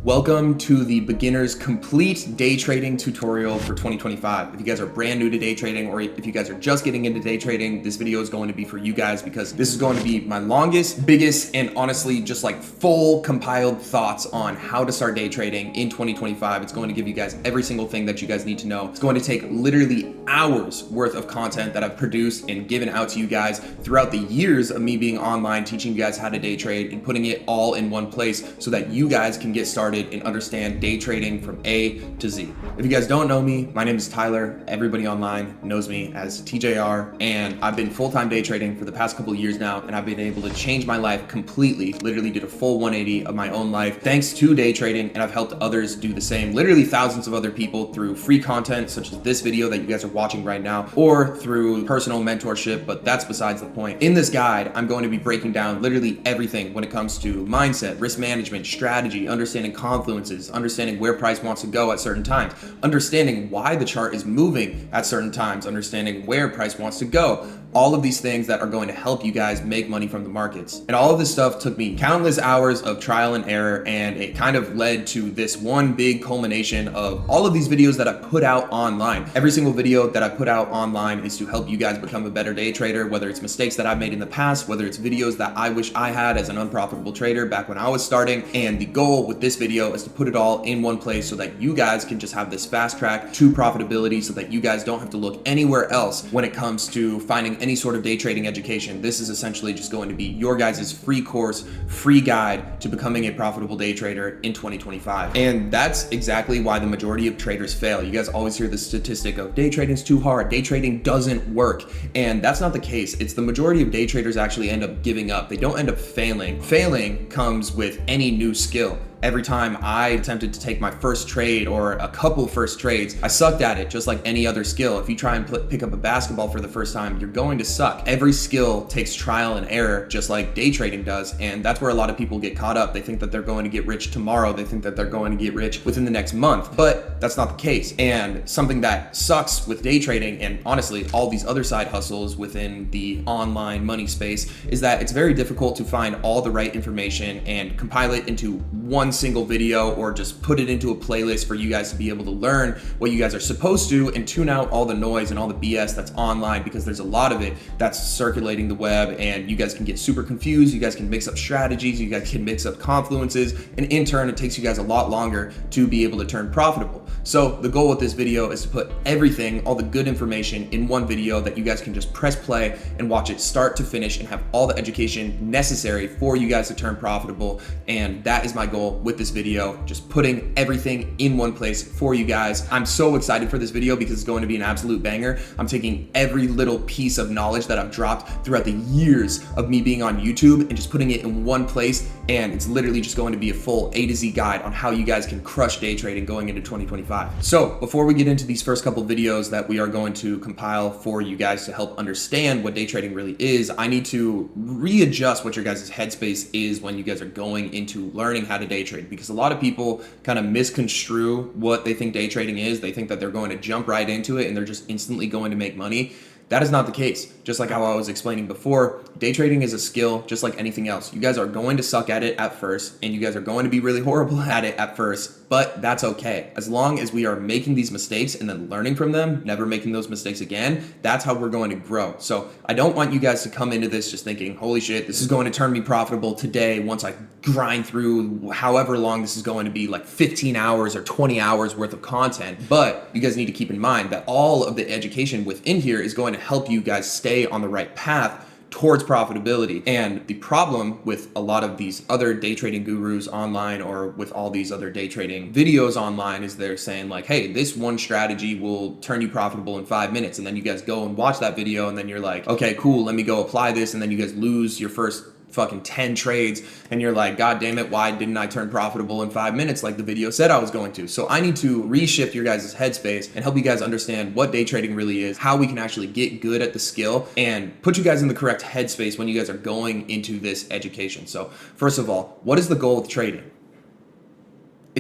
Welcome to the beginner's complete day trading tutorial for 2025. If you guys are brand new to day trading, or if you guys are just getting into day trading, this video is going to be for you guys because this is going to be my longest, biggest, and honestly just like full compiled thoughts on how to start day trading in 2025. It's going to give you guys every single thing that you guys need to know. It's going to take literally hours worth of content that I've produced and given out to you guys throughout the years of me being online, teaching you guys how to day trade and putting it all in one place so that you guys can get started and understand day trading from A to Z. If you guys don't know me, my name is Tyler. Everybody online knows me as TJR, and I've been full-time day trading for the past couple of years now, and I've been able to change my life completely, literally did a full 180 of my own life thanks to day trading, and I've helped others do the same, literally thousands of other people through free content such as this video that you guys are watching right now, or through personal mentorship, but that's besides the point. In this guide, I'm going to be breaking down literally everything when it comes to mindset, risk management, strategy, understanding confluences, understanding where price wants to go at certain times, understanding why the chart is moving at certain times, understanding where price wants to go. All of these things that are going to help you guys make money from the markets. And all of this stuff took me countless hours of trial and error, and it kind of led to this one big culmination of all of these videos that I put out online. Every single video that I put out online is to help you guys become a better day trader, whether it's mistakes that I've made in the past, whether it's videos that I wish I had as an unprofitable trader back when I was starting. And the goal with this video is to put it all in one place so that you guys can just have this fast track to profitability, so that you guys don't have to look anywhere else when it comes to finding any sort of day trading education. This is essentially just going to be your guys' free course, free guide to becoming a profitable day trader in 2025. And that's exactly why the majority of traders fail. You guys always hear the statistic of day trading is too hard, day trading doesn't work. And that's not the case. It's the majority of day traders actually end up giving up. They don't end up failing. Failing comes with any new skill. Every time I attempted to take my first trade or a couple first trades, I sucked at it just like any other skill. If you try and pick up a basketball for the first time, you're going to suck. Every skill takes trial and error, just like day trading does. And that's where a lot of people get caught up. They think that they're going to get rich tomorrow. They think that they're going to get rich within the next month, but that's not the case. And something that sucks with day trading, and honestly, all these other side hustles within the online money space, is that it's very difficult to find all the right information and compile it into one single video, or just put it into a playlist for you guys to be able to learn what you guys are supposed to and tune out all the noise and all the BS that's online, because there's a lot of it that's circulating the web and you guys can get super confused. You guys can mix up strategies, you guys can mix up confluences, and in turn it takes you guys a lot longer to be able to turn profitable. So the goal with this video is to put everything, all the good information in one video that you guys can just press play and watch it start to finish and have all the education necessary for you guys to turn profitable. And that is my goal with this video, just putting everything in one place for you guys. I'm so excited for this video because it's going to be an absolute banger. I'm taking every little piece of knowledge that I've dropped throughout the years of me being on YouTube and just putting it in one place, and it's literally just going to be a full A to Z guide on how you guys can crush day trading going into 2025. So before we get into these first couple videos that we are going to compile for you guys to help understand what day trading really is, I need to readjust what your guys' headspace is when you guys are going into learning how to day trade, because a lot of people kind of misconstrue what they think day trading is. They think that they're going to jump right into it and they're just instantly going to make money. That is not the case. Just like how I was explaining before, day trading is a skill just like anything else. You guys are going to suck at it at first, and you guys are going to be really horrible at it at first, but that's okay. As long as we are making these mistakes and then learning from them, never making those mistakes again, that's how we're going to grow. So I don't want you guys to come into this just thinking, holy shit, this is going to turn me profitable today once I grind through however long this is going to be, like 15 hours or 20 hours worth of content. But you guys need to keep in mind that all of the education within here is going to help you guys stay on the right path towards profitability. And the problem with a lot of these other day trading gurus online, or with all these other day trading videos online, is they're saying like, hey, this one strategy will turn you profitable in 5 minutes. And then you guys go and watch that video and then you're like, okay, cool, let me go apply this. And then you guys lose your first fucking 10 trades and you're like, God damn it, why didn't I turn profitable in 5 minutes like the video said I was going to? So I need to reshift your guys' headspace and help you guys understand what day trading really is, how we can actually get good at the skill, and put you guys in the correct headspace when you guys are going into this education. So first of all, what is the goal with trading?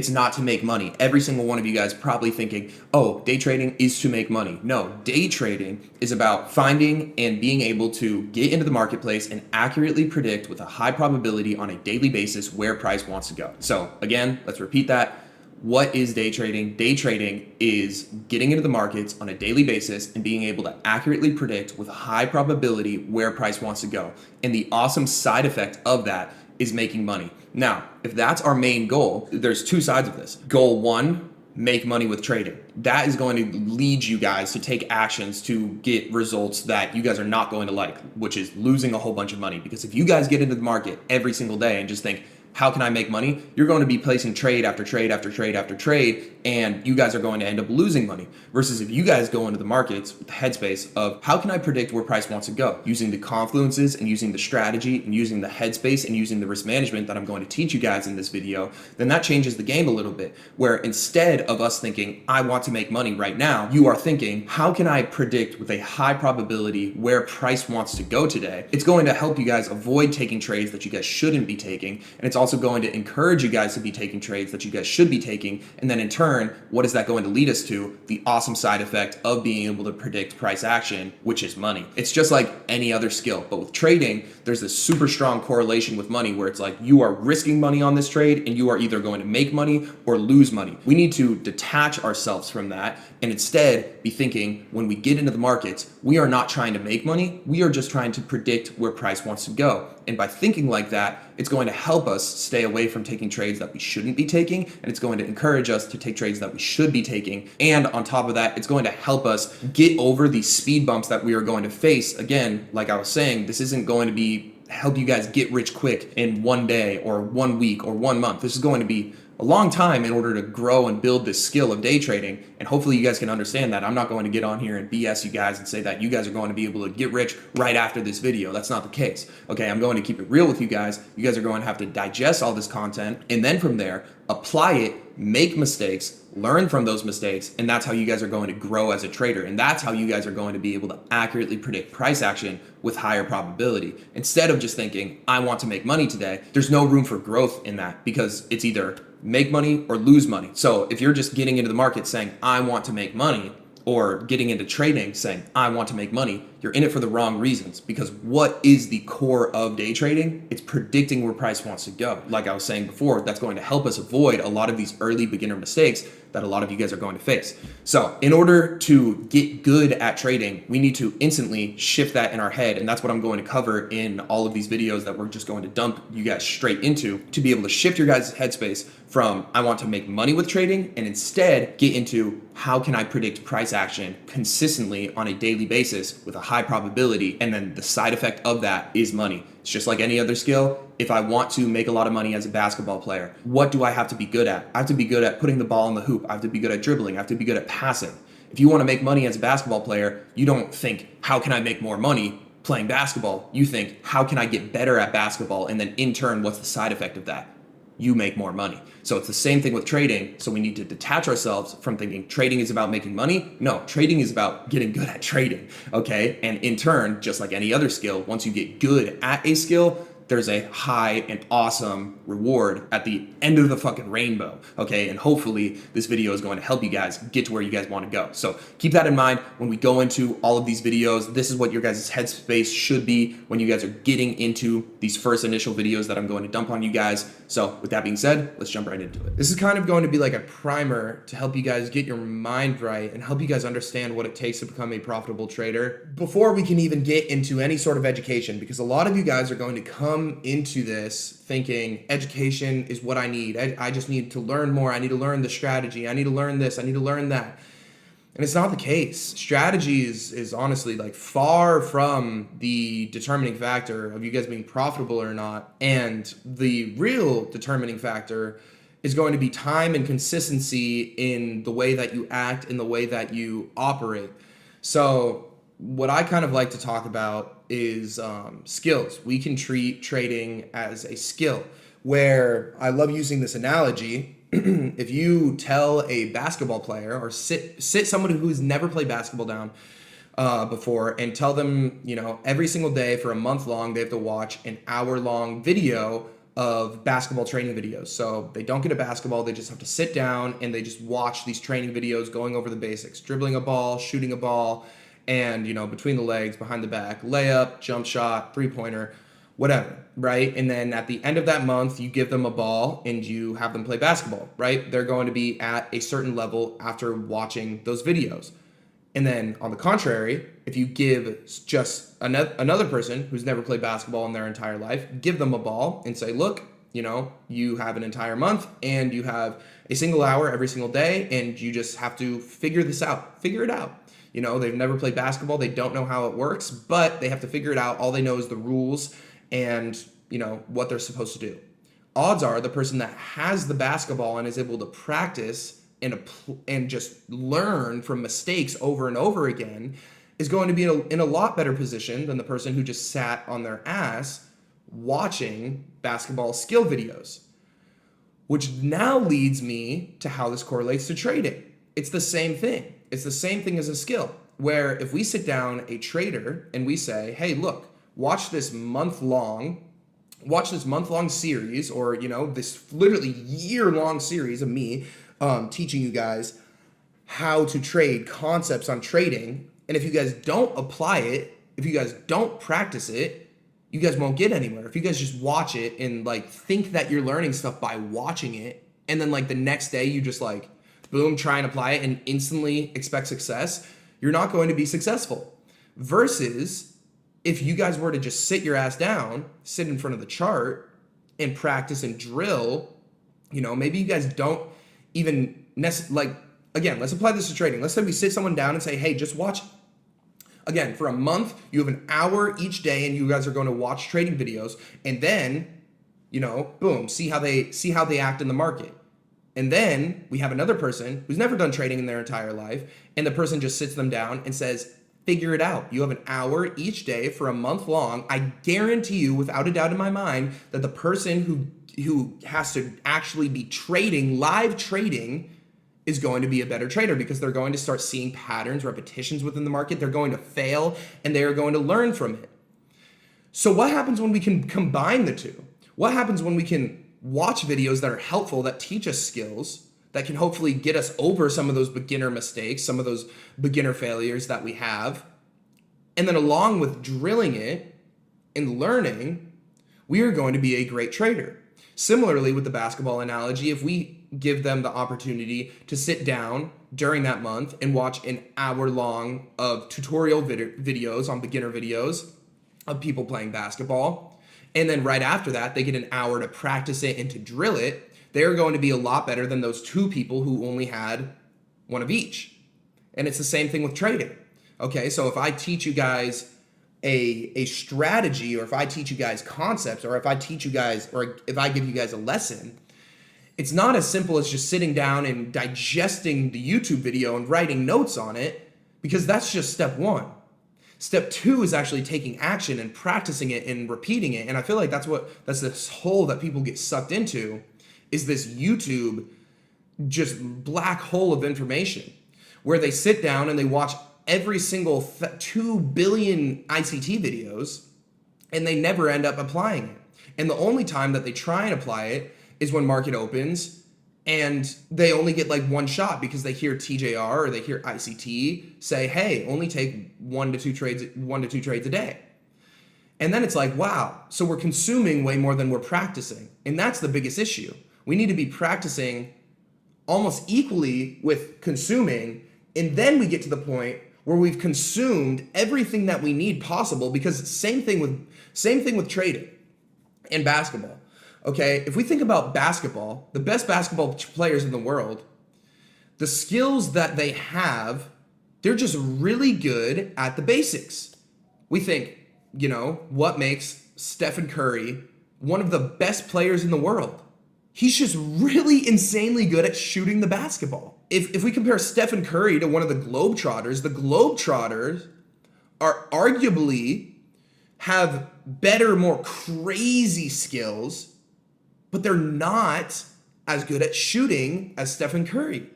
it's not to make money. Every single one of you guys probably thinking, oh, day trading is to make money. No, day trading is about finding and being able to get into the marketplace and accurately predict with a high probability on a daily basis where price wants to go. So again, let's repeat that. What is day trading? Day trading is getting into the markets on a daily basis and being able to accurately predict with a high probability where price wants to go. And the awesome side effect of that is making money. Now, if that's our main goal, there's two sides of this. Goal one, make money with trading. That is going to lead you guys to take actions to get results that you guys are not going to like, which is losing a whole bunch of money. Because if you guys get into the market every single day and just think, how can I make money? You're going to be placing trade after trade after trade after trade, and you guys are going to end up losing money. Versus if you guys go into the markets with the headspace of how can I predict where price wants to go, using the confluences and using the strategy and using the headspace and using the risk management that I'm going to teach you guys in this video, then that changes the game a little bit. Where instead of us thinking, I want to make money right now, you are thinking, how can I predict with a high probability where price wants to go today? It's going to help you guys avoid taking trades that you guys shouldn't be taking, and it's also going to encourage you guys to be taking trades that you guys should be taking. And then in turn, what is that going to lead us to? The awesome side effect of being able to predict price action, which is money. It's just like any other skill, but with trading, there's this super strong correlation with money where it's like you are risking money on this trade and you are either going to make money or lose money. We need to detach ourselves from that and instead be thinking when we get into the markets, we are not trying to make money. We are just trying to predict where price wants to go. And by thinking like that, it's going to help us stay away from taking trades that we shouldn't be taking. And it's going to encourage us to take trades that we should be taking. And on top of that, it's going to help us get over these speed bumps that we are going to face. Again, like I was saying, this isn't going to be help you guys get rich quick in one day or 1 week or 1 month. This is going to be a long time in order to grow and build this skill of day trading. And hopefully you guys can understand that. I'm not going to get on here and BS you guys and say that you guys are going to be able to get rich right after this video. That's not the case. Okay, I'm going to keep it real with you guys. You guys are going to have to digest all this content and then from there, apply it, make mistakes, learn from those mistakes, and that's how you guys are going to grow as a trader. And that's how you guys are going to be able to accurately predict price action with higher probability. Instead of just thinking, I want to make money today, there's no room for growth in that because it's either make money or lose money. So if you're just getting into the market saying, I want to make money, or getting into trading saying, I want to make money, you're in it for the wrong reasons. Because what is the core of day trading? It's predicting where price wants to go. Like I was saying before, that's going to help us avoid a lot of these early beginner mistakes that a lot of you guys are going to face. So in order to get good at trading, we need to instantly shift that in our head. And that's what I'm going to cover in all of these videos that we're just going to dump you guys straight into to be able to shift your guys' headspace from I want to make money with trading and instead get into how can I predict price action consistently on a daily basis with a high probability. And then the side effect of that is money. It's just like any other skill. If I want to make a lot of money as a basketball player, what do I have to be good at? I have to be good at putting the ball in the hoop. I have to be good at dribbling. I have to be good at passing. If you want to make money as a basketball player, you don't think, how can I make more money playing basketball? You think, how can I get better at basketball? And then in turn, what's the side effect of that? You make more money. So it's the same thing with trading. So we need to detach ourselves from thinking trading is about making money. No, trading is about getting good at trading, okay? And in turn, just like any other skill, once you get good at a skill, there's a high and awesome reward at the end of the fucking rainbow, okay? And hopefully this video is going to help you guys get to where you guys want to go. So keep that in mind when we go into all of these videos. This is what your guys' headspace should be when you guys are getting into these first initial videos that I'm going to dump on you guys. So with that being said, let's jump right into it. This is kind of going to be like a primer to help you guys get your mind right and help you guys understand what it takes to become a profitable trader before we can even get into any sort of education, because a lot of you guys are going to come into this thinking education is what I need. I just need to learn more. I need to learn the strategy. I need to learn this. I need to learn that. And it's not the case. Strategy is honestly like far from the determining factor of you guys being profitable or not. And the real determining factor is going to be time and consistency in the way that you act, in the way that you operate. So what I kind of like to talk about is skills. We can treat trading as a skill, where I love using this analogy. If you tell a basketball player or sit someone who's never played basketball down before and tell them, every single day for a month long, they have to watch an hour-long video of basketball training videos. So they don't get a basketball, they just have to sit down and they just watch these training videos going over the basics, dribbling a ball, shooting a ball, and between the legs, behind the back, layup, jump shot, three-pointer, whatever, right? And then at the end of that month, you give them a ball and you have them play basketball, right? They're going to be at a certain level after watching those videos. And then on the contrary, if you give just another person who's never played basketball in their entire life, give them a ball and say, look, you have an entire month and you have a single hour every single day and you just have to figure this out, figure it out. They've never played basketball. They don't know how it works, but they have to figure it out. All they know is the rules and, what they're supposed to do. Odds are the person that has the basketball and is able to practice and just learn from mistakes over and over again is going to be in a lot better position than the person who just sat on their ass watching basketball skill videos. Which now leads me to how this correlates to trading. It's the same thing. It's the same thing as a skill, where if we sit down a trader and we say, hey, look, watch this month-long series, or, this literally year-long series of me teaching you guys how to trade, concepts on trading. And if you guys don't apply it, if you guys don't practice it, you guys won't get anywhere. If you guys just watch it and think that you're learning stuff by watching it, and then the next day you just boom, try and apply it and instantly expect success, you're not going to be successful. Versus if you guys were to just sit your ass down, sit in front of the chart and practice and drill, maybe you guys don't even again, let's apply this to trading. Let's say we sit someone down and say, hey, just watch. Again, for a month, you have an hour each day and you guys are going to watch trading videos and then, boom, see how they act in the market. And then we have another person who's never done trading in their entire life, and the person just sits them down and says, figure it out. You have an hour each day for a month long. I guarantee you, without a doubt in my mind, that the person who has to actually be trading, live trading, is going to be a better trader because they're going to start seeing patterns, repetitions within the market. They're going to fail and they are going to learn from it. So what happens when we can combine the two? What happens when we can watch videos that are helpful, that teach us skills, that can hopefully get us over some of those beginner mistakes, some of those beginner failures that we have. And then along with drilling it and learning, we are going to be a great trader. Similarly with the basketball analogy, if we give them the opportunity to sit down during that month and watch an hour long of tutorial videos on beginner videos of people playing basketball, and then right after that, they get an hour to practice it and to drill it, they're going to be a lot better than those two people who only had one of each. And it's the same thing with trading. Okay, so if I teach you guys a strategy, or if I teach you guys concepts, or if I teach you guys, or if I give you guys a lesson, it's not as simple as just sitting down and digesting the YouTube video and writing notes on it, because that's just step one. Step two is actually taking action and practicing it and repeating it. And I feel like that's this hole that people get sucked into, is this YouTube just black hole of information where they sit down and they watch every single 2 billion ICT videos and they never end up applying it. And the only time that they try and apply it is when market opens and they only get one shot because they hear TJR or they hear ICT say, hey, only take 1 to 2 trades a day. And then it's wow, so we're consuming way more than we're practicing. And that's the biggest issue. We need to be practicing almost equally with consuming, and then we get to the point where we've consumed everything that we need possible, because same thing with trading and basketball. Okay, if we think about basketball, the best basketball players in the world, the skills that they have, they're just really good at the basics. We think, what makes Stephen Curry one of the best players in the world? He's just really insanely good at shooting the basketball. If we compare Stephen Curry to one of the Globetrotters are arguably have better, more crazy skills, but they're not as good at shooting as Stephen Curry.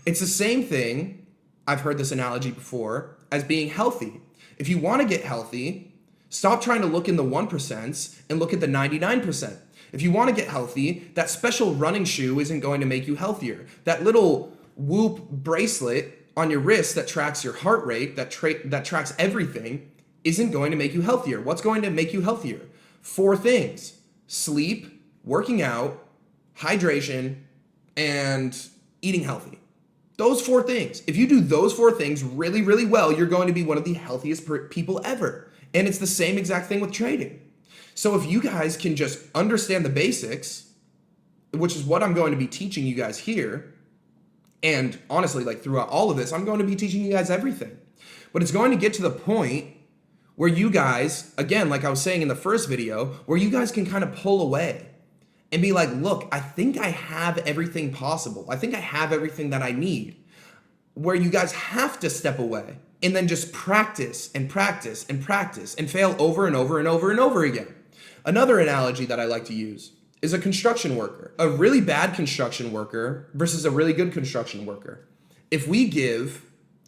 It's the same thing, I've heard this analogy before, as being healthy. If you want to get healthy, stop trying to look in the 1% and look at the 99%. If you want to get healthy, that special running shoe isn't going to make you healthier. That little Whoop bracelet on your wrist that tracks your heart rate, that tracks everything, isn't going to make you healthier. What's going to make you healthier? 4 things: sleep, working out, hydration, and eating healthy. Those 4 things. If you do those 4 things really, really well, you're going to be one of the healthiest people ever. And it's the same exact thing with trading. So if you guys can just understand the basics, which is what I'm going to be teaching you guys here, and honestly, like throughout all of this, I'm going to be teaching you guys everything. But it's going to get to the point where you guys, again, like I was saying in the first video, where you guys can kind of pull away and be like, look, I think I have everything possible. I think I have everything that I need. Where you guys have to step away and then just practice and practice and practice and fail over and over and over and over again. Another analogy that I like to use is a construction worker. A really bad construction worker versus a really good construction worker. If we give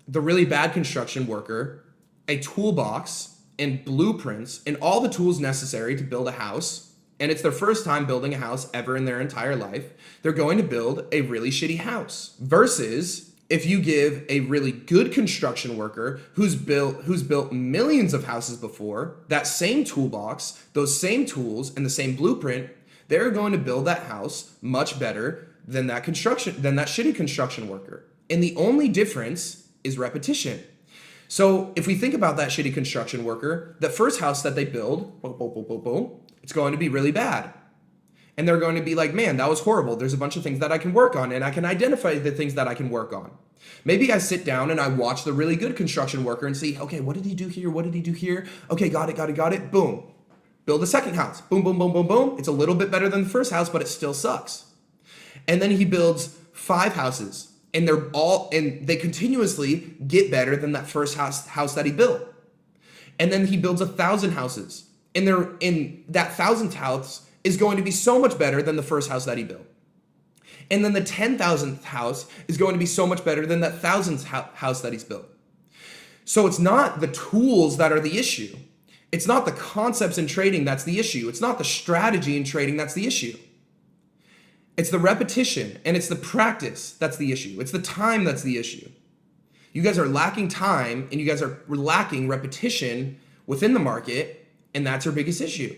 the really bad construction worker a toolbox and blueprints and all the tools necessary to build a house, and it's their first time building a house ever in their entire life, they're going to build a really shitty house. Versus if you give a really good construction worker who's built millions of houses before, that same toolbox, those same tools, and the same blueprint, they're going to build that house much better than that shitty construction worker. And the only difference is repetition. So if we think about that shitty construction worker, the first house that they build, boom, boom, boom, boom, boom, it's going to be really bad. And they're going to be like, man, that was horrible. There's a bunch of things that I can work on, and I can identify the things that I can work on. Maybe I sit down and I watch the really good construction worker and see, okay, what did he do here? What did he do here? Okay, got it. Boom. Build a second house. Boom, boom, boom, boom, boom. It's a little bit better than the first house, but it still sucks. And then he builds 5 houses, and they continuously get better than that first house that he built. And then he builds 1,000 houses, and that 1,000th house is going to be so much better than the first house that he built. And then the 10,000th house is going to be so much better than that 1,000th house that he's built. So it's not the tools that are the issue. It's not the concepts in trading that's the issue. It's not the strategy in trading that's the issue. It's the repetition and it's the practice that's the issue. It's the time that's the issue. You guys are lacking time and you guys are lacking repetition within the market, and that's your biggest issue.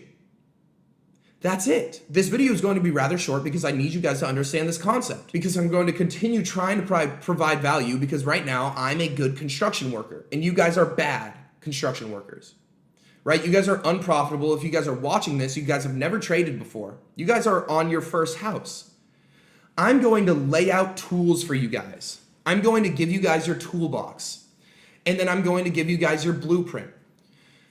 That's it. This video is going to be rather short because I need you guys to understand this concept, because I'm going to continue trying to provide value, because right now I'm a good construction worker and you guys are bad construction workers, right? You guys are unprofitable. If you guys are watching this, you guys have never traded before. You guys are on your first house. I'm going to lay out tools for you guys. I'm going to give you guys your toolbox, and then I'm going to give you guys your blueprint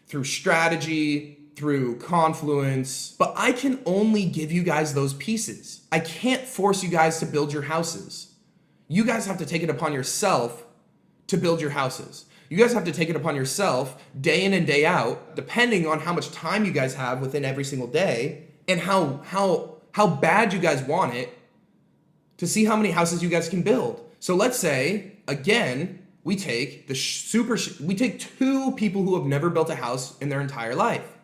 through strategy, through Confluence, but I can only give you guys those pieces. I can't force you guys to build your houses. You guys have to take it upon yourself to build your houses. You guys have to take it upon yourself day in and day out, depending on how much time you guys have within every single day and how bad you guys want it, to see how many houses you guys can build. So let's say, again, we take 2 people who have never built a house in their entire life,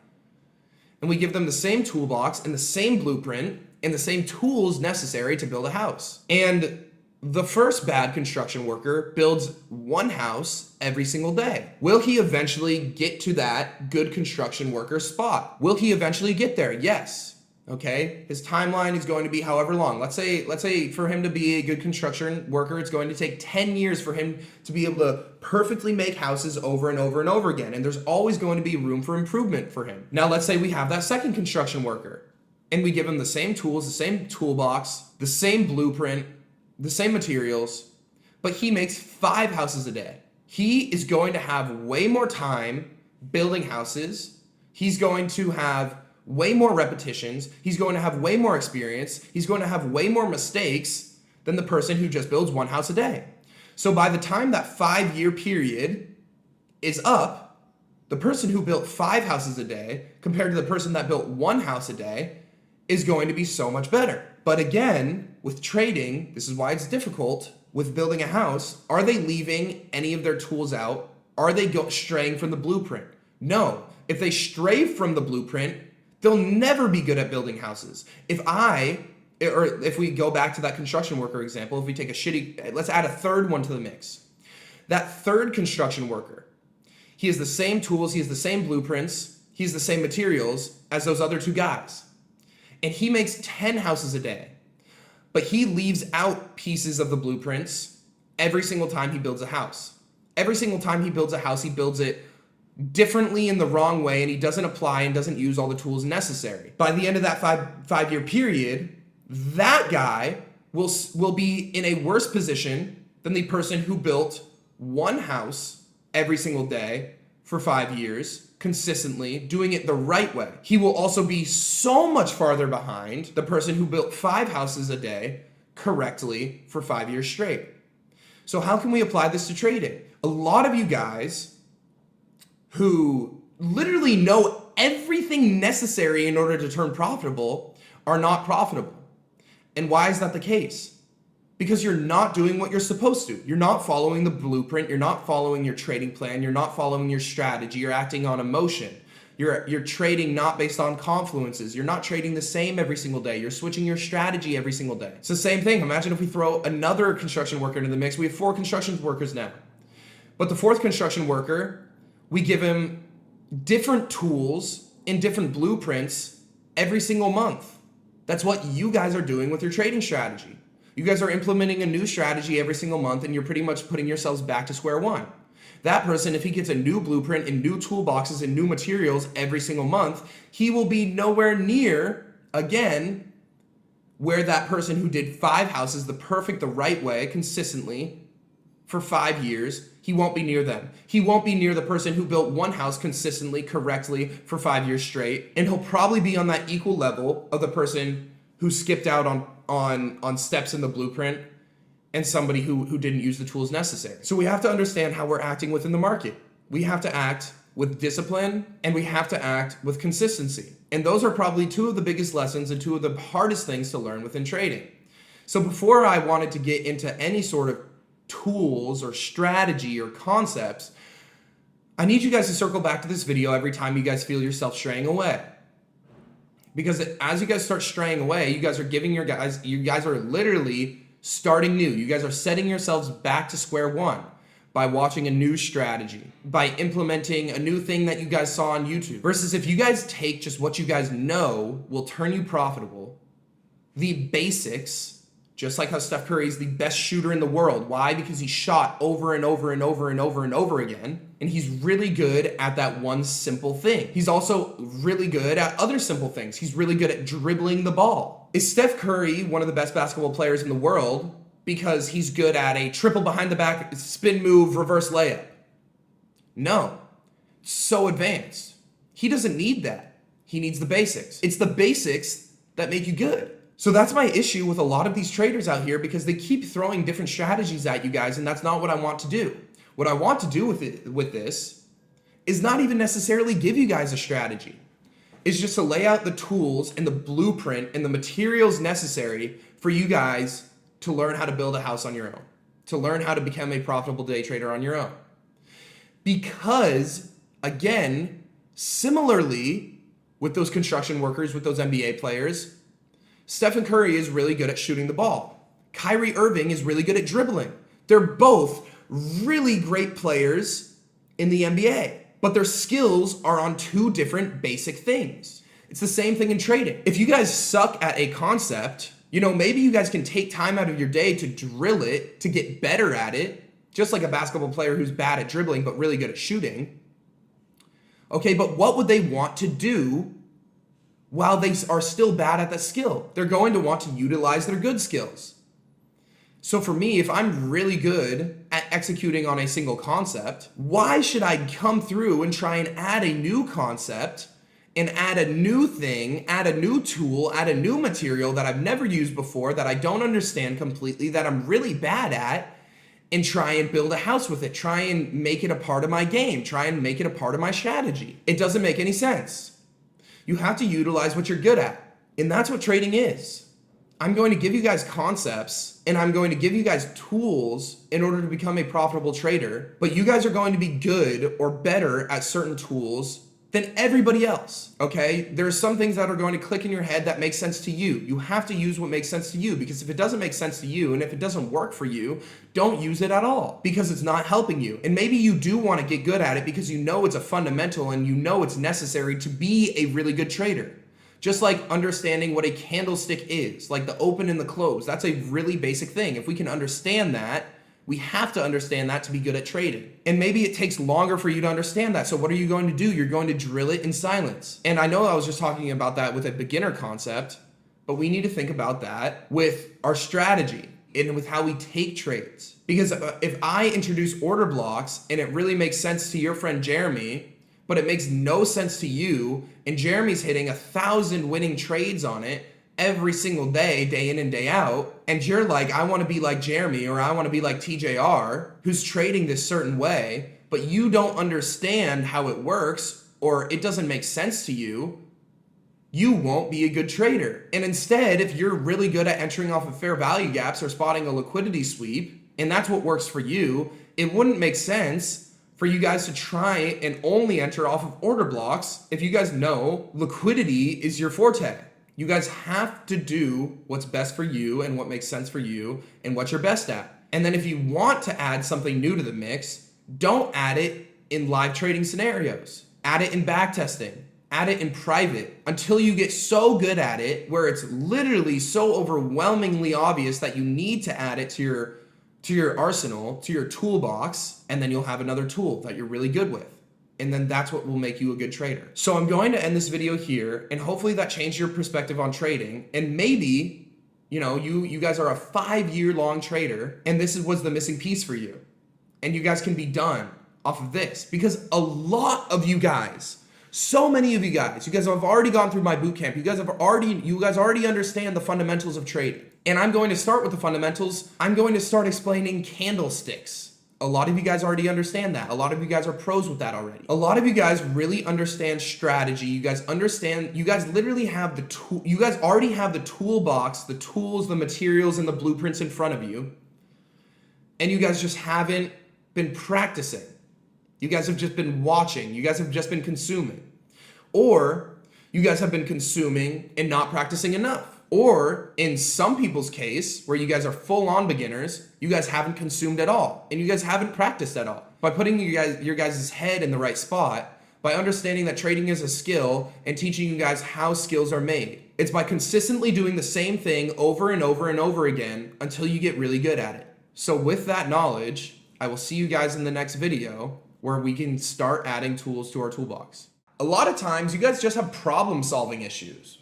and we give them the same toolbox and the same blueprint and the same tools necessary to build a house. And the first bad construction worker builds 1 house every single day. Will he eventually get to that good construction worker spot? Will he eventually get there? Yes. Okay, his timeline is going to be however long. Let's say for him to be a good construction worker, it's going to take 10 years for him to be able to perfectly make houses over and over and over again. And there's always going to be room for improvement for him. Now, let's say we have that second construction worker and we give him the same tools, the same toolbox, the same blueprint, the same materials, but he makes 5 houses a day. He is going to have way more time building houses. He's going to have way more repetitions. He's going to have way more experience. He's going to have way more mistakes than the person who just builds 1 house a day. So by the time that 5-year period is up, the person who built 5 houses a day compared to the person that built 1 house a day is going to be so much better. But again, with trading, this is why it's difficult. With building a house, are they leaving any of their tools out? Are they straying from the blueprint? No. If they stray from the blueprint, They'll never be good at building houses. If we go back to that construction worker example, if we take let's add a third one to the mix. That third construction worker, he has the same tools, he has the same blueprints, he has the same materials as those other two guys. And he makes 10 houses a day. But he leaves out pieces of the blueprints every single time he builds a house. Every single time he builds a house, he builds it differently in the wrong way, and he doesn't apply and doesn't use all the tools necessary. By the end of that five-year period, that guy will be in a worse position than the person who built one house every single day for 5 years, consistently, doing it the right way. He will also be so much farther behind the person who built 5 houses a day correctly for 5 years straight. So how can we apply this to trading? A lot of you guys who literally know everything necessary in order to turn profitable are not profitable. And why is that the case? Because you're not doing what you're supposed to. You're not following the blueprint. You're not following your trading plan. You're not following your strategy. You're acting on emotion. You're trading not based on confluences. You're not trading the same every single day. You're switching your strategy every single day. It's the same thing. Imagine if we throw another construction worker into the mix. We have 4 construction workers now. But the 4th construction worker, we give him different tools and different blueprints every single month. That's what you guys are doing with your trading strategy. You guys are implementing a new strategy every single month, and you're pretty much putting yourselves back to square one. That person, if he gets a new blueprint and new toolboxes and new materials every single month, he will be nowhere near, again, where that person who did 5 houses the right way, consistently, for 5 years, he won't be near them. He won't be near the person who built 1 house consistently, correctly, for 5 years straight, and he'll probably be on that equal level of the person who skipped out on steps in the blueprint and somebody who didn't use the tools necessary. So we have to understand how we're acting within the market. We have to act with discipline, and we have to act with consistency. And those are probably 2 of the biggest lessons and 2 of the hardest things to learn within trading. So before I wanted to get into any sort of tools or strategy or concepts, I need you guys to circle back to this video every time you guys feel yourself straying away. Because as you guys start straying away, you guys are literally starting new. You guys are setting yourselves back to square one by watching a new strategy, by implementing a new thing that you guys saw on YouTube. Versus if you guys take just what you guys know will turn you profitable, the basics, just like how Steph Curry is the best shooter in the world. Why? Because he shot over and over and over and over and over again. And he's really good at that one simple thing. He's also really good at other simple things. He's really good at dribbling the ball. Is Steph Curry one of the best basketball players in the world because he's good at a triple behind the back, spin move, reverse layup? No. It's so advanced. He doesn't need that. He needs the basics. It's the basics that make you good. So that's my issue with a lot of these traders out here, because they keep throwing different strategies at you guys, and that's not what I want to do. What I want to do with this is not even necessarily give you guys a strategy. It's just to lay out the tools and the blueprint and the materials necessary for you guys to learn how to build a house on your own, to learn how to become a profitable day trader on your own. Because, again, similarly with those construction workers, with those NBA players, Stephen Curry is really good at shooting the ball. Kyrie Irving is really good at dribbling. They're both really great players in the NBA, but their skills are on 2 different basic things. It's the same thing in trading. If you guys suck at a concept, maybe you guys can take time out of your day to drill it, to get better at it, just like a basketball player who's bad at dribbling but really good at shooting. Okay, but what would they want to do while they are still bad at that skill? They're going to want to utilize their good skills. So for me, if I'm really good at executing on a single concept, why should I come through and try and add a new concept and add a new thing, add a new tool, add a new material that I've never used before, that I don't understand completely, that I'm really bad at, and try and build a house with it, try and make it a part of my game, try and make it a part of my strategy? It doesn't make any sense. You have to utilize what you're good at. And that's what trading is. I'm going to give you guys concepts, and I'm going to give you guys tools in order to become a profitable trader, but you guys are going to be good or better at certain tools than everybody else, okay? There's some things that are going to click in your head that make sense to you. You have to use what makes sense to you, because if it doesn't make sense to you and if it doesn't work for you, don't use it at all, because it's not helping you. And maybe you do want to get good at it because you know it's a fundamental and you know it's necessary to be a really good trader. Just like understanding what a candlestick is, like the open and the close. That's a really basic thing. If we can understand that, we have to understand that to be good at trading. And maybe it takes longer for you to understand that. So what are you going to do? You're going to drill it in silence. And I know I was just talking about that with a beginner concept, but we need to think about that with our strategy and with how we take trades. Because if I introduce order blocks and it really makes sense to your friend Jeremy, but it makes no sense to you, and Jeremy's hitting 1,000 winning trades on it every single day, day in and day out, and you're like, I want to be like Jeremy, or I want to be like TJR, who's trading this certain way, but you don't understand how it works, or it doesn't make sense to you, you won't be a good trader. And instead, if you're really good at entering off of fair value gaps or spotting a liquidity sweep, and that's what works for you, it wouldn't make sense for you guys to try and only enter off of order blocks if you guys know liquidity is your forte. You guys have to do what's best for you and what makes sense for you and what you're best at. And then if you want to add something new to the mix, don't add it in live trading scenarios. Add it in backtesting. Add it in private until you get so good at it where it's literally so overwhelmingly obvious that you need to add it to your arsenal, to your toolbox, and then you'll have another tool that you're really good with. And then that's what will make you a good trader. So I'm going to end this video here, and hopefully that changed your perspective on trading. And maybe, you guys are a 5-year-long trader, and this was the missing piece for you. And you guys can be done off of this, because a lot of you guys, so many of you guys have already gone through my boot camp. You guys already understand the fundamentals of trading. And I'm going to start with the fundamentals. I'm going to start explaining candlesticks. A lot of you guys already understand that. A lot of you guys are pros with that already. A lot of you guys really understand strategy. You guys literally have the tool. You guys already have the toolbox, the tools, the materials, and the blueprints in front of you. And you guys just haven't been practicing. You guys have just been watching. You guys have just been consuming. Or you guys have been consuming and not practicing enough. Or in some people's case, where you guys are full-on beginners, you guys haven't consumed at all, and you guys haven't practiced at all. By putting your guys' head in the right spot, by understanding that trading is a skill and teaching you guys how skills are made. It's by consistently doing the same thing over and over and over again until you get really good at it. So with that knowledge, I will see you guys in the next video where we can start adding tools to our toolbox. A lot of times, you guys just have problem-solving issues.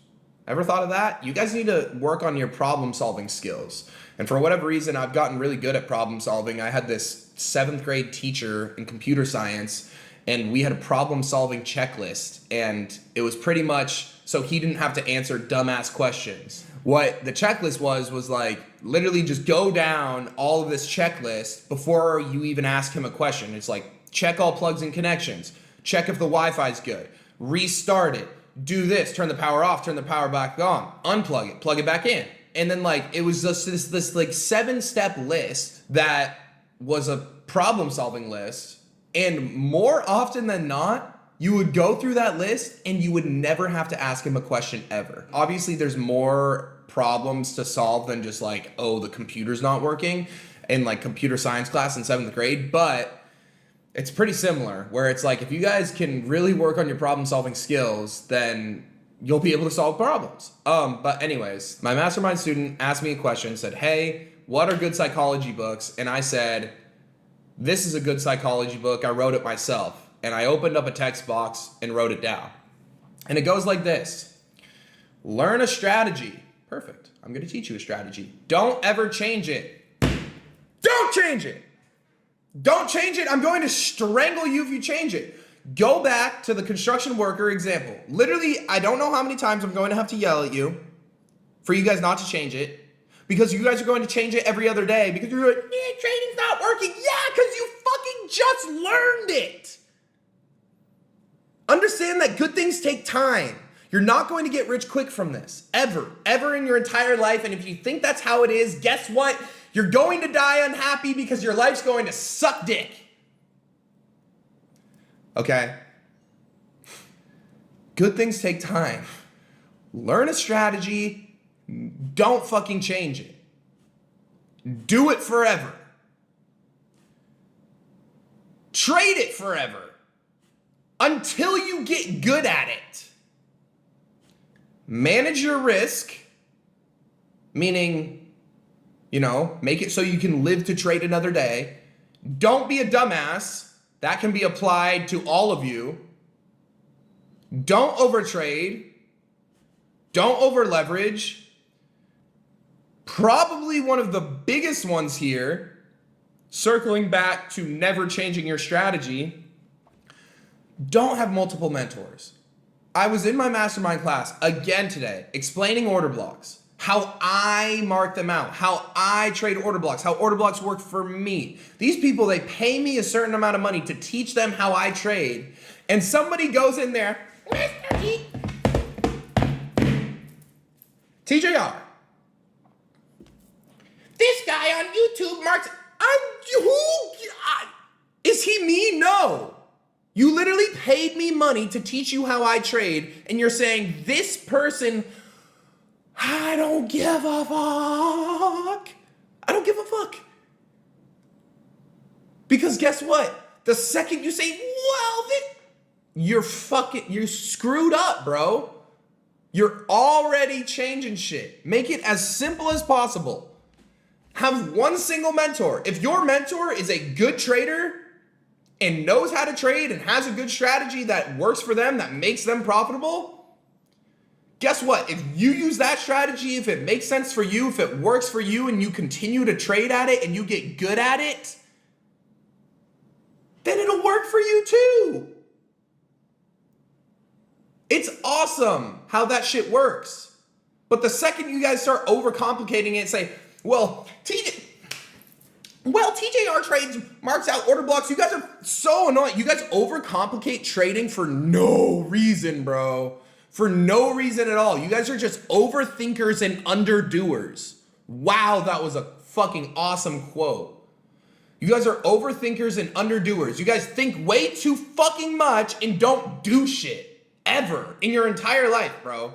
Ever thought of that? You guys need to work on your problem-solving skills. And for whatever reason, I've gotten really good at problem-solving. I had this 7th grade teacher in computer science, and we had a problem-solving checklist. And it was pretty much so he didn't have to answer dumbass questions. What the checklist was like, literally just go down all of this checklist before you even ask him a question. It's like, check all plugs and connections. Check if the Wi-Fi is good. Restart it. Do this, turn the power off, turn the power back on, unplug it, plug it back in. And then it was just this like 7-step list that was a problem solving list. And more often than not, you would go through that list and you would never have to ask him a question ever. Obviously there's more problems to solve than just like, oh, the computer's not working in like computer science class in 7th grade, but it's pretty similar, where it's like, if you guys can really work on your problem-solving skills, then you'll be able to solve problems. But anyways, my mastermind student asked me a question, said, hey, what are good psychology books? And I said, this is a good psychology book. I wrote it myself. And I opened up a text box and wrote it down. And it goes like this. Learn a strategy. Perfect. I'm going to teach you a strategy. Don't ever change it. Don't change it. Don't change it. I'm going to strangle you if you change it. Go back to the construction worker example. Literally, I don't know how many times I'm going to have to yell at you for you guys not to change it, because you guys are going to change it every other day because you're like, trading's not working. Yeah, because you fucking just learned it. Understand that good things take time. You're not going to get rich quick from this, ever in your entire life. And if you think that's how it is, guess what? You're going to die unhappy because your life's going to suck dick. Okay? Good things take time. Learn a strategy. Don't fucking change it. Do it forever. Trade it forever until you get good at it. Manage your risk, meaning, make it so you can live to trade another day. Don't be a dumbass. That can be applied to all of you. Don't overtrade. Don't over leverage. Probably one of the biggest ones here, circling back to never changing your strategy, don't have multiple mentors. I was in my mastermind class again today, explaining order blocks, how I mark them out, how I trade order blocks, how order blocks work for me. These people, they pay me a certain amount of money to teach them how I trade. And somebody goes in there, TJR, this guy on YouTube marks, is he me? No. You literally paid me money to teach you how I trade, and you're saying this person, I don't give a fuck. I don't give a fuck. Because guess what? The second you say, you're screwed up, bro. You're already changing shit. Make it as simple as possible. Have one single mentor. If your mentor is a good trader and knows how to trade and has a good strategy that works for them, that makes them profitable, guess what? If you use that strategy, if it makes sense for you, if it works for you and you continue to trade at it and you get good at it, then it'll work for you too. It's awesome how that shit works. But the second you guys start overcomplicating it and say, TJR trades marks out order blocks. You guys are so annoying. You guys overcomplicate trading for no reason, bro. For no reason at all. You guys are just overthinkers and underdoers. Wow, that was a fucking awesome quote. You guys are overthinkers and underdoers. You guys think way too fucking much and don't do shit ever in your entire life, bro.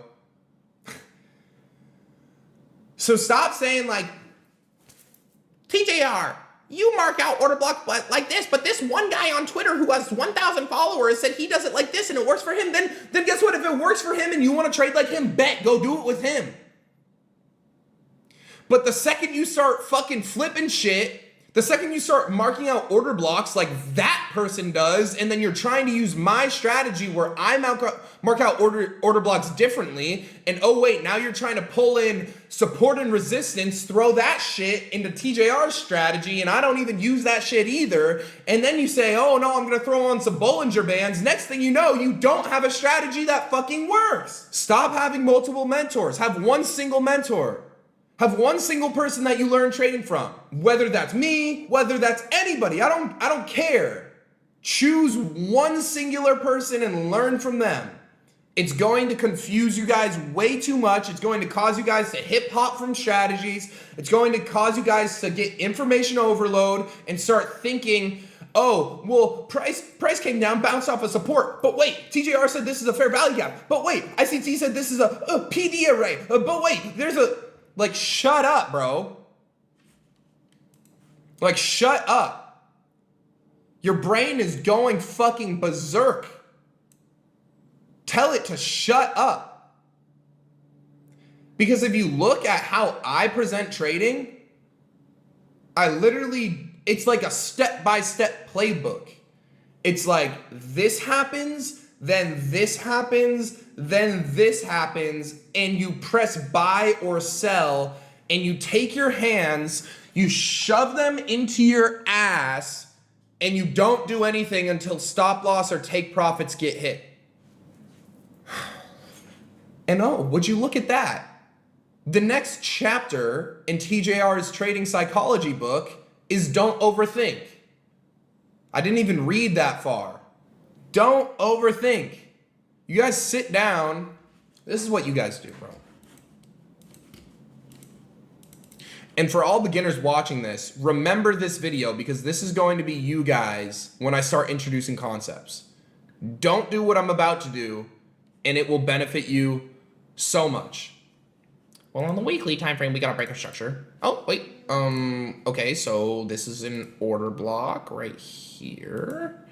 So stop saying like, TJR, you mark out order blocks like this, but this one guy on Twitter who has 1,000 followers said he does it like this and it works for him. Then guess what? If it works for him and you want to trade like him, go do it with him. But the second you start fucking flipping shit, the second you start marking out order blocks like that person does, and then you're trying to use my strategy where I mark out order blocks differently, and oh wait, now you're trying to pull in support and resistance, throw that shit into TJR's strategy, and I don't even use that shit either, and then you say, oh no, I'm gonna throw on some Bollinger Bands. Next thing you know, you don't have a strategy that fucking works. Stop having multiple mentors. Have one single mentor. Have one single person that you learn trading from. Whether that's me, whether that's anybody, I don't care. Choose one singular person and learn from them. It's going to confuse you guys way too much. It's going to cause you guys to hip hop from strategies. It's going to cause you guys to get information overload and start thinking, oh, well, price came down, bounced off of support. But wait, TJR said this is a fair value gap. But wait, ICT said this is a PD array. But wait, there's a... Like, shut up, bro. Like, shut up. Your brain is going fucking berserk. Tell it to shut up. Because if you look at how I present trading, it's like a step-by-step playbook. It's like, this happens, then this happens, then this happens, and you press buy or sell, and you take your hands, you shove them into your ass, and you don't do anything until stop loss or take profits get hit. And oh, would you look at that? The next chapter in TJR's trading psychology book is don't overthink. I didn't even read that far. Don't overthink. You guys sit down. This is what you guys do, bro. And for all beginners watching this, remember this video because this is going to be you guys when I start introducing concepts. Don't do what I'm about to do. and it will benefit you so much. Well, on the weekly time frame, we got a breaker structure. Oh, wait. Okay, so this is an order block right here.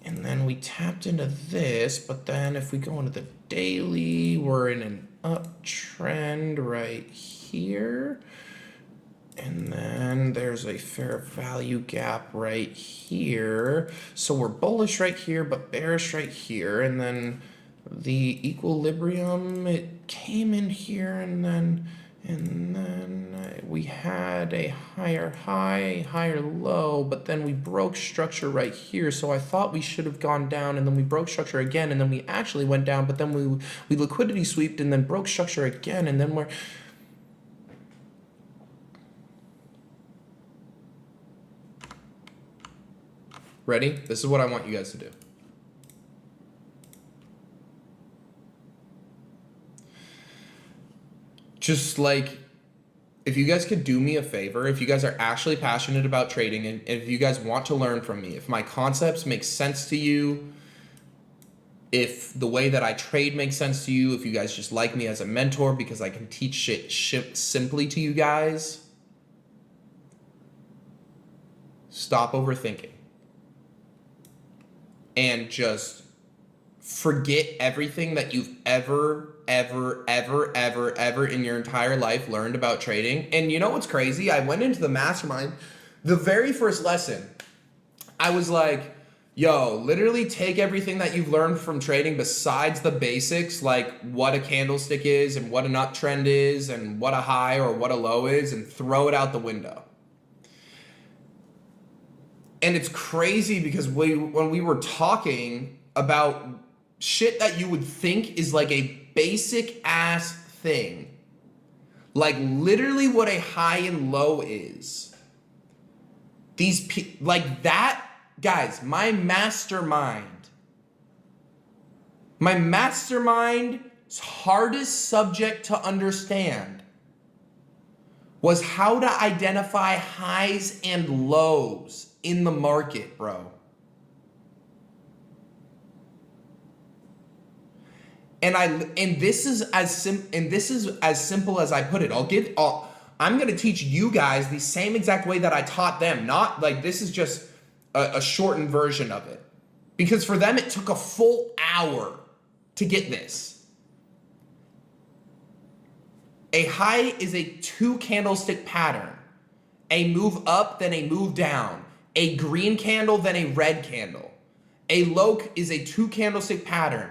And then we tapped into this, but then if we go into the daily, we're in an uptrend right here. And then there's a fair value gap right here. So we're bullish right here, but bearish right here. And then the equilibrium, it came in here, and then we had a higher high, higher low, but then we broke structure right here. So I thought we should have gone down, and then we broke structure again, and then we actually went down, but then we liquidity sweeped and then broke structure again, and then we're... Ready? This is what I want you guys to do. Just like, if you guys could do me a favor, if you guys are actually passionate about trading, and if you guys want to learn from me, if my concepts make sense to you, if the way that I trade makes sense to you, if you guys just like me as a mentor because I can teach shit simply to you guys, stop overthinking. And just forget everything that you've ever in your entire life learned about trading. And you know what's crazy? I went into the mastermind, the very first lesson, I was like, yo, literally take everything that you've learned from trading besides the basics, like what a candlestick is and what an uptrend is and what a high or what a low is, and throw it out the window. And it's crazy because when we were talking about shit that you would think is like a basic ass thing, like literally what a high and low is, like that, guys, my mastermind's hardest subject to understand was how to identify highs and lows in the market, bro. And this is as simple as I put it. I'm gonna teach you guys the same exact way that I taught them. Not like this is just a shortened version of it. Because for them it took a full hour to get this. A high is a 2 candlestick pattern. A move up, then a move down. A green candle, then a red candle. A low is a 2 candlestick pattern.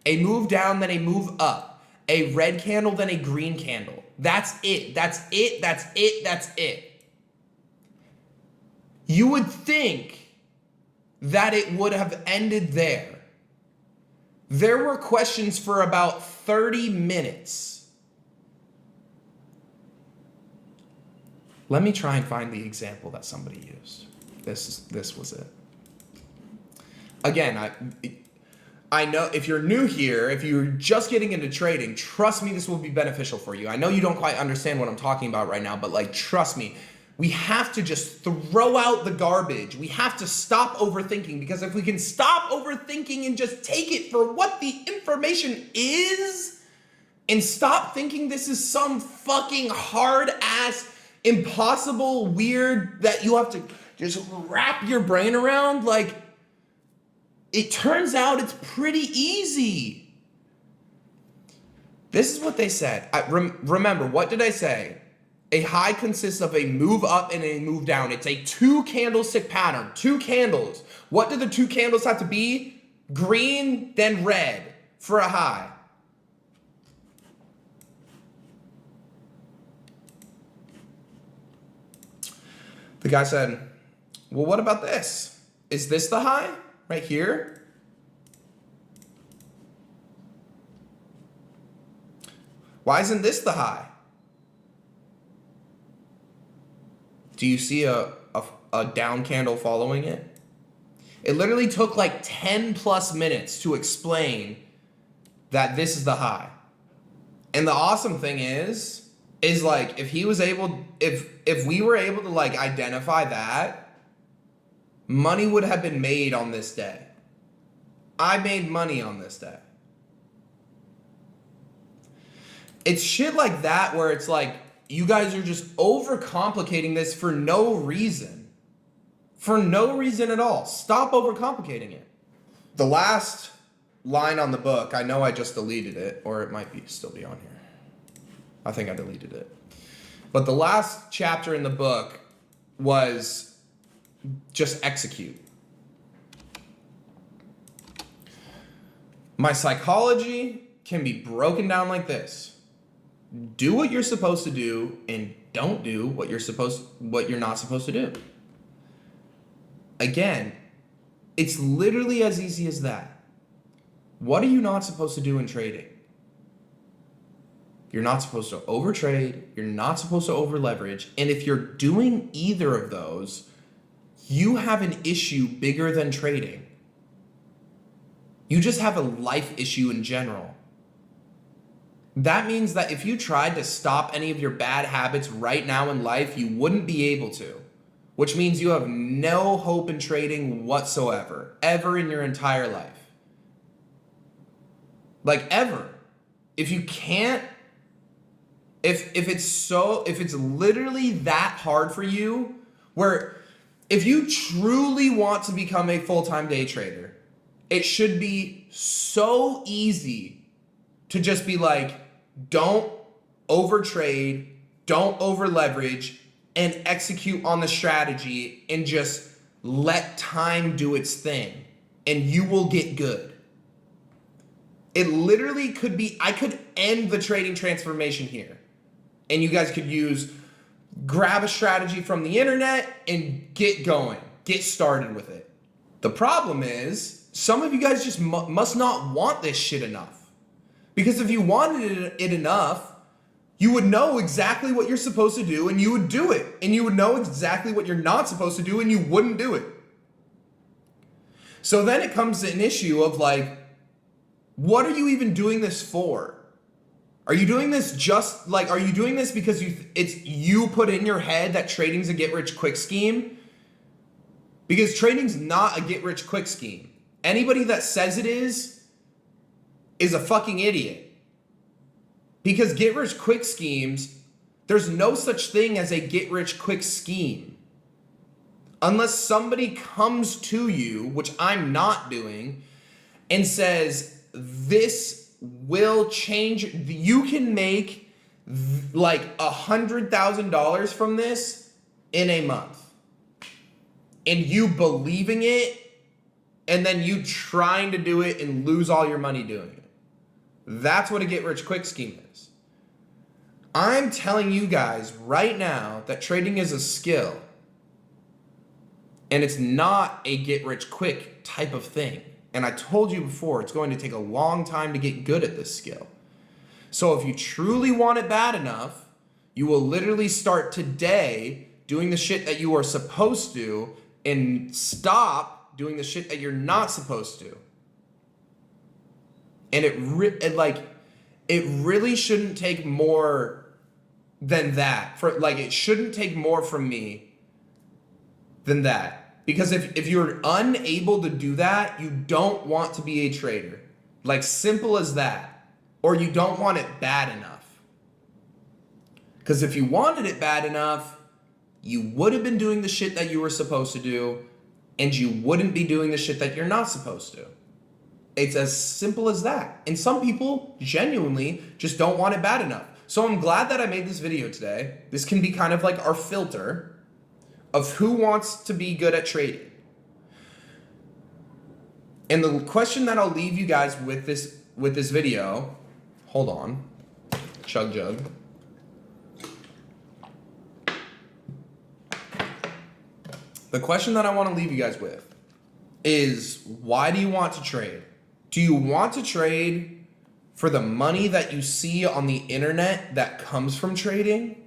A move down, then a move up. A red candle, then a green candle. That's it. That's it. That's it. That's it. You would think that it would have ended there. There were questions for about 30 minutes. Let me try and find the example that somebody used. This was it. Again, I know if you're new here, if you're just getting into trading, trust me, this will be beneficial for you. I know you don't quite understand what I'm talking about right now, but like, trust me, we have to just throw out the garbage. We have to stop overthinking, because if we can stop overthinking and just take it for what the information is, and stop thinking this is some fucking hard ass, impossible, weird that you have to just wrap your brain around, like, it turns out it's pretty easy. This is what they said. Remember, what did I say? A high consists of a move up and a move down. It's a 2 candlestick pattern, 2 candles. What do the 2 candles have to be? Green, then red for a high. The guy said, well, what about this? Is this the high right here? Why isn't this the high? Do you see a down candle following it? It literally took like 10 plus minutes to explain that this is the high. And the awesome thing is like, if he was able, if we were able to like identify that, money would have been made on this day. I made money on this day. It's shit like that where it's like, you guys are just overcomplicating this for no reason. For no reason at all. Stop overcomplicating it. The last line on the book, I know I just deleted it, or it might still be on here. I think I deleted it. But the last chapter in the book was just execute. My psychology can be broken down like this. Do what you're supposed to do and don't do what you're not supposed to do. Again, it's literally as easy as that. What are you not supposed to do in trading? You're not supposed to overtrade, you're not supposed to over leverage, and if you're doing either of those, you have an issue bigger than trading. You just have a life issue in general. That means that if you tried to stop any of your bad habits right now in life, you wouldn't be able to, which means you have no hope in trading whatsoever, ever in your entire life. Like ever. If you can't, if it's literally that hard for you, where if you truly want to become a full-time day trader, it should be so easy to just be like, don't overtrade, don't over leverage, and execute on the strategy and just let time do its thing and you will get good. It literally could be, I could end the trading transformation here and you guys could grab a strategy from the internet and get going, get started with it. The problem is some of you guys just must not want this shit enough. Because if you wanted it enough, you would know exactly what you're supposed to do and you would do it. And you would know exactly what you're not supposed to do and you wouldn't do it. So then it comes to an issue of like, what are you even doing this for? Are you doing this are you doing this because you put in your head that trading's a get rich quick scheme? Because trading's not a get rich quick scheme. Anybody that says it is a fucking idiot. Because get rich quick schemes, there's no such thing as a get rich quick scheme. Unless somebody comes to you, which I'm not doing, and says, this will change, you can make like $100,000 from this in a month. And you believing it, and then you trying to do it and lose all your money doing it. That's what a get-rich-quick scheme is. I'm telling you guys right now that trading is a skill. And it's not a get-rich-quick type of thing. And I told you before, it's going to take a long time to get good at this skill. So if you truly want it bad enough, you will literally start today doing the shit that you are supposed to and stop doing the shit that you're not supposed to. And it really shouldn't take more than that. It shouldn't take more from me than that. Because if you're unable to do that, you don't want to be a trader. Like, simple as that. Or you don't want it bad enough. Because if you wanted it bad enough, you would have been doing the shit that you were supposed to do, and you wouldn't be doing the shit that you're not supposed to. It's as simple as that. And some people genuinely just don't want it bad enough. So I'm glad that I made this video today. This can be kind of like our filter of who wants to be good at trading. And the question that I'll leave you guys with this video, hold on, chug jug. The question that I want to leave you guys with is, why do you want to trade? Do you want to trade for the money that you see on the internet that comes from trading?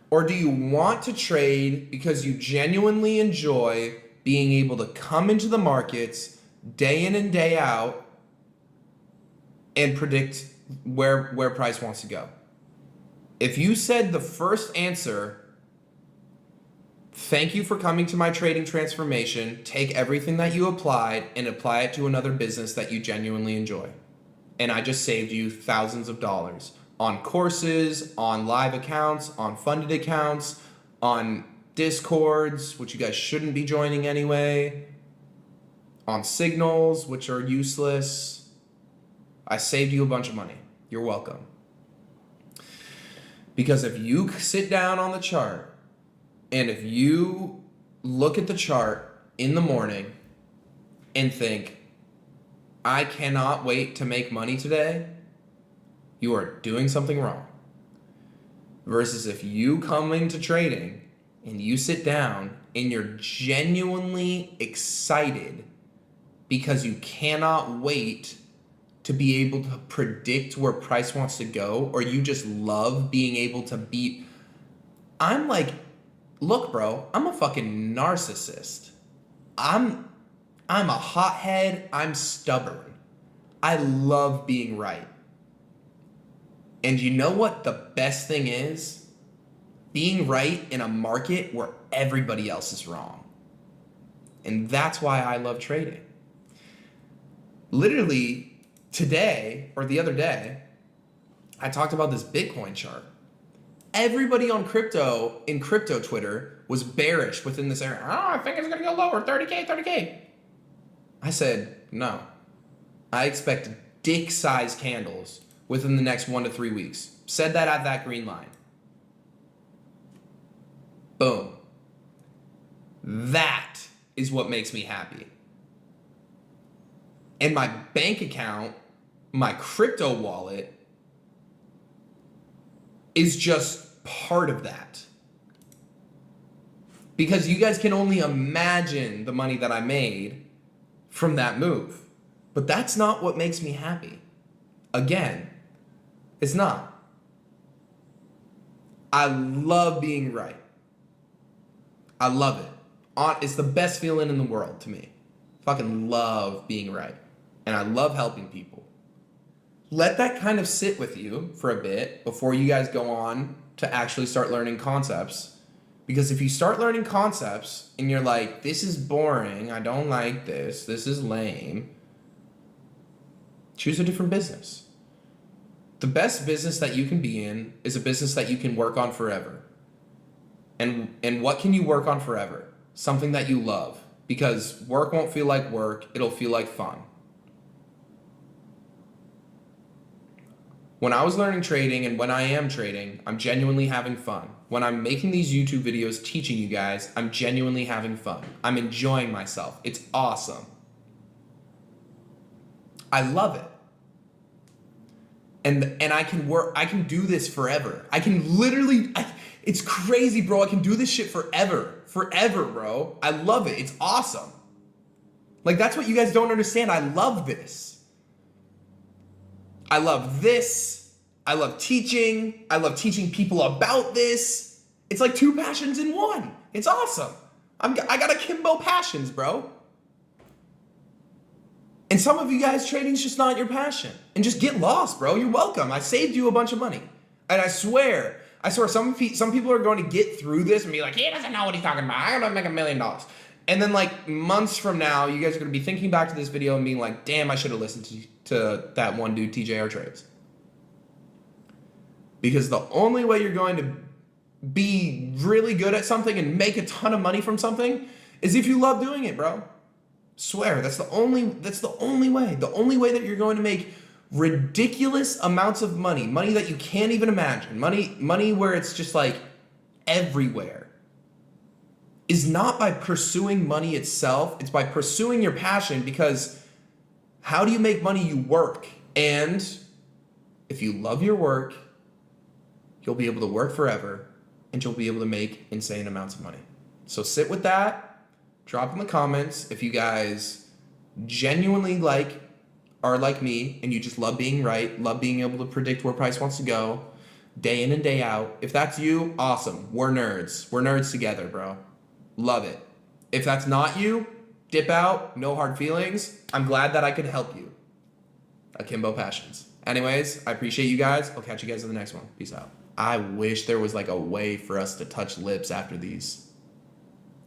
Or do you want to trade because you genuinely enjoy being able to come into the markets day in and day out and predict where price wants to go? If you said the first answer, thank you for coming to my trading transformation. Take everything that you applied and apply it to another business that you genuinely enjoy. And I just saved you thousands of dollars. on courses, on live accounts, on funded accounts, on Discords, which you guys shouldn't be joining anyway, on signals, which are useless. I saved you a bunch of money. You're welcome. Because if you sit down on the chart and if you look at the chart in the morning and think, I cannot wait to make money today, you are doing something wrong. Versus if you come into trading and you sit down and you're genuinely excited because you cannot wait to be able to predict where price wants to go, or you just love being able to beat. I'm like, look, bro, I'm a fucking narcissist. I'm a hothead. I'm stubborn. I love being right. And you know what the best thing is? Being right in a market where everybody else is wrong. And that's why I love trading. Literally, today, or the other day, I talked about this Bitcoin chart. Everybody on crypto, in crypto Twitter, was bearish within this area. Oh, I think it's gonna go lower, 30K. I said, no. I expect dick-sized candles within the next 1 to 3 weeks. Said that at that green line. Boom. That is what makes me happy. And my bank account, my crypto wallet, is just part of that. Because you guys can only imagine the money that I made from that move. But that's not what makes me happy. Again, it's not. I love being right. I love it. It's the best feeling in the world to me. Fucking love being right. And I love helping people. Let that kind of sit with you for a bit before you guys go on to actually start learning concepts. Because if you start learning concepts and you're like, this is boring, I don't like this is lame, choose a different business. The best business that you can be in is a business that you can work on forever. And what can you work on forever? Something that you love. Because work won't feel like work, it'll feel like fun. When I was learning trading and when I am trading, I'm genuinely having fun. When I'm making these YouTube videos teaching you guys, I'm genuinely having fun. I'm enjoying myself. It's awesome. I love it. And I can do this forever. I can literally, it's crazy, bro. I can do this shit forever. Forever, bro. I love it. It's awesome. Like, that's what you guys don't understand. I love this. I love this. I love teaching. I love teaching people about this. It's like 2 passions in one. It's awesome. I got akimbo passions, bro. And some of you guys, trading's just not your passion. And just get lost, bro. You're welcome. I saved you a bunch of money. And I swear some people are going to get through this and be like, he doesn't know what he's talking about. I'm gonna make $1 million. And then like months from now, you guys are gonna be thinking back to this video and being like, damn, I should have listened to that one dude, TJR Trades. Because the only way you're going to be really good at something and make a ton of money from something is if you love doing it, bro. Swear, that's the only way. The only way that you're going to make ridiculous amounts of money that you can't even imagine, money where it's just like everywhere, is not by pursuing money itself. It's by pursuing your passion, because how do you make money? You work. And if you love your work, you'll be able to work forever and you'll be able to make insane amounts of money. So sit with that. Drop in the comments if you guys genuinely are like me and you just love being right, love being able to predict where price wants to go day in and day out. If that's you, awesome. We're nerds. We're nerds together, bro. Love it. If that's not you, dip out. No hard feelings. I'm glad that I could help you. Akimbo passions. Anyways, I appreciate you guys. I'll catch you guys in the next one. Peace out. I wish there was like a way for us to touch lips after these.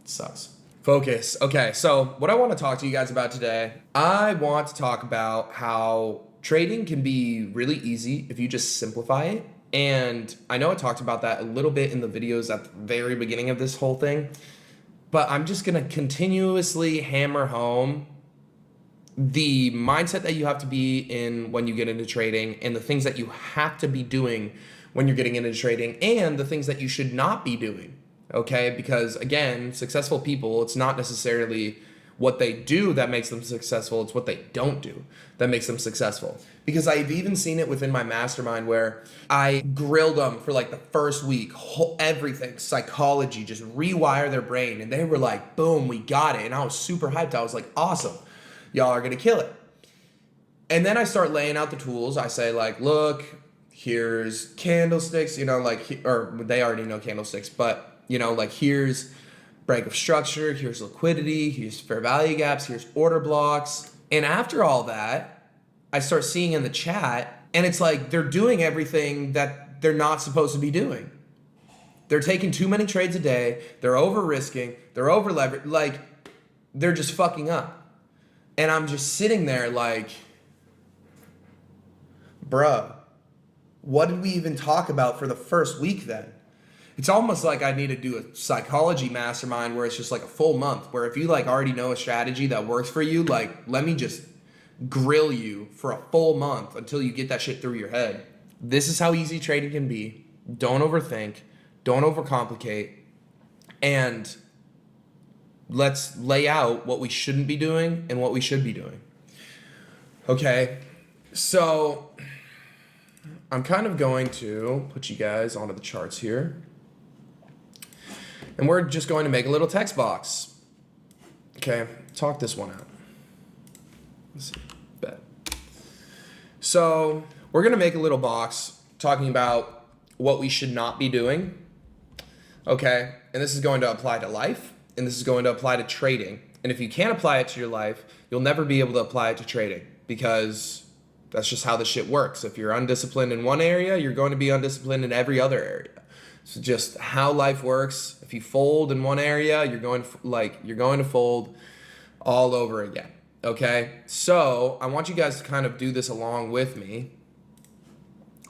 It sucks. Focus. Okay, so what I want to talk to you guys about today, I want to talk about how trading can be really easy if you just simplify it. And I know I talked about that a little bit in the videos at the very beginning of this whole thing, but I'm just going to continuously hammer home the mindset that you have to be in when you get into trading, and the things that you have to be doing when you're getting into trading, and the things that you should not be doing. Okay? Because again, successful people, it's not necessarily what they do that makes them successful, it's what they don't do that makes them successful. Because I've even seen it within my mastermind where I grilled them for like the first week, everything, psychology, just rewire their brain. And they were like, boom, we got it. And I was super hyped. I was like, awesome, y'all are gonna kill it. And then I start laying out the tools. I say like, look, here's candlesticks, like, or they already know candlesticks, but like here's break of structure, here's liquidity, here's fair value gaps, here's order blocks. And after all that, I start seeing in the chat, and it's like they're doing everything that they're not supposed to be doing. They're taking too many trades a day, they're over risking, they're over leveraged, like they're just fucking up. And I'm just sitting there like, bruh, what did we even talk about for the first week then? It's almost like I need to do a psychology mastermind where it's just like a full month, where if you like already know a strategy that works for you, like let me just grill you for a full month until you get that shit through your head. This is how easy trading can be. Don't overthink, don't overcomplicate, and let's lay out what we shouldn't be doing and what we should be doing. Okay, so I'm kind of going to put you guys onto the charts here. And we're just going to make a little text box. Okay, talk this one out. Let's see, bet. So we're gonna make a little box talking about what we should not be doing. Okay, and this is going to apply to life, and this is going to apply to trading. And if you can't apply it to your life, you'll never be able to apply it to trading, because that's just how the shit works. If you're undisciplined in one area, you're going to be undisciplined in every other area. So just how life works. If you fold in one area, you're going to fold all over again. Okay? So I want you guys to kind of do this along with me,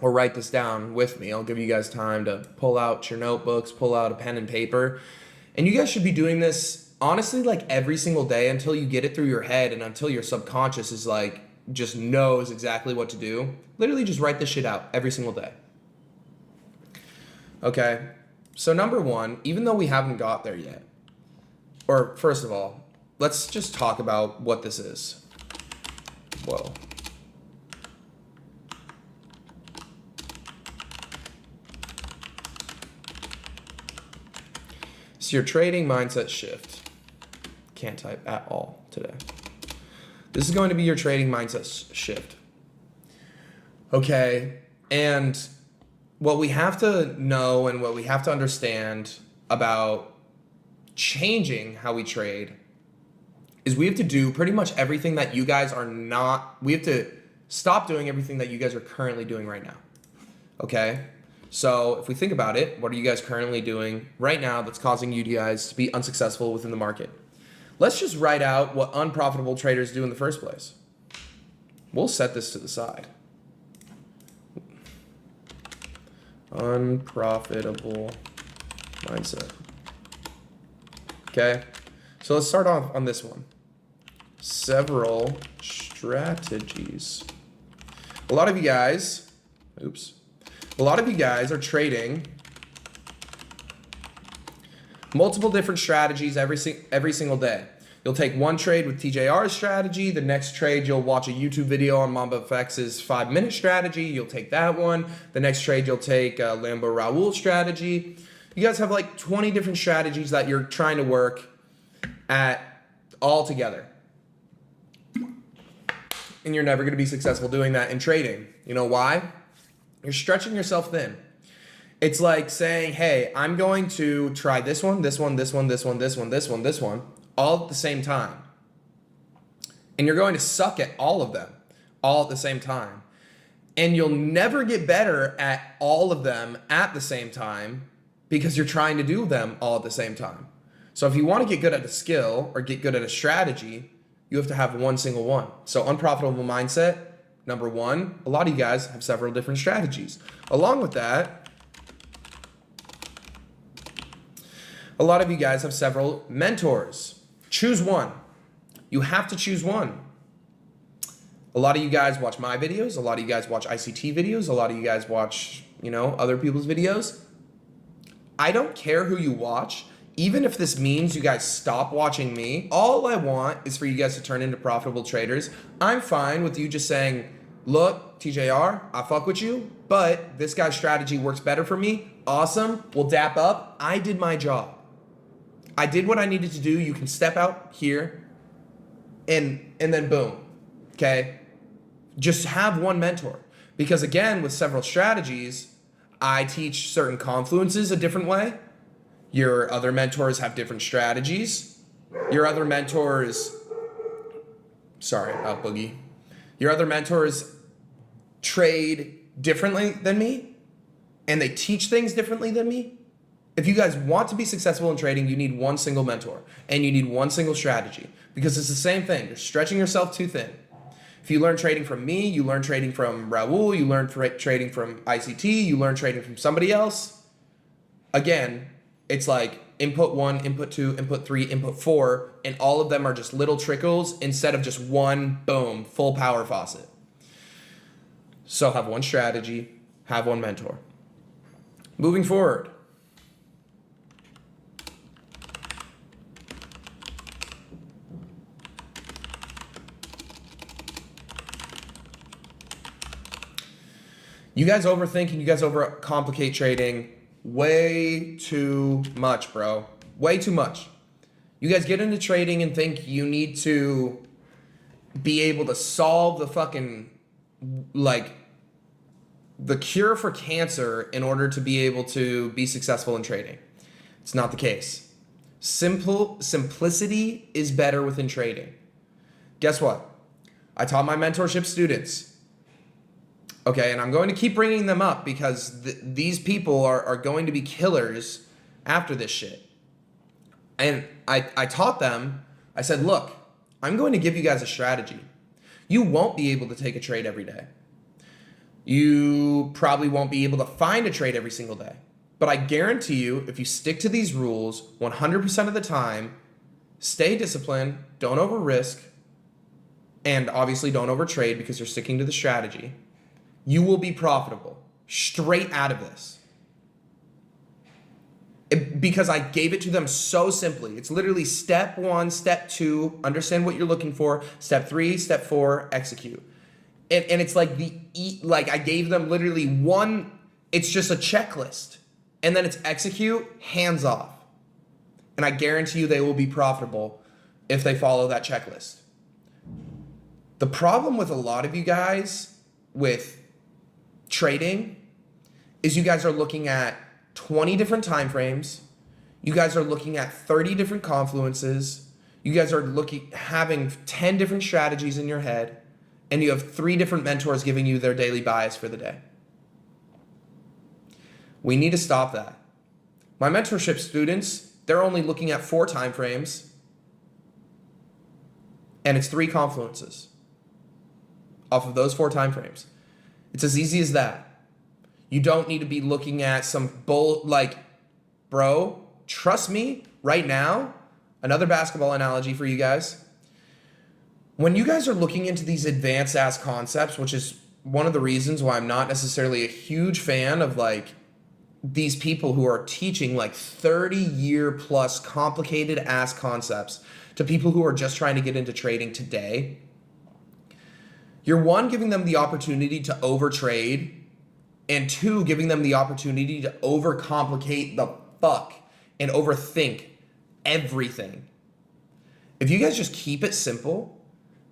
or write this down with me. I'll give you guys time to pull out your notebooks, pull out a pen and paper. And you guys should be doing this honestly like every single day until you get it through your head, and until your subconscious is like, just knows exactly what to do. Literally just write this shit out every single day. Okay, so number one, even though we haven't got there yet, or first of all, let's just talk about what this is. Whoa. So your trading mindset shift. Can't type at all today. This is going to be your trading mindset shift. Okay, and what we have to know and what we have to understand about changing how we trade is we have to do pretty much everything that you guys are not, we have to stop doing everything that you guys are currently doing right now. Okay? So if we think about it, what are you guys currently doing right now that's causing you guys to be unsuccessful within the market? Let's just write out what unprofitable traders do in the first place. We'll set this to the side. Unprofitable mindset. Okay, so let's start off on this one. Several strategies. A lot of you guys are trading multiple different strategies every single day. You'll take one trade with TJR's strategy. The next trade, you'll watch a YouTube video on Mamba FX's 5-minute strategy. You'll take that one. The next trade, you'll take Lambo Raoul's strategy. You guys have like 20 different strategies that you're trying to work at all together. And you're never going to be successful doing that in trading. You know why? You're stretching yourself thin. It's like saying, hey, I'm going to try this one, this one, this one, this one, this one, this one, this one, all at the same time. And you're going to suck at all of them all at the same time. And you'll never get better at all of them at the same time because you're trying to do them all at the same time. So if you want to get good at a skill or get good at a strategy, you have to have one single one. So unprofitable mindset, Number one, a lot of you guys have several different strategies. Along with that, a lot of you guys have several mentors. Choose one. You have to choose one. A lot of you guys watch my videos. A lot of you guys watch ICT videos. A lot of you guys watch, other people's videos. I don't care who you watch. Even if this means you guys stop watching me, all I want is for you guys to turn into profitable traders. I'm fine with you just saying, look, TJR, I fuck with you, but this guy's strategy works better for me. Awesome. We'll dap up. I did my job. I did what I needed to do. You can step out here and then boom. Okay. Just have one mentor. Because again, with several strategies, I teach certain confluences a different way. Your other mentors have different strategies. Your other mentors, Boogie. Your other mentors trade differently than me, and they teach things differently than me. If you guys want to be successful in trading, you need one single mentor, and you need one single strategy, because it's the same thing. You're stretching yourself too thin. If you learn trading from me, you learn trading from Raul, you learn trading from ICT, you learn trading from somebody else. Again, it's like input 1, input 2, input 3, input 4, and all of them are just little trickles instead of just one, boom, full power faucet. So have one strategy, have one mentor. Moving forward. You guys overthink and you guys overcomplicate trading way too much, bro. Way too much. You guys get into trading and think you need to be able to solve the fucking, the cure for cancer in order to be able to be successful in trading. It's not the case. Simplicity is better within trading. Guess what? I taught my mentorship students. Okay, and I'm going to keep bringing them up because these people are going to be killers after this shit. And I taught them, I said, look, I'm going to give you guys a strategy. You won't be able to take a trade every day. You probably won't be able to find a trade every single day. But I guarantee you, if you stick to these rules 100% of the time, stay disciplined, don't over risk, and obviously don't overtrade because you're sticking to the strategy, you will be profitable straight out of this. Because I gave it to them so simply. It's literally step 1, step 2, understand what you're looking for, step 3, step 4, execute. And it's like I gave them literally one, it's just a checklist. And then it's execute, hands off. And I guarantee you they will be profitable if they follow that checklist. The problem with a lot of you guys with trading is you guys are looking at 20 different time frames. You guys are looking at 30 different confluences. You guys are having 10 different strategies in your head, and you have 3 different mentors giving you their daily bias for the day. We need to stop that. My mentorship students, they're only looking at 4 time frames, and it's 3 confluences off of those 4 time frames. It's as easy as that. You don't need to be looking at some bro, trust me, right now, another basketball analogy for you guys. When you guys are looking into these advanced ass concepts, which is one of the reasons why I'm not necessarily a huge fan of these people who are teaching 30-year plus complicated ass concepts to people who are just trying to get into trading today. You're 1, giving them the opportunity to overtrade, and 2, giving them the opportunity to overcomplicate the fuck and overthink everything. If you guys just keep it simple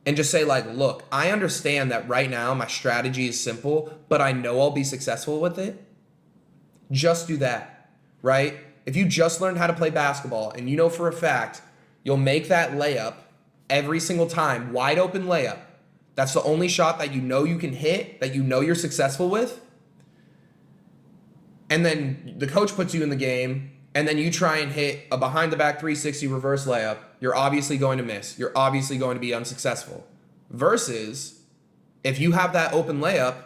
and just say look, I understand that right now my strategy is simple, but I know I'll be successful with it. Just do that, right? If you just learned how to play basketball and you know for a fact you'll make that layup every single time, wide open layup, that's the only shot that you know you can hit, that you know you're successful with. And then the coach puts you in the game, and then you try and hit a behind the back 360 reverse layup. You're obviously going to miss. You're obviously going to be unsuccessful. Versus if you have that open layup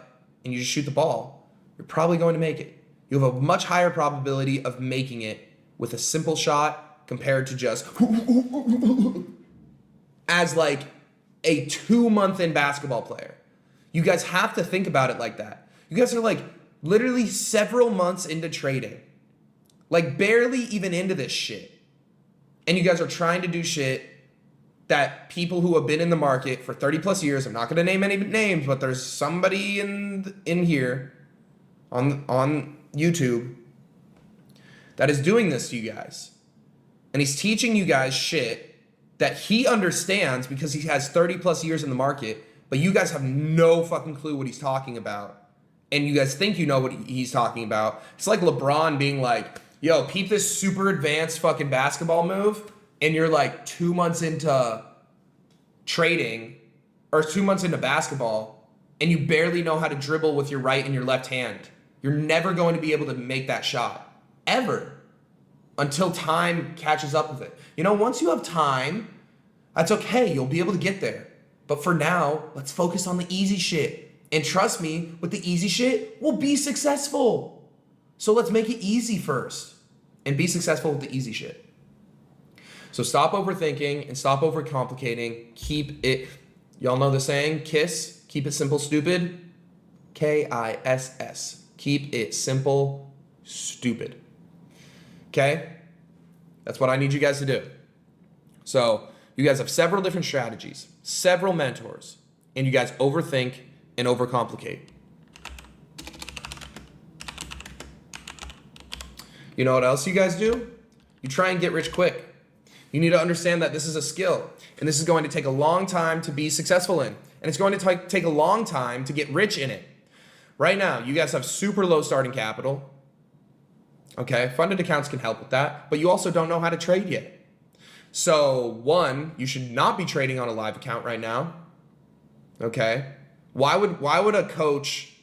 and you just shoot the ball, you're probably going to make it. You have a much higher probability of making it with a simple shot compared to just as like a 2-month in basketball player. You guys have to think about it like that. You guys are like literally several months into trading, like barely even into this shit. And you guys are trying to do shit that people who have been in the market for 30 plus years, I'm not going to name any names, but there's somebody in here on YouTube that is doing this to you guys. And he's teaching you guys shit that he understands because he has 30 plus years in the market, but you guys have no fucking clue what he's talking about. And you guys think you know what he's talking about. It's like LeBron being like, yo, peep this super advanced fucking basketball move, and you're like 2 months into trading or 2 months into basketball, and you barely know how to dribble with your right and your left hand. You're never going to be able to make that shot, ever, until time catches up with it. You know, once you have time, that's okay. You'll be able to get there. But for now, let's focus on the easy shit. And trust me, with the easy shit, we'll be successful. So let's make it easy first and be successful with the easy shit. So stop overthinking and stop overcomplicating. Keep it, y'all know the saying, KISS, keep it simple, stupid. KISS. Keep it simple, stupid. Okay? That's what I need you guys to do. So you guys have several different strategies, several mentors, and you guys overthink and overcomplicate. You know what else you guys do? You try and get rich quick. You need to understand that this is a skill, and this is going to take a long time to be successful in, and it's going to take a long time to get rich in it. Right now, you guys have super low starting capital. Okay, funded accounts can help with that, but you also don't know how to trade yet. So one, you should not be trading on a live account right now. Okay, why would a coach,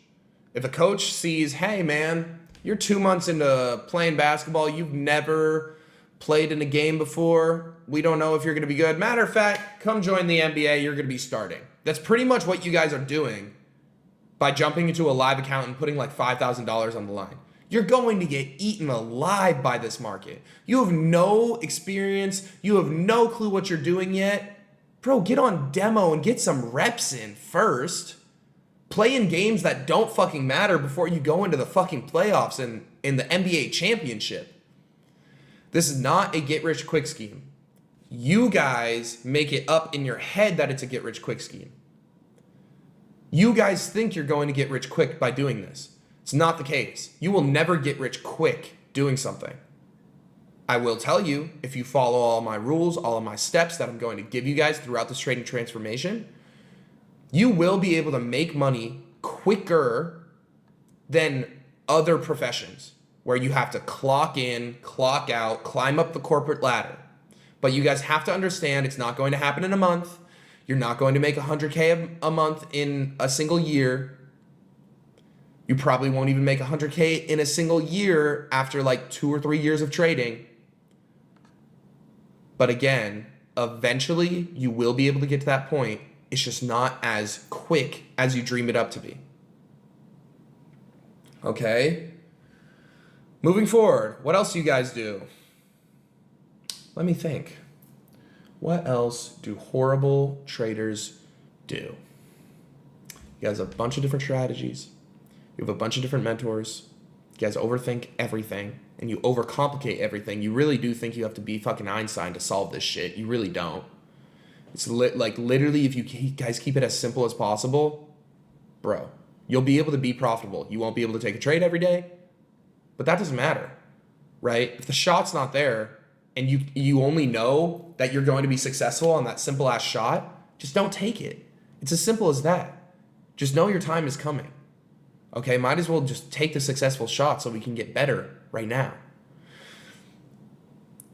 if a coach sees, hey man, you're 2 months into playing basketball, you've never played in a game before, we don't know if you're going to be good. Matter of fact, come join the NBA, you're going to be starting. That's pretty much what you guys are doing by jumping into a live account and putting like $5,000 on the line. You're going to get eaten alive by this market. You have no experience. You have no clue what you're doing yet. Bro, get on demo and get some reps in first. Play in games that don't fucking matter before you go into the fucking playoffs and in the NBA championship. This is not a get-rich-quick scheme. You guys make it up in your head that it's a get-rich-quick scheme. You guys think you're going to get rich quick by doing this. It's not the case. You will never get rich quick doing something. I will tell you, if you follow all my rules, all of my steps that I'm going to give you guys throughout this trading transformation, you will be able to make money quicker than other professions where you have to clock in, clock out, climb up the corporate ladder. But you guys have to understand it's not going to happen in a month. You're not going to make 100K a month in a single year. You probably won't even make 100K in a single year after like 2 or 3 years of trading. But again, eventually you will be able to get to that point. It's just not as quick as you dream it up to be. Okay. Moving forward, what else do you guys do? Let me think. What else do horrible traders do? You guys have a bunch of different strategies. You have a bunch of different mentors. You guys overthink everything and you overcomplicate everything. You really do think you have to be fucking Einstein to solve this shit. You really don't. It's like literally if you guys keep it as simple as possible, bro, you'll be able to be profitable. You won't be able to take a trade every day, but that doesn't matter, right? If the shot's not there and you only know that you're going to be successful on that simple ass shot, just don't take it. It's as simple as that. Just know your time is coming. Okay, might as well just take the successful shot so we can get better right now.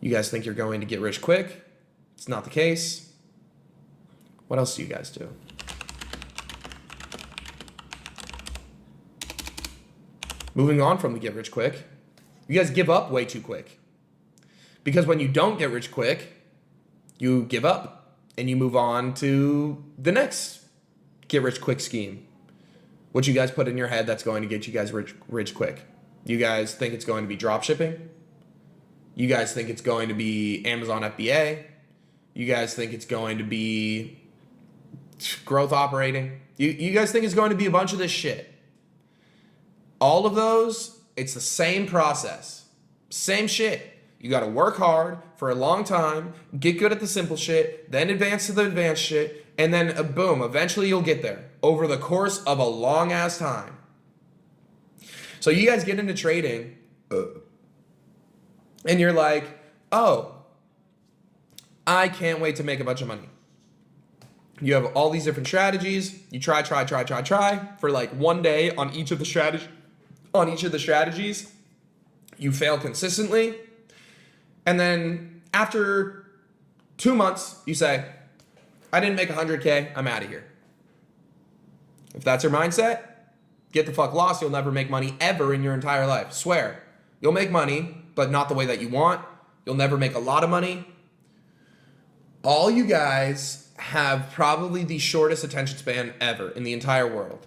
You guys think you're going to get rich quick? It's not the case. What else do you guys do? Moving on from the get rich quick, you guys give up way too quick. Because when you don't get rich quick, you give up and you move on to the next get rich quick scheme. What you guys put in your head that's going to get you guys rich quick. You guys think it's going to be drop shipping? You guys think it's going to be Amazon FBA? You guys think it's going to be growth operating? You guys think it's going to be a bunch of this shit. All of those, it's the same process. Same shit. You got to work hard for a long time, get good at the simple shit, then advance to the advanced shit, and then boom, eventually you'll get there over the course of a long ass time. So you guys get into trading and you're like, oh, I can't wait to make a bunch of money. You have all these different strategies. You try for like one day on each of the strategies. You fail consistently. And then after 2 months, you say, I didn't make 100K, I'm out of here. If that's your mindset, get the fuck lost. You'll never make money ever in your entire life. Swear. You'll make money, but not the way that you want. You'll never make a lot of money. All you guys have probably the shortest attention span ever in the entire world.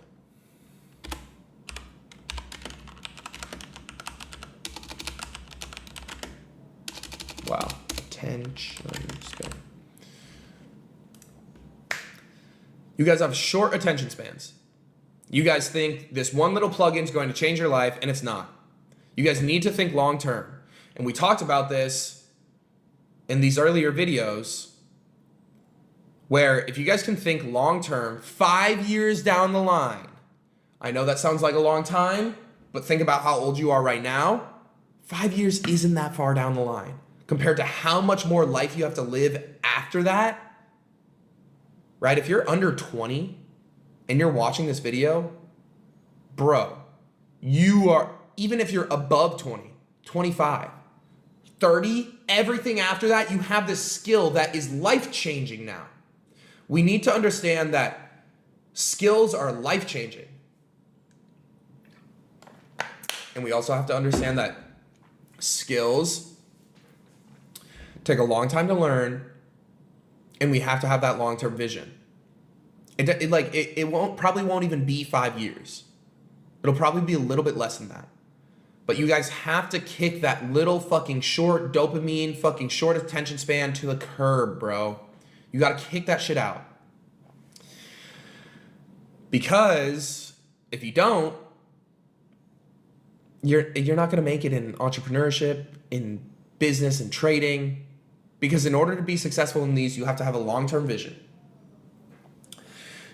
Wow, attention span. You guys have short attention spans. You guys think this one little plugin is going to change your life, and it's not. You guys need to think long term. And we talked about this in these earlier videos, where if you guys can think long term, 5 years down the line, I know that sounds like a long time, but think about how old you are right now. 5 years isn't that far down the line compared to how much more life you have to live after that. Right? If you're under 20 and you're watching this video, bro, you are, even if you're above 20, 25, 30, everything after that, you have this skill that is life-changing now. We need to understand that skills are life-changing. And we also have to understand that skills take a long time to learn, and we have to have that long-term vision. It probably won't even be 5 years. It'll probably be a little bit less than that. But you guys have to kick that little fucking short dopamine, fucking short attention span to the curb, bro. You got to kick that shit out. Because if you don't, you're not going to make it in entrepreneurship, in business and trading. Because in order to be successful in these, you have to have a long-term vision.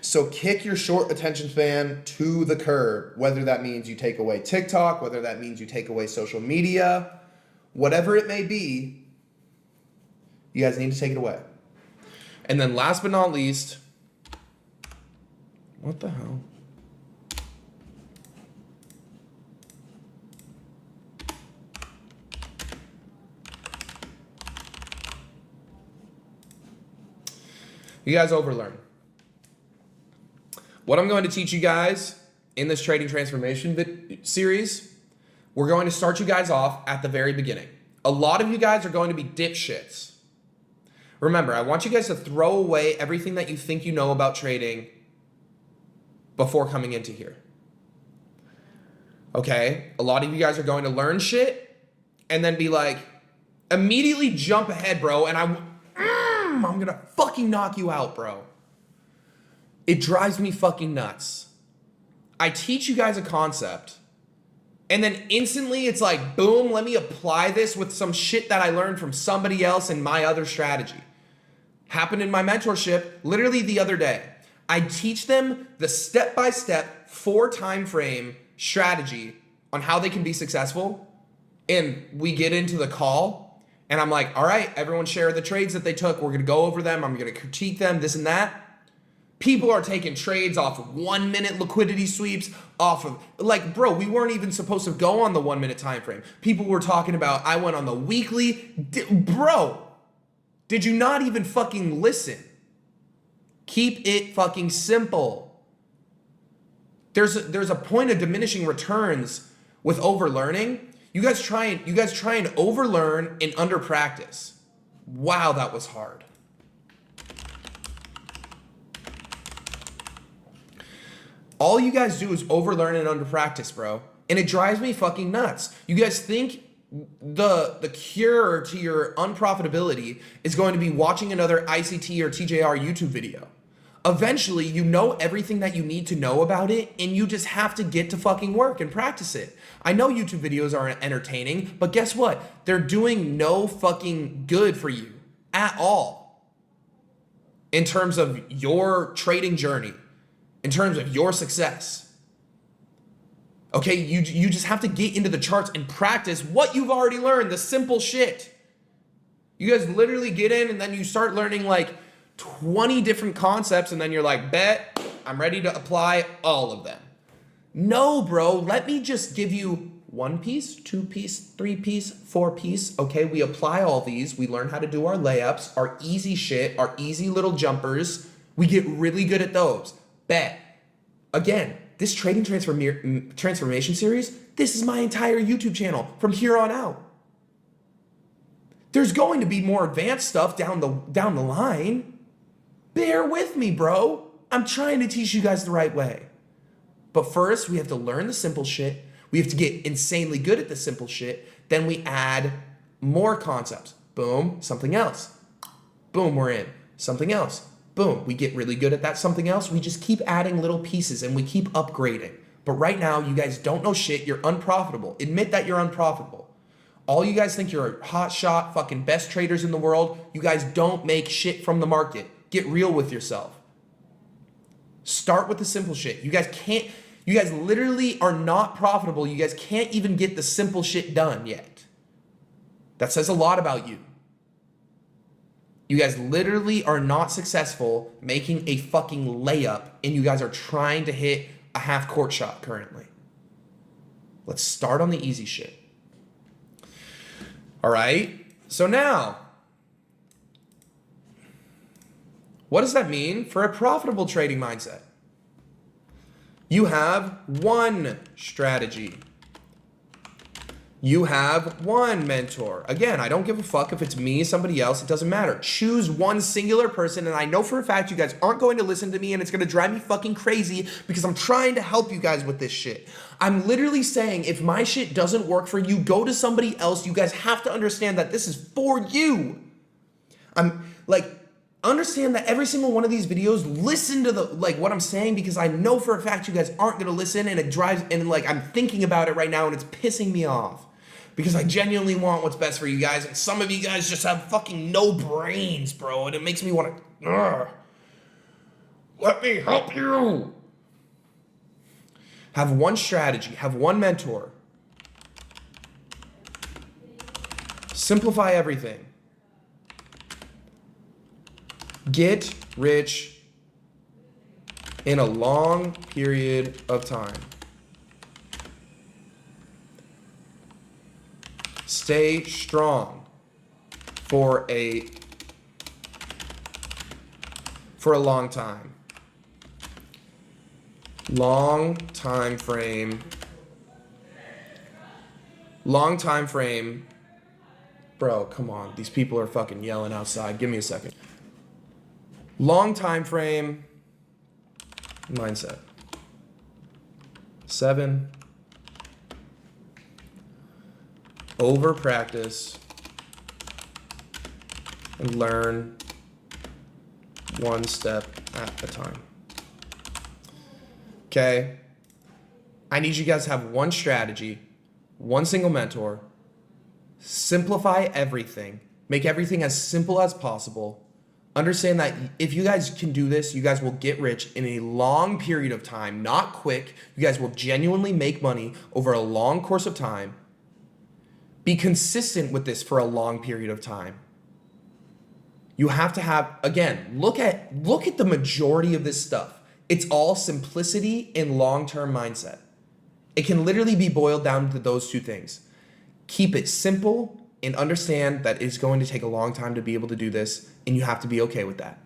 So kick your short attention span to the curb, whether that means you take away TikTok, whether that means you take away social media, whatever it may be, you guys need to take it away. And then last but not least, what the hell? You guys overlearn. What I'm going to teach you guys in this trading transformation series, we're going to start you guys off at the very beginning. A lot of you guys are going to be dipshits. Remember, I want you guys to throw away everything that you think you know about trading before coming into here. Okay? A lot of you guys are going to learn shit and then be like, immediately jump ahead, bro, and I'm gonna fucking knock you out, bro. It drives me fucking nuts. I teach you guys a concept, and then instantly it's like, boom, let me apply this with some shit that I learned from somebody else in my other strategy. Happened in my mentorship literally the other day. I teach them the step-by-step 4-time-frame strategy on how they can be successful, and we get into the call, and I'm like, all right, everyone share the trades that they took. We're going to go over them. I'm going to critique them, this and that. People are taking trades off of 1 minute liquidity sweeps, off of, like, bro, we weren't even supposed to go on the 1 minute time frame. People were talking about, I went on the weekly. Bro, did you not even fucking listen? Keep it fucking simple. There's a point of diminishing returns with overlearning. You guys try and overlearn and under practice. Wow, that was hard. All you guys do is overlearn and under-practice, bro. And it drives me fucking nuts. You guys think the cure to your unprofitability is going to be watching another ICT or TJR YouTube video. Eventually, you know everything that you need to know about it, and you just have to get to fucking work and practice it. I know YouTube videos are entertaining, but guess what? They're doing no fucking good for you at all in terms of your trading journey, in terms of your success. Okay, you just have to get into the charts and practice what you've already learned, the simple shit. You guys literally get in and then you start learning like 20 different concepts and then you're like, bet, I'm ready to apply all of them. No, bro, let me just give you 1 piece, 2 piece, 3 piece, 4 piece. Okay, we apply all these. We learn how to do our layups, our easy shit, our easy little jumpers. We get really good at those. Bet. Again, this trading transformation series, this is my entire YouTube channel from here on out. There's going to be more advanced stuff down the line. Bear with me, bro. I'm trying to teach you guys the right way. But first, we have to learn the simple shit. We have to get insanely good at the simple shit. Then we add more concepts. Boom, something else. Boom, we're in. Something else. Boom, we get really good at that something else. We just keep adding little pieces and we keep upgrading. But right now, you guys don't know shit. You're unprofitable. Admit that you're unprofitable. All you guys think you're a hot shot, fucking best traders in the world. You guys don't make shit from the market. Get real with yourself. Start with the simple shit. You guys literally are not profitable. You guys can't even get the simple shit done yet. That says a lot about you. You guys literally are not successful making a fucking layup, and you guys are trying to hit a half court shot currently. Let's start on the easy shit. All right, so now, what does that mean for a profitable trading mindset? You have one strategy. You have one mentor. Again, I don't give a fuck if it's me, somebody else, it doesn't matter. Choose one singular person, and I know for a fact you guys aren't going to listen to me, and it's gonna drive me fucking crazy because I'm trying to help you guys with this shit. I'm literally saying if my shit doesn't work for you, go to somebody else. You guys have to understand that this is for you. Understand that every single one of these videos, listen to what I'm saying, because I know for a fact you guys aren't gonna listen, and it drives, and I'm thinking about it right now and it's pissing me off. Because I genuinely want what's best for you guys, and some of you guys just have fucking no brains, bro, and it makes me want to, let me help you. Have one strategy, have one mentor. Simplify everything. Get rich in a long period of time. Stay strong for a long time. Long time frame. Bro, come on. These people are fucking yelling outside. Give me a second. Long time frame mindset. 7. Over practice and learn one step at a time. Okay? I need you guys to have one strategy, one single mentor, simplify everything, make everything as simple as possible. Understand that if you guys can do this, you guys will get rich in a long period of time, not quick. You guys will genuinely make money over a long course of time. Be consistent with this for a long period of time. You have to have, again, look at the majority of this stuff. It's all simplicity and long-term mindset. It can literally be boiled down to those two things. Keep it simple and understand that it's going to take a long time to be able to do this, and you have to be okay with that.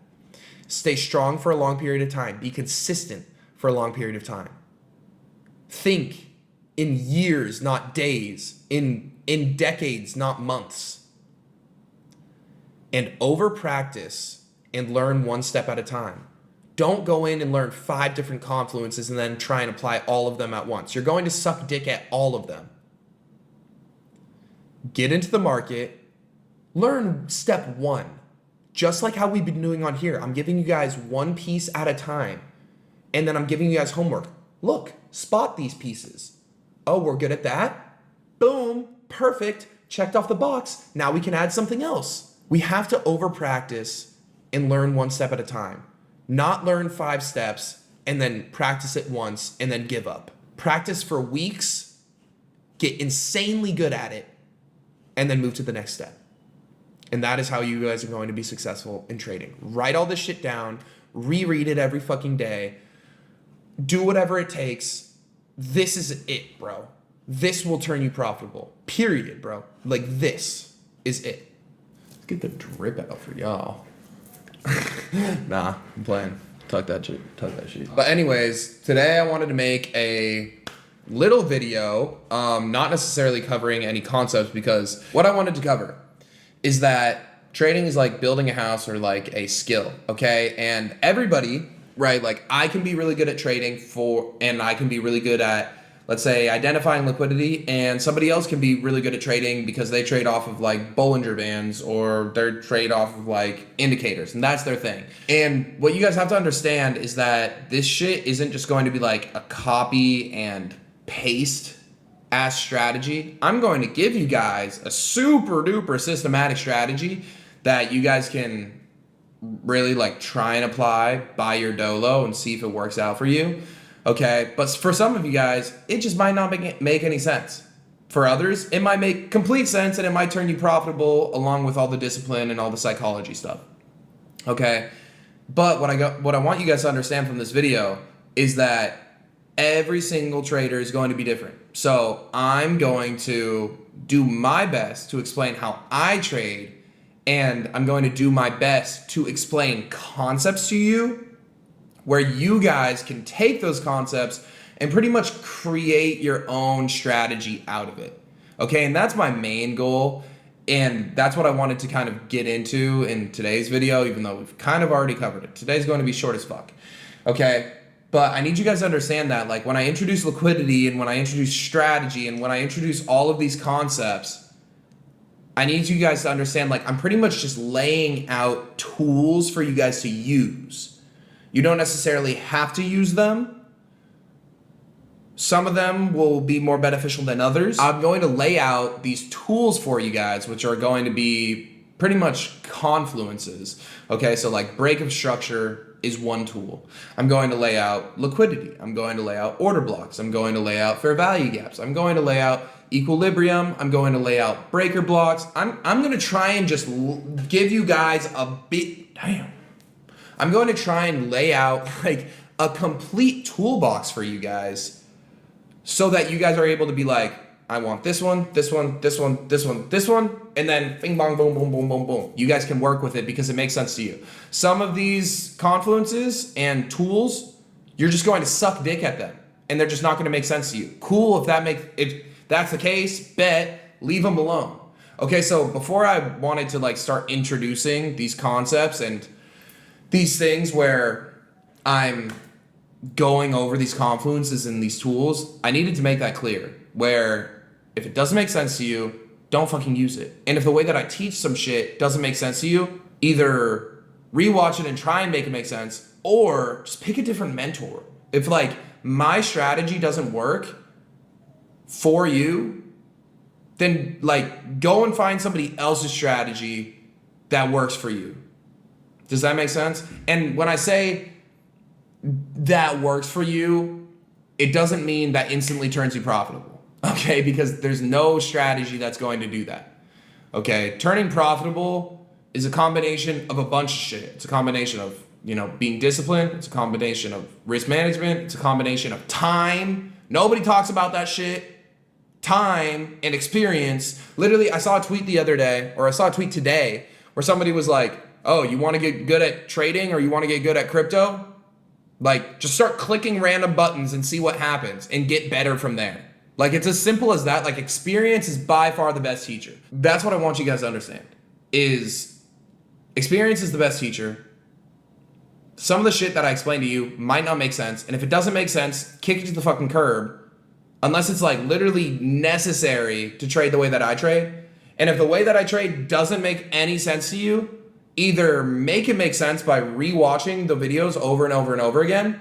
Stay strong for a long period of time. Be consistent for a long period of time. Think in years, not days. In decades, not months. And over practice and learn one step at a time. Don't go in and learn 5 different confluences and then try and apply all of them at once. You're going to suck dick at all of them. Get into the market, learn step 1. Just like how we've been doing on here. I'm giving you guys one piece at a time. And then I'm giving you guys homework. Look, spot these pieces. Oh, we're good at that? Boom, perfect. Checked off the box. Now we can add something else. We have to over practice and learn one step at a time. Not learn 5 steps and then practice it once and then give up. Practice for weeks, get insanely good at it, and then move to the next step. And that is how you guys are going to be successful in trading. Write all this shit down, reread it every fucking day, do whatever it takes. This is it, bro. This will turn you profitable. Period, bro. Like, this is it. Let's get the drip out for y'all. Nah, I'm playing. Tuck that shit. But anyways, today I wanted to make a little video, not necessarily covering any concepts, because what I wanted to cover is that trading is like building a house or like a skill, okay? And everybody, right, like I can be really good at trading and I can be really good at, let's say, identifying liquidity, and somebody else can be really good at trading because they trade off of like Bollinger Bands or they trade off of like indicators, and that's their thing. And what you guys have to understand is that this shit isn't just going to be like a copy and paste as strategy. I'm going to give you guys a super duper systematic strategy that you guys can really like try and apply by your dolo and see if it works out for you. Okay, but for some of you guys, it just might not make any sense. For others, it might make complete sense and it might turn you profitable along with all the discipline and all the psychology stuff. Okay, but what I want you guys to understand from this video is that every single trader is going to be different. So I'm going to do my best to explain how I trade, and I'm going to do my best to explain concepts to you where you guys can take those concepts and pretty much create your own strategy out of it. Okay, and that's my main goal, and that's what I wanted to kind of get into in today's video, even though we've kind of already covered it. Today's going to be short as fuck. Okay, but I need you guys to understand that, like, when I introduce liquidity and when I introduce strategy and when I introduce all of these concepts, I need you guys to understand, like, I'm pretty much just laying out tools for you guys to use. You don't necessarily have to use them. Some of them will be more beneficial than others. I'm going to lay out these tools for you guys, which are going to be pretty much confluences. Okay, so like break of structure is one tool. I'm going to lay out liquidity. I'm going to lay out order blocks. I'm going to lay out fair value gaps. I'm going to lay out equilibrium. I'm going to lay out breaker blocks. I'm going to try and just give you guys a bit, I'm going to try and lay out like a complete toolbox for you guys so that you guys are able to be like, I want this one, this one, this one, this one, this one, and then bing, bong, boom, boom, boom, boom, boom. You guys can work with it because it makes sense to you. Some of these confluences and tools, you're just going to suck dick at them, and they're just not going to make sense to you. Cool, if that's the case, bet, leave them alone. Okay, so before I wanted to like start introducing these concepts and these things where I'm going over these confluences and these tools, I needed to make that clear, where if it doesn't make sense to you, don't fucking use it. And if the way that I teach some shit doesn't make sense to you, either rewatch it and try and make it make sense, or just pick a different mentor. If like my strategy doesn't work for you, then like go and find somebody else's strategy that works for you. Does that make sense? And when I say that works for you, it doesn't mean that instantly turns you profitable. Okay, because there's no strategy that's going to do that. Okay, turning profitable is a combination of a bunch of shit. It's a combination of, being disciplined. It's a combination of risk management. It's a combination of time. Nobody talks about that shit. Time and experience. Literally, I saw a tweet the other day, or I saw a tweet today, where somebody was like, oh, you want to get good at trading or you want to get good at crypto? Like, just start clicking random buttons and see what happens and get better from there. Like, it's as simple as that. Like, experience is by far the best teacher. That's what I want you guys to understand, is experience is the best teacher. some of the shit that I explain to you might not make sense. And if it doesn't make sense, kick it to the fucking curb. Unless it's like literally necessary to trade the way that I trade. And if the way that I trade doesn't make any sense to you, either make it make sense by rewatching the videos over and over and over again,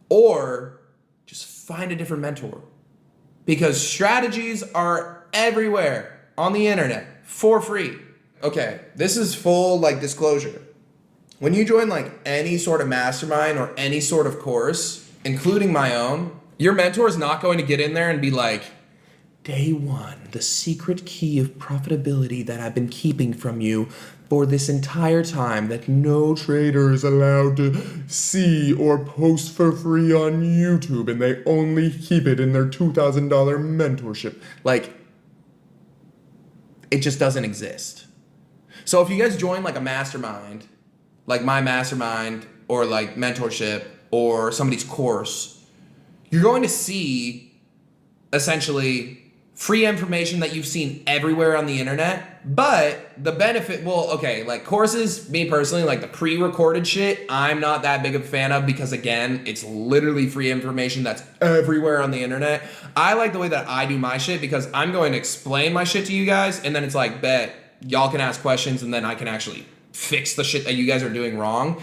or just find a different mentor. Because strategies are everywhere on the internet for free. Okay, this is full like disclosure. When you join like any sort of mastermind or any sort of course, including my own, your mentor is not going to get in there and be like, day one, the secret key of profitability that I've been keeping from you for this entire time that no trader is allowed to see or post for free on YouTube, and they only keep it in their $2,000 mentorship. Like, it just doesn't exist. So if you guys join like a mastermind, like my mastermind or like mentorship or somebody's course, you're going to see essentially free information that you've seen everywhere on the internet. But the benefit, well, okay, like courses, me personally, like the pre-recorded shit, I'm not that big of a fan of because again, it's literally free information that's everywhere on the internet. I like the way that I do my shit because I'm going to explain my shit to you guys and then it's like, bet, y'all can ask questions and then I can actually fix the shit that you guys are doing wrong.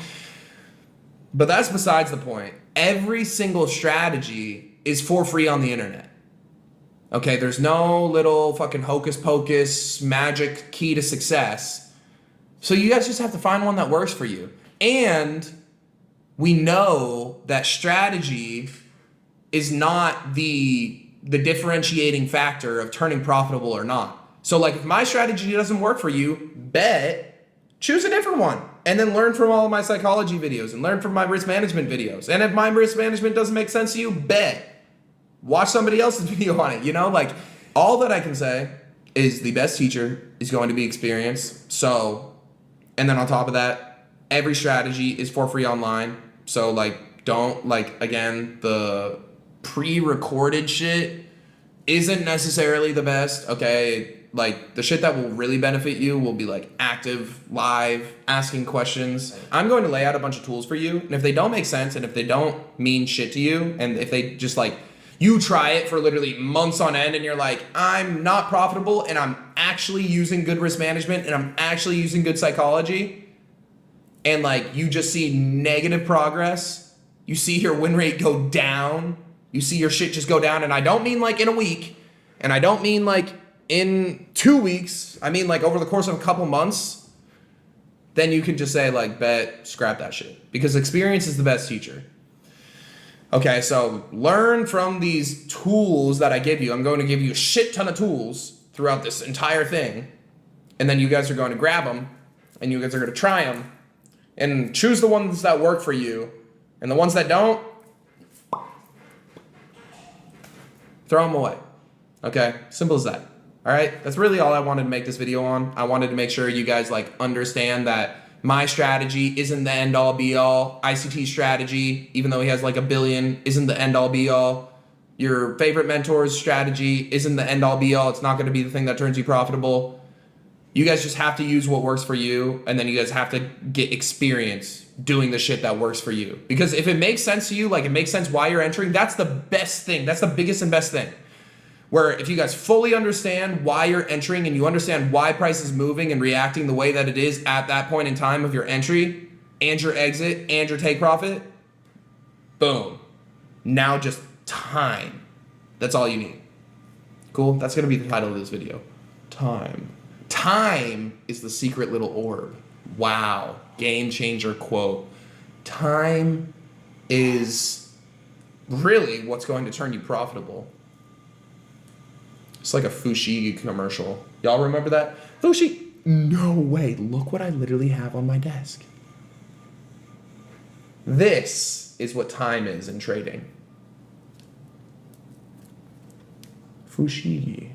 But that's besides the point. Every single strategy is for free on the internet. Okay, there's no little fucking hocus pocus magic key to success. So you guys just have to find one that works for you. And we know that strategy is not the differentiating factor of turning profitable or not. So like if my strategy doesn't work for you, bet, choose a different one. And then learn from all of my psychology videos and learn from my risk management videos. And if my risk management doesn't make sense to you, bet, watch somebody else's video on it. You know, like all that I can say is the best teacher is going to be experience. So, and then on top of that, every strategy is for free online. So like, don't like, again, the pre-recorded shit isn't necessarily the best. Okay. Like the shit that will really benefit you will be like active, live, asking questions. I'm going to lay out a bunch of tools for you. And if they don't make sense and if they don't mean shit to you, and if they just like, you try it for literally months on end and you're like, I'm not profitable and I'm actually using good risk management and I'm actually using good psychology. And like you just see negative progress. You see your win rate go down. You see your shit just go down. And I don't mean like in a week. And I don't mean like in 2 weeks, I mean like over the course of a couple months, then you can just say like, bet, scrap that shit. Because experience is the best teacher. Okay, so learn from these tools that I give you. I'm going to give you a shit ton of tools throughout this entire thing. And then you guys are going to grab them and you guys are going to try them and choose the ones that work for you. And the ones that don't, throw them away. Okay, simple as that. All right, that's really all I wanted to make this video on. I wanted to make sure you guys like understand that my strategy isn't the end all be all. ICT strategy, even though he has like $1 billion, isn't the end all be all. Your favorite mentor's strategy isn't the end all be all. It's not going to be the thing that turns you profitable. You guys just have to use what works for you, and then you guys have to get experience doing the shit that works for you. Because if it makes sense to you, like it makes sense why you're entering, that's the best thing. That's the biggest and best thing. Where if you guys fully understand why you're entering and you understand why price is moving and reacting the way that it is at that point in time of your entry and your exit and your take profit, boom. Now just time. That's all you need. Cool? That's going to be the title of this video. Time. Time is the secret little orb. Wow. Game changer quote. Time is really what's going to turn you profitable. It's like a Fushigi commercial. Y'all remember that? Fushi? No way. Look what I literally have on my desk. This is what time is in trading. Fushigi.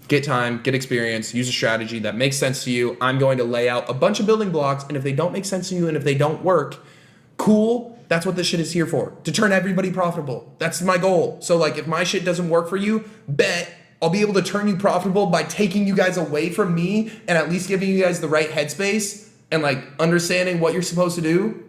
Get time, get experience, use a strategy that makes sense to you. I'm going to lay out a bunch of building blocks, and if they don't make sense to you and if they don't work, cool. That's what this shit is here for, to turn everybody profitable. That's my goal. So like if my shit doesn't work for you, bet I'll be able to turn you profitable by taking you guys away from me and at least giving you guys the right headspace and like understanding what you're supposed to do.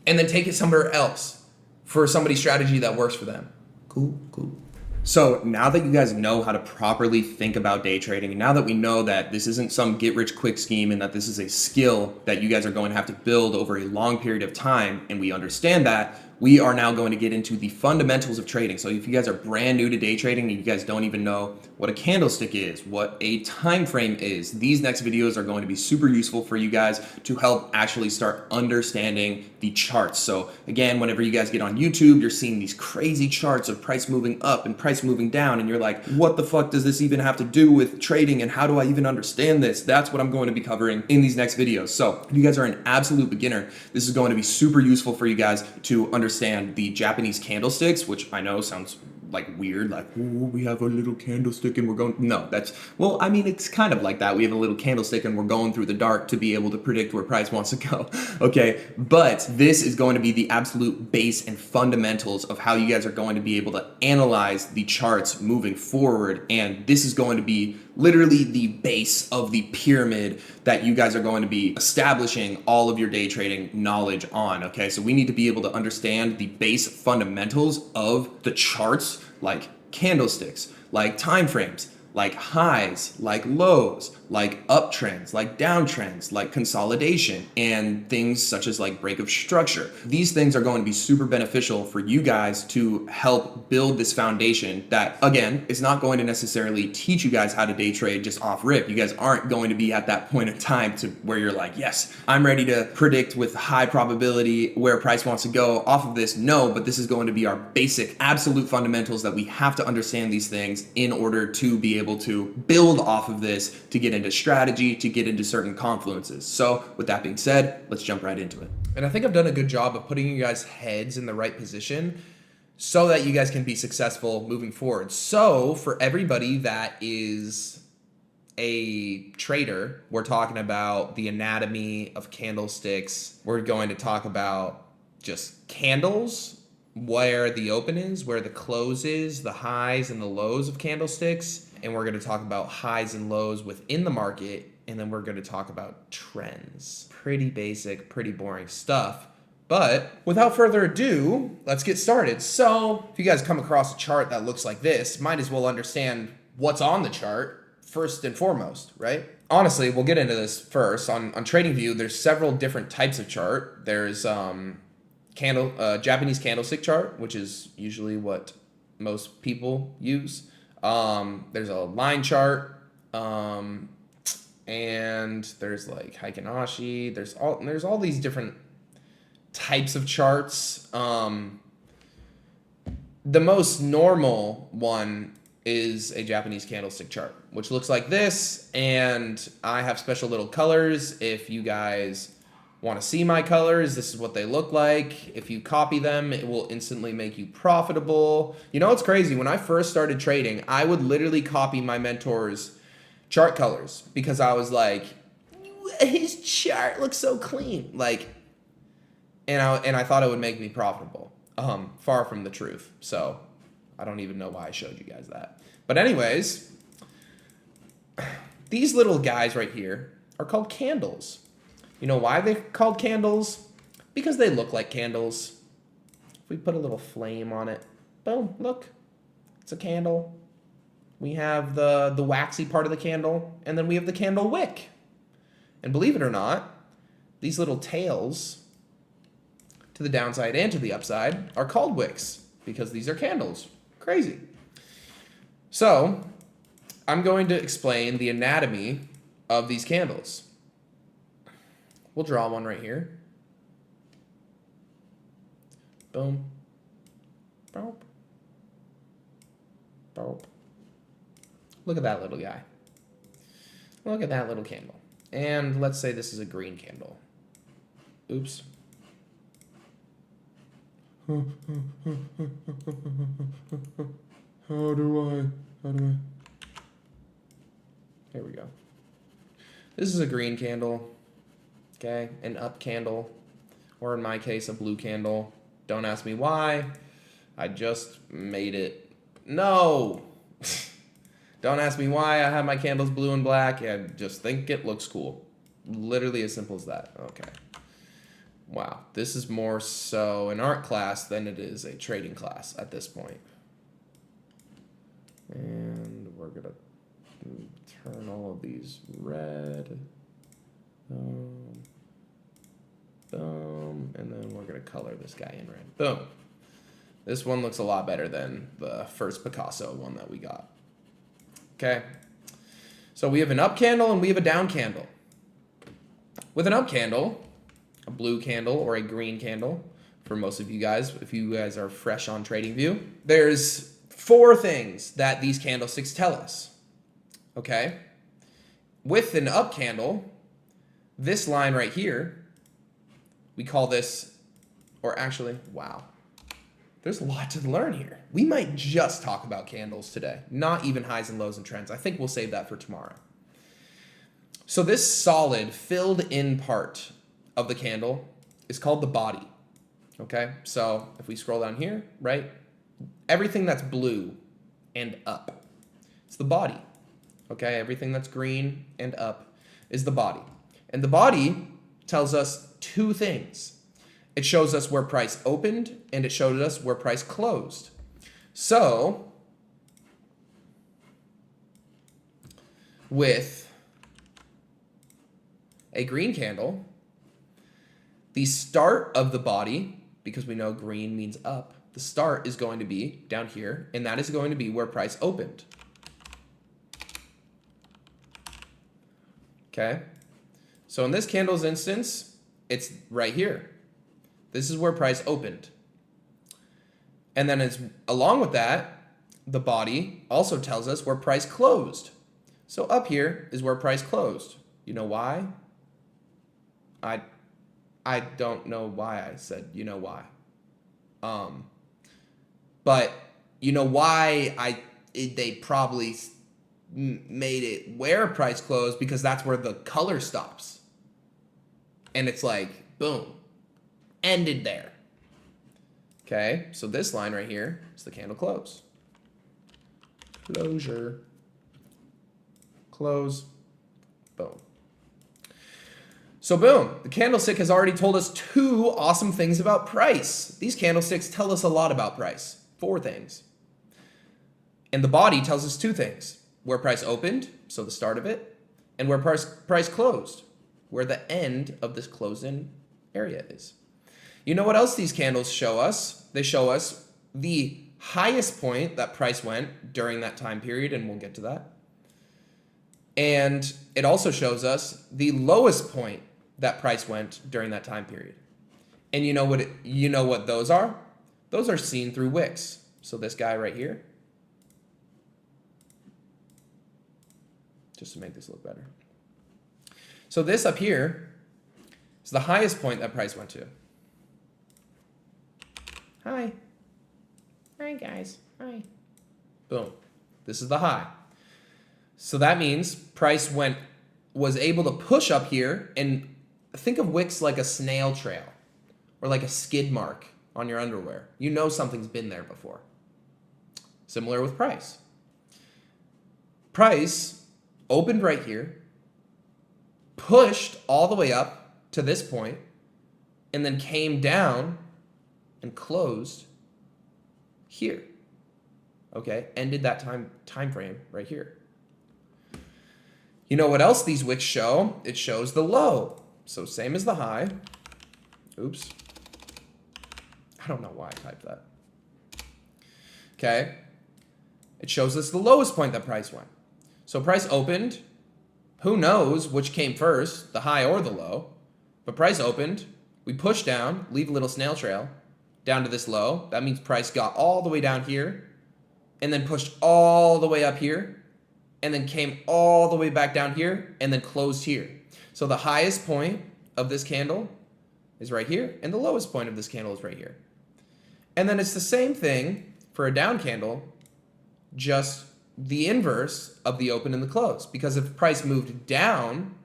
and then take it somewhere else for somebody's strategy that works for them. Cool, cool. So now that you guys know how to properly think about day trading, and now that we know that this isn't some get rich quick scheme and that this is a skill that you guys are going to have to build over a long period of time, and we understand that, we are now going to get into the fundamentals of trading. So if you guys are brand new to day trading and you guys don't even know what a candlestick is, what a time frame is, these next videos are going to be super useful for you guys to help actually start understanding the charts. So again, whenever you guys get on YouTube, you're seeing these crazy charts of price moving up and price moving down, and you're like, what the fuck does this even have to do with trading, and how do I even understand this? That's what I'm going to be covering in these next videos. So if you guys are an absolute beginner, this is going to be super useful for you guys to understand the Japanese candlesticks, which I know sounds like weird, like, oh, we have a little candlestick and we're going, no, that's, well, I mean, it's kind of like that. We have a little candlestick and we're going through the dark to be able to predict where price wants to go, okay? But this is going to be the absolute base and fundamentals of how you guys are going to be able to analyze the charts moving forward, and this is going to be literally the base of the pyramid that you guys are going to be establishing all of your day trading knowledge on, okay? So we need to be able to understand the base fundamentals of the charts, like candlesticks, like time frames, like highs, like lows, like uptrends, like downtrends, like consolidation, and things such as like break of structure. These things are going to be super beneficial for you guys to help build this foundation that, again, is not going to necessarily teach you guys how to day trade just off rip. You guys aren't going to be at that point in time to where you're like, yes, I'm ready to predict with high probability where price wants to go off of this. No, but this is going to be our basic absolute fundamentals that we have to understand these things in order to be able to build off of this, to get into strategy, to get into certain confluences. So with that being said, let's jump right into it. And I think I've done a good job of putting you guys' heads in the right position so that you guys can be successful moving forward. So for everybody that is a trader, we're talking about the anatomy of candlesticks. We're going to talk about just candles, where the open is, where the close is, the highs and the lows of candlesticks. And we're going to talk about highs and lows within the market. And then we're going to talk about trends. Pretty basic, pretty boring stuff. But without further ado, let's get started. So if you guys come across a chart that looks like this, might as well understand what's on the chart first and foremost, right? Honestly, we'll get into this first. On TradingView, there's several different types of chart. There's Japanese candlestick chart, which is usually what most people use. There's a line chart, and there's like Heikinashi. There's all these different types of charts. The most normal one is a Japanese candlestick chart, which looks like this, and I have special little colors. If you guys want to see my colors, this is what they look like. If you copy them, it will instantly make you profitable. You know, it's crazy. When I first started trading, I would literally copy my mentor's chart colors because I was like, his chart looks so clean. Like, and I thought it would make me profitable. Far from the truth. So I don't even know why I showed you guys that. But anyways, these little guys right here are called candles. You know why they're called candles? Because they look like candles. If we put a little flame on it, boom, look, it's a candle. We have the waxy part of the candle, and then we have the candle wick. And believe it or not, these little tails to the downside and to the upside are called wicks because these are candles. Crazy. So I'm going to explain the anatomy of these candles. We'll draw one right here. Boom. Boop. Boop. Look at that little guy. Look at that little candle. And let's say this is a green candle. Oops. How do I? Here we go. This is a green candle. Okay, an up candle, or in my case, a blue candle. Don't ask me why. I just made it. No! Don't ask me why I have my candles blue and black. I just think it looks cool. Literally as simple as that. Okay. Wow, this is more so an art class than it is a trading class at this point. And we're gonna turn all of these red. Boom, and then we're gonna color this guy in red. Boom. This one looks a lot better than the first Picasso one that we got. Okay. So we have an up candle and we have a down candle. With an up candle, a blue candle or a green candle, for most of you guys, if you guys are fresh on TradingView, there's 4 things that these candlesticks tell us. Okay? With an up candle, this line right here, we call this, or actually, wow. There's a lot to learn here. We might just talk about candles today, not even highs and lows and trends. I think we'll save that for tomorrow. So this solid filled in part of the candle is called the body. Okay, so if we scroll down here, right, everything that's blue and up, it's the body. Okay, everything that's green and up is the body. And the body tells us 2 things. It shows us where price opened and it showed us where price closed. So with a green candle, the start of the body, because we know green means up, the start is going to be down here, and that is going to be where price opened. Okay? So in this candle's instance, it's right here. This is where price opened. And then it's along with that, the body also tells us where price closed. So up here is where price closed. You know why? I don't know why I said you know why. But you know why they probably made it where price closed, because that's where the color stops. And it's like, boom, ended there. Okay, so this line right here is the candle close. Closure. Close. Boom. So boom, the candlestick has already told us 2 awesome things about price. These candlesticks tell us a lot about price. 4 things. And the body tells us 2 things. Where price opened, so the start of it, and where price closed, where the end of this closed-in area is. You know what else these candles show us? They show us the highest point that price went during that time period, and we'll get to that. And it also shows us the lowest point that price went during that time period. And you know what those are? Those are seen through wicks. So this guy right here, just to make this look better. So this up here is the highest point that price went to. Hi. Hi, guys. Hi. Boom. This is the high. So that means price was able to push up here, and think of wicks like a snail trail or like a skid mark on your underwear. You know something's been there before. Similar with price. Price opened right here, pushed all the way up to this point, and then came down and closed here. Okay, ended that time frame right here. You know what else these wicks show? It shows the low. So same as the high. Oops. I don't know why I typed that. Okay. It shows us the lowest point that price went. So price opened. Who knows which came first, the high or the low? But price opened. We push down, leave a little snail trail down to this low. That means price got all the way down here and then pushed all the way up here, and then came all the way back down here, and then closed here. So the highest point of this candle is right here, and the lowest point of this candle is right here. And then it's the same thing for a down candle, just the inverse of the open and the close. Because if price moved down,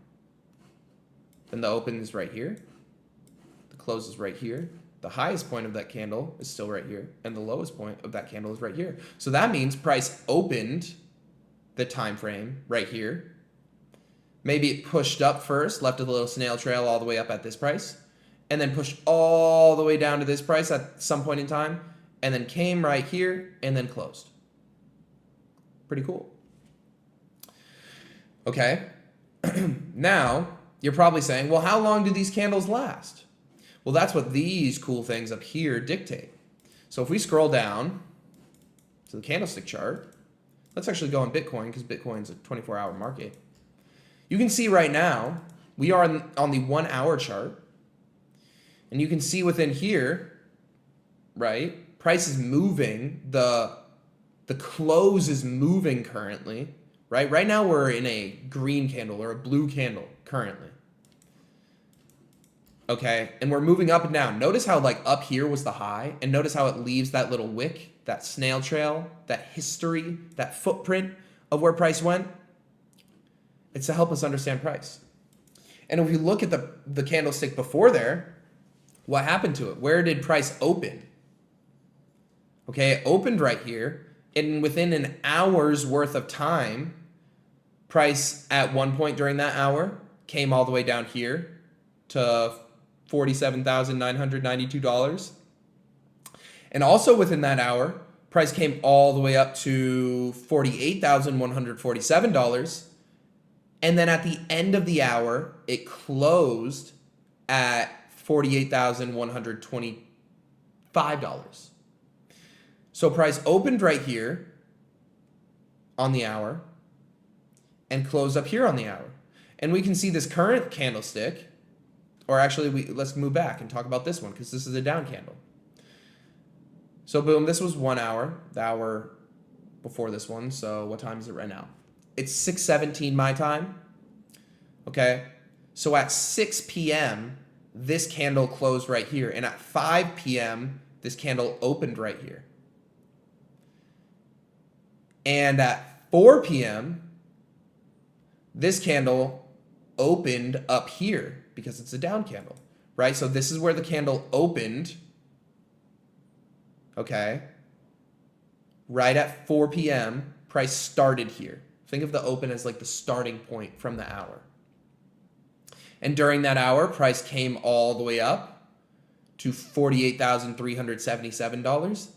then the open is right here, the close is right here, the highest point of that candle is still right here, and the lowest point of that candle is right here. So that means price opened the time frame right here. Maybe it pushed up first, left a little snail trail all the way up at this price, and then pushed all the way down to this price at some point in time, and then came right here and then closed. Pretty cool. Okay. Now, you're probably saying, well, how long do these candles last? Well, that's what these cool things up here dictate. So if we scroll down to the candlestick chart, let's actually go on Bitcoin because Bitcoin's a 24-hour market. You can see right now, we are on the 1 hour chart. And you can see within here, right, price is moving, the close is moving currently, right? Right now we're in a green candle or a blue candle currently. Okay, and we're moving up and down. Notice how like up here was the high, and notice how it leaves that little wick, that snail trail, that history, that footprint of where price went. It's to help us understand price. And if we look at the candlestick before there, what happened to it? Where did price open? Okay, it opened right here, and within an hour's worth of time, price at one point during that hour came all the way down here to $47,992. And also within that hour, price came all the way up to $48,147. And then at the end of the hour, it closed at $48,125. So price opened right here on the hour and closed up here on the hour. And we can see this current candlestick, or actually let's move back and talk about this one because this is a down candle. So boom, this was 1 hour, the hour before this one. So what time is it right now? It's 6:17 my time. Okay. So at 6 p.m., this candle closed right here. And at 5 p.m., this candle opened right here. And at 4 p.m., this candle opened up here because it's a down candle, right? So this is where the candle opened, okay? Right at 4 p.m., price started here. Think of the open as like the starting point from the hour. And during that hour, price came all the way up to $48,377.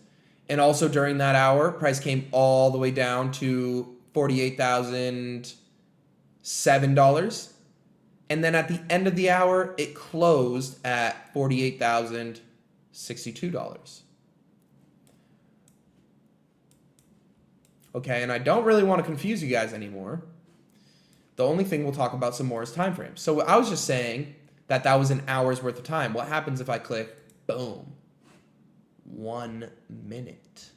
And also during that hour, price came all the way down to $48,007. And then at the end of the hour, it closed at $48,062. Okay, and I don't really want to confuse you guys anymore. The only thing we'll talk about some more is time frames. So I was just saying that that was an hour's worth of time. What happens if I click, boom, 1 minute?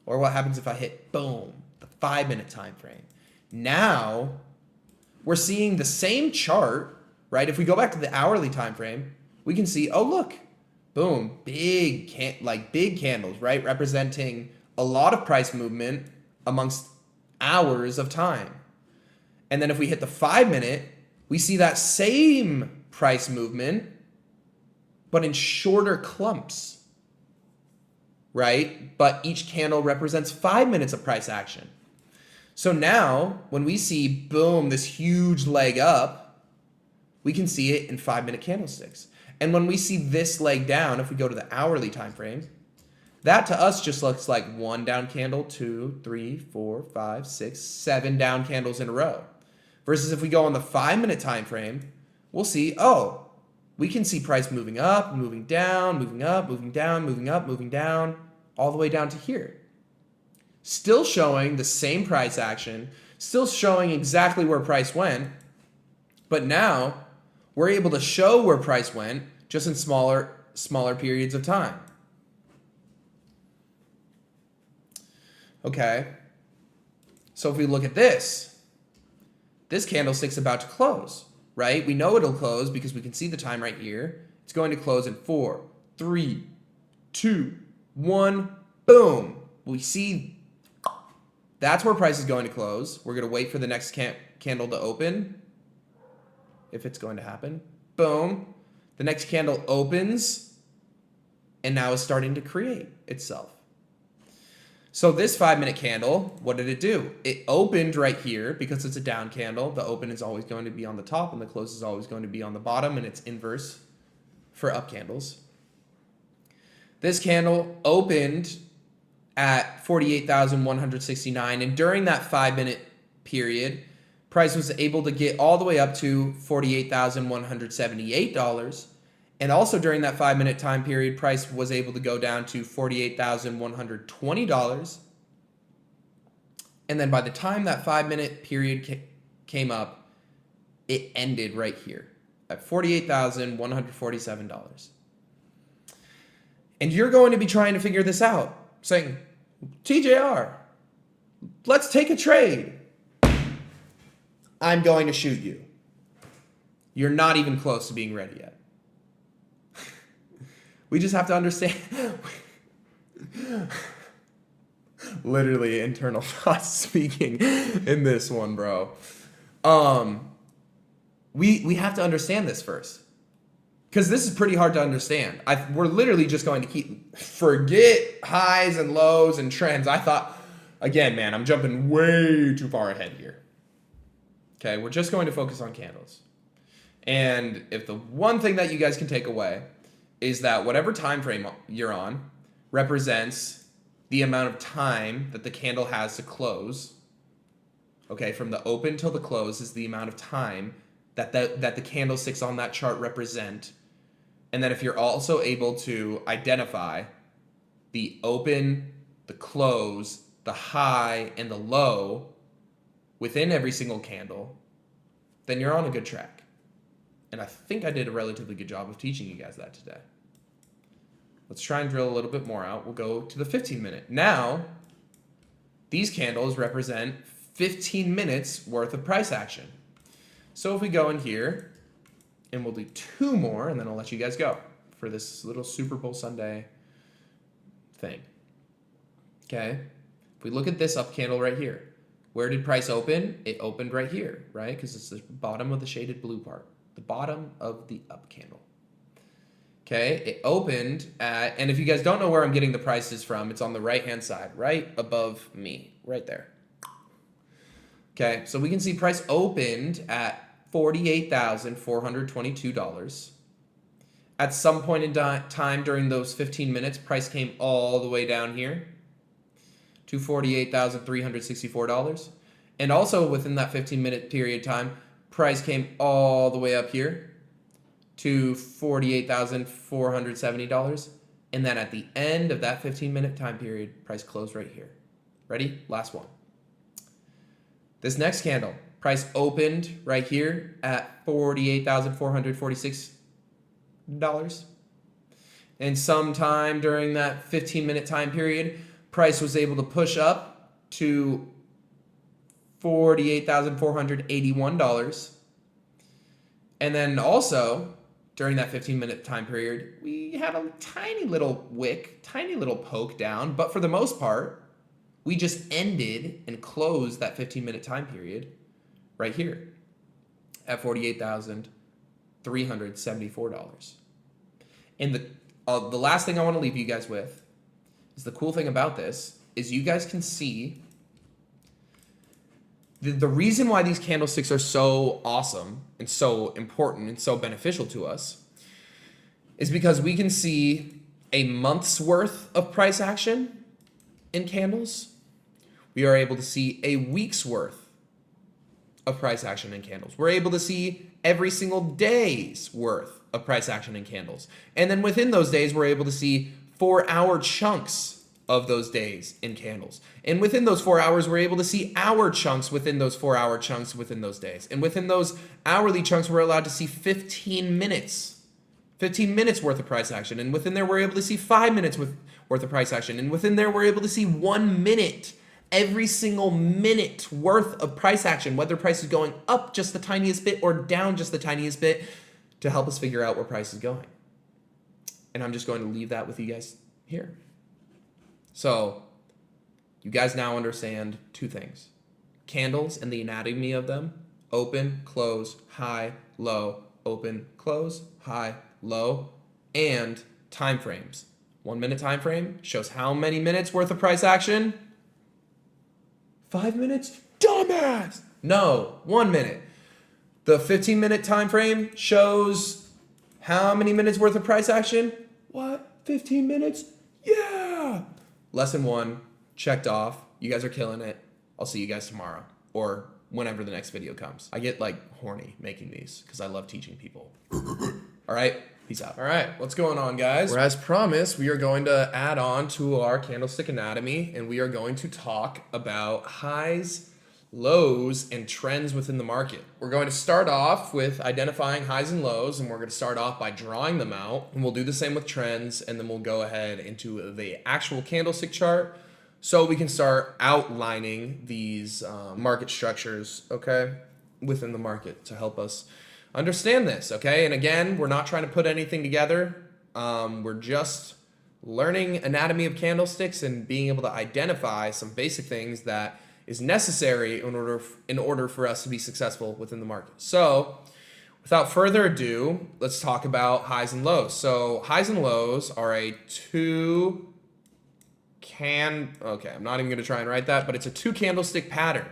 Or what happens if I hit, boom, the 5-minute time frame? Now, we're seeing the same chart, right? If we go back to the hourly time frame, we can see, oh, look, boom, big candles, right? Representing a lot of price movement amongst hours of time. And then if we hit the 5-minute, we see that same price movement, but in shorter clumps, right? But each candle represents 5 minutes of price action. So now when we see, boom, this huge leg up, we can see it in 5-minute candlesticks. And when we see this leg down, if we go to the hourly time frame, that to us just looks like 1 down candle, 2, 3, 4, 5, 6, 7 down candles in a row. Versus if we go on the 5-minute time frame, we'll see, oh, we can see price moving up, moving down, moving up, moving down, moving up, moving down, all the way down to here. Still showing the same price action, still showing exactly where price went, but now we're able to show where price went just in smaller periods of time. Okay, so if we look at this candlestick's about to close, right? We know it'll close because we can see the time right here. It's going to close in 4, 3, 2, 1, boom. We see that's where price is going to close. We're going to wait for the next candle to open, if it's going to happen. Boom. The next candle opens, and now is starting to create itself. So this 5-minute candle, what did it do? It opened right here because it's a down candle. The open is always going to be on the top and the close is always going to be on the bottom, and it's inverse for up candles. This candle opened at 48,169, and during that 5-minute period, price was able to get all the way up to $48,178. And also during that 5-minute time period, price was able to go down to $48,120. And then by the time that 5-minute period came up, it ended right here at $48,147. And you're going to be trying to figure this out, saying, TJR, let's take a trade. I'm going to shoot you. You're not even close to being ready yet. We just have to understand. Literally internal thoughts speaking in this one, bro. We have to understand this first. Because this is pretty hard to understand. We're literally just going to forget highs and lows and trends. I thought, again, man, I'm jumping way too far ahead here. Okay, we're just going to focus on candles. And if the one thing that you guys can take away is that whatever time frame you're on represents the amount of time that the candle has to close. Okay, from the open till the close is the amount of time that the candlesticks on that chart represent. And then if you're also able to identify the open, the close, the high, and the low within every single candle, then you're on a good track. And I think I did a relatively good job of teaching you guys that today. Let's try and drill a little bit more out. We'll go to the 15-minute. Now, these candles represent 15 minutes worth of price action. So if we go in here, and we'll do 2 more, and then I'll let you guys go for this little Super Bowl Sunday thing. Okay? If we look at this up candle right here, where did price open? It opened right here, right? Because it's the bottom of the shaded blue part. The bottom of the up candle. Okay? It opened at, and if you guys don't know where I'm getting the prices from, it's on the right-hand side, right above me, right there. Okay? So we can see price opened at $48,422. At some point in time during those 15 minutes, price came all the way down here to $48,364. And also within that 15-minute period time, price came all the way up here to $48,470. And then at the end of that 15-minute time period, price closed right here. Ready? Last one. This next candle, price opened right here at $48,446. And sometime during that 15-minute time period, price was able to push up to $48,481. And then also, during that 15-minute time period, we had a tiny little wick, tiny little poke down. But for the most part, we just ended and closed that 15-minute time period right here at $48,374. And the last thing I want to leave you guys with is the cool thing about this is you guys can see the reason why these candlesticks are so awesome and so important and so beneficial to us is because we can see a month's worth of price action in candles. We are able to see a week's worth of price action in candles. We're able to see every single day's worth of price action in candles. And then within those days, we're able to see 4-hour chunks of those days in candles. And within those 4 hours, we're able to see hour chunks within those 4-hour chunks within those days. And within those hourly chunks, we're allowed to see 15 minutes worth of price action. And within there, we're able to see 5 minutes worth of price action. And within there, we're able to see 1 minute, every single minute worth of price action, whether price is going up just the tiniest bit or down just the tiniest bit, to help us figure out where price is going. And I'm just going to leave that with you guys here. So you guys now understand 2 things. Candles and the anatomy of them. Open, close, high, low, open, close, high, low, and time frames. 1 minute time frame shows how many minutes worth of price action? 5 minutes? Dumbass! No, 1 minute. The 15-minute time frame shows How many minutes worth of price action? What? 15 minutes? Yeah! Lesson 1, checked off. You guys are killing it. I'll see you guys tomorrow or whenever the next video comes. I get like horny making these because I love teaching people. All right, peace out. All right, what's going on, guys? Well, as promised, we are going to add on to our Candlestick Anatomy, and we are going to talk about highs, lows, and trends within the market. We're going to start off with identifying highs and lows, and we're going to start off by drawing them out, and we'll do the same with trends, and then we'll go ahead into the actual candlestick chart so we can start outlining these market structures, okay, within the market to help us understand this, okay? And again, we're not trying to put anything together. We're just learning anatomy of candlesticks and being able to identify some basic things that is necessary in order for us to be successful within the market. So without further ado, let's talk about highs and lows. So highs and lows are okay, I'm not even gonna try and write that, but it's a 2 candlestick pattern.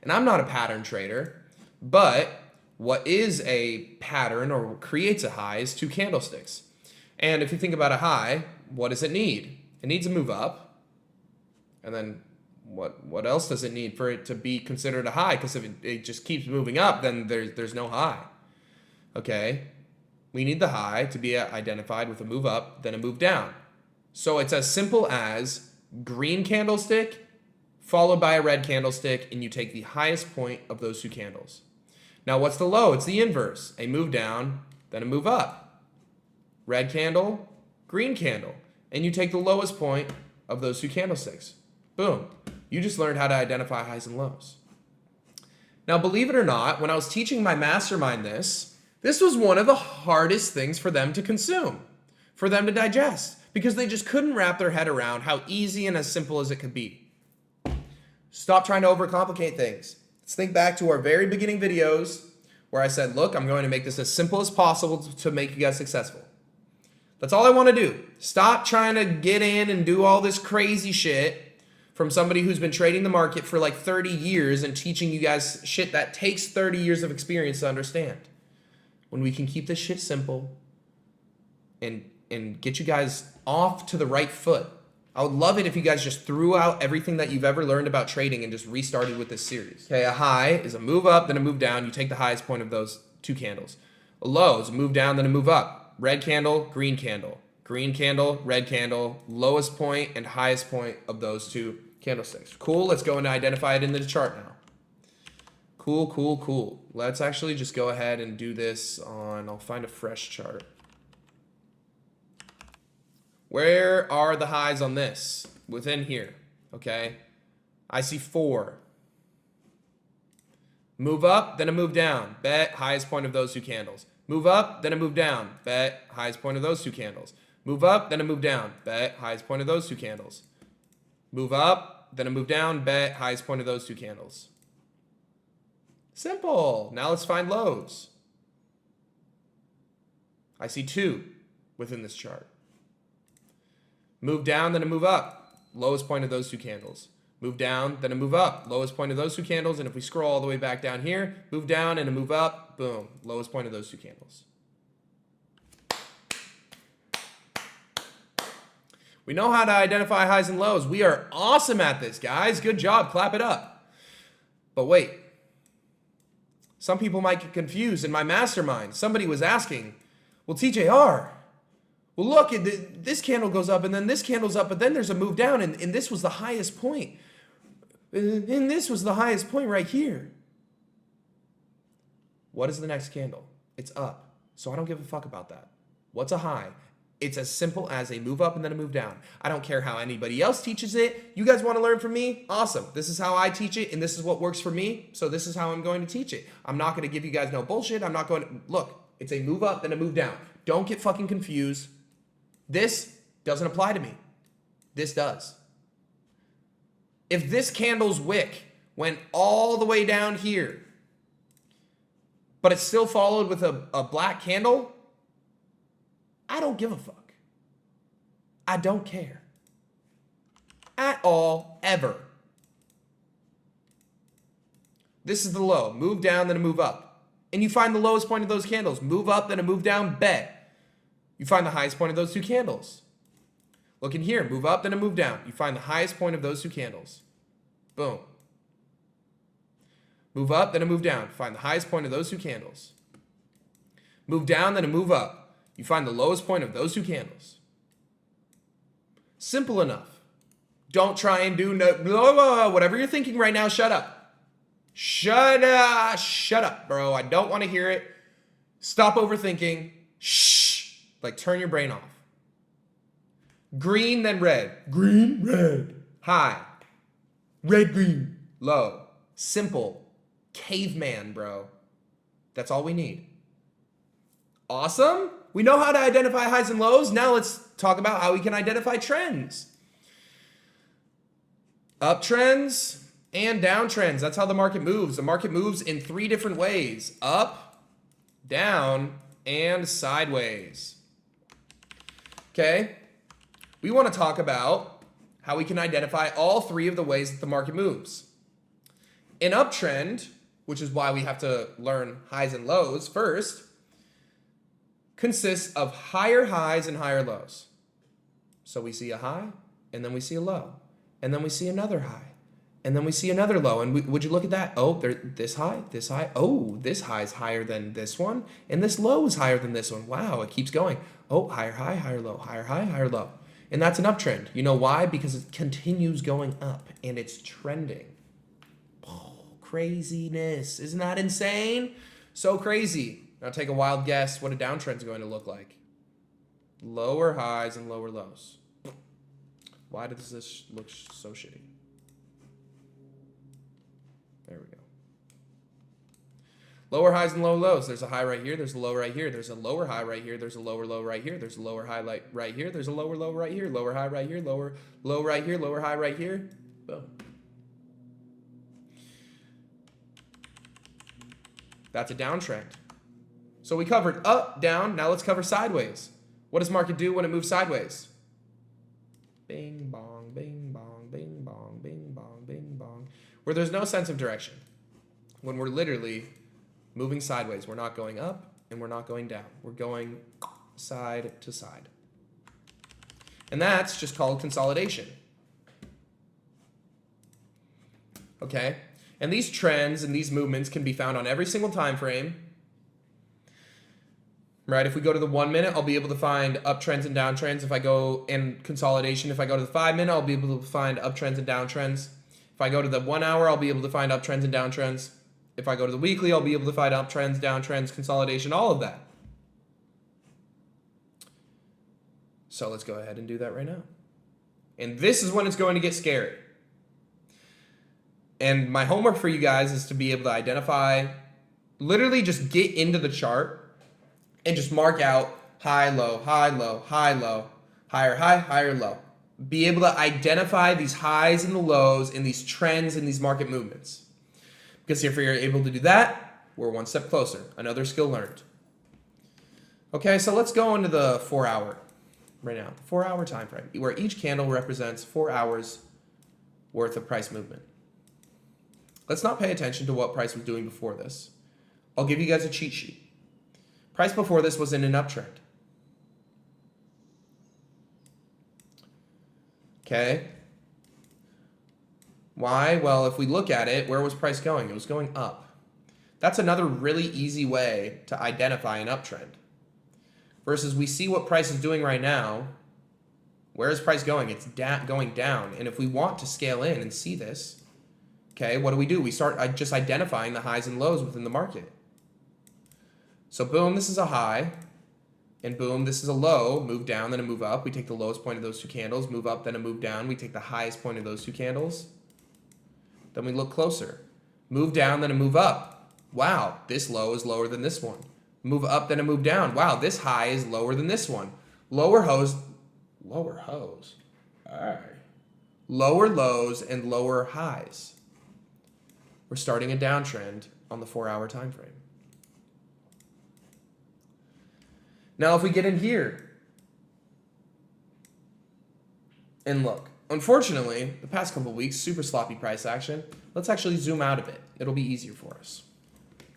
And I'm not a pattern trader, but what is a pattern or creates a high is 2 candlesticks. And if you think about a high, what does it need? It needs a move up. And then what else does it need for it to be considered a high? Because if it just keeps moving up, then there's no high. Okay, we need the high to be identified with a move up, then a move down. So it's as simple as green candlestick followed by a red candlestick, and you take the highest point of those 2 candles. Now what's the low? It's the inverse. A move down, then a move up. Red candle, green candle. And you take the lowest point of those 2 candlesticks. Boom. You just learned how to identify highs and lows. Now, believe it or not, when I was teaching my mastermind this was one of the hardest things for them to consume, for them to digest, because they just couldn't wrap their head around how easy and as simple as it could be. Stop trying to overcomplicate things. Let's think back to our very beginning videos where I said, look, I'm going to make this as simple as possible to make you guys successful. That's all I want to do. Stop trying to get in and do all this crazy shit from somebody who's been trading the market for like 30 years and teaching you guys shit that takes 30 years of experience to understand. When we can keep this shit simple and get you guys off to the right foot. I would love it if you guys just threw out everything that you've ever learned about trading and just restarted with this series. Okay, a high is a move up, then a move down. You take the highest point of those 2 candles. A low is a move down, then a move up. Red candle, green candle. Green candle, red candle. Lowest point and highest point of those 2 candlesticks. Cool, let's go and identify it in the chart now. Cool, cool, cool. Let's actually just go ahead and do this on, I'll find a fresh chart. Where are the highs on this? Within here, okay? I see 4. Move up, then a move down. Bet, highest point of those 2 candles. Move up, then a move down. Bet, highest point of those 2 candles. Move up, then a move down. Bet, highest point of those 2 candles. Move up, then a move down. Bet, highest point of those 2 candles. Simple. Now let's find lows. I see 2 within this chart. Move down, then a move up. Lowest point of those 2 candles. Move down, then a move up. Lowest point of those 2 candles. And if we scroll all the way back down here, move down and a move up. Boom. Lowest point of those 2 candles. We know how to identify highs and lows. We are awesome at this, guys. Good job. Clap it up. But wait. Some people might get confused in my mastermind. Somebody was asking, well, TJR, well, look, this candle goes up, and then this candle's up, but then there's a move down, and this was the highest point. And this was the highest point right here. What is the next candle? It's up. So I don't give a fuck about that. What's a high? It's as simple as a move up and then a move down. I don't care how anybody else teaches it. You guys want to learn from me? Awesome. This is how I teach it, and this is what works for me, so this is how I'm going to teach it. I'm not going to give you guys no bullshit. I'm not going to... Look, it's a move up, then a move down. Don't get fucking confused. This doesn't apply to me. This does. If this candle's wick went all the way down here, but it's still followed with a black candle, I don't give a fuck. I don't care. At all, ever. This is the low. Move down, then a move up. And you find the lowest point of those candles. Move up, then a move down, bet. You find the highest point of those two candles. Look in here, move up, then a move down. You find the highest point of those two candles. Boom. Move up, then a move down. Find the highest point of those two candles. Move down, then a move up. You find the lowest point of those two candles. Simple enough. Don't try and do whatever you're thinking right now. Shut up. Shut up, bro. I don't want to hear it. Stop overthinking. Shh. Like, turn your brain off. Green, then red. Green, red. High. Red, green. Low. Simple. Caveman, bro. That's all we need. Awesome. We know how to identify highs and lows. Now let's talk about how we can identify trends. Uptrends and downtrends. That's how the market moves. The market moves in 3 different ways. Up, down, and sideways. Okay? We want to talk about how we can identify all 3 of the ways that the market moves. An uptrend, which is why we have to learn highs and lows first, consists of higher highs and higher lows. So we see a high, and then we see a low, and then we see another high, and then we see another low. And would you look at that? Oh, this high, this high. Oh, this high is higher than this one, and this low is higher than this one. Wow, it keeps going. Oh, higher high, higher low, higher high, higher low. And that's an uptrend. You know why? Because it continues going up, and it's trending. Oh, craziness. Isn't that insane? So crazy. Now take a wild guess what a downtrend is going to look like. Lower highs and lower lows. Why does this look so shitty? There we go. Lower highs and lower lows. There's a high right here. There's a low right here. There's a lower high right here. There's a lower low right here. There's a lower high right here. There's a lower low right here. Lower high right here. Lower low right here. Lower high right here. Boom. That's a downtrend. So we covered up, down. Now let's cover sideways. What does market do when it moves sideways? Bing, bong, bing, bong, bing, bong, bing, bong, bing, bong. Where there's no sense of direction. When we're literally moving sideways. We're not going up and we're not going down. We're going side to side. And that's just called consolidation. Okay? And these trends and these movements can be found on every single time frame. Right? If we go to the 1 minute, I'll be able to find uptrends and downtrends. If I go in consolidation, if I go to the 5 minute, I'll be able to find uptrends and downtrends. If I go to the 1 hour, I'll be able to find uptrends and downtrends. If I go to the weekly, I'll be able to find uptrends, downtrends, consolidation, all of that. So let's go ahead and do that right now. And this is when it's going to get scary. And my homework for you guys is to be able to identify, literally just get into the chart and just mark out high, low, high, low, high, low, higher, high, higher, low. Be able to identify these highs and the lows and these trends and these market movements. Because if you're able to do that, we're one step closer. Another skill learned. Okay, so let's go into the 4 hour right now. 4 hour time frame, where each candle represents 4 hours worth of price movement. Let's not pay attention to what price was doing before this. I'll give you guys a cheat sheet. Price before this was in an uptrend. Okay. Why? Well, if we look at it, where was price going? It was going up. That's another really easy way to identify an uptrend. Versus we see what price is doing right now. Where is price going? It's going down. And if we want to scale in and see this, okay, what do? We start just identifying the highs and lows within the market. So boom, this is a high, and boom, this is a low, move down, then a move up. We take the lowest point of those two candles, move up, then a move down. We take the highest point of those two candles. Then we look closer. Move down, then a move up. Wow, this low is lower than this one. Move up, then a move down. Wow, this high is lower than this one. Lower lows, all right. Lower lows and lower highs. We're starting a downtrend on the 4 hour time frame. Now, if we get in here and look, unfortunately, the past couple of weeks, super sloppy price action. Let's actually zoom out a bit. It'll be easier for us.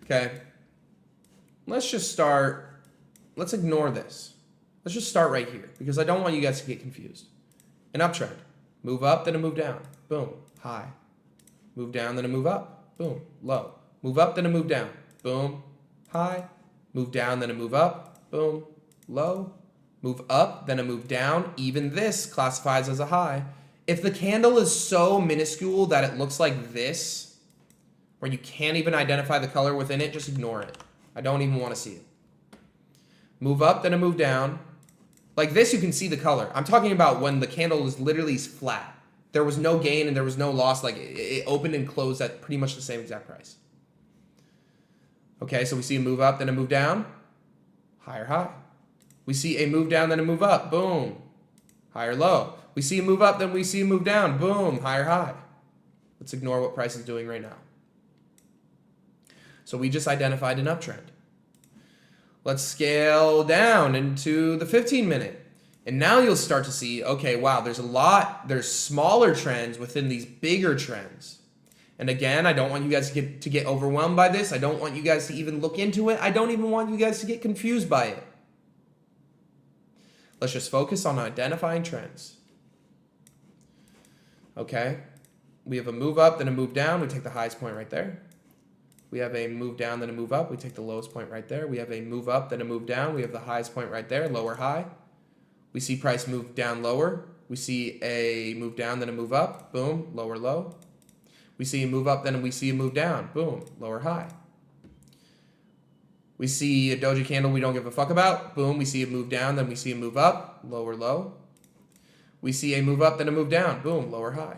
Okay. Let's just start. Let's ignore this. Let's just start right here because I don't want you guys to get confused. An uptrend. Move up, then a move down. Boom. High. Move down, then a move up. Boom. Low. Move up, then a move down. Boom. High. Move down, then a move up. Boom. Low. Move up, then a move down. Even this classifies as a high. If the candle is so minuscule that it looks like this, where you can't even identify the color within it, just ignore it. I don't even want to see it. Move up, then a move down. Like this, you can see the color. I'm talking about when the candle is literally flat. There was no gain and there was no loss. Like it opened and closed at pretty much the same exact price. Okay, so we see a move up, then a move down. Higher high. We see a move down, then a move up. Boom. Higher low. We see a move up, then we see a move down. Boom. Higher high. Let's ignore what price is doing right now. So we just identified an uptrend. Let's scale down into the 15-minute. And now you'll start to see, okay, wow, there's smaller trends within these bigger trends. And again, I don't want you guys to get overwhelmed by this. I don't want you guys to even look into it. I don't even want you guys to get confused by it. Let's just focus on identifying trends. Okay, we have a move up, then a move down. We take the highest point right there. We have a move down, then a move up. We take the lowest point right there. We have a move up, then a move down. We have the highest point right there, lower high. We see price move down lower. We see a move down, then a move up. Boom, lower low. We see a move up, then we see a move down. Boom, lower high. We see a doji candle we don't give a fuck about. Boom, we see a move down, then we see a move up. Lower low. We see a move up, then a move down. Boom, lower high.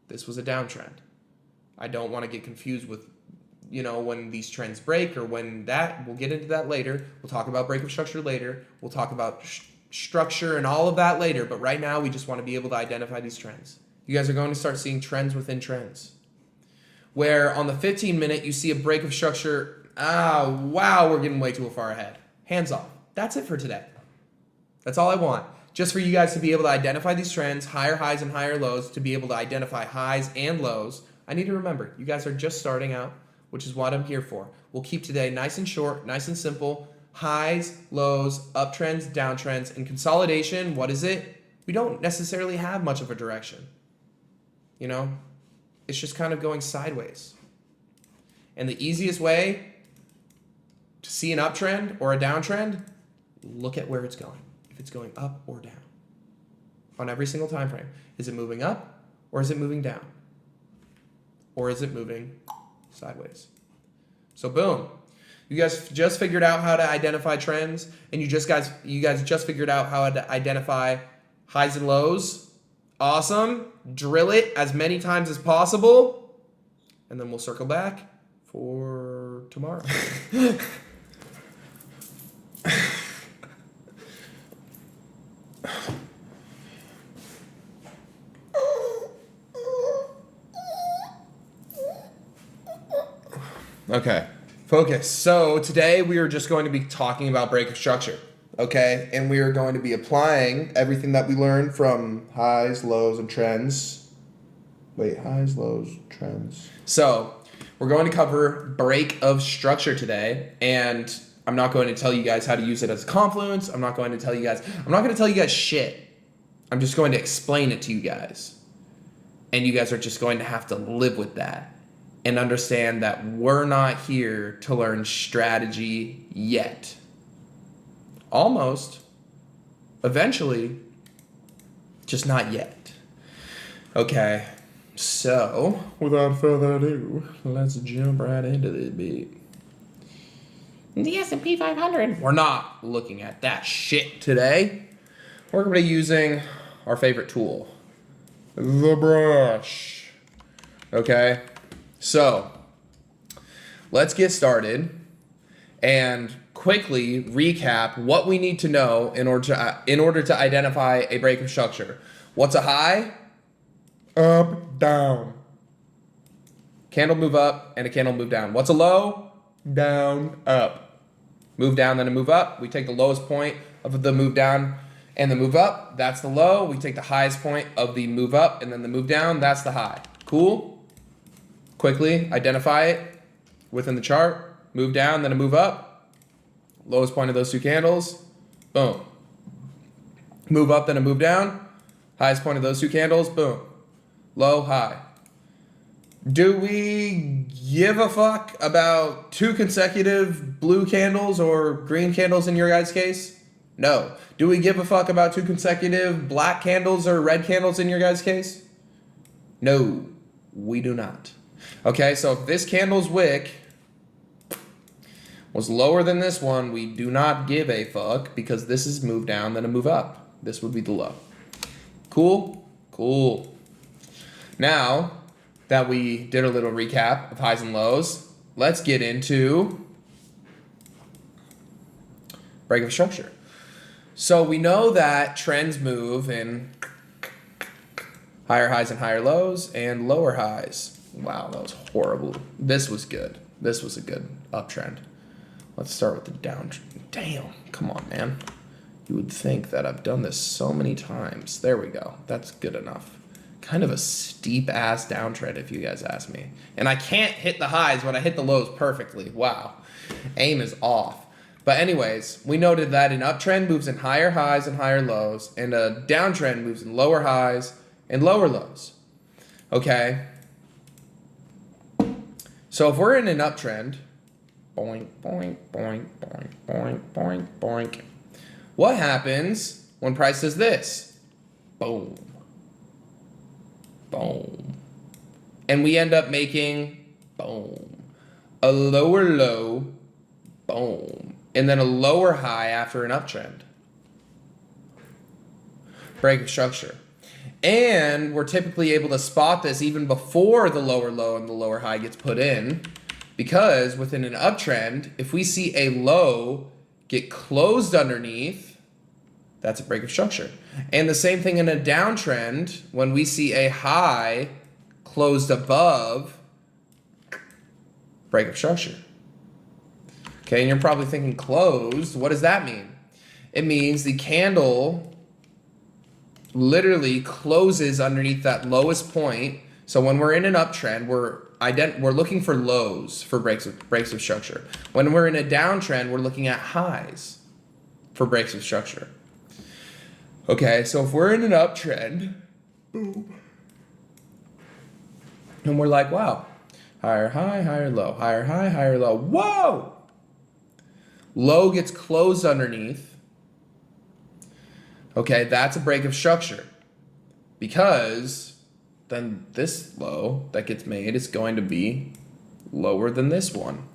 This was a downtrend. I don't want to get confused with, when these trends break or when that. We'll get into that later. We'll talk about break of structure later. We'll talk about structure and all of that later. But right now, we just want to be able to identify these trends. You guys are going to start seeing trends within trends. Where on the 15-minute, you see a break of structure. Wow, we're getting way too far ahead. Hands off. That's it for today. That's all I want. Just for you guys to be able to identify these trends, higher highs and higher lows, to be able to identify highs and lows. I need to remember, you guys are just starting out, which is what I'm here for. We'll keep today nice and short, nice and simple. Highs, lows, uptrends, downtrends, and consolidation. What is it? We don't necessarily have much of a direction. It's just kind of going sideways. And the easiest way to see an uptrend or a downtrend, look at where it's going. If it's going up or down. On every single time frame. Is it moving up or is it moving down? Or is it moving sideways? So boom. You guys just figured out how to identify trends, and you guys just figured out how to identify highs and lows. Awesome. Drill it as many times as possible. And then we'll circle back for tomorrow. Okay, focus. So today we are just going to be talking about break of structure, okay? And we are going to be applying everything that we learned from highs, lows, and trends. Wait, highs, lows, trends. So we're going to cover break of structure today, and I'm not going to tell you guys how to use it as a confluence. I'm not going to tell you guys shit. I'm just going to explain it to you guys. And you guys are just going to have to live with that. And understand that we're not here to learn strategy yet. Almost. Eventually. Just not yet. Okay. So, without further ado, let's jump right into this beat. The S&P 500. We're not looking at that shit today. We're going to be using our favorite tool. The brush. Okay. So, let's get started and quickly recap what we need to know in order to identify a break of structure. What's a high? Up, down. Candle move up and a candle move down. What's a low? Down, up. Move down, then a move up. We take the lowest point of the move down and the move up. That's the low. We take the highest point of the move up and then the move down. That's the high. Cool? Quickly identify it within the chart. Move down, then a move up. Lowest point of those two candles. Boom. Move up, then a move down. Highest point of those two candles. Boom. Low, high. Do we give a fuck about two consecutive blue candles or green candles in your guys' case? No. Do we give a fuck about two consecutive black candles or red candles in your guys' case? No, we do not. Okay, so if this candle's wick was lower than this one, we do not give a fuck because this is move down, then a move up. This would be the low. Cool? Cool. Now that we did a little recap of highs and lows, let's get into break of structure. So we know that trends move in higher highs and higher lows and lower highs. Wow, that was horrible. This was good. This was a good uptrend. Let's start with the downtrend. Damn, come on, man. You would think that I've done this so many times. There we go. That's good enough. Kind of a steep ass downtrend if you guys ask me. And I can't hit the highs when I hit the lows perfectly. Wow. Aim is off. But anyways, we noted that an uptrend moves in higher highs and higher lows, and a downtrend moves in lower highs and lower lows. Okay? So if we're in an uptrend, boink, boink, boink, boink, boink, boink, boink. What happens when price does this? Boom. Boom. And we end up making, boom, a lower low, boom, and then a lower high after an uptrend. Break of structure. And we're typically able to spot this even before the lower low and the lower high gets put in, because within an uptrend, if we see a low get closed underneath, that's a break of structure. And the same thing in a downtrend, when we see a high closed above, break of structure. Okay, and you're probably thinking closed, what does that mean? It means the candle literally closes underneath that lowest point. So when we're in an uptrend, we're looking for lows for breaks of structure. When we're in a downtrend, we're looking at highs for breaks of structure. Okay, so if we're in an uptrend, boom, and we're like, wow, higher high, higher low, higher high, higher low, whoa! Low gets closed underneath. Okay, that's a break of structure, because then this low that gets made is going to be lower than this one.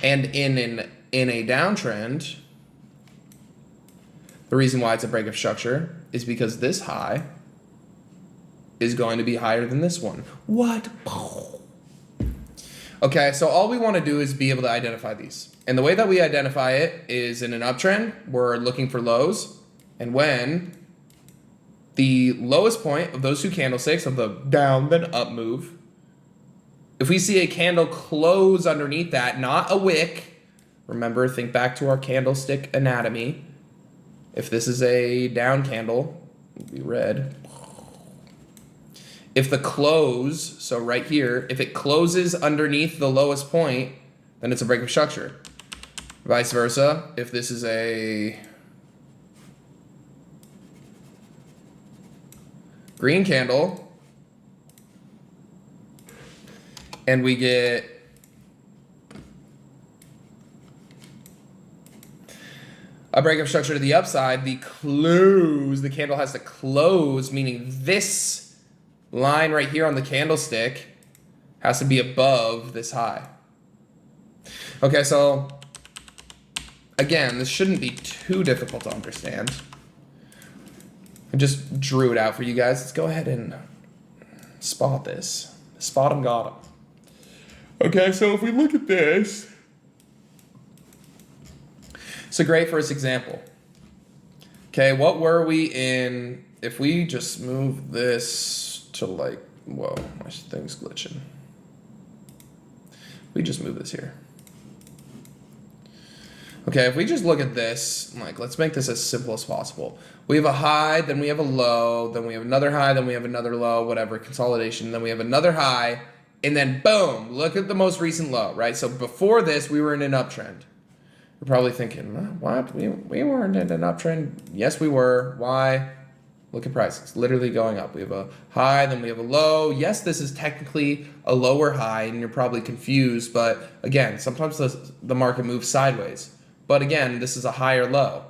And in a downtrend, the reason why it's a break of structure is because this high is going to be higher than this one. What? Okay, so all we want to do is be able to identify these. And the way that we identify it is in an uptrend, we're looking for lows. And when the lowest point of those two candlesticks of the down then up move, if we see a candle close underneath that, not a wick, remember, think back to our candlestick anatomy. If this is a down candle, it will be red. If the close, so right here, if it closes underneath the lowest point, then it's a break of structure. Vice versa, if this is a green candle, and we get a break of structure to the upside, the candle has to close, meaning this line right here on the candlestick has to be above this high. Okay, so again, this shouldn't be too difficult to understand. I just drew it out for you guys. Let's go ahead and spot this. Spot 'em, got 'em. Okay, so if we look at this, it's a great first example. Okay, what were we in? If we just move this to like, whoa, my thing's glitching. We just move this here. Okay, if we just look at this, like, let's make this as simple as possible. We have a high, then we have a low, then we have another high, then we have another low, whatever, consolidation, then we have another high, and then boom, look at the most recent low, right? So before this, we were in an uptrend. You're probably thinking, what? We weren't in an uptrend. Yes, we were. Why? Look at price. It's literally going up. We have a high, then we have a low. Yes, this is technically a lower high, and you're probably confused. But again, sometimes the market moves sideways. But again, this is a higher low.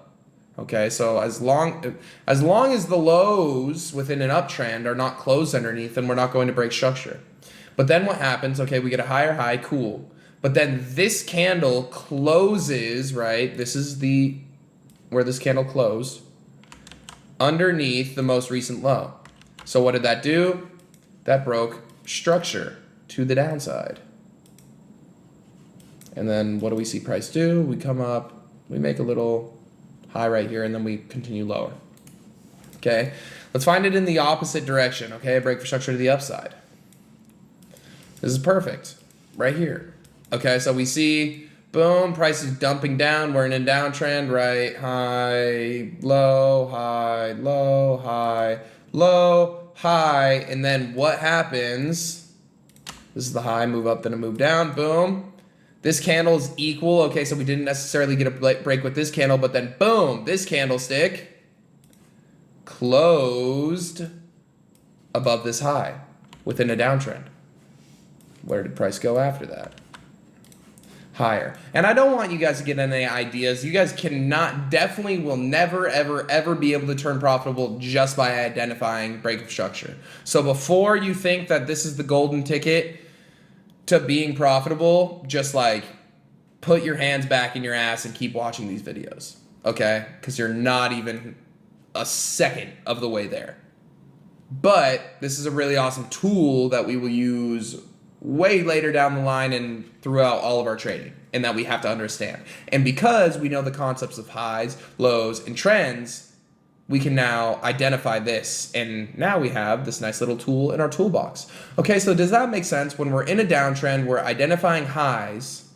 Okay, so as long as the lows within an uptrend are not closed underneath, then we're not going to break structure. But then what happens? Okay, we get a higher high, cool. But then this candle closes, right? This is where this candle closed underneath the most recent low. So what did that do? That broke structure to the downside. And then what do we see price do? We come up, we make a little high right here, and then we continue lower. Okay, let's find it in the opposite direction. Okay, break for structure to the upside. This is perfect right here. Okay, so we see, boom, price is dumping down. We're in a downtrend, right? High, low, high, low, high, low, high. And then what happens? This is the high, move up, then a move down, boom. This candle is equal. Okay, so we didn't necessarily get a break with this candle, but then boom, this candlestick closed above this high within a downtrend. Where did price go after that? Higher. And I don't want you guys to get any ideas. You guys definitely will never, ever, ever be able to turn profitable just by identifying break of structure. So before you think that this is the golden ticket to being profitable, just like put your hands back in your ass and keep watching these videos, okay? Because you're not even a second of the way there. But this is a really awesome tool that we will use way later down the line and throughout all of our trading, and that we have to understand. And because we know the concepts of highs, lows, and trends, we can now identify this, and now we have this nice little tool in our toolbox. Okay, so does that make sense? When we're in a downtrend, we're identifying highs,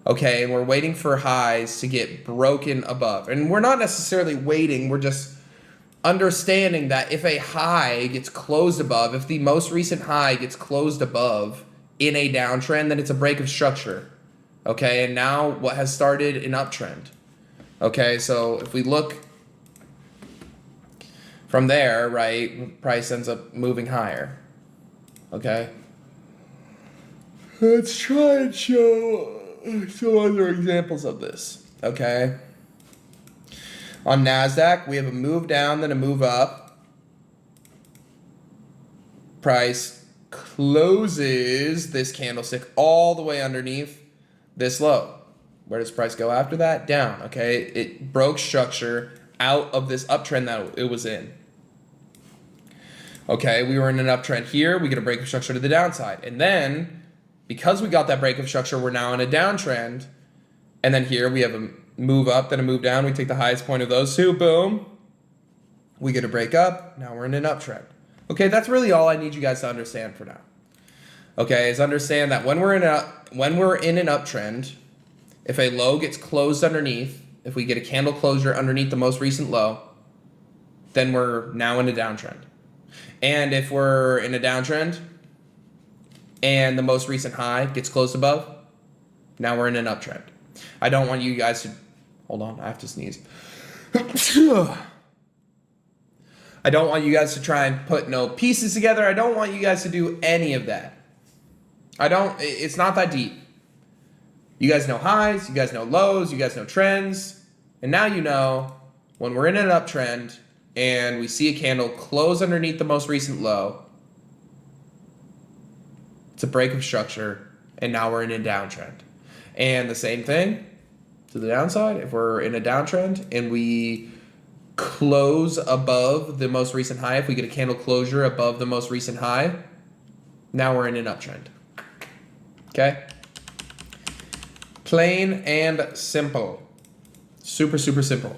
okay, and we're waiting for highs to get broken above. And we're not necessarily waiting, we're just understanding that if a high gets closed above, if the most recent high gets closed above in a downtrend, then it's a break of structure. Okay, and now what has started an uptrend? Okay, so if we look from there, right, price ends up moving higher. Okay, let's try and show some other examples of this. Okay, on NASDAQ, we have a move down, then a move up. Price closes this candlestick all the way underneath this low. Where does price go after that? Down, okay? It broke structure out of this uptrend that it was in. Okay, we were in an uptrend here. We get a break of structure to the downside. And then, because we got that break of structure, we're now in a downtrend. And then here we have a move up, then a move down. We take the highest point of those two, boom. We get a break up. Now we're in an uptrend. Okay, that's really all I need you guys to understand for now. Okay, is understand that when we're in an uptrend, if a low gets closed underneath, if we get a candle closure underneath the most recent low, then we're now in a downtrend. And if we're in a downtrend and the most recent high gets closed above, now we're in an uptrend. I don't want you guys to, hold on, I have to sneeze. I don't want you guys to try and put no pieces together. I don't want you guys to do any of that. It's not that deep. You guys know highs, you guys know lows, you guys know trends. And now you know when we're in an uptrend and we see a candle close underneath the most recent low, it's a break of structure, and now we're in a downtrend. And the same thing to the downside. If we're in a downtrend and we close above the most recent high, if we get a candle closure above the most recent high, now we're in an uptrend. Okay? Plain and simple. Super, super simple.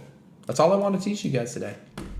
That's all I want to teach you guys today.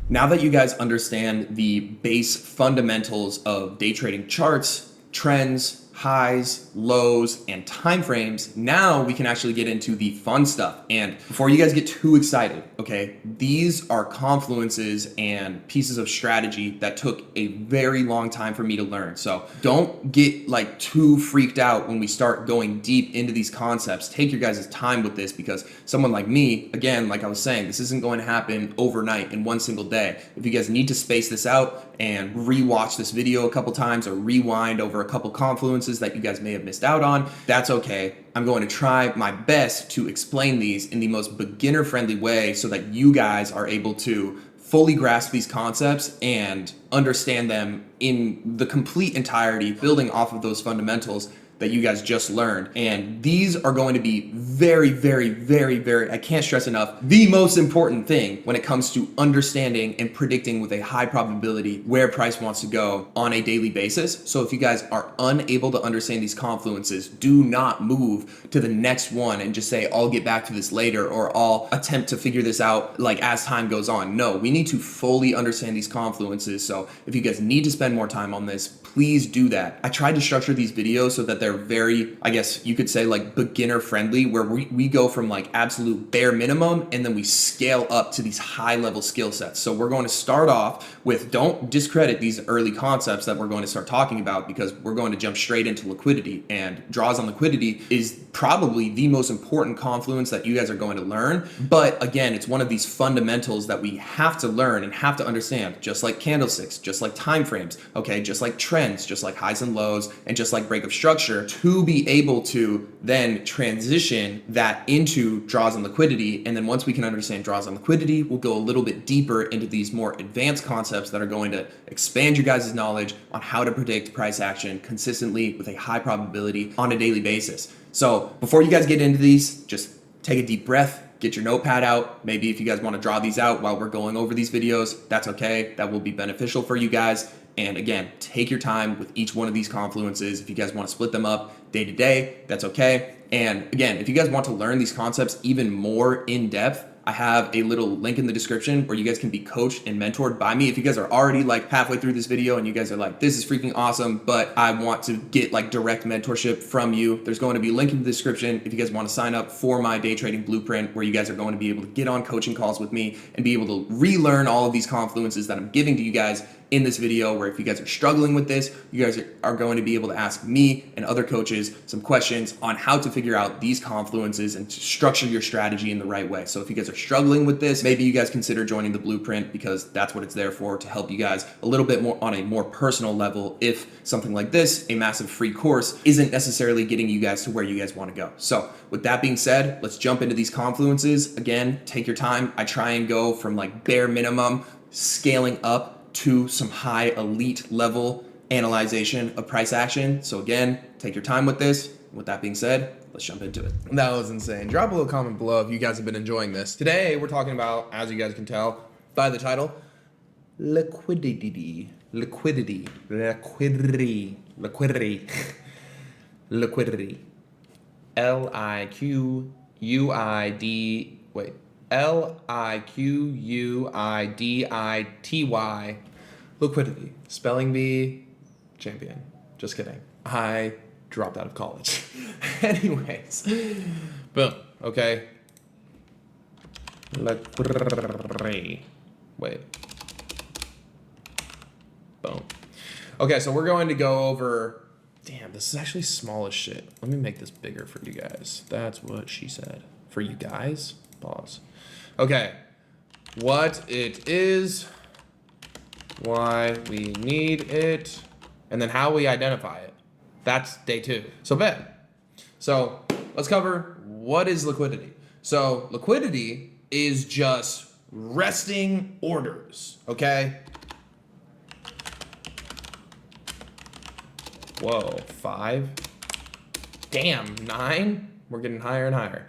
Now that you guys understand the base fundamentals of day trading charts, trends, highs, lows, and time frames, now we can actually get into the fun stuff. And before you guys get too excited, okay, these are confluences and pieces of strategy that took a very long time for me to learn. So don't get like too freaked out when we start going deep into these concepts. Take your guys' time with this, because someone like me, again, like I was saying, this isn't going to happen overnight in one single day. If you guys need to space this out and rewatch this video a couple times or rewind over a couple confluences that you guys may have missed out on, that's okay. I'm going to try my best to explain these in the most beginner-friendly way so that you guys are able to fully grasp these concepts and understand them in the complete entirety, building off of those fundamentals that you guys just learned. And these are going to be very, very, very, very, I can't stress enough, the most important thing when it comes to understanding and predicting with a high probability where price wants to go on a daily basis. So if you guys are unable to understand these confluences, do not move to the next one and just say, I'll get back to this later, or I'll attempt to figure this out like as time goes on. No, we need to fully understand these confluences. So if you guys need to spend more time on this, please do that. I tried to structure these videos so that they're very, I guess you could say, like beginner friendly, where we go from like absolute bare minimum and then we scale up to these high level skill sets. So we're going to start off with, don't discredit these early concepts that we're going to start talking about, because we're going to jump straight into liquidity, and draws on liquidity is probably the most important confluence that you guys are going to learn. But again, it's one of these fundamentals that we have to learn and have to understand, just like candlesticks, just like time frames, okay, just like trends, just like highs and lows, and just like breakup structure, to be able to then transition that into draws on liquidity. And then once we can understand draws on liquidity, we'll go a little bit deeper into these more advanced concepts that are going to expand your guys' knowledge on how to predict price action consistently with a high probability on a daily basis. So before you guys get into these, just take a deep breath, get your notepad out. Maybe if you guys want to draw these out while we're going over these videos, that's okay. That will be beneficial for you guys. And again, take your time with each one of these confluences. If you guys want to split them up day to day, that's okay. And again, if you guys want to learn these concepts even more in depth, I have a little link in the description where you guys can be coached and mentored by me. If you guys are already like halfway through this video and you guys are like, this is freaking awesome, but I want to get like direct mentorship from you, there's going to be a link in the description if you guys want to sign up for my day trading blueprint, where you guys are going to be able to get on coaching calls with me and be able to relearn all of these confluences that I'm giving to you guys in this video. Where if you guys are struggling with this, you guys are going to be able to ask me and other coaches some questions on how to figure out these confluences and to structure your strategy in the right way. So if you guys are struggling with this, maybe you guys consider joining the blueprint, because that's what it's there for, to help you guys a little bit more on a more personal level if something like this, a massive free course, isn't necessarily getting you guys to where you guys want to go. So with that being said, let's jump into these confluences. Again, take your time. I try and go from like bare minimum, scaling up to some high elite level analyzation of price action. So again, take your time with this. With that being said, let's jump into it. That was insane. Drop a little comment below if you guys have been enjoying this. Today, we're talking about, as you guys can tell by the title, liquidity. Liquidity. Liquidity. Liquidity. Liquidity. L-I-Q-U-I-D... Wait. Liquidity. Liquidity. Spelling bee, champion. Just kidding. I dropped out of college. Anyways. Boom. Okay. Liquidity. Wait. Boom. Okay, so we're going to go over... Damn, this is actually small as shit. Let me make this bigger for you guys. That's what she said. For you guys? Pause. Okay. What it is, why we need it, and then how we identify it. That's day 2. So bet. So let's cover what is liquidity. So liquidity is just resting orders, okay? Whoa, 5. Damn, 9. We're getting higher and higher.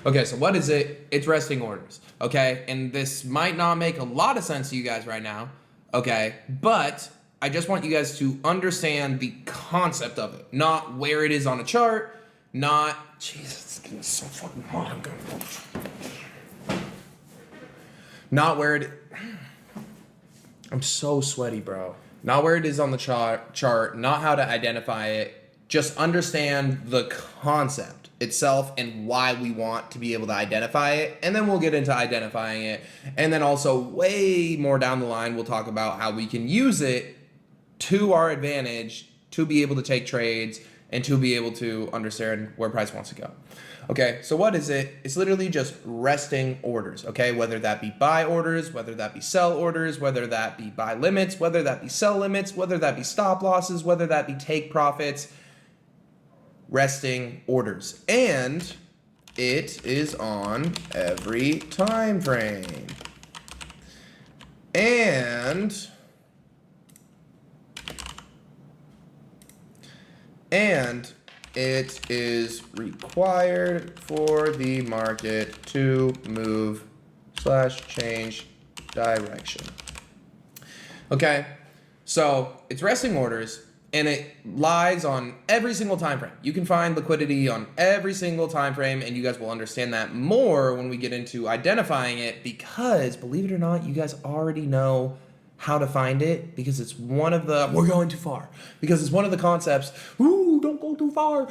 Okay, so what is it? It's resting orders, okay? And this might not make a lot of sense to you guys right now, okay? But I just want you guys to understand the concept of it, not where it is on a chart, not... Jesus, it's getting so fucking hot. Not where it... I'm so sweaty, bro. Not where it is on the chart, not how to identify it. Just understand the concept itself and why we want to be able to identify it. And then we'll get into identifying it. And then also way more down the line, we'll talk about how we can use it to our advantage to be able to take trades and to be able to understand where price wants to go. Okay, so what is it? It's literally just resting orders, okay? Whether that be buy orders, whether that be sell orders, whether that be buy limits, whether that be sell limits, whether that be stop losses, whether that be take profits, resting orders. And it is on every time frame. And it is required for the market to move / change direction. Okay, so it's resting orders and it lies on every single time frame. You can find liquidity on every single time frame, and you guys will understand that more when we get into identifying it, because believe it or not, you guys already know how to find it, because it's one of the, we're going too far, because it's one of the concepts, ooh, don't go too far.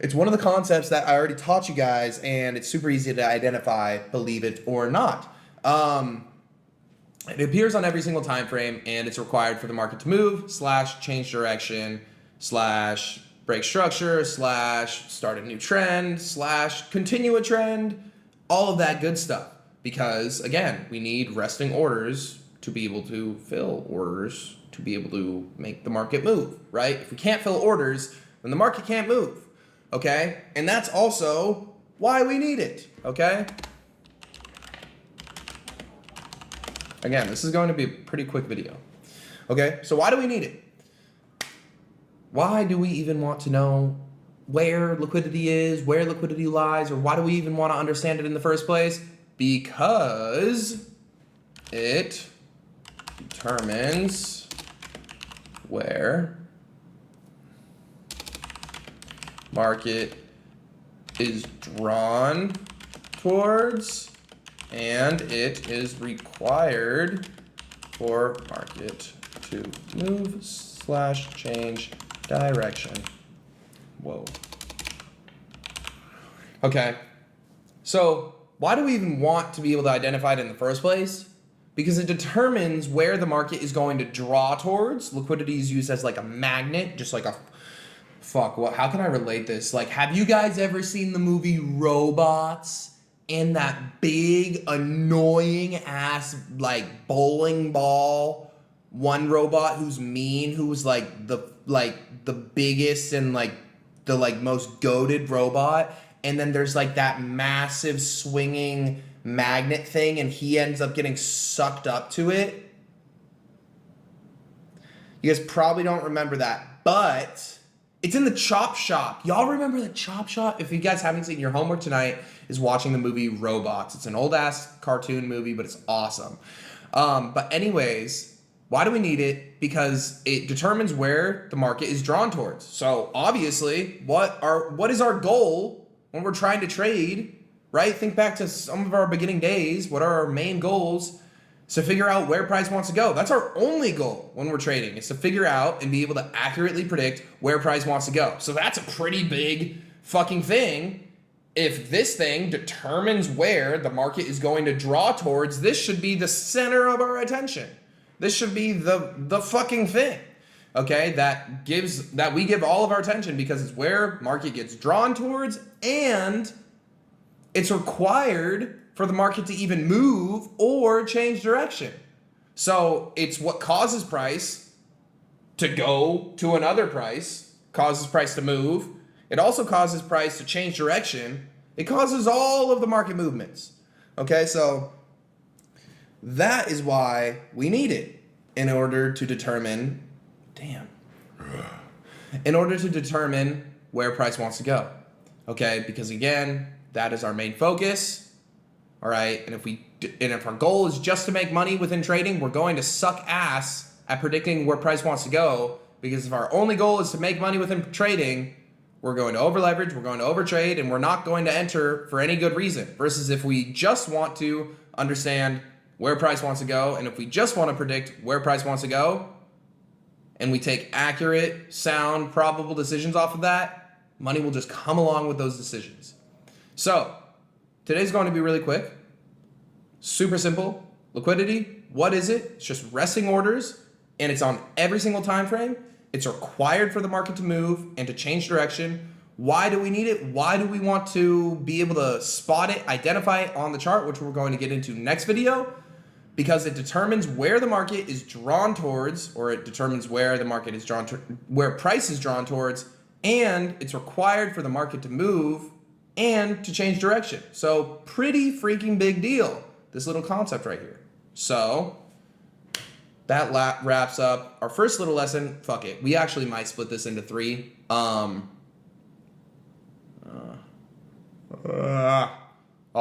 It's one of the concepts that I already taught you guys, and it's super easy to identify, believe it or not. It appears on every single time frame, and it's required for the market to move / change direction / break structure / start a new trend / continue a trend, all of that good stuff. Because again, we need resting orders to be able to fill orders to be able to make the market move, right? If we can't fill orders, then the market can't move, okay? And that's also why we need it, okay? Again, this is going to be a pretty quick video, okay? So why do we need it? Why do we even want to know where liquidity is, where liquidity lies, or why do we even want to understand it in the first place? Because it determines where market is drawn towards, and it is required for market to move / change direction. Whoa. Okay, so why do we even want to be able to identify it in the first place? Because it determines where the market is going to draw towards. Liquidity is used as like a magnet, just like a, how can I relate this? Like, have you guys ever seen the movie Robots? And that big, annoying ass, like, bowling ball, one robot who's mean, who's like the biggest and like the like most goated robot. And then there's like that massive swinging magnet thing, and he ends up getting sucked up to it. You guys probably don't remember that, but it's in the Chop Shop. Y'all remember the Chop Shop? If you guys haven't seen, your homework tonight is watching the movie Robots. It's an old ass cartoon movie, but it's awesome. But anyways, why do we need it? Because it determines where the market is drawn towards. So obviously, what is our goal when we're trying to trade, right? Think back to some of our beginning days. What are our main goals? To figure out where price wants to go. That's our only goal when we're trading, is to figure out and be able to accurately predict where price wants to go. So that's a pretty big fucking thing. If this thing determines where the market is going to draw towards, this should be the center of our attention. This should be the fucking thing, okay? That we give all of our attention, because it's where market gets drawn towards, and it's required for the market to even move or change direction. So it's what causes price to go to another price, causes price to move. It also causes price to change direction. It causes all of the market movements. Okay, so that is why we need it, in order to determine, where price wants to go. Okay, because again, that is our main focus. All right, and if our goal is just to make money within trading, we're going to suck ass at predicting where price wants to go, because if our only goal is to make money within trading, we're going to over leverage, we're going to overtrade, and we're not going to enter for any good reason. Versus if we just want to understand where price wants to go. And if we just want to predict where price wants to go, and we take accurate, sound, probable decisions off of that, money will just come along with those decisions. So today's going to be really quick, super simple. Liquidity, what is it? It's just resting orders, and it's on every single time frame. It's required for the market to move and to change direction. Why do we need it? Why do we want to be able to spot it, identify it on the chart, which we're going to get into next video? Because it determines where the market is drawn towards, or it determines where the market is drawn to, where price is drawn towards, and it's required for the market to move and to change direction. So pretty freaking big deal, this little concept right here. So that wraps up our first little lesson. Fuck it, we actually might split this into three. I'll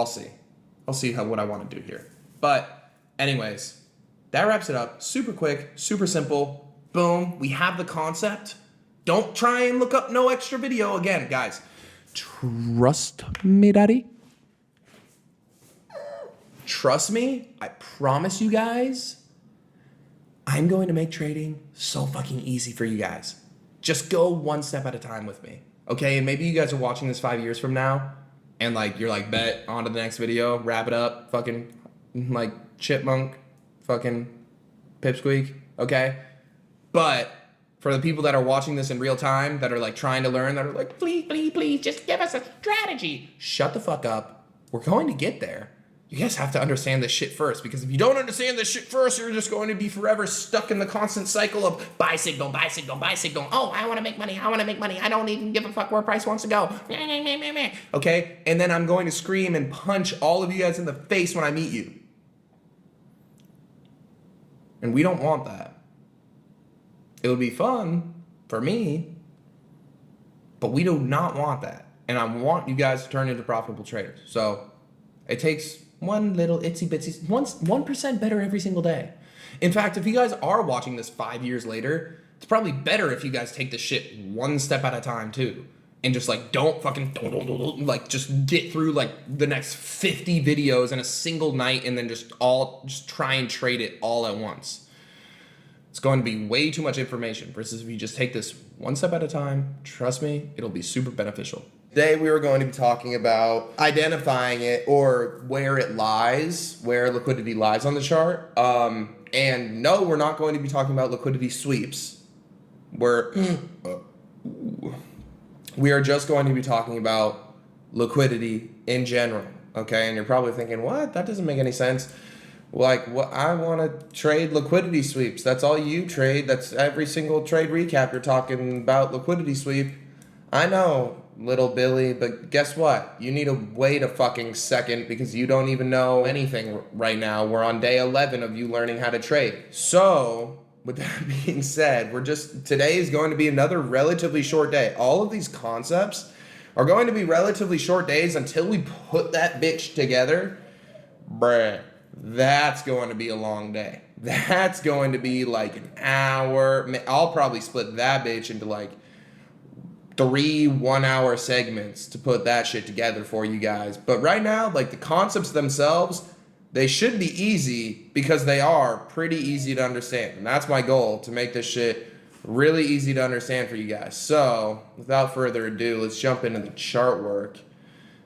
see what I want to do here. But anyways, that wraps it up. Super quick, super simple. Boom, we have the concept. Don't try and look up no extra video again, guys. Trust me, daddy. Trust me, I promise you guys, I'm going to make trading so fucking easy for you guys. Just go one step at a time with me, okay? And maybe you guys are watching this 5 years from now, and like you're like, bet, on to the next video, wrap it up, fucking like chipmunk, fucking pipsqueak, okay? But for the people that are watching this in real time, that are like trying to learn, that are like, please, just give us a strategy. Shut the fuck up. We're going to get there. You guys have to understand this shit first, because if you don't understand this shit first, you're just going to be forever stuck in the constant cycle of buy signal, buy signal, buy signal. Oh, I want to make money. I don't even give a fuck where price wants to go. Okay? And then I'm going to scream and punch all of you guys in the face when I meet you. And we don't want that. It would be fun for me, but we do not want that. And I want you guys to turn into profitable traders. So it takes one little itsy bitsy, 1% better every single day. In fact, if you guys are watching this 5 years later, it's probably better if you guys take this shit one step at a time too. And just like don't just get through like the next 50 videos in a single night and then just try and trade it all at once. It's going to be way too much information versus if you just take this one step at a time, trust me, it'll be super beneficial. Today we are going to be talking about identifying it, or where it lies, where liquidity lies on the chart. And no, we're not going to be talking about liquidity sweeps. We are just going to be talking about liquidity in general, okay? And you're probably thinking, what? That doesn't make any sense. Like, what? I want to trade liquidity sweeps. That's all you trade. That's every single trade recap. You're talking about liquidity sweep. I know, little Billy, but guess what? You need to wait a fucking second, because you don't even know anything right now. We're on day 11 of you learning how to trade. So with that being said, today is going to be another relatively short day. All of these concepts are going to be relatively short days until we put that bitch together. Bruh, that's going to be a long day. That's going to be like an hour. I'll probably split that bitch into like 3 1-hour segments to put that shit together for you guys. But right now, like the concepts themselves, they should be easy, because they are pretty easy to understand. And that's my goal, to make this shit really easy to understand for you guys. So without further ado, let's jump into the chart work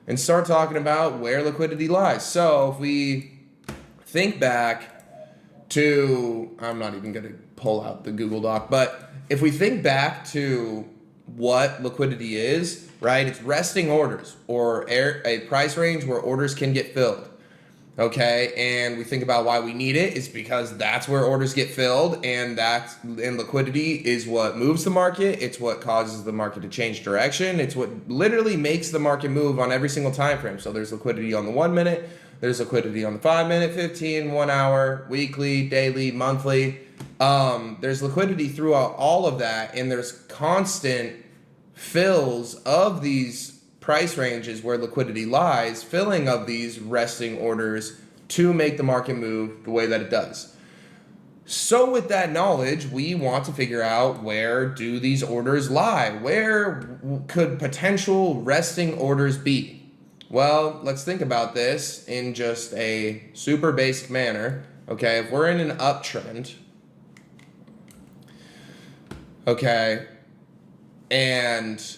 and start talking about where liquidity lies. So if we think back to, I'm not even going to pull out the Google Doc, but if we think back to what liquidity is, right? It's resting orders, or a price range where orders can get filled. Okay, and we think about why we need it. It's because that's where orders get filled, and liquidity is what moves the market. It's what causes the market to change direction. It's what literally makes the market move on every single time frame. So there's liquidity on the 1 minute, there's liquidity on the 5 minute, 15, 1 hour, weekly, daily, monthly. There's liquidity throughout all of that, and there's constant fills of these price ranges where liquidity lies, filling of these resting orders to make the market move the way that it does. So with that knowledge, we want to figure out, where do these orders lie? Where could potential resting orders be? Well, let's think about this in just a super basic manner. Okay, if we're in an uptrend, okay, and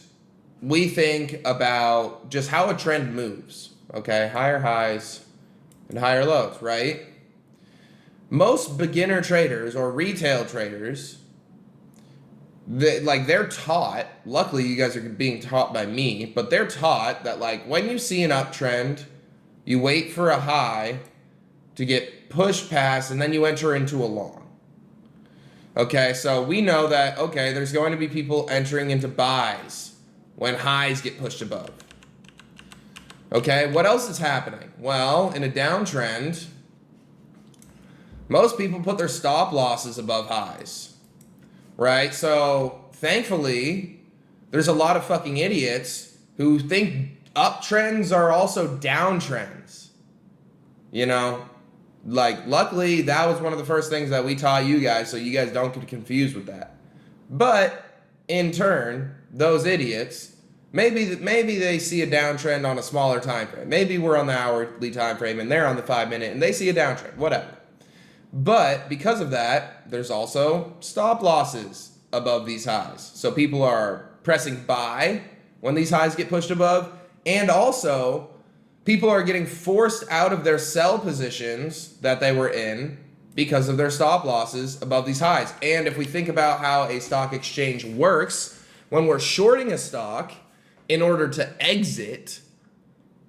we think about just how a trend moves, okay, higher highs and higher lows, right? Most beginner traders or retail traders, they're taught, luckily you guys are being taught by me, but they're taught that like when you see an uptrend, you wait for a high to get pushed past and then you enter into a long. Okay, so we know that, okay, there's going to be people entering into buys when highs get pushed above. Okay, what else is happening? Well, in a downtrend, most people put their stop losses above highs, right? So thankfully, there's a lot of fucking idiots who think uptrends are also downtrends. You know, like luckily that was one of the first things that we taught you guys, so you guys don't get confused with that. But in turn, those idiots, maybe they see a downtrend on a smaller time frame. Maybe we're on the hourly time frame and they're on the 5 minute and they see a downtrend, whatever. But because of that, there's also stop losses above these highs. So people are pressing buy when these highs get pushed above, and also people are getting forced out of their sell positions that they were in because of their stop losses above these highs. And if we think about how a stock exchange works, when we're shorting a stock, in order to exit,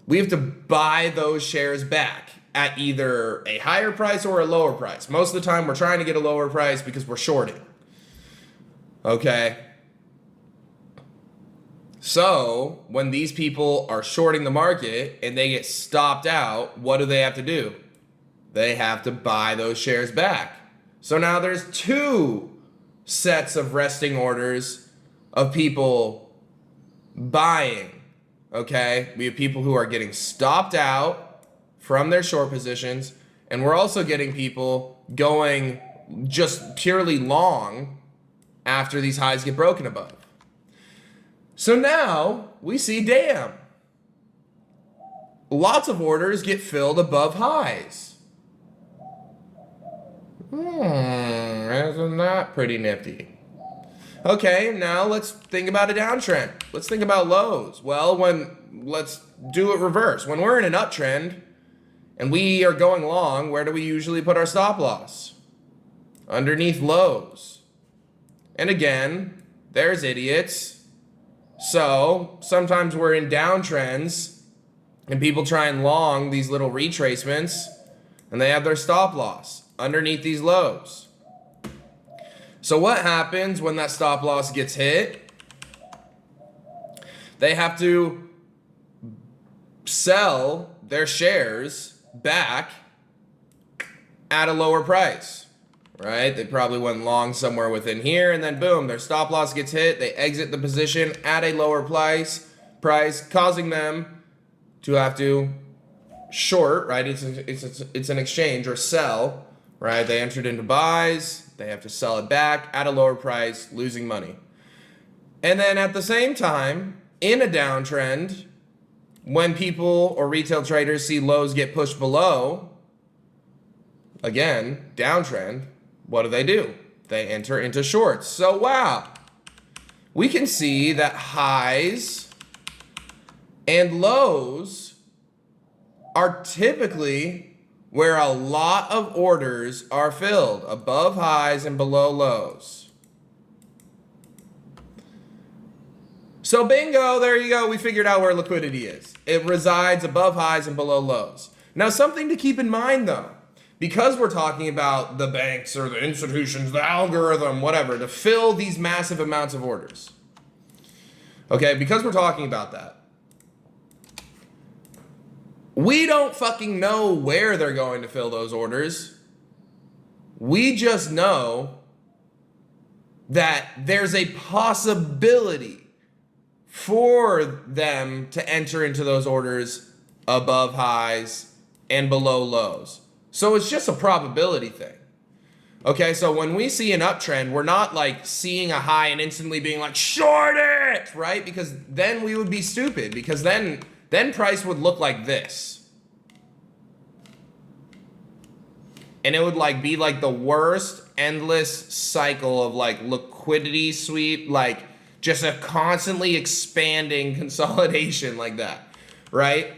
we have to buy those shares back at either a higher price or a lower price. Most of the time, we're trying to get a lower price because we're shorting. Okay? So, when these people are shorting the market and they get stopped out, what do they have to do? They have to buy those shares back. So now there's two sets of resting orders of people buying. Okay? We have people who are getting stopped out from their short positions, and we're also getting people going just purely long after these highs get broken above. So now we see, damn, lots of orders get filled above highs. Isn't that pretty nifty? Okay, now let's think about a downtrend. Let's think about lows. Well, let's do it reverse. When we're in an uptrend and we are going long, where do we usually put our stop loss? Underneath lows. And again, there's idiots. So sometimes we're in downtrends and people try and long these little retracements and they have their stop loss underneath these lows. So what happens when that stop loss gets hit? They have to sell their shares back at a lower price, right? They probably went long somewhere within here, and then boom, their stop loss gets hit. They exit the position at a lower price, causing them to have to short, right? It's an exchange, or sell, right? They entered into buys. They have to sell it back at a lower price, losing money. And then at the same time, in a downtrend, when people or retail traders see lows get pushed below, again, downtrend, what do? They enter into shorts. So wow, we can see that highs and lows are typically where a lot of orders are filled, above highs and below lows. So bingo, there you go. We figured out where liquidity is. It resides above highs and below lows. Now, something to keep in mind though, because we're talking about the banks or the institutions, the algorithm, whatever, to fill these massive amounts of orders. Okay, because we're talking about that, we don't fucking know where they're going to fill those orders. We just know that there's a possibility for them to enter into those orders above highs and below lows. So it's just a probability thing. Okay, so when we see an uptrend, we're not like seeing a high and instantly being like, short it, right? Because then we would be stupid, because then then price would look like this. And it would like be like the worst endless cycle of like liquidity sweep, like just a constantly expanding consolidation like that, right?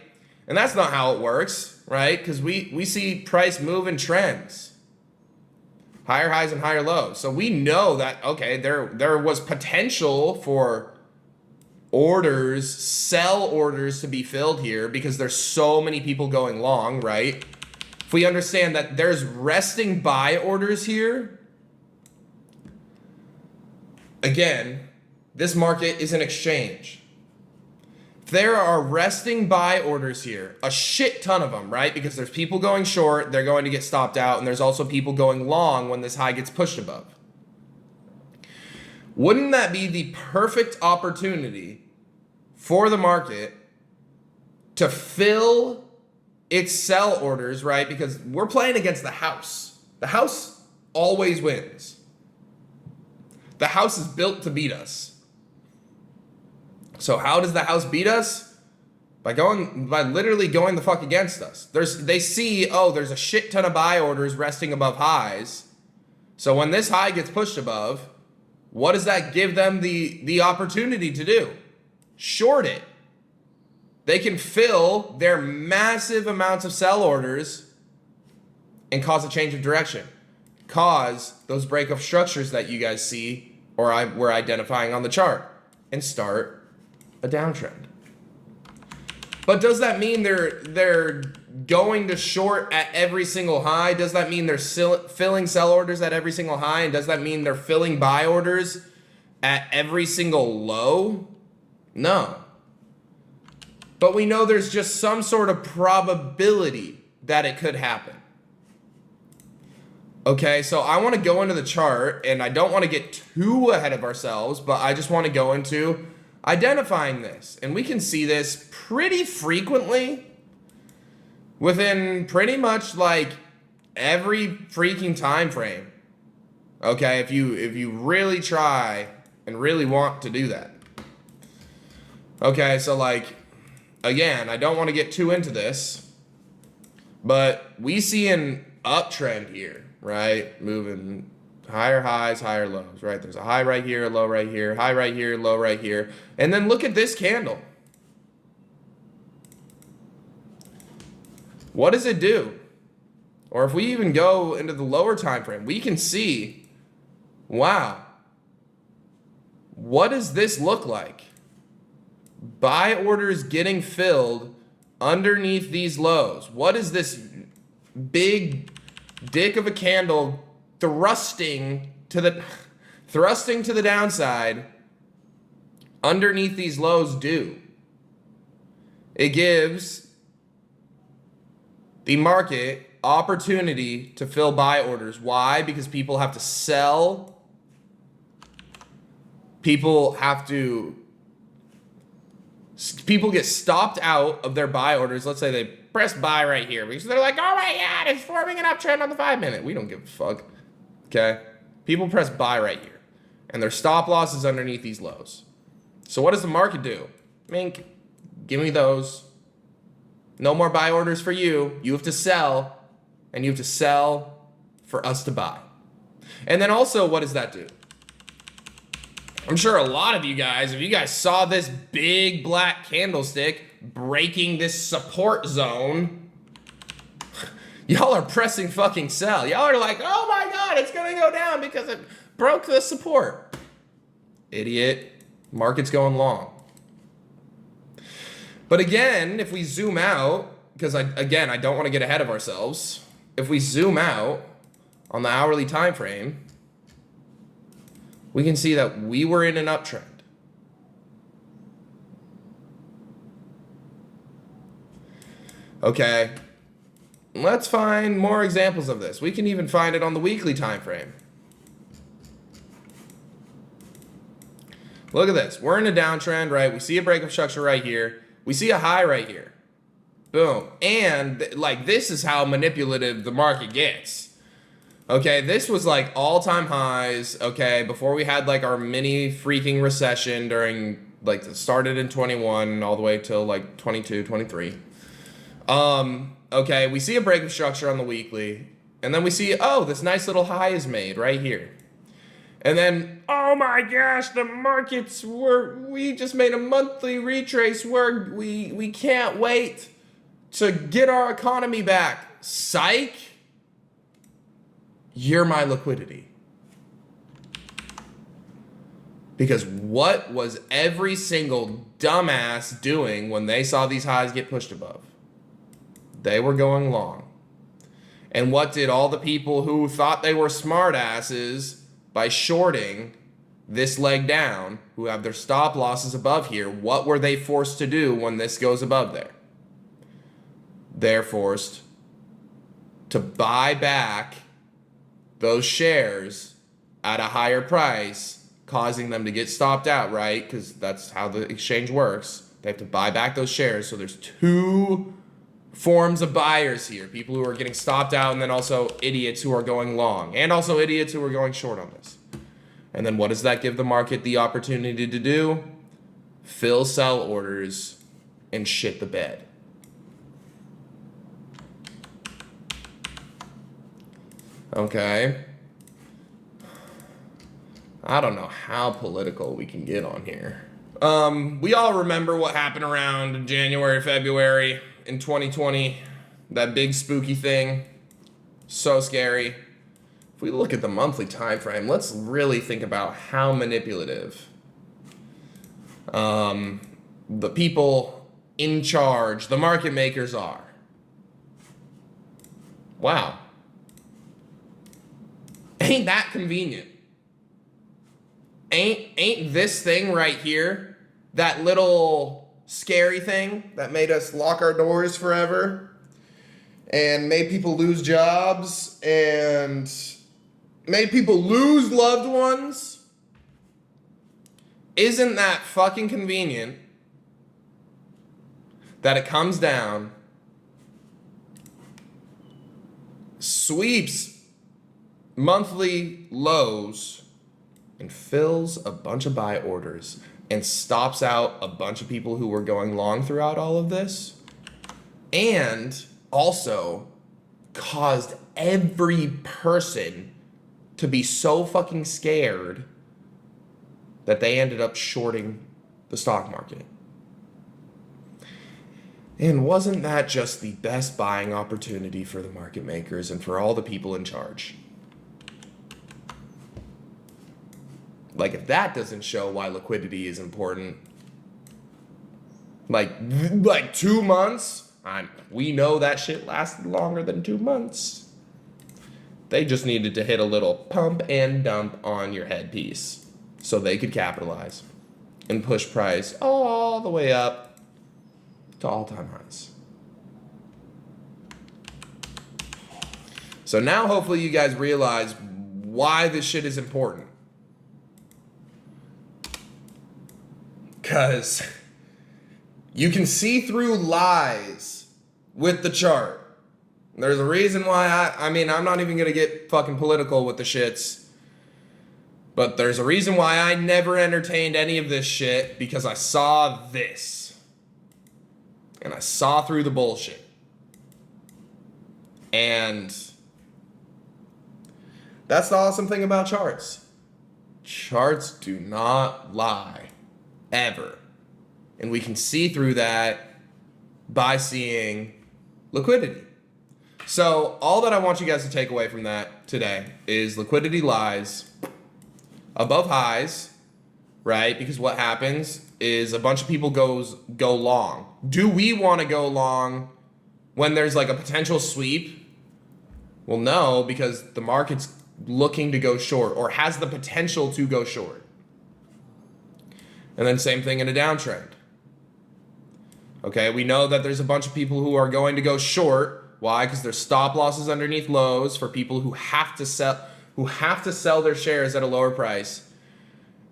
And that's not how it works, right? Because we see price move in trends. Higher highs and higher lows. So we know that, okay, there was potential for orders, sell orders to be filled here because there's so many people going long, right? If we understand that there's resting buy orders here, again, this market is an exchange. If there are resting buy orders here, a shit ton of them, right? Because there's people going short, they're going to get stopped out, and there's also people going long when this high gets pushed above. Wouldn't that be the perfect opportunity for the market to fill its sell orders, right? Because we're playing against the house. The house always wins. The house is built to beat us. So how does the house beat us? By literally going the fuck against us. They see, oh, there's a shit ton of buy orders resting above highs. So when this high gets pushed above, what does that give them the opportunity to do? Short it. They can fill their massive amounts of sell orders and cause a change of direction. Cause those breakup structures that you guys see or we're identifying on the chart and start a downtrend. But does that mean they're going to short at every single high? Does that mean they're filling sell orders at every single high? And does that mean they're filling buy orders at every single low? No. But we know there's just some sort of probability that it could happen. Okay, so I want to go into the chart, and I don't want to get too ahead of ourselves, but I just want to go into identifying this. And we can see this pretty frequently within pretty much like every freaking time frame. Okay, if you really try and really want to do that. Okay, so like, again, I don't want to get too into this, but we see an uptrend here, right? Moving higher highs, higher lows, right? There's a high right here, a low right here, high right here, low right here. And then look at this candle. What does it do? Or if we even go into the lower time frame, we can see, wow, what does this look like? Buy orders getting filled underneath these lows. What is this big dick of a candle thrusting to the downside underneath these lows do? It gives the market opportunity to fill buy orders. Why? Because people have to sell. People get stopped out of their buy orders. Let's say they press buy right here because they're like, oh my God, it's forming an uptrend on the 5-minute. We don't give a fuck. Okay? People press buy right here. And their stop loss is underneath these lows. So what does the market do? Mink, give me those. No more buy orders for you. You have to sell. And you have to sell for us to buy. And then also, what does that do? I'm sure a lot of you guys, if you guys saw this big black candlestick breaking this support zone, y'all are pressing fucking sell. Y'all are like, oh my God, it's gonna go down because it broke the support. Idiot. Market's going long. But again, if we zoom out, because I don't want to get ahead of ourselves. If we zoom out on the hourly time frame, we can see that we were in an uptrend. Okay, let's find more examples of this. We can even find it on the weekly time frame. Look at this. We're in a downtrend, right? We see a breakup structure right here. We see a high right here. Boom. And like, this is how manipulative the market gets. Okay, this was like all-time highs, okay, before we had like our mini freaking recession during like it started in 21 all the way till like 22, 23. Okay, we see a break of structure on the weekly, and then we see, oh, this nice little high is made right here. And then, oh my gosh, the markets we just made a monthly retrace. We can't wait to get our economy back. Psych. You're my liquidity. Because what was every single dumbass doing when they saw these highs get pushed above? They were going long. And what did all the people who thought they were smart asses by shorting this leg down, who have their stop losses above here, what were they forced to do when this goes above there? They're forced to buy back those shares at a higher price, causing them to get stopped out, right? Because that's how the exchange works. They have to buy back those shares. So there's two forms of buyers here. People who are getting stopped out, and then also idiots who are going long, and also idiots who are going short on this. And then what does that give the market the opportunity to do? Fill sell orders and shit the bed. Okay. I don't know how political we can get on here. We all remember what happened around January, February in 2020. That big spooky thing. So scary. If we look at the monthly time frame, let's really think about how manipulative the people in charge, the market makers, are. Wow. Ain't that convenient? Ain't this thing right here, that little scary thing that made us lock our doors forever and made people lose jobs and made people lose loved ones? Isn't that fucking convenient that it comes down, sweeps monthly lows, and fills a bunch of buy orders and stops out a bunch of people who were going long throughout all of this, and also caused every person to be so fucking scared that they ended up shorting the stock market? And wasn't that just the best buying opportunity for the market makers and for all the people in charge? Like, if that doesn't show why liquidity is important, like 2 months, we know that shit lasted longer than 2 months. They just needed to hit a little pump and dump on your headpiece so they could capitalize and push price all the way up to all-time highs. So now hopefully you guys realize why this shit is important. Because you can see through lies with the chart. There's a reason why I'm not even going to get fucking political with the shits. But there's a reason why I never entertained any of this shit, because I saw this. And I saw through the bullshit. And that's the awesome thing about charts. Charts do not lie. Ever. And we can see through that by seeing liquidity. So all that I want you guys to take away from that today is liquidity lies above highs, right? Because what happens is a bunch of people go long. Do we want to go long when there's like a potential sweep? Well, no, because the market's looking to go short or has the potential to go short. And then same thing in a downtrend. Okay, we know that there's a bunch of people who are going to go short. Why? Because there's stop losses underneath lows for people who have to sell their shares at a lower price.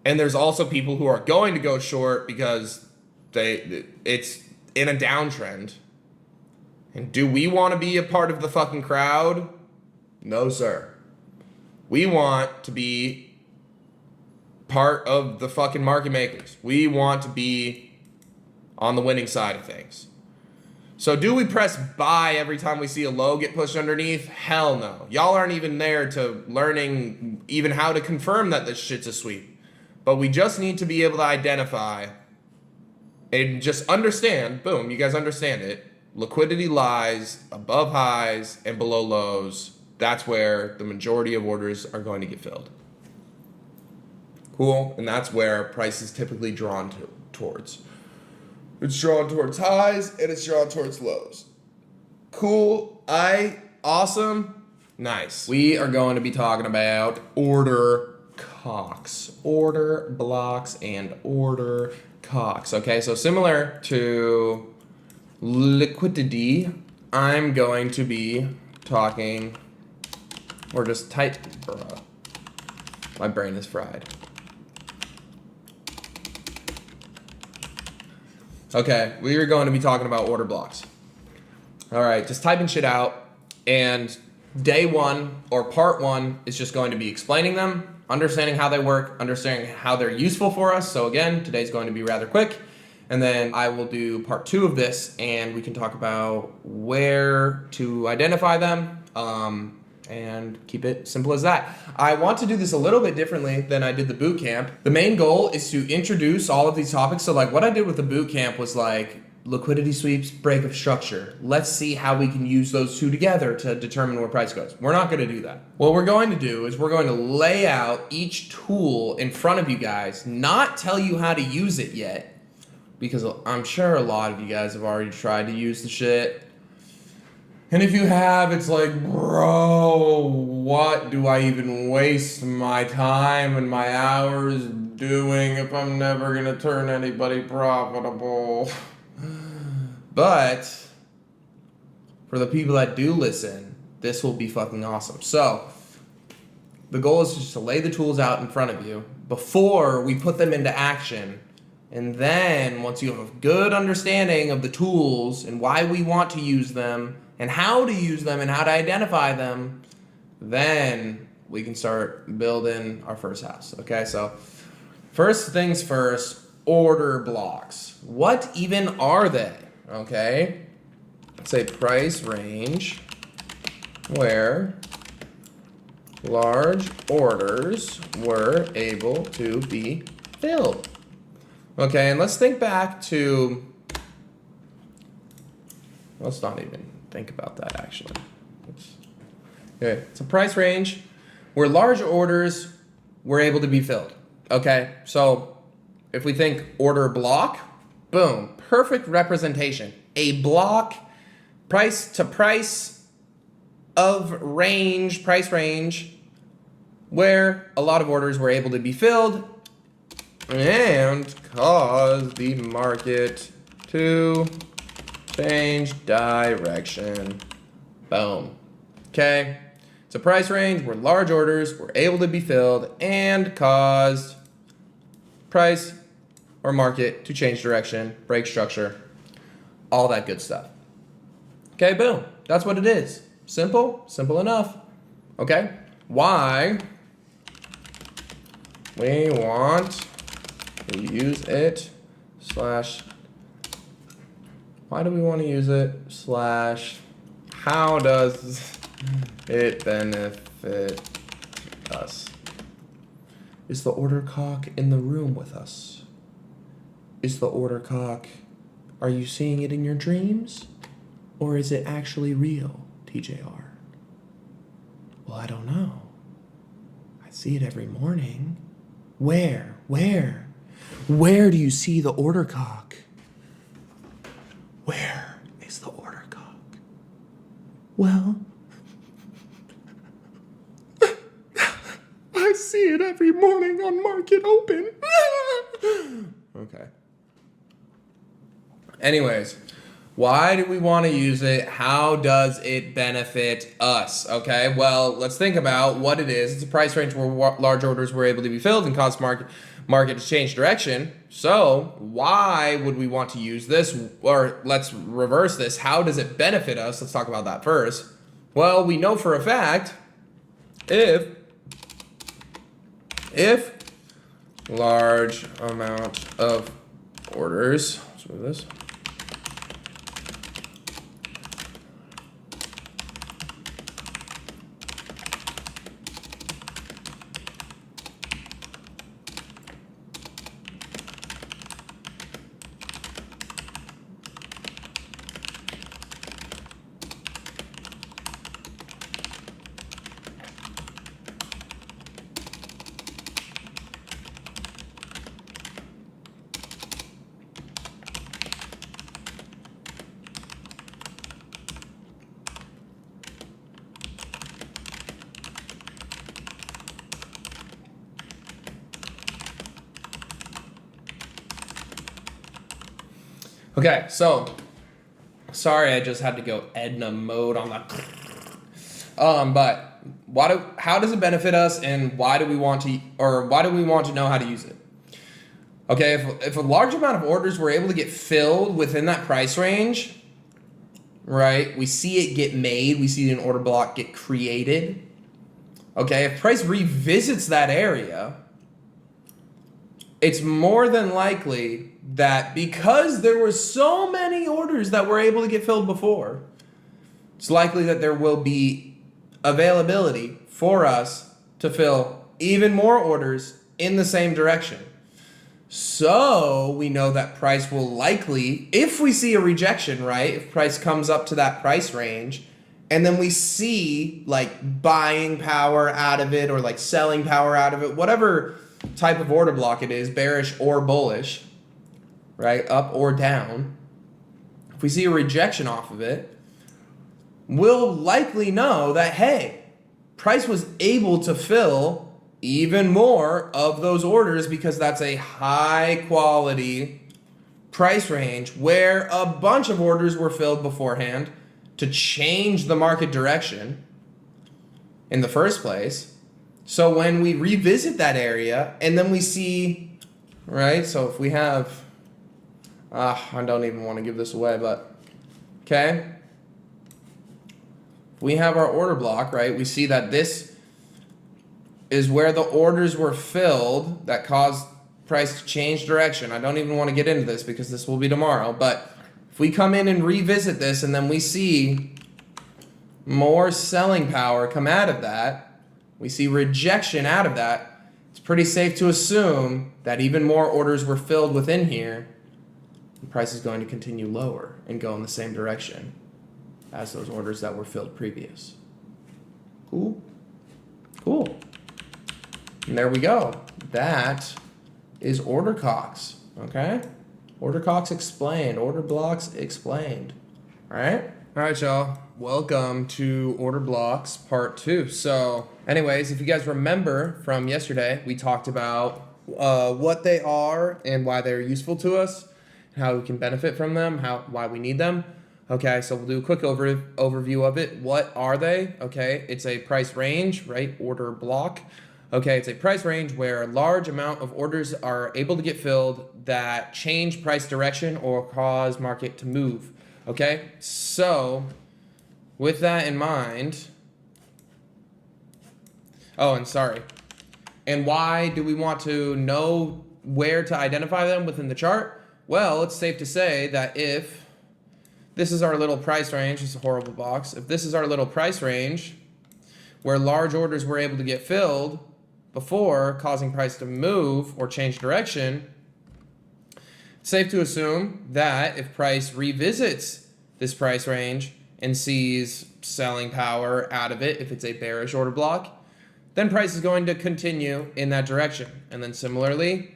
And there's also people who are going to go short because it's in a downtrend. And do we want to be a part of the fucking crowd? No, sir. We want to be part of the fucking market makers. We want to be on the winning side of things. So do we press buy every time we see a low get pushed underneath? Hell no. Y'all aren't even there to learning even how to confirm that this shit's a sweep. But we just need to be able to identify and just understand, boom, you guys understand it. Liquidity lies above highs and below lows. That's where the majority of orders are going to get filled. Cool, and that's where price is typically drawn towards. It's drawn towards highs and it's drawn towards lows. Cool, awesome, nice. We are going to be talking about order cocks, order blocks, and order cocks. Okay, so similar to liquidity, I'm going to be talking, or just type, bruh, my brain is fried. Okay, we are going to be talking about order blocks. All right, just typing shit out, and day one or part one is just going to be explaining them, understanding how they work, understanding how they're useful for us. So again, today's going to be rather quick, and then I will do part two of this, and we can talk about where to identify them, and keep it simple as that. I want to do this a little bit differently than I did the boot camp. The main goal is to introduce all of these topics. So like what I did with the boot camp was like liquidity sweeps, break of structure. Let's see how we can use those two together to determine where price goes. We're not going to do that. What we're going to do is we're going to lay out each tool in front of you guys, not tell you how to use it yet, because I'm sure a lot of you guys have already tried to use the shit. And if you have, it's like, bro, what do I even waste my time and my hours doing if I'm never going to turn anybody profitable? But for the people that do listen, this will be fucking awesome. So the goal is just to lay the tools out in front of you before we put them into action. And then once you have a good understanding of the tools and why we want to use them, and how to use them and how to identify them, then we can start building our first house. Okay, so first things first, order blocks. What even are they? Okay, let's say price range where large orders were able to be filled. Okay, and let's think back to, let's not even think about that actually. Okay, it's a price range where large orders were able to be filled. Okay, so if we think order block, boom, perfect representation. A block, price to price of range, price range, where a lot of orders were able to be filled and cause the market to change direction. Boom. Okay. It's a price range where large orders were able to be filled and caused price or market to change direction, break structure, all that good stuff. Okay, boom. That's what it is. Simple, simple enough. Okay. Why we want to use it slash, why do we want to use it slash, how does it benefit us? Is the order cock in the room with us? Is the order cock, are you seeing it in your dreams? Or is it actually real, TJR? Well, I don't know. I see it every morning. Where? Where do you see the order cock? Where is the order cock? Well, I see it every morning on market open. Okay. Anyways, why do we want to use it? How does it benefit us? Okay, well, let's think about what it is. It's a price range where large orders were able to be filled and cause market to change direction. So why would we want to use this? Or let's reverse this. How does it benefit us? Let's talk about that first. Well, we know for a fact if large amount of orders. Let's move this. Okay, so sorry I just had to go Edna mode on that. But how does it benefit us, and why do we want to know how to use it? Okay, if a large amount of orders were able to get filled within that price range, right? We see it get made, we see an order block get created. Okay, if price revisits that area, it's more than likely that because there were so many orders that were able to get filled before, it's likely that there will be availability for us to fill even more orders in the same direction. So we know that price will likely, if we see a rejection, right? If price comes up to that price range, and then we see like buying power out of it or like selling power out of it, whatever type of order block it is, bearish or bullish, right? Up or down. If we see a rejection off of it, we'll likely know that, hey, price was able to fill even more of those orders because that's a high quality price range where a bunch of orders were filled beforehand to change the market direction in the first place. So when we revisit that area and then we see, right? So if we have, I don't even want to give this away, but okay. We have our order block, right? We see that this is where the orders were filled that caused price to change direction. I don't even want to get into this because this will be tomorrow, but if we come in and revisit this and then we see more selling power come out of that, we see rejection out of that, it's pretty safe to assume that even more orders were filled within here. The price is going to continue lower and go in the same direction as those orders that were filled previous. Cool? Cool. And there we go. That is order cocks, okay? Order cocks explained, order blocks explained, all right? All right, y'all. Welcome to Order Blocks Part 2. So anyways, if you guys remember from yesterday, we talked about what they are and why they're useful to us, how we can benefit from them, why we need them. Okay, so we'll do a quick overview of it. What are they? Okay, it's a price range, right? Order block. Okay, it's a price range where a large amount of orders are able to get filled that change price direction or cause market to move. Okay, so with that in mind, and why do we want to know where to identify them within the chart? Well, it's safe to say that if this is our little price range, it's a horrible box. If this is our little price range where large orders were able to get filled before causing price to move or change direction, it's safe to assume that if price revisits this price range and sees selling power out of it, if it's a bearish order block, then price is going to continue in that direction. And then similarly,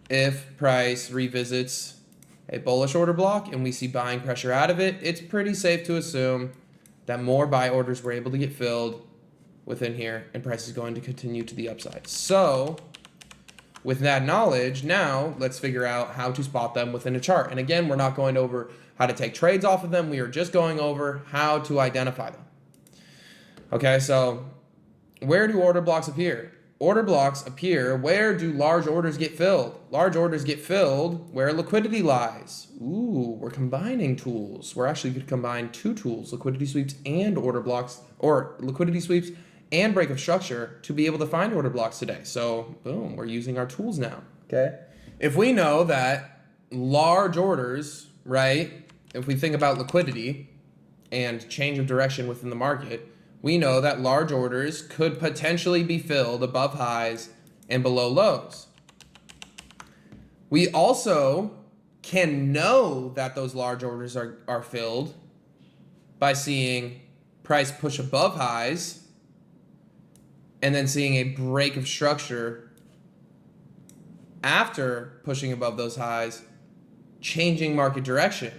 if price revisits a bullish order block and we see buying pressure out of it, it's pretty safe to assume that more buy orders were able to get filled within here and price is going to continue to the upside. So with that knowledge, now let's figure out how to spot them within a chart. And again, we're not going over how to take trades off of them. We are just going over how to identify them. Okay, so where do order blocks appear? Order blocks appear where do large orders get filled? Large orders get filled where liquidity lies. Ooh, we're combining tools. We're actually going to combine two tools, liquidity sweeps and order blocks, or liquidity sweeps and break of structure to be able to find order blocks today. So boom, we're using our tools now, okay? If we know that large orders, right? If we think about liquidity and change of direction within the market, we know that large orders could potentially be filled above highs and below lows. We also can know that those large orders are filled by seeing price push above highs and then seeing a break of structure after pushing above those highs, changing market direction.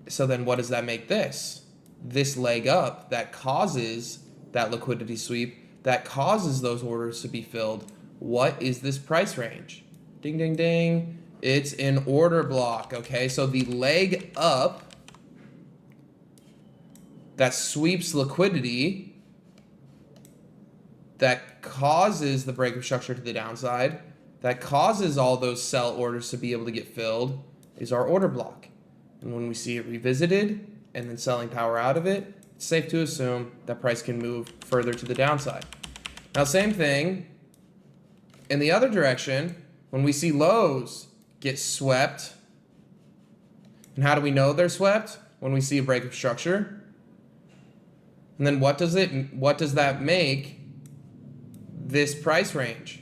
So then what does that make this? This leg up that causes that liquidity sweep, that causes those orders to be filled. What is this price range? Ding, ding, ding. It's an order block, okay? So the leg up that sweeps liquidity, that causes the break of structure to the downside, that causes all those sell orders to be able to get filled, is our order block. And when we see it revisited and then selling power out of it, it's safe to assume that price can move further to the downside. Now, same thing in the other direction, when we see lows get swept. And how do we know they're swept? When we see a break of structure. And then what does that make this price range?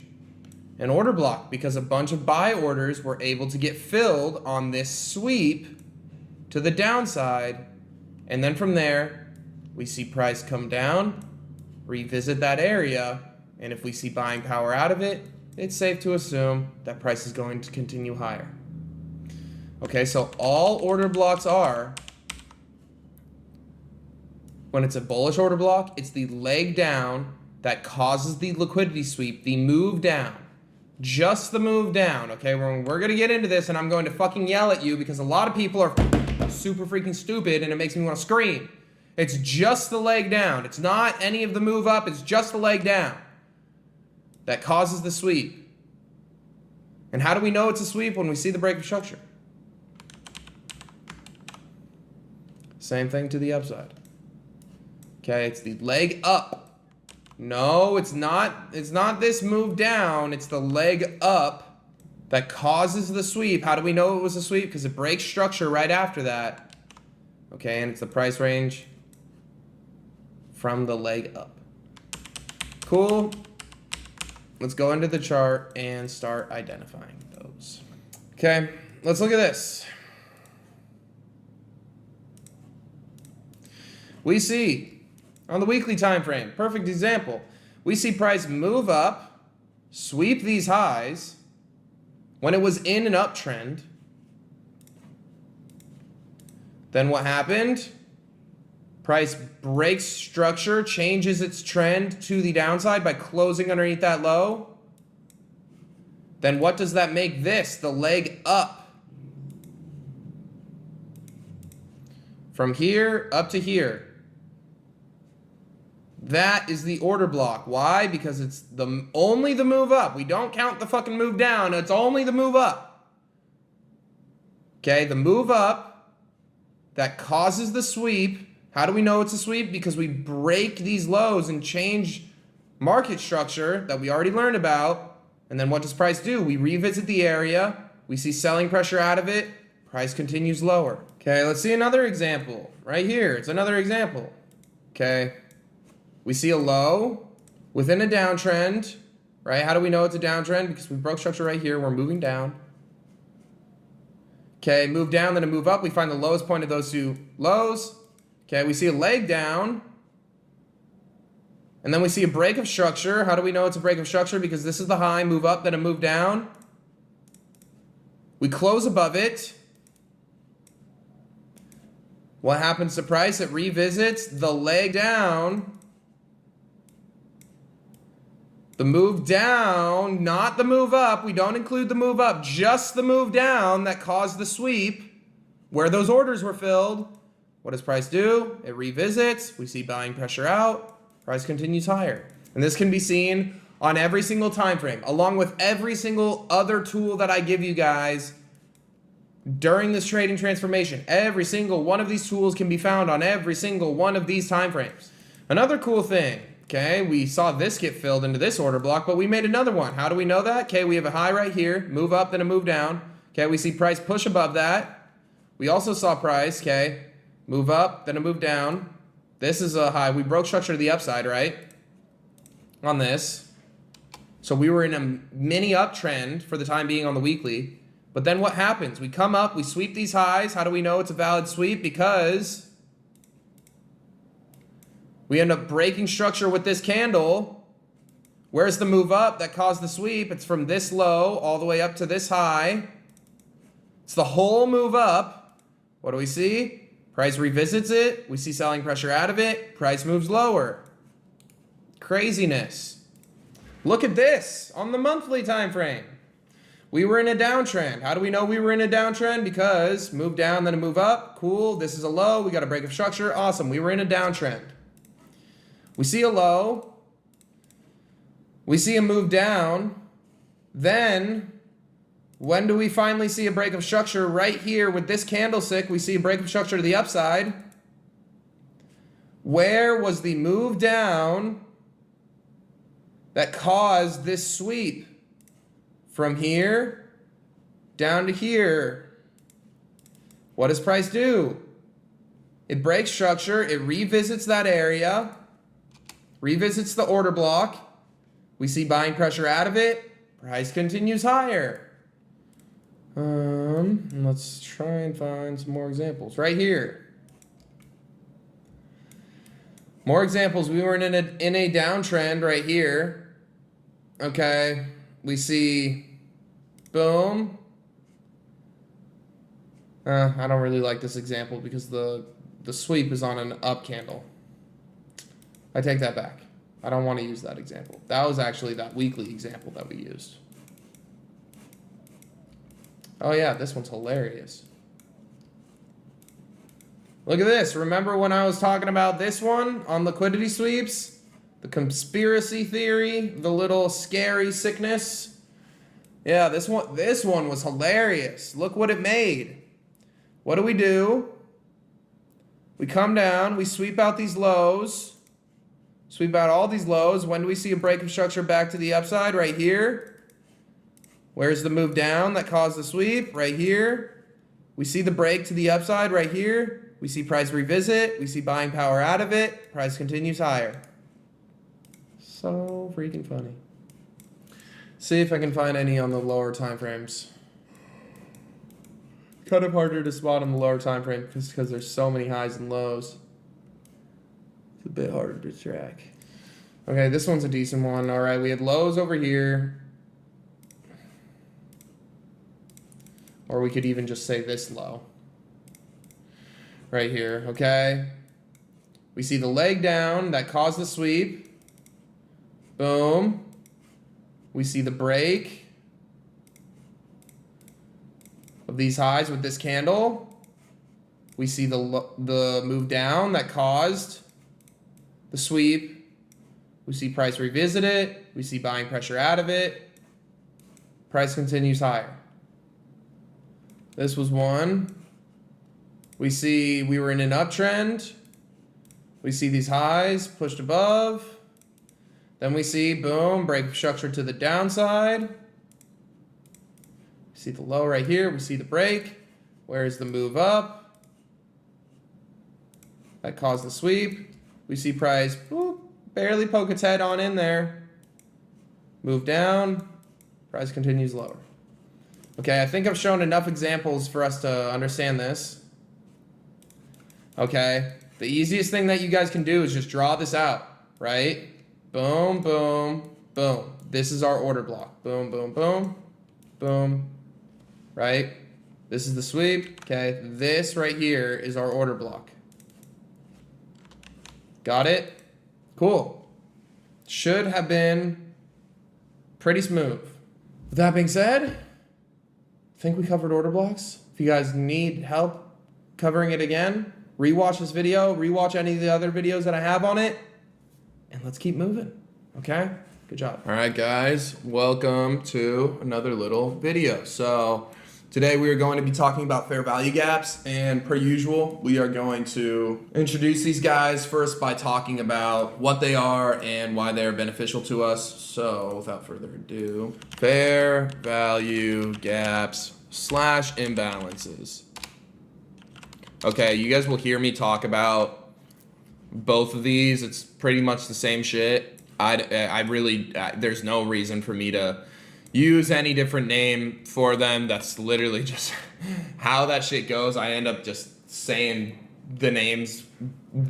An order block, because a bunch of buy orders were able to get filled on this sweep to the downside. And then from there, we see price come down, revisit that area, and if we see buying power out of it, it's safe to assume that price is going to continue higher. Okay, so all order blocks are, when it's a bullish order block, it's the leg down that causes the liquidity sweep, the move down. Just the move down, okay? We're going to get into this, and I'm going to fucking yell at you because a lot of people are super freaking stupid, and it makes me want to scream. It's just the leg down. It's not any of the move up. It's just the leg down that causes the sweep. And how do we know it's a sweep? When we see the break of structure. Same thing to the upside. Okay, it's the leg up. No, it's not this move down. It's the leg up that causes the sweep. How do we know it was a sweep? Because it breaks structure right after that. Okay, and it's the price range from the leg up. Cool. Let's go into the chart and start identifying those. Okay, let's look at this. We see on the weekly time frame, perfect example. We see price move up, sweep these highs when it was in an uptrend. Then what happened? Price breaks structure, changes its trend to the downside by closing underneath that low. Then what does that make this? The leg up. From here up to here. That is the order block. Why? Because it's only the move up. We don't count the fucking move down. It's only the move up. Okay, the move up that causes the sweep. How do we know it's a sweep? Because we break these lows and change market structure that we already learned about. And then what does price do? We revisit the area. We see selling pressure out of it. Price continues lower. Okay, let's see another example. Right here, it's another example. Okay, we see a low within a downtrend, right? How do we know it's a downtrend? Because we broke structure right here. We're moving down. Okay, move down, then a move up. We find the lowest point of those two lows. Okay, we see a leg down. And then we see a break of structure. How do we know it's a break of structure? Because this is the high, move up, then a move down. We close above it. What happens to price? It revisits the leg down. The move down, not the move up. We don't include the move up, just the move down that caused the sweep where those orders were filled. What does price do? It revisits. We see buying pressure out. Price continues higher. And this can be seen on every single time frame, along with every single other tool that I give you guys during this trading transformation. Every single one of these tools can be found on every single one of these time frames. Another cool thing, okay, we saw this get filled into this order block, but we made another one. How do we know that? Okay, we have a high right here, move up, then a move down. Okay, we see price push above that. We also saw price, okay, move up, then a move down. This is a high. We broke structure to the upside, right? On this. So we were in a mini uptrend for the time being on the weekly. But then what happens? We come up, we sweep these highs. How do we know it's a valid sweep? Because we end up breaking structure with this candle. Where's the move up that caused the sweep? It's from this low all the way up to this high. It's the whole move up. What do we see? Price revisits it. We see selling pressure out of it. Price moves lower. Craziness. Look at this on the monthly time frame. We were in a downtrend. How do we know we were in a downtrend? Because move down, then a move up. Cool. This is a low. We got a break of structure. Awesome. We were in a downtrend. We see a low. We see a move down. Then, when do we finally see a break of structure? Right here with this candlestick, we see a break of structure to the upside. Where was the move down that caused this sweep? From here down to here. What does price do? It breaks structure. It revisits that area. Revisits the order block. We see buying pressure out of it. Price continues higher. Let's try and find some more examples. Right here. More examples. We were in a downtrend right here. Okay. We see, boom. I don't really like this example because the sweep is on an up candle. I take that back. I don't want to use that example. That was actually that weekly example that we used. Oh yeah, this one's hilarious. Look at this. Remember when I was talking about this one on liquidity sweeps? The conspiracy theory, the little scary sickness. Yeah, this one was hilarious. Look what it made. What do? We come down, we sweep out these lows. Sweep out all these lows. When do we see a break of structure back to the upside? Right here. Where's the move down that caused the sweep? Right here. We see the break to the upside right here. We see price revisit. We see buying power out of it. Price continues higher. So freaking funny. See if I can find any on the lower time frames. Kind of harder to spot on the lower time frame because there's so many highs and lows. It's a bit harder to track. Okay, this one's a decent one. All right, we had lows over here. Or we could even just say this low. Right here, okay? We see the leg down that caused the sweep. Boom. We see the break of these highs with this candle. We see the move down that caused the sweep. We see price revisit it. We see buying pressure out of it. Price continues higher. This was one. We see we were in an uptrend. We see these highs pushed above. Then we see, boom, break of structure to the downside. We see the low right here. We see the break. Where's the move up? That caused the sweep. We see price, whoop, barely poke its head on in there. Move down. Price continues lower. Okay, I think I've shown enough examples for us to understand this. Okay, the easiest thing that you guys can do is just draw this out, right? Boom, boom, boom. This is our order block. Boom, boom, boom, boom, right? This is the sweep, okay? This right here is our order block. Got it? Cool. Should have been pretty smooth. With that being said, I think we covered order blocks. If you guys need help covering it again, rewatch this video, rewatch any of the other videos that I have on it, and let's keep moving, okay? Good job. All right, guys, welcome to another little video. So Today we are going to be talking about fair value gaps, and per usual, we are going to introduce these guys first by talking about what they are and why they are beneficial to us. So without further ado, fair value gaps / imbalances. Okay, you guys will hear me talk about both of these. It's pretty much the same shit. I really, there's no reason for me to use any different name for them. That's literally just how that shit goes. I end up just saying the names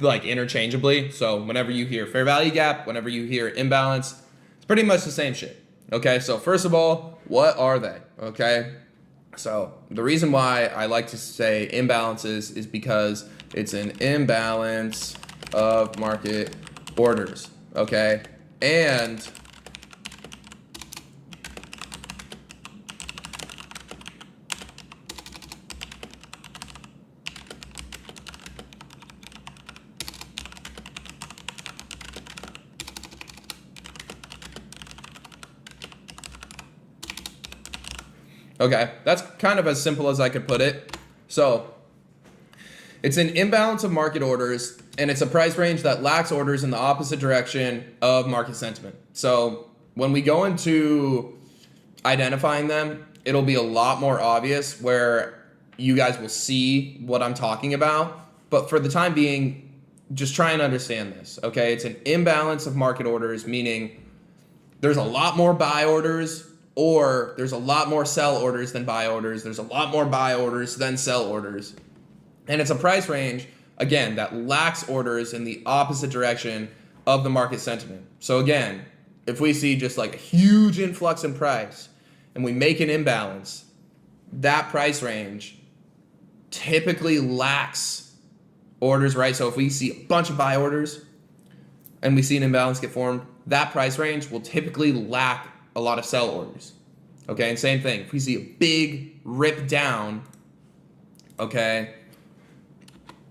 like interchangeably. So whenever you hear fair value gap, whenever you hear imbalance, it's pretty much the same shit. Okay, so first of all, what are they? Okay, so the reason why I like to say imbalances is because it's an imbalance of market orders. Okay, and okay, that's kind of as simple as I could put it. So it's an imbalance of market orders, and it's a price range that lacks orders in the opposite direction of market sentiment. So when we go into identifying them, it'll be a lot more obvious where you guys will see what I'm talking about. But for the time being, just try and understand this, okay? It's an imbalance of market orders, meaning there's a lot more buy orders, or there's a lot more sell orders than buy orders. There's a lot more buy orders than sell orders. And it's a price range, again, that lacks orders in the opposite direction of the market sentiment. So again, if we see just like a huge influx in price and we make an imbalance, that price range typically lacks orders, right? So if we see a bunch of buy orders and we see an imbalance get formed, that price range will typically lack a lot of sell orders. Okay, and same thing, if we see a big rip down, okay,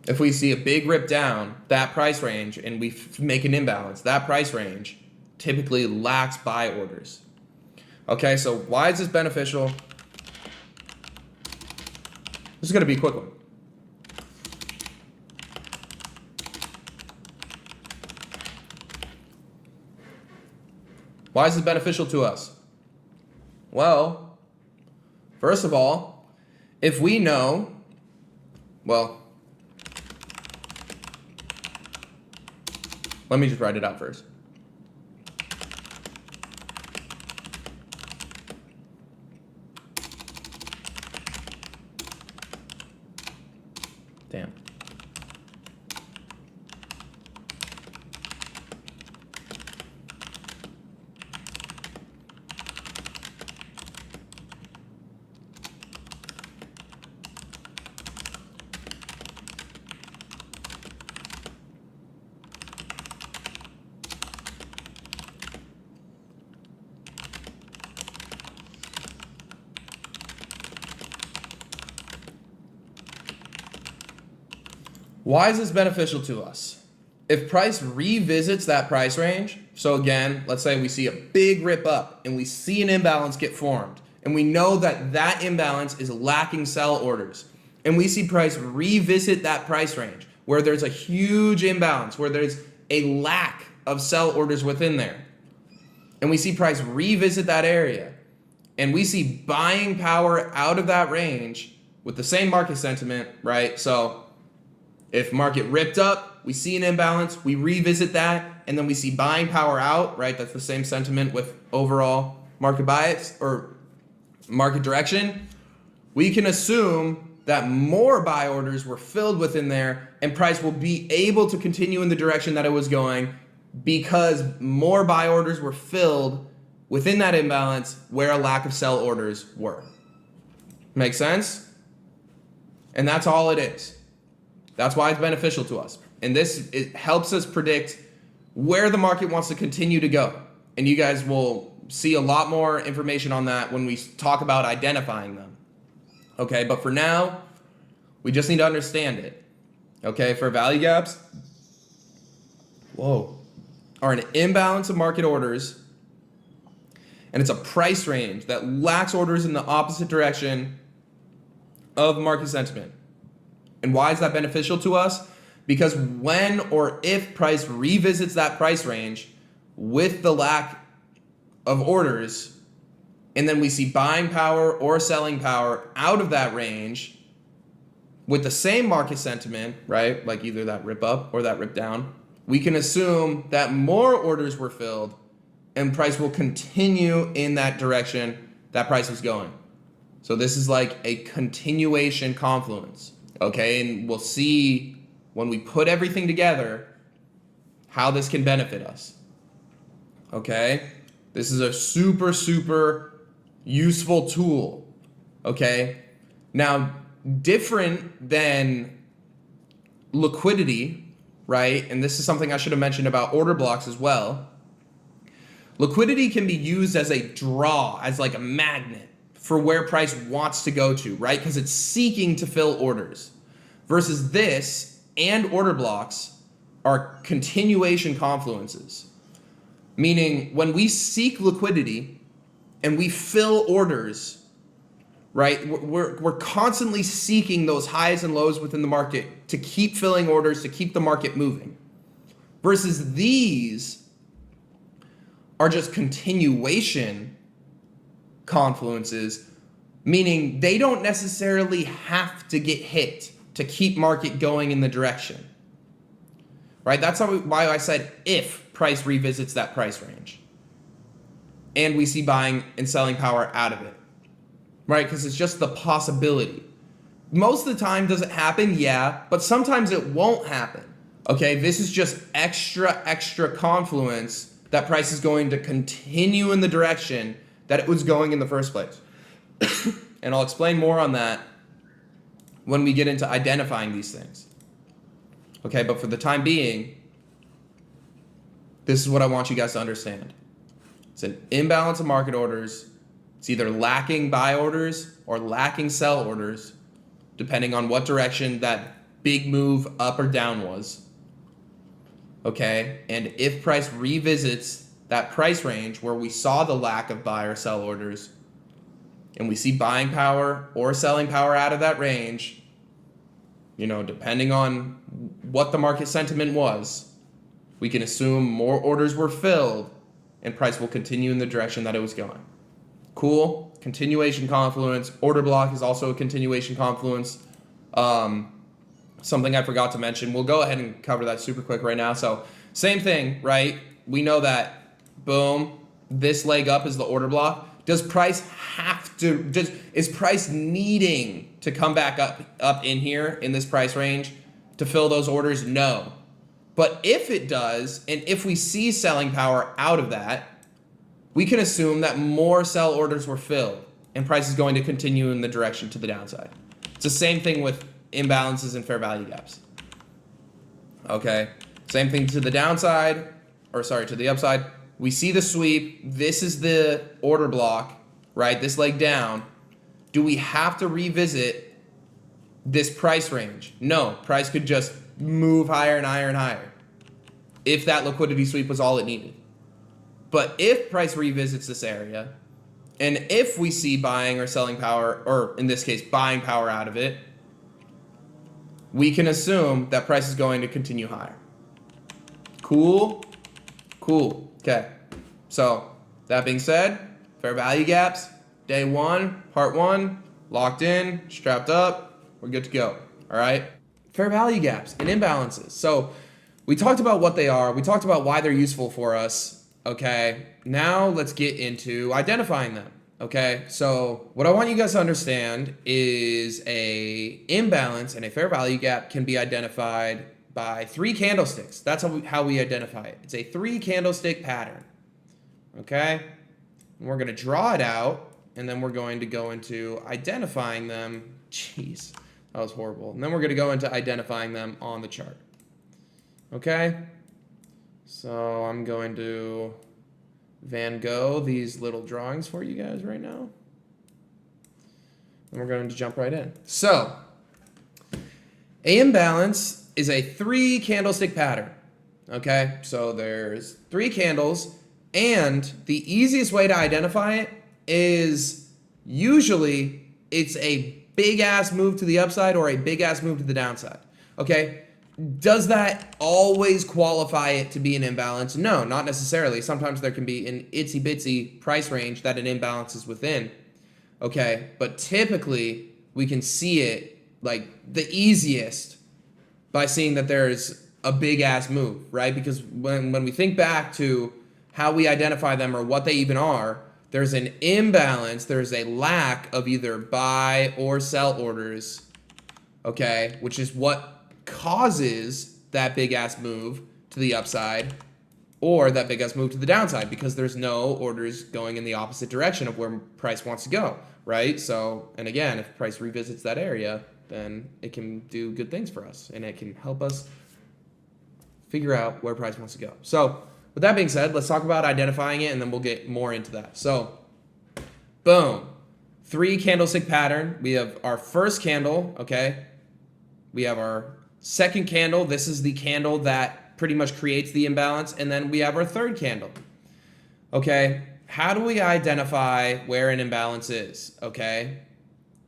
if we see a big rip down, that price range, and we make an imbalance, that price range typically lacks buy orders. Okay, so why is this beneficial? This is gonna be a quick one. Why is this beneficial to us? Well, first of all, if we know, well, let me just write it out first. Damn. Why is this beneficial to us? If price revisits that price range, so again, let's say we see a big rip up and we see an imbalance get formed, and we know that that imbalance is lacking sell orders, and we see price revisit that price range where there's a huge imbalance, where there's a lack of sell orders within there, and we see price revisit that area, and we see buying power out of that range with the same market sentiment, right? So if market ripped up, we see an imbalance, we revisit that, and then we see buying power out, right? That's the same sentiment with overall market bias or market direction. We can assume that more buy orders were filled within there, and price will be able to continue in the direction that it was going because more buy orders were filled within that imbalance where a lack of sell orders were. Make sense? And that's all it is. That's why it's beneficial to us. And this, it helps us predict where the market wants to continue to go. And you guys will see a lot more information on that when we talk about identifying them. Okay, but for now, we just need to understand it. Okay, for value gaps, are an imbalance of market orders, and it's a price range that lacks orders in the opposite direction of market sentiment. And why is that beneficial to us? Because when or if price revisits that price range with the lack of orders, and then we see buying power or selling power out of that range with the same market sentiment, right? Like either that rip up or that rip down, we can assume that more orders were filled and price will continue in that direction that price was going. So this is like a continuation confluence, okay? And we'll see when we put everything together how this can benefit us, okay? This is a super, super useful tool, okay? Now, different than liquidity, right? And this is something I should have mentioned about order blocks as well. Liquidity can be used as a draw, as like a magnet for where price wants to go to, right? Because it's seeking to fill orders. Versus this and order blocks are continuation confluences. Meaning when we seek liquidity and we fill orders, right? We're constantly seeking those highs and lows within the market to keep filling orders, to keep the market moving. Versus these are just continuation confluences, meaning they don't necessarily have to get hit to keep market going in the direction, right? That's why I said if price revisits that price range and we see buying and selling power out of it, right? Because it's just the possibility. Most of the time, does it happen? Yeah, but sometimes it won't happen, okay? This is just extra confluence that price is going to continue in the direction that it was going in the first place. And I'll explain more on that when we get into identifying these things. Okay, but for the time being, this is what I want you guys to understand. It's an imbalance of market orders. It's either lacking buy orders or lacking sell orders, depending on what direction that big move up or down was. Okay, and if price revisits that price range where we saw the lack of buy or sell orders, and we see buying power or selling power out of that range, you know, depending on what the market sentiment was, we can assume more orders were filled and price will continue in the direction that it was going. Cool. Continuation confluence. Order block is also a continuation confluence. Something I forgot to mention. We'll go ahead and cover that super quick right now. So same thing, right? We know that, boom, this leg up is the order block. Does price have to, is price needing to come back up in here in this price range to fill those orders? No. But if it does, and if we see selling power out of that, we can assume that more sell orders were filled and price is going to continue in the direction to the downside. It's the same thing with imbalances and fair value gaps. Okay, same thing to the downside, or sorry, to the upside. We see the sweep. This is the order block, right? This leg down. Do we have to revisit this price range? No, price could just move higher and higher and higher if that liquidity sweep was all it needed. But if price revisits this area, and if we see buying or selling power, or in this case, buying power out of it, we can assume that price is going to continue higher. Cool? Cool. Okay. So, that being said, fair value gaps, day one, part one, locked in, strapped up, we're good to go. All right? Fair value gaps and imbalances. So, we talked about what they are. We talked about why they're useful for us. Okay? Now, let's get into identifying them. Okay, so what I want you guys to understand is a imbalance and a fair value gap can be identified by 3 candlesticks. That's how we identify it. It's a 3 candlestick pattern. Okay, and we're going to draw it out, and then we're going to go into identifying them. Jeez, that was horrible. And then we're going to go into identifying them on the chart. Okay, so I'm going to Van Gogh these little drawings for you guys right now. And we're going to jump right in. So, a imbalance is a 3 candlestick pattern. Okay, so there's 3 candles, and the easiest way to identify it is usually it's a big ass move to the upside or a big ass move to the downside. Okay, does that always qualify it to be an imbalance? No, not necessarily. Sometimes there can be an itsy bitsy price range that an imbalance is within. Okay, but typically we can see it like the easiest by seeing that there's a big ass move, right? Because when we think back to how we identify them or what they even are, there's an imbalance, there's a lack of either buy or sell orders, okay, which is what causes that big ass move to the upside or that big ass move to the downside, because there's no orders going in the opposite direction of where price wants to go, right? So, and again, if price revisits that area, then it can do good things for us and it can help us figure out where price wants to go. So with that being said, let's talk about identifying it and then we'll get more into that. So boom, 3 candlestick pattern. We have our first candle, okay? We have our second candle. This is the candle that pretty much creates the imbalance. And then we have our third candle, okay? How do we identify where an imbalance is, okay?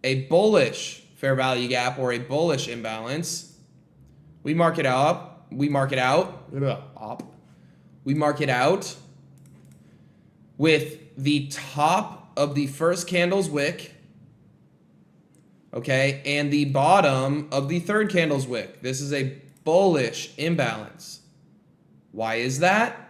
A bullish fair value gap or a bullish imbalance, we mark it up, we mark it out with the top of the first candle's wick, okay, and the bottom of the third candle's wick. This is a bullish imbalance. Why is that?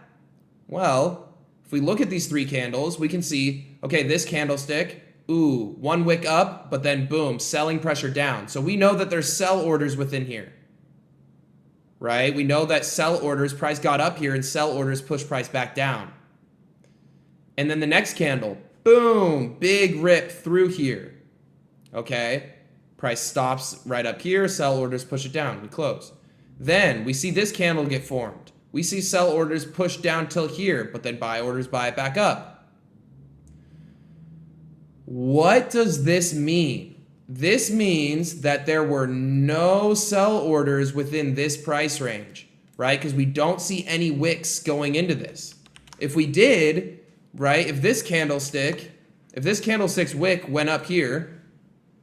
Well, if we look at these 3 candles, we can see, okay, this candlestick, ooh, 1 wick up, but then boom, selling pressure down. So we know that there's sell orders within here, right? We know that sell orders, price got up here and sell orders push price back down. And then the next candle, boom, big rip through here, okay? Price stops right up here, sell orders push it down, we close. Then we see this candle get formed. We see sell orders push down till here, but then buy orders buy it back up. What does this mean? This means that there were no sell orders within this price range, right? Because we don't see any wicks going into this. If we did, right, if this candlestick's wick went up here,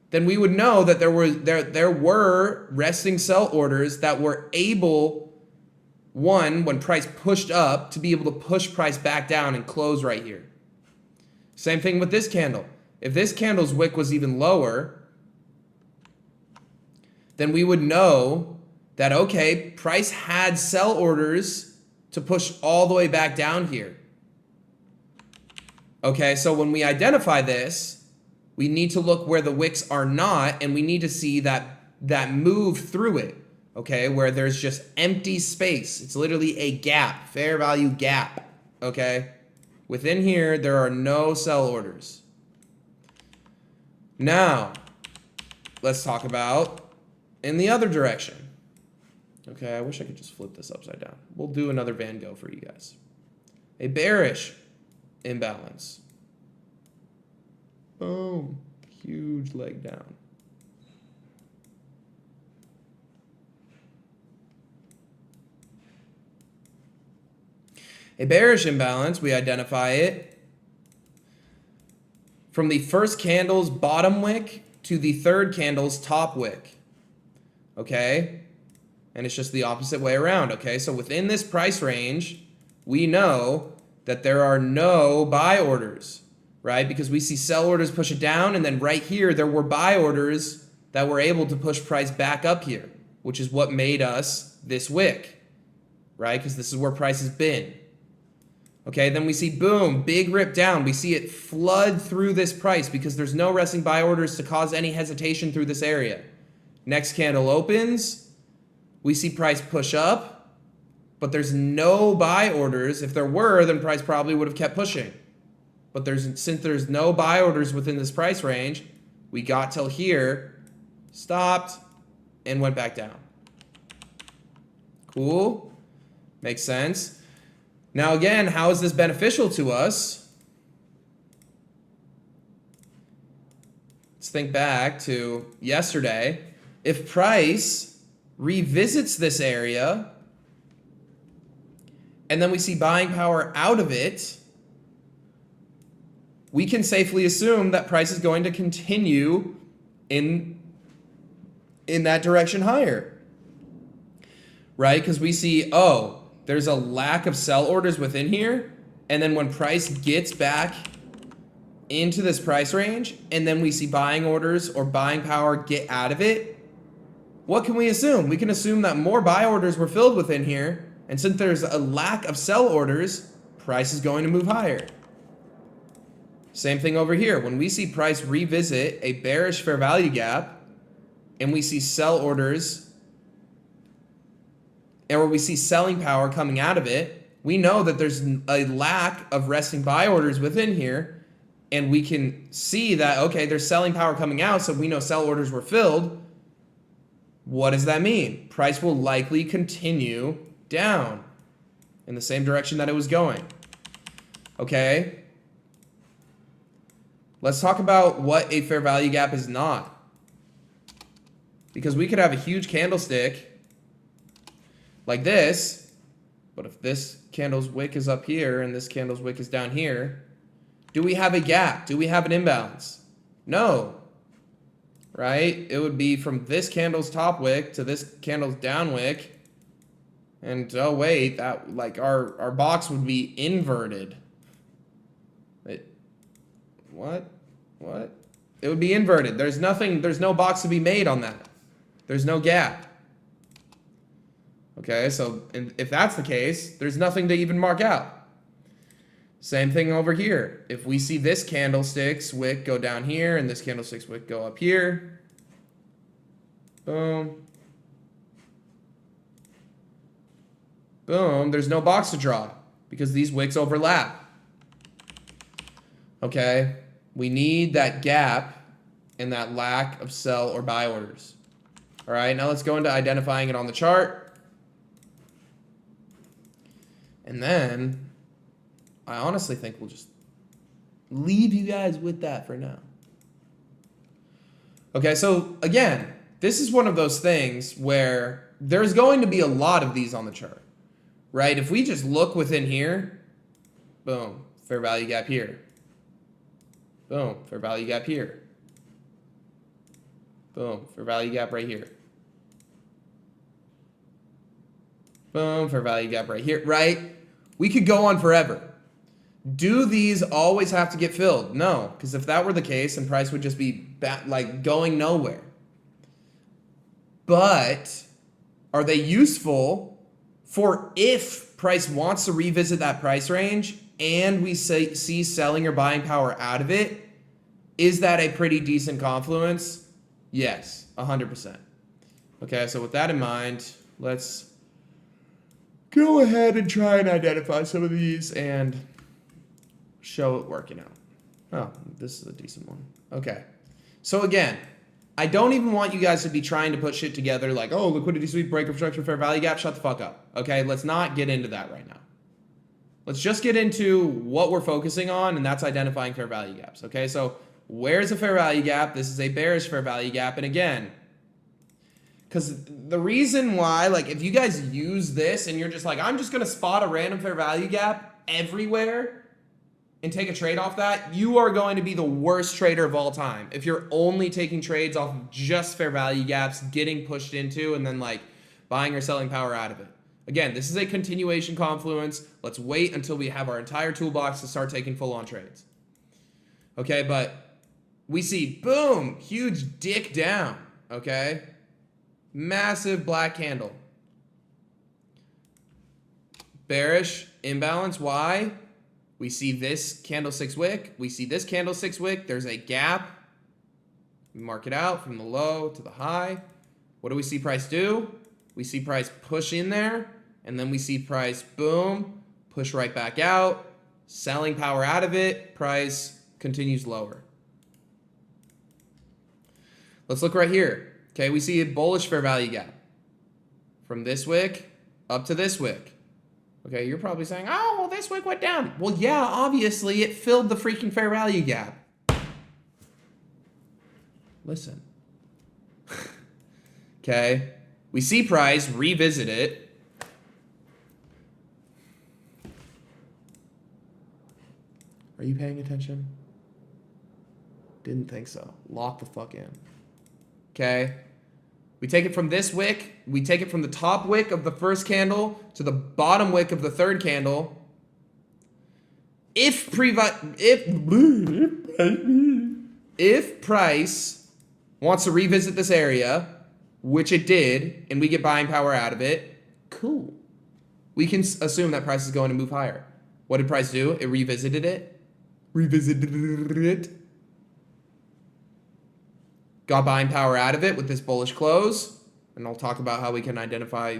then we would know that there were resting sell orders that were able, one, when price pushed up, to be able to push price back down and close right here. Same thing with this candle. If this candle's wick was even lower, then we would know that, okay, price had sell orders to push all the way back down here. Okay, so when we identify this, we need to look where the wicks are not, and we need to see that move through it, okay, where there's just empty space. It's literally a gap, fair value gap, okay? Within here, there are no sell orders. Now, let's talk about in the other direction. Okay, I wish I could just flip this upside down. We'll do another Van Gogh for you guys. A bearish imbalance. Boom. Huge leg down. A bearish imbalance, we identify it from the first candle's bottom wick to the third candle's top wick, okay? And it's just the opposite way around, okay? So within this price range, we know that there are no buy orders, right? Because we see sell orders push it down, and then right here, there were buy orders that were able to push price back up here, which is what made us this wick, right? Because this is where price has been. Okay, then we see, boom, big rip down. We see it flood through this price because there's no resting buy orders to cause any hesitation through this area. Next candle opens. We see price push up, but there's no buy orders. If there were, then price probably would have kept pushing. But since there's no buy orders within this price range, we got till here, stopped, and went back down. Cool? Makes sense. Now again, how is this beneficial to us? Let's think back to yesterday. If price revisits this area, and then we see buying power out of it, we can safely assume that price is going to continue in that direction higher, right? Because we see, oh, there's a lack of sell orders within here, and then when price gets back into this price range, and then we see buying orders or buying power get out of it, what can we assume? We can assume that more buy orders were filled within here, and since there's a lack of sell orders, price is going to move higher. Same thing over here. When we see price revisit a bearish fair value gap, and we see sell orders, or we see selling power coming out of it, we know that there's a lack of resting buy orders within here, and we can see that, okay, there's selling power coming out, so we know sell orders were filled. What does that mean? Price will likely continue down in the same direction that it was going. Okay? Let's talk about what a fair value gap is not. Because we could have a huge candlestick like this, but if this candle's wick is up here and this candle's wick is down here, do we have a gap? Do we have an imbalance? No. Right? It would be from this candle's top wick to this candle's down wick. And oh wait, that like our box would be inverted. What? It would be inverted. There's no box to be made on that. There's no gap. Okay, so if that's the case, there's nothing to even mark out. Same thing over here. If we see this candlestick's wick go down here and this candlestick's wick go up here, boom, boom, there's no box to draw because these wicks overlap. Okay, we need that gap and that lack of sell or buy orders. All right, now let's go into identifying it on the chart. And then I honestly think we'll just leave you guys with that for now. Okay, so again, this is one of those things where there's going to be a lot of these on the chart, right? If we just look within here, boom, fair value gap here. Boom, fair value gap here. Boom, fair value gap right here. Boom, fair value gap right here, right? We could go on forever. Do these always have to get filled? No, because if that were the case, then price would just be like going nowhere. But are they useful for if price wants to revisit that price range and we see selling or buying power out of it? Is that a pretty decent confluence? Yes, 100%. Okay, so with that in mind, let's go ahead and try and identify some of these and show it working out. Oh, this is a decent one. Okay. So again, I don't even want you guys to be trying to put shit together like, oh, liquidity sweep, breaker structure, fair value gap. Shut the fuck up. Okay, let's not get into that right now. Let's just get into what we're focusing on, and that's identifying fair value gaps. Okay, so where's a fair value gap? This is a bearish fair value gap. And again, because the reason why, like, if you guys use this and you're just like, I'm just going to spot a random fair value gap everywhere and take a trade off that, you are going to be the worst trader of all time. If you're only taking trades off of just fair value gaps, getting pushed into, and then like buying or selling power out of it. Again, this is a continuation confluence. Let's wait until we have our entire toolbox to start taking full on trades. Okay, but we see, boom, huge dick down, okay? Massive black candle. Bearish, imbalance, why? We see this candlestick's wick. We see this candlestick's wick. There's a gap. We mark it out from the low to the high. What do we see price do? We see price push in there, and then we see price, boom, push right back out, selling power out of it, price continues lower. Let's look right here. Okay, we see a bullish fair value gap from this wick up to this wick. Okay, you're probably saying, oh, well, this wick went down. Well, yeah, obviously, it filled the freaking fair value gap. Listen. Okay, we see price revisit it. Are you paying attention? Didn't think so. Lock the fuck in. okay? We take it from this wick, we take it from the top wick of the first candle to the bottom wick of the third candle. If price wants to revisit this area, which it did, and we get buying power out of it, cool. We can assume that price is going to move higher. What did price do? It revisited it. Got buying power out of it with this bullish close. And I'll talk about how we can identify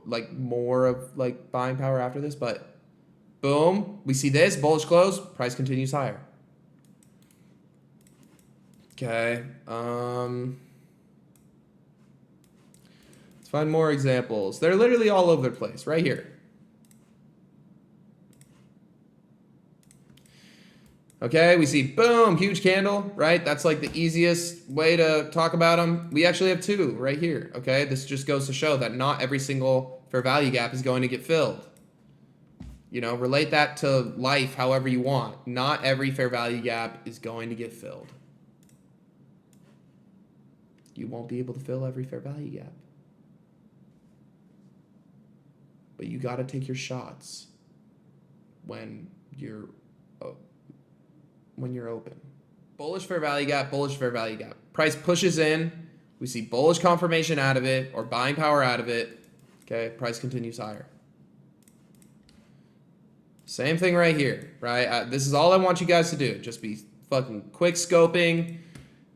like more of like buying power after this, but boom, we see this bullish close, price continues higher. Okay. Let's find more examples. They're literally all over the place, right here. Okay, we see boom, huge candle, right? That's like the easiest way to talk about them. We actually have two right here, okay? This just goes to show that not every single fair value gap is going to get filled. You know, relate that to life however you want. Not every fair value gap is going to get filled. You won't be able to fill every fair value gap. But you got to take your shots when you're open. Bullish fair value gap, bullish fair value gap. Price pushes in. We see bullish confirmation out of it or buying power out of it. Okay, price continues higher. Same thing right here, right? This is all I want you guys to do. Just be fucking quick scoping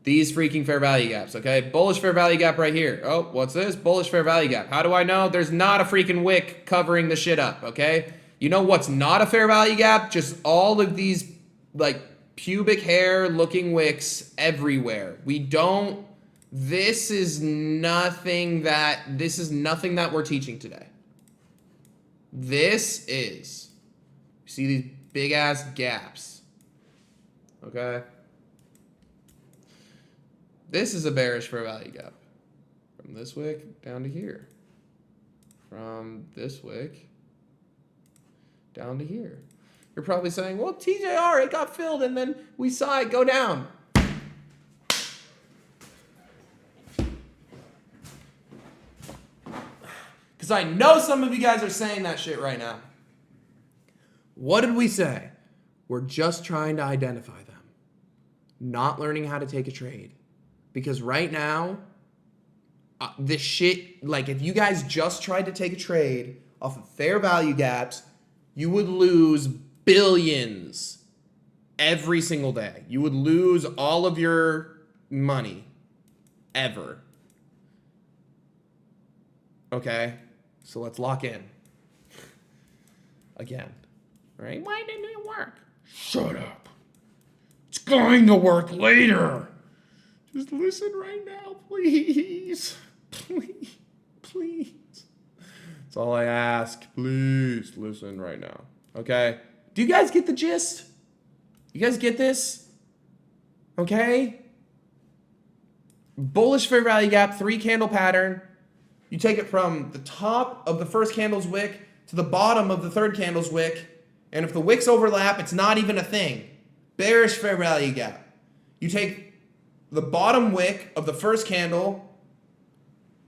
these freaking fair value gaps, okay? Bullish fair value gap right here. Oh, what's this? Bullish fair value gap. How do I know? There's not a freaking wick covering the shit up, okay? You know what's not a fair value gap? Just all of these, like, pubic hair looking wicks everywhere. This is nothing that we're teaching today. This is... See these big ass gaps, okay? This is a bearish fair value gap. From this wick down to here. From this wick down to here. You're probably saying, well, TJR, it got filled and then we saw it go down. Because I know some of you guys are saying that shit right now. What did we say? We're just trying to identify them. Not learning how to take a trade. Because right now, this shit, like if you guys just tried to take a trade off of fair value gaps, you would lose billions every single day. You would lose all of your money ever. Okay, so let's lock in. Again. Right? Why didn't it work? Shut up. It's going to work later. Just listen right now, please. Please. Please. That's all I ask. Please listen right now. Okay? Do you guys get the gist? You guys get this? Okay? Bullish fair value gap, 3 candle pattern. You take it from the top of the first candle's wick to the bottom of the third candle's wick. And if the wicks overlap, it's not even a thing. Bearish fair value gap. You take the bottom wick of the first candle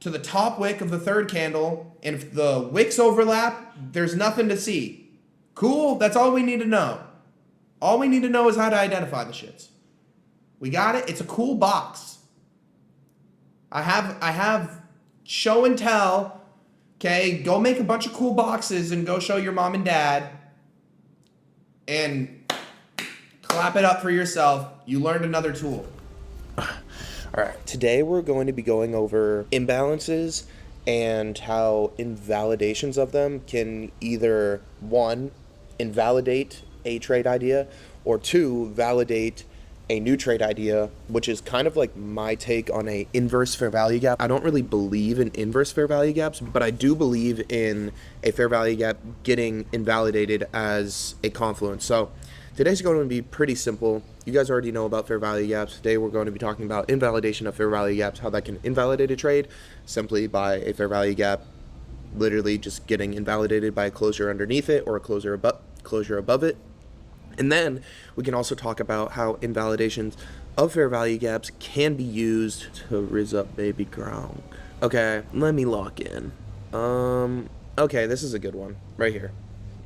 to the top wick of the third candle, and if the wicks overlap, there's nothing to see. Cool, that's all we need to know. All we need to know is how to identify the shits. We got it? It's a cool box. I have show and tell. Okay, go make a bunch of cool boxes and go show your mom and dad. And clap it up for yourself. You learned another tool. All right, today we're going to be going over imbalances and how invalidations of them can either, 1, invalidate a trade idea, or 2, validate a new trade idea, which is kind of like my take on a inverse fair value gap. I don't really believe in inverse fair value gaps, but I do believe in a fair value gap getting invalidated as a confluence. So today's going to be pretty simple. You guys already know about fair value gaps. Today we're going to be talking about invalidation of fair value gaps, how that can invalidate a trade simply by a fair value gap literally just getting invalidated by a closure underneath it or a closure above it. And then we can also talk about how invalidations of fair value gaps can be used to riz up baby ground. Okay, let me lock in. Okay, this is a good one right here.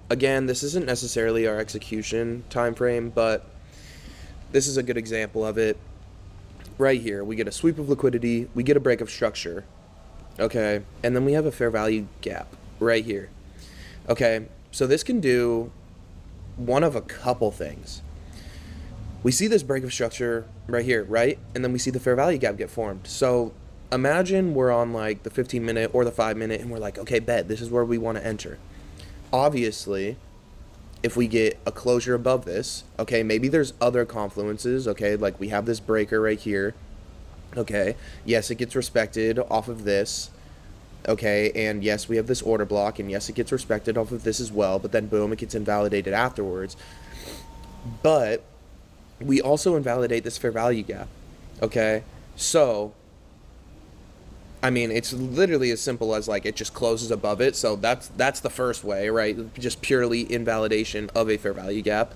Again, this isn't necessarily our execution time frame, but this is a good example of it. Right here, we get a sweep of liquidity, we get a break of structure, okay, and then we have a fair value gap right here. Okay, so this can do one of a couple things. We see this break of structure right here, right? And then we see the fair value gap get formed. So imagine we're on like the 15-minute or the 5-minute and we're like, okay, bet, this is where we want to enter. Obviously, if we get a closure above this, okay, maybe there's other confluences, okay, like we have this breaker right here, okay, yes, it gets respected off of this, okay, and yes, we have this order block, and yes, it gets respected off of this as well, but then boom, it gets invalidated afterwards. But we also invalidate this fair value gap, okay? So, I mean, it's literally as simple as like it just closes above it, so that's the first way, right? Just purely invalidation of a fair value gap.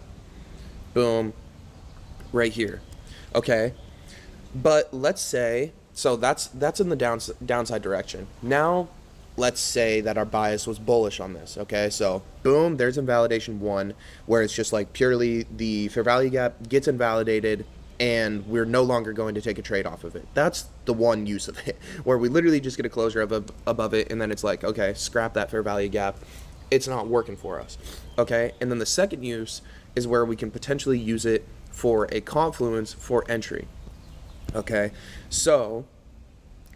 Boom, right here, okay? But let's say, so that's in the downside direction. Now, let's say that our bias was bullish on this, okay? So, boom, there's invalidation 1, where it's just like purely the fair value gap gets invalidated and we're no longer going to take a trade off of it. That's the one use of it, where we literally just get a closure above it and then it's like, okay, scrap that fair value gap. It's not working for us, okay? And then the second use is where we can potentially use it for a confluence for entry, okay? So,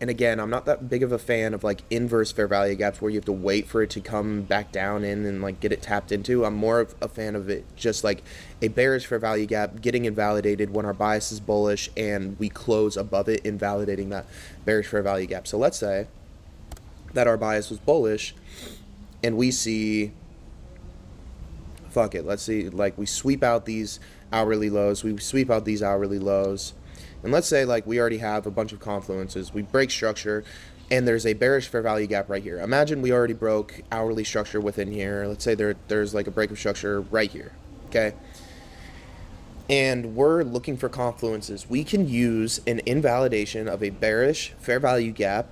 and again, I'm not that big of a fan of like inverse fair value gaps where you have to wait for it to come back down in and like get it tapped into. I'm more of a fan of it just like a bearish fair value gap getting invalidated when our bias is bullish and we close above it, invalidating that bearish fair value gap. So let's say that our bias was bullish and we see, fuck it, let's see, like we sweep out these hourly lows, we sweep out these hourly lows. And let's say like we already have a bunch of confluences, we break structure, and there's a bearish fair value gap right here. Imagine we already broke hourly structure within here. Let's say there's like a break of structure right here, okay? And we're looking for confluences. We can use an invalidation of a bearish fair value gap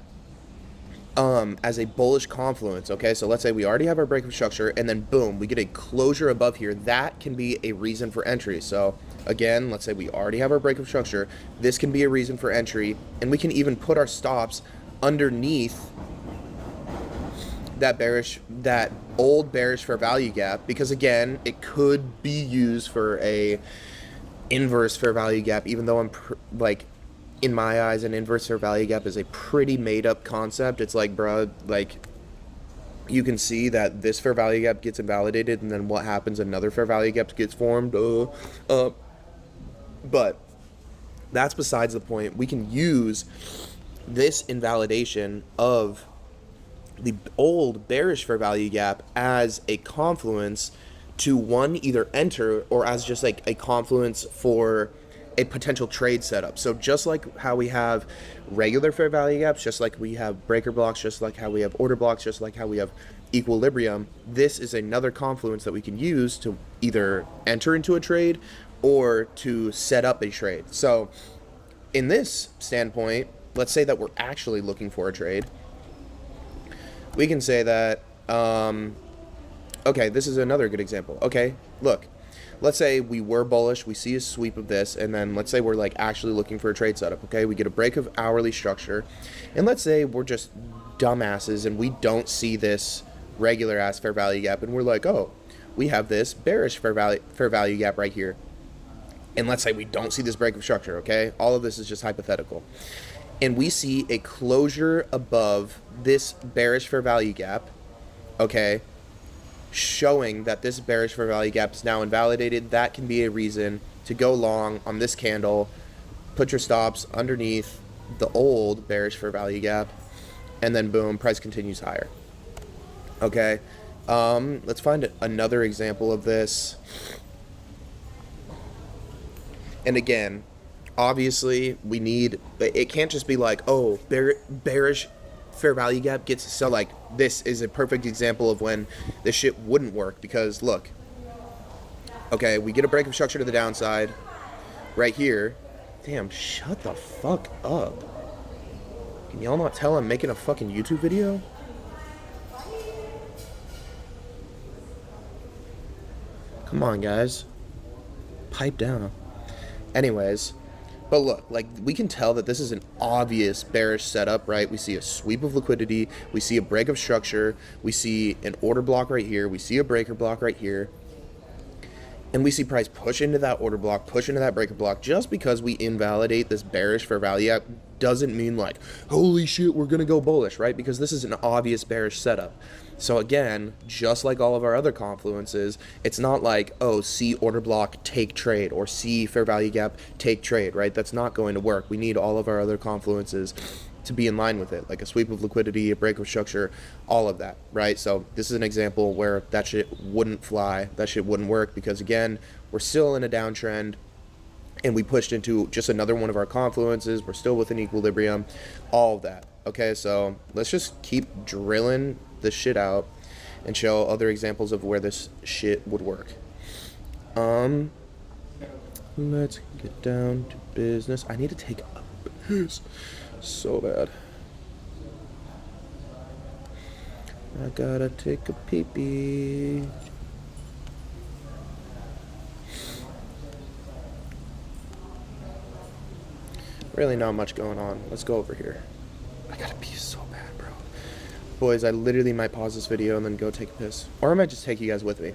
as a bullish confluence, okay? So let's say we already have our break of structure, and then boom, we get a closure above here. That can be a reason for entry. So again, let's say we already have our break of structure. This can be a reason for entry, and we can even put our stops underneath that old bearish fair value gap, because again, it could be used for a inverse fair value gap, even though in my eyes, an inverse fair value gap is a pretty made-up concept. It's like, bro, like, you can see that this fair value gap gets invalidated, and then what happens? Another fair value gap gets formed. But that's besides the point. We can use this invalidation of the old bearish fair value gap as a confluence to either enter or as just like a confluence for a potential trade setup. So just like how we have regular fair value gaps, just like we have breaker blocks, just like how we have order blocks, just like how we have equilibrium, this is another confluence that we can use to either enter into a trade or to set up a trade. So in this standpoint, let's say that we're actually looking for a trade. We can say that, okay, this is another good example. Okay, look. Let's say we were bullish, we see a sweep of this, and then let's say we're like actually looking for a trade setup, okay? We get a break of hourly structure, and let's say we're just dumbasses and we don't see this regular ass fair value gap, and we're like, oh, we have this bearish fair value gap right here. And let's say we don't see this break of structure, okay? All of this is just hypothetical. And we see a closure above this bearish fair value gap, okay? Showing that this bearish fair value gap is now invalidated. That can be a reason to go long on this candle, put your stops underneath the old bearish fair value gap, and then boom, price continues higher. Okay, let's find another example of this. And again, obviously we need, it can't just be like, oh, bearish fair value gap gets, so like this is a perfect example of when this shit wouldn't work, because look, okay, we get a break of structure to the downside right here, Damn, shut the fuck up. Can y'all not tell I'm making a fucking YouTube video? Come on, guys. Pipe down. Anyways, but look, like, we can tell that this is an obvious bearish setup, right? We see a sweep of liquidity. We see a break of structure. We see an order block right here. We see a breaker block right here. And we see price push into that order block, push into that breaker block. Just because we invalidate this bearish fair value gap doesn't mean like, holy shit, we're going to go bullish, right? Because this is an obvious bearish setup. So again, just like all of our other confluences, it's not like, oh, see order block, take trade, or see fair value gap, take trade, right? That's not going to work. We need all of our other confluences to be in line with it, like a sweep of liquidity, a break of structure, all of that, right? So this is an example where that shit wouldn't fly, that shit wouldn't work, because again, we're still in a downtrend, and we pushed into just another one of our confluences. We're still within equilibrium, all of that. Okay, so let's just keep drilling this shit out and show other examples of where this shit would work. Let's get down to business. I need to take a piss so bad. I gotta take a pee-pee. Really not much going on. Let's go over here. I gotta pee so bad, bro. Boys, I literally might pause this video and then go take a piss. Or I might just take you guys with me.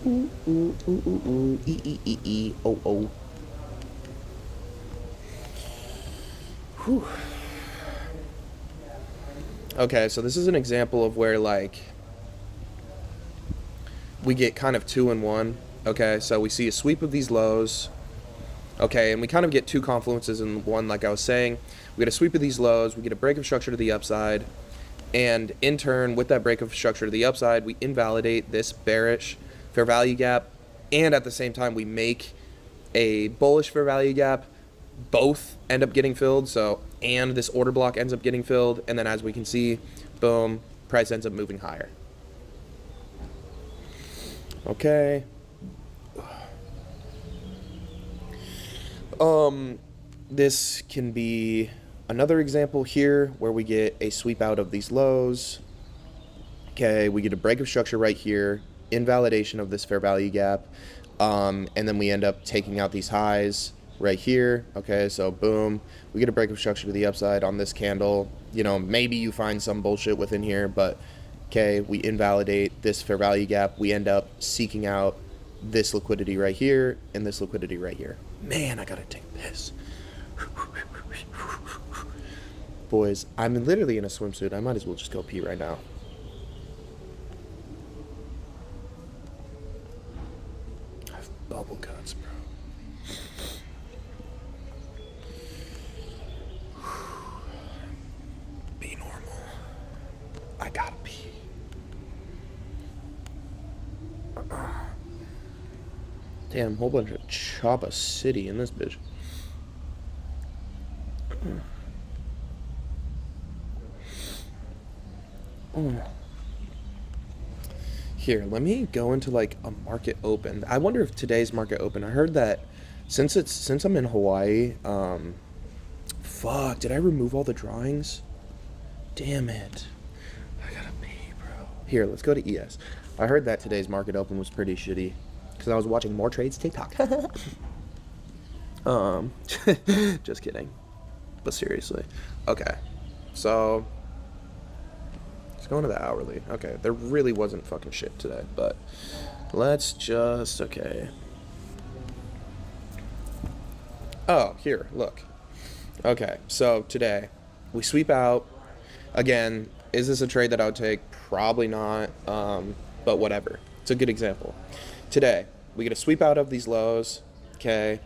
Ooh, ooh, ooh, ooh, ooh, oh, oh. Whew. Okay, so this is an example of where, like, we get kind of 2 in 1. Okay, so we see a sweep of these lows. Okay, and we kind of get 2 confluences in one, like I was saying. We get a sweep of these lows, we get a break of structure to the upside, and in turn, with that break of structure to the upside, we invalidate this bearish fair value gap, and at the same time, we make a bullish fair value gap. Both end up getting filled, so, and this order block ends up getting filled, and then as we can see, boom, price ends up moving higher. Okay. This can be another example here where we get a sweep out of these lows. Okay, we get a break of structure right here, invalidation of this fair value gap, and then we end up taking out these highs right here. Okay, so boom, we get a break of structure to the upside on this candle. You know, maybe you find some bullshit within here, but okay, we invalidate this fair value gap. We end up seeking out this liquidity right here and this liquidity right here. Man, I gotta take this. Boys, I'm literally in a swimsuit. I might as well just go pee right now. I have bubble guts, bro. Be normal. I gotta pee. Damn, whole bunch of Choppa City in this bitch. Here, let me go into like a market open. I wonder if today's market open. I heard that since I'm in Hawaii, fuck, did I remove all the drawings? Damn it. I gotta pee, bro. Here, let's go to ES. I heard that today's market open was pretty shitty because I was watching More Trades TikTok. Just kidding. But seriously. Okay. So let's go into the hourly. Okay, there really wasn't fucking shit today, but let's just, okay. Oh, here, look. Okay, so today we sweep out. Again, is this a trade that I would take? Probably not, but whatever. It's a good example. Today, we get a sweep out of these lows, okay,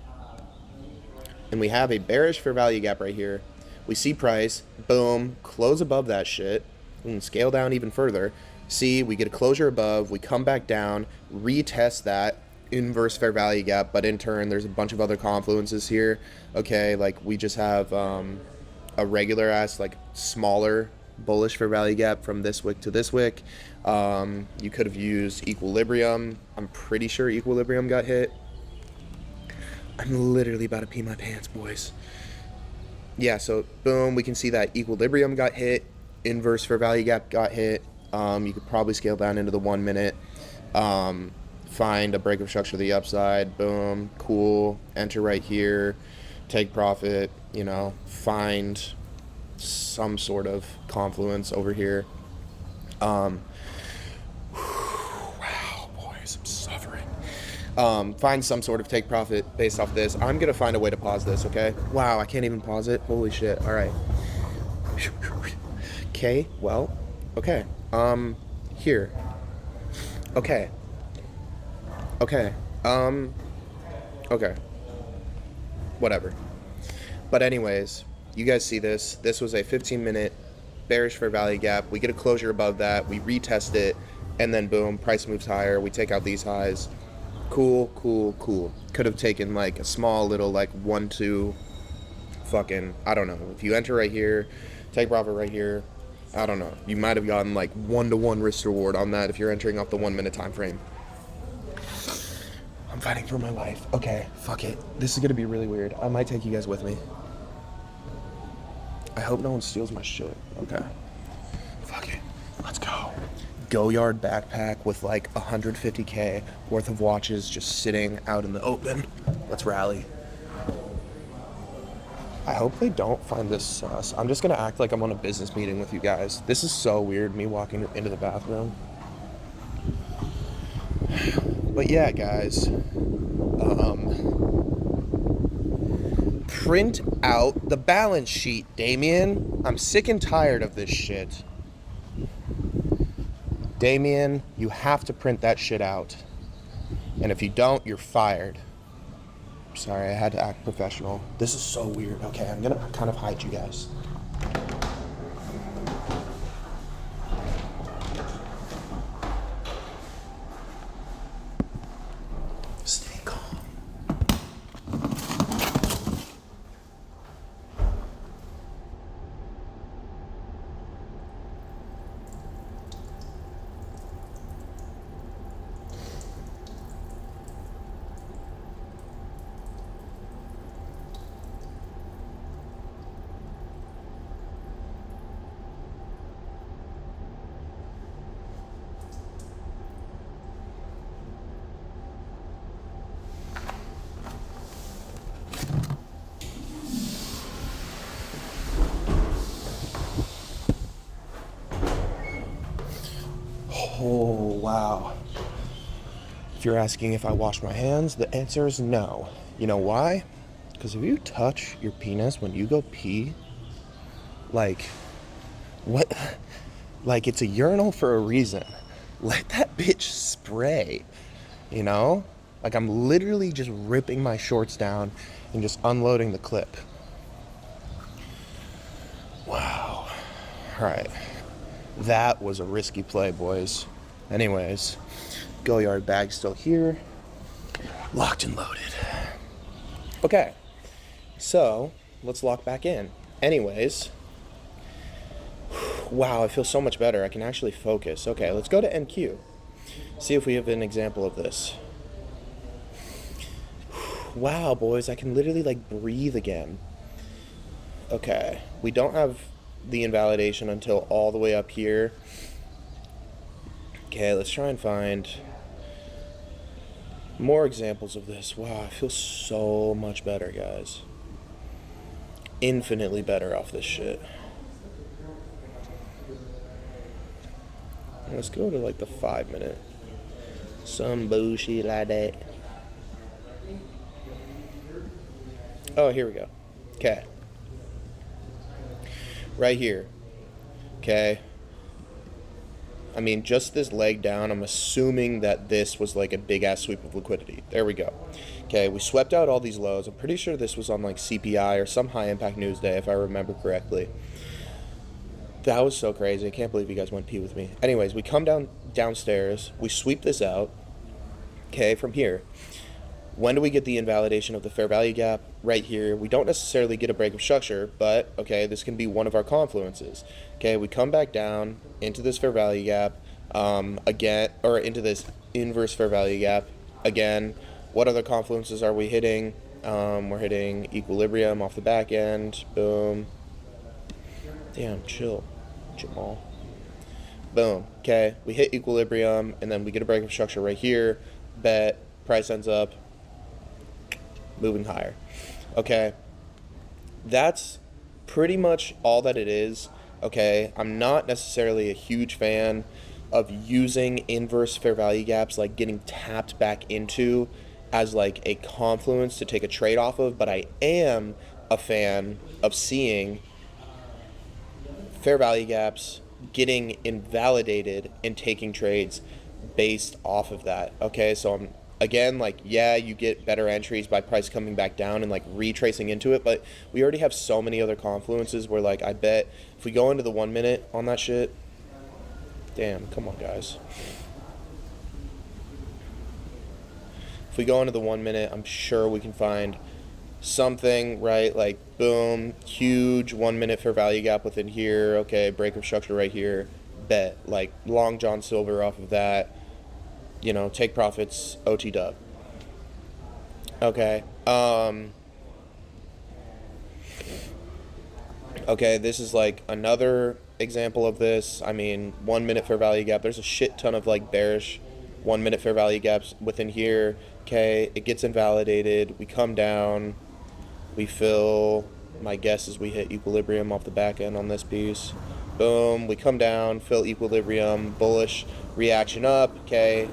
and we have a bearish fair value gap right here. We see price, boom, close above that shit, and scale down even further. See, we get a closure above, we come back down, retest that inverse fair value gap, but in turn, there's a bunch of other confluences here, okay, like we just have a regular ass, like, smaller bullish fair value gap from this wick to this wick. You could have used equilibrium. I'm pretty sure equilibrium got hit. I'm literally about to pee my pants, boys. Yeah, so boom, we can see that equilibrium got hit, inverse fair value gap got hit. You could probably scale down into the 1 minute. Find a break of structure to the upside, boom, cool, enter right here, take profit, you know, find some sort of confluence over here. Wow, boys, I'm suffering. Find some sort of take profit based off this. I'm gonna find a way to pause this, okay? Wow, I can't even pause it. Holy shit. All right. Okay, well, okay. Here. Okay. Okay. Okay. Whatever. But anyways, you guys see this. This was a 15-minute bearish fair value gap. We get a closure above that. We retest it. And then boom, price moves higher. We take out these highs. Cool, cool, cool. Could have taken like a small little like 1-2 fucking, I don't know. If you enter right here, take profit right here, I don't know. You might have gotten like 1-to-1 risk reward on that if you're entering off the 1 minute time frame. I'm fighting for my life. Okay, fuck it. This is gonna be really weird. I might take you guys with me. I hope no one steals my shit. Okay. Fuck it. Let's go. Go yard backpack with like 150K worth of watches just sitting out in the open. Let's rally. I hope they don't find this sus. I'm just gonna act like I'm on a business meeting with you guys. This is so weird, me walking into the bathroom. But yeah, guys, print out the balance sheet, Damien. I'm sick and tired of this shit. Damien, you have to print that shit out. And if you don't, you're fired. Sorry, I had to act professional. This is so weird. Okay, I'm gonna kind of hide you guys. Stay calm. Oh, wow. If you're asking if I wash my hands, the answer is no. You know why? Because if you touch your penis when you go pee, like, what? Like, it's a urinal for a reason. Let that bitch spray, you know? Like, I'm literally just ripping my shorts down and just unloading the clip. Wow. All right. That was a risky play, boys. Anyways, go yard bag still here. Locked and loaded. Okay. So, let's lock back in. Anyways. Wow, I feel so much better. I can actually focus. Okay, let's go to NQ. See if we have an example of this. Wow, boys, I can literally like breathe again. Okay, we don't have the invalidation until all the way up here. Okay, let's try and find more examples of this. Wow, I feel so much better, guys. Infinitely better off this shit. Let's go to like the 5 minute. Some bullshit like that. Oh, here we go. Okay. Right here. Okay. I mean, just this leg down, I'm assuming that this was like a big ass sweep of liquidity. There we go. Okay, we swept out all these lows. I'm pretty sure this was on like CPI or some high impact news day, if I remember correctly. That was so crazy. I can't believe you guys went pee with me. Anyways, we come downstairs. We sweep this out. Okay, from here. When do we get the invalidation of the fair value gap? right here. We don't necessarily get a break of structure, but okay, this can be one of our confluences. Okay, we come back down into this fair value gap again, or into this inverse fair value gap again. What other confluences are we hitting? We're hitting equilibrium off the back end. Boom. Damn, chill, Jamal. Boom. Okay, we hit equilibrium, and then we get a break of structure right here. Bet price ends up moving higher. Okay, that's pretty much all that it is. Okay, I'm not necessarily a huge fan of using inverse fair value gaps, like getting tapped back into as like a confluence to take a trade off of, but I am a fan of seeing fair value gaps getting invalidated and taking trades based off of that. Okay, so I'm again, like, yeah, you get better entries by price coming back down and like retracing into it, but we already have so many other confluences where, like, I bet if we go into the 1 minute on that shit, damn, come on guys, if we go into the 1 minute, I'm sure we can find something, right? Like, boom, huge 1 minute fair value gap within here. Okay, break of structure right here. Bet, like, long John Silver off of that. You know, take profits, OT dub. Okay. Okay, this is like another example of this. I mean, 1 minute fair value gap. There's a shit ton of like bearish 1 minute fair value gaps within here. Okay, it gets invalidated. We come down. We fill. My guess is we hit equilibrium off the back end on this piece. Boom. We come down, fill equilibrium, bullish reaction up. Okay.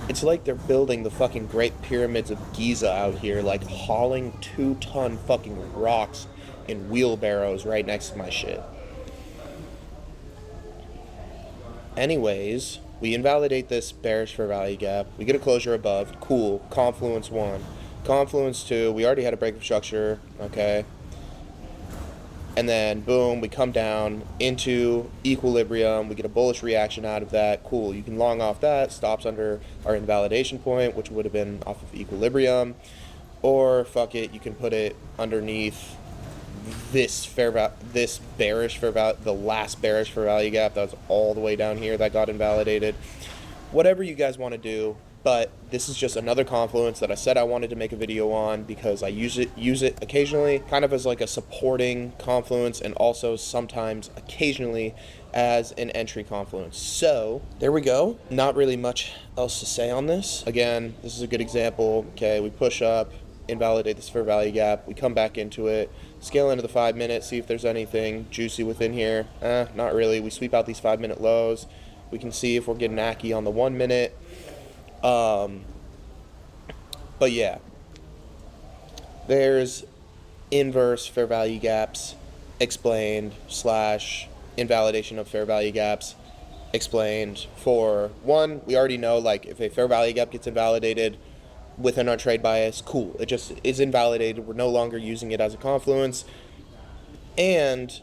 It's like they're building the fucking Great Pyramids of Giza out here, like hauling 2-ton fucking rocks in wheelbarrows right next to my shit. Anyways, we invalidate this bearish fair value gap. We get a closure above. Cool. Confluence 1. Confluence 2. We already had a break of structure. Okay. And then, boom, we come down into equilibrium. We get a bullish reaction out of that. Cool. You can long off that. Stops under our invalidation point, which would have been off of equilibrium. Or, fuck it, you can put it underneath this bearish fair value, the last bearish fair value gap. That was all the way down here that got invalidated. Whatever you guys want to do. But this is just another confluence that I said I wanted to make a video on because I use it occasionally kind of as like a supporting confluence and also sometimes occasionally as an entry confluence. So there we go. Not really much else to say on this. Again, this is a good example. Okay, we push up, invalidate this fair value gap. We come back into it, scale into the 5 minutes, see if there's anything juicy within here. Not really. We sweep out these 5 minute lows. We can see if we're getting acky on the 1 minute. But yeah, there's inverse fair value gaps explained / invalidation of fair value gaps explained. For one, we already know, like, if a fair value gap gets invalidated within our trade bias, cool, it just is invalidated. We're no longer using it as a confluence. And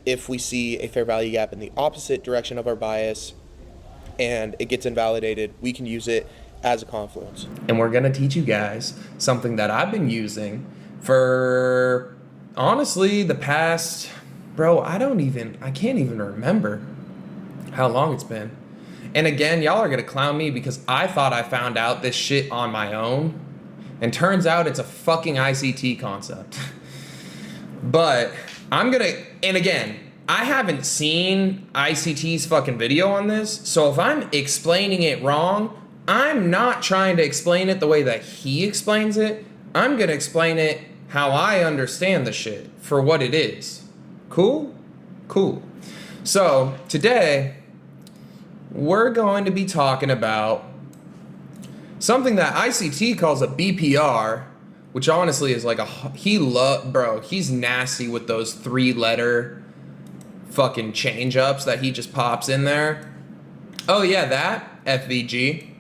if we see a fair value gap in the opposite direction of our bias and it gets invalidated, we can use it as a confluence. And we're gonna teach you guys something that I've been using for honestly the past, bro, I can't even remember how long it's been. And again, y'all are gonna clown me because I thought I found out this shit on my own, and turns out it's a fucking ICT concept. But and again, I haven't seen ICT's fucking video on this, so if I'm explaining it wrong, I'm not trying to explain it the way that he explains it. I'm gonna explain it how I understand the shit for what it is. Cool? Cool. So today, we're going to be talking about something that ICT calls a BPR, which honestly is like he's nasty with those 3-letter fucking change ups that he just pops in there. Oh yeah, that FVG.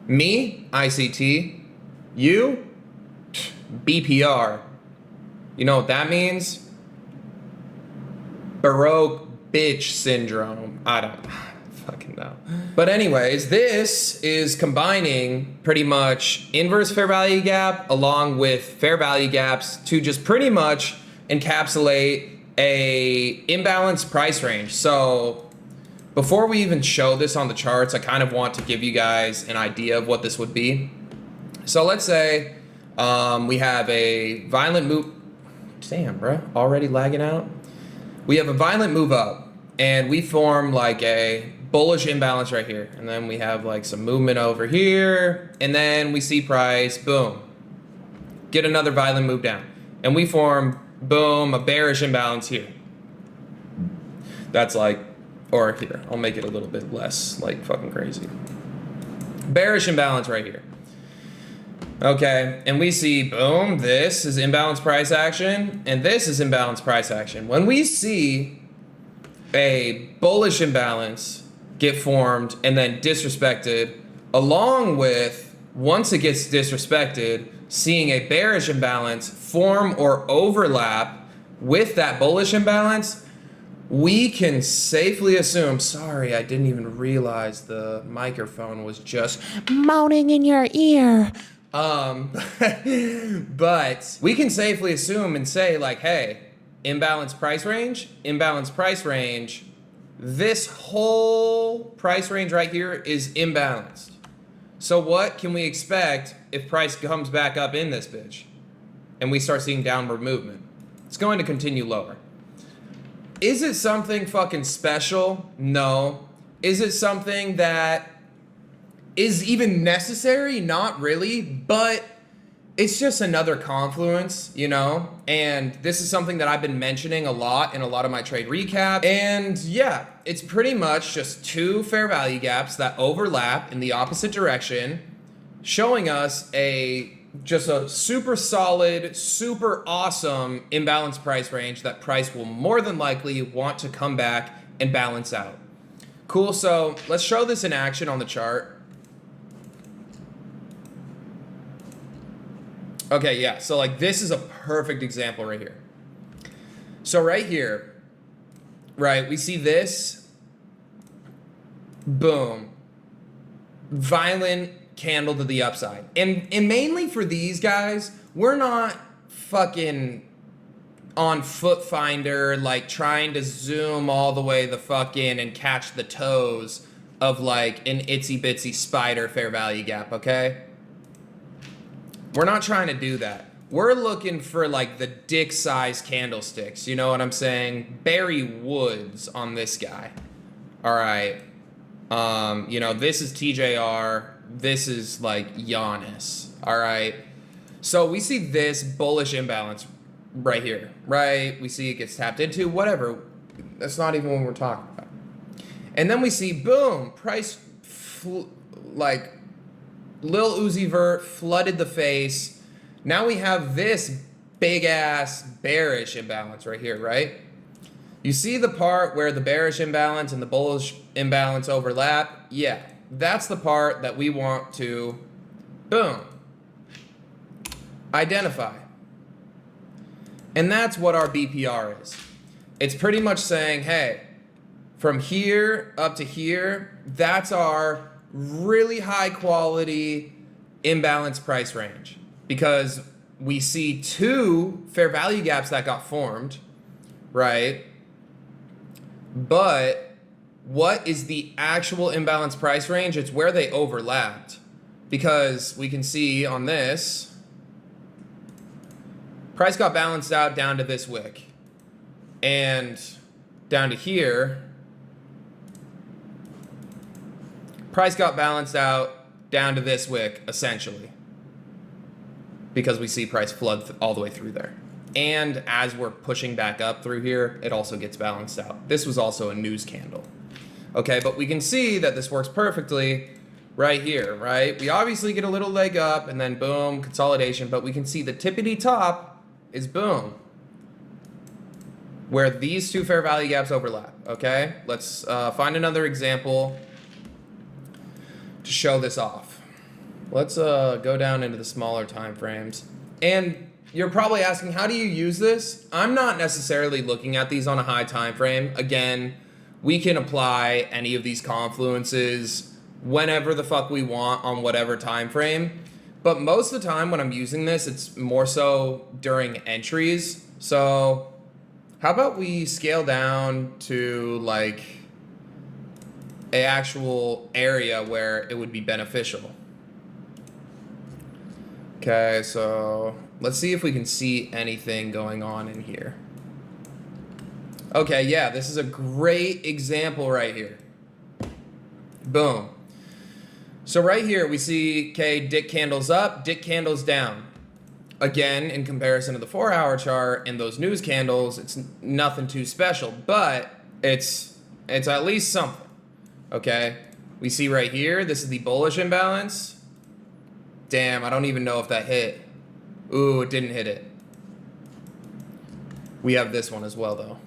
Me, ICT. You, BPR. You know what that means? Baroque bitch syndrome. I don't fucking know. But anyways, this is combining pretty much inverse fair value gap along with fair value gaps to just pretty much encapsulate a imbalanced price range. So before we even show this on the charts, I kind of want to give you guys an idea of what this would be. So let's say we have a violent move. Damn, bro, already lagging out. We have a violent move up and we form like a bullish imbalance right here. And then we have like some movement over here. And then we see price, boom, get another violent move down. And we form, boom, a bearish imbalance here. That's like, or here, I'll make it a little bit less like fucking crazy. Bearish imbalance right here. Okay, and we see, boom, this is imbalanced price action, and this is imbalanced price action. When we see a bullish imbalance get formed and then disrespected, along with, once it gets disrespected, seeing a bearish imbalance form or overlap with that bullish imbalance, we can safely assume, sorry, I didn't even realize the microphone was just moaning in your ear. But we can safely assume and say like, hey, imbalanced price range, this whole price range right here is imbalanced. So what can we expect if price comes back up in this bitch and we start seeing downward movement? It's going to continue lower. Is it something fucking special? No. Is it something that is even necessary? Not really, but it's just another confluence, you know? And this is something that I've been mentioning a lot in a lot of my trade recaps. And yeah, it's pretty much just two fair value gaps that overlap in the opposite direction, showing us just a super solid, super awesome imbalanced price range that price will more than likely want to come back and balance out. Cool, so let's show this in action on the chart. Okay, yeah, so like this is a perfect example right here. So right here, right, we see this, boom, violent candle to the upside. And mainly for these guys, we're not fucking on Foot Finder, like trying to zoom all the way the fuck in and catch the toes of like an itsy bitsy spider fair value gap, okay? We're not trying to do that. We're looking for like the dick size candlesticks, you know what I'm saying? Barry Woods on this guy. All right. You know, this is TJR. This is like Giannis. All right. So we see this bullish imbalance right here, right? We see it gets tapped into, whatever. That's not even what we're talking about. And then we see, boom, price like Lil Uzi Vert flooded the face. Now we have this big ass bearish imbalance right here, right? You see the part where the bearish imbalance and the bullish imbalance overlap? Yeah, that's the part that we want to, boom, identify. And that's what our BPR is. It's pretty much saying, hey, from here up to here, that's our really high quality imbalanced price range, because we see two fair value gaps that got formed, right? But what is the actual imbalanced price range? It's where they overlapped, because we can see on this, price got balanced out down to this wick, and down to here, price got balanced out down to this wick, essentially, because we see price flood all the way through there. And as we're pushing back up through here, it also gets balanced out. This was also a news candle. Okay, but we can see that this works perfectly right here, right? We obviously get a little leg up and then boom, consolidation, but we can see the tippity top is boom, where these two fair value gaps overlap, okay? Let's find another example to show this off. Let's go down into the smaller time frames. And you're probably asking, how do you use this? I'm not necessarily looking at these on a high time frame. Again, we can apply any of these confluences whenever the fuck we want on whatever time frame. But most of the time when I'm using this, it's more so during entries. So how about we scale down to like a actual area where it would be beneficial. Okay, so let's see if we can see anything going on in here. Okay, yeah, this is a great example right here. Boom. So right here we see, okay, dick candles up, dick candles down. Again, in comparison to the 4-hour chart and those news candles, it's nothing too special, but it's at least something. Okay, we see right here, this is the bullish imbalance. Damn, I don't even know if that hit. Ooh, it didn't hit it. We have this one as well, though.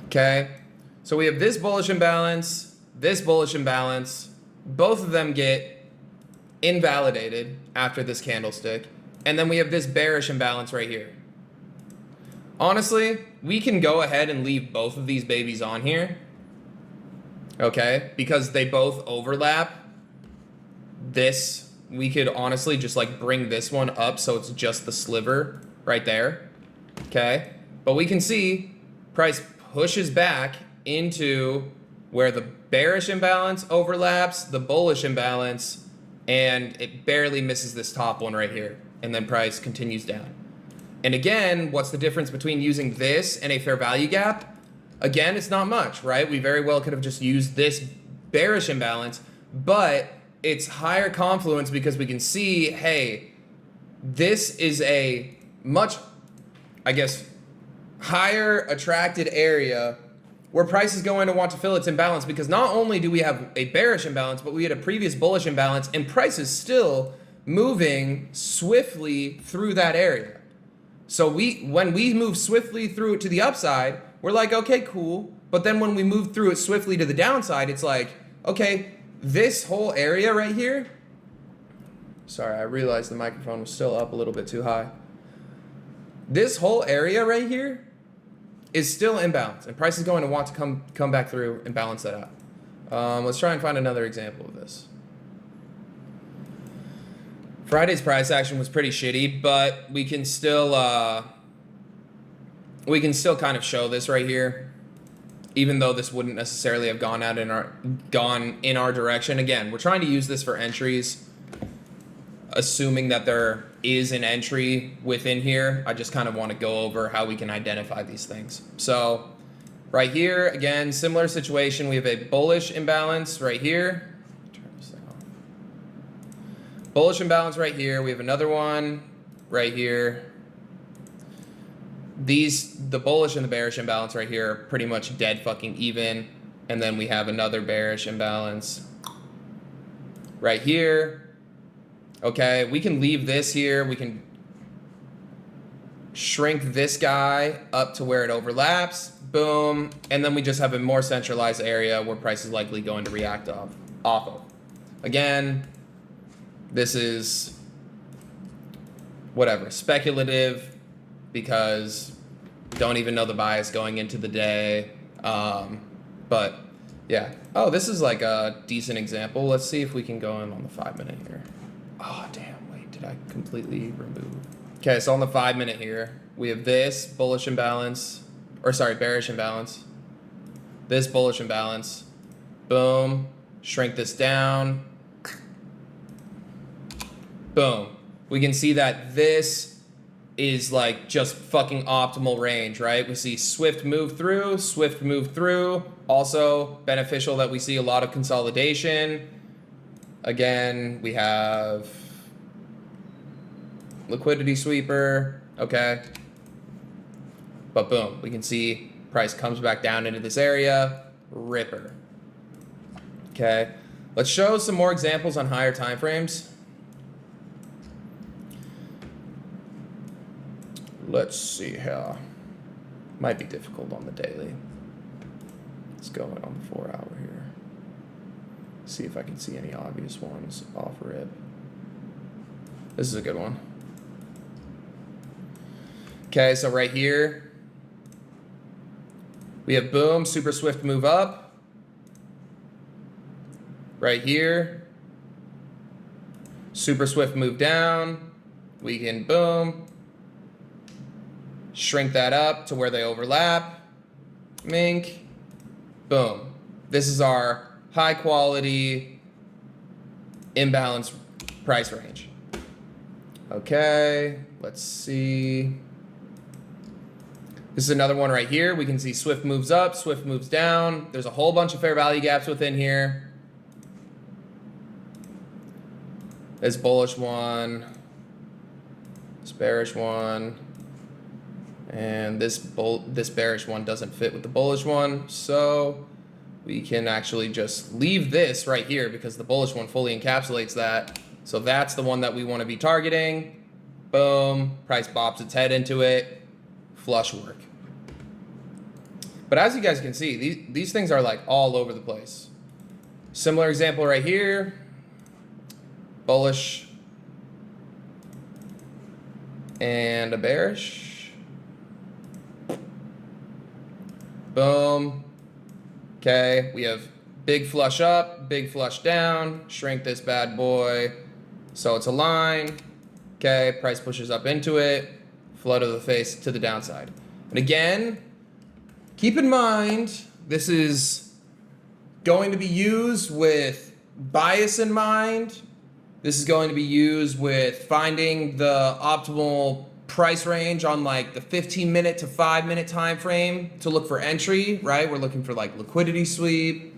Okay, so we have this bullish imbalance, this bullish imbalance. Both of them get invalidated after this candlestick. And then we have this bearish imbalance right here. Honestly, we can go ahead and leave both of these babies on here. Okay, because they both overlap. This, we could honestly just like bring this one up so it's just the sliver right there. Okay, but we can see price pushes back into where the bearish imbalance overlaps, the bullish imbalance, and it barely misses this top one right here. And then price continues down. And again, what's the difference between using this and a fair value gap? Again, it's not much, right? We very well could have just used this bearish imbalance, but it's higher confluence because we can see, hey, this is a much, I guess, higher attracted area where price is going to want to fill its imbalance, because not only do we have a bearish imbalance, but we had a previous bullish imbalance, and price is still moving swiftly through that area. So when we move swiftly through it to the upside, we're like, okay, cool. But then when we move through it swiftly to the downside, it's like, okay, this whole area right here. Sorry, I realized the microphone was still up a little bit too high. This whole area right here is still imbalanced, and price is going to want to come back through and balance that out. Let's try and find another example of this. Friday's price action was pretty shitty, but we can still kind of show this right here, even though this wouldn't necessarily have gone in our direction. Again, we're trying to use this for entries, assuming that there is an entry within here. I just kind of want to go over how we can identify these things. So right here, again, similar situation. We have a bullish imbalance right here. Bullish imbalance right here. We have another one right here. The bullish and the bearish imbalance right here are pretty much dead fucking even. And then we have another bearish imbalance right here. Okay, we can leave this here. We can shrink this guy up to where it overlaps. Boom. And then we just have a more centralized area where price is likely going to react off of. Again, this is whatever, speculative, because don't even know the bias going into the day. But yeah. Oh, this is like a decent example. Let's see if we can go in on the 5-minute here. Oh, damn. Wait, did I completely remove? Okay, so on the 5-minute here, we have this bullish imbalance, or sorry, bearish imbalance. This bullish imbalance. Boom. Shrink this down. Boom. We can see that this is like just fucking optimal range, right? We see swift move through, swift move through. Also beneficial that we see a lot of consolidation. Again, we have liquidity sweeper, okay. But boom, we can see price comes back down into this area, ripper. Okay, let's show some more examples on higher time frames. Let's see here. Might be difficult on the daily. Let's go in on the 4-hour here. See if I can see any obvious ones off rip. This is a good one. Okay, so right here, we have boom, super swift move up. Right here, super swift move down. We can boom, shrink that up to where they overlap. Mink, boom. This is our high quality imbalance price range. Okay, let's see. This is another one right here. We can see swift moves up, swift moves down. There's a whole bunch of fair value gaps within here. This bullish one, this bearish one, and this bearish one doesn't fit with the bullish one. So we can actually just leave this right here because the bullish one fully encapsulates that. So that's the one that we want to be targeting. Boom, price bops its head into it. Flush work. But as you guys can see, these things are like all over the place. Similar example right here. Bullish and a bearish. Boom. Okay, we have big flush up, big flush down. Shrink this bad boy so it's a line. Okay, price pushes up into it. Flow to the face to the downside. And again, keep in mind, this is going to be used with bias in mind. This is going to be used with finding the optimal price range on like the 15-minute to 5-minute time frame to look for entry, right? We're looking for like liquidity sweep.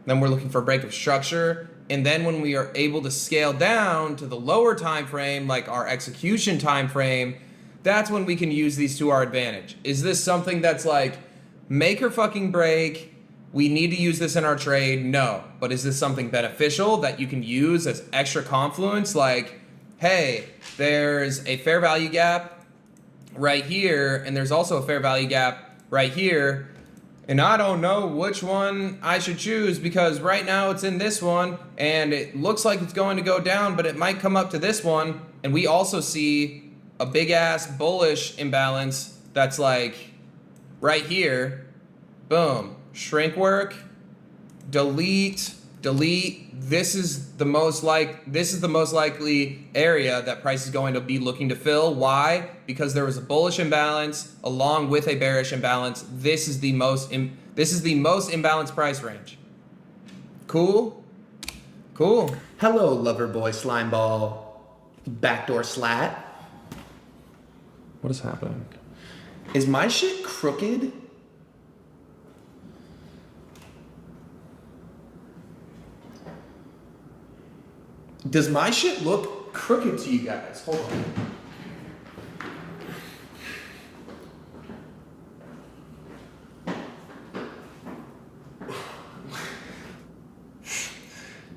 Then we're looking for break of structure. And then when we are able to scale down to the lower time frame, like our execution time frame, that's when we can use these to our advantage. Is this something that's like make or fucking break? We need to use this in our trade? No. But is this something beneficial that you can use as extra confluence? Like, hey, there's a fair value gap right here, and there's also a fair value gap right here. And I don't know which one I should choose because right now it's in this one and it looks like it's going to go down, but it might come up to this one. And we also see a big ass bullish imbalance that's like right here. Boom. Shrink work. Delete. This is the most likely area that price is going to be looking to fill. Why? Because there was a bullish imbalance along with a bearish imbalance. This is the most imbalanced price range. Cool? Cool. Hello, lover boy slime ball backdoor slat. What is happening? Is my shit crooked? Does my shit look crooked to you guys? Hold on.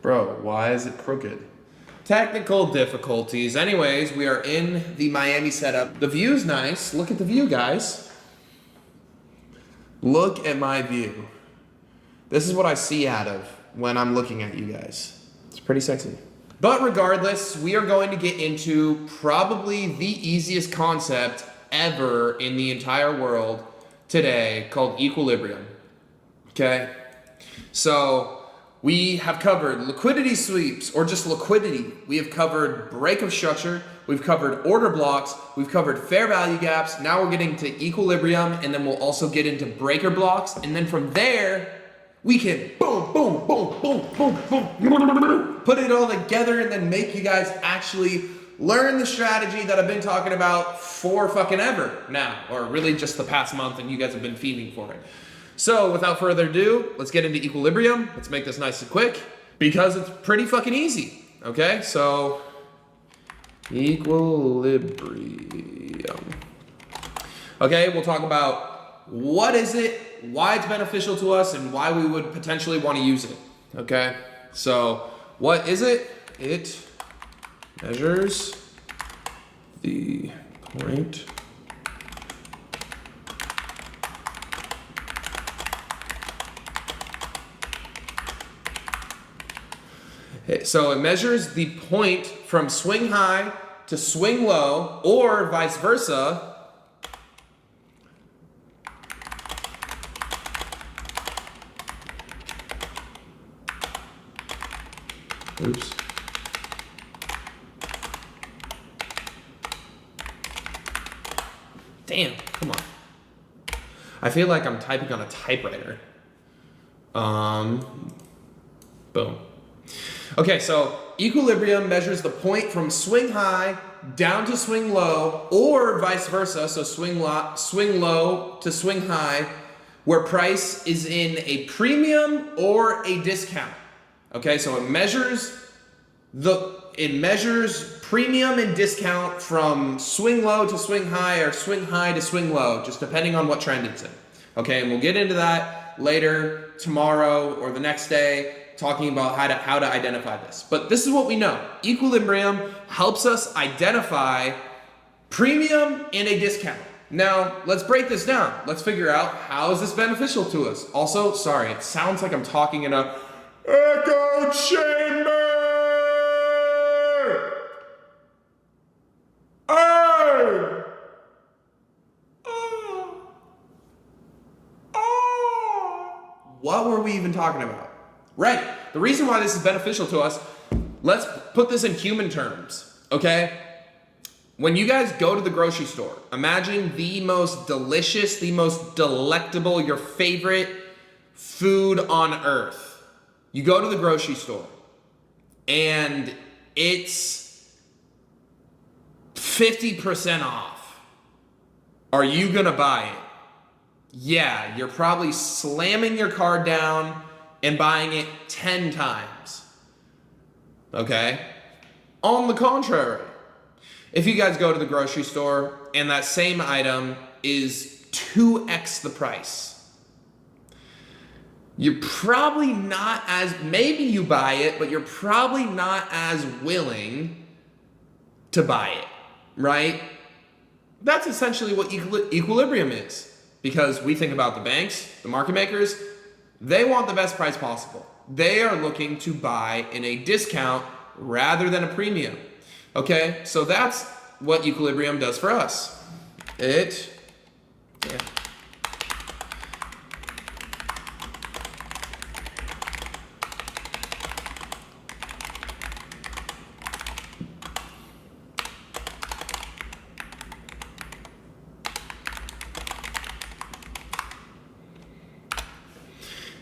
Bro, why is it crooked? Technical difficulties. Anyways, we are in the Miami setup. The view's nice. Look at the view, guys. Look at my view. This is what I see out of when I'm looking at you guys. It's pretty sexy. But regardless, we are going to get into probably the easiest concept ever in the entire world today called equilibrium. Okay? So we have covered liquidity sweeps or just liquidity. We have covered break of structure. We've covered order blocks. We've covered fair value gaps. Now we're getting to equilibrium, and then we'll also get into breaker blocks. And then from there, we can boom, boom, boom, boom, boom, boom, put it all together and then make you guys actually learn the strategy that I've been talking about for fucking ever now, or really just the past month, and you guys have been feeding for it. So without further ado, let's get into equilibrium. Let's make this nice and quick because it's pretty fucking easy. Okay, so equilibrium. Okay, we'll talk about what is it, why it's beneficial to us, and why we would potentially want to use it. Okay, so what is it? It measures the point so it measures the point from swing high to swing low, or vice versa, oops. Damn, come on. I feel like I'm typing on a typewriter. Boom. Okay, so equilibrium measures the point from swing high down to swing low, or vice versa, so swing low to swing high, where price is in a premium or a discount. Okay, so it measures premium and discount from swing low to swing high, or swing high to swing low, just depending on what trend it's in. Okay, and we'll get into that later, tomorrow, or the next day, talking about how to identify this. But this is what we know. Equilibrium helps us identify premium and a discount. Now, let's break this down. Let's figure out how is this beneficial to us. Also, sorry, it sounds like I'm talking in a echo chamber. Oh! What were we even talking about? Right, the reason why this is beneficial to us, let's put this in human terms, okay? When you guys go to the grocery store, imagine the most delicious, the most delectable, your favorite food on earth. You go to the grocery store and it's 50% off. Are you gonna buy it? Yeah, you're probably slamming your card down and buying it 10 times. Okay? On the contrary, if you guys go to the grocery store and that same item is 2x the price, you're probably not as, maybe you buy it, but you're probably not as willing to buy it, right? That's essentially what equilibrium is. Because we think about the banks, the market makers, they want the best price possible. They are looking to buy in a discount rather than a premium. Okay, so that's what equilibrium does for us.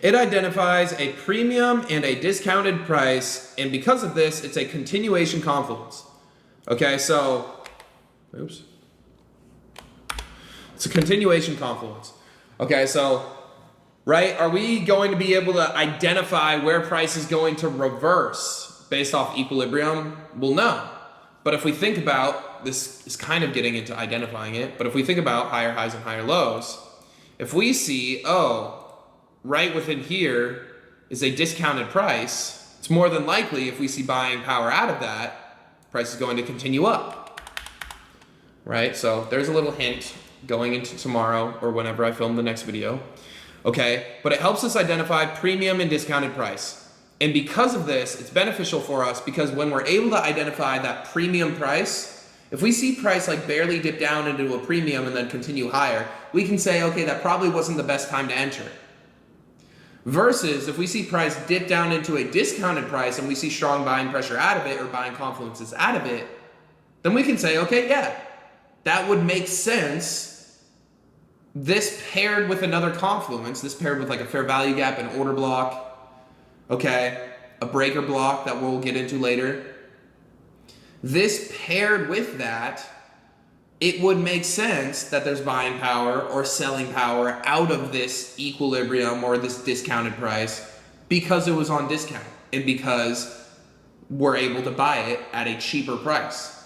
It identifies a premium and a discounted price, and because of this, it's a continuation confluence. Okay, so, oops. It's a continuation confluence. Okay, so, right, are we going to be able to identify where price is going to reverse based off equilibrium? Well, no. But if we think about, this is kind of getting into identifying it, but if we think about higher highs and higher lows, if we see, oh, right within here is a discounted price, it's more than likely if we see buying power out of that, price is going to continue up, right? So there's a little hint going into tomorrow or whenever I film the next video, okay? But it helps us identify premium and discounted price. And because of this, it's beneficial for us because when we're able to identify that premium price, if we see price like barely dip down into a premium and then continue higher, we can say, okay, that probably wasn't the best time to enter. Versus if we see price dip down into a discounted price and we see strong buying pressure out of it or buying confluences out of it, then we can say, okay, yeah, that would make sense. This paired with another confluence, this paired with like a fair value gap, an order block, okay, a breaker block that we'll get into later. This paired with that, it would make sense that there's buying power or selling power out of this equilibrium or this discounted price because it was on discount and because we're able to buy it at a cheaper price.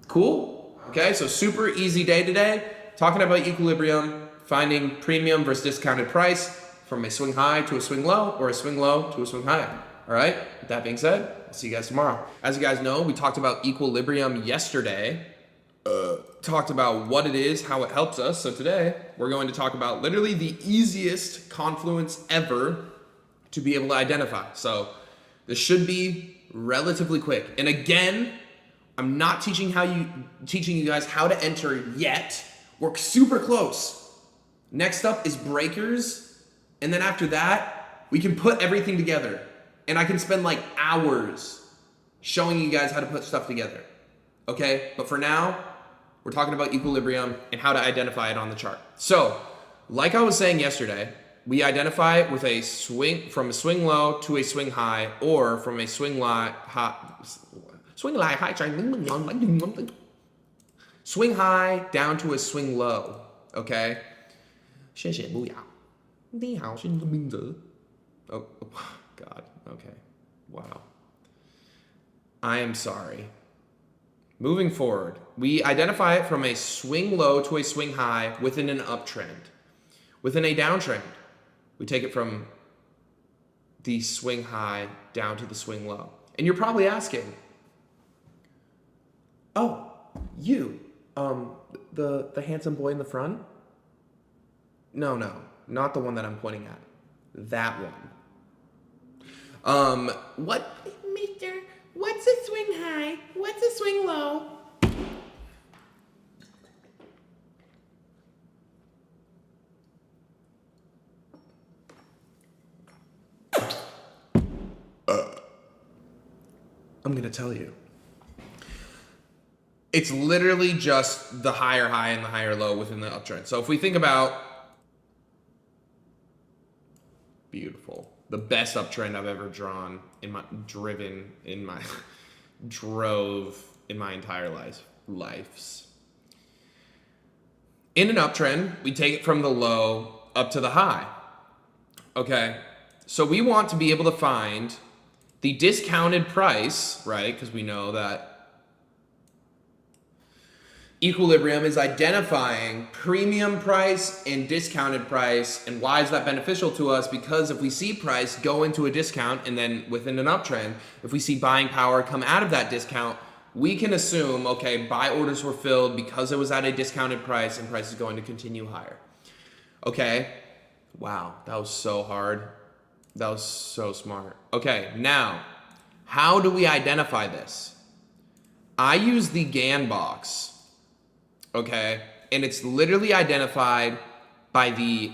Cool? Okay, so super easy day today. Talking about equilibrium, finding premium versus discounted price from a swing high to a swing low or a swing low to a swing high. All right, with that being said, I'll see you guys tomorrow. As you guys know, we talked about equilibrium yesterday. Talked about what it is, how it helps us. So today we're going to talk about literally the easiest confluence ever to be able to identify. So this should be relatively quick. And again, I'm not teaching you guys how to enter yet. We're super close. Next up is breakers. And then after that, we can put everything together. And I can spend like hours showing you guys how to put stuff together. Okay? But for now, we're talking about equilibrium and how to identify it on the chart. So, like I was saying yesterday, we identify it with a swing, from a swing low to a swing high, or from a swing high down to a swing low. Okay? 谢谢不要。你好，是你的名字。Oh, God. Okay. Wow. I am sorry. Moving forward, we identify it from a swing low to a swing high within an uptrend. Within a downtrend, we take it from the swing high down to the swing low. And you're probably asking, oh, you, the handsome boy in the front? No, not the one that I'm pointing at. That one. What? Mister, what's a swing high? What's a swing low? I'm gonna tell you. It's literally just the higher high and the higher low within the uptrend. So if we think about, beautiful, the best uptrend I've ever drove in my entire lives. In an uptrend, we take it from the low up to the high. Okay, so we want to be able to find the discounted price, right? Because we know that equilibrium is identifying premium price and discounted price. And why is that beneficial to us? Because if we see price go into a discount, and then within an uptrend, if we see buying power come out of that discount, we can assume, okay, buy orders were filled because it was at a discounted price and price is going to continue higher. Okay, wow, that was so hard. That was so smart. Okay, now, how do we identify this? I use the GAN box. Okay, and it's literally identified by the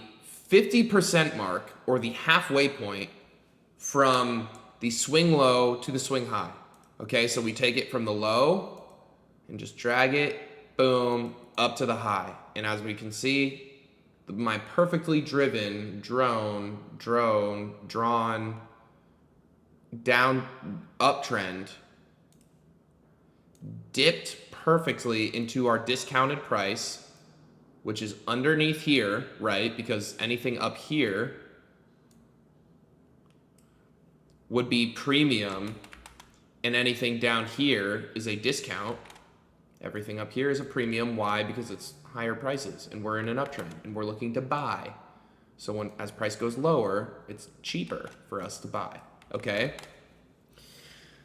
50% mark, or the halfway point, from the swing low to the swing high. Okay, so we take it from the low and just drag it, boom, up to the high. And as we can see, my perfectly driven drawn down uptrend dipped perfectly into our discounted price, which is underneath here, right? Because anything up here would be premium, and anything down here is a discount. Everything up here is a premium. Why? Because it's higher prices, and we're in an uptrend, and we're looking to buy. So as price goes lower, it's cheaper for us to buy, okay?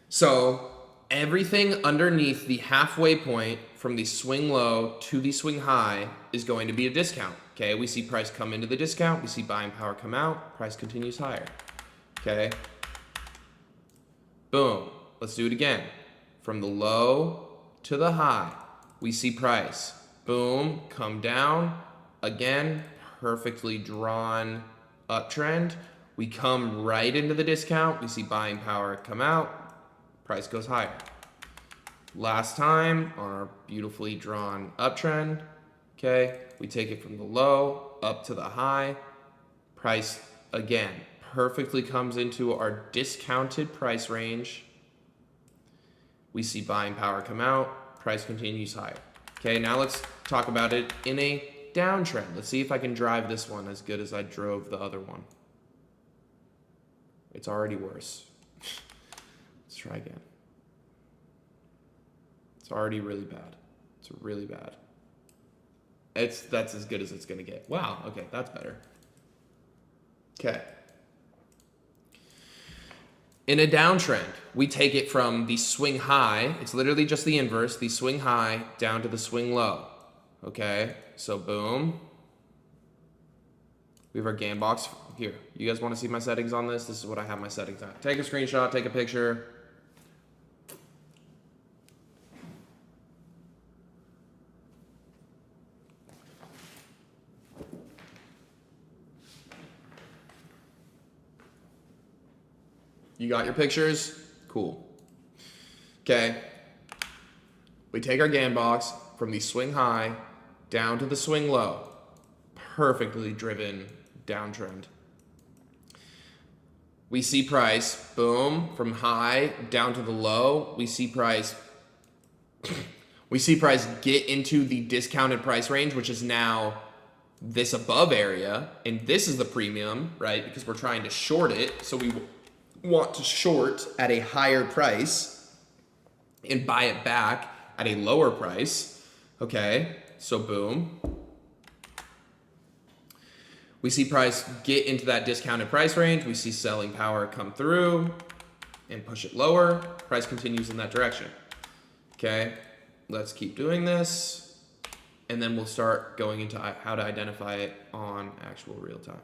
So everything underneath the halfway point from the swing low to the swing high is going to be a discount, okay? We see price come into the discount, we see buying power come out, price continues higher, okay? Boom, let's do it again. From the low to the high, we see price, boom, come down, again, perfectly drawn uptrend. We come right into the discount, we see buying power come out, price goes higher. Last time on our beautifully drawn uptrend, okay, we take it from the low up to the high, price again perfectly comes into our discounted price range. We see buying power come out, price continues higher. Okay, now let's talk about it in a downtrend. Let's see if I can drive this one as good as I drove the other one. It's already worse. Let's try again. It's already really bad. It's really bad. That's as good as it's gonna get. Wow, okay, that's better. Okay. In a downtrend, we take it from the swing high, it's literally just the inverse, the swing high down to the swing low. Okay, so boom. We have our GAN box here. You guys wanna see my settings on this? This is what I have my settings on. Take a screenshot, take a picture. You got your pictures? Cool. Okay. We take our GAN box from the swing high down to the swing low. Perfectly driven downtrend. We see price, boom, from high down to the low. We see price get into the discounted price range, which is now this above area, and this is the premium, right? Because we're trying to short it, so we want to short at a higher price and buy it back at a lower price. Okay, so boom. We see price get into that discounted price range. We see selling power come through and push it lower. Price continues in that direction. Okay, let's keep doing this. And then we'll start going into how to identify it on actual real time.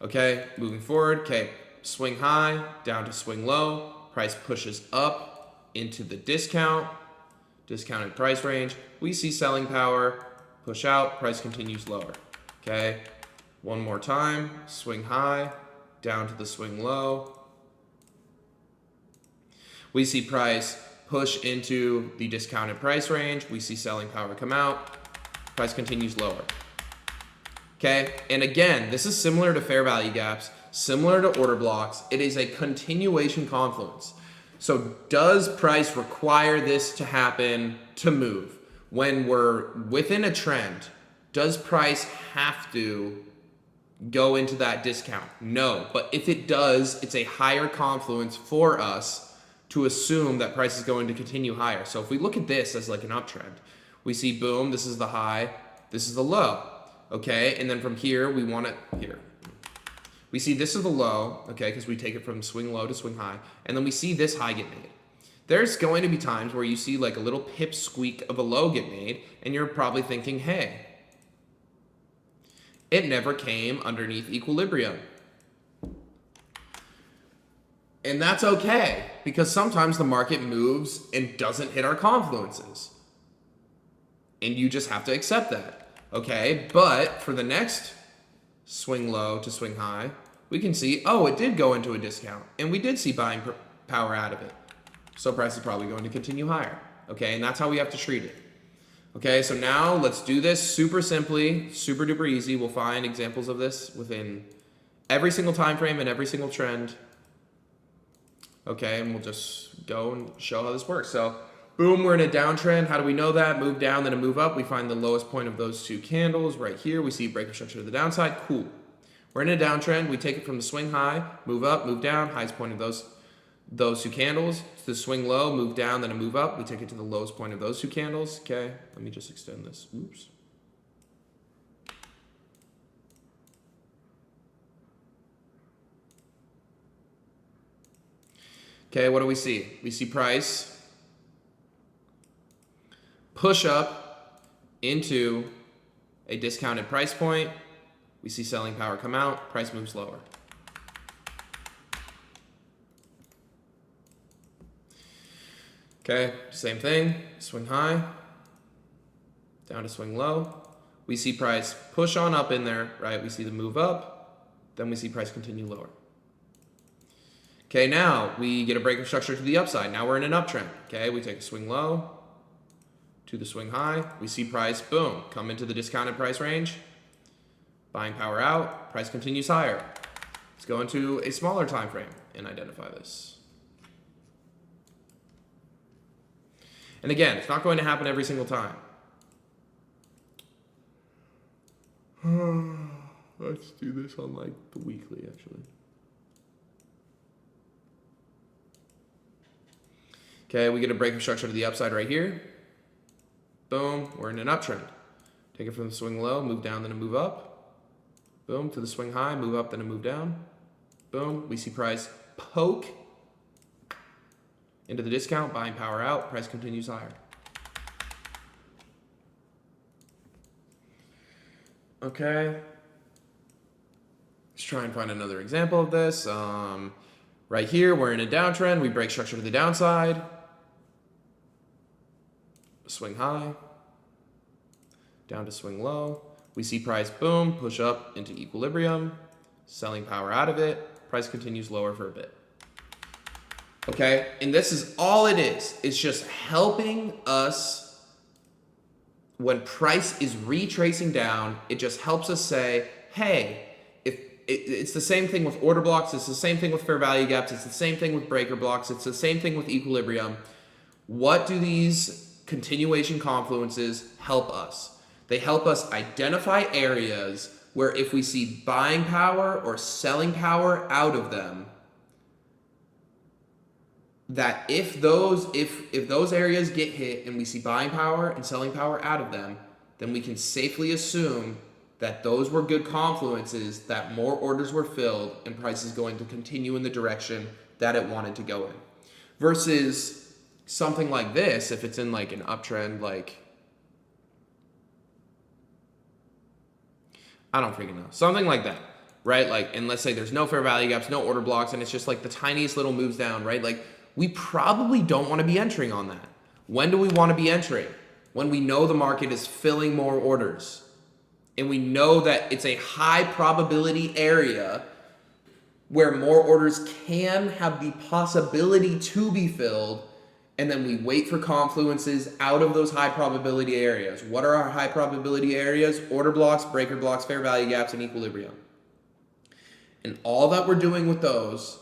Okay, moving forward. Okay, swing high, down to swing low. Price pushes up into the discounted price range. We see selling power, push out, price continues lower. Okay, one more time, swing high, down to the swing low. We see price push into the discounted price range. We see selling power come out, price continues lower. Okay, and again, this is similar to fair value gaps, similar to order blocks. It is a continuation confluence. So does price require this to happen to move? When we're within a trend, does price have to go into that discount? No, but if it does, it's a higher confluence for us to assume that price is going to continue higher. So if we look at this as like an uptrend, we see boom, this is the high, this is the low, okay? And then from here, we want it here. We see this is the low, okay, because we take it from swing low to swing high, and then we see this high get made. There's going to be times where you see like a little pip squeak of a low get made, and you're probably thinking, hey, it never came underneath equilibrium. And that's okay, because sometimes the market moves and doesn't hit our confluences. And you just have to accept that, okay? But for the next swing low to swing high, we can see, oh, it did go into a discount, and we did see buying power out of it. So price is probably going to continue higher, okay? And that's how we have to treat it. Okay, so now let's do this super simply, super duper easy. We'll find examples of this within every single time frame and every single trend. Okay, and we'll just go and show how this works. So boom, we're in a downtrend. How do we know that? Move down, then a move up. We find the lowest point of those two candles right here. We see breaker structure to the downside. Cool. We're in a downtrend. We take it from the swing high, move up, move down. Highest point of those two candles to the swing low, move down, then a move up. We take it to the lowest point of those two candles. Okay, let me just extend this. Oops. Okay, what do we see? We see price push up into a discounted price point. We see selling power come out, price moves lower. Okay, same thing, swing high, down to swing low. We see price push on up in there, right? We see the move up, then we see price continue lower. Okay, now we get a break of structure to the upside. Now we're in an uptrend. Okay, we take a swing low to the swing high. We see price, boom, come into the discounted price range. Buying power out, price continues higher. Let's go into a smaller time frame and identify this. And again, it's not going to happen every single time. Let's do this on like the weekly, actually. Okay, we get a break of structure to the upside right here. Boom, we're in an uptrend. Take it from the swing low, move down, then a move up. Boom, to the swing high, move up, then a move down. Boom, we see price poke into the discount, buying power out, price continues higher. Okay, let's try and find another example of this. Right here, we're in a downtrend, we break structure to the downside. Swing high, down to swing low. We see price, boom, push up into equilibrium, selling power out of it, price continues lower for a bit. Okay, and this is all it is. It's just helping us when price is retracing down. It just helps us say, hey, if it's the same thing with order blocks, it's the same thing with fair value gaps, it's the same thing with breaker blocks, it's the same thing with equilibrium. What do these continuation confluences help us? They help us identify areas where if we see buying power or selling power out of them, that if those areas get hit and we see buying power and selling power out of them, then we can safely assume that those were good confluences, that more orders were filled and price is going to continue in the direction that it wanted to go in. Versus something like this, if it's in like an uptrend, like, I don't freaking know, something like that, right? Like, and let's say there's no fair value gaps, no order blocks, and it's just like the tiniest little moves down, right? Like, we probably don't want to be entering on that. When do we want to be entering? When we know the market is filling more orders and we know that it's a high probability area where more orders can have the possibility to be filled, and then we wait for confluences out of those high probability areas. What are our high probability areas? Order blocks, breaker blocks, fair value gaps, and equilibrium. And all that we're doing with those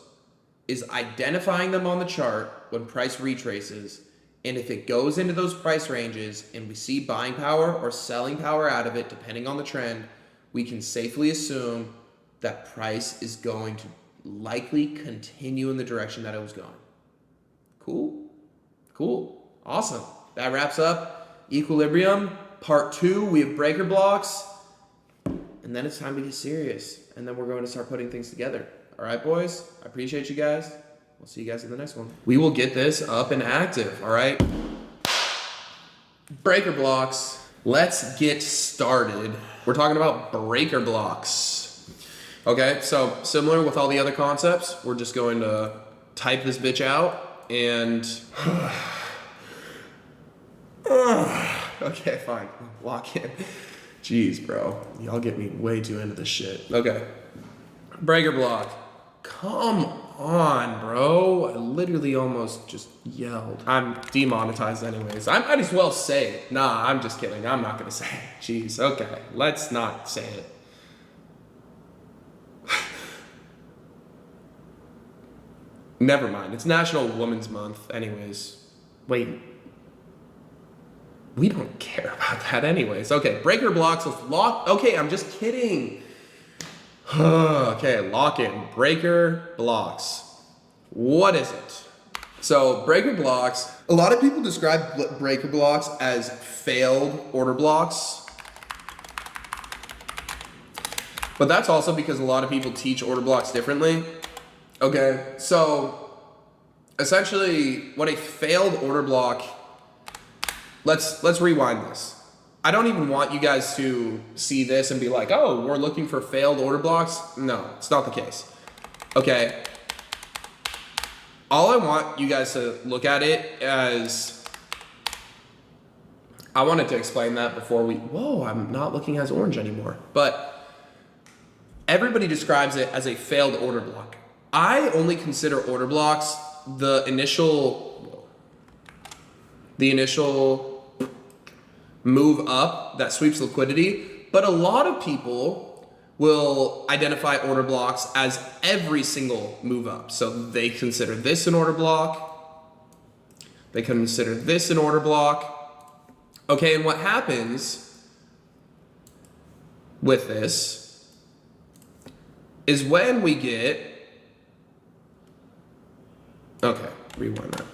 is identifying them on the chart when price retraces, and if it goes into those price ranges and we see buying power or selling power out of it, depending on the trend, we can safely assume that price is going to likely continue in the direction that it was going. Cool? Cool. Awesome. That wraps up equilibrium. Part 2, we have breaker blocks, and then it's time to get serious, and then we're going to start putting things together. All right, boys, I appreciate you guys. We'll see you guys in the next one. We will get this up and active, all right? Breaker blocks. Let's get started. We're talking about breaker blocks. Okay, so similar with all the other concepts, we're just going to type this bitch out and... okay, fine. Lock in. Jeez, bro. Y'all get me way too into this shit. Okay. Breaker block. Come on, bro. I literally almost just yelled. I'm demonetized anyways. I might as well say it. Nah, I'm just kidding. I'm not gonna say it. Jeez, okay. Let's not say it. Never mind. It's National Women's Month anyways. Wait. We don't care about that anyways. Okay, breaker blocks with lock. Okay, I'm just kidding. Okay, lock in. Breaker blocks. What is it? So breaker blocks, a lot of people describe breaker blocks as failed order blocks. But that's also because a lot of people teach order blocks differently. Okay, so essentially what a failed order block, let's rewind this. I don't even want you guys to see this and be like, oh, we're looking for failed order blocks. No, it's not the case. Okay. All I want you guys to look at it as, I wanted to explain that before whoa, I'm not looking as orange anymore. But everybody describes it as a failed order block. I only consider order blocks the initial move up that sweeps liquidity, but a lot of people will identify order blocks as every single move up. So they consider this an order block. They consider this an order block. Okay, and what happens with this is when we get, okay, rewind that.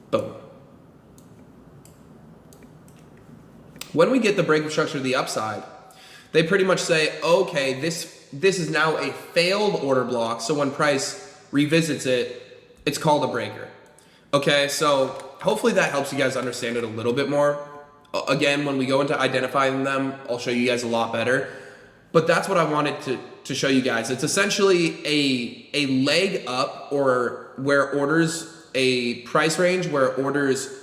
Boom. When we get the breakup structure to the upside, they pretty much say, okay, this is now a failed order block. So when price revisits it, it's called a breaker. Okay, so hopefully that helps you guys understand it a little bit more. Again, when we go into identifying them, I'll show you guys a lot better. But that's what I wanted to show you guys. It's essentially a leg up, or where orders, a price range where orders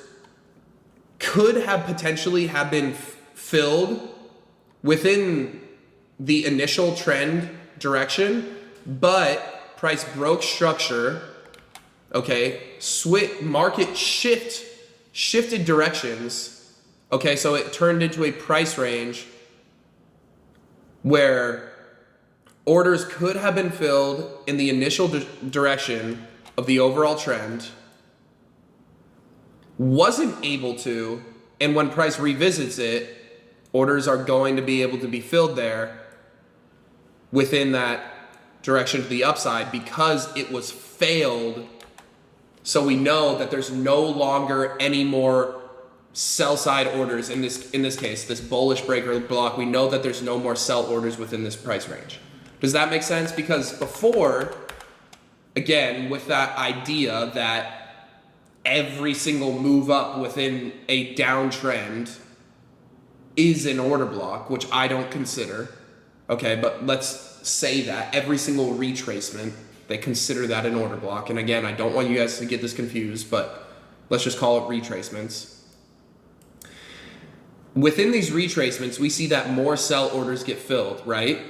could have potentially have been filled within the initial trend direction, but price broke structure, okay, market shifted directions, okay, so it turned into a price range where orders could have been filled in the initial direction of the overall trend, wasn't able to, and when price revisits it, orders are going to be able to be filled there within that direction to the upside because it was failed. So we know that there's no longer any more sell side orders in this case, this bullish breaker block. We know that there's no more sell orders within this price range. Does that make sense? Because before, again, with that idea that every single move up within a downtrend is an order block, which I don't consider, okay, but let's say that every single retracement, they consider that an order block. And again, I don't want you guys to get this confused, but let's just call it retracements. Within these retracements, we see that more sell orders get filled, right?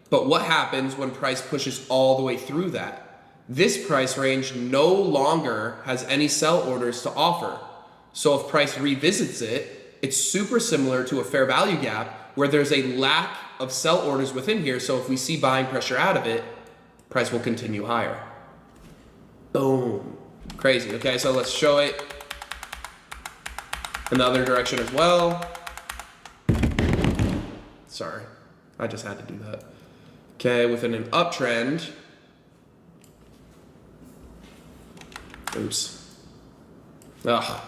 But what happens when price pushes all the way through that? This price range no longer has any sell orders to offer. So if price revisits it, it's super similar to a fair value gap where there's a lack of sell orders within here. So if we see buying pressure out of it, price will continue higher. Boom. Crazy. Okay, so let's show it in the other direction as well. Sorry, I just had to do that. Okay, within an uptrend. Oops. Ugh.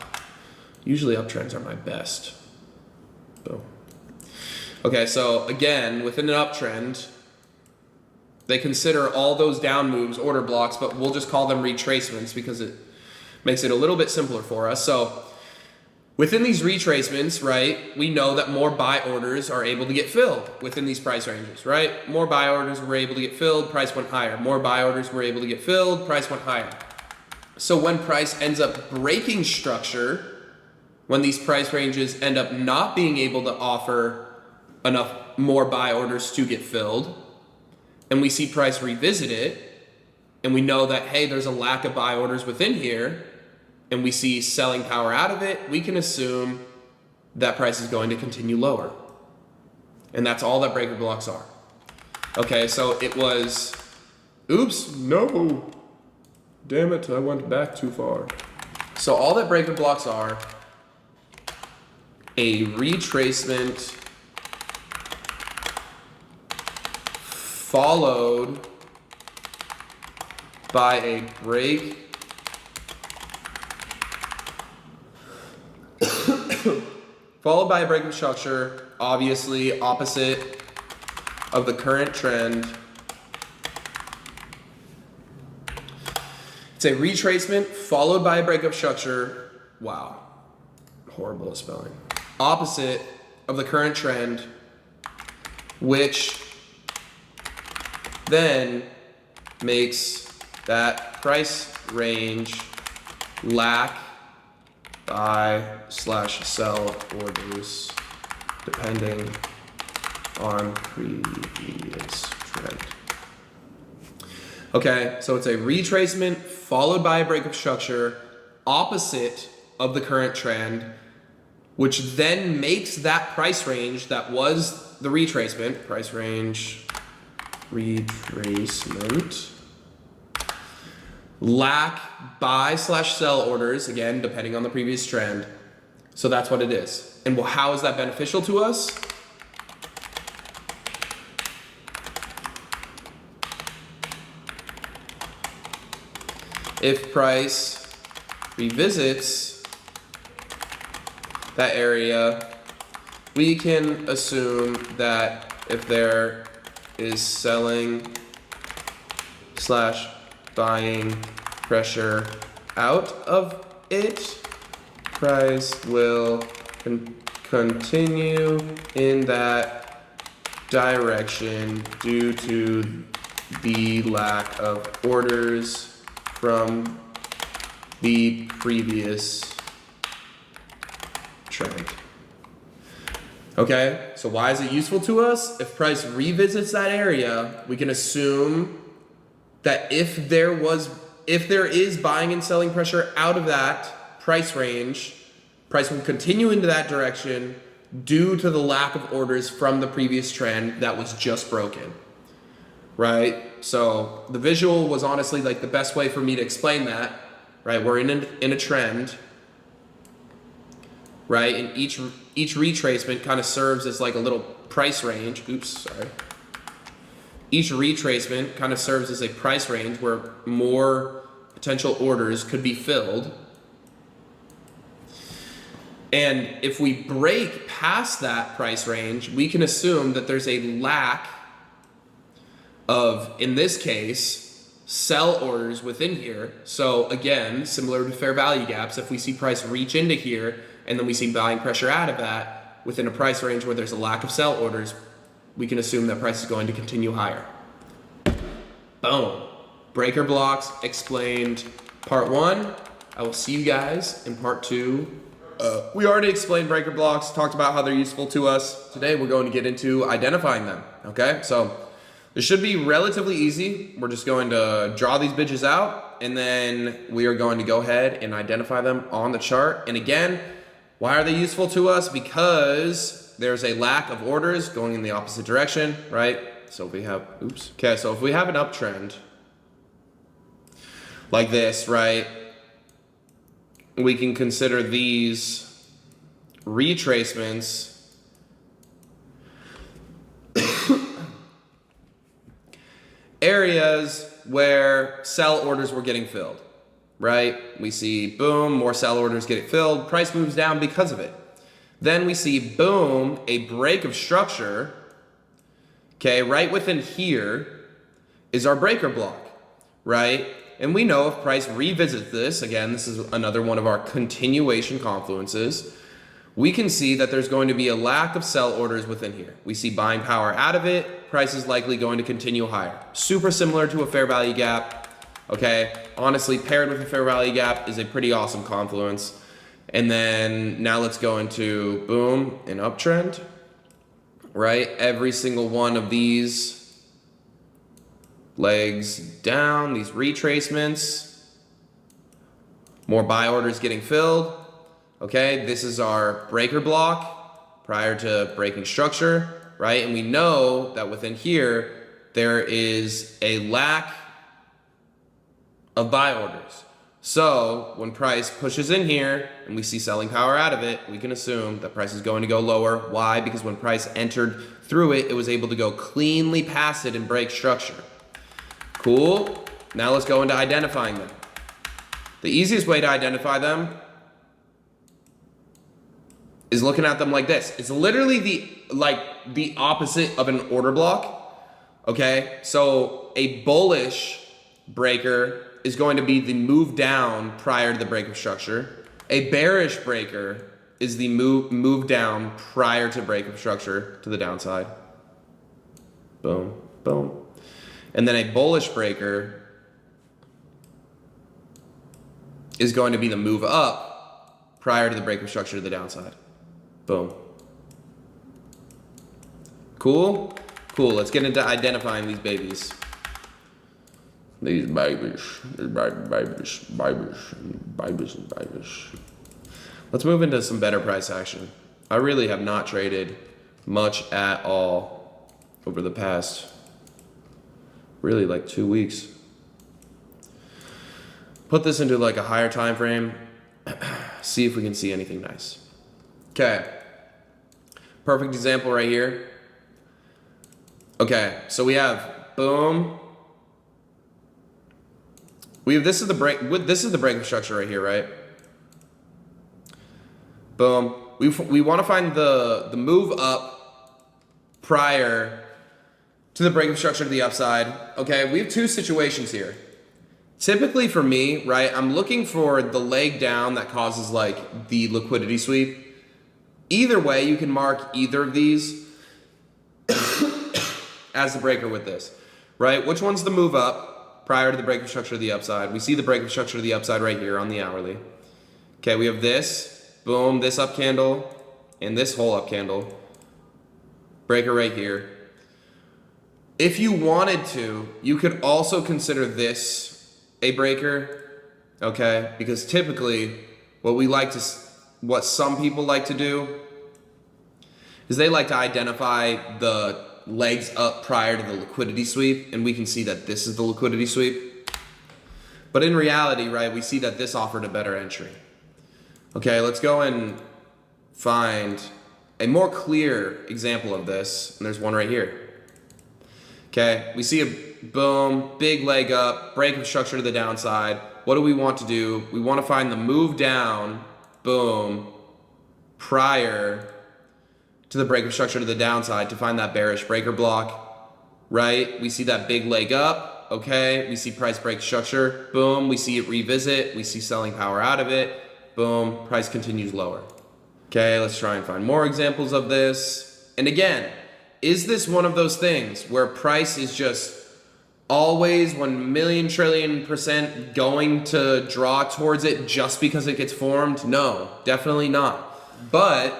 Usually uptrends are my best. Boom. Okay, so again, within an uptrend, they consider all those down moves order blocks, but we'll just call them retracements because it makes it a little bit simpler for us. So within these retracements, right, we know that more buy orders are able to get filled within these price ranges, right? More buy orders were able to get filled, price went higher. More buy orders were able to get filled, price went higher. So when price ends up breaking structure, when these price ranges end up not being able to offer enough more buy orders to get filled, and we see price revisit it, and we know that, hey, there's a lack of buy orders within here, and we see selling power out of it, we can assume that price is going to continue lower. And that's all that breaker blocks are. Okay, so it was, oops, no. Damn it, I went back too far. So all that breaker blocks are a retracement followed by a break followed by a break of structure, obviously opposite of the current trend. It's a retracement followed by a break of structure. Wow, horrible at spelling. Opposite of the current trend, which then makes that price range lack buy/sell orders depending on previous trend. Okay, so it's a retracement followed by a break of structure opposite of the current trend, which then makes that price range that was the retracement, price range retracement, lack buy/sell orders, again, depending on the previous trend. So that's what it is. And well, how is that beneficial to us? If price revisits that area, we can assume that if there is selling/buying pressure out of it, price will continue in that direction due to the lack of orders from the previous trend. Okay, so why is it useful to us? If price revisits that area, we can assume that if there was if there is buying and selling pressure out of that price range, price will continue into that direction due to the lack of orders from the previous trend that was just broken, right? So the visual was honestly like the best way for me to explain that, right? We're in a trend, right? And each retracement kind of serves as like a little price range. Oops, sorry. Each retracement kind of serves as a price range where more potential orders could be filled. And if we break past that price range, we can assume that there's a lack of, in this case, sell orders within here. So again, similar to fair value gaps, if we see price reach into here and then we see buying pressure out of that within a price range where there's a lack of sell orders, we can assume that price is going to continue higher. Boom. Breaker blocks explained part 1. I will see you guys in part 2. We already explained breaker blocks, talked about how they're useful to us. Today we're going to get into identifying them, okay? So this should be relatively easy. We're just going to draw these bitches out, and then we are going to go ahead and identify them on the chart. And again, why are they useful to us? Because there's a lack of orders going in the opposite direction, right? So if we have, so if we have an uptrend like this, right? We can consider these retracements areas where sell orders were getting filled, right? We see, boom, more sell orders getting filled, price moves down because of it. Then we see, boom, a break of structure, okay, right within here is our breaker block, right? And we know if price revisits this, again, this is another one of our continuation confluences, we can see that there's going to be a lack of sell orders within here. We see buying power out of it, price is likely going to continue higher. Super similar to a fair value gap, okay? Honestly, paired with a fair value gap is a pretty awesome confluence. And then now let's go into, boom, an uptrend, right? Every single one of these legs down, these retracements, more buy orders getting filled. Okay, this is our breaker block prior to breaking structure, right? And we know that within here, there is a lack of buy orders. So when price pushes in here and we see selling power out of it, we can assume that price is going to go lower. Why? Because when price entered through it, it was able to go cleanly past it and break structure. Cool. Now let's go into identifying them. The easiest way to identify them is looking at them like this. It's literally the opposite of an order block. Okay? So a bullish breaker is going to be the move down prior to the break of structure. A bearish breaker is the move down prior to break of structure to the downside. Boom, boom. And then a bullish breaker is going to be the move up prior to the break of structure to the downside. Boom. Cool? Cool. Let's get into identifying these babies. These babies. Let's move into some better price action. I really have not traded much at all over the past really like 2 weeks. Put this into like a higher time frame. See if we can see anything nice. Okay. Perfect example right here. Okay, so we have boom. This is the break of structure right here, right? Boom. We want to find the move up prior to the break of structure to the upside. Okay, we have two situations here. Typically for me, right, I'm looking for the leg down that causes like the liquidity sweep. Either way, you can mark either of these as the breaker with this, right? Which one's the move up prior to the break of structure to the upside? We see the break of structure to the upside right here on the hourly. Okay, we have this, boom, this up candle, and this whole up candle. Breaker right here. If you wanted to, you could also consider this a breaker, okay? Because typically what some people like to do is they like to identify the legs up prior to the liquidity sweep, and we can see that this is the liquidity sweep. But in reality, right, we see that this offered a better entry. Okay, let's go and find a more clear example of this, and there's one right here. Okay, we see a boom, big leg up, break of structure to the downside. What do we want to do? We want to find the move down, boom, prior to the break of structure to the downside to find that bearish breaker block, right? We see that big leg up, okay? We see price break structure, boom, we see it revisit, we see selling power out of it, boom, price continues lower. Okay, let's try and find more examples of this. And again, is this one of those things where price is just always 1,000,000 trillion % going to draw towards it just because it gets formed? No, definitely not. But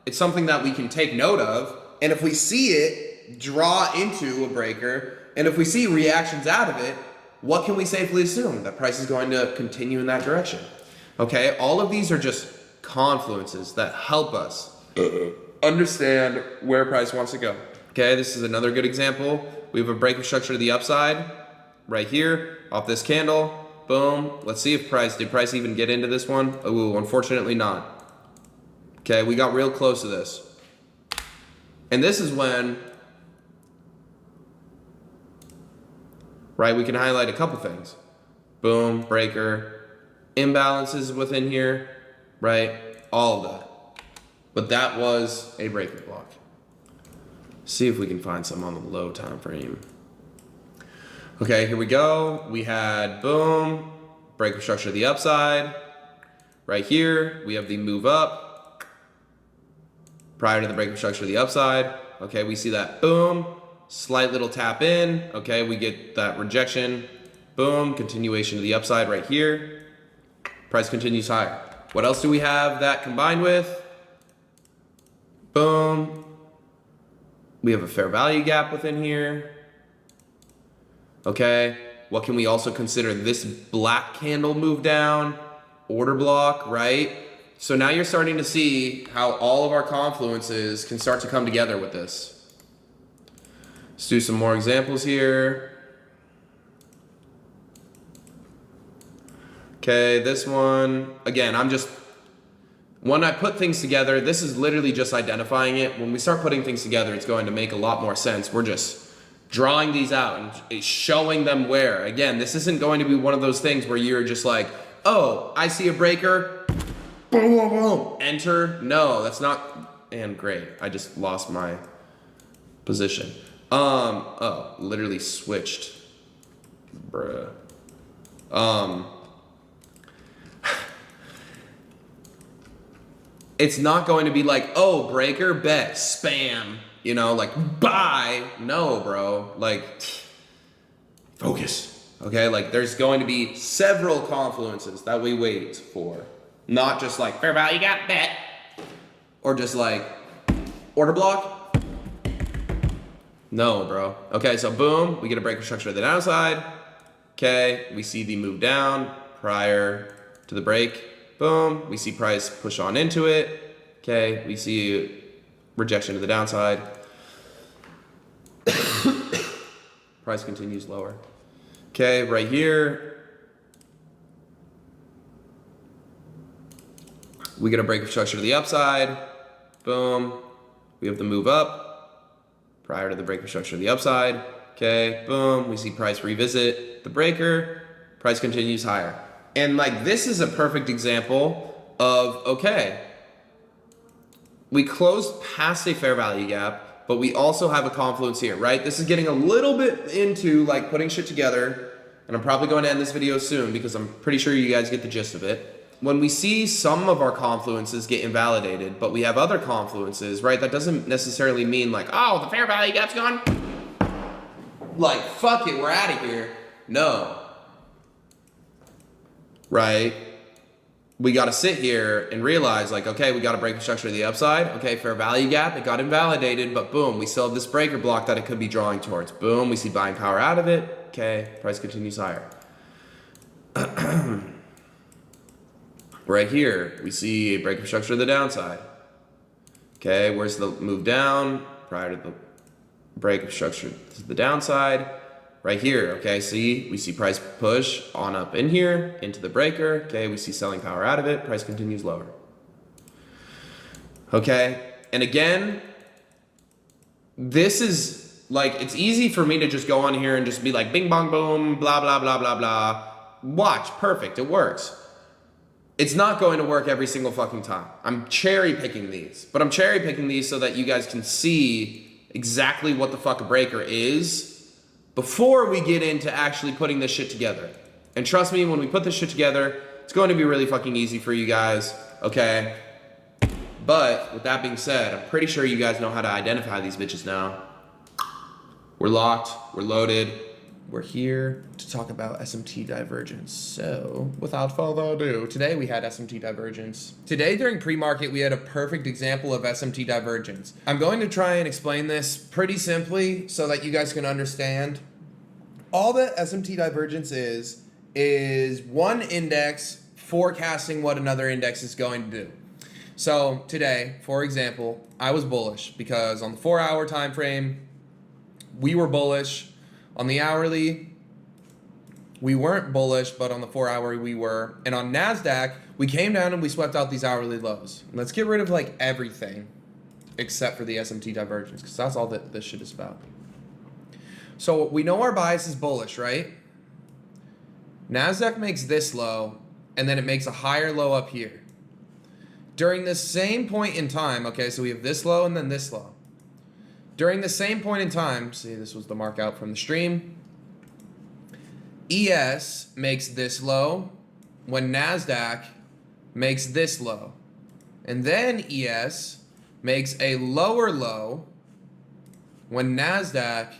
it's something that we can take note of, and if we see it draw into a breaker, and if we see reactions out of it, what can we safely assume? That price is going to continue in that direction. Okay, all of these are just confluences that help us understand where price wants to go. Okay, this is another good example. We have a break of structure to the upside right here off this candle. Boom. Let's see if did price even get into this one? Oh, unfortunately not. Okay, we got real close to this. And this is when, right, we can highlight a couple things. Boom, breaker, imbalances within here, right? All of that. But that was a breaker block. See if we can find some on the low time frame. Okay, here we go. We had boom, break of structure to the upside. Right here, we have the move up prior to the break of structure to the upside. Okay, we see that boom, slight little tap in. Okay, we get that rejection. Boom, continuation to the upside right here. Price continues higher. What else do we have that combined with? Boom. We have a fair value gap within here. Okay, what can we also consider? This black candle move down, order block, right? So now you're starting to see how all of our confluences can start to come together with this. Let's do some more examples here. Okay, this one, again, when I put things together, this is literally just identifying it. When we start putting things together, it's going to make a lot more sense. We're just drawing these out and showing them where. Again, this isn't going to be one of those things where you're just like, oh, I see a breaker, boom, boom, boom, enter. No, that's not, and great, I just lost my position. Oh, literally switched, bruh. It's not going to be like, oh, breaker, bet, spam, you know, like buy. No, bro, like focus, okay? Like there's going to be several confluences that we wait for. Not just like fair value gap, bet, or just like order block. No, bro. Okay, so boom, we get a breaker structure to the downside. Okay, we see the move down prior to the break. Boom, we see price push on into it. Okay, we see rejection to the downside. Price continues lower. Okay, right here, we get a break of structure to the upside. Boom, we have the move up prior to the break of structure to the upside. Okay, boom, we see price revisit the breaker. Price continues higher. And like this is a perfect example of, okay, we closed past a fair value gap, but we also have a confluence here, right? This is getting a little bit into like putting shit together, and I'm probably going to end this video soon because I'm pretty sure you guys get the gist of it. When we see some of our confluences get invalidated, but we have other confluences, right? That doesn't necessarily mean like, oh, the fair value gap's gone. Like, fuck it, we're out of here. No. Right? We got to sit here and realize like, okay, we got to break the structure to the upside. Okay, fair value gap, it got invalidated, but boom, we still have this breaker block that it could be drawing towards. Boom, we see buying power out of it. Okay, price continues higher. Right here, we see a breakup structure to the downside. Okay, where's the move down prior to the breakup structure to the downside? Right here, okay, see, we see price push on up in here, into the breaker. Okay, we see selling power out of it, price continues lower. Okay, and again, this is like, it's easy for me to just go on here and just be like, bing, bong, boom, blah, blah, blah, blah, blah. Watch, perfect, it works. It's not going to work every single fucking time. I'm cherry picking these, but I'm cherry picking these so that you guys can see exactly what the fuck a breaker is before we get into actually putting this shit together. And trust me, when we put this shit together, it's going to be really fucking easy for you guys, okay? But with that being said, I'm pretty sure you guys know how to identify these bitches now. We're locked, we're loaded. We're here to talk about SMT Divergence. So, without further ado, today we had SMT Divergence. Today during pre-market, we had a perfect example of SMT Divergence. I'm going to try and explain this pretty simply so that you guys can understand. All that SMT Divergence is one index forecasting what another index is going to do. So, today, for example, I was bullish because on the 4-hour time frame, we were bullish. On the hourly, we weren't bullish, but on the 4-hour we were. And on NASDAQ, we came down and we swept out these hourly lows. Let's get rid of like everything except for the SMT divergence, because that's all that this shit is about. So we know our bias is bullish, right? NASDAQ makes this low, and then it makes a higher low up here. During the same point in time, okay, so we have this low and then this low. During the same point in time, see, this was the mark out from the stream, ES makes this low when NASDAQ makes this low. And then ES makes a lower low when NASDAQ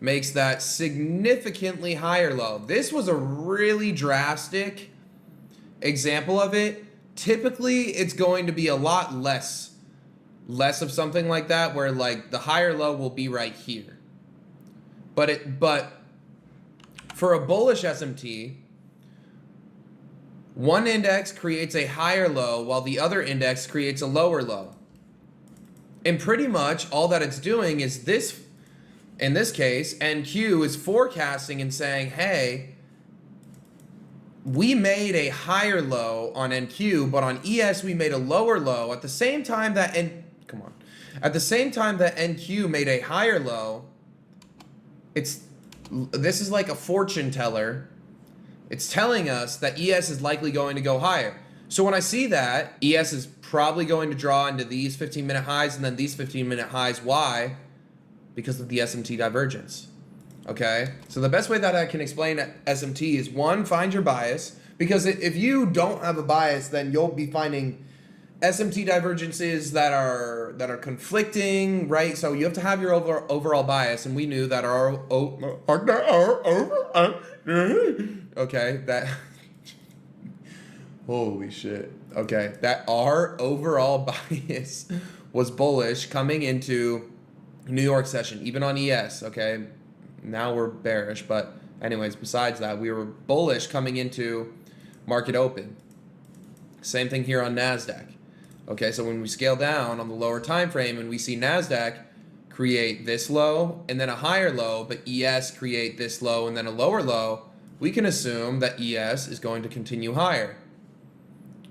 makes that significantly higher low. This was a really drastic example of it. Typically, it's going to be a lot less of something like that, where like the higher low will be right here. But for a bullish SMT, one index creates a higher low while the other index creates a lower low. And pretty much all that it's doing is this, in this case, NQ is forecasting and saying, hey, we made a higher low on NQ, but on ES we made a lower low at the same time that At the same time that NQ made a higher low. This is like a fortune teller. It's telling us that ES is likely going to go higher. So when I see that, ES is probably going to draw into these 15-minute highs and then these 15-minute highs. Why? Because of the SMT divergence. Okay? So the best way that I can explain SMT is, one, find your bias. Because if you don't have a bias, then you'll be finding SMT divergences that are conflicting, right? So you have to have your overall bias, and we knew that holy shit. Okay, that our overall bias was bullish coming into New York session, even on ES, okay? Now we're bearish, but anyways, besides that, we were bullish coming into market open. Same thing here on NASDAQ. Okay, so when we scale down on the lower time frame and we see NASDAQ create this low and then a higher low, but ES create this low and then a lower low, we can assume that ES is going to continue higher.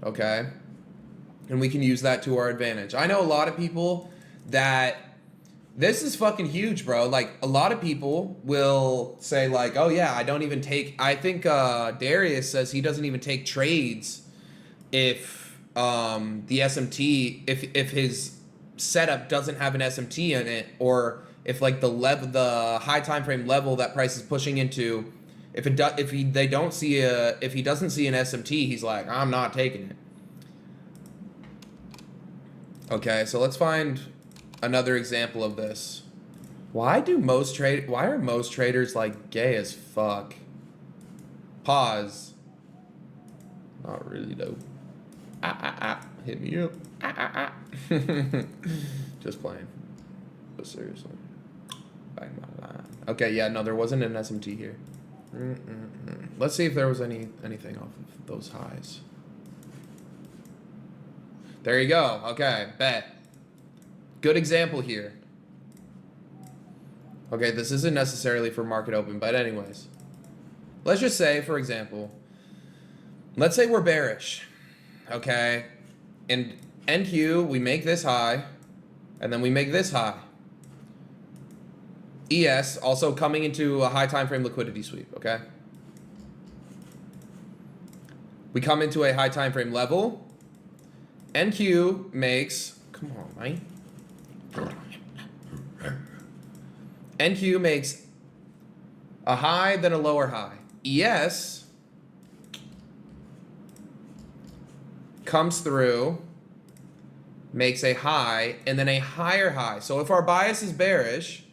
Okay? And we can use that to our advantage. I know a lot of people that this is fucking huge, bro. Like, a lot of people will say like, oh yeah, I don't even take, I think Darius says he doesn't even take trades if the SMT, if his setup doesn't have an SMT in it, or if like the high time frame level that price is pushing into, if he doesn't see an SMT, he's like, I'm not taking it. Okay, so let's find another example of this. Why are most traders like gay as fuck? Pause. Not really though. Hit me up. Just playing. But seriously. Bang my line. Okay, yeah, no, there wasn't an SMT here. Let's see if there was anything off of those highs. There you go. Okay, bet. Good example here. Okay, this isn't necessarily for market open, but anyways. Let's just say, for example, let's say we're bearish. Okay, in NQ, we make this high, and then we make this high. ES also coming into a high time frame liquidity sweep, okay? We come into a high time frame level. NQ makes, come on, right? NQ makes a high, then a lower high. ES comes through, makes a high, and then a higher high. So if our bias is bearish,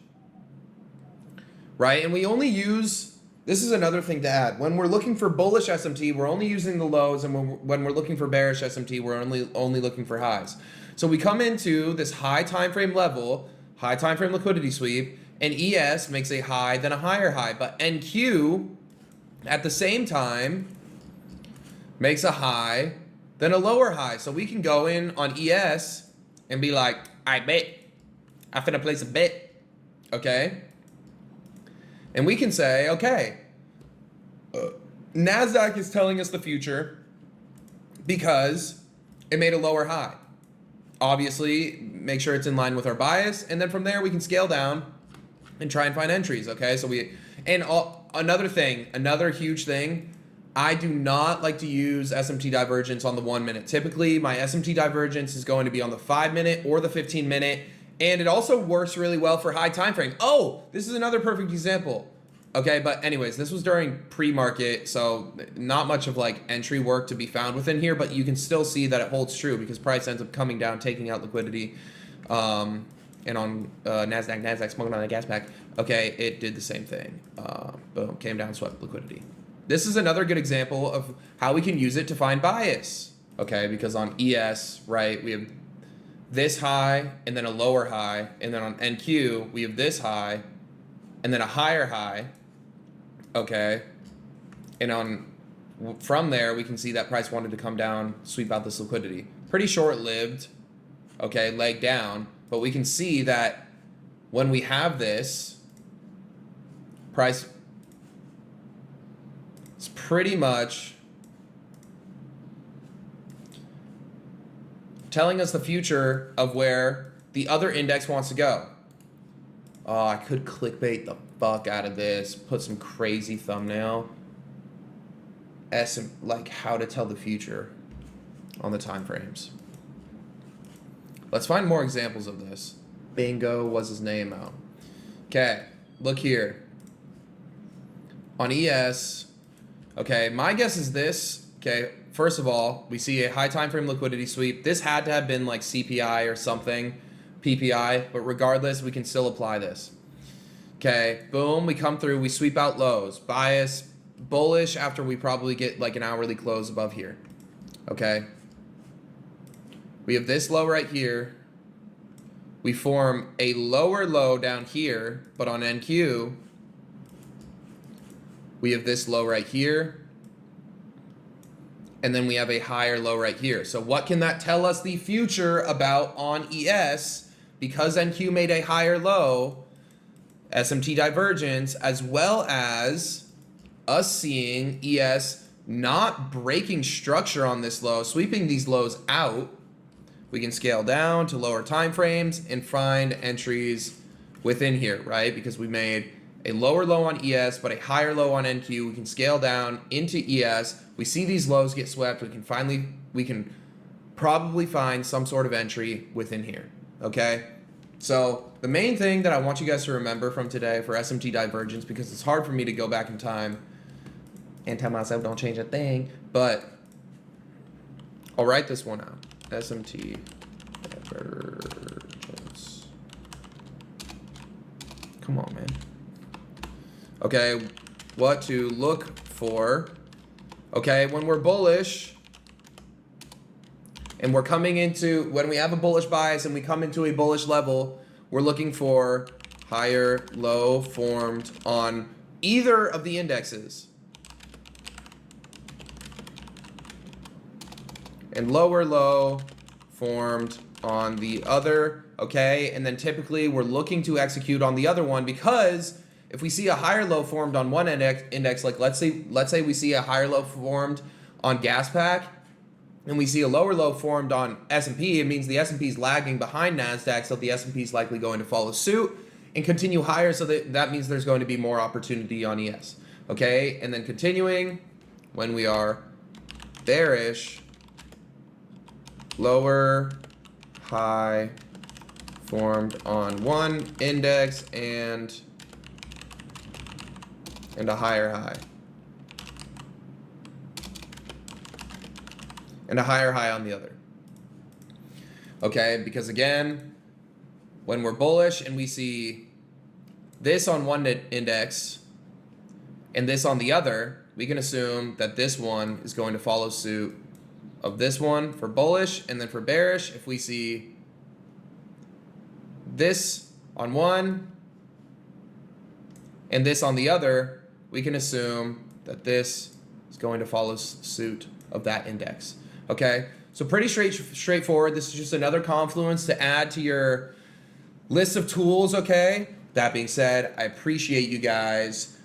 right, and we only use, this is another thing to add. When we're looking for bullish SMT, we're only using the lows, and when we're looking for bearish SMT, we're only looking for highs. So we come into this high time frame level, high time frame liquidity sweep, and ES makes a high, then a higher high. But NQ, at the same time, makes a high, then a lower high. So we can go in on ES and be like, I bet. I finna place a bet. Okay? And we can say, okay, NASDAQ is telling us the future because it made a lower high. Obviously, make sure it's in line with our bias. And then from there, we can scale down and try and find entries, okay? So another huge thing, I do not like to use SMT Divergence on the 1 minute. Typically, my SMT Divergence is going to be on the 5 minute or the 15 minute, and it also works really well for high time frame. Oh, this is another perfect example. Okay, but anyways, this was during pre-market, so not much of like entry work to be found within here, but you can still see that it holds true because price ends up coming down, taking out liquidity. And on NASDAQ smoking on a gas pack, okay, it did the same thing. Boom, came down, swept liquidity. This is another good example of how we can use it to find bias, okay? Because on ES, right, we have this high and then a lower high, and then on NQ, we have this high and then a higher high, okay? And from there, we can see that price wanted to come down, sweep out this liquidity. Pretty short-lived, okay, leg down. But we can see that when we have this, price is pretty much telling us the future of where the other index wants to go. Oh, I could clickbait the fuck out of this, put some crazy thumbnail. Like how to tell the future on the time frames. Let's find more examples of this. Bingo was his name out. Okay, look here. On ES, okay, my guess is this. Okay, first of all, we see a high time frame liquidity sweep. This had to have been like CPI or something, PPI, but regardless, we can still apply this. Okay, boom, we come through, we sweep out lows. Bias, bullish after we probably get like an hourly close above here. Okay. We have this low right here. We form a lower low down here, but on NQ, we have this low right here. And then we have a higher low right here. So what can that tell us the future about on ES? Because NQ made a higher low, SMT Divergence, as well as us seeing ES not breaking structure on this low, sweeping these lows out. We can scale down to lower time frames and find entries within here, right? Because we made a lower low on ES, but a higher low on NQ. We can scale down into ES. We see these lows get swept. We can probably find some sort of entry within here, okay? So the main thing that I want you guys to remember from today for SMT Divergence, because it's hard for me to go back in time and tell myself don't change a thing, but I'll write this one out. SMT Divergence. Come on, man. Okay, what to look for. Okay, when we're bullish and we're coming into, when we have a bullish bias and we come into a bullish level, we're looking for higher low formed on either of the indexes. and lower low formed on the other, okay? And then typically we're looking to execute on the other one, because if we see a higher low formed on one index, like let's say we see a higher low formed on GasPack, and we see a lower low formed on S&P, it means the S&P is lagging behind NASDAQ, so the S&P is likely going to follow suit and continue higher, so that means there's going to be more opportunity on ES, okay? And then continuing, when we are bearish, lower high formed on one index and a higher high. And a higher high on the other. Okay, because again, when we're bullish and we see this on one index and this on the other, we can assume that this one is going to follow suit of this one for bullish, and then for bearish, if we see this on one and this on the other, we can assume that this is going to follow suit of that index. Okay, so pretty straightforward. This is just another confluence to add to your list of tools, okay? That being said, I appreciate you guys.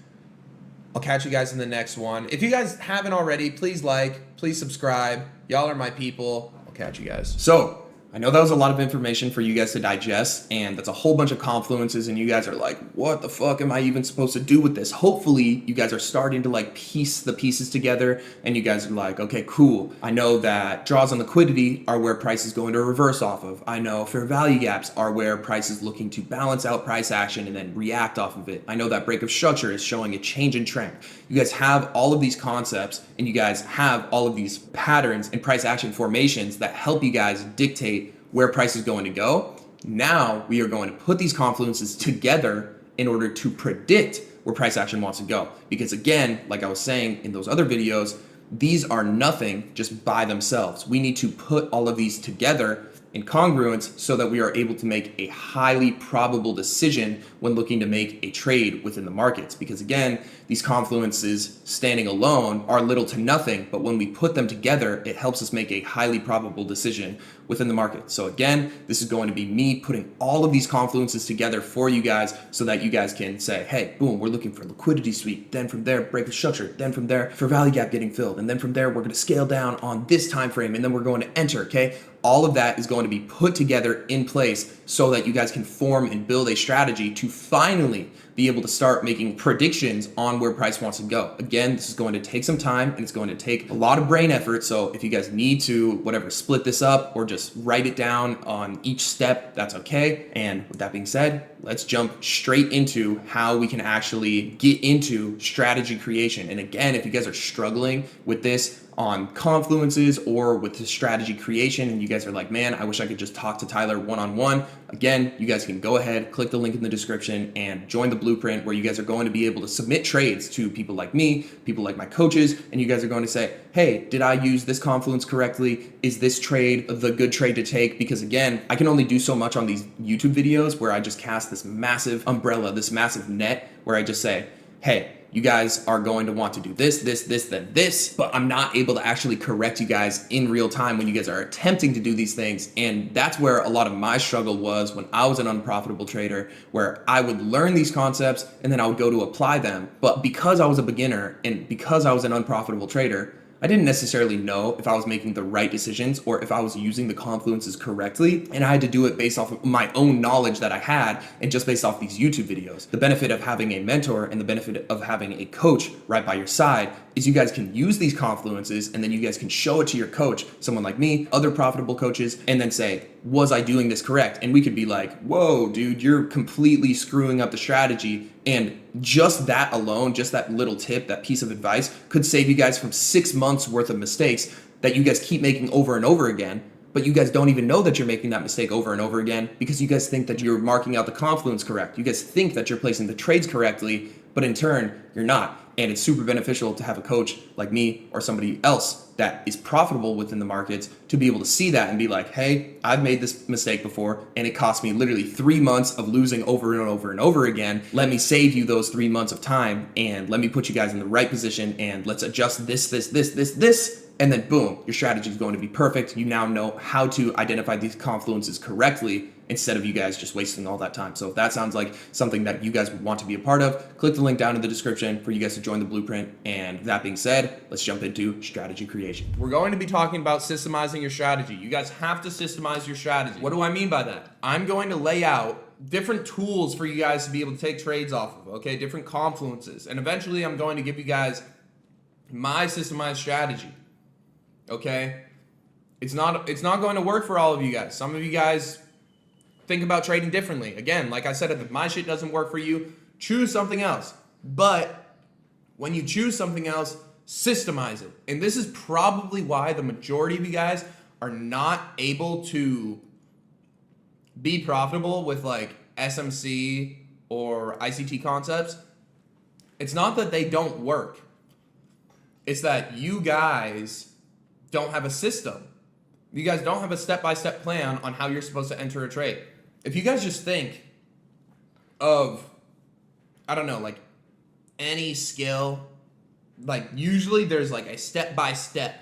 I'll catch you guys in the next one. If you guys haven't already, please like, please subscribe. Y'all are my people. I'll catch you guys. So I know that was a lot of information for you guys to digest, and that's a whole bunch of confluences, and you guys are like, what the fuck am I even supposed to do with this? Hopefully you guys are starting to like piece the pieces together, and you guys are like, okay, cool. I know that draws on liquidity are where price is going to reverse off of. I know fair value gaps are where price is looking to balance out price action and then react off of it. I know that break of structure is showing a change in trend. You guys have all of these concepts, and you guys have all of these patterns and price action formations that help you guys dictate where price is going to go. Now we are going to put these confluences together in order to predict where price action wants to go. Because again, like I was saying in those other videos, these are nothing just by themselves. We need to put all of these together in congruence so that we are able to make a highly probable decision when looking to make a trade within the markets. Because again, these confluences standing alone are little to nothing, but when we put them together, it helps us make a highly probable decision within the market. So again, this is going to be me putting all of these confluences together for you guys so that you guys can say, hey, boom, we're looking for liquidity sweep. Then from there, break of structure. Then from there, for value gap getting filled. And then from there, we're going to scale down on this time frame, and then we're going to enter, okay? All of that is going to be put together in place so that you guys can form and build a strategy to finally be able to start making predictions on where price wants to go. Again, this is going to take some time, and it's going to take a lot of brain effort. So if you guys need to, whatever, split this up or just write it down on each step, that's okay. And with that being said, let's jump straight into how we can actually get into strategy creation. And again, if you guys are struggling with this on confluences or with the strategy creation, and you guys are like, man, I wish I could just talk to Tyler one-on-one, again, you guys can go ahead, click the link in the description, and join the blueprint where you guys are going to be able to submit trades to people like me, people like my coaches, and you guys are going to say, hey, did I use this confluence correctly? Is this trade the good trade to take? Because again, I can only do so much on these YouTube videos where I just cast this massive umbrella, this massive net, where I just say, hey, you guys are going to want to do this, then this, but I'm not able to actually correct you guys in real time when you guys are attempting to do these things. And that's where a lot of my struggle was when I was an unprofitable trader, where I would learn these concepts and then I would go to apply them. But because I was a beginner and because I was an unprofitable trader, I didn't necessarily know if I was making the right decisions or if I was using the confluences correctly, and I had to do it based off of my own knowledge that I had and just based off these YouTube videos. The benefit of having a mentor and the benefit of having a coach right by your side is you guys can use these confluences, and then you guys can show it to your coach, someone like me, other profitable coaches, and then say, was I doing this correct? And we could be like, whoa, dude, you're completely screwing up the strategy. And just that alone, just that little tip, that piece of advice could save you guys from 6 months worth of mistakes that you guys keep making over and over again. But you guys don't even know that you're making that mistake over and over again because you guys think that you're marking out the confluence correct. You guys think that you're placing the trades correctly, but in turn, you're not. And it's super beneficial to have a coach like me or somebody else that is profitable within the markets to be able to see that and be like, hey, I've made this mistake before and it cost me literally 3 months of losing over and over and over again. Let me save you those 3 months of time and let me put you guys in the right position and let's adjust this, And then boom, your strategy is going to be perfect. You now know how to identify these confluences correctly instead of you guys just wasting all that time. So if that sounds like something that you guys would want to be a part of, click the link down in the description for you guys to join the blueprint. And that being said, let's jump into strategy creation. We're going to be talking about systemizing your strategy. You guys have to systemize your strategy. What do I mean by that? I'm going to lay out different tools for you guys to be able to take trades off of, okay? Different confluences. And eventually I'm going to give you guys my systemized strategy. Okay, it's not going to work for all of you guys. Some of you guys think about trading differently. Again, like I said, if my shit doesn't work for you, choose something else. But when you choose something else, systemize it. And this is probably why the majority of you guys are not able to be profitable with like SMC or ICT concepts. It's not that they don't work. It's that you guys don't have a system. You guys don't have a step-by-step plan on how you're supposed to enter a trade. If you guys just think of, I don't know, like any skill, like usually there's like a step-by-step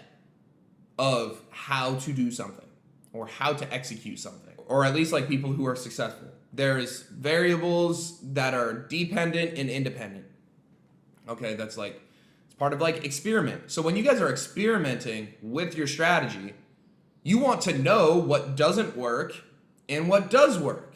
of how to do something or how to execute something, or at least like people who are successful. There's variables that are dependent and independent. Okay, that's like, part of like experiment. So when you guys are experimenting with your strategy, you want to know what doesn't work and what does work.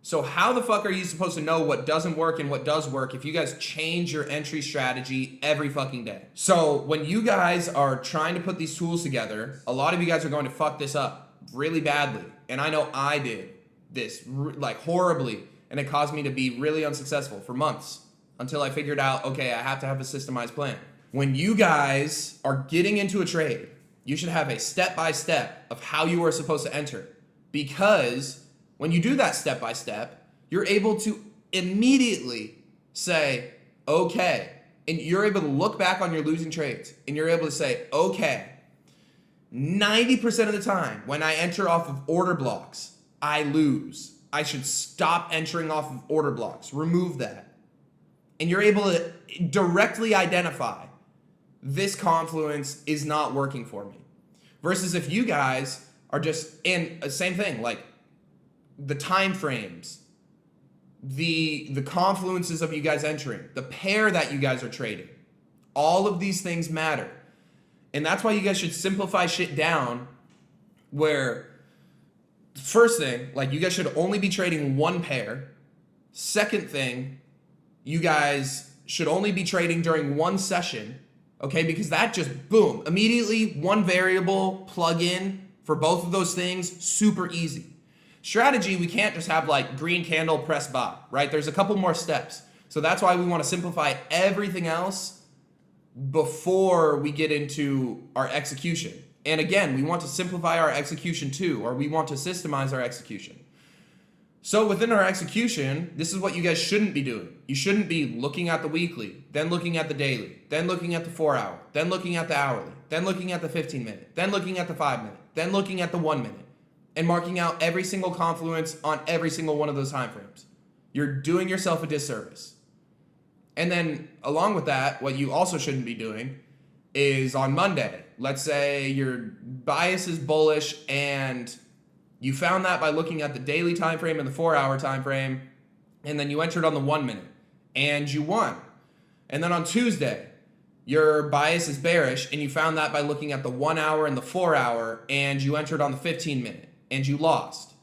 So how the fuck are you supposed to know what doesn't work and what does work if you guys change your entry strategy every fucking day? So when you guys are trying to put these tools together, a lot of you guys are going to fuck this up really badly. And I know I did this like horribly, and it caused me to be really unsuccessful for months. Until I figured out, okay, I have to have a systemized plan. When you guys are getting into a trade, you should have a step-by-step of how you are supposed to enter. Because when you do that step-by-step, you're able to immediately say, okay, and you're able to look back on your losing trades, and you're able to say, okay, 90% of the time when I enter off of order blocks, I lose. I should stop entering off of order blocks. Remove that. And you're able to directly identify this confluence is not working for me. Versus if you guys are just in the same thing, like the time frames, the confluences of you guys entering, the pair that you guys are trading, all of these things matter. And that's why you guys should simplify shit down where first thing, like you guys should only be trading one pair. Second thing, you guys should only be trading during one session, okay? Because that just, boom, immediately one variable plug in for both of those things, super easy. Strategy, we can't just have like green candle, press buy, right? There's a couple more steps. So that's why we want to simplify everything else before we get into our execution. And again, we want to simplify our execution too, or we want to systemize our execution. So within our execution, this is what you guys shouldn't be doing. You shouldn't be looking at the weekly, then looking at the daily, then looking at the 4 hour, then looking at the hourly, then looking at the 15 minute, then looking at the 5 minute, then looking at the 1 minute, and marking out every single confluence on every single one of those time frames. You're doing yourself a disservice. And then along with that, what you also shouldn't be doing is on Monday, let's say your bias is bullish and you found that by looking at the daily time frame and the 4 hour time frame, and then you entered on the 1 minute and you won. And then on Tuesday, your bias is bearish and you found that by looking at the 1 hour and the 4 hour, and you entered on the 15 minute and you lost.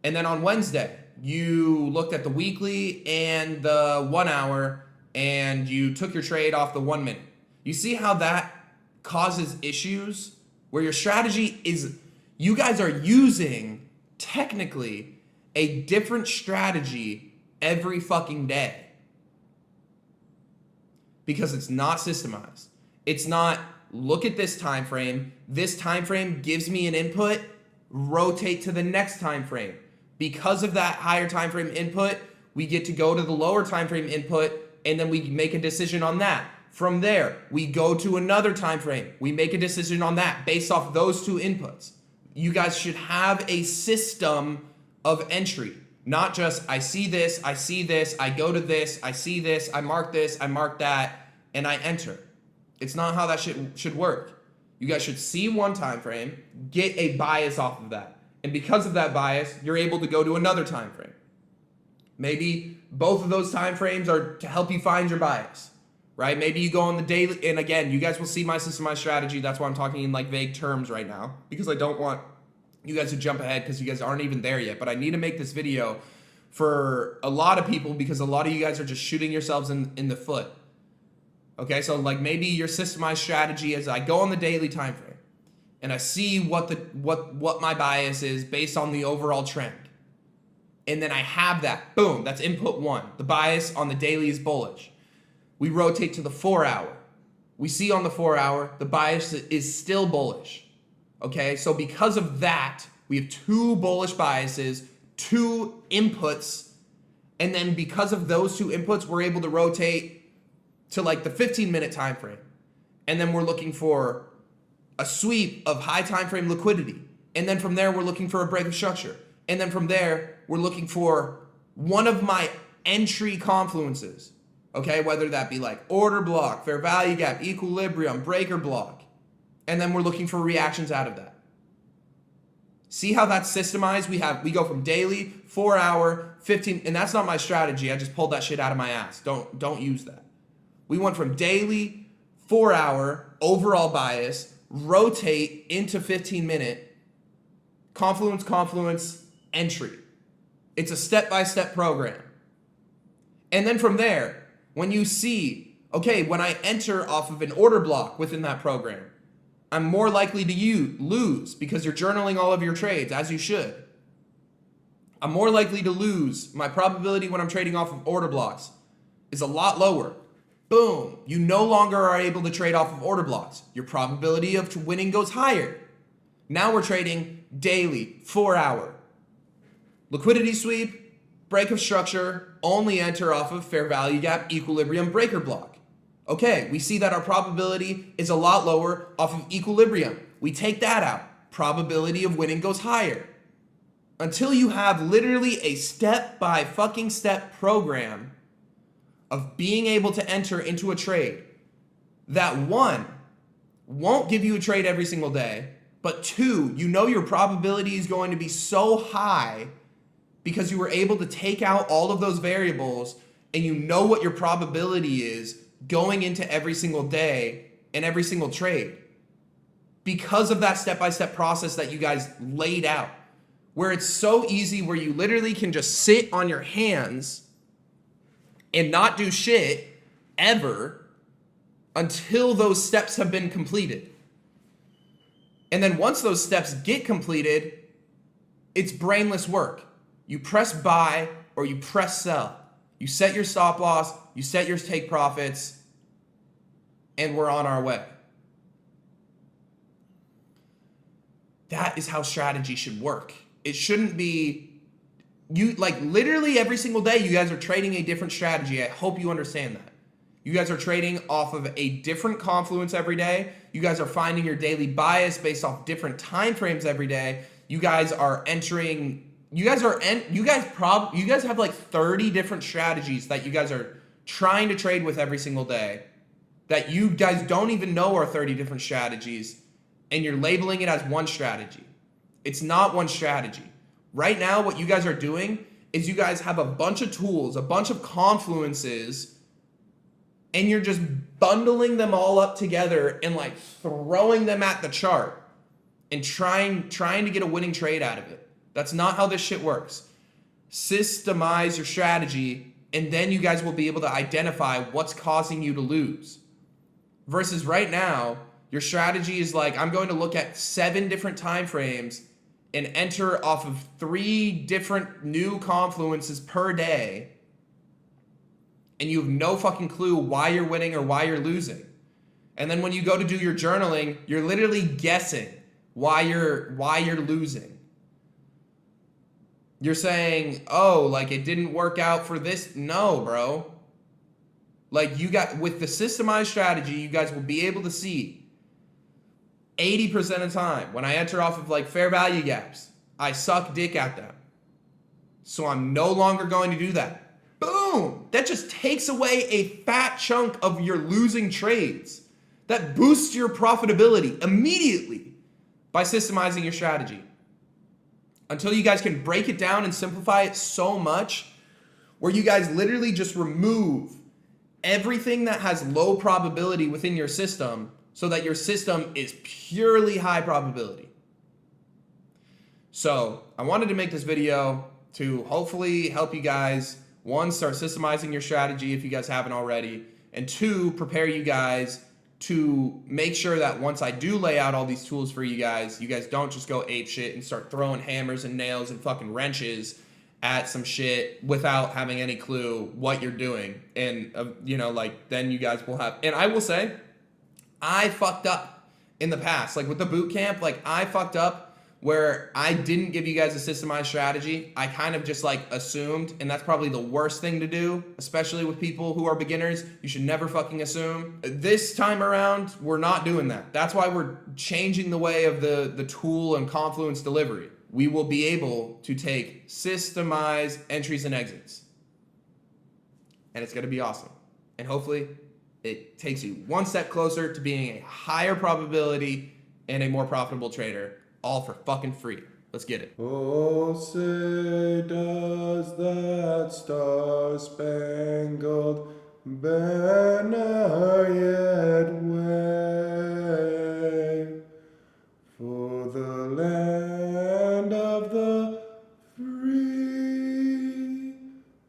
And then on Wednesday, you looked at the weekly and the 1 hour and you took your trade off the 1 minute. You see how that causes issues where your strategy is, you guys are using technically a different strategy every fucking day because it's not systemized. It's not, look at this time frame. This time frame gives me an input, rotate to the next time frame. Because of that higher time frame input, we get to go to the lower time frame input, and then we make a decision on that. From there, we go to another time frame. We make a decision on that based off those two inputs. You guys should have a system of entry, not just I see this, I go to this, I see this, I mark that, and I enter. It's not how that should work. You guys should see one time frame, get a bias off of that. And because of that bias, you're able to go to another time frame. Maybe both of those time frames are to help you find your bias, right? Maybe you go on the daily, and again, you guys will see my systemized strategy. That's why I'm talking in like vague terms right now, because I don't want you guys to jump ahead because you guys aren't even there yet. But I need to make this video for a lot of people because a lot of you guys are just shooting yourselves in the foot. Okay, so like maybe your systemized strategy is I go on the daily time frame and I see what my bias is based on the overall trend. And then I have that. Boom, that's input 1. The bias on the daily is bullish. We rotate to the 4 hour. We see on the 4 hour, the bias is still bullish. Okay, so because of that, we have 2 bullish biases, 2 inputs, and then because of those 2 inputs, we're able to rotate to like the 15-minute time frame. And then we're looking for a sweep of high time frame liquidity. And then from there, we're looking for a break of structure. And then from there, we're looking for one of my entry confluences. Okay, whether that be like order block, fair value gap, equilibrium, breaker block. And then we're looking for reactions out of that. See how that's systemized? We go from daily, 4 hour, 15, and that's not my strategy. I just pulled that shit out of my ass. Don't use that. We went from daily, 4 hour, overall bias, rotate into 15-minute, confluence, entry. It's a step-by-step program. And then from there, when you see, okay, when I enter off of an order block within that program, I'm more likely to lose because you're journaling all of your trades, as you should. I'm more likely to lose. My probability when I'm trading off of order blocks is a lot lower. Boom, you no longer are able to trade off of order blocks. Your probability of winning goes higher. Now we're trading daily, 4 hour. Liquidity sweep, break of structure, only enter off of fair value gap, equilibrium, breaker block. Okay, we see that our probability is a lot lower off of equilibrium. We take that out. Probability of winning goes higher. Until you have literally a step-by-fucking-step program of being able to enter into a trade that 1, won't give you a trade every single day, but 2, you know your probability is going to be so high because you were able to take out all of those variables and you know what your probability is going into every single day and every single trade because of that step-by-step process that you guys laid out, where it's so easy, where you literally can just sit on your hands and not do shit ever until those steps have been completed. And then once those steps get completed, it's brainless work. You press buy or you press sell. You set your stop loss, you set your take profits, and we're on our way. That is how strategy should work. It shouldn't be you like literally every single day you guys are trading a different strategy. I hope you understand that. You guys are trading off of a different confluence every day. You guys are finding your daily bias based off different time frames every day. You guys are entering you guys have like 30 different strategies that you guys are trying to trade with every single day that you guys don't even know are 30 different strategies, and you're labeling it as one strategy. It's not one strategy. Right now, what you guys are doing is you guys have a bunch of tools, a bunch of confluences, and you're just bundling them all up together and like throwing them at the chart and trying to get a winning trade out of it. That's not how this shit works. Systemize your strategy, and then you guys will be able to identify what's causing you to lose. Versus right now, your strategy is like, I'm going to look at 7 different time frames and enter off of 3 different new confluences per day, and you have no fucking clue why you're winning or why you're losing. And then when you go to do your journaling, you're literally guessing why you're losing. You're saying, oh, like it didn't work out for this. No, bro. Like with the systemized strategy, you guys will be able to see 80% of the time when I enter off of like fair value gaps, I suck dick at them. So I'm no longer going to do that. Boom! That just takes away a fat chunk of your losing trades. that boosts your profitability immediately by systemizing your strategy. Until you guys can break it down and simplify it so much where you guys literally just remove everything that has low probability within your system so that your system is purely high probability. So I wanted to make this video to hopefully help you guys, one, start systemizing your strategy if you guys haven't already, and two, prepare you guys to make sure that once I do lay out all these tools for you guys don't just go ape shit and start throwing hammers and nails and fucking wrenches at some shit without having any clue what you're doing. And, then you guys will have, and I will say, I fucked up in the past. Like with the boot camp, I fucked up where I didn't give you guys a systemized strategy. I kind of just assumed, and that's probably the worst thing to do, especially with people who are beginners. You should never fucking assume. This time around, we're not doing that. That's why we're changing the way of the tool and Confluence delivery. We will be able to take systemized entries and exits. And it's gonna be awesome. And hopefully, it takes you one step closer to being a higher probability and a more profitable trader. All for fucking free. Let's get it. Oh, say does that star-spangled banner yet wave for the land of the free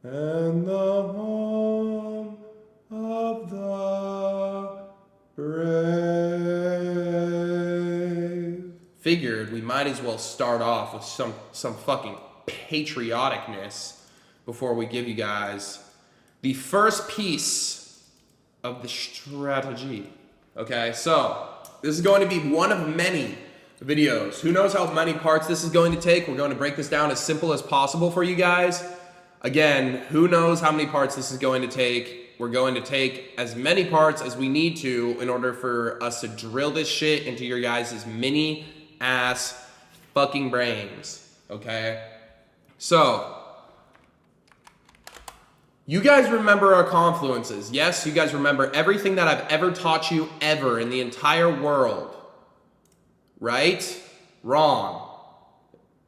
and the home of the brave. Figured we might as well start off with some fucking patrioticness before we give you guys the first piece of the strategy. Okay, so this is going to be one of many videos. Who knows how many parts this is going to take? We're going to break this down as simple as possible for you guys. Again, who knows how many parts this is going to take? We're going to take as many parts as we need to in order for us to drill this shit into your guys' mini ass fucking brains, okay? So, you guys remember our confluences. Yes, you guys remember everything that I've ever taught you ever in the entire world, right? Wrong.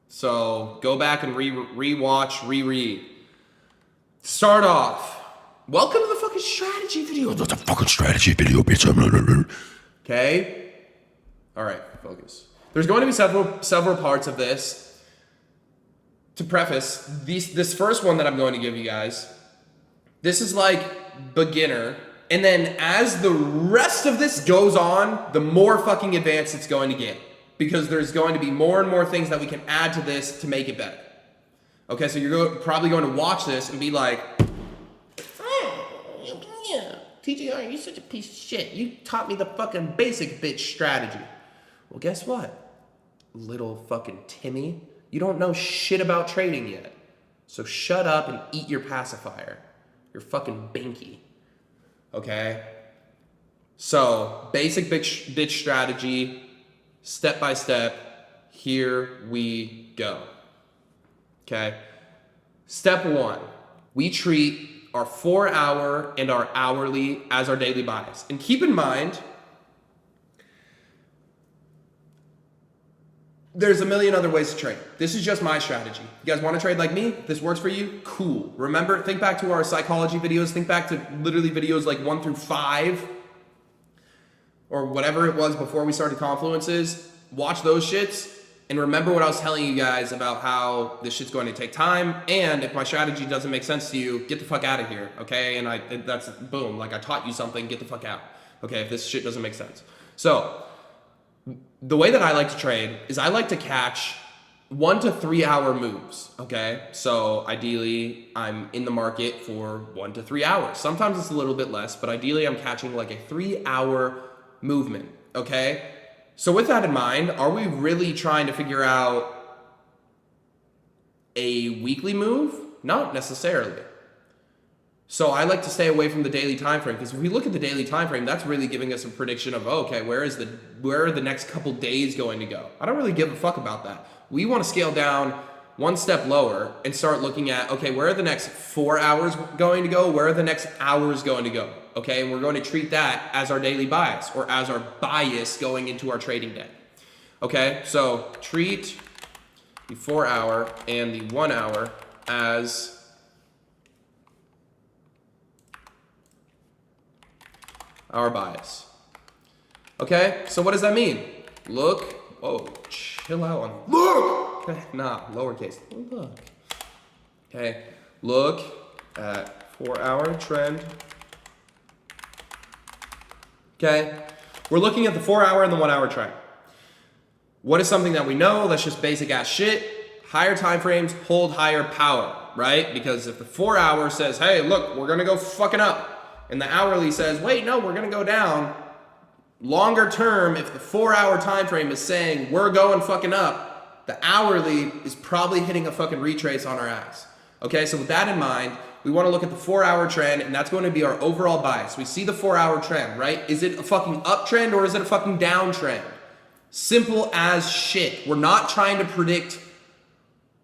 So, go back and re-watch, reread. Start off. Welcome to the fucking strategy video. That's a fucking strategy video, bitch. Okay? All right, focus. There's going to be several parts of this. To preface, this first one that I'm going to give you guys, this is beginner. And then as the rest of this goes on, the more fucking advanced it's going to get. Because there's going to be more and more things that we can add to this to make it better. Okay, so you're probably going to watch this and be like, oh, yeah, TJR, you're such a piece of shit. You taught me the fucking basic bitch strategy. Well, guess what? Little fucking Timmy, you don't know shit about trading yet. So shut up and eat your pacifier. You're fucking binky. Okay? So, basic bitch strategy, step by step, here we go. Okay? Step one, we treat our 4-hour and our hourly as our daily bias. And keep in mind, there's a million other ways to trade. This is just my strategy. You guys want to trade like me? If this works for you? Cool. Remember, think back to our psychology videos. Think back to literally videos 1 through 5 or whatever it was before we started Confluences. Watch those shits and remember what I was telling you guys about how this shit's going to take time. And if my strategy doesn't make sense to you, get the fuck out of here, okay? And that's boom. I taught you something, get the fuck out. Okay, if this shit doesn't make sense. So, the way that I like to trade is I like to catch 1 to 3 hour moves, okay? So ideally, I'm in the market for 1 to 3 hours. Sometimes it's a little bit less, but ideally I'm catching a 3-hour movement, okay? So with that in mind, are we really trying to figure out a weekly move? Not necessarily. So I like to stay away from the daily time frame because if we look at the daily time frame, that's really giving us a prediction of, okay, where are the next couple days going to go? I don't really give a fuck about that. We want to scale down one step lower and start looking at, okay, where are the next 4 hours going to go? Where are the next hours going to go? okay? And we're going to treat that as our daily bias or as our bias going into our trading day, okay? So treat the 4 hour and the 1 hour as our bias. Okay, so what does that mean? Look, whoa, chill out on, look! Okay, nah, lowercase, look. Okay, look at 4 hour trend. Okay, we're looking at the 4 hour and the 1 hour trend. What is something that we know? That's just basic ass shit. Higher time frames hold higher power, right? Because if the 4 hour says, hey, look, we're gonna go fucking up, and the hourly says, wait, no, we're gonna go down, longer term, if the 4 hour time frame is saying we're going fucking up, the hourly is probably hitting a fucking retrace on our ass. Okay, so with that in mind, we want to look at the 4 hour trend, and that's going to be our overall bias. We see the 4 hour trend, right? Is it a fucking uptrend or is it a fucking downtrend? Simple as shit. We're not trying to predict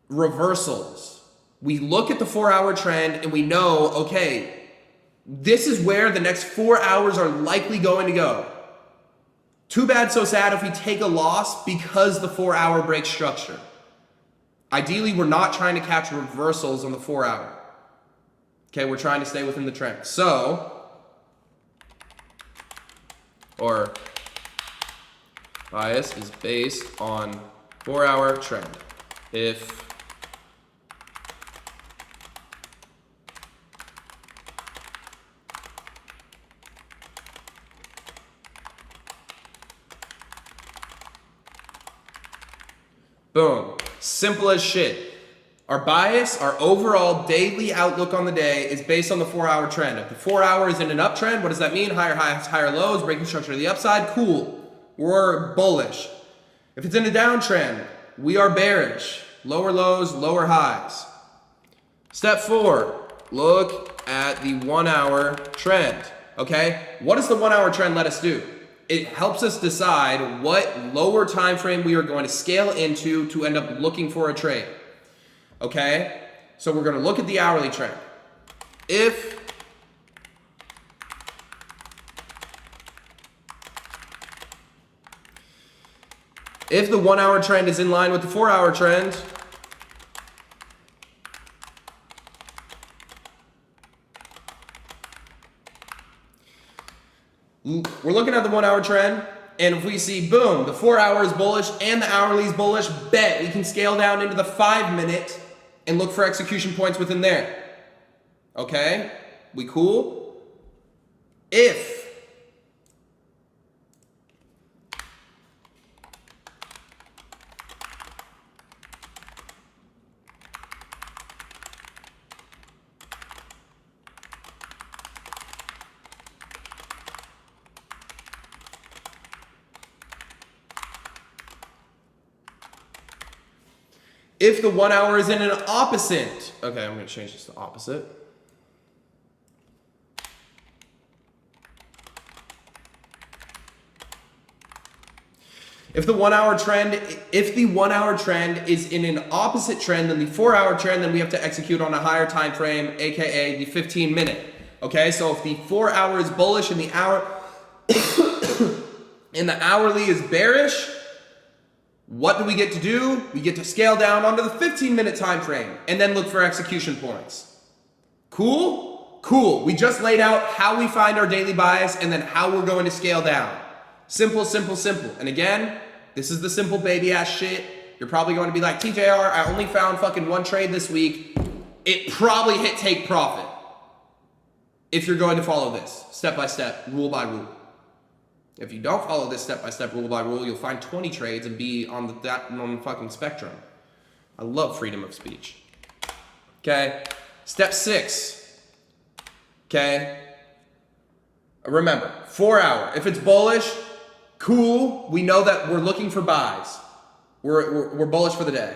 reversals. We look at the 4 hour trend and we know, okay, this is where the next 4 hours are likely going to go. Too bad, so sad if we take a loss because the 4 hour breaks structure. Ideally, we're not trying to catch reversals on the 4 hour. Okay, we're trying to stay within the trend. So, or bias is based on 4 hour trend. If boom. Simple as shit. Our bias, our overall daily outlook on the day is based on the 4 hour trend. If the 4 hour is in an uptrend, what does that mean? Higher highs, higher lows, breaking structure to the upside, cool. We're bullish. If it's in a downtrend, we are bearish. Lower lows, lower highs. Step 4, look at the 1 hour trend, okay? What does the 1 hour trend let us do? It helps us decide what lower time frame we are going to scale into to end up looking for a trade. Okay? So we're going to look at the hourly trend. If the 1 hour trend is in line with the 4 hour trend, we're looking at the 1 hour trend, and if we see, boom, the 4 hour is bullish and the hourly is bullish, bet we can scale down into the 5 minute and look for execution points within there. Okay? We cool? If the 1 hour is in an opposite, okay, I'm going to change this to opposite. If the 1 hour trend is in an opposite trend than the 4 hour trend, then we have to execute on a higher time frame, aka the 15 minute. Okay, so if the 4 hour is bullish and the hour and the hourly is bearish, what do we get to do? We get to scale down onto the 15-minute time frame and then look for execution points. Cool? Cool. We just laid out how we find our daily bias and then how we're going to scale down. Simple, simple, simple. And again, this is the simple baby ass shit. You're probably going to be like, TJR, I only found fucking one trade this week. It probably hit take profit. If you're going to follow this step by step, rule by rule. If you don't follow this step-by-step, rule by rule, you'll find 20 trades and be on the fucking spectrum. I love freedom of speech. Okay, step 6. Okay, remember, 4 hour. If it's bullish, cool. We know that we're looking for buys. We're bullish for the day.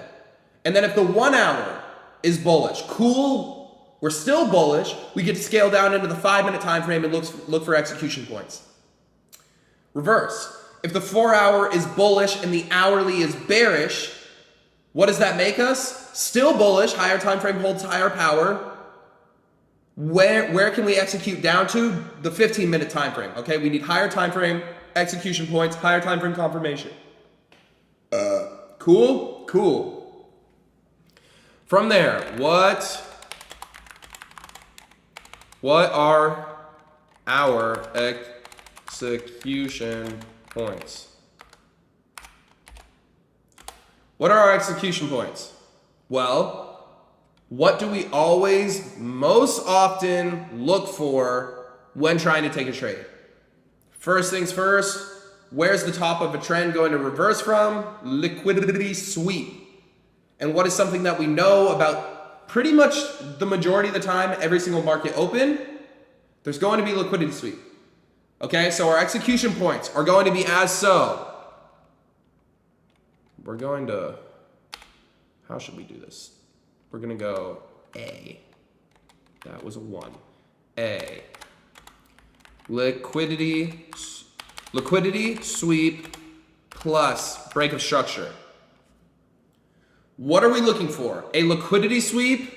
And then if the 1 hour is bullish, cool. We're still bullish. We get to scale down into the 5-minute time frame and look for execution points. Reverse. If the 4 hour is bullish and the hourly is bearish, what does that make us? Still bullish, higher time frame holds higher power. Where can we execute down to? The 15-minute time frame. Okay, we need higher time frame execution points, higher time frame confirmation. Cool, cool. From there, what are our execution points? What are our execution points? Well, what do we always most often look for when trying to take a trade? First things first, where's the top of a trend going to reverse from? Liquidity sweep. And what is something that we know about pretty much the majority of the time, every single market open? There's going to be liquidity sweep. Okay, so our execution points are going to be as so. We're going to, how should we do this? We're going to go A. That was a 1. A. Liquidity sweep plus break of structure. What are we looking for? A liquidity sweep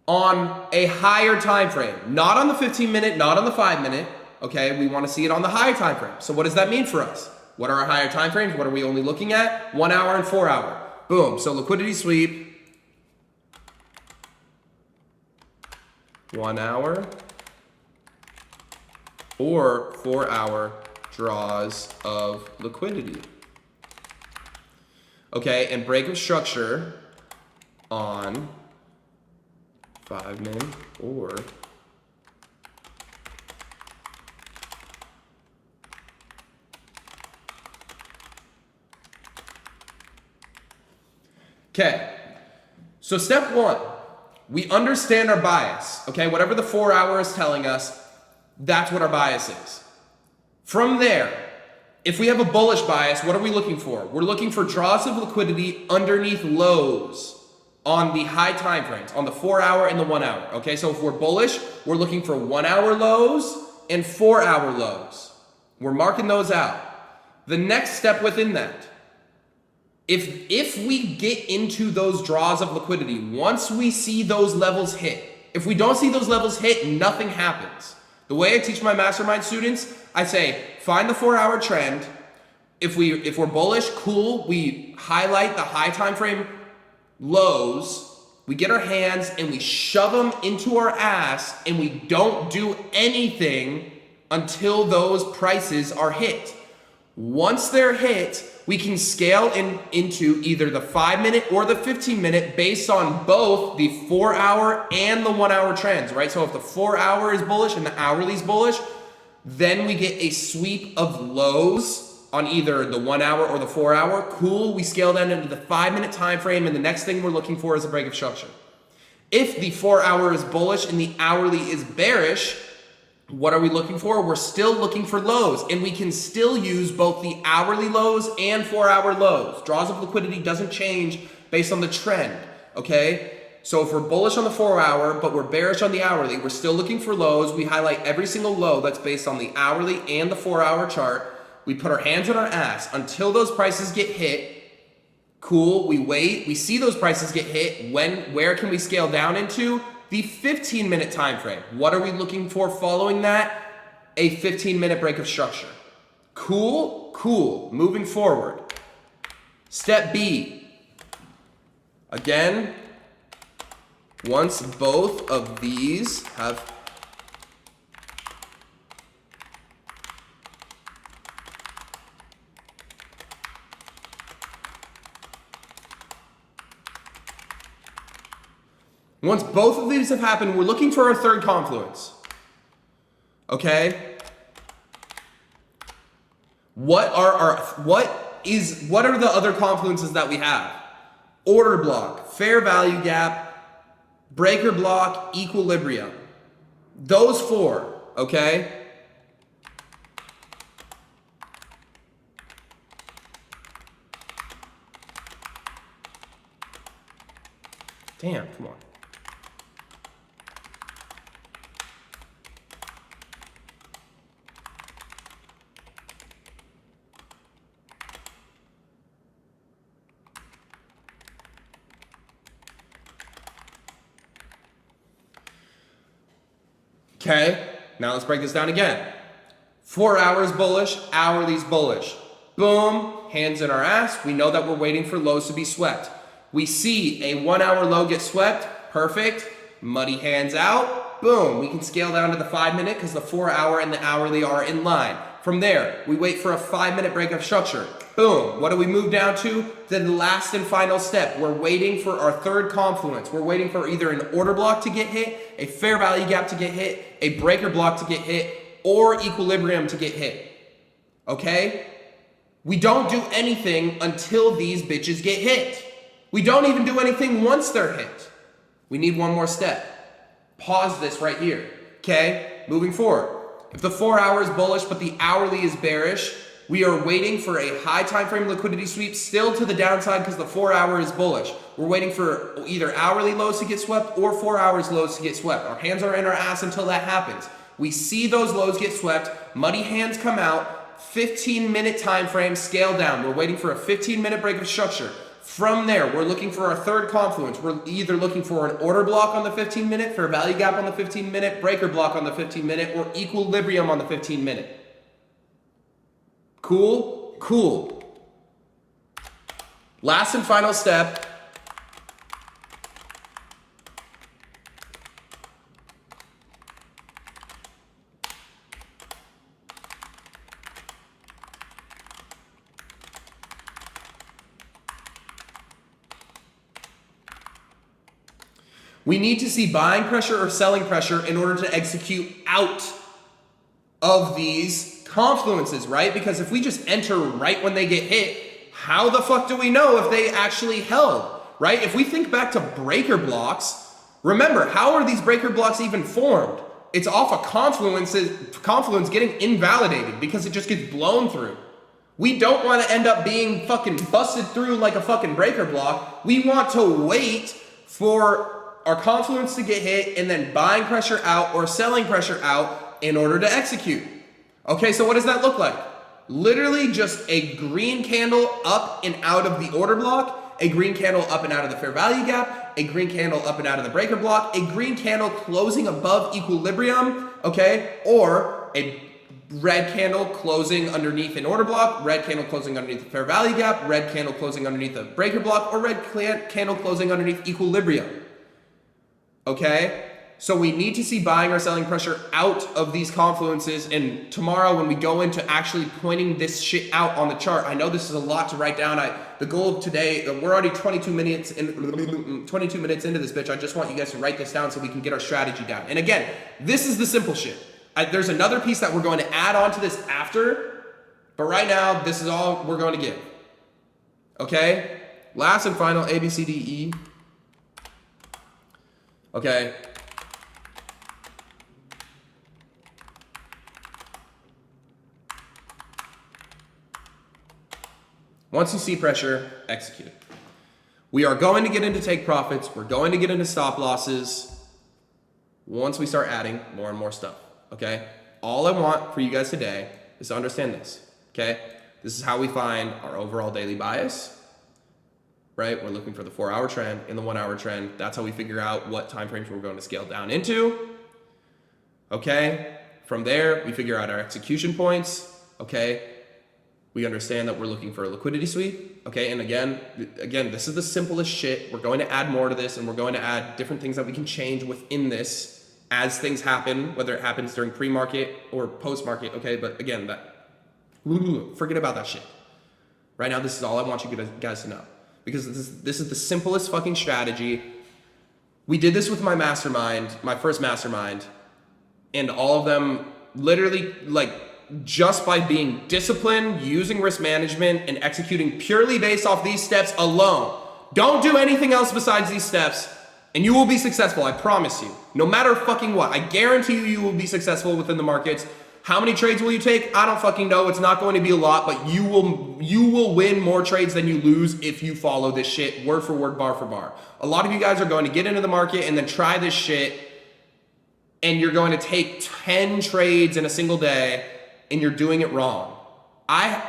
on a higher time frame, not on the 15-minute, not on the 5-minute. Okay, we want to see it on the higher time frame. So what does that mean for us? What are our higher time frames? What are we only looking at? 1 hour and 4 hour. Boom. So liquidity sweep, 1 hour or 4 hour draws of liquidity. Okay, and break of structure on 5-min or okay, so step 1, we understand our bias. Okay, whatever the 4 hour is telling us, that's what our bias is. From there, if we have a bullish bias, what are we looking for? We're looking for draws of liquidity underneath lows on the high time frames, on the 4 hour and the 1 hour. Okay, so if we're bullish, we're looking for 1 hour lows and 4 hour lows. We're marking those out. The next step within that, if we get into those draws of liquidity, once we see those levels hit, if we don't see those levels hit, nothing happens. The way I teach my mastermind students, I say, find the 4 hour trend. If we're bullish, cool, we highlight the high time frame lows, we get our hands and we shove them into our ass and we don't do anything until those prices are hit. Once they're hit, we can scale into either the 5-minute or the 15-minute based on both the 4 hour and the 1 hour trends, right? So if the 4 hour is bullish and the hourly is bullish, then we get a sweep of lows on either the 1 hour or the 4 hour. Cool, we scale down into the 5-minute time frame, and the next thing we're looking for is a break of structure. If the 4 hour is bullish and the hourly is bearish, what are we looking for? We're still looking for lows, and we can still use both the hourly lows and 4 hour lows. Draws of liquidity doesn't change based on the trend, okay? So if we're bullish on the 4 hour, but we're bearish on the hourly, we're still looking for lows. We highlight every single low that's based on the hourly and the 4 hour chart. We put our hands on our ass until those prices get hit. Cool, we wait, we see those prices get hit. Where can we scale down into? The 15-minute time frame. What are we looking for following that? A 15-minute break of structure. Cool, cool. Moving forward. Step B. Again, once both of these have happened, we're looking for our third confluence. Okay? What are the other confluences that we have? Order block, fair value gap, breaker block, equilibrium. Those 4, okay? Damn, come on. Okay, now let's break this down again. 4 hours bullish, hourly's bullish. Boom, hands in our ass. We know that we're waiting for lows to be swept. We see a 1 hour low get swept, perfect. Muddy hands out, boom. We can scale down to the 5 minute because the 4 hour and the hourly are in line. From there, we wait for a 5 minute break of structure. Boom, what do we move down to? The last and final step. We're waiting for our third confluence. We're waiting for either an order block to get hit, a fair value gap to get hit, a breaker block to get hit, or equilibrium to get hit. Okay? We don't do anything until these bitches get hit. We don't even do anything once they're hit. We need one more step. Pause this right here. Okay? Moving forward. If the 4 hour is bullish but the hourly is bearish, we are waiting for a high time frame liquidity sweep still to the downside because the 4 hour is bullish. We're waiting for either hourly lows to get swept or 4 hours lows to get swept. Our hands are in our ass until that happens. We see those lows get swept, muddy hands come out, 15-minute time frame, scale down. We're waiting for a 15-minute break of structure. From there, we're looking for our third confluence. We're either looking for an order block on the 15-minute, fair value gap on the 15-minute, breaker block on the 15-minute, or equilibrium on the 15-minute. Cool? Cool. Last and final step. We need to see buying pressure or selling pressure in order to execute out of these confluences, right? Because if we just enter right when they get hit, how the fuck do we know if they actually held, right? If we think back to breaker blocks, remember, how are these breaker blocks even formed? It's off a confluence getting invalidated because it just gets blown through. We don't want to end up being fucking busted through like a fucking breaker block. We want to wait for our confluence to get hit and then buying pressure out or selling pressure out in order to execute. Okay, so what does that look like? Literally just a green candle up and out of the order block, a green candle up and out of the fair value gap, a green candle up and out of the breaker block, a green candle closing above equilibrium, okay, or a red candle closing underneath an order block, red candle closing underneath the fair value gap, red candle closing underneath a breaker block, or red candle closing underneath equilibrium. Okay, so we need to see buying or selling pressure out of these confluences. And tomorrow when we go into actually pointing this shit out on the chart, I know this is a lot to write down. The goal of today, we're already 22 minutes into this bitch. I just want you guys to write this down so we can get our strategy down. And again, this is the simple shit. There's another piece that we're going to add on to this after, but right now, this is all we're going to give. Okay, last and final, A, B, C, D, E. Okay. Once you see pressure, execute. We are going to get into take profits. We're going to get into stop losses once we start adding more and more stuff. Okay? All I want for you guys today is to understand this. Okay? This is how we find our overall daily bias. Right? We're looking for the 4 hour trend and the 1 hour trend. That's how we figure out what time frames we're going to scale down into. Okay? From there, we figure out our execution points. Okay? We understand that we're looking for a liquidity sweep. Okay? And again, this is the simplest shit. We're going to add more to this and we're going to add different things that we can change within this as things happen, whether it happens during pre-market or post-market. Okay? But again, forget about that shit. Right now, this is all I want you guys to know. Because this is the simplest fucking strategy. We did this with my mastermind, my first mastermind, and all of them literally, like, just by being disciplined, using risk management, and executing purely based off these steps alone. Don't do anything else besides these steps, and you will be successful, I promise you. No matter fucking what, I guarantee you will be successful within the markets. How many trades will you take? I don't fucking know. It's not going to be a lot, but you will win more trades than you lose if you follow this shit word for word, bar for bar. A lot of you guys are going to get into the market and then try this shit, and you're going to take 10 trades in a single day, and you're doing it wrong. I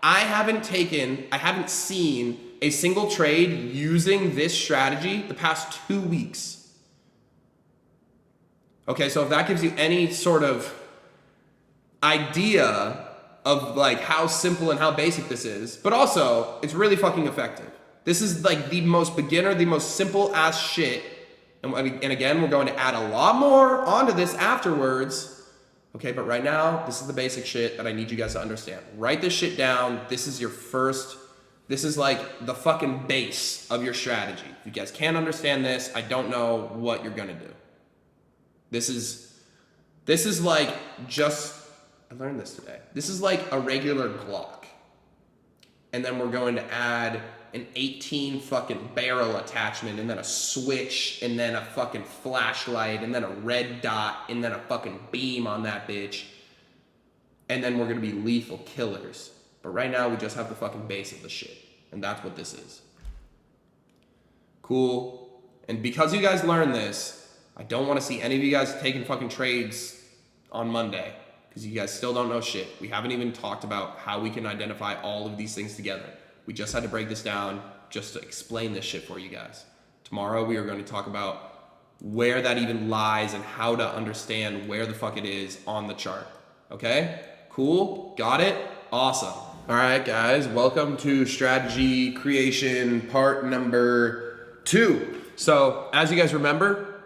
haven't seen a single trade using this strategy the past 2 weeks. Okay, so if that gives you any sort of idea of like how simple and how basic this is, but also it's really fucking effective. This is like the most beginner, the most simple ass shit. And again, we're going to add a lot more onto this afterwards. Okay, but right now, this is the basic shit that I need you guys to understand. Write this shit down. This is your first, this is like the fucking base of your strategy. If you guys can't understand this, I don't know what you're gonna do. This is like just, I learned this today. This is like a regular Glock. And then we're going to add an 18 fucking barrel attachment, and then a switch, and then a fucking flashlight, and then a red dot, and then a fucking beam on that bitch. And then we're gonna be lethal killers. But right now we just have the fucking base of the shit. And that's what this is. Cool. And because you guys learned this, I don't wanna see any of you guys taking fucking trades on Monday, because you guys still don't know shit. We haven't even talked about how we can identify all of these things together. We just had to break this down just to explain this shit for you guys. Tomorrow we are going to talk about where that even lies and how to understand where the fuck it is on the chart. Okay? Cool? Got it? Awesome. All right, guys. Welcome to strategy creation part number 2. So, as you guys remember,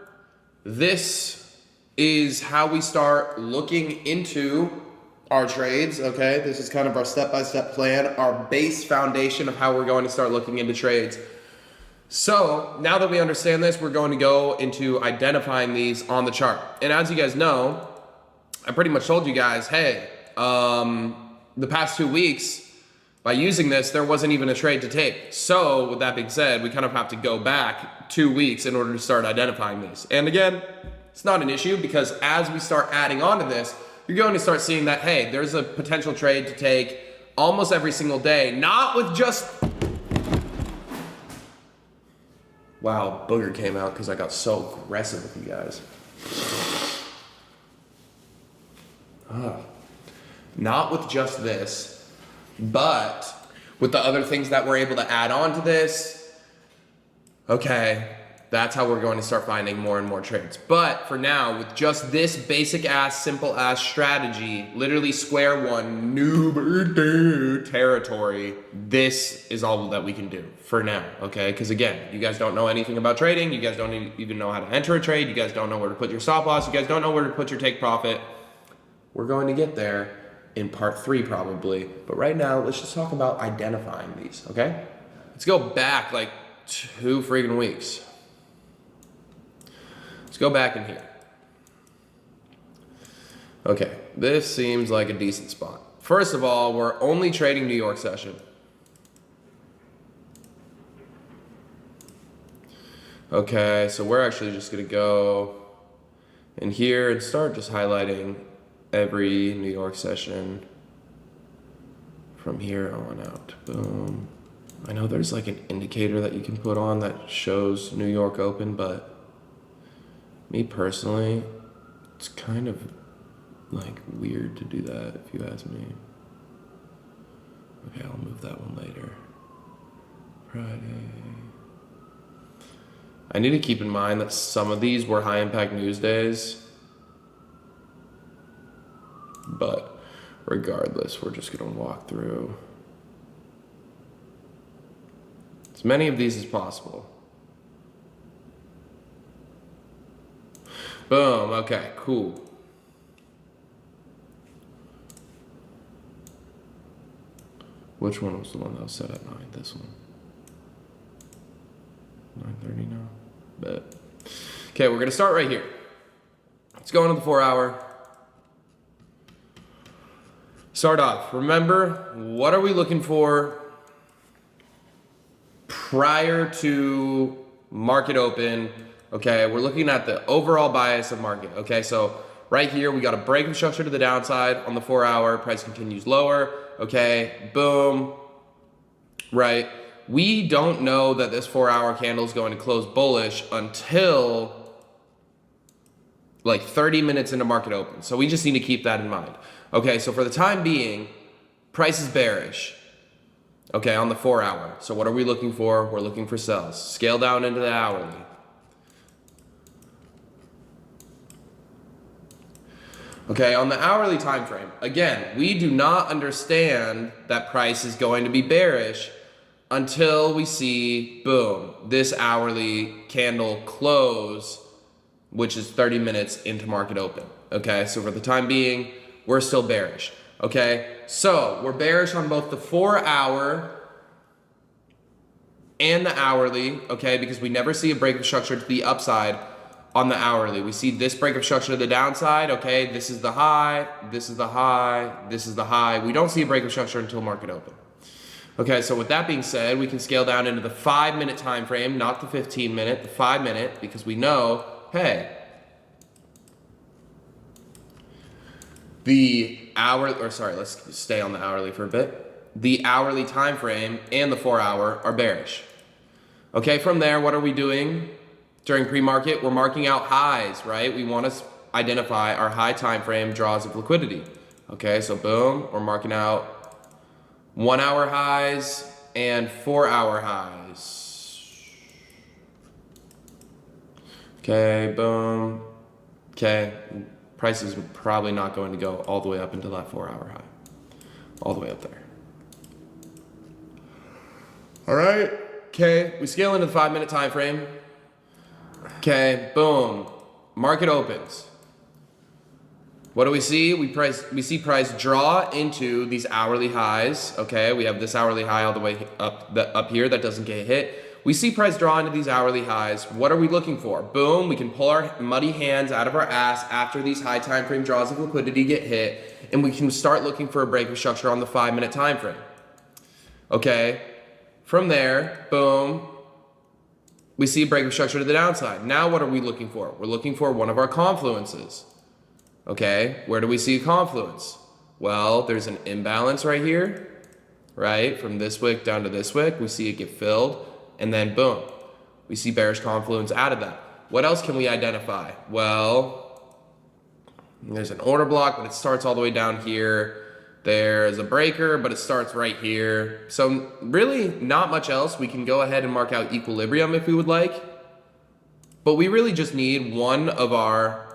this is how we start looking into our trades, okay? This is kind of our step-by-step plan, our base foundation of how we're going to start looking into trades. So now that we understand this, we're going to go into identifying these on the chart. And as you guys know, I pretty much told you guys, hey, the past 2 weeks, by using this, there wasn't even a trade to take. So with that being said, we kind of have to go back 2 weeks in order to start identifying these. And again, it's not an issue, because as we start adding on to this, you're going to start seeing that, hey, there's a potential trade to take almost every single day, not with just... Wow, booger came out because I got so aggressive with you guys. Not with just this, but with the other things that we're able to add on to this. Okay, that's how we're going to start finding more and more trades. But for now, with just this basic ass, simple ass strategy, literally square one, noob territory, this is all that we can do for now, okay? Because again, you guys don't know anything about trading. You guys don't even know how to enter a trade. You guys don't know where to put your stop loss. You guys don't know where to put your take profit. We're going to get there in part 3 probably. But right now, let's just talk about identifying these, okay? Let's go back like 2 freaking weeks. Let's go back in here. Okay, this seems like a decent spot. First of all, we're only trading New York session. Okay, so we're actually just gonna go in here and start just highlighting every New York session from here on out. Boom. I know there's like an indicator that you can put on that shows New York open, but me personally, it's kind of like weird to do that, if you ask me. Okay, I'll move that one later. Friday. I need to keep in mind that some of these were high impact news days, but regardless, we're just gonna walk through as many of these as possible. Boom, okay, cool. Which one was the one that was set at 9? This one. 9:30 now. Bet. Okay, we're gonna start right here. Let's go into the 4 hour. Start off. Remember, what are we looking for prior to market open? Okay, we're looking at the overall bias of market. Okay, so right here, we got a break of structure to the downside on the 4 hour. Price continues lower. Okay, boom. Right. We don't know that this 4 hour candle is going to close bullish until like 30 minutes into market open. So we just need to keep that in mind. Okay, so for the time being, price is bearish. Okay, on the 4 hour. So what are we looking for? We're looking for sells. Scale down into the hourly. Okay, on the hourly time frame, again, we do not understand that price is going to be bearish until we see, boom, this hourly candle close, which is 30 minutes into market open. Okay, so for the time being, we're still bearish. Okay, so we're bearish on both the 4-hour and the hourly, okay, because we never see a break of structure to the upside on the hourly. We see this break of structure to the downside, okay, this is the high, this is the high, this is the high. We don't see a break of structure until market open. Okay, so with that being said, we can scale down into the 5-minute time frame, not the 15-minute, the 5-minute, because we know, hey, let's stay on the hourly for a bit. The hourly time frame and the 4-hour are bearish. Okay, from there, what are we doing during pre-market? We're marking out highs, right? We want to identify our high time frame draws of liquidity. Okay, so boom, we're marking out 1-hour highs and 4-hour highs. Okay, boom. Okay, price is probably not going to go all the way up into that 4-hour high. All the way up there. All right, okay, we scale into the 5-minute time frame. Okay, boom, market opens. What do we see? We see price draw into these hourly highs. Okay, we have this hourly high all the way up here that doesn't get hit. We see price draw into these hourly highs. What are we looking for? Boom, we can pull our muddy hands out of our ass after these high time frame draws of liquidity get hit, and we can start looking for a break of structure on the 5-minute time frame. Okay, from there, boom, we see a break of structure to the downside. Now what are we looking for? We're looking for one of our confluences. Okay, where do we see a confluence? Well, there's an imbalance right here, right? From this wick down to this wick, we see it get filled, and then boom, we see bearish confluence out of that. What else can we identify? Well, there's an order block, but it starts all the way down here. There's a breaker, but it starts right here. So really not much else. We can go ahead and mark out equilibrium if we would like, but we really just need one of our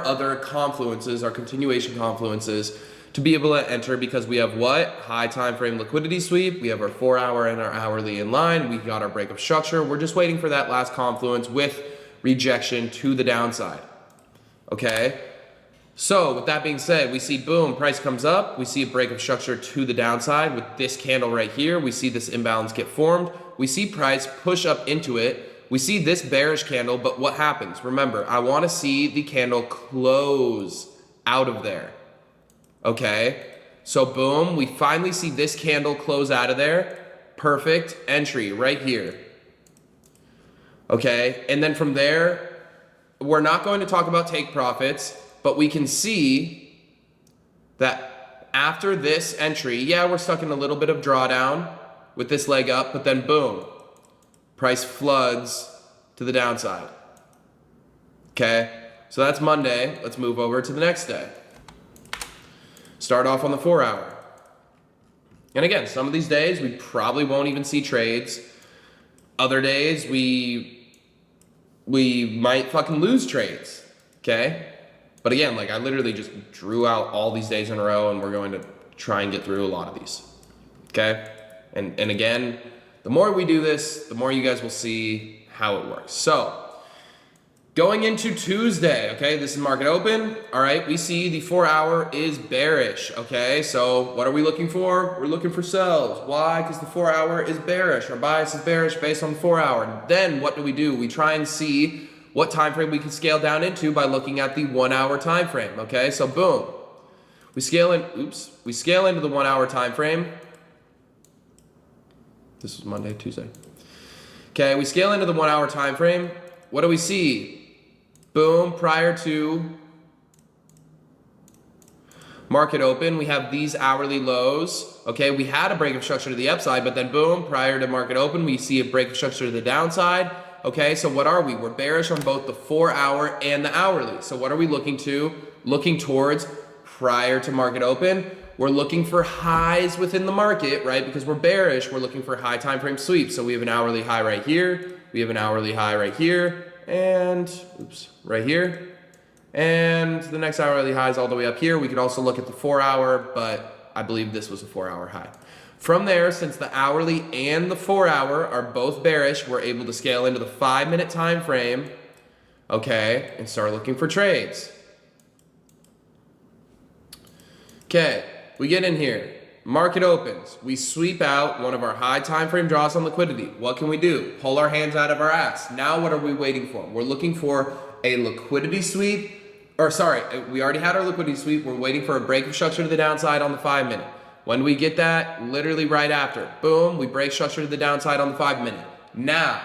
other confluences, our continuation confluences, to be able to enter, because we have what? High time frame liquidity sweep. We have our 4-hour and our hourly in line. We got our break of structure. We're just waiting for that last confluence with rejection to the downside. Okay? So with that being said, we see boom, price comes up. We see a break of structure to the downside with this candle right here. We see this imbalance get formed. We see price push up into it. We see this bearish candle, but what happens? Remember, I want to see the candle close out of there. Okay, so boom, we finally see this candle close out of there. Perfect entry right here. Okay, and then from there, we're not going to talk about take profits, but we can see that after this entry, yeah, we're stuck in a little bit of drawdown with this leg up, but then boom, price floods to the downside. Okay, so that's Monday. Let's move over to the next day. Start off on the 4-hour. And again, some of these days we probably won't even see trades. Other days we might fucking lose trades. Okay? But again, like I literally just drew out all these days in a row, and we're going to try and get through a lot of these. Okay? And again, the more we do this, the more you guys will see how it works. So, going into Tuesday, okay, this is market open. All right, we see the 4-hour is bearish, okay? So what are we looking for? We're looking for sells. Why? Because the 4-hour is bearish. Our bias is bearish based on the 4-hour. Then what do? We try and see what time frame we can scale down into by looking at the 1-hour time frame, okay? So boom, we scale into the 1-hour time frame. This was Monday, Tuesday. Okay, we scale into the 1-hour time frame. What do we see? Boom, prior to market open, we have these hourly lows. Okay, we had a break of structure to the upside, but then boom, prior to market open, we see a break of structure to the downside. Okay, so what are we? We're bearish on both the 4-hour and the hourly. So what are we looking towards prior to market open? We're looking for highs within the market, right? Because we're bearish, we're looking for high time frame sweeps. So we have an hourly high right here, we have an hourly high right here, and oops, right here. And the next hourly high is all the way up here. We could also look at the 4 hour, but I believe this was a 4 hour high. From there, since the hourly and the 4 hour are both bearish, we're able to scale into the 5 minute time frame, okay, and start looking for trades. Okay, we get in here. Market opens. We sweep out one of our high time frame draws on liquidity. What can we do? Pull our hands out of our ass. Now what are we waiting for? We're looking for a liquidity sweep. Or sorry, we already had our liquidity sweep. We're waiting for a break of structure to the downside on the 5 minute. When we get that, literally right after, boom, we break structure to the downside on the 5 minute. Now,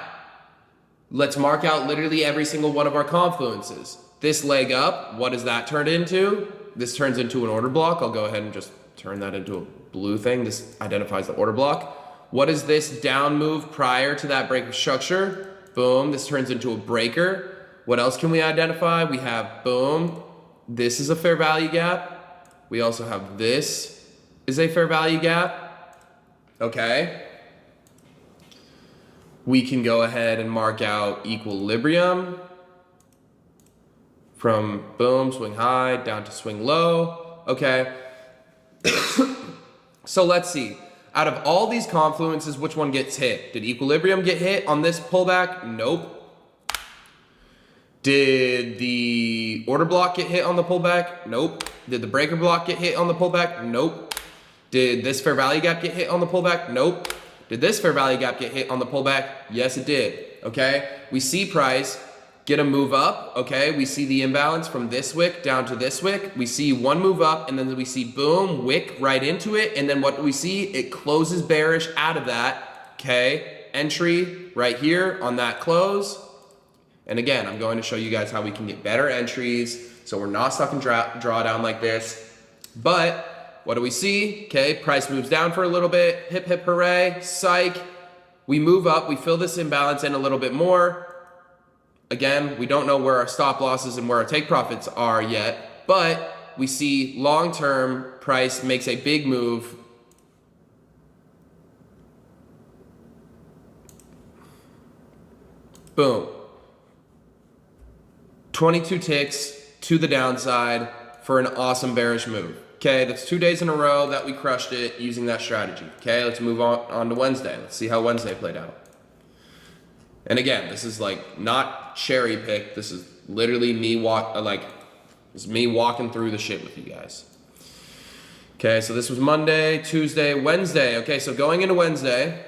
let's mark out literally every single one of our confluences. This leg up, what does that turn into? This turns into an order block. I'll go ahead and just turn that into a blue thing. This identifies the order block. What is this down move prior to that break of structure? Boom, this turns into a breaker. What else can we identify? We have, boom, this is a fair value gap. We also have this is a fair value gap. Okay. We can go ahead and mark out equilibrium from boom, swing high, down to swing low. Okay. So let's see. Out of all these confluences, which one gets hit? Did equilibrium get hit on this pullback? Nope. Did the order block get hit on the pullback? Nope. Did the breaker block get hit on the pullback? Nope. Did this fair value gap get hit on the pullback? Nope. Did this fair value gap get hit on the pullback? Yes, it did. Okay. We see price get a move up. Okay. We see the imbalance from this wick down to this wick. We see one move up and then we see boom, wick right into it. And then what do we see? It closes bearish out of that. Okay. Entry right here on that close. And again, I'm going to show you guys how we can get better entries so we're not stuck in drawdown like this. But what do we see? Okay, price moves down for a little bit. Hip, hip, hooray, psych. We move up, we fill this imbalance in a little bit more. Again, we don't know where our stop losses and where our take profits are yet, but we see long-term price makes a big move. Boom. 22 ticks to the downside for an awesome bearish move. Okay, that's 2 days in a row that we crushed it using that strategy. Okay, let's move on to Wednesday. Let's see how Wednesday played out. And again, this is like not cherry picked. This is literally me walking through the shit with you guys. Okay, so this was Monday, Tuesday, Wednesday. Okay, so going into Wednesday,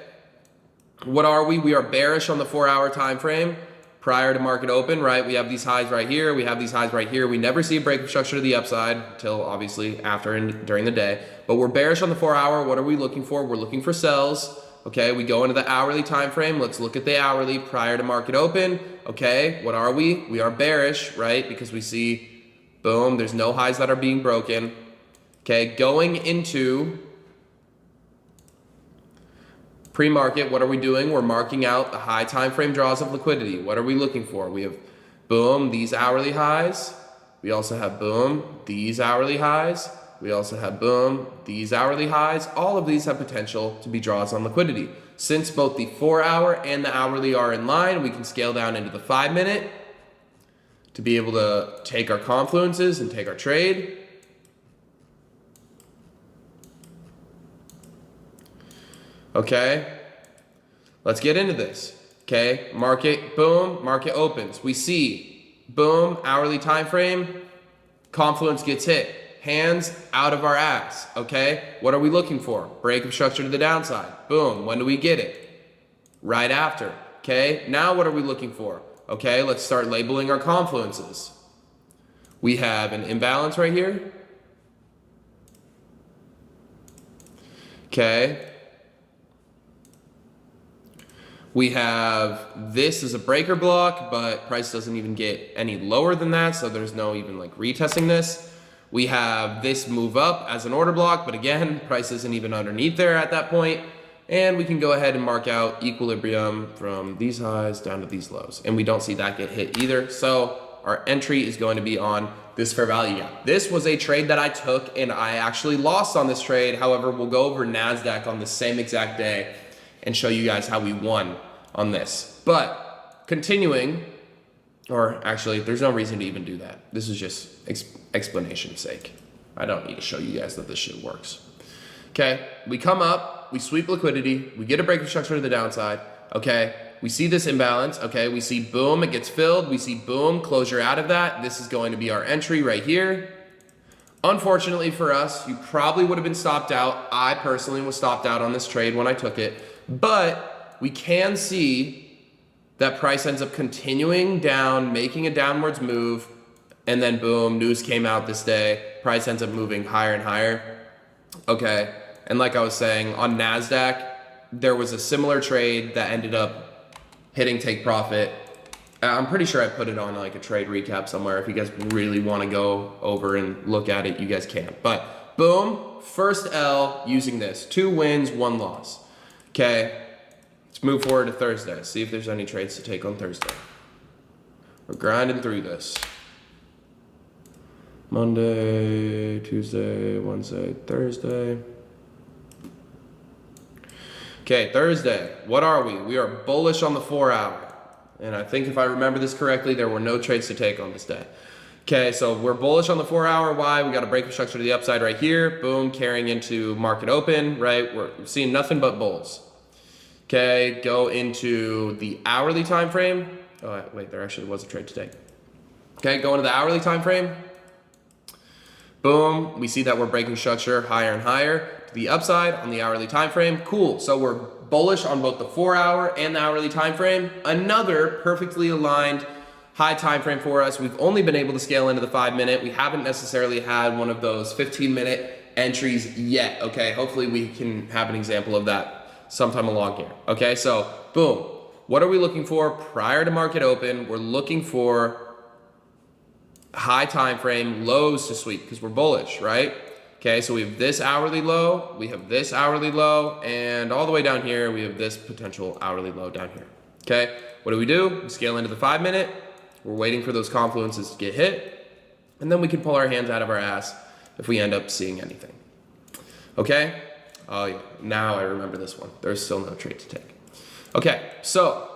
what are we? We are bearish on the 4 hour time frame. Prior to market open, right? We have these highs right here. We have these highs right here. We never see a break of structure to the upside until obviously after and during the day. But we're bearish on the 4 hour. What are we looking for? We're looking for sells. Okay, we go into the hourly time frame. Let's look at the hourly prior to market open. Okay, what are we? We are bearish, right? Because we see, boom, there's no highs that are being broken. Okay, going into pre-market, what are we doing? We're marking out the high time frame draws of liquidity. What are we looking for? We have, boom, these hourly highs. We also have, boom, these hourly highs. We also have, boom, these hourly highs. All of these have potential to be draws on liquidity. Since both the 4 hour and the hourly are in line, we can scale down into the 5 minute to be able to take our confluences and take our trade. Okay, let's get into this. Okay, market, boom, market opens. We see, boom, hourly time frame, confluence gets hit. Hands out of our ass, okay? What are we looking for? Break of structure to the downside. Boom, when do we get it? Right after, okay? Now what are we looking for? Okay, let's start labeling our confluences. We have an imbalance right here. Okay. We have this as a breaker block, but price doesn't even get any lower than that, so there's no even like retesting this. We have this move up as an order block, but again, price isn't even underneath there at that point. And we can go ahead and mark out equilibrium from these highs down to these lows. And we don't see that get hit either. So our entry is going to be on this fair value gap. This was a trade that I took and I actually lost on this trade. However, we'll go over NASDAQ on the same exact day and show you guys how we won on this. But continuing, Or actually, there's no reason to even do that. This is just explanation's sake. I don't need to show you guys that this shit works. Okay, we come up, we sweep liquidity, we get a break of structure to the downside. Okay, we see this imbalance. Okay, we see boom, it gets filled. We see boom, closure out of that. This is going to be our entry right here. Unfortunately for us, you probably would have been stopped out. I personally was stopped out on this trade when I took it, but we can see that price ends up continuing down, making a downwards move, and then boom, news came out this day. Price ends up moving higher and higher. Okay, and like I was saying, on NASDAQ, there was a similar trade that ended up hitting take profit. I'm pretty sure I put it on like a trade recap somewhere. If you guys really want to go over and look at it, you guys can. But boom, first L using this. 2 wins, 1 loss. Okay. Let's move forward to Thursday. See if there's any trades to take on Thursday. We're grinding through this. Monday, Tuesday, Wednesday, Thursday. Okay, Thursday. What are we? We are bullish on the 4-hour. And I think if I remember this correctly, there were no trades to take on this day. Okay, so we're bullish on the 4-hour. Why? We got a break of structure to the upside right here. Boom, carrying into market open, right? We're seeing nothing but bulls. Okay, go into the hourly time frame. Oh, wait, there actually was a trade to take. Okay, go into the hourly time frame. Boom, we see that we're breaking structure higher and higher to the upside on the hourly time frame. Cool, so we're bullish on both the 4-hour and the hourly time frame. Another perfectly aligned high time frame for us. We've only been able to scale into the 5-minute. We haven't necessarily had one of those 15-minute entries yet. Okay, hopefully we can have an example of that sometime along here. Okay, so boom. What are we looking for prior to market open? We're looking for high time frame lows to sweep because we're bullish, right? Okay, so we have this hourly low, we have this hourly low, and all the way down here, we have this potential hourly low down here. Okay, what do? We scale into the 5-minute. We're waiting for those confluences to get hit, and then we can pull our hands out of our ass if we end up seeing anything. Okay? Oh yeah, now I remember this one. There's still no trade to take. Okay, so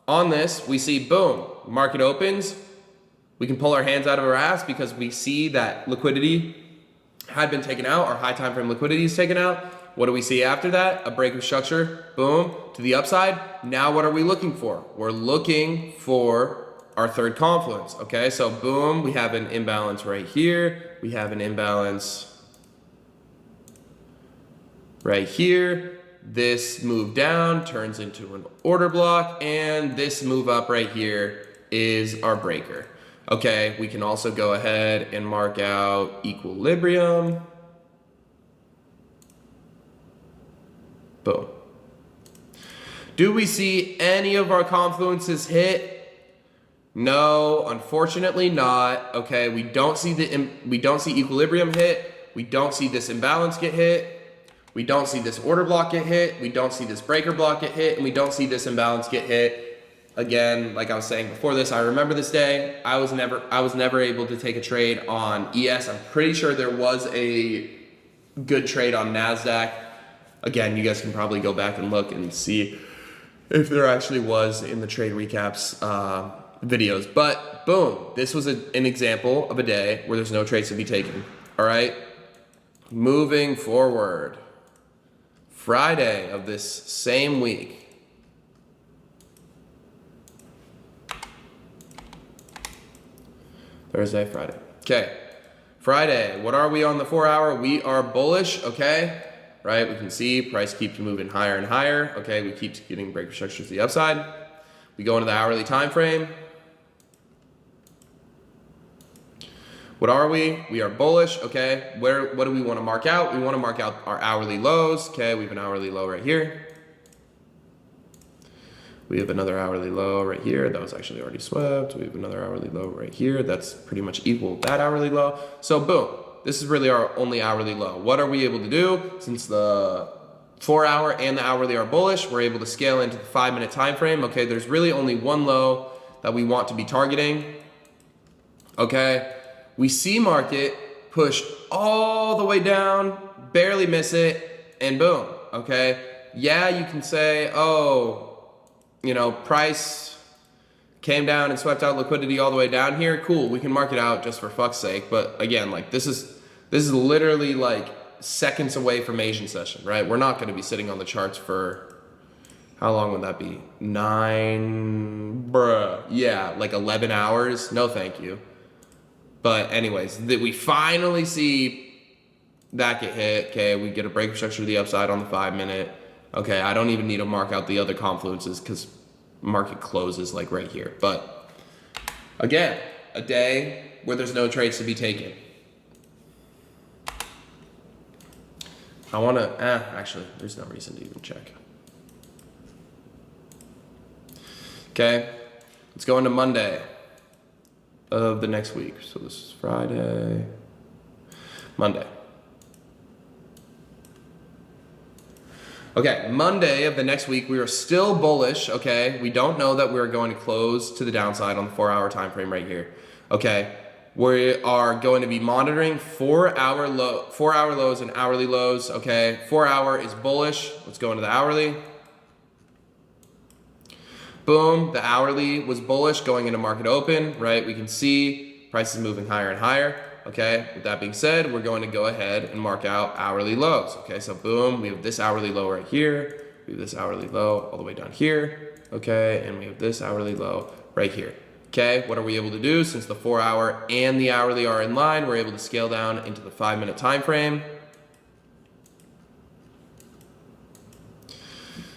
on this, we see boom, market opens. We can pull our hands out of our ass because we see that liquidity had been taken out. Our high time frame liquidity is taken out. What do we see after that? A break of structure, boom, to the upside. Now what are we looking for? We're looking for our third confluence. Okay, so boom, we have an imbalance right here. We have an imbalance right here. This move down turns into an order block, and this move up right here is our breaker. Okay, we can also go ahead and mark out equilibrium. Boom. Do we see any of our confluences hit? No, unfortunately not. Okay, we don't see equilibrium hit. We don't see this imbalance get hit. We don't see this order block get hit. We don't see this breaker block get hit, and we don't see this imbalance get hit. Again, like I was saying before this, I remember this day. I was never able to take a trade on ES. I'm pretty sure there was a good trade on NASDAQ. Again, you guys can probably go back and look and see if there actually was in the trade recaps videos. But boom, this was an example of a day where there's no trades to be taken. All right, moving forward. Friday of this same week. Thursday, Friday. Okay, Friday, what are we on the 4-hour? We are bullish, okay? Right, we can see price keeps moving higher and higher. Okay, we keep getting breaker structures to the upside. We go into the hourly time frame. What are we? We are bullish, okay? What do we want to mark out? We want to mark out our hourly lows. Okay, we have an hourly low right here. We have another hourly low right here. That was actually already swept. We have another hourly low right here. That's pretty much equal that hourly low. So boom, this is really our only hourly low. What are we able to do? Since the 4-hour and the hourly are bullish, we're able to scale into the 5-minute time frame. Okay, there's really only one low that we want to be targeting. Okay, we see market push all the way down, barely miss it, and boom, okay? Yeah, you can say, oh, you know, price came down and swept out liquidity all the way down here. Cool, we can mark it out just for fuck's sake. But again, like this is literally like seconds away from Asian session, right? We're not going to be sitting on the charts for, how long would that be? 11 hours. No, thank you. But anyways, we finally see that get hit. Okay, we get a break of structure to the upside on the 5-minute. Okay, I don't even need to mark out the other confluences because market closes like right here. But again, a day where there's no trades to be taken. I want to, actually, there's no reason to even check. Okay, let's go into Monday of the next week. So this is Friday, Monday. Okay, Monday of the next week, we are still bullish, okay? We don't know that we're going to close to the downside on the 4-hour time frame right here, okay? We are going to be monitoring 4-hour lows and hourly lows, okay? 4-hour is bullish. Let's go into the hourly. Boom, the hourly was bullish going into market open, right? We can see prices moving higher and higher. Okay, with that being said, we're going to go ahead and mark out hourly lows. Okay, so boom, we have this hourly low right here. We have this hourly low all the way down here. Okay, and we have this hourly low right here. Okay, what are we able to do? Since the 4-hour and the hourly are in line, we're able to scale down into the 5-minute time frame.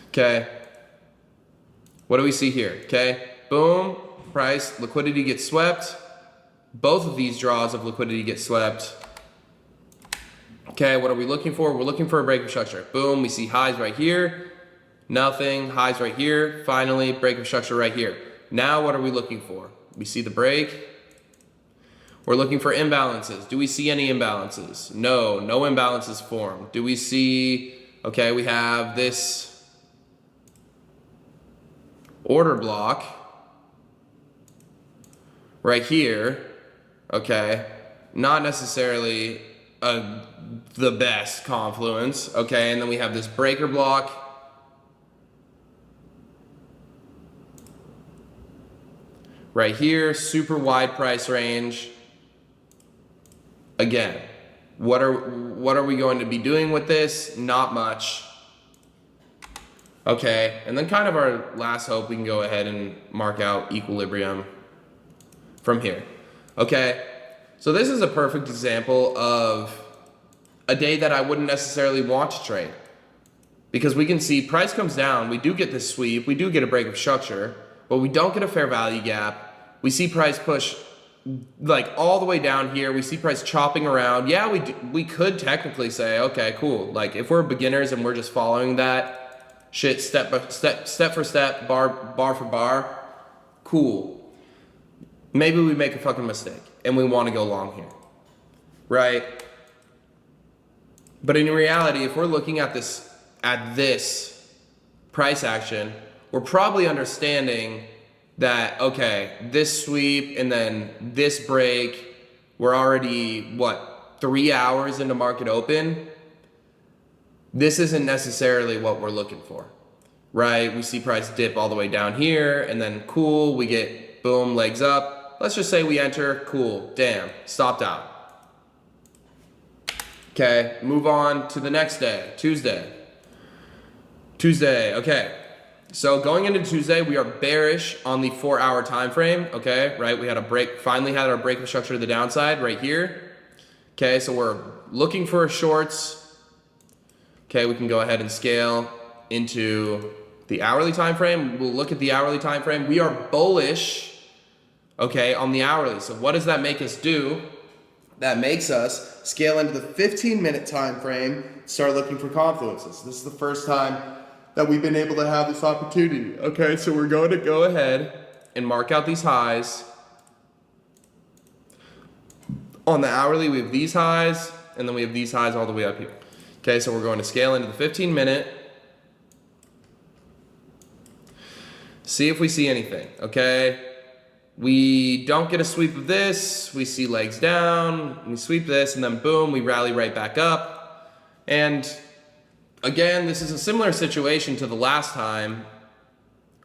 Okay, what do we see here? Okay, boom, price, liquidity gets swept. Both of these draws of liquidity get swept. Okay, what are we looking for? We're looking for a break of structure. Boom, we see highs right here. Nothing, highs right here. Finally, break of structure right here. Now what are we looking for? We see the break. We're looking for imbalances. Do we see any imbalances? No, no imbalances formed. Do we see, okay, we have this order block right here. Okay, not necessarily the best confluence, okay, and then we have this breaker block. Right here, super wide price range. Again, what are we going to be doing with this? Not much. Okay, and then kind of our last hope, we can go ahead and mark out equilibrium from here. Okay, so this is a perfect example of a day that I wouldn't necessarily want to trade, because we can see price comes down, we do get this sweep, we do get a break of structure, but we don't get a fair value gap. We see price push like all the way down here. We see price chopping around. Yeah, we could technically say, okay, cool. Like if we're beginners and we're just following that shit step for step, bar for bar, cool. Maybe we make a fucking mistake and we want to go long here, right? But in reality, if we're looking at this price action, we're probably understanding that, okay, this sweep and then this break, we're already, 3 hours into market open? This isn't necessarily what we're looking for, right? We see price dip all the way down here and then cool, we get boom, legs up. Let's just say we enter, cool, damn, stopped out. Okay, move on to the next day, Tuesday, okay. So going into Tuesday, we are bearish on the 4-hour time frame, okay, right? We had a break, finally had our break of structure to the downside right here. Okay, so we're looking for shorts. Okay, we can go ahead and scale into the hourly time frame. We'll look at the hourly time frame. We are bullish, okay, on the hourly. So what does that make us do? That makes us scale into the 15-minute time frame, start looking for confluences. This is the first time that we've been able to have this opportunity. Okay, so we're going to go ahead and mark out these highs. On the hourly, we have these highs, and then we have these highs all the way up here. Okay, so we're going to scale into the 15-minute. See if we see anything, okay? We don't get a sweep of this. We see legs down. We sweep this, and then boom, we rally right back up. And again, this is a similar situation to the last time,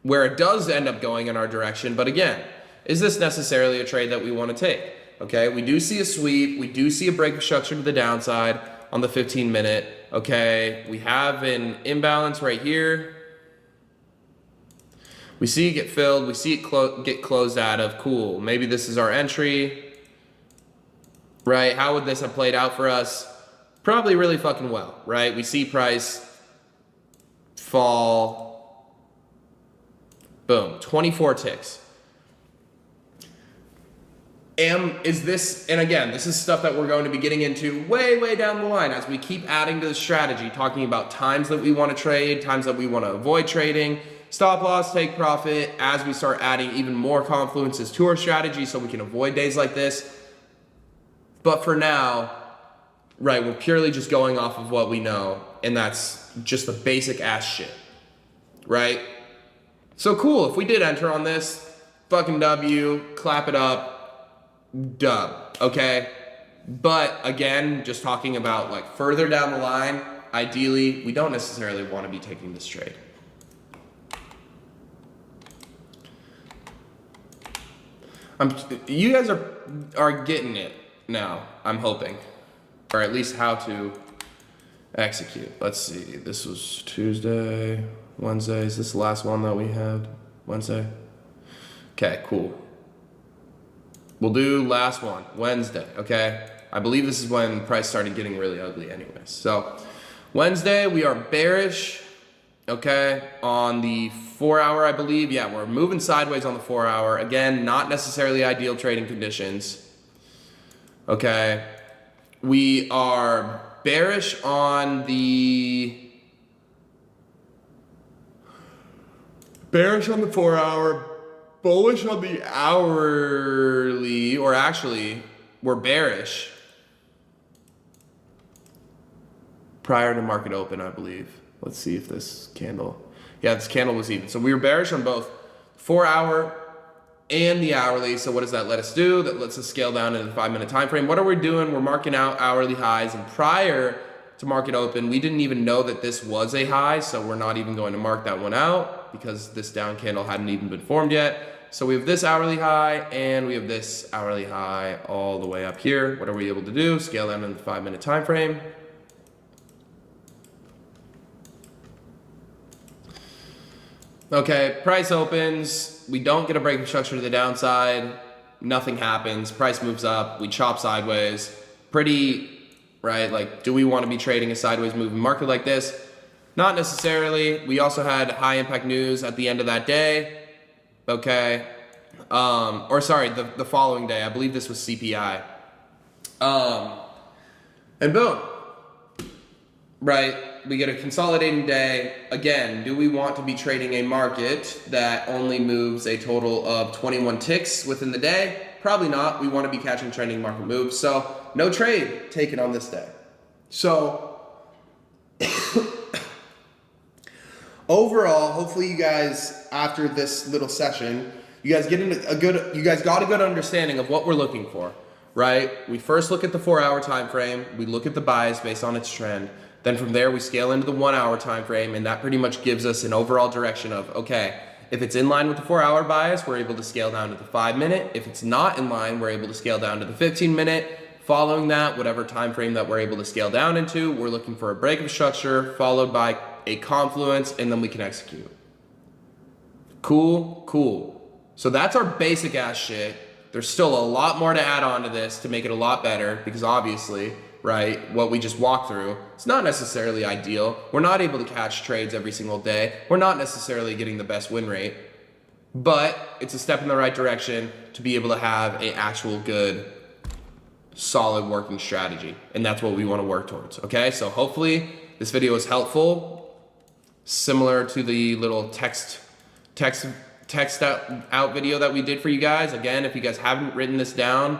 where it does end up going in our direction. But again, is this necessarily a trade that we want to take? Okay, we do see a sweep. We do see a break of structure to the downside on the 15 minute. Okay, we have an imbalance right here. We see it get filled. We see it get closed out of. Cool. Maybe this is our entry. Right? How would this have played out for us? Probably really fucking well, right? We see price fall. Boom. 24 ticks. Is this, and again, this is stuff that we're going to be getting into way down the line as we keep adding to the strategy, talking about times that we want to trade, times that we want to avoid trading, stop loss, take profit, as we start adding even more confluences to our strategy so we can avoid days like this. But for now, right, we're purely just going off of what we know, and that's just the basic ass shit, right? So cool, if we did enter on this, fucking W, clap it up, dub, okay? But again, just talking about like further down the line, ideally, we don't necessarily want to be taking this trade. You guys are getting it now, I'm hoping. Or at least how to execute. Let's see, this was Tuesday, Wednesday. Is this the last one that we had? Wednesday? Okay, cool. We'll do last one, Wednesday, okay? I believe this is when price started getting really ugly anyways. So Wednesday, we are bearish, okay, on the 4 hour, I believe. Yeah, we're moving sideways on the 4 hour. Again, not necessarily ideal trading conditions, okay? We are bearish on the 4 hour, bullish on the hourly, or actually, we're bearish prior to market open, I believe. Let's see if this candle, yeah, this candle was even. So we were bearish on both 4 hour and the hourly. So what does that let us do? That lets us scale down into the 5 minute time frame. What are we doing? We're marking out hourly highs, and prior to market open, we didn't even know that this was a high, so we're not even going to mark that one out because this down candle hadn't even been formed yet. So we have this hourly high and we have this hourly high all the way up here. What are we able to do? Scale down in the 5 minute time frame. Okay, price opens, we don't get a break of structure to the downside, nothing happens, price moves up, we chop sideways. Pretty, right, like, do we want to be trading a sideways moving market like this? Not necessarily. We also had high impact news at the end of that day, okay? Or sorry, the following day, I believe this was CPI. And boom, right? We get a consolidating day. Again, do we want to be trading a market that only moves a total of 21 ticks within the day? Probably not. We want to be catching trending market moves. So no trade taken on this day. So overall, hopefully you guys, after this little session, you guys got a good understanding of what we're looking for, right? We first look at the 4 hour time frame. We look at the bias based on its trend. Then from there, we scale into the 1 hour time frame, and that pretty much gives us an overall direction of, okay, if it's in line with the 4 hour bias, we're able to scale down to the 5 minute. If it's not in line, we're able to scale down to the 15 minute. Following that, whatever time frame that we're able to scale down into, we're looking for a break of structure followed by a confluence, and then we can execute. Cool, cool. So that's our basic ass shit. There's still a lot more to add on to this to make it a lot better, because obviously, right, what we just walked through, it's not necessarily ideal. We're not able to catch trades every single day. We're not necessarily getting the best win rate, but it's a step in the right direction to be able to have an actual good, solid working strategy. And that's what we want to work towards, okay? So hopefully this video is helpful, similar to the little text out video that we did for you guys. Again, if you guys haven't written this down,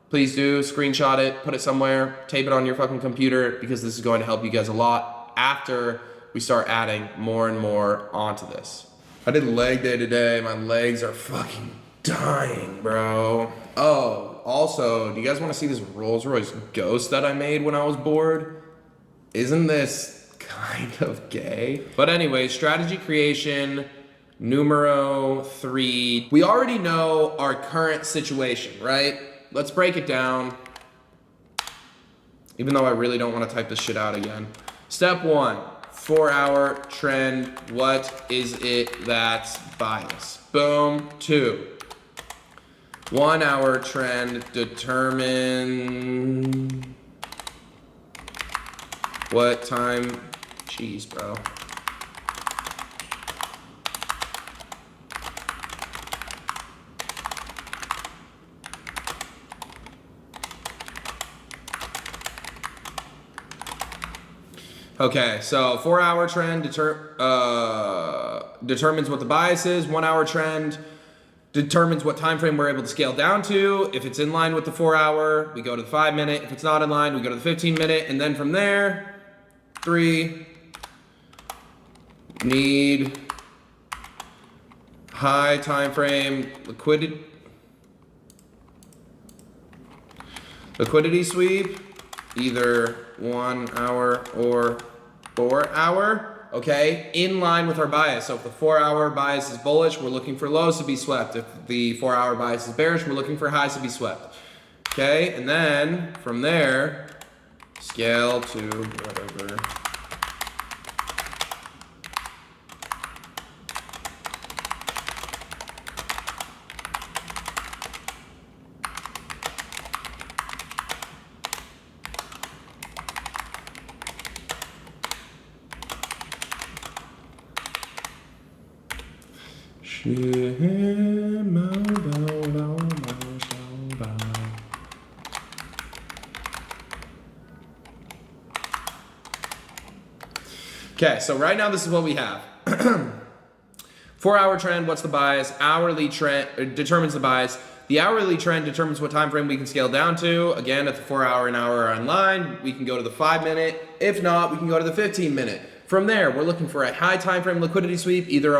please do screenshot it, put it somewhere, tape it on your fucking computer, because this is going to help you guys a lot after we start adding more and more onto this. I did leg day today. My legs are fucking dying, bro. Oh, also, do you guys want to see this Rolls Royce Ghost that I made when I was bored? Isn't this kind of gay? But anyway, strategy creation, Numero 3. We already know our current situation, right? Let's break it down. Even though I really don't want to type this shit out again. Step 1, 4-hour trend. What is it that's bias? Boom. 2, 1-hour trend. Determine what time. Jeez, bro. Okay, so 4-hour trend determines what the bias is. 1-hour trend determines what time frame we're able to scale down to. If it's in line with the 4-hour, we go to the 5-minute. If it's not in line, we go to the 15-minute. And then from there, 3, need high time frame liquidity sweep, either 1 hour or 4 hour, okay, in line with our bias. So if the 4-hour bias is bullish, we're looking for lows to be swept. If the 4-hour bias is bearish, we're looking for highs to be swept. Okay, and then from there, scale to whatever. Okay, so right now this is what we have. 4-hour trend, what's the bias? Hourly trend determines the bias. The hourly trend determines what time frame we can scale down to. Again, if the 4-hour and hour are in line, we can go to the 5-minute. If not, we can go to the 15-minute. From there, we're looking for a high time frame liquidity sweep, either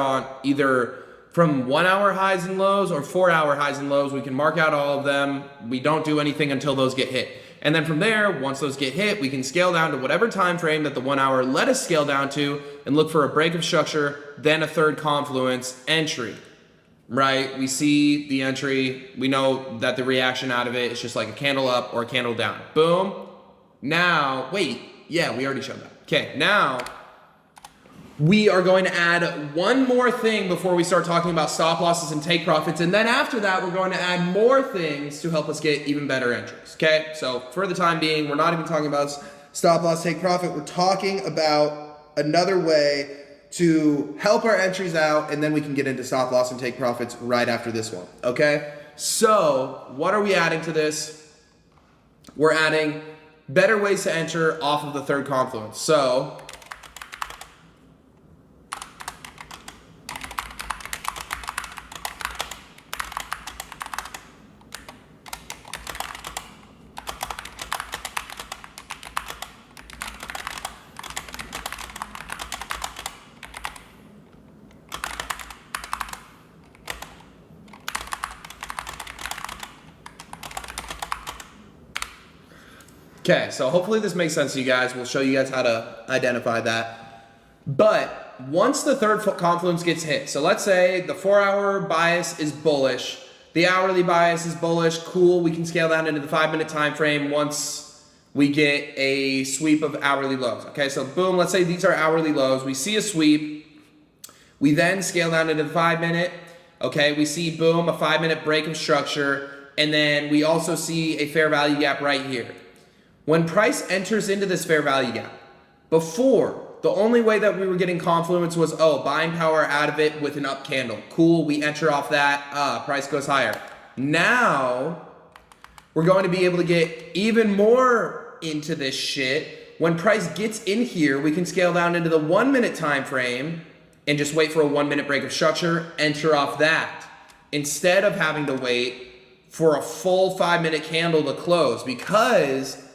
from 1-hour highs and lows or 4-hour highs and lows. We can mark out all of them. We don't do anything until those get hit. And then from there, once those get hit, we can scale down to whatever time frame that the 1-hour let us scale down to and look for a break of structure, then a third confluence entry, right? We see the entry. We know that the reaction out of it is just like a candle up or a candle down. Boom. Now, wait. Yeah, we already showed that. Okay, now we are going to add one more thing before we start talking about stop losses and take profits. And then after that, we're going to add more things to help us get even better entries. Okay, so for the time being, we're not even talking about stop loss, take profit. We're talking about another way to help our entries out, and then we can get into stop loss and take profits right after this one. Okay, so what are we adding to this? We're adding better ways to enter off of the third confluence. So okay, so hopefully this makes sense to you guys. We'll show you guys how to identify that. But once the third confluence gets hit, so let's say the 4-hour bias is bullish, the hourly bias is bullish, cool, we can scale down into the 5-minute time frame once we get a sweep of hourly lows. Okay, so boom, let's say these are hourly lows. We see a sweep. We then scale down into the 5-minute. Okay, we see, boom, a 5-minute break of structure. And then we also see a fair value gap right here. When price enters into this fair value gap, before, the only way that we were getting confluence was, oh, buying power out of it with an up candle. Cool, we enter off that, price goes higher. Now, we're going to be able to get even more into this shit. When price gets in here, we can scale down into the 1-minute time frame and just wait for a 1-minute break of structure, enter off that, instead of having to wait for a full 5-minute candle to close. Because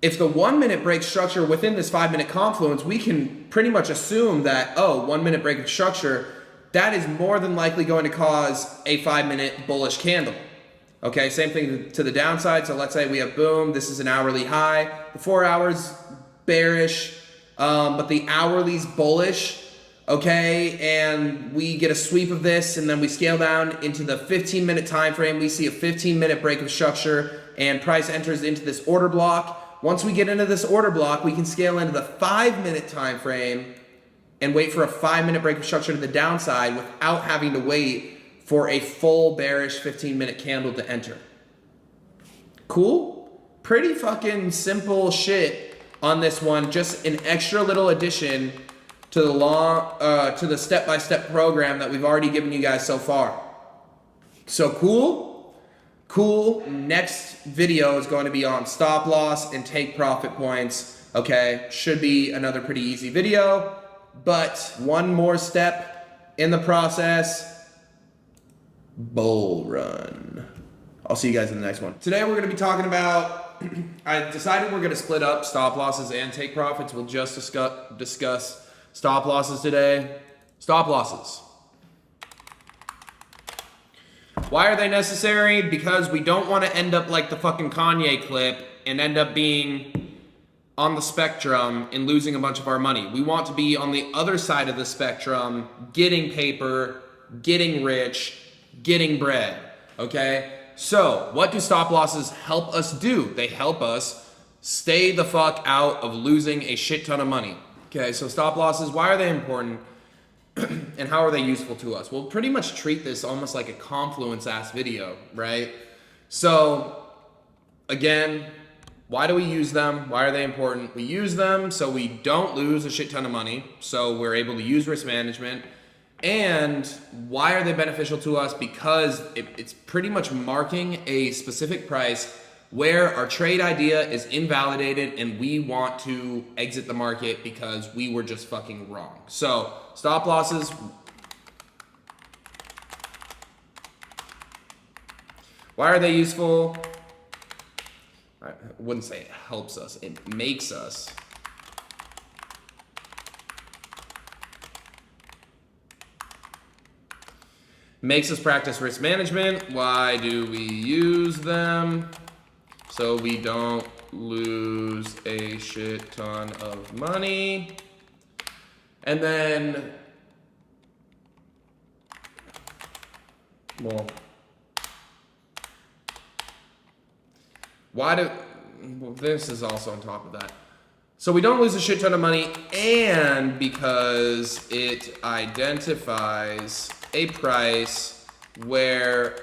if the 1-minute break structure within this 5-minute confluence, we can pretty much assume that, oh, 1-minute break of structure, that is more than likely going to cause a 5-minute bullish candle. Okay, same thing to the downside. So let's say we have, boom, this is an hourly high. The 4 hours bearish, but the hourly's bullish. okay, and we get a sweep of this, and then we scale down into the 15-minute time frame. We see a 15-minute break of structure, and price enters into this order block. Once we get into this order block, we can scale into the 5-minute time frame and wait for a 5-minute break of structure to the downside without having to wait for a full bearish 15-minute candle to enter. Cool? Pretty fucking simple shit on this one. Just an extra little addition to the step-by-step program that we've already given you guys so far. So cool? Cool. Next video is going to be on stop loss and take profit points. Okay, should be another pretty easy video, but one more step in the process. Bull run. I'll see you guys in the next one. Today we're going to be talking about, I decided we're going to split up stop losses and take profits. We'll just discuss stop losses today. Stop losses. Why are they necessary? Because we don't want to end up like the fucking Kanye clip and end up being on the spectrum and losing a bunch of our money. We want to be on the other side of the spectrum, getting paper, getting rich, getting bread, okay? So, what do stop losses help us do? They help us stay the fuck out of losing a shit ton of money. Okay, so stop losses, why are they important? And how are they useful to us? We'll pretty much treat this almost like a Confluence-ass video, right? So, again, why do we use them? Why are they important? We use them so we don't lose a shit ton of money, so we're able to use risk management. And why are they beneficial to us? Because it's pretty much marking a specific price where our trade idea is invalidated and we want to exit the market because we were just fucking wrong. So stop losses. Why are they useful? I wouldn't say it helps us, it makes us. Makes us practice risk management. Why do we use them? So we don't lose a shit ton of money. And then, well, this is also on top of that. So we don't lose a shit ton of money, and because it identifies a price where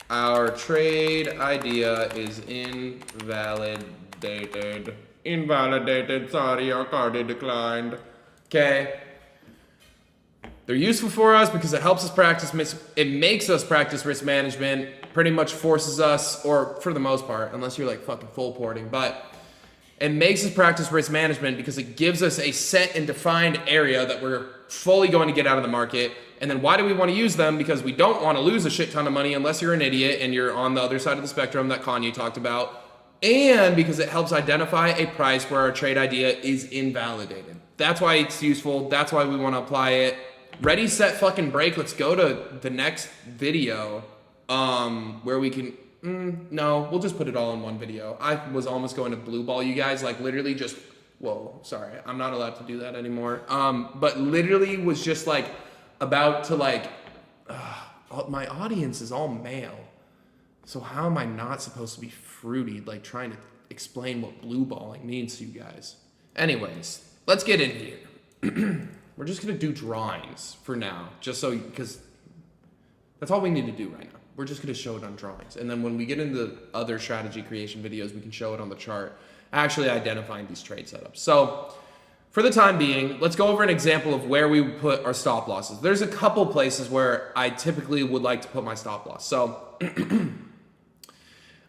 our trade idea is invalidated. Sorry, our card declined. Okay. They're useful for us because it helps us practice, it makes us practice risk management, pretty much forces us, or for the most part, unless you're like fucking full porting, but it makes us practice risk management because it gives us a set and defined area that we're fully going to get out of the market. And then why do we want to use them? Because we don't want to lose a shit ton of money unless you're an idiot and you're on the other side of the spectrum that Kanye talked about. And because it helps identify a price where our trade idea is invalidated. That's why it's useful. That's why we want to apply it. Ready, set, fucking break. Let's go to the next video where we can... no, we'll just put it all in one video. I was almost going to blue ball you guys, like literally just... Whoa, sorry. I'm not allowed to do that anymore. But literally was just like... about to like, my audience is all male. So how am I not supposed to be fruity, like trying to explain what blue balling means to you guys? Anyways, let's get in here. We're just gonna do drawings for now, just so, because that's all we need to do right now. We're just gonna show it on drawings. And then when we get into other strategy creation videos, we can show it on the chart, actually identifying these trade setups. So, for the time being, let's go over an example of where we put our stop losses. There's a couple places where I typically would like to put my stop loss. So,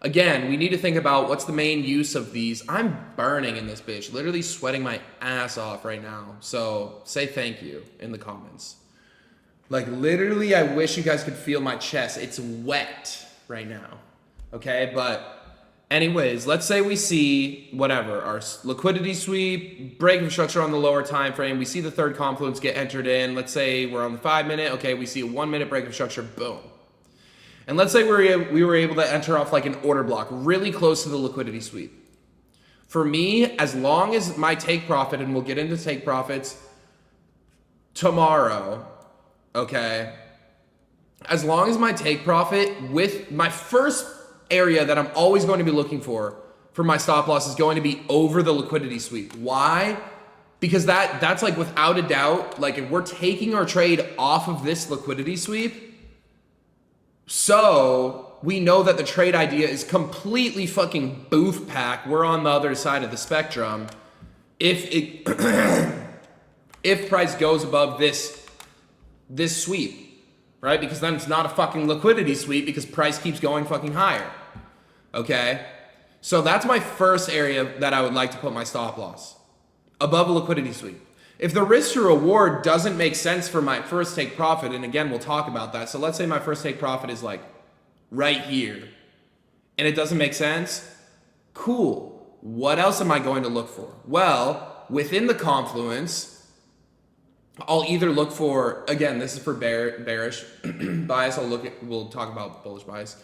again, we need to think about what's the main use of these. I'm burning in this bitch, literally sweating my ass off right now. So, say thank you in the comments. Like, literally, I wish you guys could feel my chest. It's wet right now, okay? But... anyways, let's say we see whatever, our liquidity sweep, break of structure on the lower time frame. We see the third confluence get entered in. Let's say we're on the 5 minute. Okay, we see a 1 minute break of structure. Boom. And let's say we were able to enter off like an order block really close to the liquidity sweep. For me, as long as my take profit, and we'll get into take profits, tomorrow, okay, as long as my take profit with my first area that I'm always going to be looking for my stop loss is going to be over the liquidity sweep. Why? Because that's like without a doubt, like if we're taking our trade off of this liquidity sweep, so we know that the trade idea is completely fucking boof pack. We're on the other side of the spectrum. If price goes above this sweep, right? Because then it's not a fucking liquidity sweep because price keeps going fucking higher. Okay? So that's my first area that I would like to put my stop loss. Above a liquidity sweep. If the risk to reward doesn't make sense for my first take profit, and again, we'll talk about that. So let's say my first take profit is like right here, and it doesn't make sense. Cool. What else am I going to look for? Well, within the confluence, I'll either look for, again, this is for bearish bias. We'll talk about bullish bias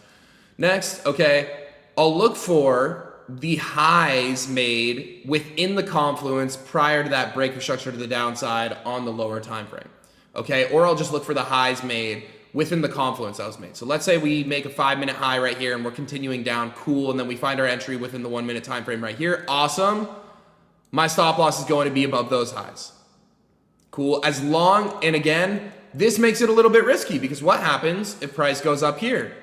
next. Okay. I'll look for the highs made within the confluence prior to that break of structure to the downside on the lower time frame. Okay, or I'll just look for the highs made within the confluence that was made. So let's say we make a 5-minute high right here and we're continuing down, cool, and then we find our entry within the 1-minute time frame right here. Awesome. My stop loss is going to be above those highs. Cool. As long, and again, this makes it a little bit risky because what happens if price goes up here?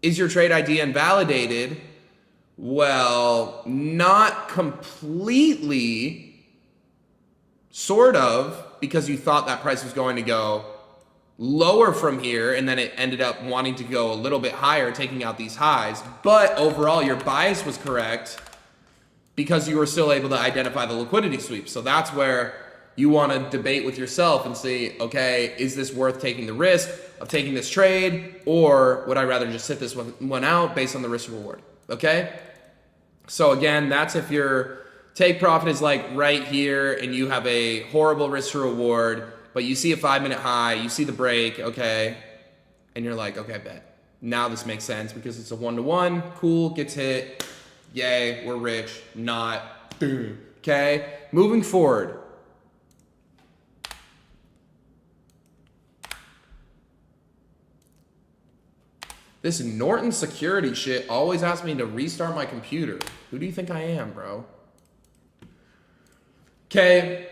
Is your trade idea invalidated? Well, not completely, sort of, because you thought that price was going to go lower from here and then it ended up wanting to go a little bit higher, taking out these highs. But overall, your bias was correct because you were still able to identify the liquidity sweep. So that's where you want to debate with yourself and say, okay, is this worth taking the risk of taking this trade, or would I rather just sit this one out based on the risk reward? Okay? So again, that's if your take profit is like right here and you have a horrible risk to reward, but you see a 5-minute high, you see the break, okay, and you're like, okay, bet. Now this makes sense because it's a 1-to-1, cool, gets hit, yay, we're rich, not, okay? Moving forward. This Norton security shit always asks me to restart my computer. Who do you think I am, bro? Okay,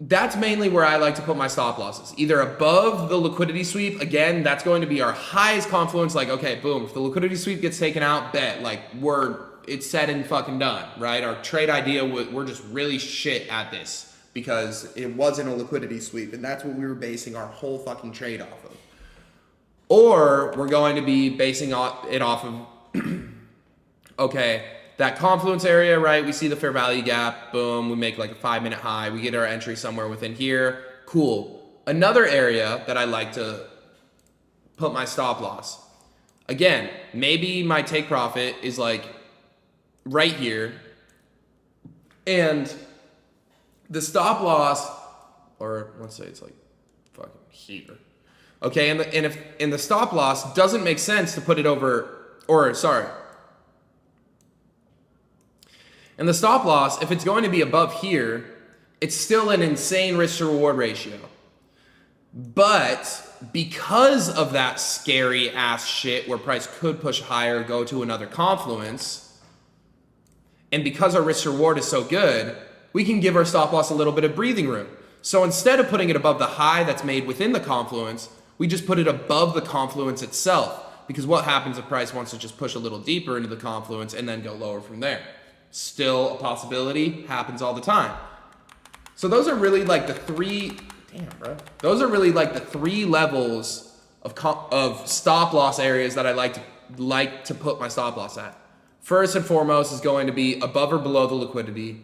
that's mainly where I like to put my stop losses. Either above the liquidity sweep, again, that's going to be our highest confluence, like, okay, boom, if the liquidity sweep gets taken out, bet, like, it's said and fucking done, right? Our trade idea, we're just really shit at this because it wasn't a liquidity sweep, and that's what we were basing our whole fucking trade off of. Or we're going to be basing it off of, okay, that confluence area, right? We see the fair value gap, boom, we make like a 5-minute high, we get our entry somewhere within here, cool. Another area that I like to put my stop loss. Again, maybe my take profit is like right here, and the stop loss, or let's say it's like fucking here. Okay, and if the stop loss doesn't make sense to put it over, and the stop loss, if it's going to be above here, it's still an insane risk to reward ratio. But because of that scary ass shit where price could push higher, go to another confluence, and because our risk to reward is so good, we can give our stop loss a little bit of breathing room. So instead of putting it above the high that's made within the confluence, we just put it above the confluence itself, because what happens if price wants to just push a little deeper into the confluence and then go lower from there? Still a possibility, happens all the time. So those are really like the three levels of stop loss areas that I like to put my stop loss at. First and foremost is going to be above or below the liquidity.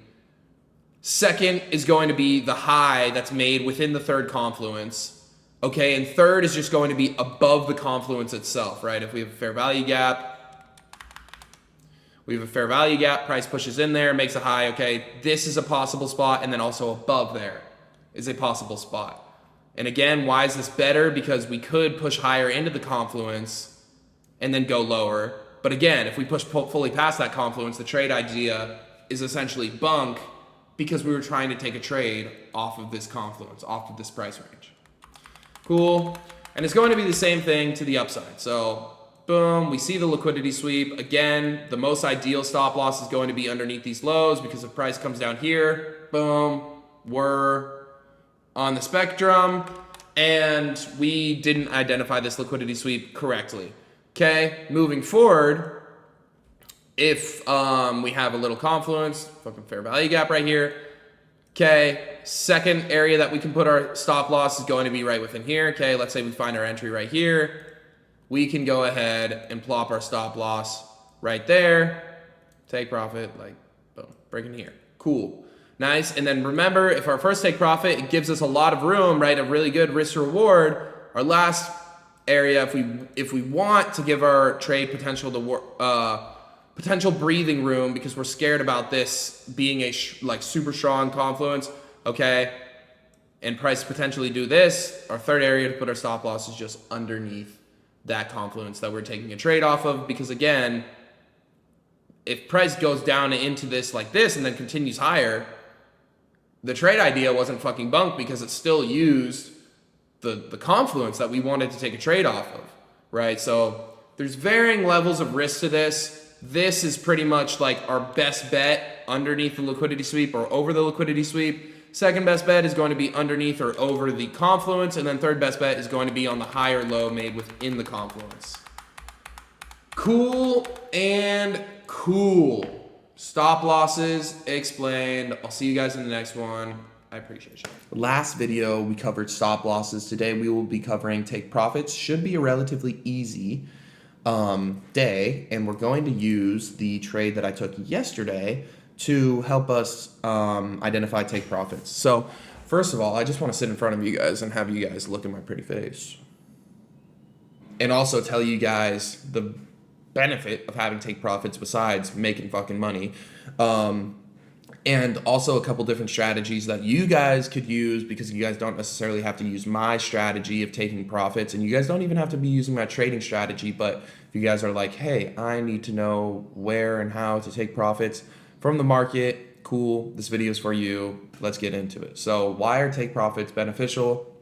Second is going to be the high that's made within the third confluence. Okay, and third is just going to be above the confluence itself, right? If we have a fair value gap, price pushes in there, makes a high, okay, this is a possible spot, and then also above there is a possible spot. And again, why is this better? Because we could push higher into the confluence and then go lower. But again, if we push fully past that confluence, the trade idea is essentially bunk because we were trying to take a trade off of this confluence, off of this price range. Cool. And it's going to be the same thing to the upside. So boom, we see the liquidity sweep. Again, the most ideal stop loss is going to be underneath these lows because if price comes down here, boom, we're on the spectrum and we didn't identify this liquidity sweep correctly. Okay, moving forward, if we have a little confluence, fucking fair value gap right here. Okay, second area that we can put our stop loss is going to be right within here. Okay, let's say we find our entry right here. We can go ahead and plop our stop loss right there. Take profit, like, boom, breaking here. Cool, nice. And then remember, if our first take profit, it gives us a lot of room, right? A really good risk to reward. Our last area, if we want to give our trade potential potential breathing room because we're scared about this being a like super strong confluence, okay, and price potentially do this, our third area to put our stop loss is just underneath that confluence that we're taking a trade off of, because again, if price goes down into this like this and then continues higher, the trade idea wasn't fucking bunk because it still used the confluence that we wanted to take a trade off of, right? So there's varying levels of risk to this. This is pretty much like our best bet underneath the liquidity sweep or over the liquidity sweep. Second best bet is going to be underneath or over the confluence. And then third best bet is going to be on the higher low made within the confluence. Cool and cool. Stop losses explained. I'll see you guys in the next one. I appreciate you. Last video, we covered stop losses. Today, we will be covering take profits. Should be a relatively easy day, and we're going to use the trade that I took yesterday to help us identify take profits. So first of all, I just want to sit in front of you guys and have you guys look at my pretty face and also tell you guys the benefit of having take profits besides making fucking money, and also a couple different strategies that you guys could use, because you guys don't necessarily have to use my strategy of taking profits, and you guys don't even have to be using my trading strategy. But if you guys are like, hey, I need to know where and how to take profits from the market, cool, this video is for you. Let's get into it. So why are take profits beneficial?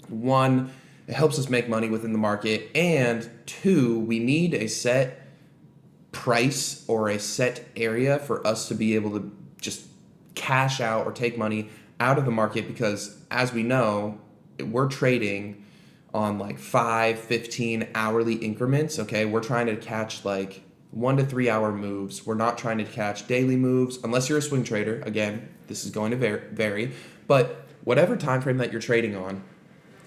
One, it helps us make money within the market, and two, we need a set price or a set area for us to be able to just cash out or take money out of the market, because as we know, we're trading on like 5, 15 hourly increments. Okay, we're trying to catch like 1 to 3 hour moves. We're not trying to catch daily moves unless you're a swing trader. Again, this is going to vary, but whatever time frame that you're trading on,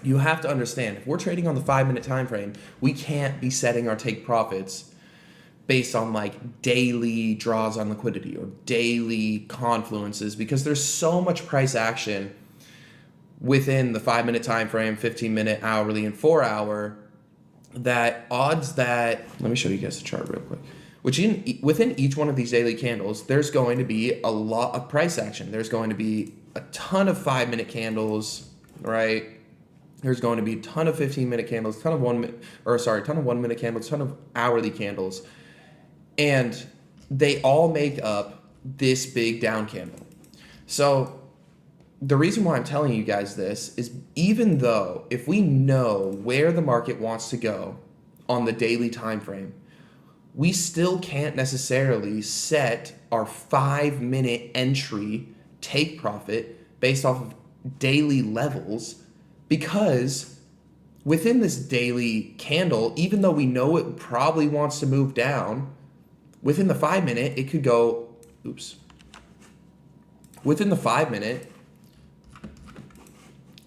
you have to understand, if we're trading on the 5-minute time frame, we can't be setting our take profits based on like daily draws on liquidity or daily confluences, because there's so much price action within the 5-minute time frame, 15-minute, hourly, and 4-hour, that odds that, let me show you guys the chart real quick, which within each one of these daily candles, there's going to be a lot of price action. There's going to be a ton of 5-minute candles, right? There's going to be a ton of 15-minute candles, ton of 1-minute candles, ton of hourly candles. And they all make up this big down candle. So the reason why I'm telling you guys this is, even though if we know where the market wants to go on the daily time frame, we still can't necessarily set our 5-minute entry take profit based off of daily levels, because within this daily candle, even though we know it probably wants to move down, within the 5-minute, it could go, within the 5-minute,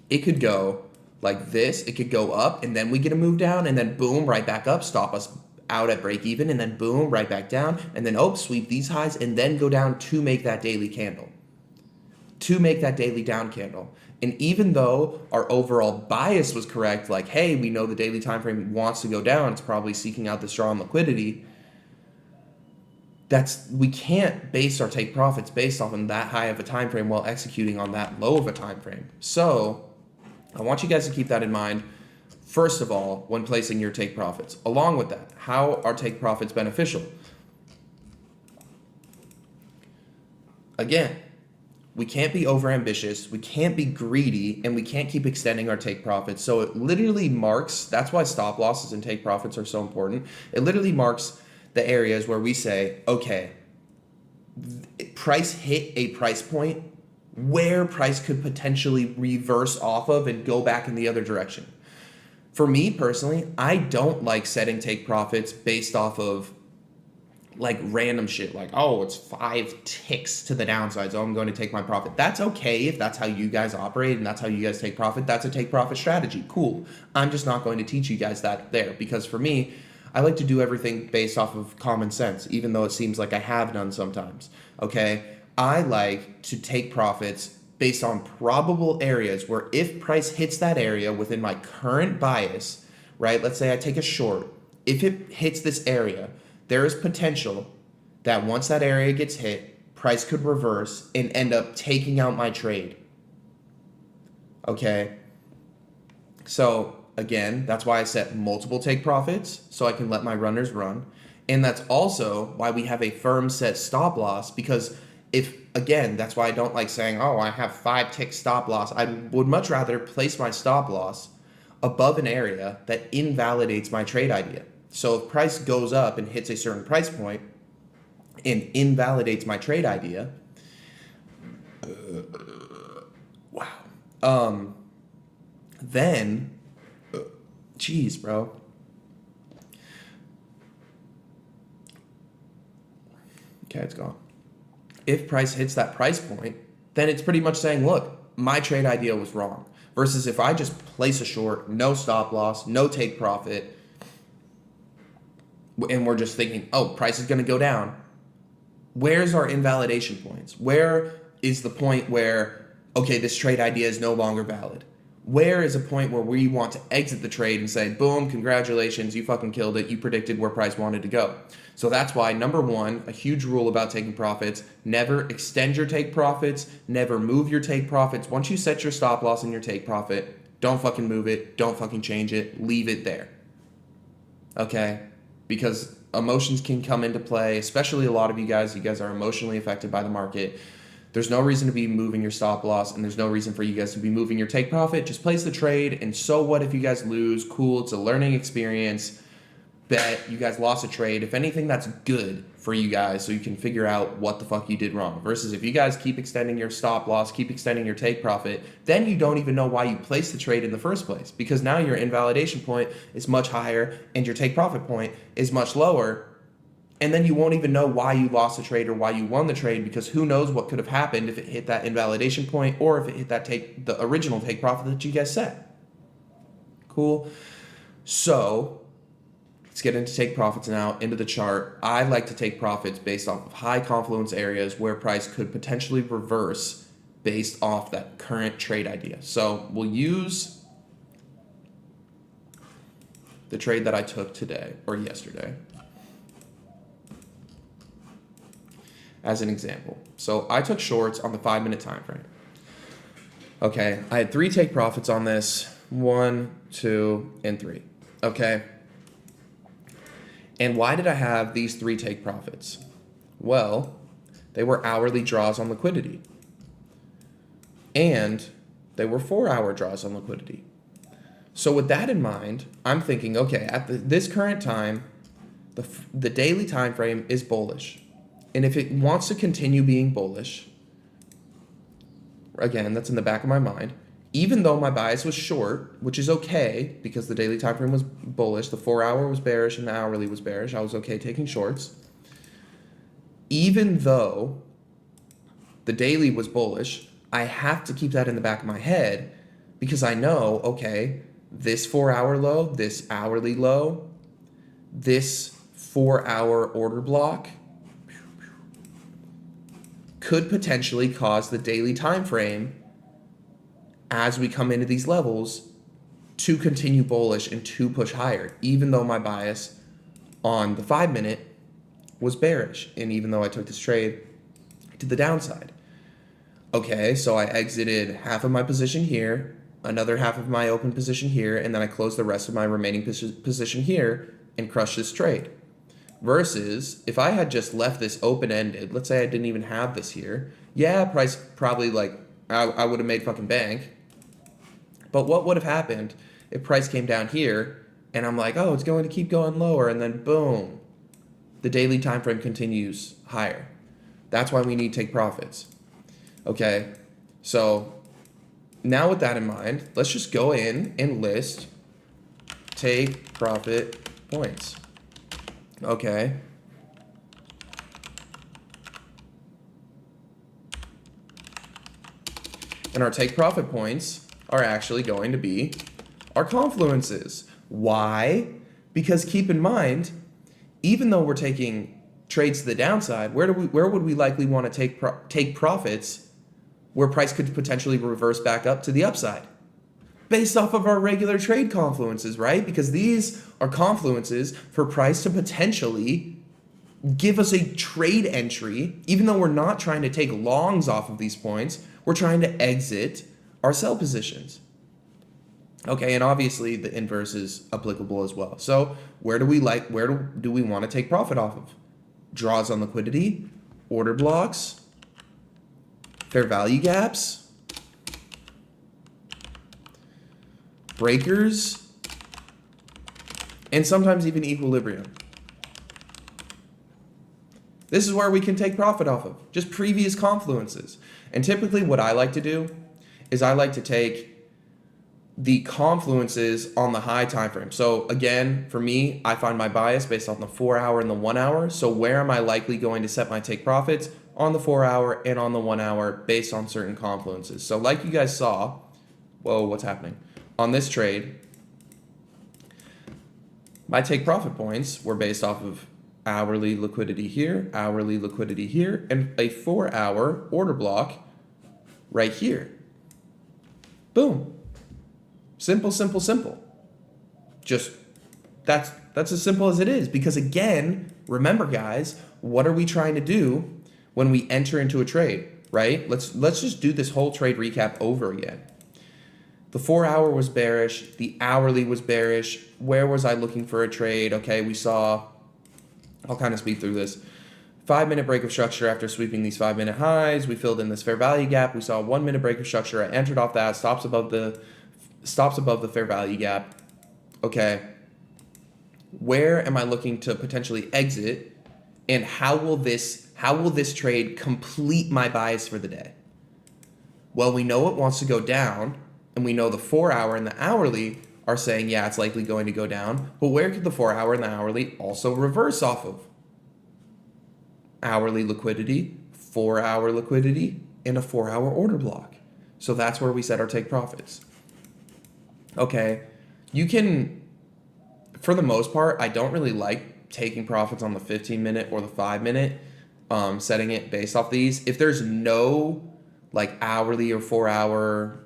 it could go like this. It could go up, and then we get a move down, and then boom, right back up, stop us out at break even, and then boom, right back down, and then sweep these highs, and then go down to make that daily candle, to make that daily down candle. And even though our overall bias was correct, like, hey, we know the daily time frame wants to go down, it's probably seeking out the strong liquidity, we can't base our take profits based off of that high of a time frame while executing on that low of a time frame. So I want you guys to keep that in mind, first of all, when placing your take profits. Along with that, how are take profits beneficial? Again, We can't be overambitious, we can't be greedy, and we can't keep extending our take profits. So it literally marks, that's why stop losses and take profits are so important. It literally marks the areas where we say, okay, price hit a price point where price could potentially reverse off of and go back in the other direction. For me personally, I don't like setting take profits based off of like random shit, like, oh, it's 5 ticks to the downside, so I'm going to take my profit. That's okay if that's how you guys operate and that's how you guys take profit. That's a take profit strategy. Cool. I'm just not going to teach you guys that there, because for me, I like to do everything based off of common sense, even though it seems like I have none sometimes. Okay? I like to take profits based on probable areas where if price hits that area within my current bias, right? Let's say I take a short. If it hits this area, there is potential that once that area gets hit, price could reverse and end up taking out my trade. Okay? So again, that's why I set multiple take profits so I can let my runners run. And that's also why we have a firm set stop loss, because if, again, that's why I don't like saying, oh, I have 5 tick stop loss. I would much rather place my stop loss above an area that invalidates my trade idea. So if price goes up and hits a certain price point and invalidates my trade idea, then, geez, bro. Okay, it's gone. If price hits that price point, then it's pretty much saying, look, my trade idea was wrong. Versus if I just place a short, no stop loss, no take profit, and we're just thinking, oh, price is going to go down. Where's our invalidation points? Where is the point where, okay, this trade idea is no longer valid? Where is a point where we want to exit the trade and say, boom, congratulations, you fucking killed it. You predicted where price wanted to go. So that's why, number one, a huge rule about taking profits, never extend your take profits, never move your take profits. Once you set your stop loss and your take profit, don't fucking move it, don't fucking change it, leave it there. Okay? Because emotions can come into play, especially a lot of you guys are emotionally affected by the market. There's no reason to be moving your stop loss, and there's no reason for you guys to be moving your take profit. Just place the trade, and so what if you guys lose? Cool, it's a learning experience. Bet you guys lost a trade. If anything, that's good for you guys, so you can figure out what the fuck you did wrong. Versus if you guys keep extending your stop loss, keep extending your take profit, then you don't even know why you placed the trade in the first place, because now your invalidation point is much higher and your take profit point is much lower. And then you won't even know why you lost the trade or why you won the trade, because who knows what could have happened if it hit that invalidation point or if it hit that the original take profit that you guys set. Cool. So let's get into take profits now, into the chart. I like to take profits based off of high confluence areas where price could potentially reverse based off that current trade idea. So we'll use the trade that I took today or yesterday as an example. So I took shorts on the 5-minute time frame. Okay, I had 3 take profits on this, 1, 2, and 3. Okay. And why did I have these 3 take profits? Well, they were hourly draws on liquidity. And they were 4-hour draws on liquidity. So with that in mind, I'm thinking, okay, at this current time, the daily time frame is bullish. And if it wants to continue being bullish, again, that's in the back of my mind, even though my bias was short, which is okay because the daily time frame was bullish, the 4-hour was bearish and the hourly was bearish, I was okay taking shorts. Even though the daily was bullish, I have to keep that in the back of my head because I know, okay, this 4-hour low, this hourly low, this 4-hour order block could potentially cause the daily time frame as we come into these levels to continue bullish and to push higher, even though my bias on the 5-minute was bearish. And even though I took this trade to the downside. Okay, so I exited half of my position here, another half of my open position here, and then I closed the rest of my remaining position here and crushed this trade. Versus if I had just left this open-ended, let's say I didn't even have this here. Yeah, price probably like, I would have made fucking bank. But what would have happened if price came down here and I'm like, oh, it's going to keep going lower, and then boom, the daily time frame continues higher. That's why we need take profits. Okay, so now with that in mind, let's just go in and list take profit points. Okay. And our take profit points are actually going to be our confluences. Why? Because keep in mind, even though we're taking trades to the downside, where would we likely want to take profits where price could potentially reverse back up to the upside? Based off of our regular trade confluences, right? Because these are confluences for price to potentially give us a trade entry, even though we're not trying to take longs off of these points, we're trying to exit our sell positions. Okay, and obviously the inverse is applicable as well. So where do we want to take profit off of? Draws on liquidity, order blocks, fair value gaps, breakers, and sometimes even equilibrium. This is where we can take profit off of, just previous confluences. And typically what I like to do is I like to take the confluences on the high time frame. So again, for me, I find my bias based on the 4 hour and the 1 hour. So where am I likely going to set my take profits? On the 4 hour and on the 1 hour based on certain confluences. So like you guys saw, whoa, what's happening? On this trade, my take profit points were based off of hourly liquidity here, and a 4 hour order block right here. Boom. Simple, simple, simple. Just, that's as simple as it is. Because again, remember guys, what are we trying to do when we enter into a trade, right? Let's just do this whole trade recap over again. The 4 hour was bearish. The hourly was bearish. Where was I looking for a trade? Okay, we saw, I'll kind of speed through this. 5 minute break of structure after sweeping these 5 minute highs. We filled in this fair value gap. We saw a 1 minute break of structure. I entered off that, stops above the fair value gap. Okay, where am I looking to potentially exit? And how will this trade complete my bias for the day? Well, we know it wants to go down. And we know the 4 hour and the hourly are saying, yeah, it's likely going to go down. But where could the 4 hour and the hourly also reverse off of? Hourly liquidity, 4 hour liquidity, and a 4 hour order block. So that's where we set our take profits. Okay, you can, for the most part, I don't really like taking profits on the 15 minute or the 5 minute, setting it based off these. If there's no like hourly or 4 hour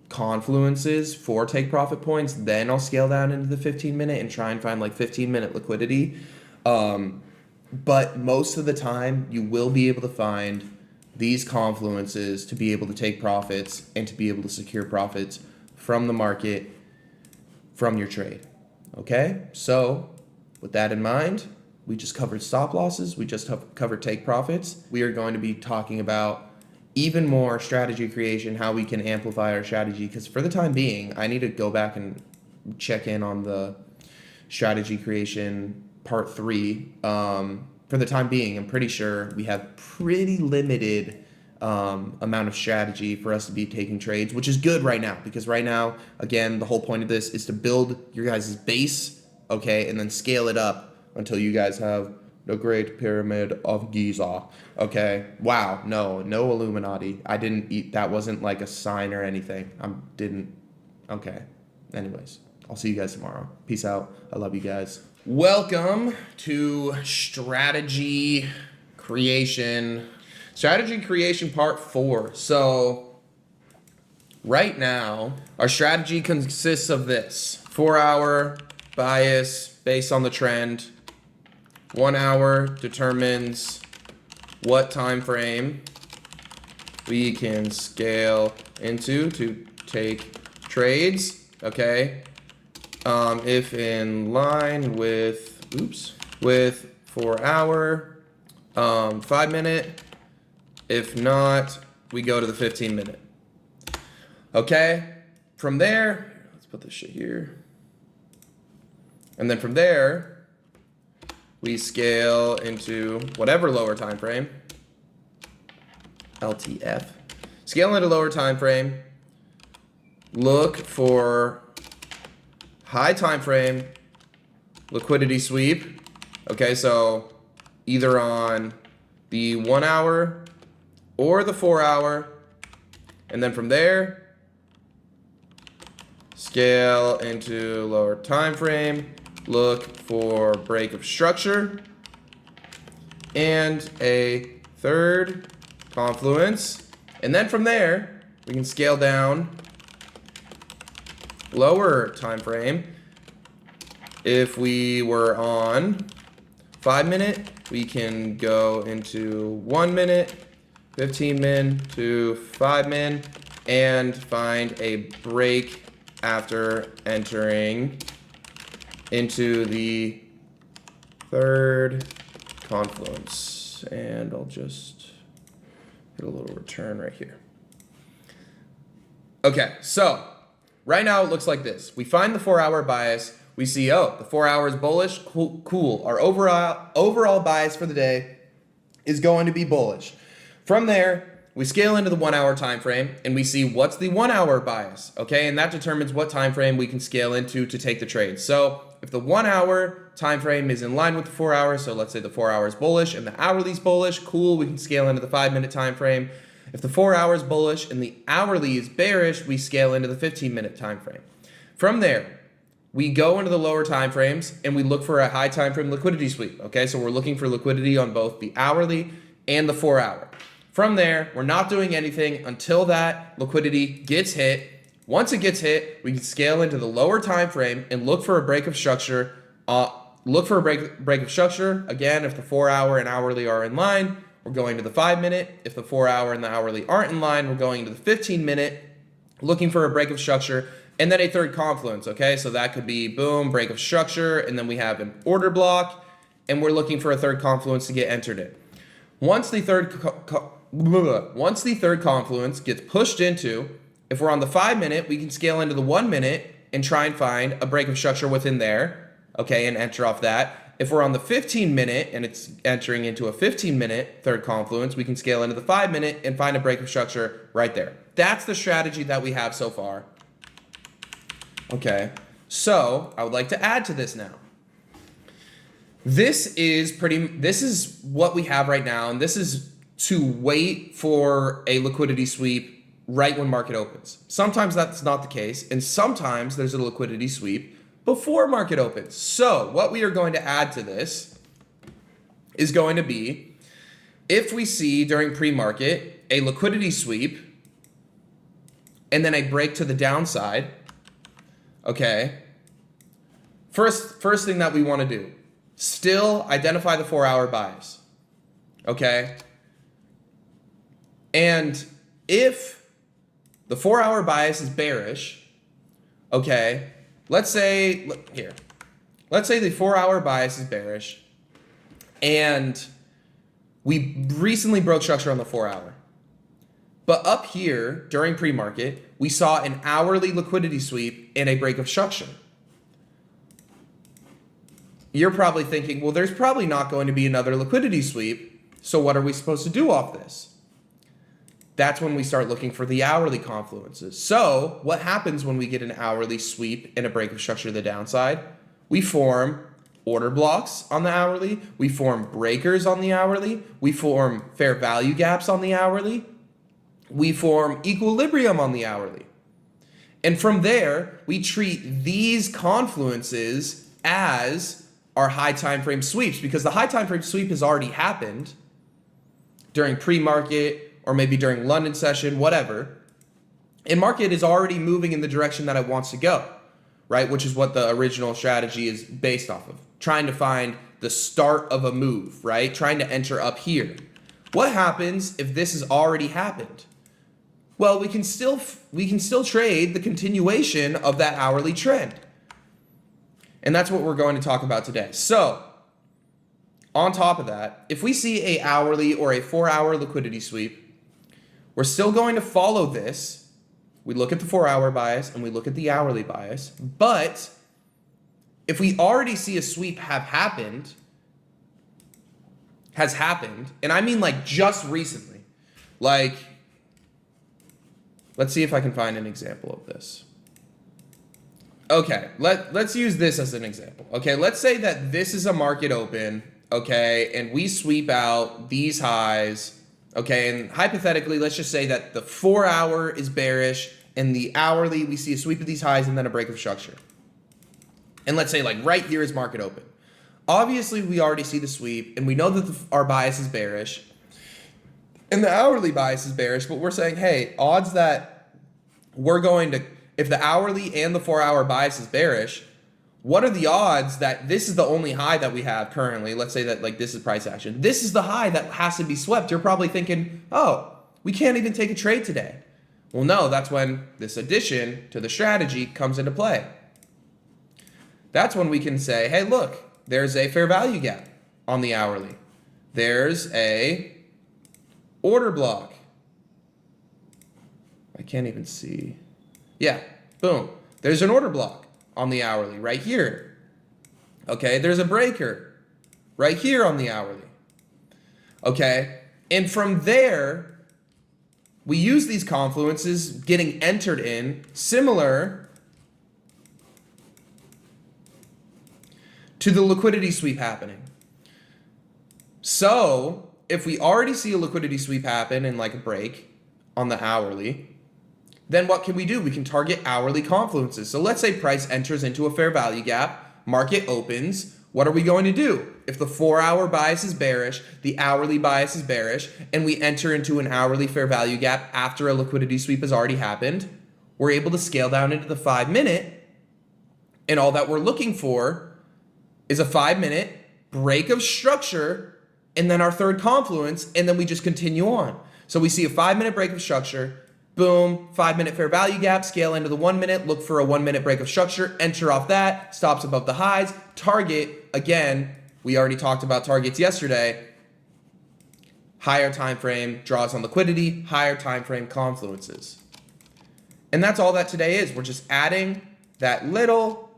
confluences for take profit points, then I'll scale down into the 15 minute and try and find like 15 minute liquidity. But most of the time you will be able to find these confluences to be able to take profits and to be able to secure profits from the market, from your trade. Okay, so with that in mind, we just covered stop losses, we just covered take profits. We are going to be talking about even more strategy creation, how we can amplify our strategy, because for the time being, I need to go back and check in on the strategy creation part 3. For the time being, I'm pretty sure we have pretty limited amount of strategy for us to be taking trades, which is good right now, because right now, again, the whole point of this is to build your guys' base, okay, and then scale it up until you guys have the Great Pyramid of Giza. Okay. Wow. No Illuminati. I didn't eat. That wasn't like a sign or anything. Okay. Anyways, I'll see you guys tomorrow. Peace out. I love you guys. Welcome to strategy creation. Strategy creation part 4. So right now, our strategy consists of this: 4 hour bias based on the trend. 1 hour determines what time frame we can scale into to take trades, okay? If in line with 4 hour, 5 minute. If not, we go to the 15 minute. Okay, from there, let's put this shit here. And then from there, we scale into whatever lower time frame, LTF. Scale into lower time frame, look for high time frame liquidity sweep. Okay, so either on the 1 hour or the 4 hour, and then from there, scale into lower time frame, look for break of structure, and a third confluence. And then from there, we can scale down lower time frame. If we were on 5 minute, we can go into 1 minute, 15 min to 5 min, and find a break after entering into the third confluence. And I'll just hit a little return right here. Okay, so right now it looks like this. We find the 4 hour bias. We see, oh, the 4 hours bullish, cool. Our overall bias for the day is going to be bullish. From there, we scale into the 1 hour time frame and we see what's the 1 hour bias, okay? And that determines what time frame we can scale into to take the trade. So if the 1 hour time frame is in line with the 4 hours, so let's say the 4 hours bullish and the hourly is bullish, cool, we can scale into the 5 minute time frame. If the 4 hours bullish and the hourly is bearish, we scale into the 15 minute time frame. From there, we go into the lower time frames and we look for a high time frame liquidity sweep, okay? So we're looking for liquidity on both the hourly and the 4 hour. From there, we're not doing anything until that liquidity gets hit. Once it gets hit, we can scale into the lower time frame and look for a break of structure. Break of structure. Again, if the 4 hour and hourly are in line, we're going to the 5 minute. If the 4 hour and the hourly aren't in line, we're going to the 15 minute, looking for a break of structure, and then a third confluence, okay? So that could be boom, break of structure, and then we have an order block, and we're looking for a third confluence to get entered in. Once the third confluence gets pushed into, if we're on the 5 minute, we can scale into the 1 minute and try and find a break of structure within there, okay, and enter off that. If we're on the 15 minute and it's entering into a 15 minute third confluence, we can scale into the 5 minute and find a break of structure right there. That's the strategy that we have so far. Okay, so I would like to add to this now. This is what we have right now, and this is to wait for a liquidity sweep right when market opens. Sometimes that's not the case, and sometimes there's a liquidity sweep before market opens. So what we are going to add to this is going to be, if we see during pre-market a liquidity sweep and then a break to the downside, okay, first thing that we want to do, still identify the 4 hour bias, okay? And if the 4 hour bias is bearish, okay, let's say the 4 hour bias is bearish and we recently broke structure on the 4 hour. But up here during pre-market, we saw an hourly liquidity sweep and a break of structure. You're probably thinking, well, there's probably not going to be another liquidity sweep, so what are we supposed to do off this? That's when we start looking for the hourly confluences. So what happens when we get an hourly sweep and a break of structure to the downside? We form order blocks on the hourly, we form breakers on the hourly, we form fair value gaps on the hourly, we form equilibrium on the hourly. And from there, we treat these confluences as our high time frame sweeps, because the high time frame sweep has already happened during pre-market or maybe during London session, whatever. And market is already moving in the direction that it wants to go, right? Which is what the original strategy is based off of. Trying to find the start of a move, right? Trying to enter up here. What happens if this has already happened? Well, we can still trade the continuation of that hourly trend. And that's what we're going to talk about today. So, on top of that, if we see a hourly or a 4-hour liquidity sweep, we're still going to follow this. We look at the 4-hour bias and we look at the hourly bias. But if we already see a sweep has happened, and I mean like just recently, like, let's see if I can find an example of this. Okay, let's use this as an example. Okay, let's say that this is a market open, okay, and we sweep out these highs, okay, and hypothetically, let's just say that the 4-hour is bearish and the hourly, we see a sweep of these highs and then a break of structure. And let's say like right here is market open. Obviously, we already see the sweep and we know that our bias is bearish and the hourly bias is bearish, but we're saying, hey, odds that we're going to, if the hourly and the 4-hour bias is bearish, what are the odds that this is the only high that we have currently? Let's say that like this is price action. This is the high that has to be swept. You're probably thinking, oh, we can't even take a trade today. Well, no, that's when this addition to the strategy comes into play. That's when we can say, hey, look, there's a fair value gap on the hourly. There's a order block. I can't even see. Yeah, boom. There's an order block on the hourly right here. Okay, there's a breaker right here on the hourly. Okay, and from there, we use these confluences getting entered in similar to the liquidity sweep happening. So if we already see a liquidity sweep happen in like a break on the hourly, then what can we do? We can target hourly confluences. So let's say price enters into a fair value gap, market opens. What are we going to do? If the 4-hour bias is bearish, the hourly bias is bearish, and we enter into an hourly fair value gap after a liquidity sweep has already happened, we're able to scale down into the 5-minute, and all that we're looking for is a 5-minute break of structure, and then our third confluence, and then we just continue on. So we see a 5-minute break of structure, boom, 5-minute fair value gap, scale into the 1-minute, look for a 1-minute break of structure, enter off that, stops above the highs, target, again, we already talked about targets yesterday, higher time frame, draws on liquidity, higher time frame confluences. And that's all that today is. We're just adding that little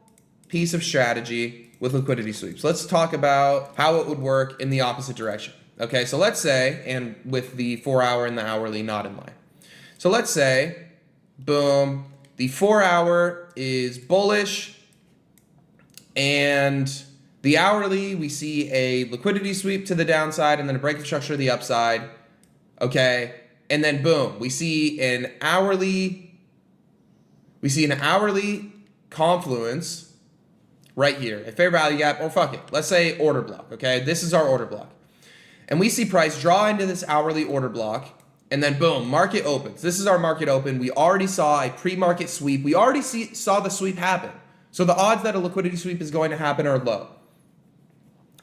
piece of strategy with liquidity sweeps. Let's talk about how it would work in the opposite direction. Okay, so let's say, and with the 4-hour and the hourly not in line. So let's say, boom, the 4-hour is bullish and the hourly, we see a liquidity sweep to the downside and then a break of structure to the upside. Okay, and then boom, we see an hourly confluence right here, a fair value gap, or fuck it, let's say order block, okay? This is our order block. And we see price draw into this hourly order block, and then boom, market opens. This is our market open. We already saw a pre-market sweep. We already saw the sweep happen. So the odds that a liquidity sweep is going to happen are low.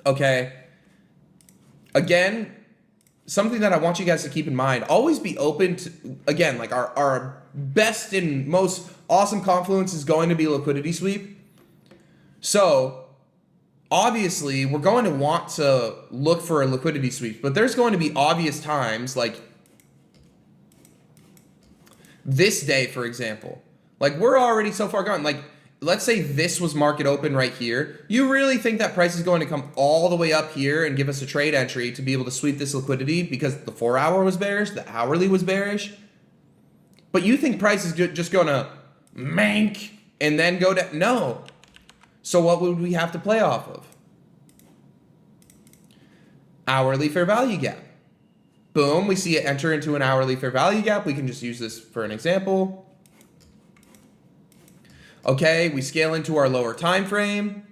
Okay. Again, something that I want you guys to keep in mind, always be open to, again, like our best and most awesome confluence is going to be liquidity sweep. So obviously we're going to want to look for a liquidity sweep, but there's going to be obvious times like this day, for example, like we're already so far gone. Like, let's say this was market open right here. You really think that price is going to come all the way up here and give us a trade entry to be able to sweep this liquidity because the 4-hour was bearish, the hourly was bearish? But you think price is just going to mank and then go down? No. So what would we have to play off of? Hourly fair value gap. Boom, we see it enter into an hourly fair value gap. We can just use this for an example. Okay, we scale into our lower time frame.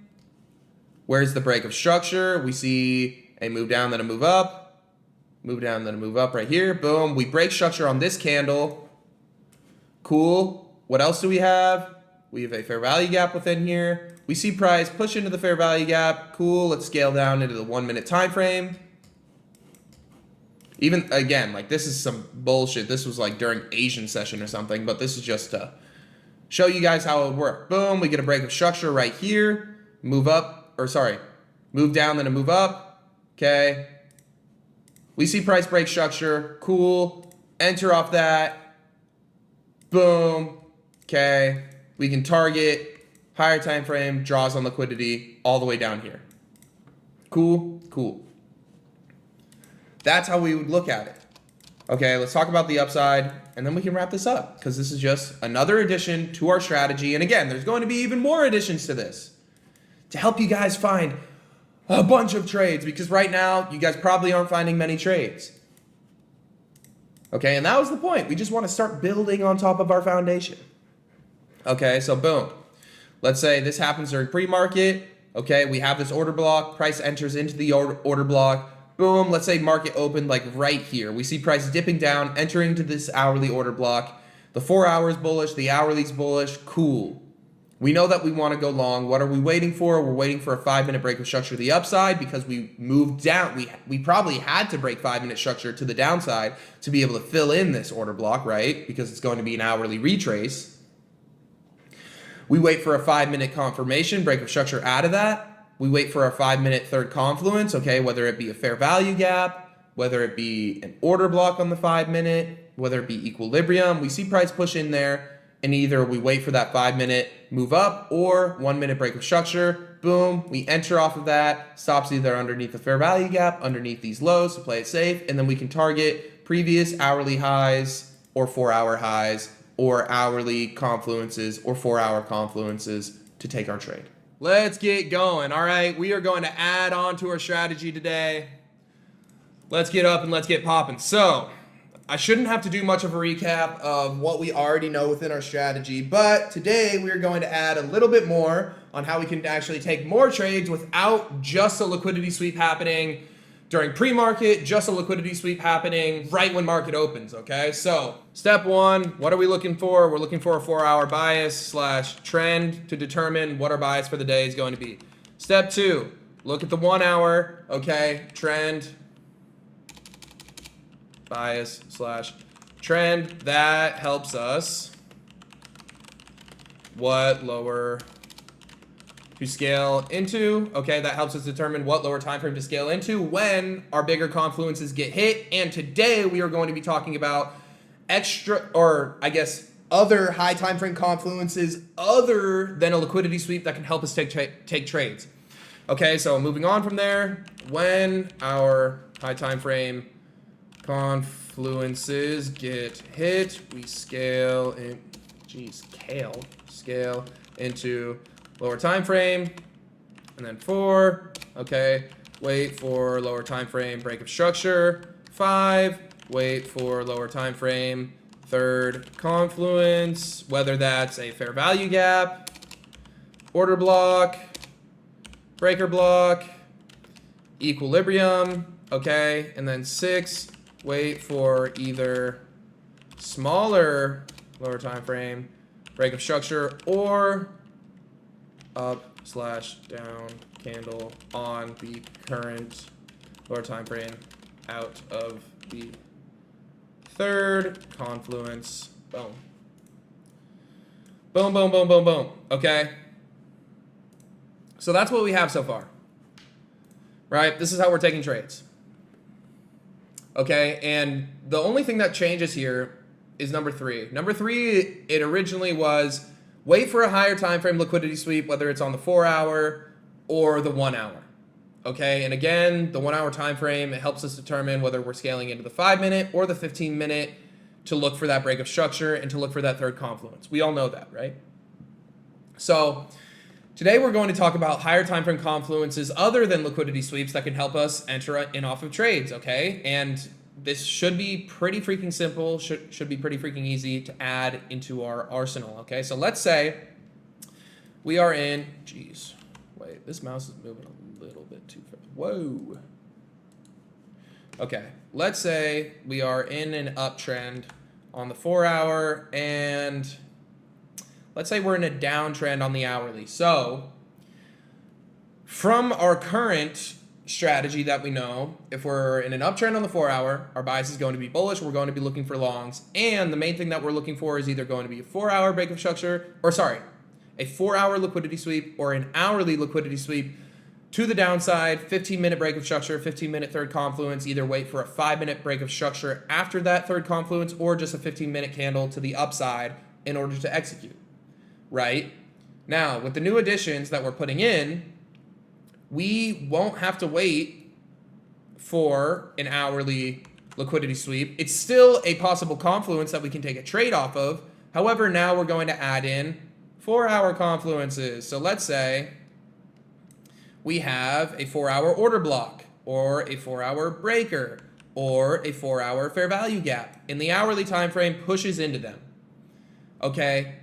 Where's the break of structure? We see a move down, then a move up. Move down, then a move up right here. Boom, we break structure on this candle. Cool. What else do we have? We have a fair value gap within here. We see price push into the fair value gap. Cool, let's scale down into the 1-minute time frame. Even, again, like this is some bullshit. This was like during Asian session or something, but this is just to show you guys how it would work. Boom, we get a break of structure right here. Move up, or sorry, move down, then a move up. Okay. We see price break structure. Cool. Enter off that. Boom. Okay. We can target higher time frame, draws on liquidity all the way down here. Cool. Cool. That's how we would look at it. Okay, let's talk about the upside, and then we can wrap this up, because this is just another addition to our strategy. And again, there's going to be even more additions to this to help you guys find a bunch of trades, because right now, you guys probably aren't finding many trades. Okay, and that was the point. We just want to start building on top of our foundation. Okay, so boom. Let's say this happens during pre-market. Okay, we have this order block. Price enters into the order block. Boom, let's say market opened like right here. We see price dipping down, entering into this hourly order block. The 4 hours bullish, the hourly's bullish. Cool. We know that we want to go long. What are we waiting for? We're waiting for a 5-minute break of structure to the upside, because we moved down. We probably had to break 5-minute structure to the downside to be able to fill in this order block, right? Because it's going to be an hourly retrace. We wait for a 5-minute confirmation, break of structure out of that. We wait for a 5-minute third confluence, okay, whether it be a fair value gap, whether it be an order block on the 5-minute, whether it be equilibrium. We see price push in there, and either we wait for that 5-minute move up or 1-minute break of structure. Boom, we enter off of that, stops either underneath the fair value gap, underneath these lows to play it safe, and then we can target previous hourly highs or 4-hour highs or hourly confluences or 4-hour confluences to take our trade. Let's get going. All right, we are going to add on to our strategy today. Let's get up and let's get popping. So, I shouldn't have to do much of a recap of what we already know within our strategy, but today we are going to add a little bit more on how we can actually take more trades without just a liquidity sweep happening during pre-market, just a liquidity sweep happening right when market opens, okay? So, step one, what are we looking for? We're looking for a 4-hour bias / trend to determine what our bias for the day is going to be. Step two, look at the 1 hour, okay? Trend, bias / trend. That helps us what lower to scale into. Okay, that helps us determine what lower time frame to scale into when our bigger confluences get hit. And today we are going to be talking about other high time frame confluences other than a liquidity sweep that can help us take trades. Okay, so moving on from there, when our high time frame confluences get hit, we scale into lower time frame, and then 4, okay, wait for lower time frame break of structure, 5, wait for lower time frame third confluence, whether that's a fair value gap, order block, breaker block, equilibrium, okay, and then 6, wait for either smaller lower time frame break of structure or up / down candle on the current lower time frame out of the third confluence. Boom. Boom, boom, boom, boom, boom. Okay. So that's what we have so far. Right? This is how we're taking trades. Okay, and the only thing that changes here is number 3. Number 3, it originally was wait for a higher time frame liquidity sweep, whether it's on the 4-hour or the 1 hour. Okay, and again, the 1 hour time frame, it helps us determine whether we're scaling into the 5-minute or the 15-minute to look for that break of structure and to look for that third confluence. We all know that, right? So today we're going to talk about higher time frame confluences other than liquidity sweeps that can help us enter in off of trades, okay? And this should be pretty freaking simple, should be pretty freaking easy to add into our arsenal, okay? So let's say we are in, wait, this mouse is moving a little bit too fast. Whoa. Okay, let's say we are in an uptrend on the 4-hour, and let's say we're in a downtrend on the hourly. So from our current strategy that we know, if we're in an uptrend on the 4-hour, our bias is going to be bullish. We're going to be looking for longs. And the main thing that we're looking for is either going to be a 4-hour break of structure, a 4-hour liquidity sweep or an hourly liquidity sweep to the downside, 15-minute break of structure, 15-minute third confluence, either wait for a 5-minute break of structure after that third confluence or just a 15-minute candle to the upside in order to execute, right? Now, with the new additions that we're putting in, we won't have to wait for an hourly liquidity sweep. It's still a possible confluence that we can take a trade off of. However, now we're going to add in 4-hour confluences. So let's say we have a 4-hour order block or a 4-hour breaker or a 4-hour fair value gap, and the hourly time frame pushes into them. Okay,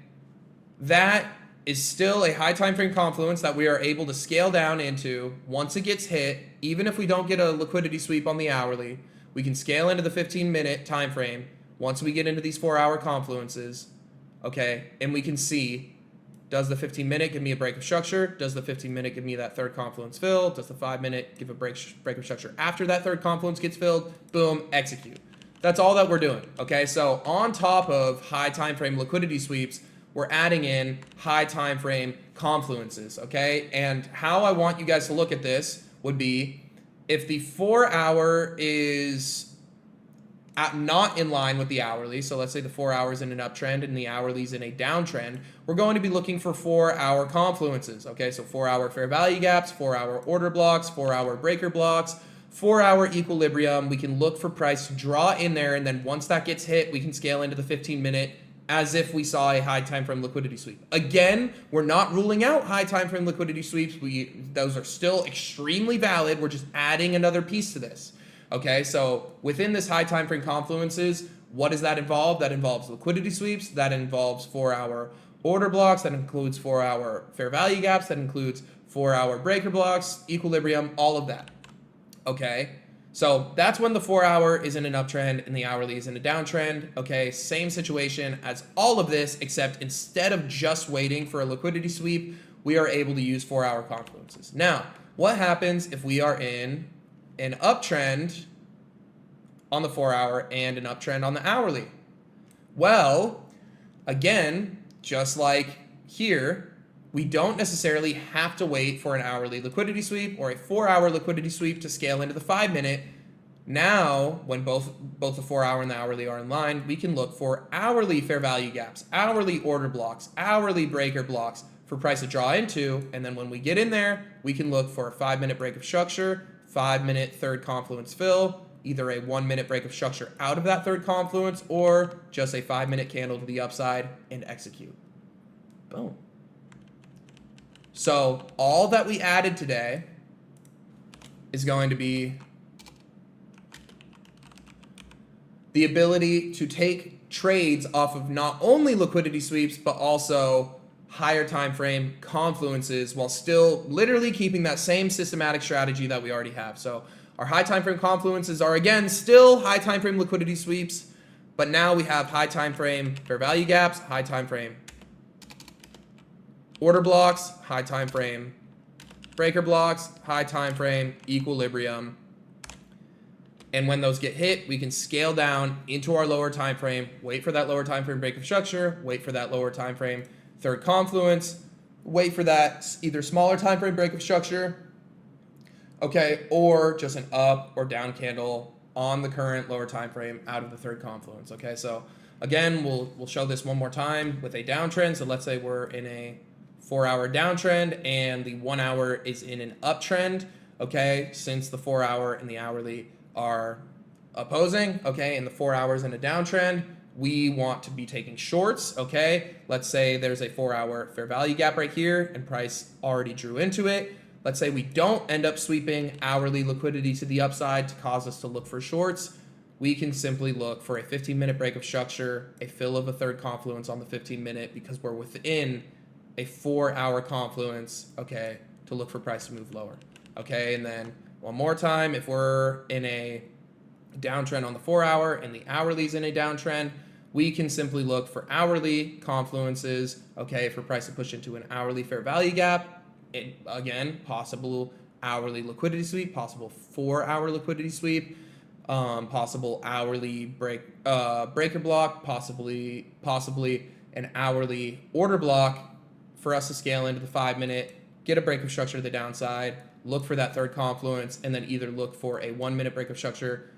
that is still a high time frame confluence that we are able to scale down into once it gets hit. Even if we don't get a liquidity sweep on the hourly, we can scale into the 15-minute time frame once we get into these 4-hour confluences. Okay, and we can see, does the 15-minute give me a break of structure? Does the 15-minute give me that third confluence fill? Does the 5-minute give a break of structure after that third confluence gets filled? Boom, execute. That's all that we're doing. Okay, so on top of high time frame liquidity sweeps, we're adding in high time frame confluences. Okay, and how I want you guys to look at this would be if the 4-hour is not in line with the hourly, so let's say the 4 hours in an uptrend and the hourly's in a downtrend, we're going to be looking for 4-hour confluences. Okay, so 4-hour fair value gaps, 4-hour order blocks, 4-hour breaker blocks, 4-hour equilibrium. We can look for price to draw in there, and then once that gets hit, we can scale into the 15-minute as if we saw a high time frame liquidity sweep. Again, we're not ruling out high time frame liquidity sweeps. Those are still extremely valid. We're just adding another piece to this. Okay, so within this high time frame confluences, what does that involve? That involves liquidity sweeps, that involves 4-hour order blocks, that includes 4-hour fair value gaps, that includes 4-hour breaker blocks, equilibrium, all of that. Okay, so that's when the 4-hour is in an uptrend and the hourly is in a downtrend. Okay, same situation as all of this, except instead of just waiting for a liquidity sweep, we are able to use 4-hour confluences. Now, what happens if we are in an uptrend on the 4-hour and an uptrend on the hourly? Well, again, just like here, we don't necessarily have to wait for an hourly liquidity sweep or a 4-hour liquidity sweep to scale into the 5-minute. Now, when both the 4-hour and the hourly are in line, we can look for hourly fair value gaps, hourly order blocks, hourly breaker blocks for price to draw into, and then when we get in there, we can look for a 5-minute break of structure, 5-minute third confluence fill, either a 1-minute break of structure out of that third confluence or just a 5-minute candle to the upside and execute. Boom. So all that we added today is going to be the ability to take trades off of not only liquidity sweeps, but also higher time frame confluences while still literally keeping that same systematic strategy that we already have. So our high time frame confluences are, again, still high time frame liquidity sweeps, but now we have high time frame fair value gaps, high time frame order blocks, high time frame breaker blocks, high time frame equilibrium. And when those get hit, we can scale down into our lower time frame, wait for that lower time frame break of structure, wait for that lower time frame third confluence, wait for that either smaller time frame break of structure, okay, or just an up or down candle on the current lower time frame out of the third confluence. Okay, so again, we'll show this one more time with a downtrend. So let's say we're in a 4-hour downtrend and the 1-hour is in an uptrend. Okay, since the 4-hour and the hourly are opposing, okay, and the 4 hours in a downtrend, we want to be taking shorts. Okay, let's say there's a 4-hour fair value gap right here and price already drew into it. Let's say we don't end up sweeping hourly liquidity to the upside to cause us to look for shorts. We can simply look for a 15-minute break of structure, a fill of a third confluence on the 15-minute because we're within a 4-hour confluence, okay, to look for price to move lower. Okay, and then one more time, if we're in a downtrend on the 4-hour and the hourly's in a downtrend, we can simply look for hourly confluences, okay, for price to push into an hourly fair value gap. Again, possible hourly liquidity sweep, possible 4-hour liquidity sweep, possible hourly breaker block, possibly an hourly order block for us to scale into the 5-minute, get a break of structure to the downside, look for that third confluence, and then either look for a 1 minute break of structure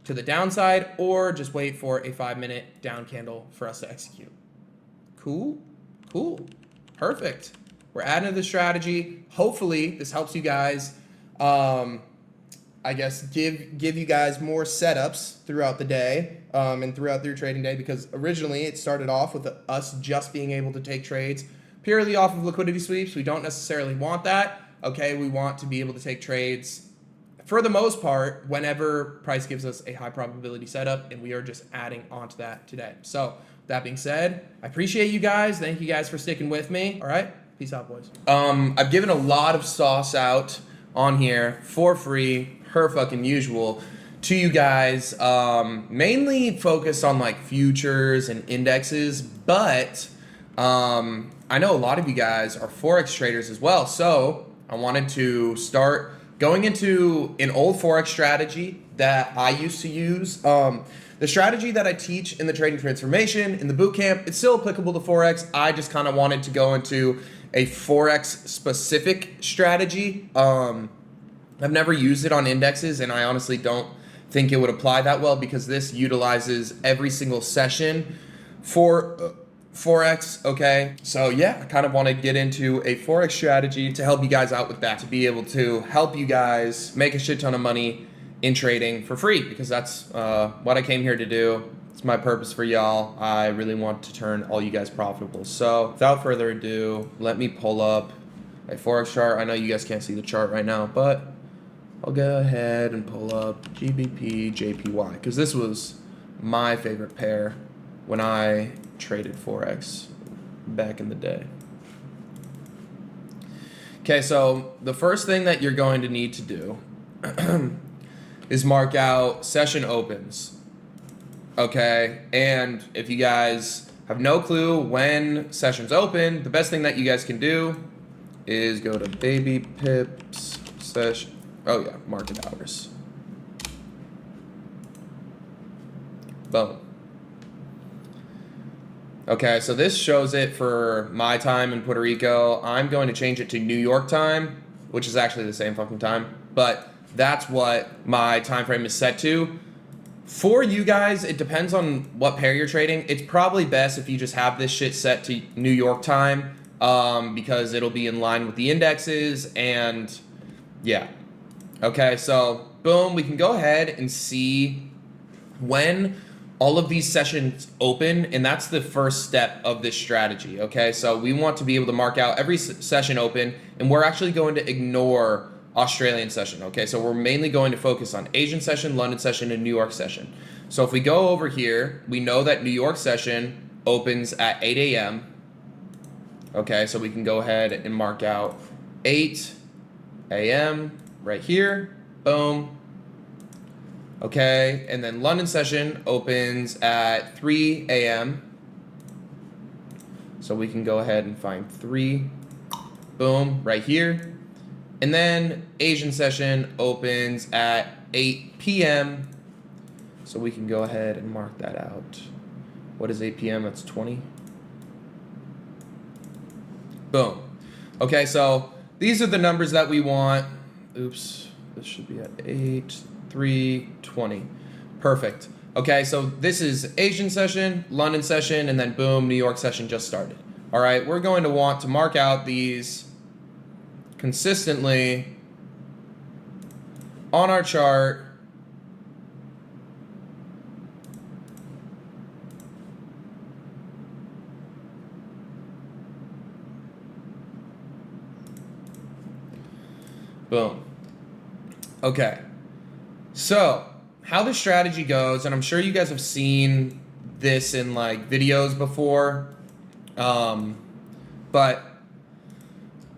to the downside or just wait for a 5 minute down candle for us to execute. Cool? Cool. Perfect. We're adding to the strategy. Hopefully this helps you guys, I guess, give you guys more setups throughout the day and throughout your trading day, because originally it started off with us just being able to take trades purely off of liquidity sweeps. We don't necessarily want that. Okay, we want to be able to take trades for the most part whenever price gives us a high probability setup, and we are just adding onto that today. So that being said, I appreciate you guys. Thank you guys for sticking with me. All right, peace out, boys. I've given a lot of sauce out on here for free, per fucking usual, to you guys, mainly focused on like futures and indexes, but I know a lot of you guys are Forex traders as well, so I wanted to start going into an old Forex strategy that I used to use. The strategy that I teach in the trading transformation, in the bootcamp, it's still applicable to Forex. I just kind of wanted to go into a Forex specific strategy. I've never used it on indexes, and I honestly don't think it would apply that well, because this utilizes every single session for Forex, okay? So yeah, I kind of want to get into a Forex strategy to help you guys out with that, to be able to help you guys make a shit ton of money in trading for free, because that's what I came here to do. It's my purpose for y'all. I really want to turn all you guys profitable. So without further ado, let me pull up a Forex chart. I know you guys can't see the chart right now, but I'll go ahead and pull up GBP, JPY, because this was my favorite pair when I traded Forex back in the day. Okay, so the first thing that you're going to need to do is mark out session opens. Okay, and if you guys have no clue when sessions open, the best thing that you guys can do is go to baby pips session. Oh yeah, market hours. Boom. Okay, so this shows it for my time in Puerto Rico. I'm going to change it to New York time, which is actually the same fucking time, but that's what my time frame is set to. For you guys, it depends on what pair you're trading. It's probably best if you just have this shit set to New York time, because it'll be in line with the indexes, and yeah. Okay, so boom, we can go ahead and see when all of these sessions open, and that's the first step of this strategy. Okay, so we want to be able to mark out every session open, and we're actually going to ignore Australian session. Okay, so we're mainly going to focus on Asian session, London session, and New York session. So if we go over here, we know that New York session opens at 8 a.m. Okay, so we can go ahead and mark out 8 a.m. right here. Boom. Okay, and then London session opens at 3 a.m. So we can go ahead and find 3. Boom, right here. And then Asian session opens at 8 p.m. So we can go ahead and mark that out. What is 8 p.m.? That's 20. Boom. Okay, so these are the numbers that we want. Oops, this should be at 8, 3, 20. Perfect. Okay, so this is Asian session, London session, and then boom, New York session just started. All right, we're going to want to mark out these consistently on our chart. Boom. Okay. So, how the strategy goes, and I'm sure you guys have seen this in like videos before, but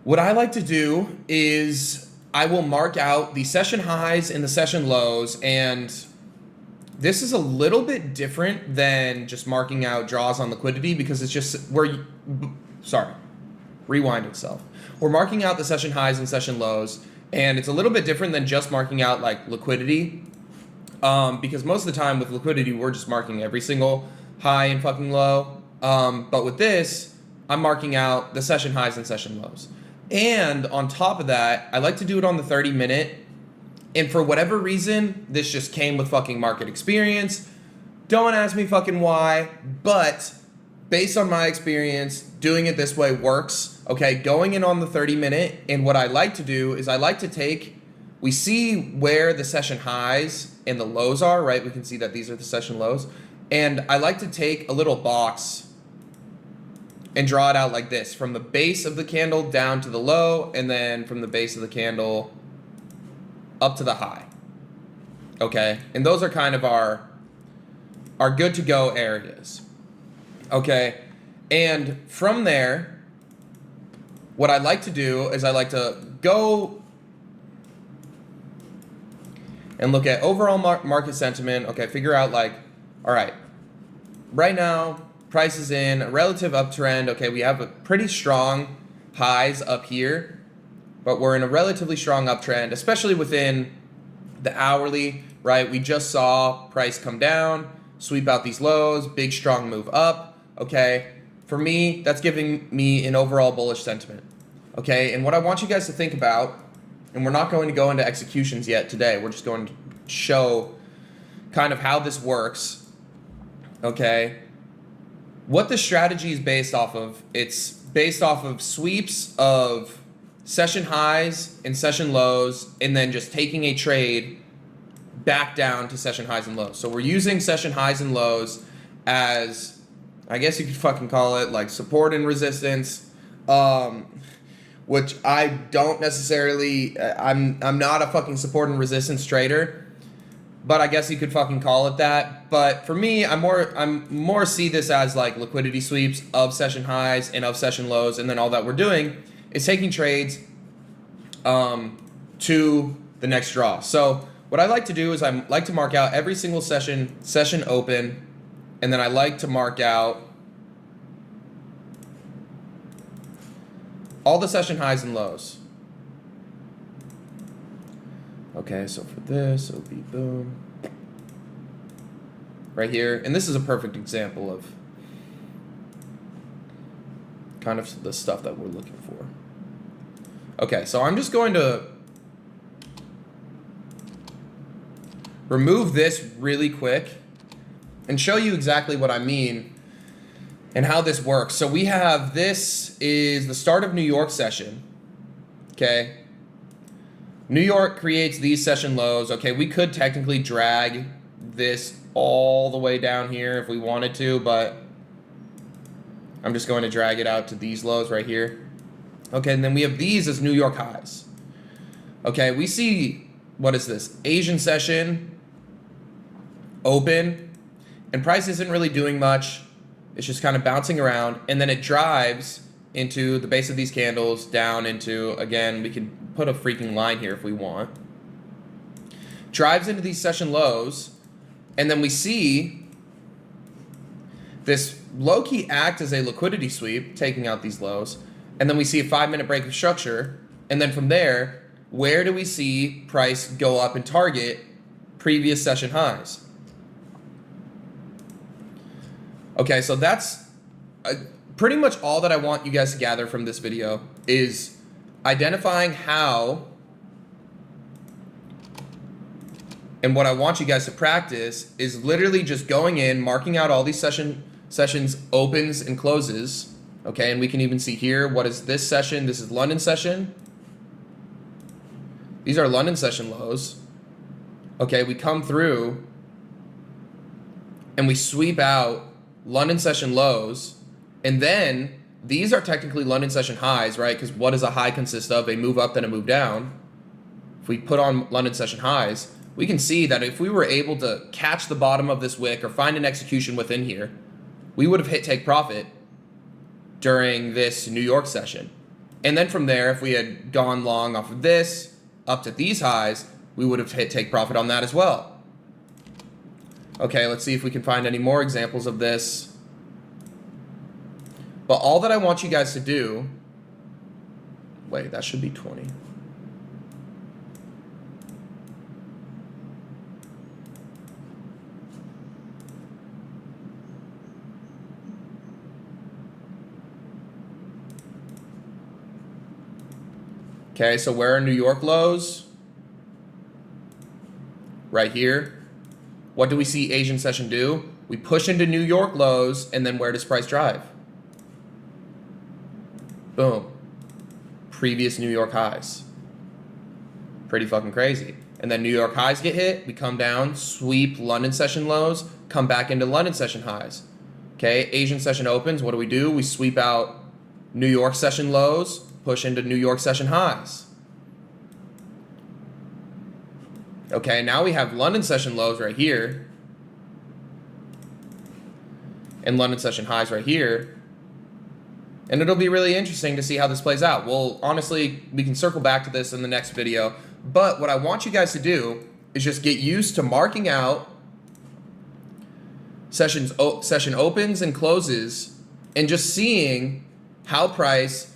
what I like to do is I will mark out the session highs and the session lows, and this is a little bit different than just marking out draws on liquidity, because it's just rewind itself. We're marking out the session highs and session lows, and it's a little bit different than just marking out like liquidity, because most of the time with liquidity we're just marking every single high and fucking low, but with this I'm marking out the session highs and session lows. And on top of that, I like to do it on the 30-minute. And for whatever reason, this just came with fucking market experience. Don't ask me fucking why, but based on my experience, doing it this way works. Okay, going in on the 30-minute, and what I like to do is I like to take, we see where the session highs and the lows are, right? We can see that these are the session lows. And I like to take a little box and draw it out like this, from the base of the candle down to the low, and then from the base of the candle up to the high. Okay, and those are kind of our good to go areas. Okay, and from there, what I like to do is I like to go and look at overall market sentiment. Okay, figure out like, all right, right now, price is in a relative uptrend. Okay, we have a pretty strong highs up here, but we're in a relatively strong uptrend, especially within the hourly, right? We just saw price come down, sweep out these lows, big strong move up. Okay, for me, that's giving me an overall bullish sentiment. Okay, and what I want you guys to think about, and we're not going to go into executions yet today, we're just going to show kind of how this works. Okay, what the strategy is based off of, it's based off of sweeps of session highs and session lows, and then just taking a trade back down to session highs and lows. So we're using session highs and lows as, I guess you could fucking call it like support and resistance, which I don't necessarily, I'm not a fucking support and resistance trader, but I guess you could fucking call it that. But for me, I'm more see this as like liquidity sweeps of session highs and of session lows, and then all that we're doing is taking trades to the next draw. So what I like to do is I like to mark out every single session open, and then I like to mark out all the session highs and lows. Okay, so for this, it'll be boom. Right here. And this is a perfect example of kind of the stuff that we're looking for. Okay, so I'm just going to remove this really quick and show you exactly what I mean and how this works. So we have, this is the start of New York session. Okay. New York creates these session lows. Okay, we could technically drag this all the way down here if we wanted to, but I'm just going to drag it out to these lows right here. Okay, and then we have these as New York highs. Okay, we see, what is this? Asian session, open, and price isn't really doing much. It's just kind of bouncing around, and then it drives into the base of these candles down into, again, we can put a freaking line here if we want. Drives into these session lows, and then we see this low-key act as a liquidity sweep, taking out these lows, and then we see a 5-minute break of structure, and then from there, where do we see price go up and target previous session highs? Okay, so that's pretty much all that I want you guys to gather from this video, is identifying how, and what I want you guys to practice is literally just going in, marking out all these sessions opens and closes. Okay, and we can even see here, what is this session? This is London session. These are London session lows. Okay, we come through and we sweep out London session lows, and then these are technically London session highs, right? Because what does a high consist of? A move up, then a move down. If we put on London session highs, we can see that if we were able to catch the bottom of this wick or find an execution within here, we would have hit take profit during this New York session. And then from there, if we had gone long off of this up to these highs, we would have hit take profit on that as well. Okay, let's see if we can find any more examples of this. But all that I want you guys to do, wait, that should be 20. Okay, so where are New York lows? Right here. What do we see Asian session do? We push into New York lows, and then where does price drive? Boom. Previous New York highs. Pretty fucking crazy. And then New York highs get hit, we come down, sweep London session lows, come back into London session highs. Okay, Asian session opens, what do? We sweep out New York session lows, push into New York session highs. Okay, now we have London session lows right here, and London session highs right here. And it'll be really interesting to see how this plays out. Well, honestly, we can circle back to this in the next video. But what I want you guys to do is just get used to marking out session opens and closes and just seeing how price...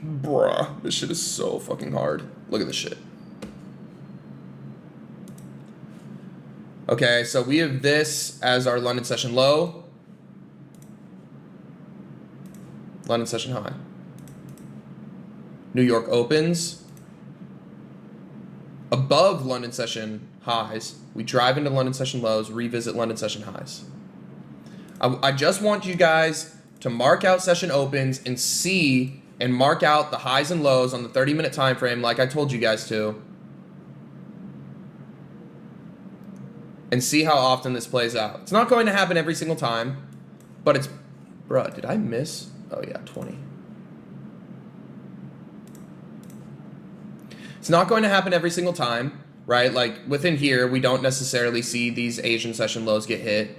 Bruh, this shit is so fucking hard. Look at this shit. Okay, so we have this as our London session low. London session high. New York opens above London session highs. We drive into London session lows, revisit London session highs. I just want you guys to mark out session opens and see and mark out the highs and lows on the 30-minute time frame like I told you guys to. And see how often this plays out. It's not going to happen every single time, but it's... Bruh, did I miss? Oh yeah, 20. It's not going to happen every single time, right? Like within here, we don't necessarily see these Asian session lows get hit.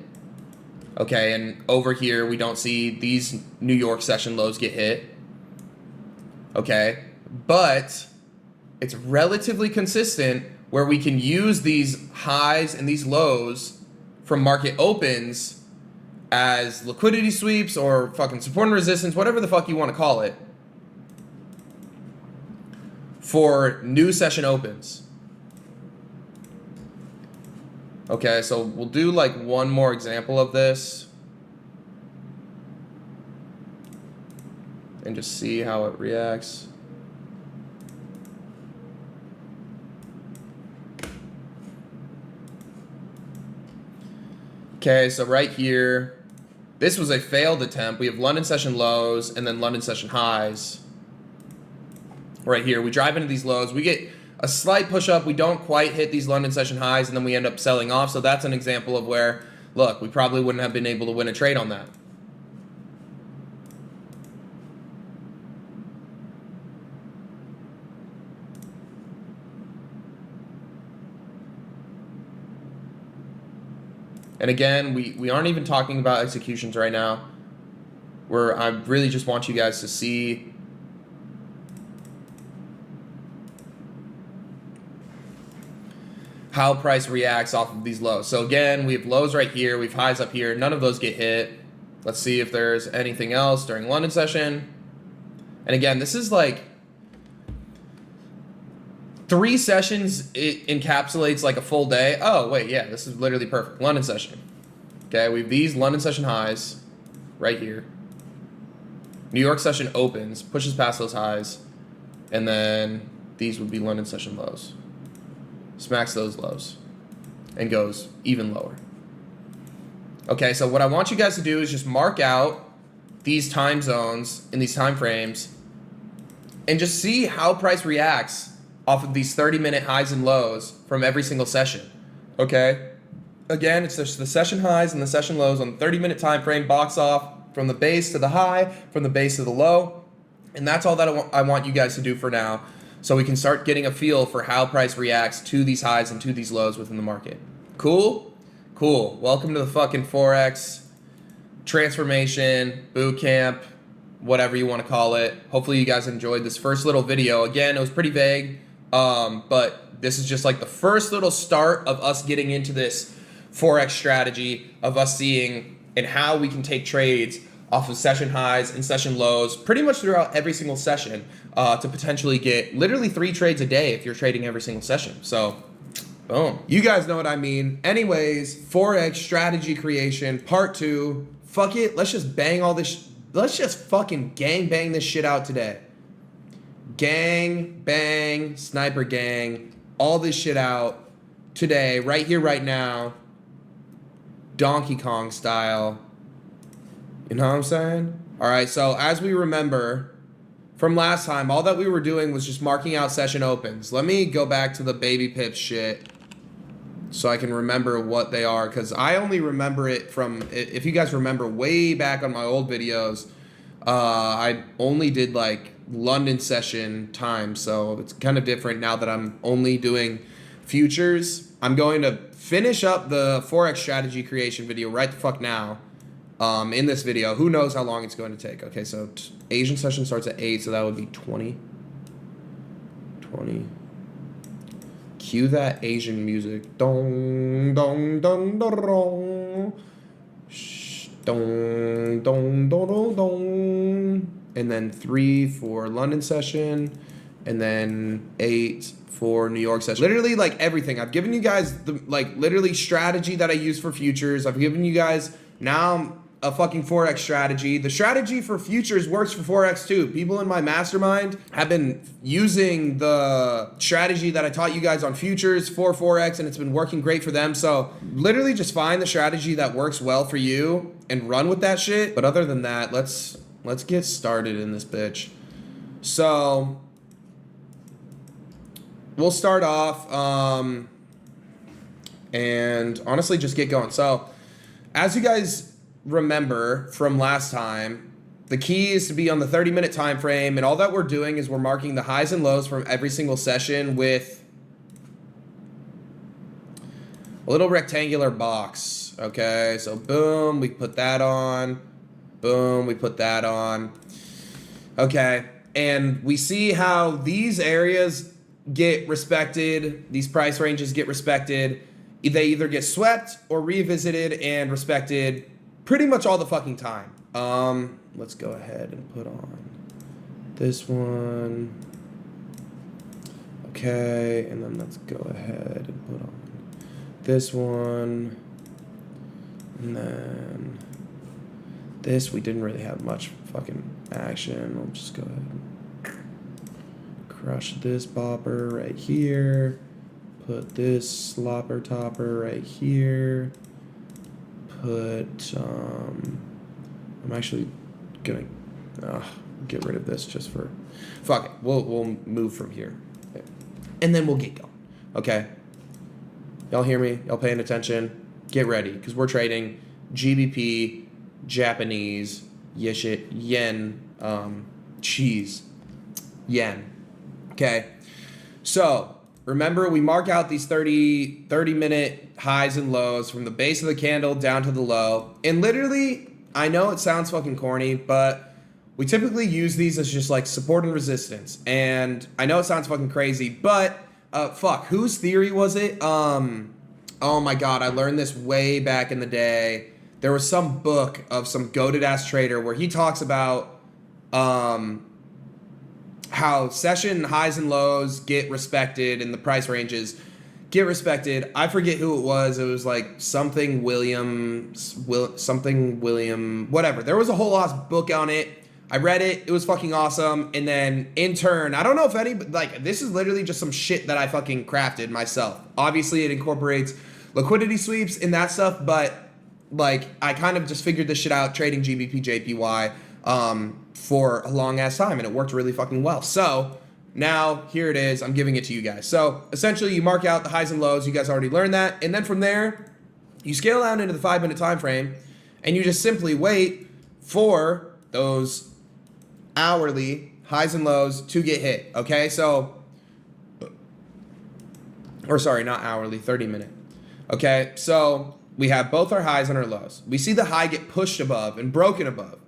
Okay, and over here, we don't see these New York session lows get hit. Okay, but it's relatively consistent where we can use these highs and these lows from market opens as liquidity sweeps or fucking support and resistance, whatever the fuck you want to call it, for new session opens. Okay, so we'll do like one more example of this and just see how it reacts. Okay, so right here, this was a failed attempt. We have London session lows and then London session highs. Right here, we drive into these lows. We get a slight push up. We don't quite hit these London session highs, and then we end up selling off. So that's an example of where, look, we probably wouldn't have been able to win a trade on that. And again, we aren't even talking about executions right now. I really just want you guys to see how price reacts off of these lows. So again, we have lows right here, we have highs up here, none of those get hit. Let's see if there's anything else during London session. And again, this is like 3 sessions, it encapsulates like a full day. Oh, wait, yeah, this is literally perfect. London session. Okay, we have these London session highs right here. New York session opens, pushes past those highs, and then these would be London session lows. Smacks those lows and goes even lower. Okay, so what I want you guys to do is just mark out these time zones in these time frames and just see how price reacts off of these 30-minute highs and lows from every single session. Okay? Again, it's just the session highs and the session lows on the 30-minute time frame, box off from the base to the high, from the base to the low. And that's all that I want you guys to do for now, so we can start getting a feel for how price reacts to these highs and to these lows within the market. Cool? Cool. Welcome to the fucking Forex transformation, boot camp, whatever you want to call it. Hopefully you guys enjoyed this first little video. Again, it was pretty vague, but this is just like the first little start of us getting into this Forex strategy, of us seeing and how we can take trades off of session highs and session lows pretty much throughout every single session to potentially get literally 3 trades a day if you're trading every single session. So, boom. You guys know what I mean. Anyways, Forex strategy creation, part 2. Fuck it. Let's just bang all this. Let's just fucking gang bang this shit out today. gang, bang, sniper gang, all this shit out today, right here, right now, Donkey Kong style. You know what I'm saying? All right, so as we remember from last time, all that we were doing was just marking out session opens. Let me go back to the baby pips shit so I can remember what they are, because I only remember it from, if you guys remember way back on my old videos, I only did like London session time, so it's kind of different now that I'm only doing futures. I'm going to finish up the Forex strategy creation video right the fuck now. In this video, who knows how long it's going to take. Okay, so Asian session starts at 8, so that would be 20. Cue that Asian music. Dong, dong, dong, dong, dong. Shh, dong, dong, dong, dong, dong. And then 3 for London session, and then 8 for New York session. Literally, like, everything. I've given you guys the, like, literally strategy that I use for futures. I've given you guys now a fucking Forex strategy. The strategy for futures works for Forex too. People in my mastermind have been using the strategy that I taught you guys on futures for Forex, and it's been working great for them. So literally just find the strategy that works well for you and run with that shit. But other than that, let's get started in this bitch. So we'll start off and honestly just get going. So as you guys remember from last time, the key is to be on the 30-minute time frame, and all that we're doing is we're marking the highs and lows from every single session with a little rectangular box. Okay, so boom, we put that on, boom, we put that on. Okay, and we see how these areas get respected, these price ranges get respected. They either get swept or revisited and respected pretty much all the fucking time. Let's go ahead and put on this one. Okay, and then let's go ahead and put on this one. And then this, we didn't really have much fucking action. I'll just go ahead and crush this bopper right here. Put this slopper topper right here. Put, I'm actually gonna get rid of this just for, fuck it, we'll move from here. And then we'll get going, okay? Y'all hear me? Y'all paying attention? Get ready, because we're trading GBP, Japanese, yen, yen, okay? So, remember, we mark out these 30-minute highs and lows from the base of the candle down to the low. And literally, I know it sounds fucking corny, but we typically use these as just like support and resistance. And I know it sounds fucking crazy, but fuck, whose theory was it? Oh my God, I learned this way back in the day. There was some book of some goated ass trader where he talks about how session highs and lows get respected and the price ranges get respected. I forget who it was. It was like something William, whatever. There was a whole ass book on it. I read it. It was fucking awesome. And then in turn, I don't know if any, like, this is literally just some shit that I fucking crafted myself. Obviously, it incorporates liquidity sweeps and that stuff, but like, I kind of just figured this shit out trading GBP, JPY, for a long ass time, and it worked really fucking well. So now here it is. I'm giving it to you guys. So essentially, you mark out the highs and lows. You guys already learned that, and then from there, you scale down into the 5-minute time frame, and you just simply wait for those hourly highs and lows to get hit. Okay, so, or sorry, not hourly, 30-minute. Okay, so we have both our highs and our lows. We see the high get pushed above and broken above.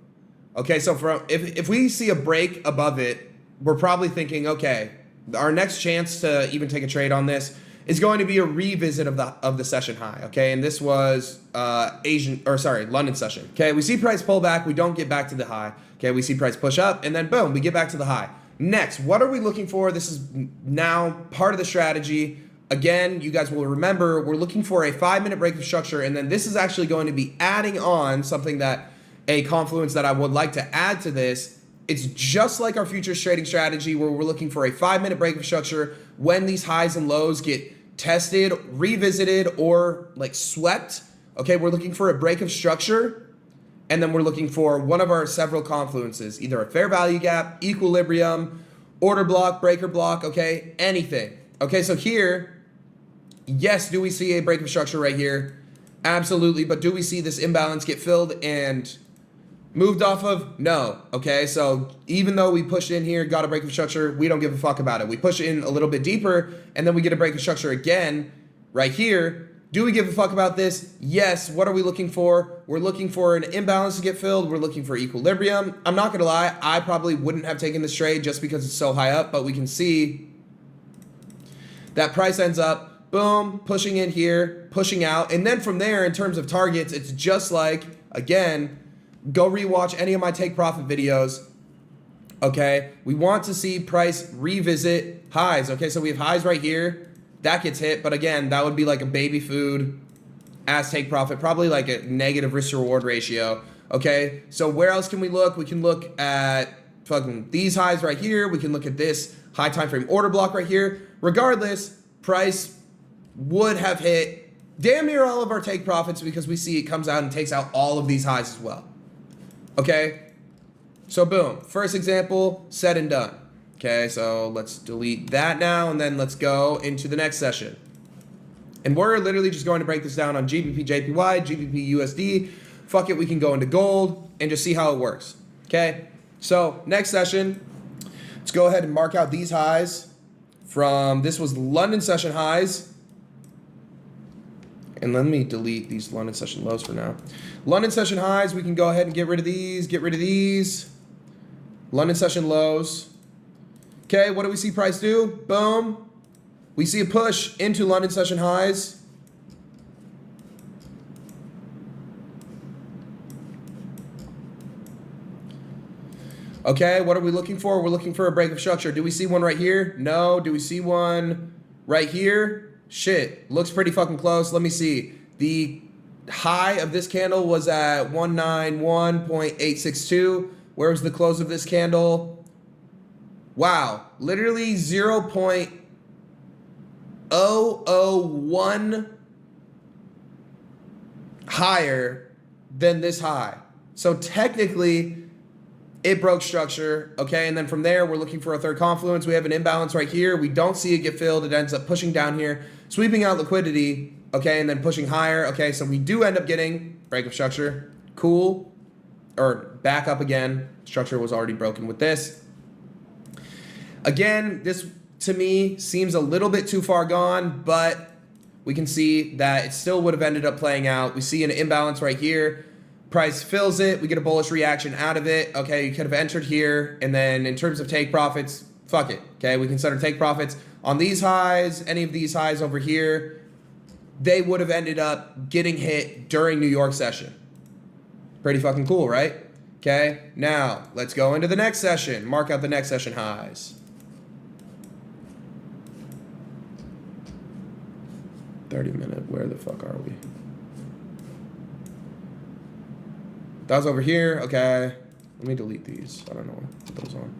Okay, so if we see a break above it, we're probably thinking, okay, our next chance to even take a trade on this is going to be a revisit of the session high. Okay, and this was London session. Okay, we see price pull back, we don't get back to the high. Okay, we see price push up, and then boom, we get back to the high. Next, what are we looking for? This is now part of the strategy. Again, you guys will remember, we're looking for a 5-minute break of structure, and then this is actually going to be adding on something that a confluence that I would like to add to this it's just like our futures trading strategy where we're looking for a 5-minute break of structure when these highs and lows get tested, revisited, or like swept. Okay, we're looking for a break of structure, and then we're looking for one of our several confluences, either a fair value gap, equilibrium, order block, breaker block, okay, anything. Okay, so here, yes, do we see a break of structure right here? Absolutely, but do we see this imbalance get filled and moved off of? No. Okay, so even though we pushed in here, got a break of structure, we don't give a fuck about it. We push in a little bit deeper, and then we get a break of structure again right here. Do we give a fuck about this? Yes. What are we looking for? We're looking for an imbalance to get filled. We're looking for equilibrium. I'm not gonna lie, I probably wouldn't have taken this trade just because it's so high up, but we can see that price ends up, boom, pushing in here, pushing out, and then from there, in terms of targets, it's just like, again, go rewatch any of my take profit videos. Okay, we want to see price revisit highs. Okay, so we have highs right here. That gets hit, but again, that would be like a baby food as take profit, probably like a negative risk to reward ratio. Okay, so where else can we look? We can look at fucking these highs right here. We can look at this high time frame order block right here. Regardless, price would have hit damn near all of our take profits because we see it comes out and takes out all of these highs as well. Okay, so boom, first example, said and done. Okay, so let's delete that now, and then let's go into the next session. And we're literally just going to break this down on GBP, JPY, GBP, USD. Fuck it, we can go into gold and just see how it works. Okay, so next session, let's go ahead and mark out these highs from, this was London session highs. And let me delete these London session lows for now. London session highs, we can go ahead and get rid of these, get rid of these. London session lows. Okay, what do we see price do? Boom. We see a push into London session highs. Okay, what are we looking for? We're looking for a break of structure. Do we see one right here? No. Do we see one right here? Shit, looks pretty fucking close. Let me see. The high of this candle was at 191.862. Where's the close of this candle? Wow, literally 0.001 higher than this high. So technically, it broke structure, okay? And then from there, we're looking for a third confluence. We have an imbalance right here. We don't see it get filled. It ends up pushing down here, sweeping out liquidity, okay, and then pushing higher. Okay, so we do end up getting break of structure. Cool. Or back up again. Structure was already broken with this. Again, this to me seems a little bit too far gone, but we can see that it still would have ended up playing out. We see an imbalance right here. Price fills it. We get a bullish reaction out of it. Okay, you could have entered here. And then in terms of take profits, fuck it. Okay, we consider take profits on these highs, any of these highs over here. They would have ended up getting hit during New York session. Pretty fucking cool, right? Okay, now let's go into the next session. Mark out the next session highs. 30-minute, where the fuck are we? That was over here, okay. Let me delete these. I don't know what put those on.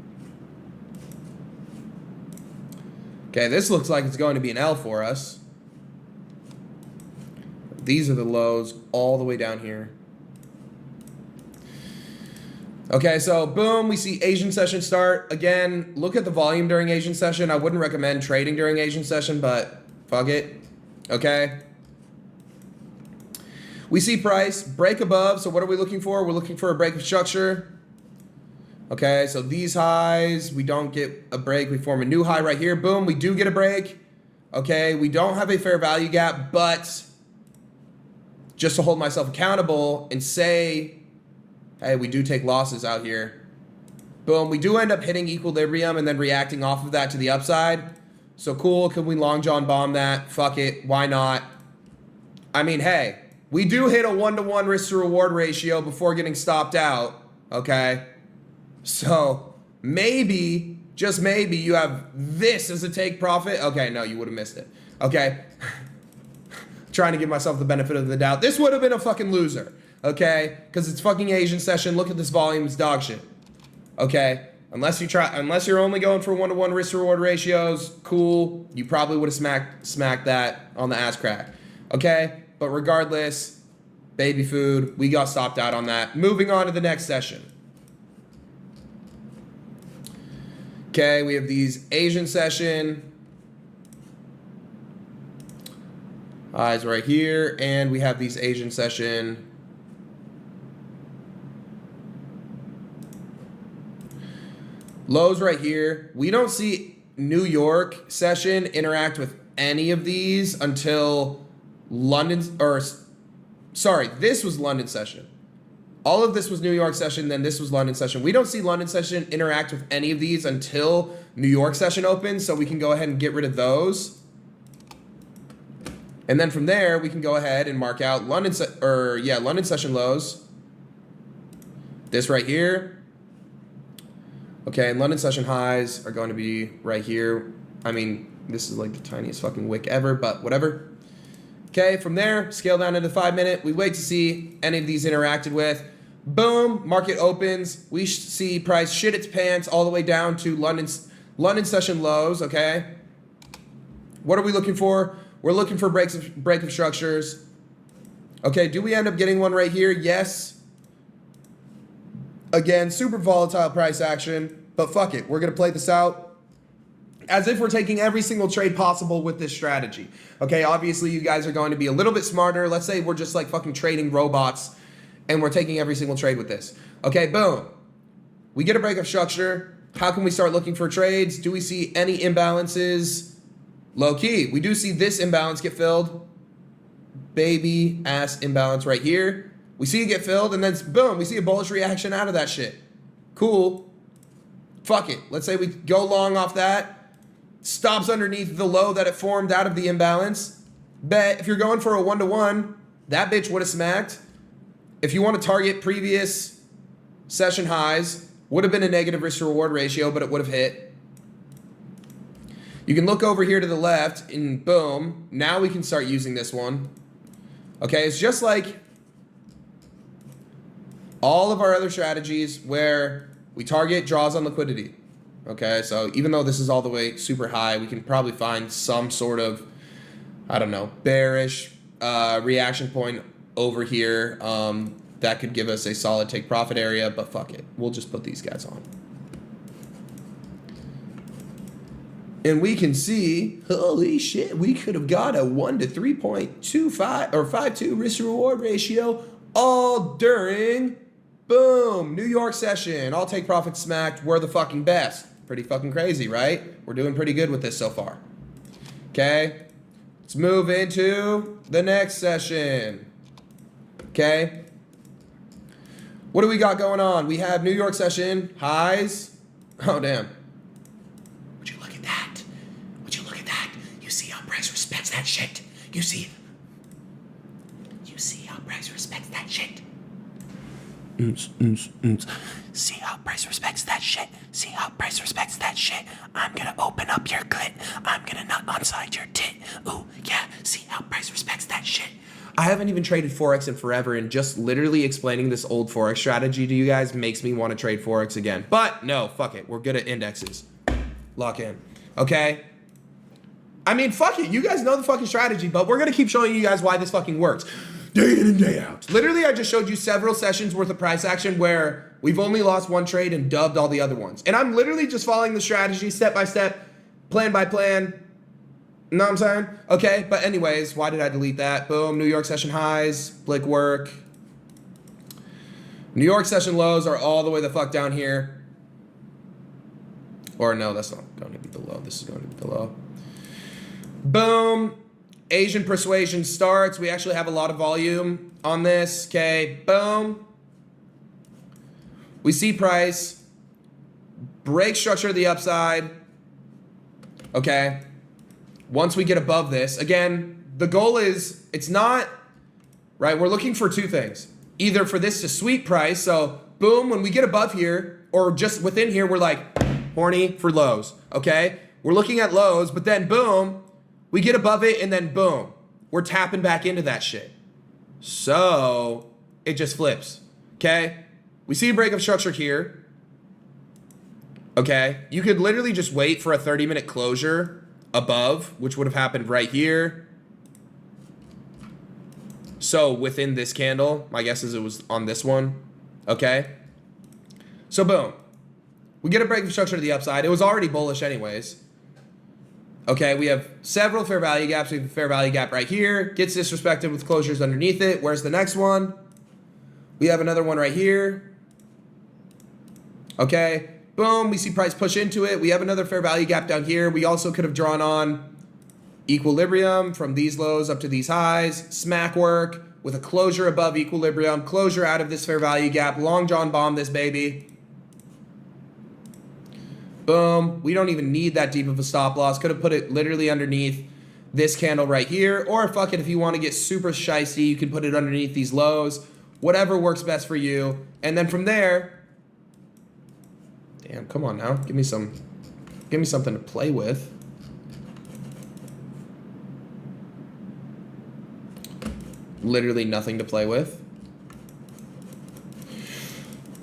Okay, this looks like it's going to be an L for us. These are the lows all the way down here. Okay, so boom, we see Asian session start. Again, look at the volume during Asian session. I wouldn't recommend trading during Asian session, but fuck it. Okay. We see price break above. So what are we looking for? We're looking for a break of structure. Okay, so these highs, we don't get a break. We form a new high right here. Boom, we do get a break. Okay, we don't have a fair value gap, but just to hold myself accountable and say, hey, we do take losses out here. Boom, we do end up hitting equilibrium and then reacting off of that to the upside. So cool, can we long john bomb that? Fuck it, why not? I mean, hey, we do hit a 1-to-1 risk to reward ratio before getting stopped out, okay? So maybe, just maybe, you have this as a take profit. Okay, no, you would have missed it. Okay, trying to give myself the benefit of the doubt. This would have been a fucking loser, okay? Because it's fucking Asian session. Look at this volume, it's dog shit. Okay, unless you're only going for 1-to-1 risk to reward ratios, cool. You probably would have smacked that on the ass crack. Okay, but regardless, baby food, we got stopped out on that. Moving on to the next session. Okay, we have these Asian session highs right here, and we have these Asian session lows right here. We don't see New York session interact with any of these until this was London session. All of this was New York session, then this was London session. We don't see London session interact with any of these until New York session opens, so we can go ahead and get rid of those. And then from there, we can go ahead and mark out London session lows. This right here. Okay, and London session highs are going to be right here. I mean, this is like the tiniest fucking wick ever, but whatever. Okay, from there, scale down into 5 minute. We wait to see any of these interacted with. Boom, market opens. We see price shit its pants all the way down to London session lows, okay? What are we looking for? We're looking for break of structures. Okay, do we end up getting one right here? Yes. Again, super volatile price action, but fuck it. We're going to play this out as if we're taking every single trade possible with this strategy. Okay, obviously you guys are going to be a little bit smarter. Let's say we're just like fucking trading robots and we're taking every single trade with this. Okay, boom. We get a break of structure. How can we start looking for trades? Do we see any imbalances? Low key. We do see this imbalance get filled. Baby ass imbalance right here. We see it get filled and then boom, we see a bullish reaction out of that shit. Cool. Fuck it. Let's say we go long off that. Stops underneath the low that it formed out of the imbalance. Bet if you're going for a 1-to-1, that bitch would have smacked. If you want to target previous session highs, would have been a negative risk to reward ratio, but it would have hit. You can look over here to the left and boom, now we can start using this one. Okay, it's just like all of our other strategies where we target draws on liquidity. Okay, so even though this is all the way super high, we can probably find some sort of, I don't know, bearish reaction point over here that could give us a solid take profit area, but fuck it. We'll just put these guys on. And we can see, holy shit, we could have got a 1 to 3.25 or 5.2 risk to reward ratio all during, boom, New York session. All take profit smacked. We're the fucking best. Pretty fucking crazy, right? We're doing pretty good with this so far. Okay, let's move into the next session. Okay, what do we got going on? We have New York session highs. Oh, damn. Would you look at that? Would you look at that? You see how price respects that shit? You see how price respects that shit? See how price respects that shit? See how price respects that shit? I'm gonna open up your clit. I'm gonna nut inside your tit. Ooh, yeah, see how price respects that shit? I haven't even traded Forex in forever, and just literally explaining this old Forex strategy to you guys makes me want to trade Forex again. But no, fuck it. We're good at indexes. Lock in. Okay? I mean, fuck it. You guys know the fucking strategy, but we're gonna keep showing you guys why this fucking works. Day in and day out. Literally, I just showed you several sessions worth of price action where we've only lost one trade and dubbed all the other ones. And I'm literally just following the strategy step by step, plan by plan. You know what I'm saying? Okay, but anyways, why did I delete that? Boom, New York session highs, blick work. New York session lows are all the way the fuck down here. Or no, that's not going to be the low. This is going to be the low. Boom. Asian persuasion starts. We actually have a lot of volume on this. Okay, boom. We see price break structure to the upside. Okay. Once we get above this, again, the goal is, it's not, right? We're looking for two things. Either for this to sweep price, so boom, when we get above here, or just within here, we're like horny for lows, okay? We're looking at lows, but then boom, we get above it, and then boom, we're tapping back into that shit. So it just flips, okay? We see a break of structure here. Okay, you could literally just wait for a 30-minute closure above, which would have happened right here. So within this candle, my guess is it was on this one. Okay, so boom, we get a break of structure to the upside. It was already bullish anyways. Okay, we have several fair value gaps. We have a fair value gap right here. Gets disrespected with closures underneath it. Where's the next one? We have another one right here. Okay, boom, we see price push into it. We have another fair value gap down here. We also could have drawn on equilibrium from these lows up to these highs. Smack work with a closure above equilibrium. Closure out of this fair value gap. Long John bomb this baby. Boom. We don't even need that deep of a stop loss. Could have put it literally underneath this candle right here. Or fuck it, if you want to get super shicey, you can put it underneath these lows. Whatever works best for you. And then from there, damn, come on now. Give me something to play with. Literally nothing to play with.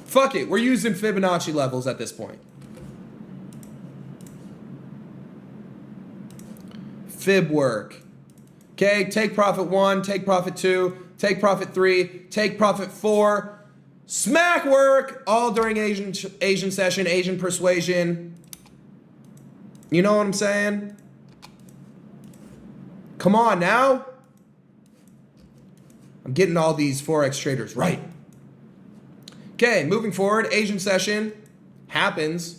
Fuck it. We're using Fibonacci levels at this point. Fib work. Okay, take profit 1, take profit 2, take profit 3, take profit 4. Smack work all during Asian session, Asian persuasion. You know what I'm saying? Come on now. I'm getting all these Forex traders right. Okay, moving forward, Asian session happens.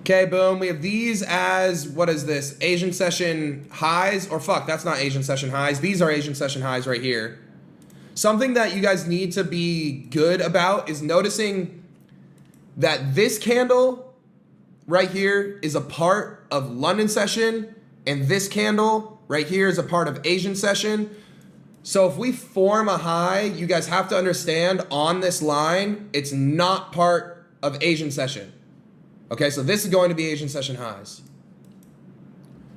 Okay, boom. We have these as, what is this? Asian session highs, or fuck, that's not Asian session highs. These are Asian session highs right here. Something that you guys need to be good about is noticing that this candle right here is a part of London session, and this candle right here is a part of Asian session. So if we form a high, you guys have to understand on this line, it's not part of Asian session. Okay, so this is going to be Asian session highs.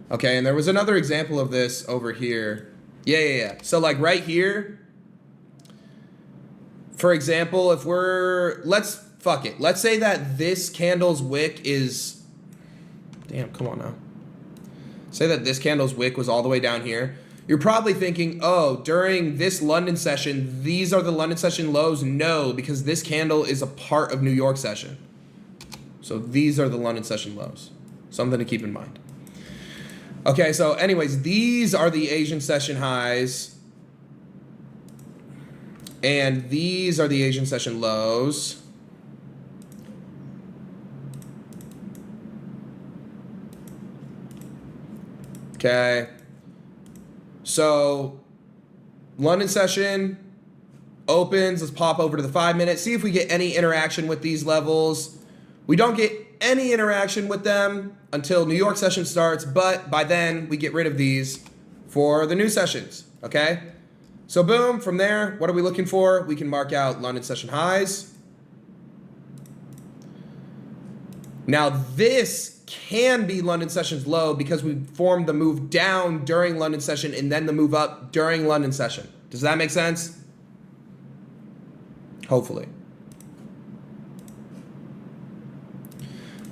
Okay, and there was another example of this over here. Yeah. So like right here, for example, if we're, let's say that this candle's wick is, damn, come on now. Say that this candle's wick was all the way down here. You're probably thinking, oh, during this London session, these are the London session lows. No, because this candle is a part of New York session. So these are the London session lows. Something to keep in mind. Okay, so anyways, these are the Asian session highs. And these are the Asian session lows. Okay. So London session opens. Let's pop over to the 5 minute. See if we get any interaction with these levels. We don't get any interaction with them until New York session starts, but by then we get rid of these for the new sessions, okay? So boom, from there, what are we looking for? We can mark out London session highs. Now this can be London session's low because we formed the move down during London session and then the move up during London session. Does that make sense? Hopefully.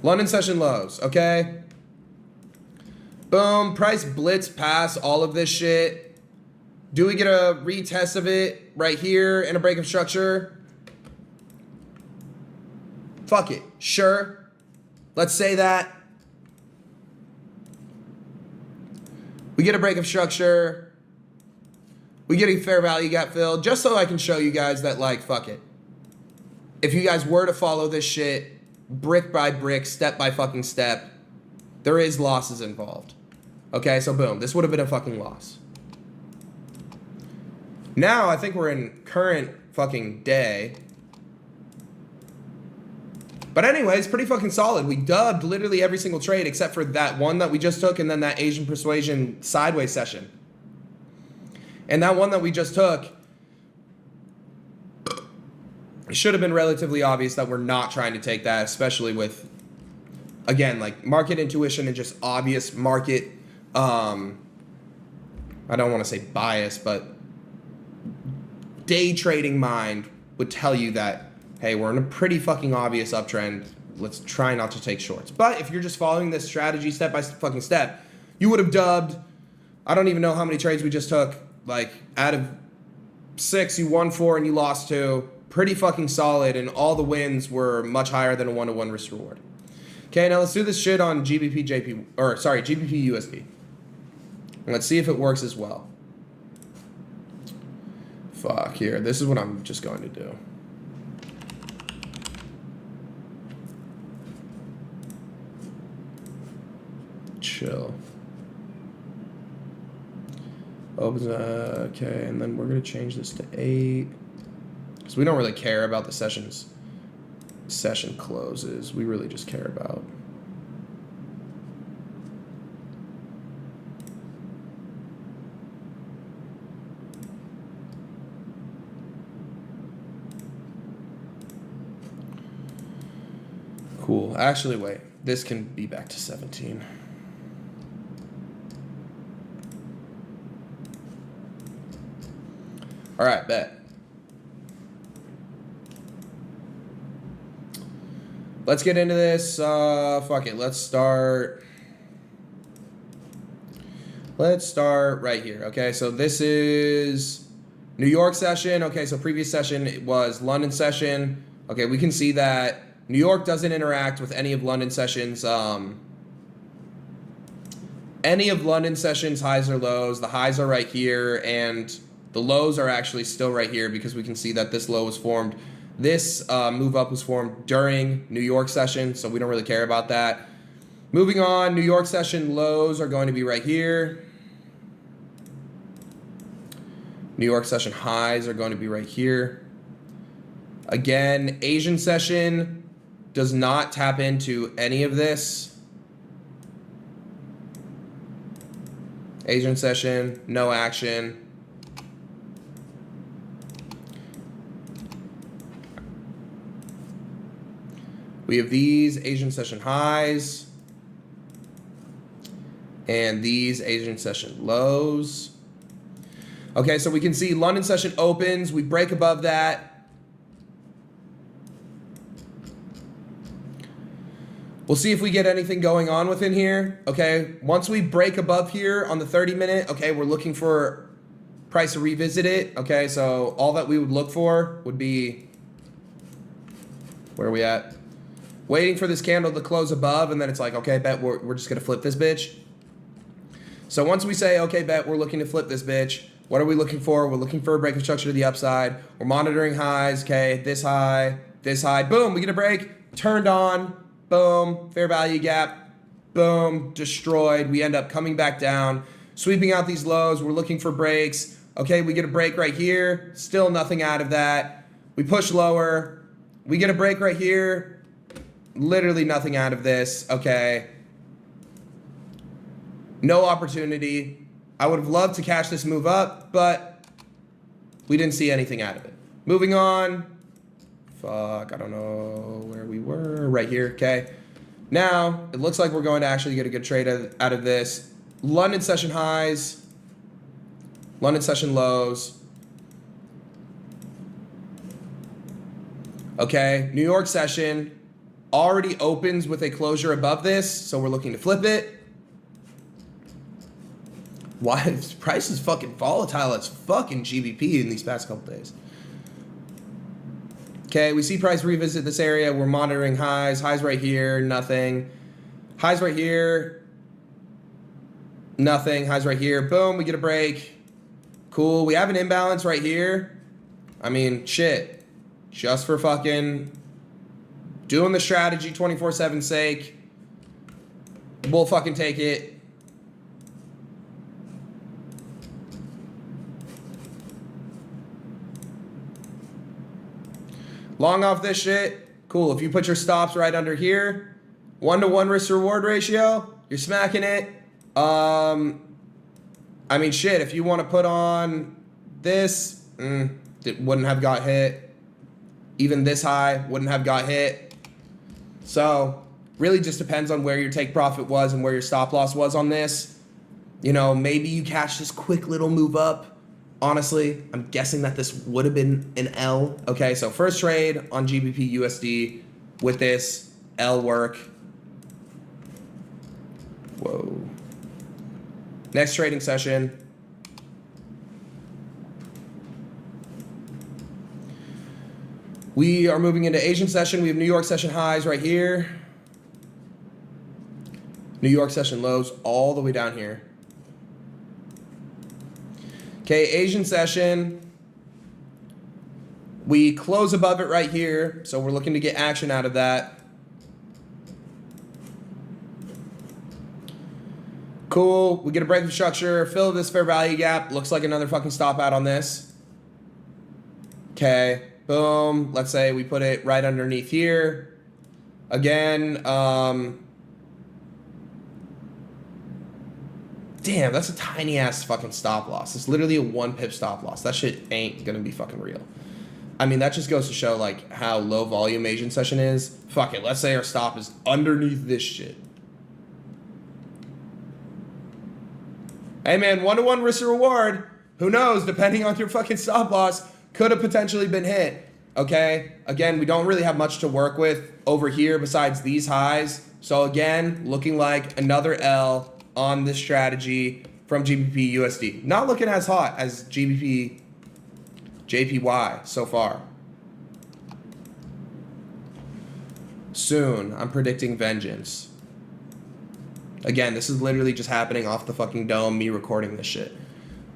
London session lows, okay? Boom, price blitz past all of this shit. Do we get a retest of it right here in a break of structure? Fuck it, sure. Let's say that. We get a break of structure. We get a fair value gap filled, just so I can show you guys that, like, fuck it. If you guys were to follow this shit brick by brick, step by fucking step, there is losses involved. Okay, so boom, this would have been a fucking loss. Now I think we're in current fucking day. But anyways, pretty fucking solid. We dubbed literally every single trade except for that one that we just took and then that Asian persuasion sideways session. And that one that we just took, it should have been relatively obvious that we're not trying to take that, especially with, again, like market intuition and just obvious market, I don't want to say bias, but day trading mind would tell you that, hey, we're in a pretty fucking obvious uptrend. Let's try not to take shorts. But if you're just following this strategy step by fucking step, you would have dubbed, I don't even know how many trades we just took. Like, out of 6, you won 4 and you lost 2. Pretty fucking solid, and all the wins were much higher than a 1-to-1 risk reward. Okay, now let's do this shit on GBP USD. And let's see if it works as well. Fuck, here. This is what I'm just going to do. Chill. Opens, okay, and then we're going to change this to 8. Because we don't really care about the session closes. We really just care about cool. Actually, wait. This can be back to 17. All right, bet. Let's get into this. Fuck it. Let's start right here. Okay, so this is New York session. Okay, so previous session it was London session. Okay, we can see that New York doesn't interact with any of London sessions. Any of London sessions, highs or lows. The highs are right here, and the lows are actually still right here because we can see that this low was formed. This move up was formed during New York session, so we don't really care about that. Moving on, New York session lows are going to be right here. New York session highs are going to be right here. Again, Asian session does not tap into any of this. Asian session, no action. We have these Asian session highs and these Asian session lows. Okay, so we can see London session opens. We break above that. We'll see if we get anything going on within here. Okay, once we break above here on the 30-minute, okay, we're looking for price to revisit it. Okay, so all that we would look for would be, where are we at? Waiting for this candle to close above, and then it's like, okay, bet we're just gonna flip this bitch. So once we say, okay, bet we're looking to flip this bitch, what are we looking for? We're looking for a break of structure to the upside. We're monitoring highs, okay, this high, boom, we get a break, turned on, boom, fair value gap, boom, destroyed. We end up coming back down, sweeping out these lows. We're looking for breaks. Okay, we get a break right here, still nothing out of that. We push lower, we get a break right here, literally nothing out of this. Okay. No opportunity. I would have loved to cash this move up, but we didn't see anything out of it. Moving on. Fuck, I don't know where we were. Right here, okay. Now, it looks like we're going to actually get a good trade out of this. London session highs. London session lows. Okay, New York session already opens with a closure above this, so we're looking to flip it. Why? This price is fucking volatile as fucking GBP in these past couple days. Okay, we see price revisit this area. We're monitoring highs. Highs right here, nothing. Highs right here, nothing. Highs right here, boom, we get a break. Cool, we have an imbalance right here. I mean, shit. Just for fucking doing the strategy 24/7 sake. We'll fucking take it. Long off this shit. Cool. If you put your stops right under here, 1-to-1 risk reward ratio, you're smacking it. I mean, shit, if you want to put on this, it wouldn't have got hit. Even this high wouldn't have got hit. So really just depends on where your take profit was and where your stop loss was on this. You know, maybe you catch this quick little move up honestly, I'm guessing that this would have been an L. Okay, so first trade on GBP USD with this L work. Whoa. Next trading session. We are moving into Asian session. We have New York session highs right here. New York session lows all the way down here. Okay, Asian session. We close above it right here, so we're looking to get action out of that. Cool, we get a break of structure, fill this fair value gap. Looks like another fucking stop out on this. Okay, boom. Let's say we put it right underneath here. Again, damn, that's a tiny ass fucking stop loss. It's literally a 1 pip stop loss. That shit ain't gonna be fucking real. I mean, that just goes to show like how low volume Asian session is. Fuck it, let's say our stop is underneath this shit. Hey man, 1-to-1 risk to reward. Who knows, depending on your fucking stop loss, could have potentially been hit. Okay, again, we don't really have much to work with over here besides these highs. So again, looking like another L on this strategy from GBP USD. Not looking as hot as GBP JPY so far. Soon, I'm predicting vengeance. Again, this is literally just happening off the fucking dome, me recording this shit.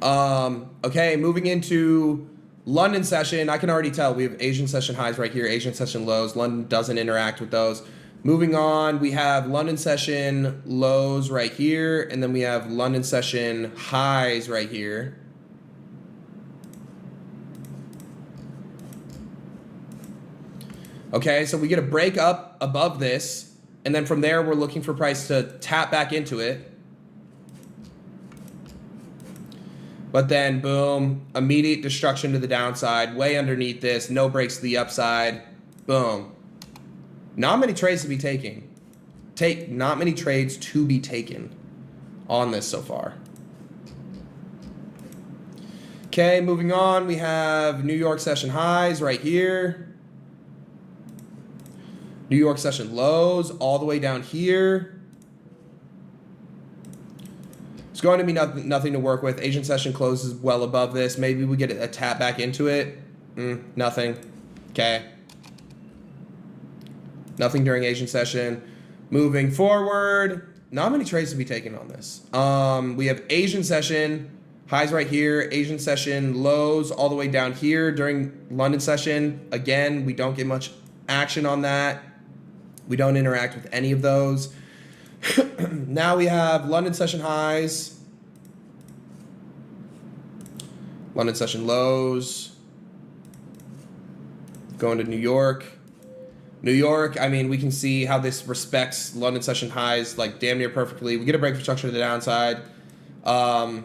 Okay, moving into London session. I can already tell we have Asian session highs right here, Asian session lows. London doesn't interact with those. Moving on, we have London session lows right here, and then we have London session highs right here. Okay, so we get a break up above this. And then from there, we're looking for price to tap back into it. But then, boom, immediate destruction to the downside, way underneath this, no breaks to the upside, boom. Not many trades to be taking. Not many trades to be taken on this so far. Okay, moving on, we have New York session highs right here. New York session lows all the way down here. It's going to be nothing to work with. Asian session closes well above this. Maybe we get a tap back into it. Nothing. Okay. Nothing during Asian session. Moving forward, not many trades to be taken on this. We have Asian session highs right here. Asian session lows all the way down here during London session. Again, we don't get much action on that. We don't interact with any of those. Now we have London session highs, London session lows, going to New York. New York, I mean, we can see how this respects London session highs like damn near perfectly. We get a break of structure to the downside. I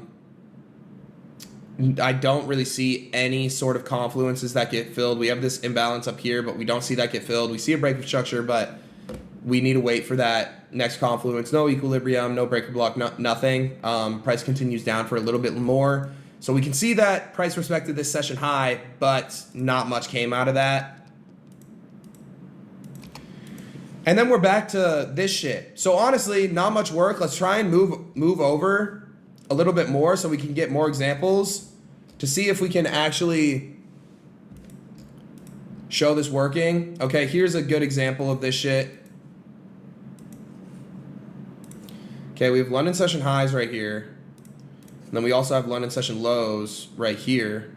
don't really see any sort of confluences that get filled. We have this imbalance up here, but we don't see that get filled. We see a break of structure, but we need to wait for that next confluence. No equilibrium, no breaker block, nothing. Price continues down for a little bit more. So we can see that price respected this session high, but not much came out of that. And then we're back to this shit. So honestly, not much work. Let's try and move over a little bit more so we can get more examples to see if we can actually show this working. Okay, here's a good example of this shit. Okay, we have London session highs right here. And then we also have London session lows right here.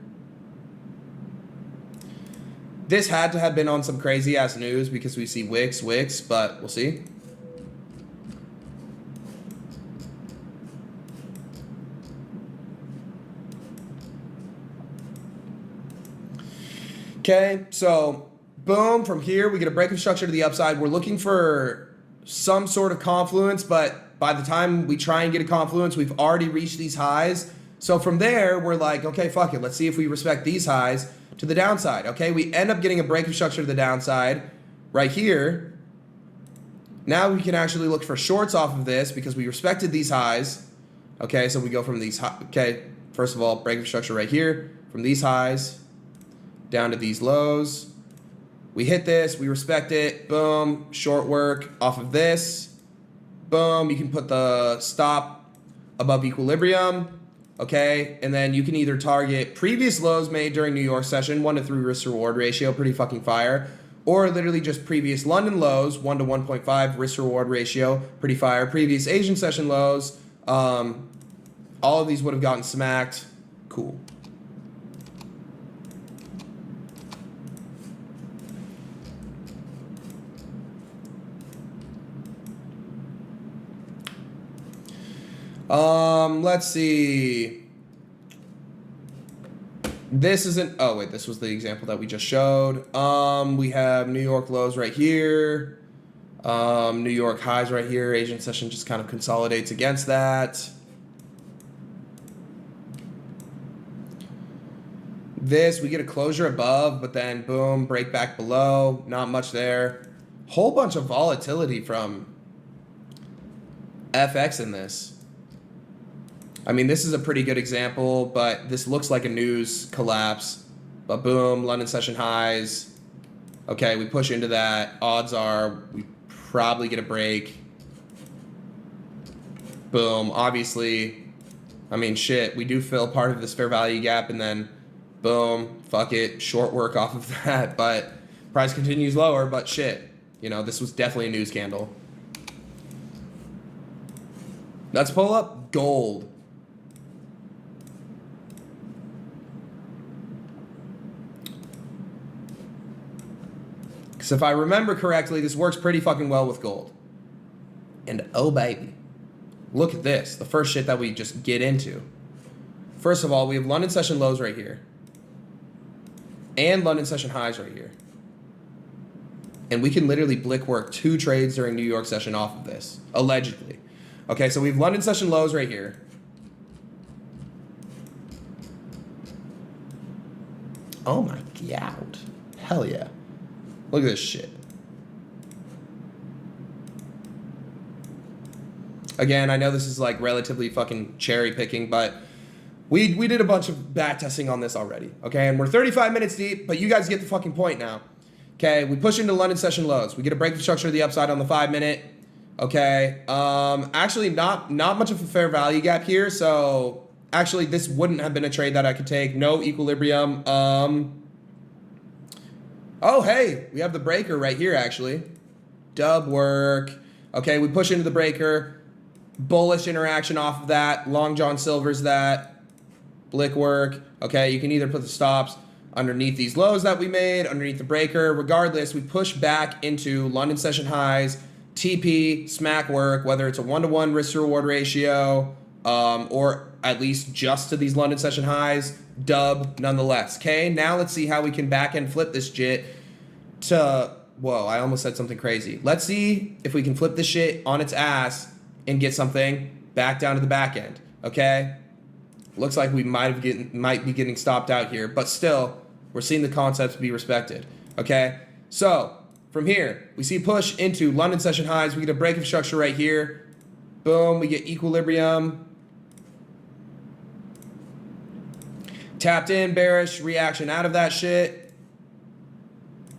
This had to have been on some crazy ass news because we see wicks, but we'll see. Okay, so boom, from here we get a break of structure to the upside. We're looking for some sort of confluence, but by the time we try and get a confluence, we've already reached these highs. So from there, we're like, okay, fuck it. Let's see if we respect these highs to the downside. Okay, we end up getting a break of structure to the downside right here. Now we can actually look for shorts off of this because we respected these highs. Okay, so we go from these, okay, First of all, break of structure right here from these highs down to these lows. We hit this, we respect it, boom, short work off of this, boom, you can put the stop above equilibrium, okay, and then you can either target previous lows made during New York session, 1 to 3 risk to reward ratio, pretty fucking fire, or literally just previous London lows, 1 to 1.5 risk to reward ratio, pretty fire, previous Asian session lows, all of these would have gotten smacked, cool. Let's see. This isn't, oh wait, this was the example that we just showed. We have New York lows right here. New York highs right here. Asian session just kind of consolidates against that. This, we get a closure above, but then boom, break back below. Not much there. Whole bunch of volatility from FX in this. I mean, this is a pretty good example, but this looks like a news collapse. But boom, London session highs. Okay, we push into that. Odds are we probably get a break. Boom, obviously, I mean, shit, we do fill part of this fair value gap, and then boom, fuck it, short work off of that. But price continues lower, but shit, you know, this was definitely a news candle. Let's pull up gold. So if I remember correctly, this works pretty fucking well with gold. And oh baby, look at this, the first shit that we just get into. First of all, we have London session lows right here. And London session highs right here. And we can literally blick work 2 trades during New York session off of this, allegedly. Okay, so we have London session lows right here. Oh my god. Hell yeah. Look at this shit. Again, I know this is like relatively fucking cherry picking, but we did a bunch of backtesting on this already, okay? And we're 35 minutes deep, but you guys get the fucking point now. Okay, we push into London session lows. We get a break of structure to the upside on the 5 minute. Okay, actually not much of a fair value gap here, so actually this wouldn't have been a trade that I could take. No equilibrium. Oh, hey, we have the breaker right here, actually. Dub work. Okay, we push into the breaker. Bullish interaction off of that. Long John Silver's that. Blick work. Okay, you can either put the stops underneath these lows that we made, underneath the breaker. Regardless, we push back into London session highs, TP, smack work, whether it's a 1-to-1 risk to reward ratio, or at least just to these London session highs, dub nonetheless. Okay, now let's see how we can back end flip this shit to, whoa, I almost said something crazy. Let's see if we can flip this shit on its ass and get something back down to the back end. Okay, looks like we might be getting stopped out here, but still, we're seeing the concepts be respected. Okay, so from here, we see push into London session highs. We get a break of structure right here. Boom, we get equilibrium. Tapped in, bearish reaction out of that shit.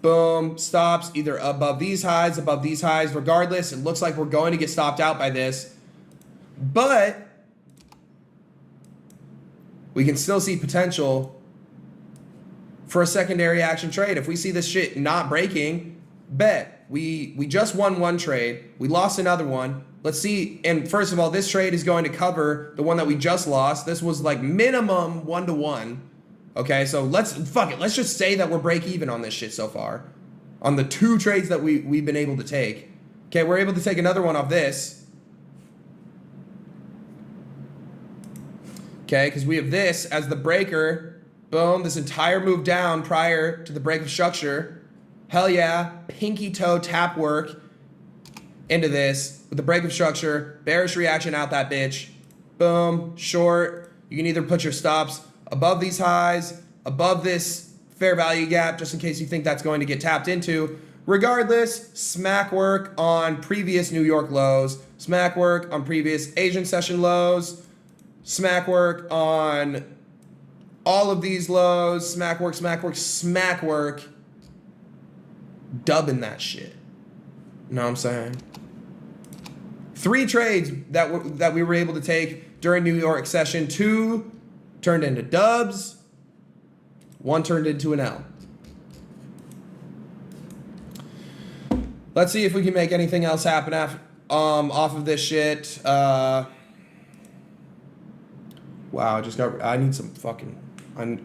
Boom, stops either above these highs, regardless. It looks like we're going to get stopped out by this. But we can still see potential for a secondary action trade. If we see this shit not breaking, bet. We just won 1 trade. We lost another one. Let's see. And first of all, this trade is going to cover the one that we just lost. This was like minimum 1-to-1. Okay, so let's just say that we're break even on this shit so far. On the 2 trades that we've been able to take. Okay, we're able to take another one off this. Okay, because we have this as the breaker. Boom, this entire move down prior to the break of structure. Hell yeah, pinky toe tap work into this with the break of structure. Bearish reaction out that bitch. Boom, short. You can either put your stops above these highs, above this fair value gap, just in case you think that's going to get tapped into. Regardless, smack work on previous New York lows, smack work on previous Asian session lows, smack work on all of these lows, smack work, smack work, smack work, dubbing that shit. Know what I'm saying? 3 trades that we were able to take during New York session. 2 turned into dubs. 1 turned into an L. Let's see if we can make anything else happen off of this shit. Wow, I need some fucking, I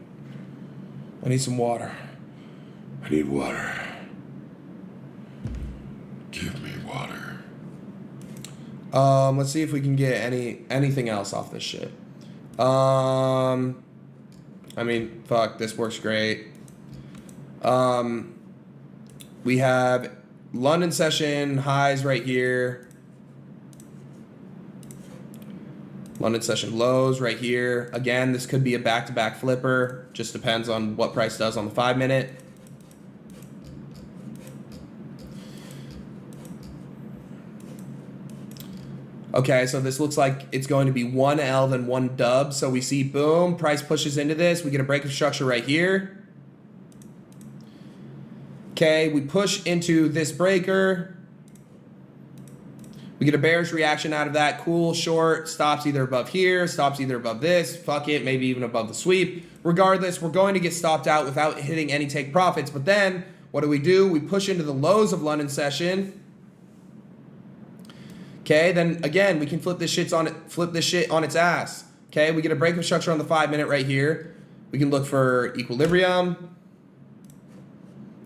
need some water. I need water. Give me water. Let's see if we can get anything else off this shit. I mean, fuck, this works great. We have London session highs right here. London session lows right here. Again, this could be a back-to-back flipper. Just depends on what price does on the 5-minute. Okay, so this looks like it's going to be 1 L then 1 dub. So we see, boom, price pushes into this. We get a break of structure right here. Okay, we push into this breaker. We get a bearish reaction out of that. Cool, short, stops either above here, stops either above this. Fuck it, maybe even above the sweep. Regardless, we're going to get stopped out without hitting any take profits. But then, what do? We push into the lows of London session. Okay, then again, we can flip this shit on its ass. Okay, we get a break of structure on the 5-minute right here. We can look for equilibrium.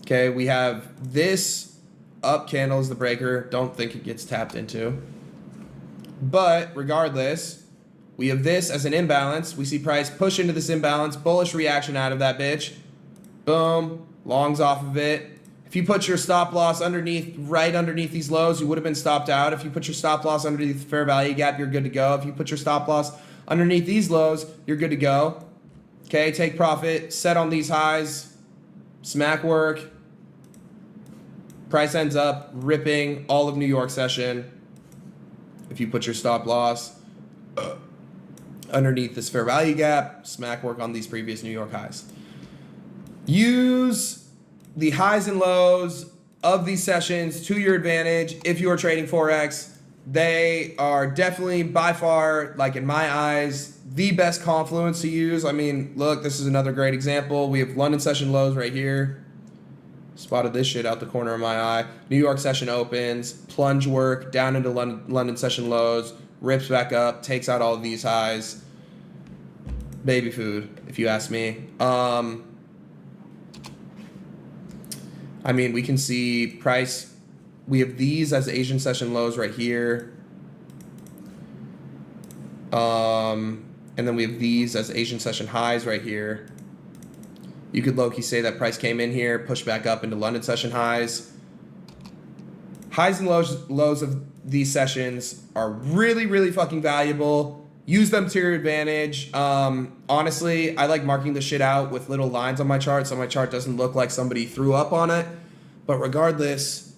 Okay, we have this up candle as the breaker. Don't think it gets tapped into. But regardless, we have this as an imbalance. We see price push into this imbalance, bullish reaction out of that bitch. Boom, longs off of it. If you put your stop loss right underneath these lows, you would have been stopped out. If you put your stop loss underneath the fair value gap, you're good to go. If you put your stop loss underneath these lows, you're good to go. Okay, take profit, set on these highs, smack work. Price ends up ripping all of New York session. If you put your stop loss underneath this fair value gap, smack work on these previous New York highs. Use the highs and lows of these sessions to your advantage if you are trading Forex. They are definitely, by far, like in my eyes, the best confluence to use. I mean, look, this is another great example. We have London session lows right here. Spotted this shit out the corner of my eye. New York session opens, plunge work down into London session lows, rips back up, takes out all of these highs. Baby food, if you ask me. I mean, we can see price. We have these as Asian session lows right here. And then we have these as Asian session highs right here. You could low-key say that price came in here, pushed back up into London session highs. Highs and lows of these sessions are really, really fucking valuable. Use them to your advantage. Honestly, I like marking the shit out with little lines on my chart so my chart doesn't look like somebody threw up on it. But regardless,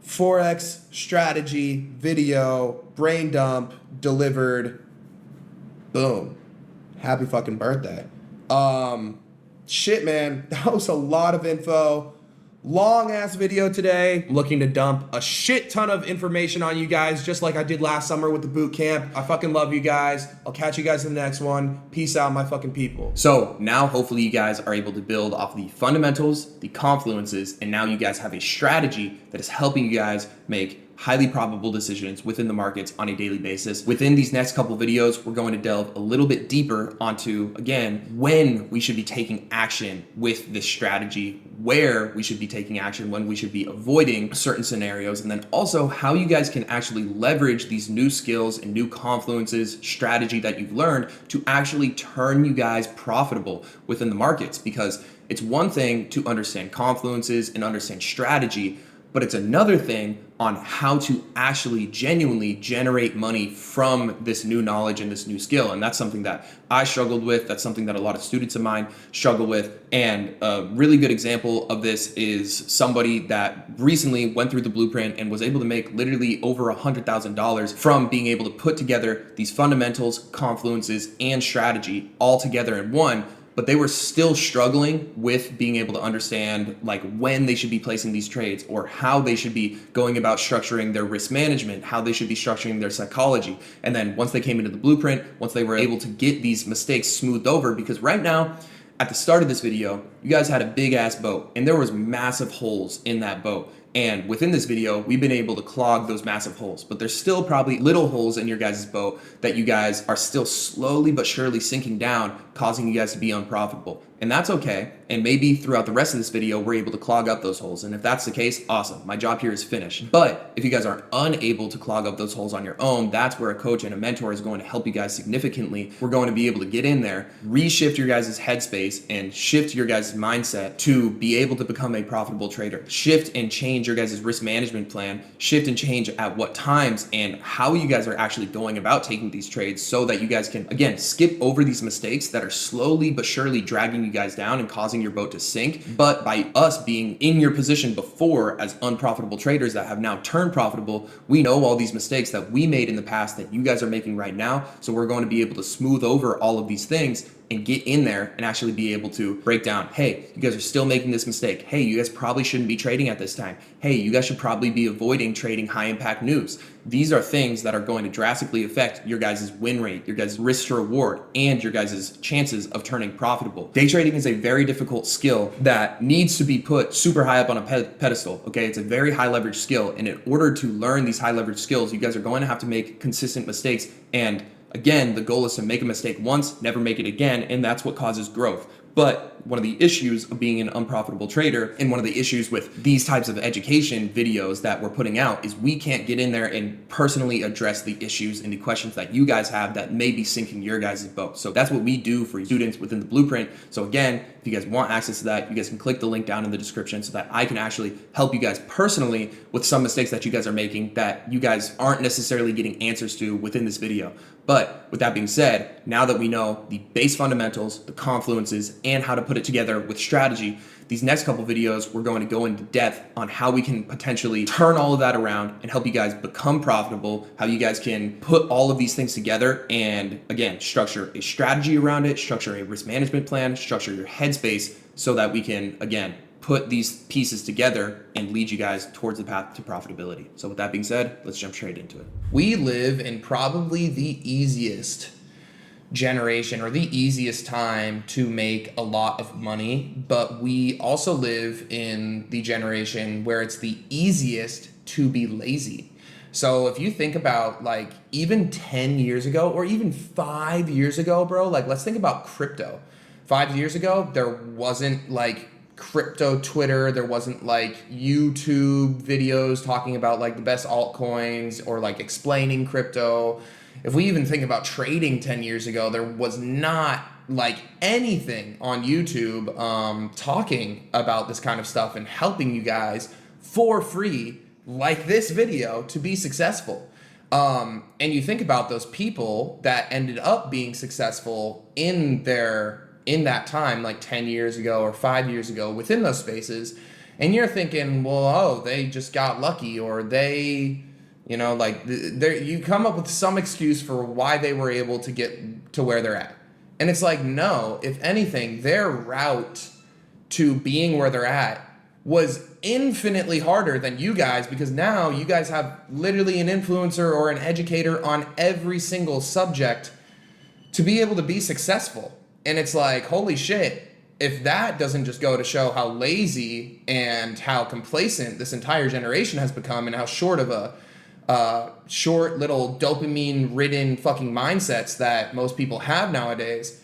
Forex strategy video, brain dump, delivered. Boom. Happy fucking birthday. Shit, man, that was a lot of info. Long ass video today. I'm looking to dump a shit ton of information on you guys, just like I did last summer with the boot camp. I fucking love you guys. I'll catch you guys in the next one. Peace out, my fucking people. So now hopefully you guys are able to build off the fundamentals, the confluences, and now you guys have a strategy that is helping you guys make highly probable decisions within the markets on a daily basis. Within these next couple videos, we're going to delve a little bit deeper onto, again, when we should be taking action with this strategy, where we should be taking action, when we should be avoiding certain scenarios, and then also how you guys can actually leverage these new skills and new confluences, strategy that you've learned to actually turn you guys profitable within the markets. Because it's one thing to understand confluences and understand strategy, but it's another thing on how to actually genuinely generate money from this new knowledge and this new skill. And that's something that I struggled with. That's something that a lot of students of mine struggle with. And a really good example of this is somebody that recently went through the blueprint and was able to make literally over $100,000 from being able to put together these fundamentals, confluences, and strategy all together in one. But they were still struggling with being able to understand like when they should be placing these trades, or how they should be going about structuring their risk management, how they should be structuring their psychology. And then once they came into the blueprint, once they were able to get these mistakes smoothed over, because right now, at the start of this video, you guys had a big ass boat and there was massive holes in that boat. And within this video, we've been able to clog those massive holes, but there's still probably little holes in your guys' boat that you guys are still slowly but surely sinking down, causing you guys to be unprofitable. And that's okay. And maybe throughout the rest of this video, we're able to clog up those holes. And if that's the case, awesome. My job here is finished. But if you guys are unable to clog up those holes on your own, that's where a coach and a mentor is going to help you guys significantly. We're going to be able to get in there, reshift your guys' headspace, and shift your guys' mindset to be able to become a profitable trader. Shift and change your guys' risk management plan, shift and change at what times and how you guys are actually going about taking these trades, so that you guys can, again, skip over these mistakes that are slowly but surely dragging you guys down and causing your boat to sink. But by us being in your position before as unprofitable traders that have now turned profitable, we know all these mistakes that we made in the past that you guys are making right now. So we're going to be able to smooth over all of these things and get in there and actually be able to break down, hey, you guys are still making this mistake. Hey, you guys probably shouldn't be trading at this time. Hey, you guys should probably be avoiding trading high impact news. These are things that are going to drastically affect your guys' win rate, your guys' risk to reward, and your guys' chances of turning profitable. Day trading is a very difficult skill that needs to be put super high up on a pedestal, okay? It's a very high leverage skill. And in order to learn these high leverage skills, you guys are going to have to make consistent mistakes. And again, the goal is to make a mistake once, never make it again, and that's what causes growth. But one of the issues of being an unprofitable trader, and one of the issues with these types of education videos that we're putting out, is we can't get in there and personally address the issues and the questions that you guys have that may be sinking your guys' boat. So that's what we do for students within the blueprint. So again, if you guys want access to that, you guys can click the link down in the description so that I can actually help you guys personally with some mistakes that you guys are making that you guys aren't necessarily getting answers to within this video. But with that being said, now that we know the base fundamentals, the confluences, and how to put it together with strategy, these next couple videos, we're going to go into depth on how we can potentially turn all of that around and help you guys become profitable, how you guys can put all of these things together and, again, structure a strategy around it, structure a risk management plan, structure your headspace so that we can, again, put these pieces together and lead you guys towards the path to profitability. So with that being said, let's jump straight into it. We live in probably the easiest generation, or the easiest time to make a lot of money, but we also live in the generation where it's the easiest to be lazy. So if you think about like even 10 years ago or even 5 years ago, bro, like let's think about crypto. 5 years ago, there wasn't like crypto Twitter, there wasn't like YouTube videos talking about like the best altcoins or like explaining crypto. If we even think about trading 10 years ago, there was not like anything on YouTube talking about this kind of stuff and helping you guys for free like this video to be successful. And you think about those people that ended up being successful in that time, like 10 years ago or 5 years ago within those spaces, and you're thinking, well, oh, they just got lucky, or they, you know, like you come up with some excuse for why they were able to get to where they're at. And it's like, no, if anything, their route to being where they're at was infinitely harder than you guys, because now you guys have literally an influencer or an educator on every single subject to be able to be successful. And it's like, holy shit, if that doesn't just go to show how lazy and how complacent this entire generation has become, and how short of a short little dopamine-ridden fucking mindsets that most people have nowadays,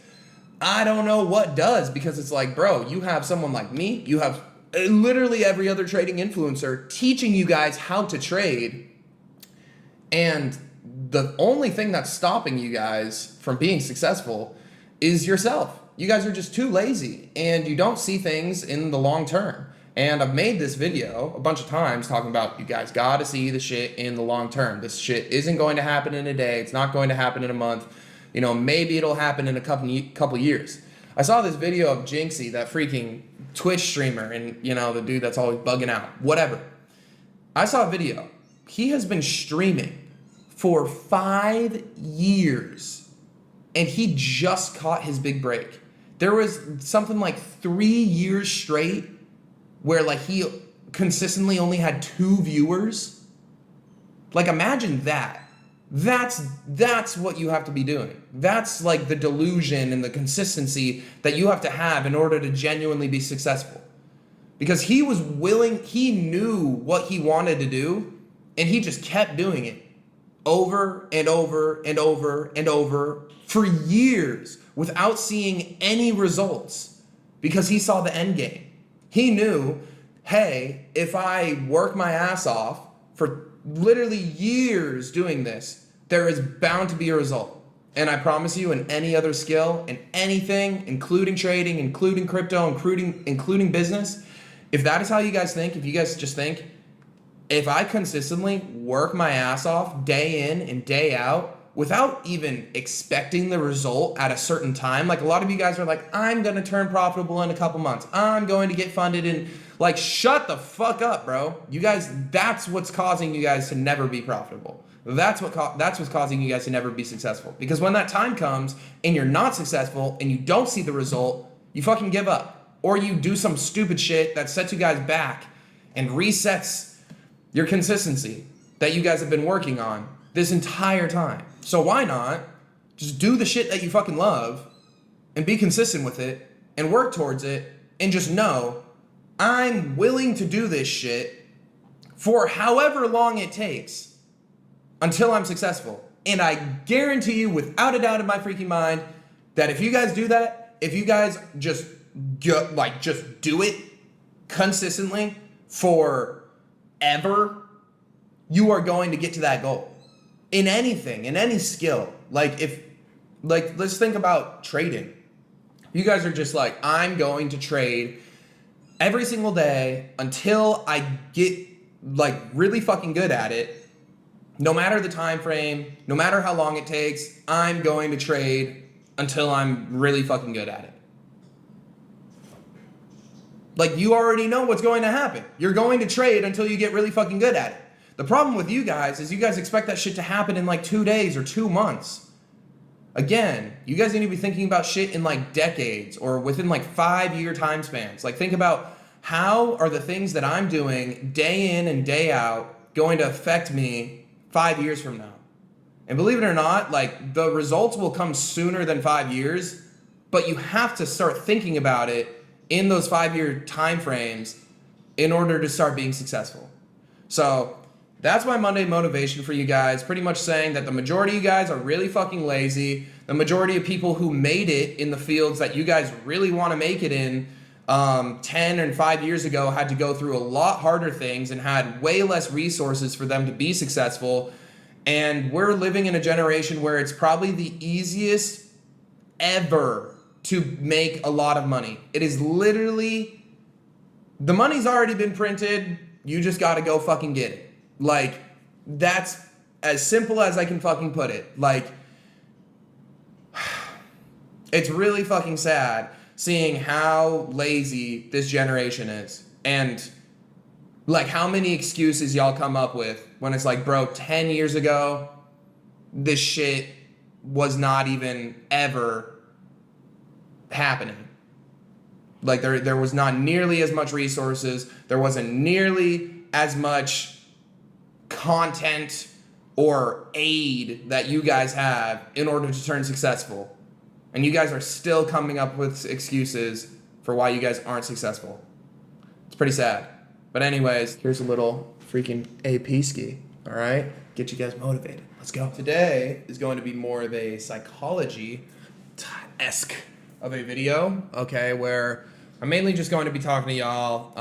I don't know what does. Because it's like, bro, you have someone like me, you have literally every other trading influencer teaching you guys how to trade, and the only thing that's stopping you guys from being successful is yourself. You guys are just too lazy, and you don't see things in the long term. And I've made this video a bunch of times talking about you guys got to see the shit in the long term. This shit isn't going to happen in a day. It's not going to happen in a month. You know, maybe it'll happen in a couple years. I saw this video of Jinxie, that freaking Twitch streamer, and you know, the dude that's always bugging out. Whatever. I saw a video. He has been streaming for 5 years, and he just caught his big break. There was something like 3 years straight where like he consistently only had 2 viewers. Like, imagine that. That's what you have to be doing. That's like the delusion and the consistency that you have to have in order to genuinely be successful. Because he was willing, he knew what he wanted to do, and he just kept doing it over and over and over and over for years without seeing any results, because he saw the end game. He knew, hey, if I work my ass off for literally years doing this, there is bound to be a result. And I promise you, in any other skill, in anything, including trading, including crypto, including business, if that is how you guys think, if you guys just think, if I consistently work my ass off day in and day out without even expecting the result at a certain time, like a lot of you guys are like, I'm going to turn profitable in a couple months. I'm going to get funded in, like, shut the fuck up, bro. You guys, that's what's causing you guys to never be profitable. That's what's causing you guys to never be successful. Because when that time comes and you're not successful and you don't see the result, you fucking give up. Or you do some stupid shit that sets you guys back and resets your consistency that you guys have been working on this entire time. So why not just do the shit that you fucking love and be consistent with it and work towards it, and just know I'm willing to do this shit for however long it takes until I'm successful. And I guarantee you without a doubt in my freaking mind that if you guys do that, if you guys just do it consistently forever, you are going to get to that goal. In anything, in any skill. Let's think about trading. You guys are just like, I'm going to trade every single day until I get like really fucking good at it. No matter the time frame, no matter how long it takes, I'm going to trade until I'm really fucking good at it. Like, you already know what's going to happen. You're going to trade until you get really fucking good at it. The problem with you guys is you guys expect that shit to happen in like 2 days or 2 months. Again, you guys need to be thinking about shit in like decades or within like 5-year time spans. Like, think about, how are the things that I'm doing day in and day out going to affect me 5 years from now? And believe it or not, like, the results will come sooner than 5 years, but you have to start thinking about it in those 5-year time frames in order to start being successful. So that's my Monday motivation for you guys, pretty much saying that the majority of you guys are really fucking lazy. The majority of people who made it in the fields that you guys really want to make it in 10 and 5 years ago had to go through a lot harder things and had way less resources for them to be successful. And we're living in a generation where it's probably the easiest ever to make a lot of money. It is literally, the money's already been printed. You just got to go fucking get it. Like, that's as simple as I can fucking put it. Like, it's really fucking sad seeing how lazy this generation is. And like, how many excuses y'all come up with when it's like, bro, 10 years ago, this shit was not even ever happening. Like, there was not nearly as much resources. There wasn't nearly as much content or aid that you guys have in order to turn successful. And you guys are still coming up with excuses for why you guys aren't successful. It's pretty sad. But anyways, here's a little freaking AP ski, all right? Get you guys motivated. Let's go. Today is going to be more of a psychology-esque of a video, okay, where I'm mainly just going to be talking to y'all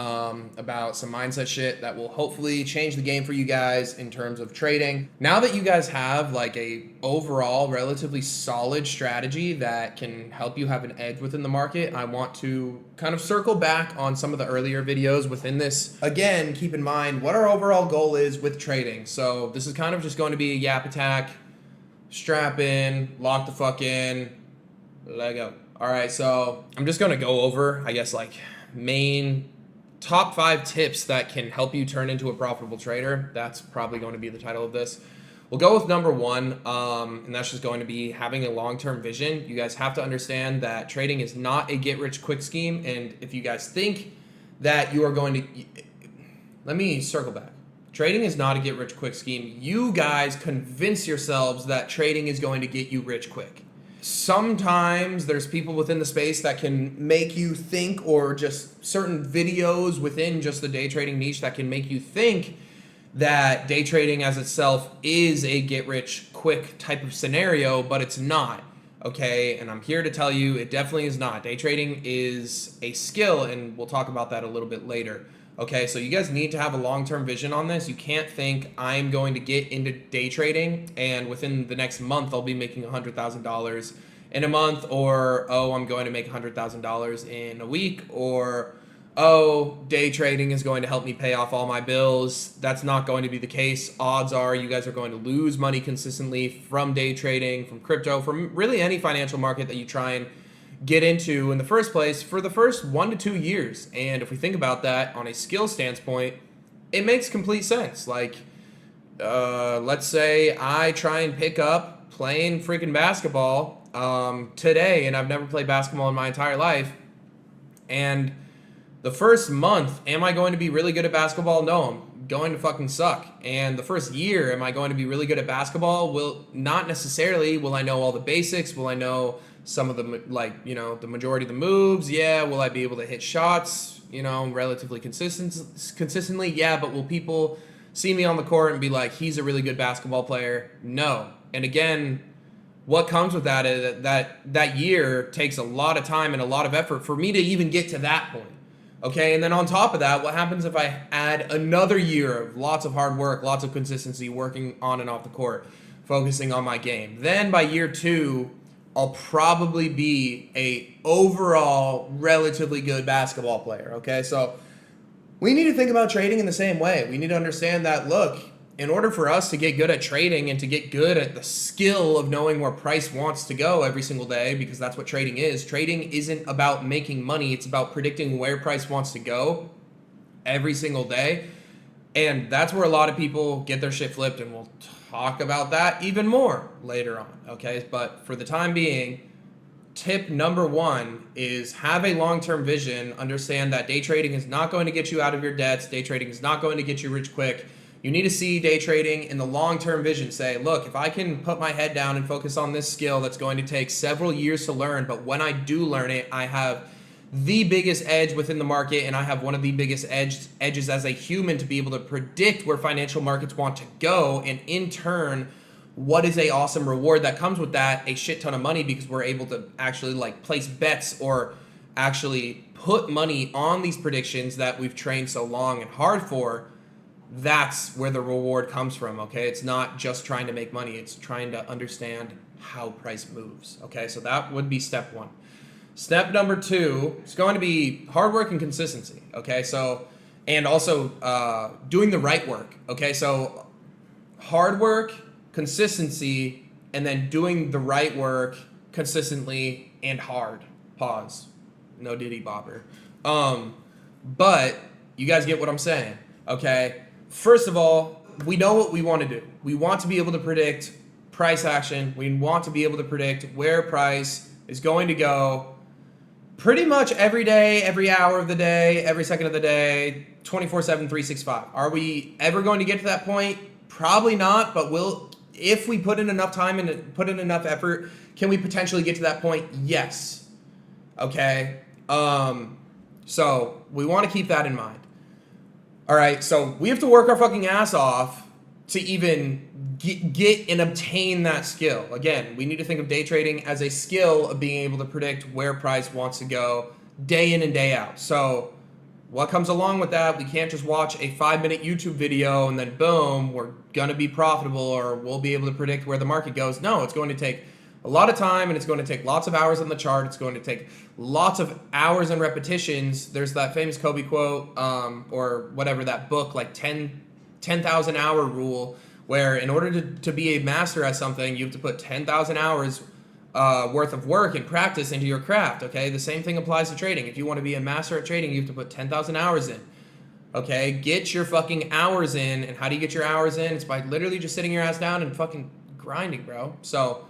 about some mindset shit that will hopefully change the game for you guys in terms of trading. Now that you guys have like a overall relatively solid strategy that can help you have an edge within the market, I want to kind of circle back on some of the earlier videos within this. Again, keep in mind what our overall goal is with trading. So this is kind of just going to be a yap attack, strap in, lock the fuck in, let go. All right, so I'm just gonna go over, I guess, like main top 5 tips that can help you turn into a profitable trader. That's probably going to be the title of this. We'll go with number 1, and that's just going to be having a long-term vision. You guys have to understand that trading is not a get-rich-quick scheme, and if you guys think that you are going to, let me circle back. Trading is not a get-rich-quick scheme. You guys convince yourselves that trading is going to get you rich quick. Sometimes there's people within the space that can make you think, or just certain videos within just the day trading niche that can make you think that day trading as itself is a get rich quick type of scenario, but it's not. Okay, and I'm here to tell you it definitely is not. Day trading is a skill, and we'll talk about that a little bit later. Okay, so you guys need to have a long-term vision on this. You can't think I'm going to get into day trading and within the next month I'll be making $100,000 in a month, or oh, I'm going to make $100,000 in a week, or oh, day trading is going to help me pay off all my bills. That's not going to be the case. Odds are you guys are going to lose money consistently from day trading, from crypto, from really any financial market that you try and get into in the first place for the first 1 to 2 years. And if we think about that on a skill standpoint, it makes complete sense. Like, let's say I try and pick up playing freaking basketball today, and I've never played basketball in my entire life. And the first month, am I going to be really good at basketball? No, I'm going to fucking suck. And the first year, am I going to be really good at basketball? Will not necessarily. Will I know all the basics? Will I know some of the, like, you know, the majority of the moves? Yeah. Will I be able to hit shots, you know, relatively consistently? Yeah. But will people see me on the court and be like, he's a really good basketball player? No. And again, what comes with that is that year takes a lot of time and a lot of effort for me to even get to that point. Okay, and then on top of that, what happens if I add another year of lots of hard work, lots of consistency, working on and off the court, focusing on my game? Then by year 2, I'll probably be a overall relatively good basketball player. Okay, so we need to think about trading in the same way. We need to understand that, look, in order for us to get good at trading and to get good at the skill of knowing where price wants to go every single day, because that's what trading is. Trading isn't about making money. It's about predicting where price wants to go every single day. And that's where a lot of people get their shit flipped, and we'll talk about that even more later on. Okay, but for the time being, tip number 1 is have a long-term vision. Understand that day trading is not going to get you out of your debts. Day trading is not going to get you rich quick. You need to see day trading in the long-term vision. Say, look, if I can put my head down and focus on this skill that's going to take several years to learn, but when I do learn it, I have the biggest edge within the market, and I have one of the biggest edges as a human to be able to predict where financial markets want to go, and in turn, what is a awesome reward that comes with that? A shit ton of money, because we're able to actually like place bets or actually put money on these predictions that we've trained so long and hard for. That's where the reward comes from, okay? It's not just trying to make money. It's trying to understand how price moves, okay? So that would be step 1. Step number 2 is going to be hard work and consistency, okay? So, and also doing the right work, okay? So hard work, consistency, and then doing the right work consistently and hard. Pause. No diddy bopper. But you guys get what I'm saying, okay? First of all, we know what we want to do. We want to be able to predict price action. We want to be able to predict where price is going to go pretty much every day, every hour of the day, every second of the day, 24/7, 365. Are we ever going to get to that point? Probably not, but if we put in enough time and put in enough effort, can we potentially get to that point? Yes. Okay. So we want to keep that in mind. All right, so we have to work our fucking ass off to even get and obtain that skill. Again, we need to think of day trading as a skill of being able to predict where price wants to go day in and day out. So what comes along with that? We can't just watch a 5-minute YouTube video and then boom, we're going to be profitable or we'll be able to predict where the market goes. No, it's going to take a lot of time and it's going to take lots of hours on the chart. It's going to take lots of hours and repetitions. There's that famous Kobe quote or whatever, that book, like 10,000 hour rule, where in order to be a master at something, you have to put 10,000 hours worth of work and practice into your craft, okay? The same thing applies to trading. If you want to be a master at trading, you have to put 10,000 hours in, okay? Get your fucking hours in. And how do you get your hours in? It's by literally just sitting your ass down and fucking grinding, bro. So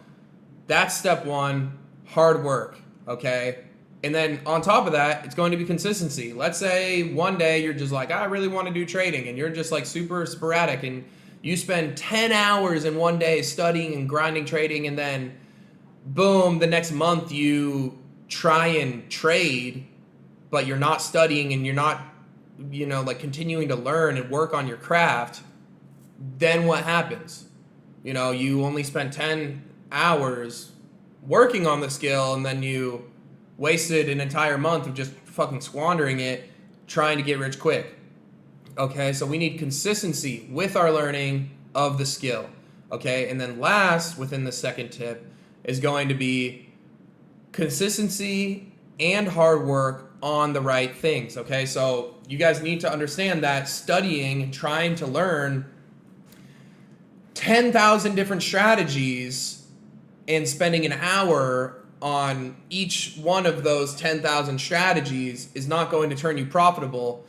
that's step one, hard work, okay? And then on top of that, it's going to be consistency. Let's say one day you're just like, I really want to do trading, and you're just like super sporadic, and you spend 10 hours in one day studying and grinding trading, and then boom, the next month you try and trade, but you're not studying and you're not, like continuing to learn and work on your craft. Then what happens? You only spent 10 hours working on the skill, and then you wasted an entire month of just fucking squandering it trying to get rich quick. Okay, so we need consistency with our learning of the skill. Okay, and then last within the second tip is going to be consistency and hard work on the right things. Okay, so you guys need to understand that studying and trying to learn 10,000 different strategies and spending an hour on each one of those 10,000 strategies is not going to turn you profitable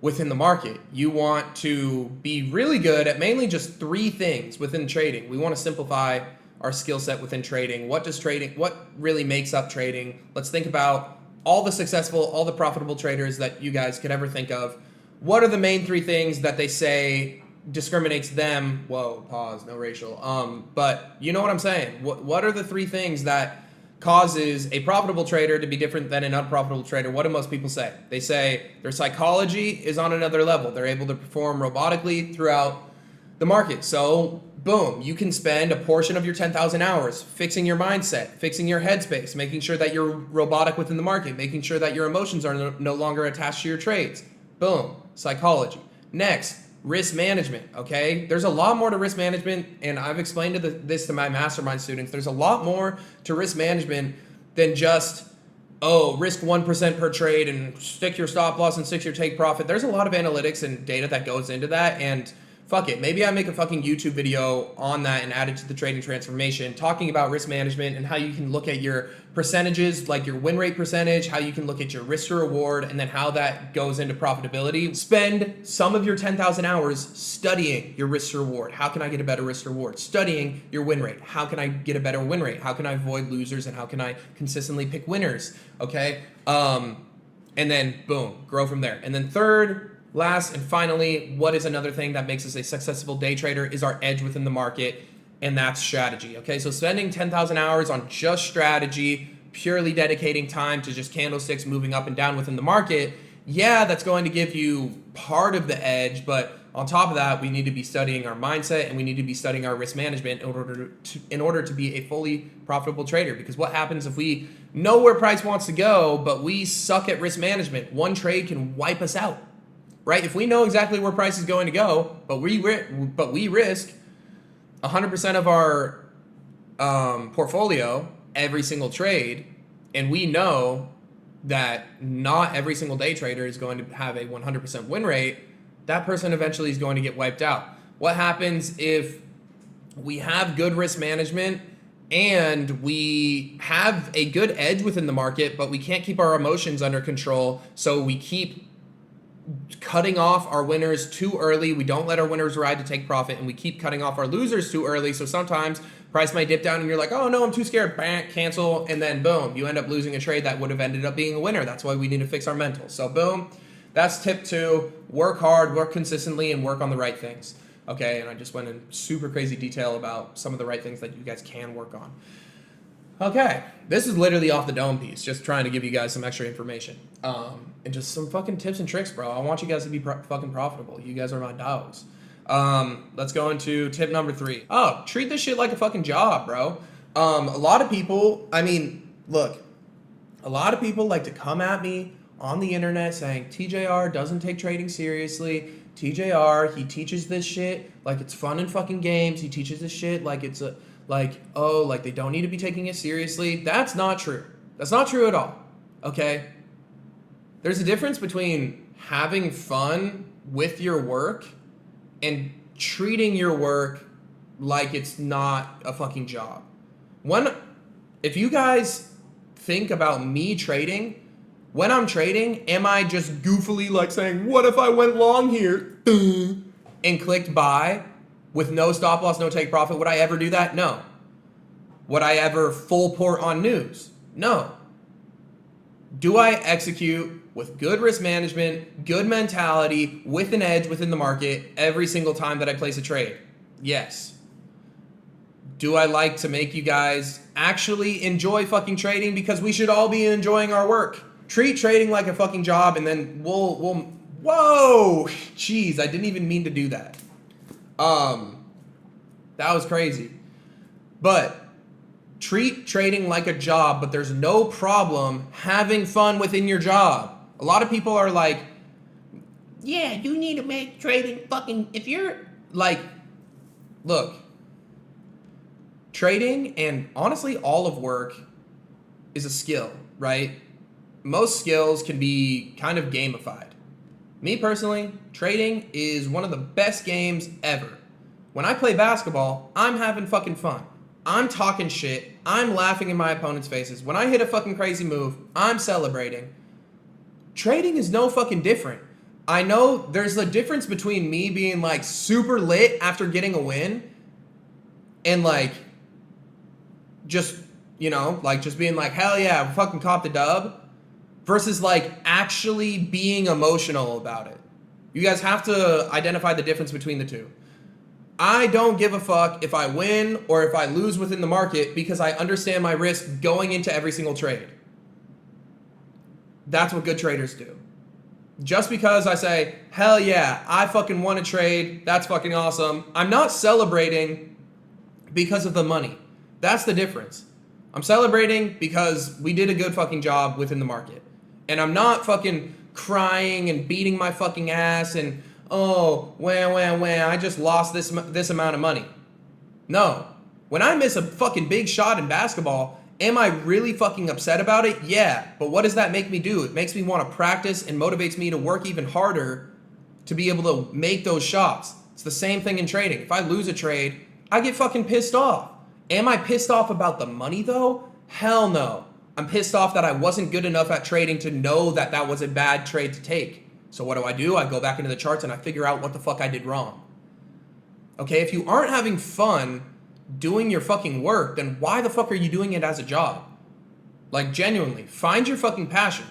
within the market. You want to be really good at mainly just 3 things within trading. We want to simplify our skill set within trading. What really makes up trading? Let's think about all the profitable traders that you guys could ever think of. What are the main 3 things that they say discriminates them? Whoa, pause, no racial. But you know what I'm saying. What are the 3 things that causes a profitable trader to be different than an unprofitable trader? What do most people say? They say their psychology is on another level. They're able to perform robotically throughout the market. So boom, you can spend a portion of your 10,000 hours fixing your mindset, fixing your headspace, making sure that you're robotic within the market, making sure that your emotions are no longer attached to your trades. Boom, psychology. Next, risk management, okay? There's a lot more to risk management, and I've explained this to my mastermind students. There's a lot more to risk management than just, risk 1% per trade and stick your stop loss and stick your take profit. There's a lot of analytics and data that goes into that, and fuck it. Maybe I make a fucking YouTube video on that and add it to the trading transformation, talking about risk management and how you can look at your percentages, like your win rate percentage, how you can look at your risk to reward, and then how that goes into profitability. Spend some of your 10,000 hours studying your risk to reward. How can I get a better risk to reward? Studying your win rate. How can I get a better win rate? How can I avoid losers, and how can I consistently pick winners? Okay. And then boom, grow from there. And then third, last and finally, what is another thing that makes us a successful day trader is our edge within the market, and that's strategy. Okay, so spending 10,000 hours on just strategy, purely dedicating time to just candlesticks moving up and down within the market, yeah, that's going to give you part of the edge, but on top of that, we need to be studying our mindset and we need to be studying our risk management in order to be a fully profitable trader. Because what happens if we know where price wants to go, but we suck at risk management? One trade can wipe us out. Right? If we know exactly where price is going to go, but we risk 100% of our portfolio every single trade, and we know that not every single day trader is going to have a 100% win rate, that person eventually is going to get wiped out. What happens if we have good risk management and we have a good edge within the market, but we can't keep our emotions under control, so we keep cutting off our winners too early. We don't let our winners ride to take profit, and we keep cutting off our losers too early. So sometimes price might dip down and you're like, oh no, I'm too scared, bang, cancel, and then boom, you end up losing a trade that would have ended up being a winner. That's why we need to fix our mental. So boom, that's tip 2. Work hard, work consistently, and work on the right things. Okay, and I just went in super crazy detail about some of the right things that you guys can work on. Okay, this is literally off the dome piece, just trying to give you guys some extra information. And just some fucking tips and tricks, bro. I want you guys to be fucking profitable. You guys are my dogs. Let's go into tip number 3. Oh, treat this shit like a fucking job, bro. A lot of people, I mean, look, A lot of people like to come at me on the internet saying TJR doesn't take trading seriously. TJR, he teaches this shit like it's fun and fucking games. He teaches this shit like it's like they don't need to be taking it seriously. That's not true. That's not true at all. Okay? There's a difference between having fun with your work and treating your work like it's not a fucking job. If you guys think about me trading, when I'm trading, am I just goofily like saying, what if I went long here and clicked buy with no stop loss, no take profit? Would I ever do that? No. Would I ever full port on news? No. Do I execute with good risk management, good mentality, with an edge within the market every single time that I place a trade? Yes. Do I like to make you guys actually enjoy fucking trading? Because we should all be enjoying our work. Treat trading like a fucking job, and then we'll whoa, jeez, I didn't even mean to do that. That was crazy. But treat trading like a job, but there's no problem having fun within your job. A lot of people are like, yeah, you need to make trading fucking, if you're like, look, trading and honestly all of work is a skill, right? Most skills can be kind of gamified. Me personally, trading is one of the best games ever. When I play basketball, I'm having fucking fun. I'm talking shit. I'm laughing in my opponent's faces. When I hit a fucking crazy move, I'm celebrating. Trading is no fucking different. I know there's a difference between me being like super lit after getting a win and like just, you know, like just being like, hell yeah, fucking caught the dub, versus like actually being emotional about it. You guys have to identify the difference between the two. I don't give a fuck if I win or if I lose within the market because I understand my risk going into every single trade. That's what good traders do. Just because I say, hell yeah, I fucking won a trade, that's fucking awesome, I'm not celebrating because of the money. That's the difference. I'm celebrating because we did a good fucking job within the market. And I'm not fucking crying and beating my fucking ass and, oh, I just lost this amount of money. No. When I miss a fucking big shot in basketball, am I really fucking upset about it? Yeah. But what does that make me do? It makes me want to practice and motivates me to work even harder to be able to make those shots. It's the same thing in trading. If I lose a trade, I get fucking pissed off. Am I pissed off about the money though? Hell no. I'm pissed off that I wasn't good enough at trading to know that that was a bad trade to take. So what do? I go back into the charts and I figure out what the fuck I did wrong. Okay, if you aren't having fun doing your fucking work, then why the fuck are you doing it as a job? Like genuinely, find your fucking passion.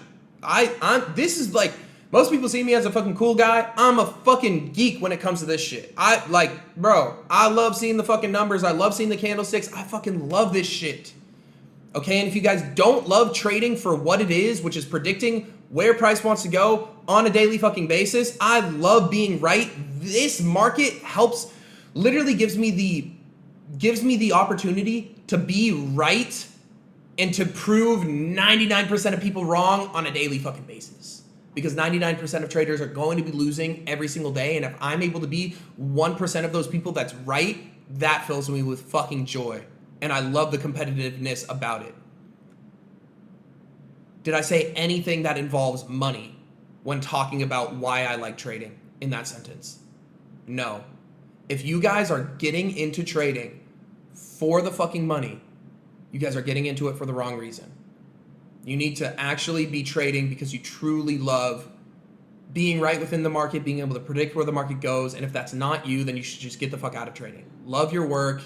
This is like, most people see me as a fucking cool guy. I'm a fucking geek when it comes to this shit. I love seeing the fucking numbers. I love seeing the candlesticks. I fucking love this shit. Okay, and if you guys don't love trading for what it is, which is predicting where price wants to go on a daily fucking basis, I love being right. This market literally gives me the opportunity to be right and to prove 99% of people wrong on a daily fucking basis. Because 99% of traders are going to be losing every single day, and if I'm able to be 1% of those people that's right, that fills me with fucking joy. And I love the competitiveness about it. Did I say anything that involves money when talking about why I like trading in that sentence? No. If you guys are getting into trading for the fucking money, you guys are getting into it for the wrong reason. You need to actually be trading because you truly love being right within the market, being able to predict where the market goes. And if that's not you, then you should just get the fuck out of trading. Love your work.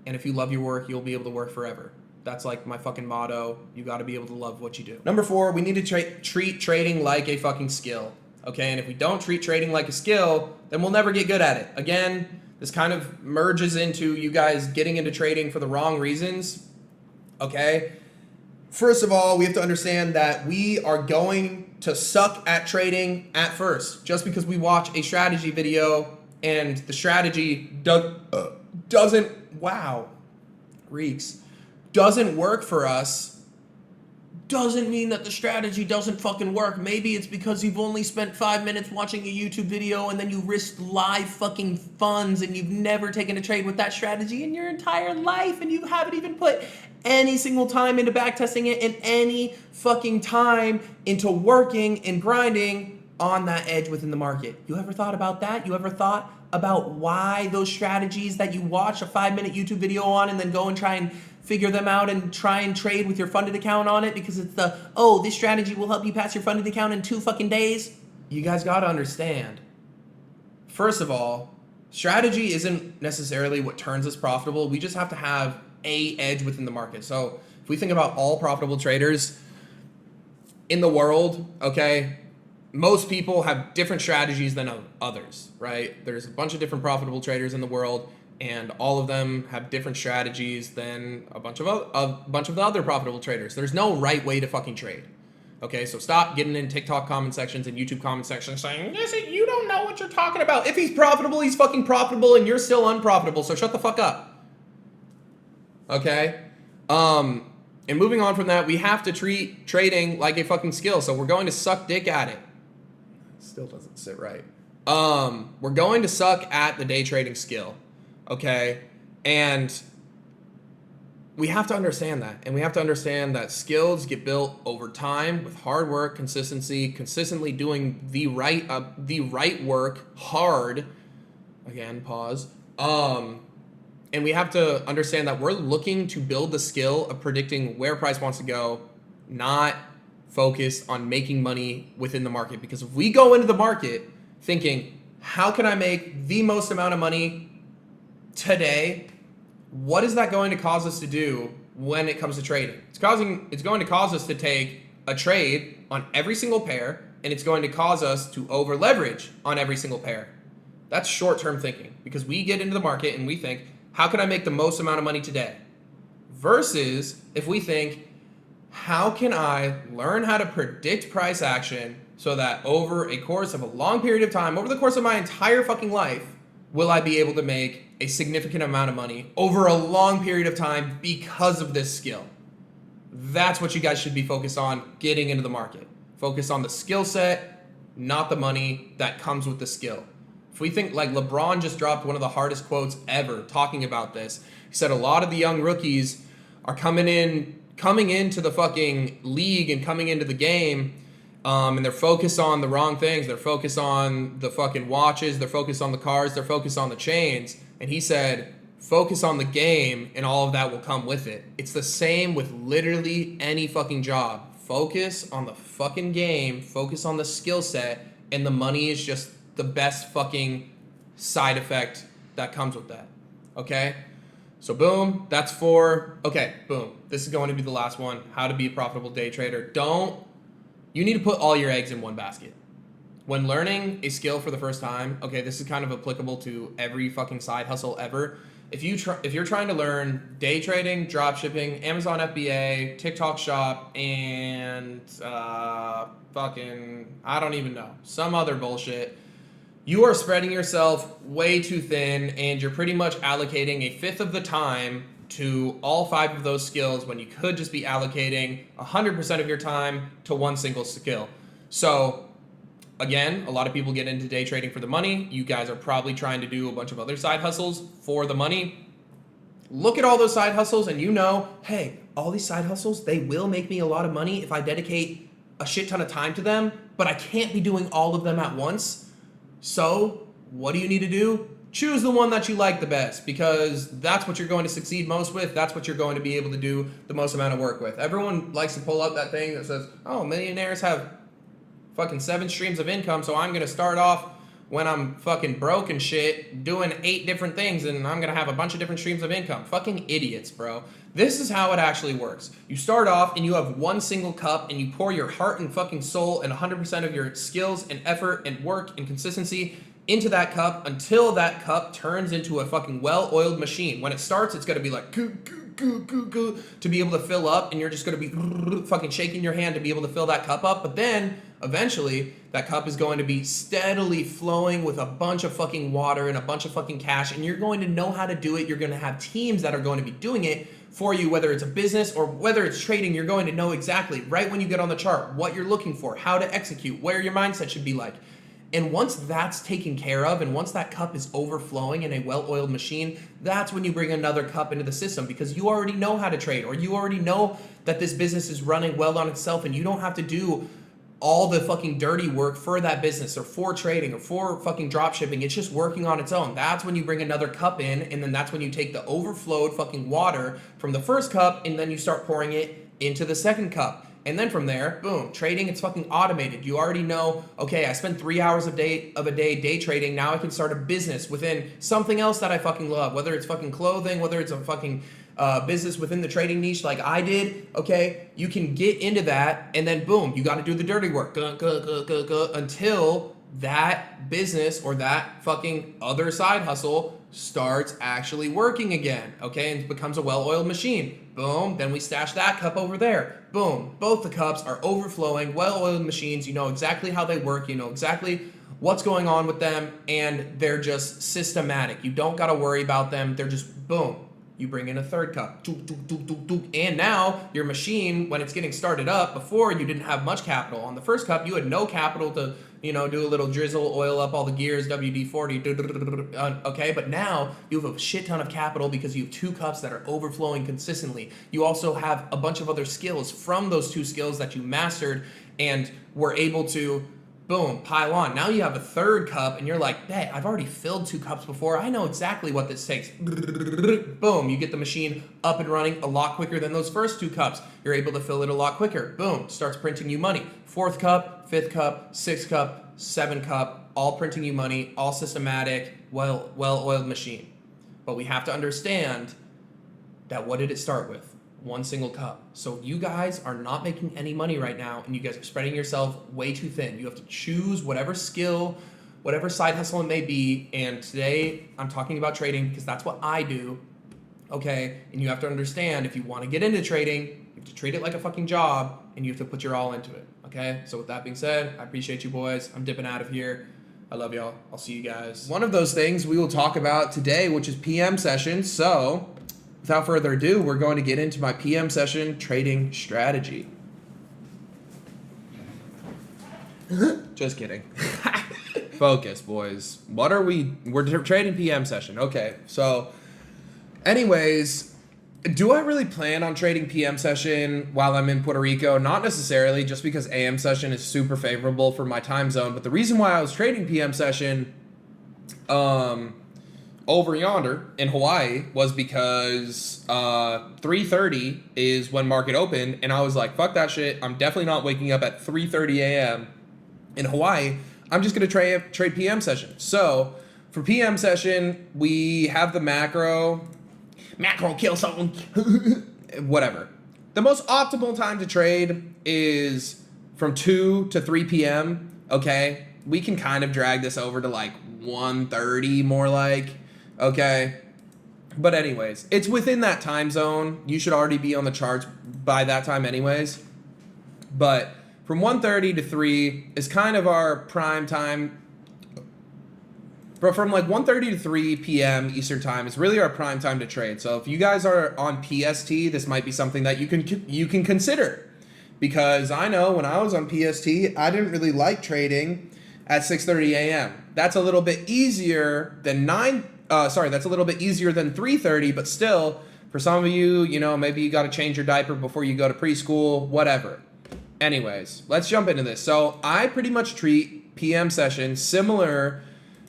And if you love your work, you'll be able to work forever. That's like my fucking motto. You got to be able to love what you do. Number 4, we need to treat trading like a fucking skill. Okay, and if we don't treat trading like a skill, then we'll never get good at it. Again, this kind of merges into you guys getting into trading for the wrong reasons. Okay, first of all, we have to understand that we are going to suck at trading at first. Just because we watch a strategy video and the strategy doesn't work for us doesn't mean that the strategy doesn't fucking work. Maybe it's because you've only spent 5 minutes watching a YouTube video and then you risked live fucking funds and you've never taken a trade with that strategy in your entire life and you haven't even put any single time into backtesting it and any fucking time into working and grinding on that edge within the market. You ever thought about that? You ever thought about why those strategies that you watch a 5-minute YouTube video on and then go and try and figure them out and try and trade with your funded account on it because it's this strategy will help you pass your funded account in 2 fucking days? You guys gotta understand. First of all, strategy isn't necessarily what turns us profitable. We just have to have a edge within the market. So if we think about all profitable traders in the world, okay, most people have different strategies than others, right? There's a bunch of different profitable traders in the world, and all of them have different strategies than a bunch of the other profitable traders. There's no right way to fucking trade. Okay, so stop getting in TikTok comment sections and YouTube comment sections saying, listen, you don't know what you're talking about. If he's profitable, he's fucking profitable, and you're still unprofitable, so shut the fuck up. Okay? And moving on from that, we have to treat trading like a fucking skill, so we're going to suck dick at it. Still doesn't sit right. We're going to suck at the day trading skill. Okay, and we have to understand that, and we have to understand that skills get built over time with hard work, consistency, consistently doing the right work hard. Again, pause. And we have to understand that we're looking to build the skill of predicting where price wants to go, not focused on making money within the market. Because if we go into the market thinking, how can I make the most amount of money today, what is that going to cause us to do when it comes to trading? It's going to cause us to take a trade on every single pair, and it's going to cause us to over leverage on every single pair. That's short-term thinking, because we get into the market and we think, how can I make the most amount of money today? Versus if we think, how can I learn how to predict price action so that over a course of a long period of time, over the course of my entire fucking life, will I be able to make a significant amount of money over a long period of time because of this skill? That's what you guys should be focused on getting into the market. Focus on the skill set, not the money that comes with the skill. If we think, like LeBron just dropped one of the hardest quotes ever talking about this. He said a lot of the young rookies are coming into the fucking league and coming into the game, and they're focused on the wrong things. They're focused on the fucking watches. They're focused on the cars. They're focused on the chains. And he said, focus on the game and all of that will come with it. It's the same with literally any fucking job. Focus on the fucking game. Focus on the skill set. And the money is just the best fucking side effect that comes with that. Okay? So boom, that's boom. This is going to be the last one. How to be a profitable day trader. You need to put all your eggs in one basket. When learning a skill for the first time, okay, this is kind of applicable to every fucking side hustle ever. If you're trying to learn day trading, drop shipping, Amazon FBA, TikTok shop, and I don't even know, some other bullshit, you are spreading yourself way too thin, and you're pretty much allocating a fifth of the time to all 5 of those skills when you could just be allocating 100% of your time to one single skill. So again, a lot of people get into day trading for the money. You guys are probably trying to do a bunch of other side hustles for the money. Look at all those side hustles and hey, all these side hustles, they will make me a lot of money if I dedicate a shit ton of time to them, but I can't be doing all of them at once. So what do you need to do? Choose the one that you like the best, because that's what you're going to succeed most with. That's what you're going to be able to do the most amount of work with. Everyone likes to pull up that thing that says, oh, millionaires have fucking 7 streams of income, so I'm going to start off when I'm fucking broke and shit doing 8 different things, and I'm going to have a bunch of different streams of income. Fucking idiots, bro. This is how it actually works. You start off and you have one single cup, and you pour your heart and fucking soul and 100% of your skills and effort and work and consistency into that cup until that cup turns into a fucking well-oiled machine. When it starts, it's going to be like goo, goo, goo, goo, goo, to be able to fill up, and you're just going to be fucking shaking your hand to be able to fill that cup up. But then eventually that cup is going to be steadily flowing with a bunch of fucking water and a bunch of fucking cash, and you're going to know how to do it. You're going to have teams that are going to be doing it for you, whether it's a business or whether it's trading. You're going to know exactly right when you get on the chart what you're looking for, how to execute, where your mindset should be like. And once that's taken care of, and once that cup is overflowing in a well-oiled machine, that's when you bring another cup into the system, because you already know how to trade, or you already know that this business is running well on itself, and you don't have to do all the fucking dirty work for that business or for trading or for fucking drop shipping. It's just working on its own. That's when you bring another cup in, and then that's when you take the overflowed fucking water from the first cup, and then you start pouring it into the second cup. And then from there, boom, trading, it's fucking automated. You already know, okay, I spend 3 hours of a day day trading. Now I can start a business within something else that I fucking love, whether it's fucking clothing, whether it's a fucking business within the trading niche like I did. Okay, you can get into that, and then boom, you got to do the dirty work until that business or that fucking other side hustle starts actually working again, okay, and becomes a well-oiled machine. Boom, then we stash that cup over there. Boom, both the cups are overflowing, well-oiled machines. You know exactly how they work. You know exactly what's going on with them, and they're just systematic. You don't got to worry about them. They're just boom. You bring in a third cup, and now your machine, when it's getting started up, before you didn't have much capital. On the first cup, you had no capital to, you know, do a little drizzle, oil up all the gears, WD-40, okay? But now you have a shit ton of capital because you have two cups that are overflowing consistently. You also have a bunch of other skills from those two skills that you mastered and were able to, boom, pile on. Now you have a third cup, and you're like, hey, I've already filled 2 cups before. I know exactly what this takes. Boom, you get the machine up and running a lot quicker than those first 2 cups. You're able to fill it a lot quicker. Boom, starts printing you money. 4th cup, 5th cup, 6th cup, 7th cup, all printing you money, all systematic, well-oiled machine. But we have to understand that what did it start with? 1 single cup. So you guys are not making any money right now, and you guys are spreading yourself way too thin. You have to choose whatever skill, whatever side hustle it may be, and today I'm talking about trading because that's what I do, okay? And you have to understand, if you want to get into trading, you have to treat it like a fucking job, and you have to put your all into it, okay? So with that being said, I appreciate you boys. I'm dipping out of here. I love y'all. I'll see you guys. One of those things we will talk about today, which is PM session. So without further ado, we're going to get into my PM session trading strategy. Just kidding. Focus, boys. We're trading PM session. Okay, so anyways, do I really plan on trading PM session while I'm in Puerto Rico? Not necessarily, just because AM session is super favorable for my time zone. But the reason why I was trading PM session over yonder in Hawaii was because 3:30 is when market opened, and I was like, fuck that shit. I'm definitely not waking up at 3:30 a.m. in Hawaii. I'm just gonna trade PM session. So for PM session, we have the macro kill someone, whatever. The most optimal time to trade is from 2 to 3 p.m. Okay, we can kind of drag this over to like 1:30 more like. Okay, but anyways, it's within that time zone. You should already be on the charts by that time anyways. But from 1:30 to 3 is kind of our prime time. But from like 1:30 to 3 p.m. Eastern time is really our prime time to trade. So if you guys are on PST, this might be something that you can consider. Because I know when I was on PST, I didn't really like trading at 6:30 a.m. That's a little bit easier than that's a little bit easier than 3:30, but still, for some of you, you know, maybe you got to change your diaper before you go to preschool, whatever. Anyways, let's jump into this. So I pretty much treat PM session similar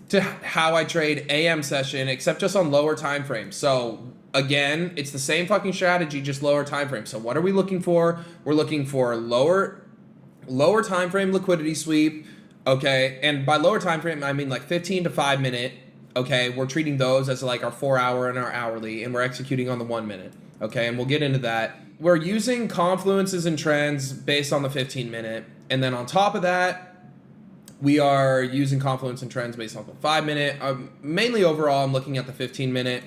to how I trade AM session, except just on lower time frames. So again, it's the same fucking strategy, just lower time frame. So what are we looking for? We're looking for lower time frame liquidity sweep, okay? And by lower time frame, I mean like 15 to 5 minute. Okay, we're treating those as like our 4 hour and our hourly, and we're executing on the 1 minute. Okay, and we'll get into that. We're using confluences and trends based on the 15 minute. And then on top of that, we are using confluence and trends based on the 5 minute. Mainly overall, I'm looking at the 15 minute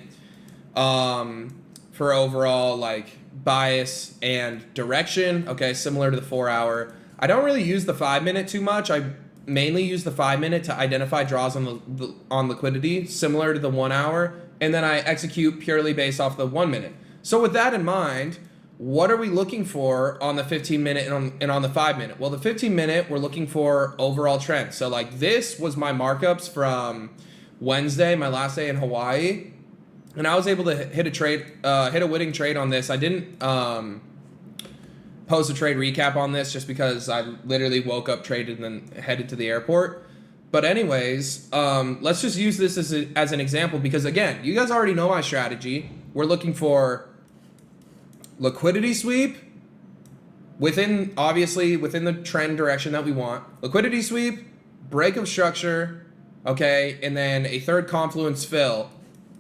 for overall like bias and direction. Okay, similar to the 4 hour. I don't really use the 5 minute too much. I mainly use the 5 minute to identify draws on liquidity, similar to the 1 hour, and then I execute purely based off the 1 minute. So with that in mind, what are we looking for on the 15 minute and on the 5 minute? Well, the 15 minute, we're looking for overall trend. So like this was my markups from Wednesday, my last day in Hawaii, and I was able to hit a winning trade on this. I didn't post a trade recap on this just because I literally woke up, traded, and then headed to the airport. But anyways, let's just use this as an example because again, you guys already know my strategy. We're looking for liquidity sweep obviously within the trend direction that we want. Liquidity sweep, break of structure, okay, and then a third confluence fill,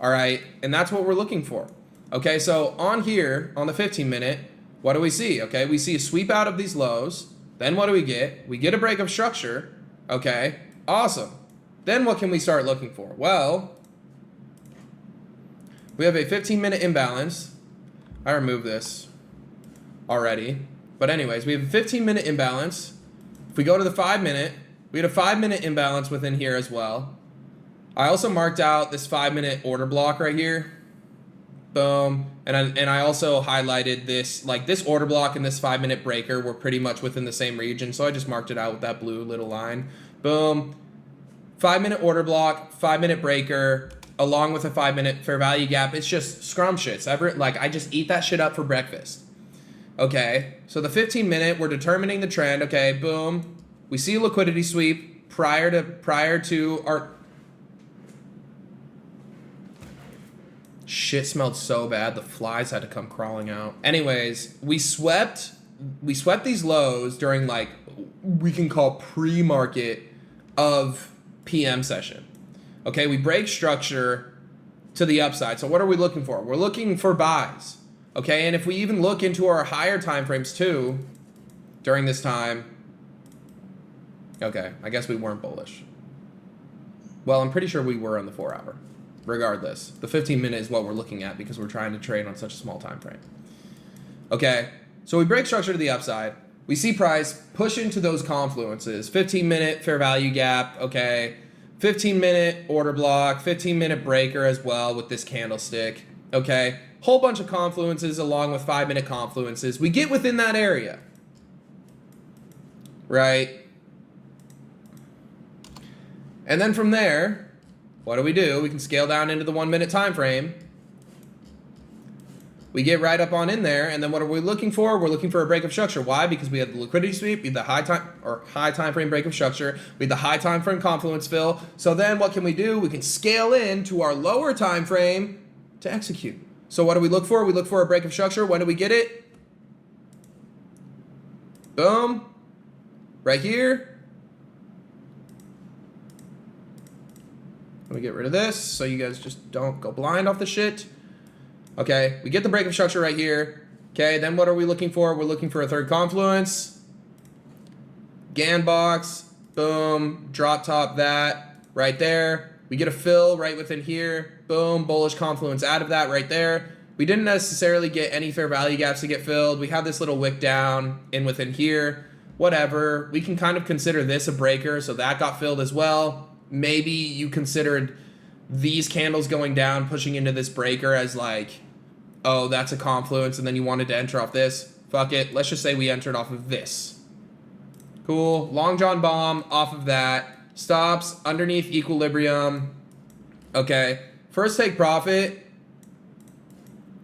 all right? And that's what we're looking for. Okay, so on here, on the 15 minute, what do we see? Okay, we see a sweep out of these lows. Then what do we get? We get a break of structure. Okay, awesome. Then what can we start looking for? Well, we have a 15-minute imbalance. I removed this already. But anyways, we have a 15-minute imbalance. If we go to the 5 minute, we had a 5-minute imbalance within here as well. I also marked out this 5-minute order block right here. Boom. And I also highlighted this, like this order block and this 5-minute breaker were pretty much within the same region. So I just marked it out with that blue little line. Boom. 5-minute order block, 5-minute breaker, along with a 5-minute fair value gap. It's just scrumptious. I just eat that shit up for breakfast. Okay. So the 15-minute, we're determining the trend. Okay. Boom. We see a liquidity sweep prior to our... Shit smelled so bad, the flies had to come crawling out. Anyways, we swept these lows during like, we can call pre-market of PM session. Okay, we break structure to the upside. So what are we looking for? We're looking for buys. Okay, and if we even look into our higher time frames too, during this time, okay, I guess we weren't bullish. Well, I'm pretty sure we were on the 4 hour. Regardless, the 15-minute is what we're looking at because we're trying to trade on such a small time frame. Okay, so we break structure to the upside. We see price push into those confluences. 15-minute fair value gap, okay. 15-minute order block, 15-minute breaker as well with this candlestick, okay. Whole bunch of confluences along with 5-minute confluences. We get within that area, right? And then from there, what do? We can scale down into the 1 minute time frame. We get right up on in there, and then what are we looking for? We're looking for a break of structure. Why? Because we had the liquidity sweep, we had the high time frame break of structure, we had the high time frame confluence fill. So then what can we do? We can scale in to our lower time frame to execute. So what do we look for? We look for a break of structure. When do we get it? Boom. Right here. Let me get rid of this so you guys just don't go blind off the shit. Okay, we get the break of structure right here. Okay, then what are we looking for? We're looking for a third confluence. Gan box, boom, drop top that right there. We get a fill right within here. Boom, bullish confluence out of that right there. We didn't necessarily get any fair value gaps to get filled. We have this little wick down in within here. Whatever, we can kind of consider this a breaker, so that got filled as well. Maybe you considered these candles going down, pushing into this breaker as like, oh, that's a confluence, and then you wanted to enter off this. Fuck it. Let's just say we entered off of this. Cool. Long John bomb off of that. Stops underneath equilibrium. Okay. First take profit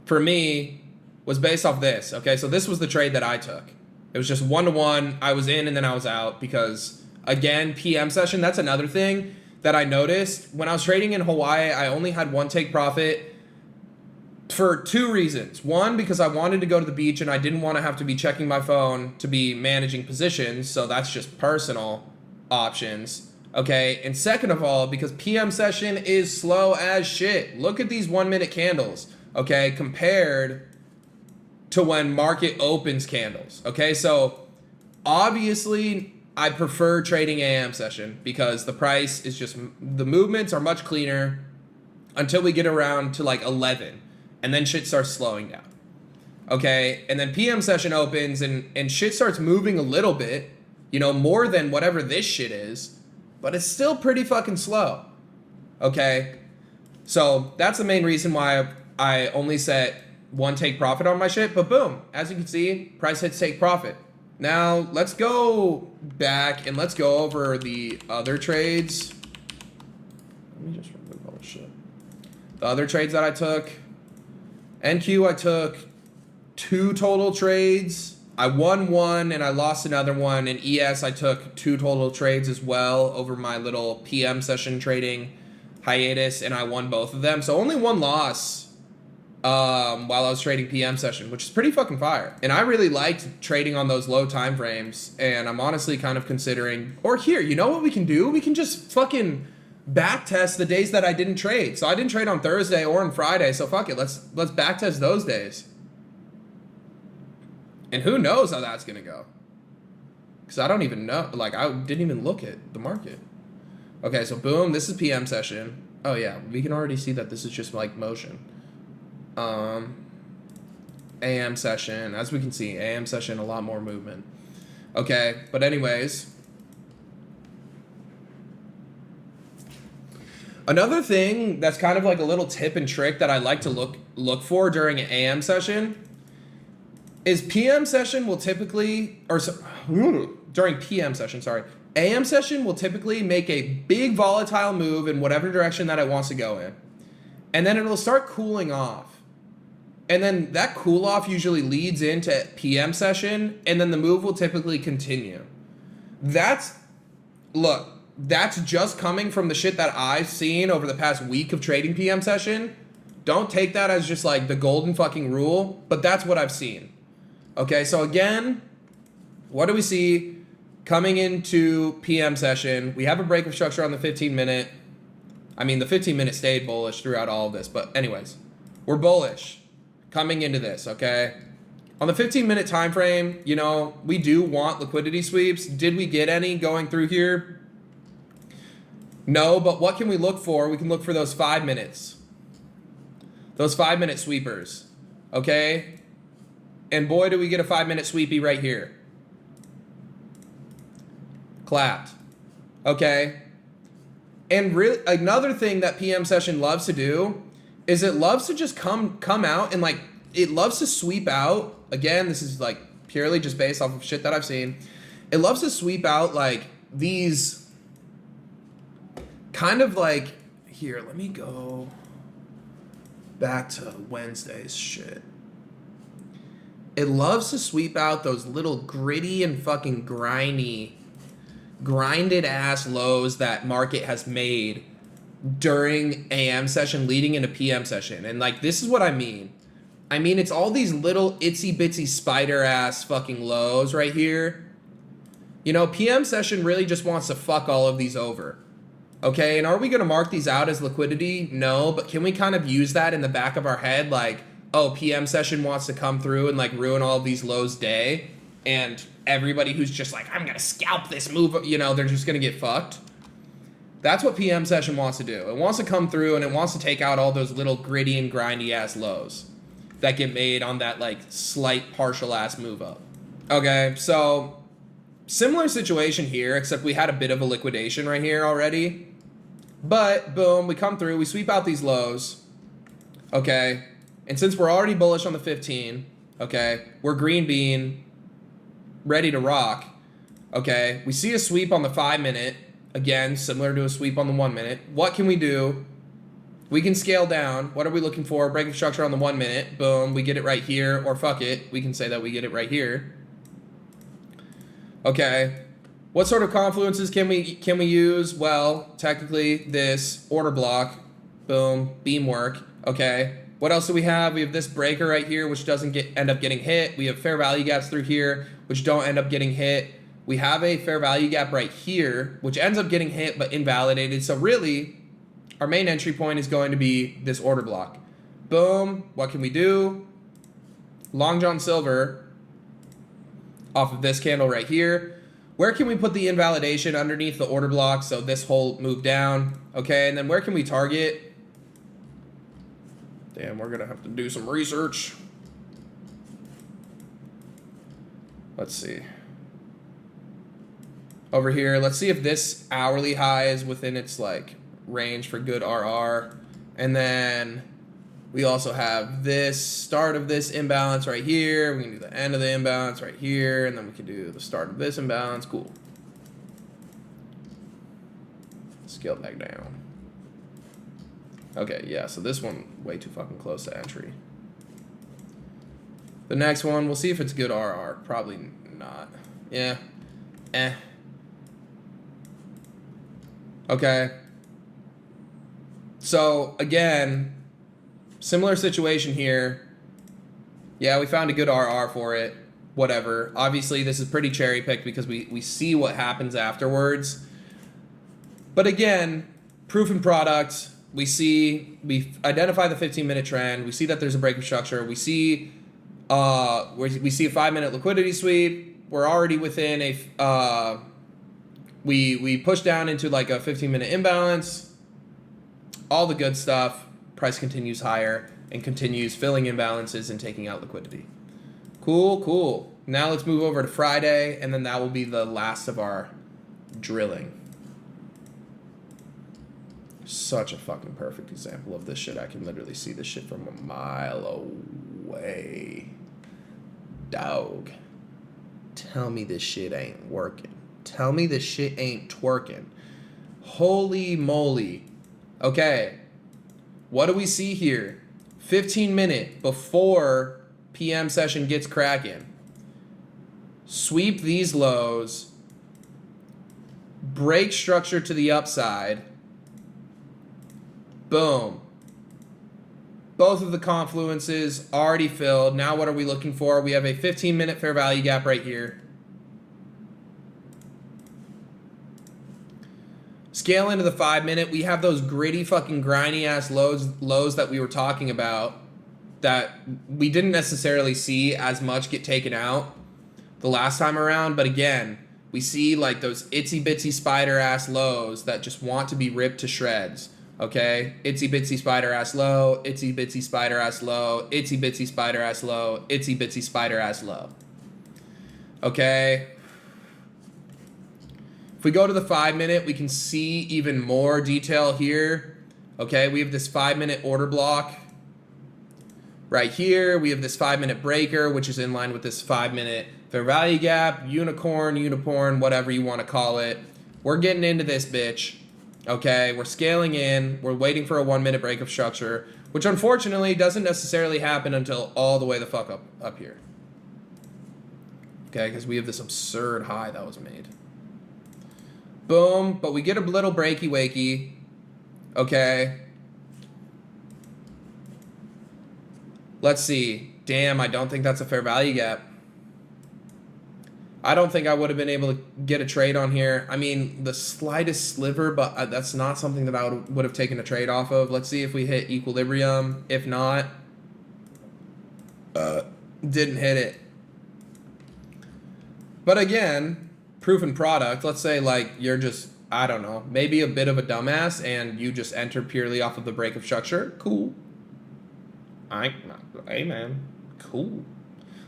for me was based off this. Okay. So this was the trade that I took. It was just 1-to-1. I was in and then I was out because... Again, PM session, that's another thing that I noticed. When I was trading in Hawaii, I only had one take profit for 2 reasons. One, because I wanted to go to the beach and I didn't want to have to be checking my phone to be managing positions. So that's just personal options. Okay. And second of all, because PM session is slow as shit. Look at these 1 minute candles. Okay. Compared to when market opens candles. Okay. So obviously, I prefer trading AM session because the price is just, the movements are much cleaner until we get around to like 11 and then shit starts slowing down. Okay, and then PM session opens and shit starts moving a little bit, you know, more than whatever this shit is, but it's still pretty fucking slow. Okay? So that's the main reason why I only set one take profit on my shit, but boom, as you can see, price hits take profit. Now let's go back and let's go over the other trades. Let me just remove all this shit. The other trades that I took. NQ, I took 2 total trades. I won 1 and I lost another one. And ES, I took 2 total trades as well over my little PM session trading hiatus, and I won both of them. So only 1 loss while I was trading PM session, which is pretty fucking fire. And I really liked trading on those low time frames, and I'm honestly kind of considering, or here, you know what we can do? We can just fucking backtest the days that I didn't trade. So I didn't trade on Thursday or on Friday, so fuck it, let's backtest those days. And who knows how that's gonna go? Because I don't even know, like I didn't even look at the market. Okay, so boom, this is PM session. Oh yeah, we can already see that this is just like motion. AM session, as we can see, AM session, a lot more movement. Okay, but anyways. Another thing that's kind of like a little tip and trick that I like to look for during an AM session is PM session will typically, during PM session, sorry. AM session will typically make a big volatile move in whatever direction that it wants to go in. And then it'll start cooling off. And then that cool off usually leads into PM session, and then the move will typically continue. That's just coming from the shit that I've seen over the past week of trading PM session. Don't take that as just like the golden fucking rule, but that's what I've seen. Okay, so again, what do we see coming into PM session? We have a break of structure on the 15-minute. I mean, the 15-minute stayed bullish throughout all of this, but anyways, we're bullish coming into this, okay? On the 15-minute time frame, you know, we do want liquidity sweeps. Did we get any going through here? No, but what can we look for? We can look for those 5 minutes. Those 5-minute sweepers, okay? And boy, do we get a 5-minute sweepy right here. Clapped. Okay? And really, another thing that PM session loves to do is it loves to just come out and like, it loves to sweep out. Again, this is like purely just based off of shit that I've seen. It loves to sweep out like these kind of like, here, let me go back to Wednesday's shit. It loves to sweep out those little gritty and fucking grinded ass lows that market has made during AM session leading into PM session. And like, this is what I mean. I mean, it's all these little itsy bitsy spider ass fucking lows right here. You know, PM session really just wants to fuck all of these over. Okay, and are we going to mark these out as liquidity? No, but can we kind of use that in the back of our head? Like, oh, PM session wants to come through and like ruin all of these lows day. And everybody who's just like, I'm going to scalp this move, you know, they're just going to get fucked. That's what PM session wants to do. It wants to come through and it wants to take out all those little gritty and grindy ass lows that get made on that like slight partial ass move up. Okay, so similar situation here, except we had a bit of a liquidation right here already. But boom, we come through, we sweep out these lows. Okay, and since we're already bullish on the 15, okay, we're green bean, ready to rock. Okay, we see a sweep on the 5 minute. Again, similar to a sweep on the 1 minute. What can we do? We can scale down. What are we looking for? Break of structure on the 1 minute. Boom, we get it right here. Or fuck it, we can say that we get it right here. Okay. What sort of confluences can we use? Well, technically this order block. Boom, beam work. Okay. What else do we have? We have this breaker right here, which doesn't end up getting hit. We have fair value gaps through here, which don't end up getting hit. We have a fair value gap right here, which ends up getting hit but invalidated. So really, our main entry point is going to be this order block. Boom. What can we do? Long John Silver off of this candle right here. Where can we put the invalidation underneath the order block? So this whole move down. Okay, and then where can we target? Damn, we're going to have to do some research. Let's see. Over here, let's see if this hourly high is within its like range for good RR. And then we also have this start of this imbalance right here. We can do the end of the imbalance right here, and then we can do the start of this imbalance. Cool. Scale back down. Okay, yeah, so this one way too fucking close to entry. The next one, we'll see if it's good RR. Probably not. Yeah. Eh. Okay. So, again, similar situation here. Yeah, we found a good RR for it. Whatever. Obviously, this is pretty cherry-picked because we see what happens afterwards. But again, proof and product, we identify the 15-minute trend. We see that there's a break of structure. We see a 5-minute liquidity sweep. We're already within a... We push down into like a 15-minute imbalance. All the good stuff. Price continues higher and continues filling imbalances and taking out liquidity. Cool, cool. Now let's move over to Friday, and then that will be the last of our drilling. Such a fucking perfect example of this shit. I can literally see this shit from a mile away. Dog. Tell me this shit ain't working. Tell me this shit ain't twerking. Holy moly. Okay. What do we see here? 15-minute before PM session gets cracking. Sweep these lows. Break structure to the upside. Boom. Both of the confluences already filled. Now what are we looking for? We have a 15-minute fair value gap right here. Scale into the 5-minute. We have those gritty fucking grindy ass lows that we were talking about that we didn't necessarily see as much get taken out the last time around. But again, we see like those itsy bitsy spider ass lows that just want to be ripped to shreds. Okay? Itsy bitsy spider ass low, itsy bitsy spider ass low, itsy bitsy spider ass low, itsy bitsy spider ass low. Okay? If we go to the 5-minute, we can see even more detail here. Okay, we have this 5-minute order block right here. We have this 5-minute breaker, which is in line with this 5-minute fair value gap, unicorn, whatever you want to call it. We're getting into this bitch. Okay, we're scaling in. We're waiting for a 1-minute break of structure, which unfortunately doesn't necessarily happen until all the way the fuck up here. Okay, because we have this absurd high that was made. Boom, but we get a little breaky wakey. Okay. Let's see. Damn, I don't think that's a fair value gap. I don't think I would have been able to get a trade on here. I mean, the slightest sliver, but that's not something that I would have taken a trade off of. Let's see if we hit equilibrium. If not, didn't hit it. But again, proof and product, let's say like you're just, I don't know, maybe a bit of a dumbass and you just enter purely off of the break of structure. Cool. Hey man, cool.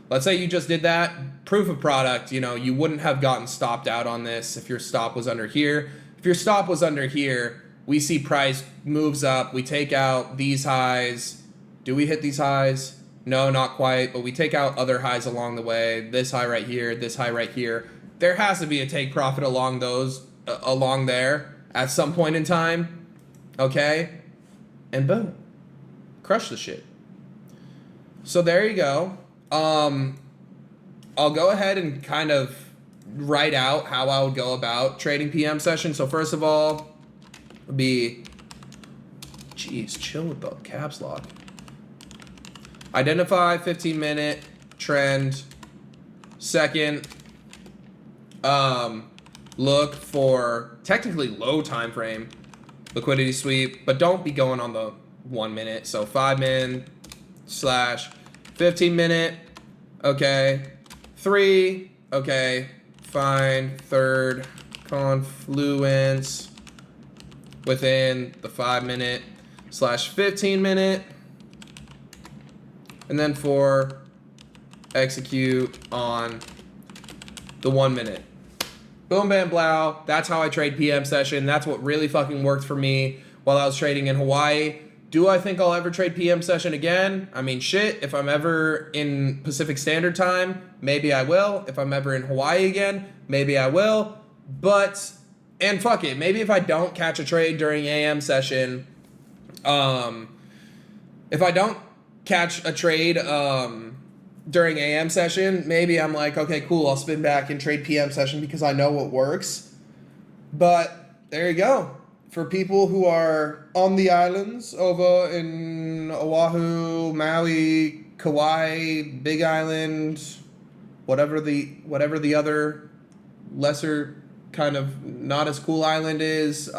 Let's say you just did that. Proof of product, you know, you wouldn't have gotten stopped out on this if your stop was under here. If your stop was under here, we see price moves up. We take out these highs. Do we hit these highs? No, not quite, but we take out other highs along the way. This high right here, this high right here. There has to be a take profit along those, along there at some point in time. Okay? And boom. Crush the shit. So there you go. I'll go ahead and kind of write out how I would go about trading PM session. So first of all, would be, geez, chill with the caps lock. Identify 15-minute trend. Second, look for technically low time frame liquidity sweep, but don't be going on the 1 minute. So 5-min / 15-minute. Okay. 3. Okay. Fine. Third confluence within the 5-minute / 15-minute. And then 4, execute on the 1 minute. Boom, bam, blow. That's how I trade PM session. That's what really fucking worked for me while I was trading in Hawaii. Do I think I'll ever trade PM session again? I mean, shit, if I'm ever in Pacific Standard Time, maybe I will. If I'm ever in Hawaii again, maybe I will. But, and fuck it, maybe if I don't catch a trade during AM session, if I don't catch a trade during AM session, maybe I'm like, okay, cool, I'll spin back and trade PM session because I know what works. But there you go. For people who are on the islands over in Oahu, Maui, Kauai, Big Island, whatever the other lesser kind of not as cool island is. If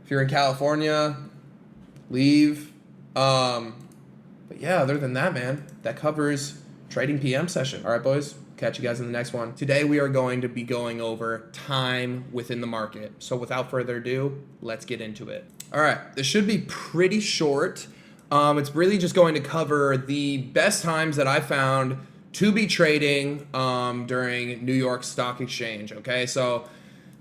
you're in California, leave. But yeah, other than that, man, that covers trading PM session. All right, boys. Catch you guys in the next one. Today we are going to be going over time within the market. So without further ado, let's get into it. All right, this should be pretty short. It's really just going to cover the best times that I found to be trading during New York Stock Exchange. Okay, so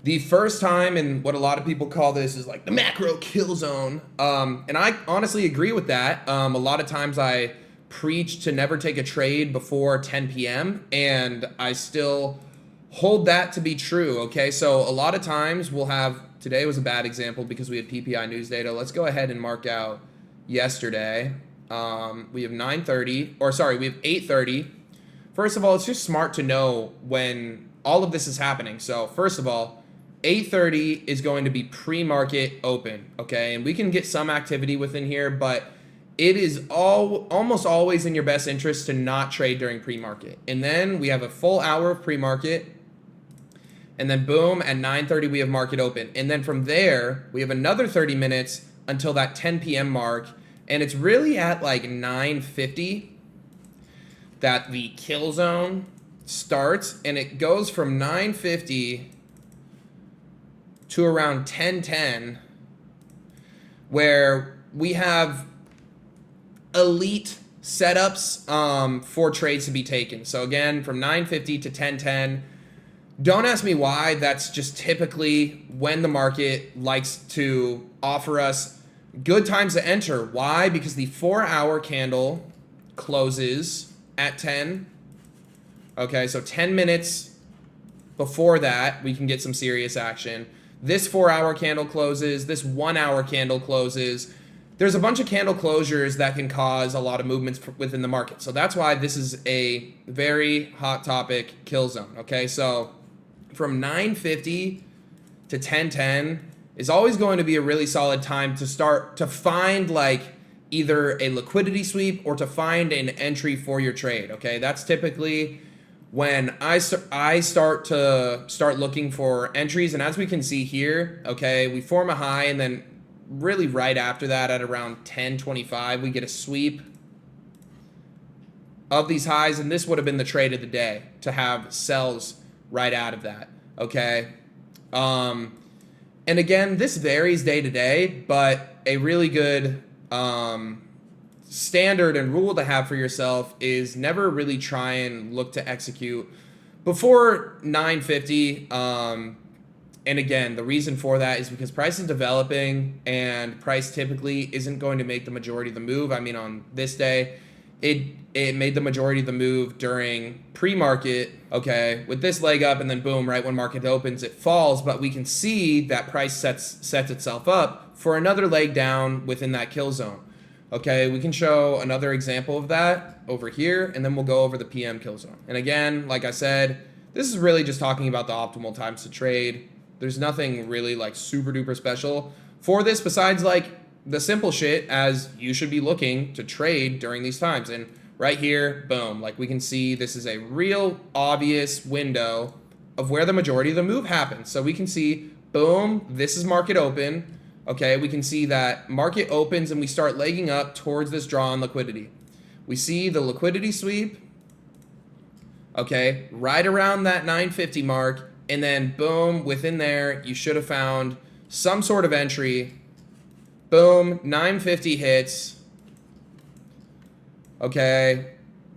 the first time, and what a lot of people call this is like the macro kill zone. And I honestly agree with that. A lot of times I preach to never take a trade before 10 p.m. and I still hold that to be true. Okay, so a lot of times we'll have, today was a bad example because we had PPI news data. Let's go ahead and mark out yesterday. We have 9:30, or sorry, we have 8:30. First of all, it's just smart to know when all of this is happening. So first of all, 8:30 is going to be pre-market open, okay? And we can get some activity within here, but it is almost always in your best interest to not trade during pre-market. And then we have a full hour of pre-market, and then boom, at 9:30 we have market open. And then from there, we have another 30 minutes until that 10 p.m. mark, and it's really at like 9:50 that the kill zone starts, and it goes from 9:50 to around 10:10, where we have elite setups for trades to be taken. So again, from 9:50 to 10:10. Don't ask me why. That's just typically when the market likes to offer us good times to enter. Why? Because the 4-hour candle closes at 10. Okay, so 10 minutes before that, we can get some serious action. This 4-hour candle closes. This 1-hour candle closes. There's a bunch of candle closures that can cause a lot of movements within the market. So that's why this is a very hot topic kill zone. Okay, so from 9:50 to 10:10 is always going to be a really solid time to start to find like either a liquidity sweep or to find an entry for your trade. Okay, that's typically when I start looking for entries. And as we can see here, okay, we form a high, and then really right after that at around 10:25 we get a sweep of these highs, and this would have been the trade of the day to have sells right out of that. Okay, and again, this varies day to day, but a really good standard and rule to have for yourself is never really try and look to execute before 9:50. And again, the reason for that is because price is developing, and price typically isn't going to make the majority of the move. I mean, on this day, it made the majority of the move during pre-market, okay, with this leg up, and then boom, right when market opens, it falls. But we can see that price sets itself up for another leg down within that kill zone. Okay, we can show another example of that over here, and then we'll go over the PM kill zone. And again, like I said, this is really just talking about the optimal times to trade. There's nothing really like super duper special for this besides like the simple shit as you should be looking to trade during these times. And right here, boom, like we can see this is a real obvious window of where the majority of the move happens. So we can see, boom, this is market open. Okay, we can see that market opens and we start legging up towards this draw on liquidity. We see the liquidity sweep, okay, right around that 950 mark, and then boom, within there, you should have found some sort of entry. Boom, 950 hits. Okay,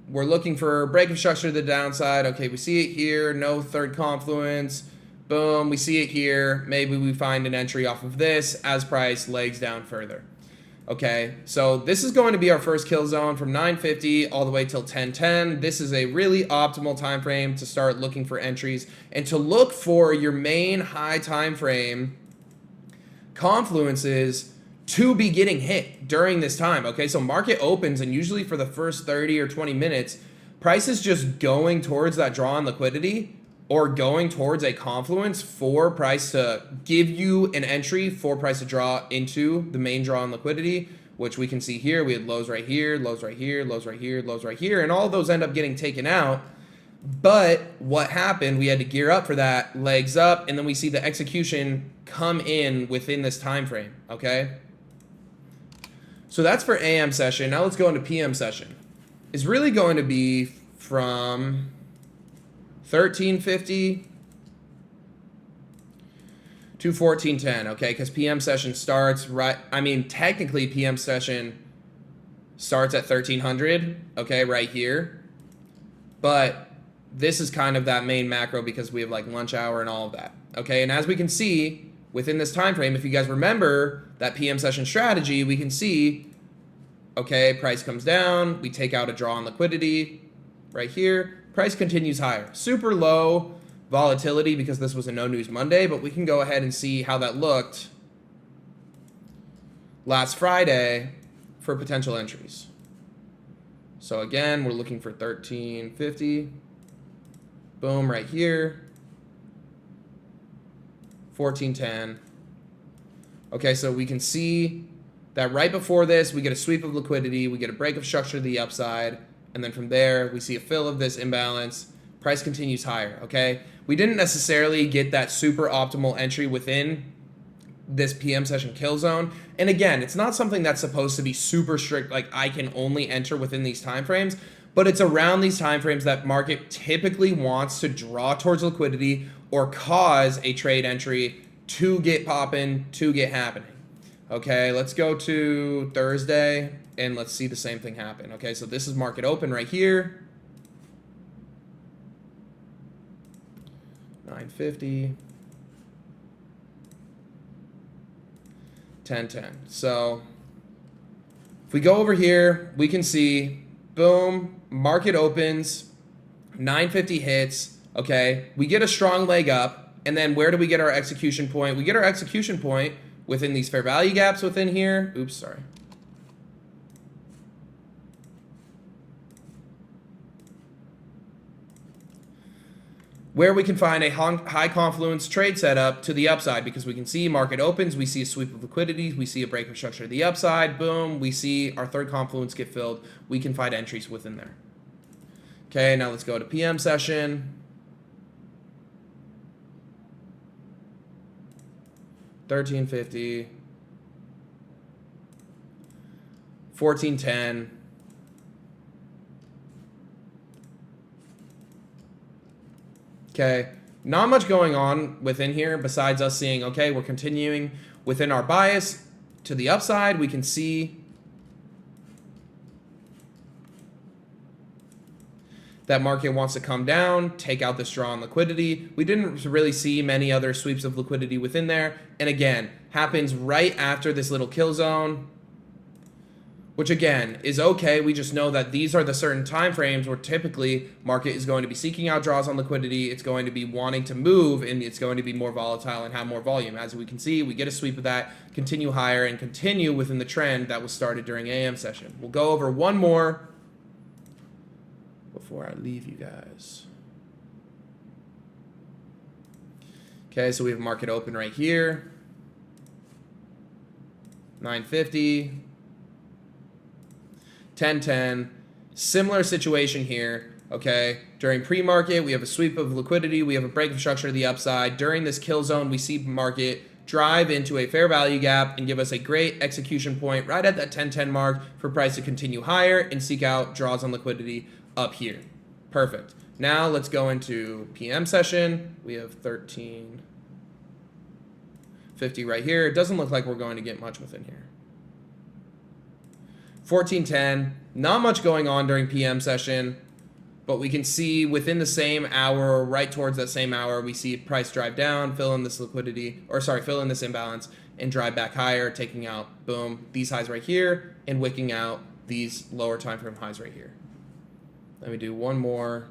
we're looking for break of structure to the downside. Okay, we see it here, no third confluence. Boom, we see it here. Maybe we find an entry off of this as price legs down further. Okay, so this is going to be our first kill zone from 950 all the way till 1010. This is a really optimal time frame to start looking for entries and to look for your main high time frame confluences to be getting hit during this time. Okay, so market opens, and usually for the first 30 or 20 minutes, price is just going towards that draw on liquidity or going towards a confluence for price to give you an entry for price to draw into the main draw on liquidity, which we can see here. We had lows right here, lows right here, lows right here, lows right here, and all of those end up getting taken out. But what happened, we had to gear up for that, legs up, and then we see the execution come in within this time frame, okay? So that's for AM session. Now let's go into PM session. It's really going to be from 1350 to 1410, okay? Because PM session starts right, I mean, technically PM session starts at 1300, okay, right here. But this is kind of that main macro because we have like lunch hour and all of that, okay? And as we can see within this time frame, if you guys remember that PM session strategy, we can see, okay, price comes down, we take out a draw on liquidity right here. Price continues higher. Super low volatility because this was a no news Monday, but we can go ahead and see how that looked last Friday for potential entries. So again, we're looking for 1350. Boom, right here. 1410. Okay, so we can see that right before this, we get a sweep of liquidity, we get a break of structure to the upside, and then from there, we see a fill of this imbalance. Price continues higher, okay? We didn't necessarily get that super optimal entry within this PM session kill zone. And again, it's not something that's supposed to be super strict, like I can only enter within these time frames, but it's around these time frames that market typically wants to draw towards liquidity or cause a trade entry to get popping, to get happening. Okay, let's go to Thursday and let's see the same thing happen. Okay, so this is market open right here. 950. 1010. So if we go over here, we can see, boom, market opens, 950 hits, okay? We get a strong leg up, and then where do we get our execution point? We get our execution point within these fair value gaps within here. Oops, sorry. Where we can find a high confluence trade setup to the upside because we can see market opens, we see a sweep of liquidity, we see a break of structure to the upside, boom, we see our third confluence get filled. We can find entries within there. Okay, now let's go to PM session. 1350, 1410. Okay, not much going on within here besides us seeing, okay, we're continuing within our bias to the upside. We can see that market wants to come down, take out this draw on liquidity. We didn't really see many other sweeps of liquidity within there. And again, happens right after this little kill zone, which again is okay. We just know that these are the certain time frames where typically market is going to be seeking out draws on liquidity. It's going to be wanting to move, and it's going to be more volatile and have more volume. As we can see, we get a sweep of that, continue higher, and continue within the trend that was started during AM session. We'll go over one more before I leave you guys. Okay, so we have market open right here. 950. 1010, similar situation here, okay? During pre-market, we have a sweep of liquidity, we have a break of structure to the upside. During this kill zone, we see market drive into a fair value gap and give us a great execution point right at that 1010 mark for price to continue higher and seek out draws on liquidity up here. Perfect. Now let's go into PM session. We have 1350 right here. It doesn't look like we're going to get much within here. 1410. Not much going on during PM session, but we can see within the same hour, right towards that same hour, we see price drive down, fill in this liquidity, or sorry, fill in this imbalance and drive back higher, taking out, boom, these highs right here and wicking out these lower time frame highs right here. Let me do one more.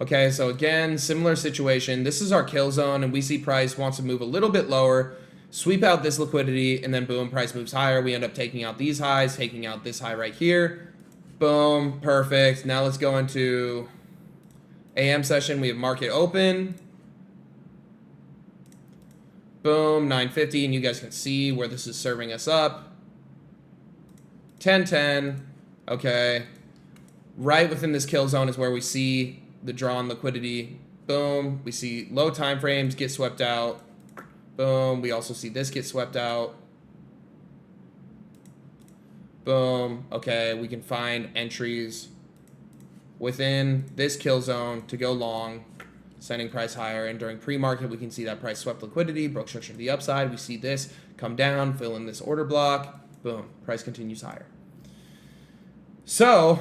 Okay, so again, similar situation. This is our kill zone, and we see price wants to move a little bit lower, sweep out this liquidity, and then boom, price moves higher. We end up taking out these highs, taking out this high right here. Boom, perfect. Now let's go into AM session. We have market open. Boom, 950, and you guys can see where this is serving us up. 1010, okay. Right within this kill zone is where we see the drawn liquidity. Boom, we see low time frames get swept out. Boom, we also see this get swept out. Boom, okay, we can find entries within this kill zone to go long, sending price higher. And during pre-market, we can see that price swept liquidity, broke structure to the upside. We see this come down, fill in this order block. Boom, price continues higher. So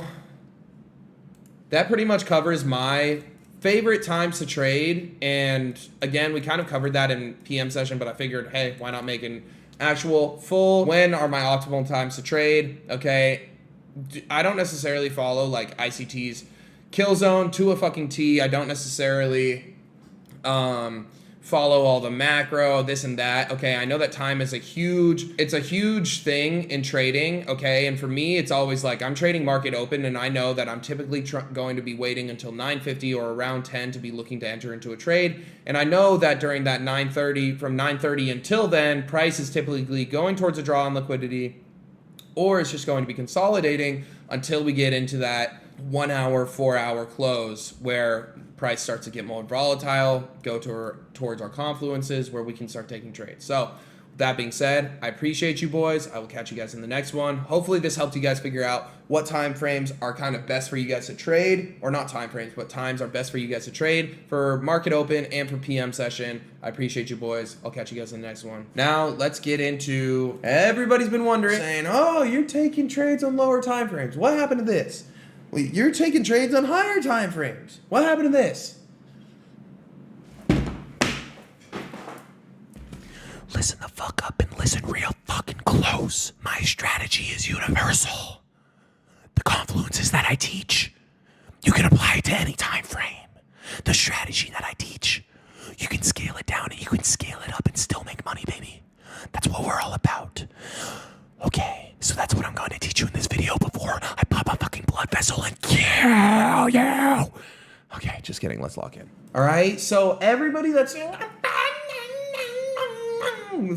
that pretty much covers my favorite times to trade. And again, we kind of covered that in PM session, but I figured, hey, why not make an actual full, when are my optimal times to trade? Okay, I don't necessarily follow like ICT's kill zone to a fucking T. I don't necessarily follow all the macro, this and that. Okay, I know that time is a huge thing in trading, okay? And for me, it's always like I'm trading market open, and I know that I'm typically going to be waiting until 9:50 or around 10 to be looking to enter into a trade. And I know that during that 9:30, from 9:30 until then, price is typically going towards a draw on liquidity, or it's just going to be consolidating until we get into that 1 hour, 4 hour close where price starts to get more volatile, go towards our confluences where we can start taking trades. So that being said, I appreciate you boys. I will catch you guys in the next one. Hopefully this helped you guys figure out what time frames are kind of best for you guys to trade, or not time frames, but times are best for you guys to trade for market open and for PM session. I appreciate you boys. I'll catch you guys in the next one. Now let's get into, everybody's been wondering, saying, oh, you're taking trades on lower time frames. What happened to this? Well, you're taking trades on higher time frames. What happened to this? Listen the fuck up and listen real fucking close. My strategy is universal. The confluences that I teach, you can apply to any time frame. The strategy that I teach, you can scale it down and you can scale it up and still make money, baby. That's what we're all about. Okay, so that's what I'm going to teach you in this video before I pop a fucking blood vessel and kill you. Okay, just kidding. Let's lock in. All right, so everybody that's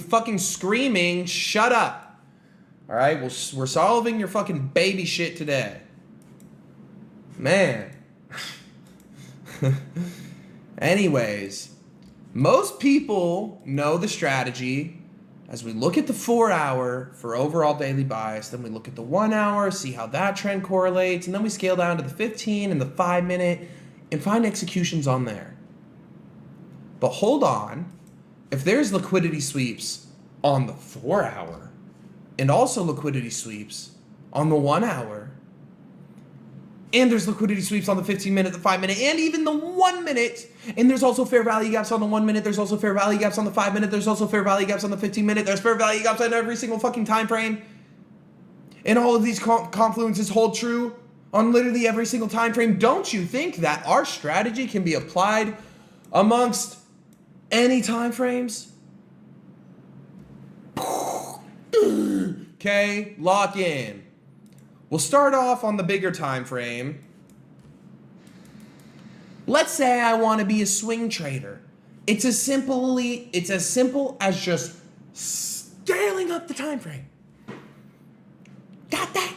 fucking screaming, shut up. All right, we're solving your fucking baby shit today. Man. Anyways, most people know the strategy. As we look at the 4 hour for overall daily bias, then we look at the 1 hour, see how that trend correlates, and then we scale down to the 15 and the 5 minute and find executions on there. But hold on, if there's liquidity sweeps on the 4 hour and also liquidity sweeps on the 1 hour, and there's liquidity sweeps on the 15 minute, the 5 minute, and even the 1 minute. And there's also fair value gaps on the 1 minute. There's also fair value gaps on the 5 minute. There's also fair value gaps on the 15 minute. There's fair value gaps on every single fucking time frame. And all of these confluences hold true on literally every single time frame. Don't you think that our strategy can be applied amongst any time frames? Okay, lock in. We'll start off on the bigger time frame. Let's say I want to be a swing trader. It's as simple as just scaling up the time frame. Got that?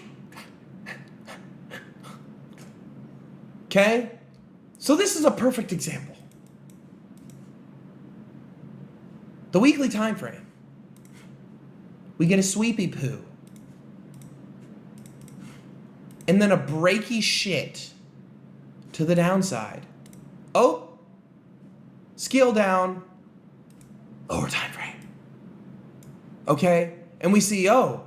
Okay? So this is a perfect example. The weekly time frame. We get a sweepy poo. And then a breaky shit to the downside. Oh, scale down, lower time frame. Okay, and we see, oh,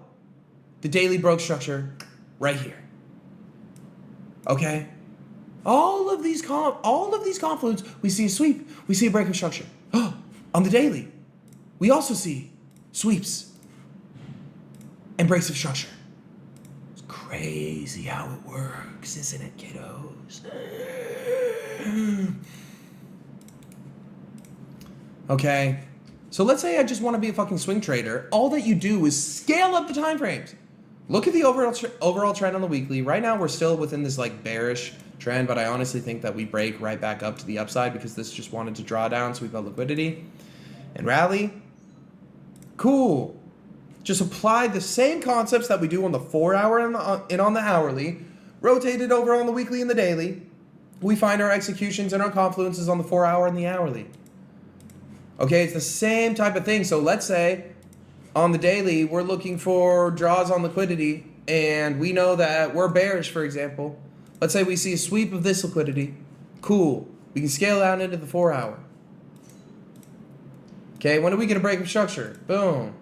the daily broke structure right here. Okay? All of these confluence, we see a sweep, we see a break of structure. On the daily, we also see sweeps and breaks of structure. It's crazy how it works, isn't it, kiddos? Okay, so let's say I just want to be a fucking swing trader. All that you do is scale up the time frames. Look at the overall trend on the weekly. Right now, we're still within this like bearish trend, but I honestly think that we break right back up to the upside because this just wanted to draw down, so we got liquidity and rally. Cool. Just apply the same concepts that we do on the 4-hour and on the hourly, rotate it over on the weekly and the daily. We find our executions and our confluences on the 4-hour and the hourly. Okay, it's the same type of thing. So let's say on the daily, we're looking for draws on liquidity, and we know that we're bearish, for example. Let's say we see a sweep of this liquidity. Cool. We can scale out into the 4-hour. Okay, when do we get a break of structure? Boom.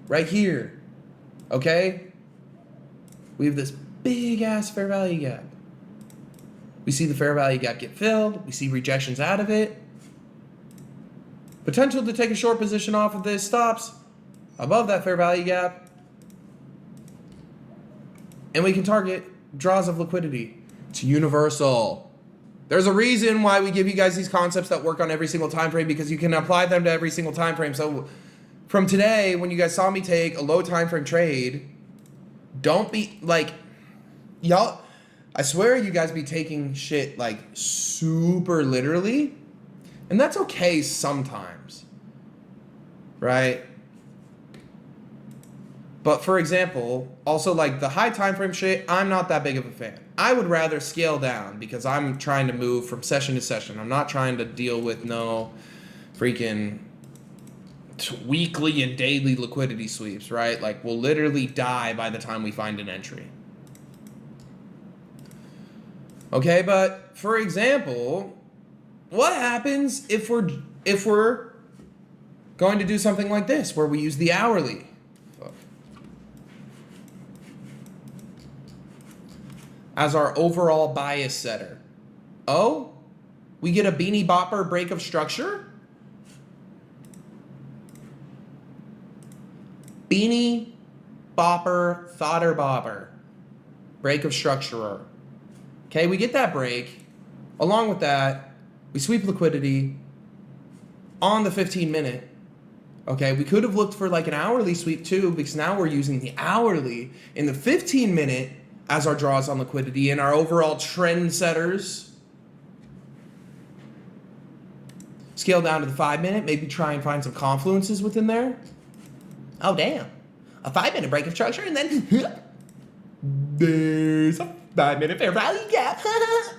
Right here. Okay? We have this big ass fair value gap. We see the fair value gap get filled. We see rejections out of it. Potential to take a short position off of this stops above that fair value gap. And we can target draws of liquidity. It's universal. There's a reason why we give you guys these concepts that work on every single time frame, because you can apply them to every single time frame. So from today, when you guys saw me take a low time frame trade, don't be like, y'all, I swear you guys be taking shit like super literally. And that's okay sometimes, right? But for example, also like the high time frame shit, I'm not that big of a fan. I would rather scale down because I'm trying to move from session to session. I'm not trying to deal with no freaking weekly and daily liquidity sweeps, right? Like we'll literally die by the time we find an entry. Okay, but for example, what happens if we're going to do something like this where we use the hourly? As our overall bias setter. Oh, we get a beanie bopper break of structure? Beanie bopper, fodder bobber, break of structurer. Okay, we get that break. Along with that, we sweep liquidity on the 15-minute. Okay, we could have looked for like an hourly sweep too, because now we're using the hourly in the 15-minute as our draws on liquidity and our overall trend setters. Scale down to the 5-minute, maybe try and find some confluences within there. Oh, damn. A 5-minute break of structure, and then there's a 5-minute fair value gap.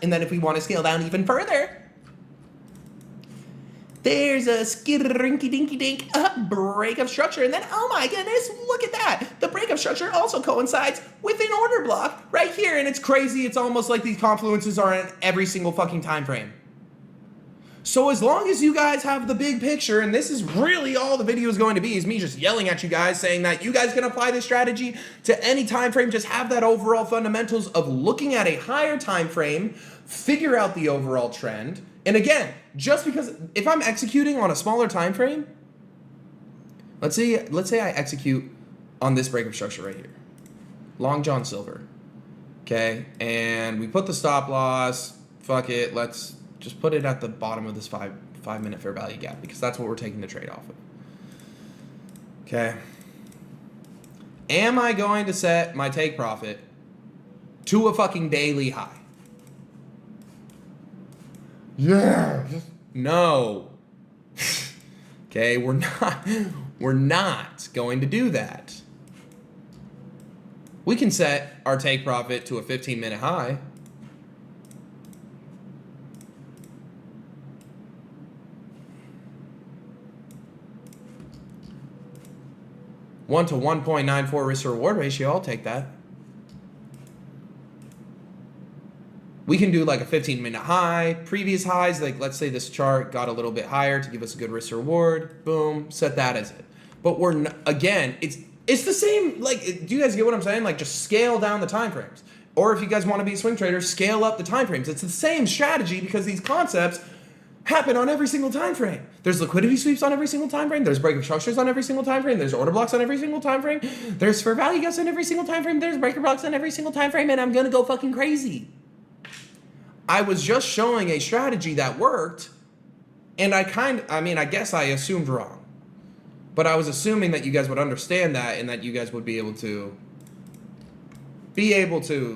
And then if we want to scale down even further, there's a skidrinky-dinky-dink break of structure. And then, oh my goodness, look at that. The break of structure also coincides with an order block right here. And it's crazy. It's almost like these confluences are in every single fucking time frame. So as long as you guys have the big picture, and this is really all the video is going to be, is me just yelling at you guys, saying that you guys can apply this strategy to any time frame. Just have that overall fundamentals of looking at a higher time frame, figure out the overall trend. And again, just because if I'm executing on a smaller time frame, let's say I execute on this break of structure right here, Long John Silver, okay, and we put the stop loss. Fuck it, let's just put it at the bottom of this five-minute fair value gap, because that's what we're taking the trade off of. Okay. Am I going to set my take profit to a fucking daily high? Yeah. No. Okay, we're not going to do that. We can set our take profit to a 15-minute high. One to 1.94 risk to reward ratio, I'll take that. We can do like a 15-minute high, previous highs, like let's say this chart got a little bit higher to give us a good risk to reward. Boom, set that as it. But we're again, it's It's the same, like, do you guys get what I'm saying? Like, just scale down the time frames. Or if you guys want to be a swing trader, scale up the time frames. It's the same strategy because these concepts happen on every single time frame. There's liquidity sweeps on every single time frame. There's breakup structures on every single time frame. There's order blocks on every single time frame. There's fair value gaps on every single time frame. There's breaker blocks on every single time frame, and I'm gonna go fucking crazy. I was just showing a strategy that worked, and I guess I assumed wrong. But I was assuming that you guys would understand that and that you guys would be able to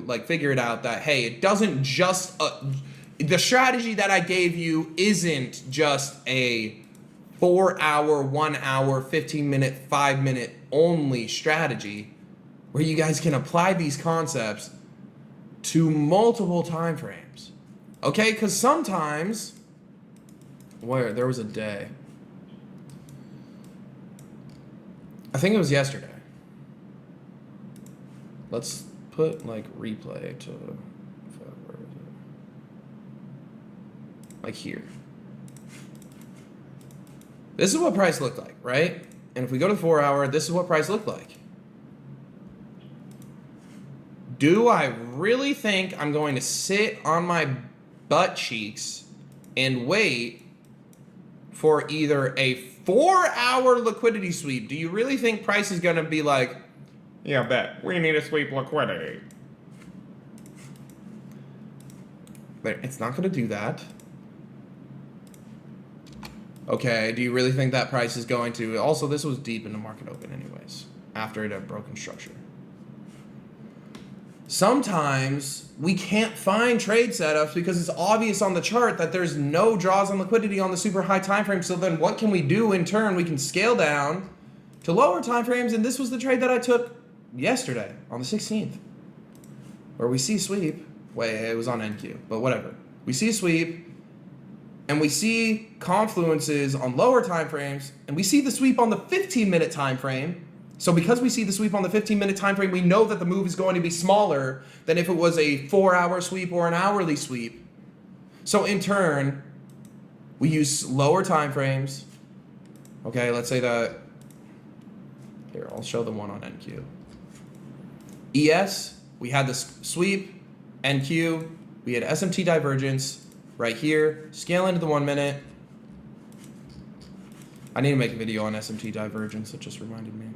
like figure it out that, hey, it doesn't just the strategy that I gave you isn't just a 4 hour, 1 hour, 15 minute, 5 minute only strategy where you guys can apply these concepts to multiple time frames. Okay, because sometimes there was a day, I think it was yesterday. Let's put like replay to where is it? Like here. This is what price looked like, right? And if we go to the 4 hour, this is what price looked like. Do I really think I'm going to sit on my butt cheeks and wait for either a 4 hour liquidity sweep? Do you really think price is going to be like, yeah, bet we need a sweep liquidity? It's not going to do that. Okay, do you really think that price is going to... Also, this was deep in the market open anyways, after it had broken structure. Sometimes we can't find trade setups because it's obvious on the chart that there's no draws on liquidity on the super high time frame. So then what can we do in turn? We can scale down to lower time frames, and this was the trade that I took yesterday on the 16th, where we see sweep. Wait, it was on NQ, but whatever. We see sweep, and we see confluences on lower time frames, and we see the sweep on the 15-minute time frame. So because we see the sweep on the 15-minute time frame, we know that the move is going to be smaller than if it was a 4 hour sweep or an hourly sweep. So in turn, we use lower time frames. Okay, let's say that. Here, I'll show the one on NQ. ES, we had the sweep. NQ, we had SMT Divergence right here. Scale into the 1 minute. I need to make a video on SMT Divergence. It just reminded me.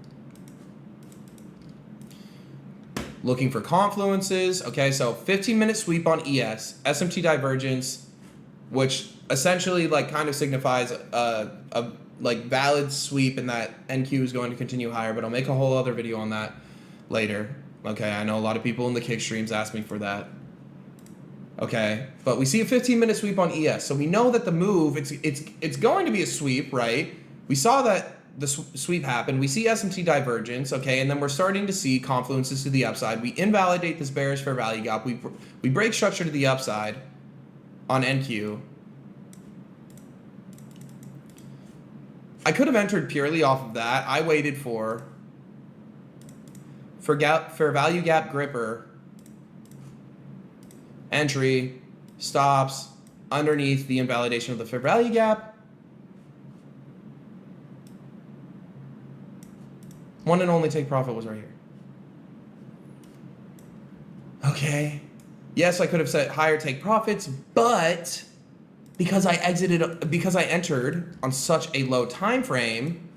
Looking for confluences. Okay, so 15-minute sweep on ES, SMT Divergence, which essentially like kind of signifies a like valid sweep and that NQ is going to continue higher, but I'll make a whole other video on that later. Okay, I know a lot of people in the kick streams ask me for that. Okay, but we see a 15-minute sweep on ES, so we know that the move, it's going to be a sweep, right? We saw that the sweep happened. We see SMT Divergence, okay, and then we're starting to see confluences to the upside. We invalidate this bearish fair value gap. We break structure to the upside on NQ. I could have entered purely off of that. I waited for fair value gap gripper, entry, stops, underneath the invalidation of the fair value gap. One and only take profit was right here. Okay. Yes, I could have set higher take profits, but because I entered on such a low time frame,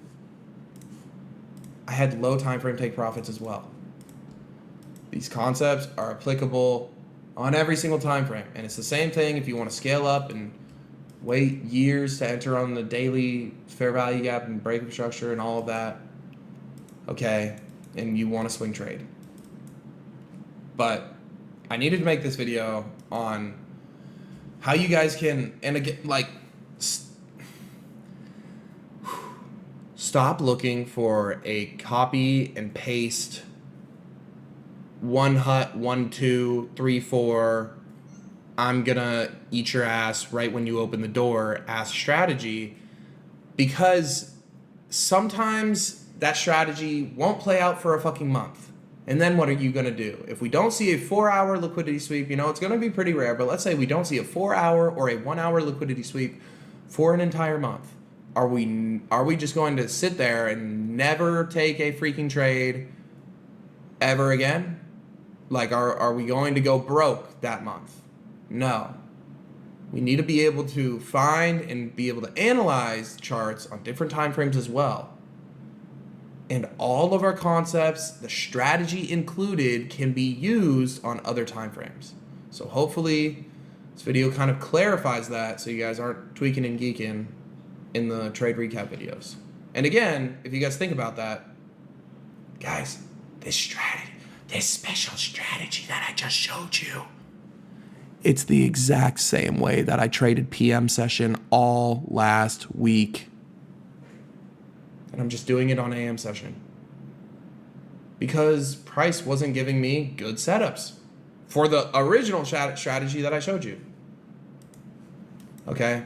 I had low time frame take profits as well. These concepts are applicable on every single time frame, and it's the same thing if you want to scale up and wait years to enter on the daily fair value gap and breakup structure and all of that. Okay, and you want to swing trade. But I needed to make this video on how you guys can, and again, like, stop looking for a copy and paste 1 hut, 1, 2, 3, 4, I'm gonna eat your ass right when you open the door ass strategy, because sometimes that strategy won't play out for a fucking month. And then what are you gonna do? If we don't see a 4 hour liquidity sweep, you know, it's gonna be pretty rare, but let's say we don't see a 4 hour or a 1 hour liquidity sweep for an entire month. Are we just going to sit there and never take a freaking trade ever again? Like, are we going to go broke that month? No. We need to be able to find and be able to analyze charts on different time frames as well. And all of our concepts, the strategy included, can be used on other time frames. So hopefully this video kind of clarifies that so you guys aren't tweaking and geeking in the trade recap videos. And again, if you guys think about that, guys, this special strategy that I just showed you, it's the exact same way that I traded PM session all last week. And I'm just doing it on AM session. Because price wasn't giving me good setups for the original strategy that I showed you. Okay?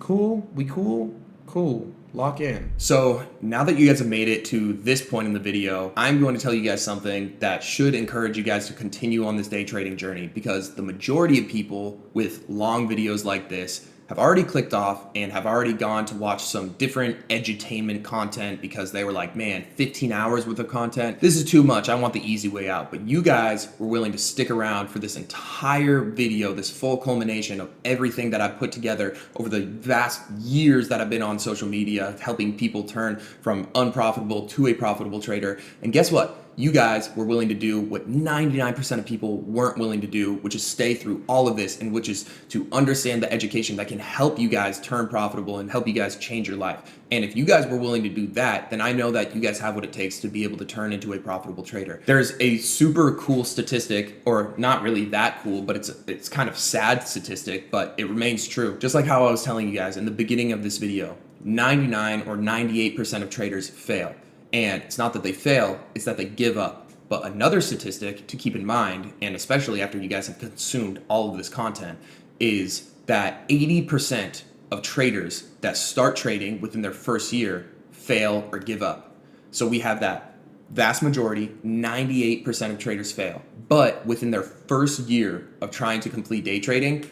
Cool? We cool? Cool. Lock in. So now that you guys have made it to this point in the video, I'm going to tell you guys something that should encourage you guys to continue on this day trading journey, because the majority of people with long videos like this have already clicked off and have already gone to watch some different edutainment content because they were like, man, 15 hours worth of content, this is too much. I want the easy way out. But you guys were willing to stick around for this entire video, this full culmination of everything that I've put together over the vast years that I've been on social media, helping people turn from unprofitable to a profitable trader. And guess what? You guys were willing to do what 99% of people weren't willing to do, which is stay through all of this, and which is to understand the education that can help you guys turn profitable and help you guys change your life. And if you guys were willing to do that, then I know that you guys have what it takes to be able to turn into a profitable trader. There's a super cool statistic, or not really that cool, but it's kind of sad statistic, but it remains true. Just like how I was telling you guys in the beginning of this video, 99 or 98% of traders fail. And it's not that they fail, it's that they give up. But another statistic to keep in mind, and especially after you guys have consumed all of this content, is that 80% of traders that start trading within their first year fail or give up. So we have that vast majority, 98% of traders fail. But within their first year of trying to complete day trading,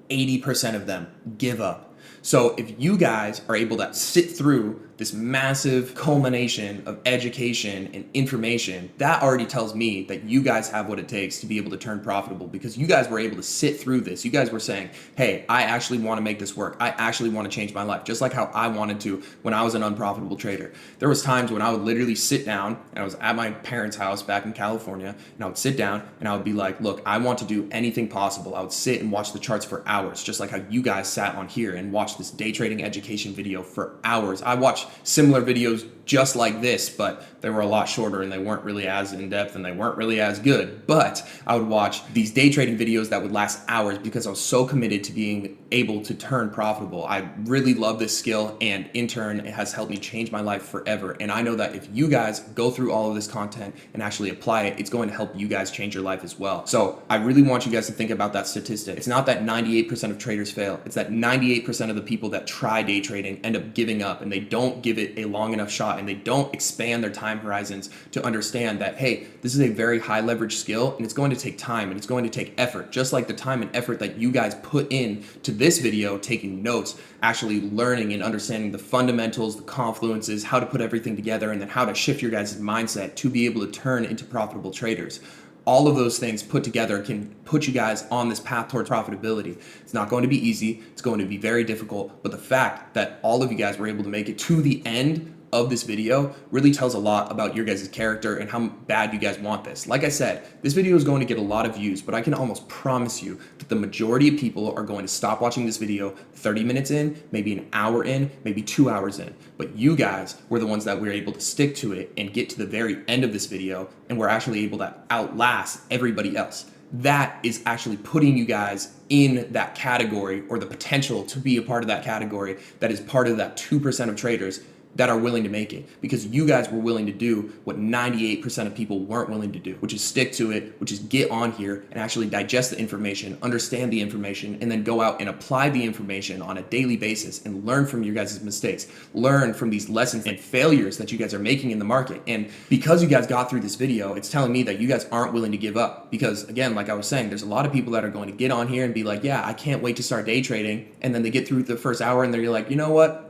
80% of them give up. So if you guys are able to sit through this massive culmination of education and information, that already tells me that you guys have what it takes to be able to turn profitable, because you guys were able to sit through this. You guys were saying, hey, I actually want to make this work. I actually want to change my life, just like how I wanted to when I was an unprofitable trader. There was times when I would literally sit down, and I was at my parents' house back in California, and I would sit down and I would be like, look, I want to do anything possible. I would sit and watch the charts for hours, just like how you guys sat on here and watched this day trading education video for hours. I watched similar videos just like this, but they were a lot shorter and they weren't really as in-depth and they weren't really as good. But I would watch these day trading videos that would last hours because I was so committed to being able to turn profitable. I really love this skill, and in turn, it has helped me change my life forever. And I know that if you guys go through all of this content and actually apply it, it's going to help you guys change your life as well. So I really want you guys to think about that statistic. It's not that 98% of traders fail. It's that 98% of the people that try day trading end up giving up, and they don't give it a long enough shot, and they don't expand their time horizons to understand that, hey, this is a very high leverage skill, and it's going to take time and it's going to take effort, just like the time and effort that you guys put in to this video, taking notes, actually learning and understanding the fundamentals, the confluences, how to put everything together, and then how to shift your guys' mindset to be able to turn into profitable traders. All of those things put together can put you guys on this path towards profitability. It's not going to be easy. It's going to be very difficult. But the fact that all of you guys were able to make it to the end of this video really tells a lot about your guys' character and how bad you guys want this. Like I said, this video is going to get a lot of views, but I can almost promise you that the majority of people are going to stop watching this video 30 minutes in, maybe an hour in, maybe 2 hours in. But you guys were the ones that were able to stick to it and get to the very end of this video, and we're actually able to outlast everybody else. That is actually putting you guys in that category, or the potential to be a part of that category that is part of that 2% of traders that are willing to make it, because you guys were willing to do what 98% of people weren't willing to do, which is stick to it, which is get on here and actually digest the information, understand the information, and then go out and apply the information on a daily basis and learn from your guys' mistakes, learn from these lessons and failures that you guys are making in the market. And because you guys got through this video, it's telling me that you guys aren't willing to give up, because again, like I was saying, there's a lot of people that are going to get on here and be like, yeah, I can't wait to start day trading, and then they get through the first hour and they're like, you know what?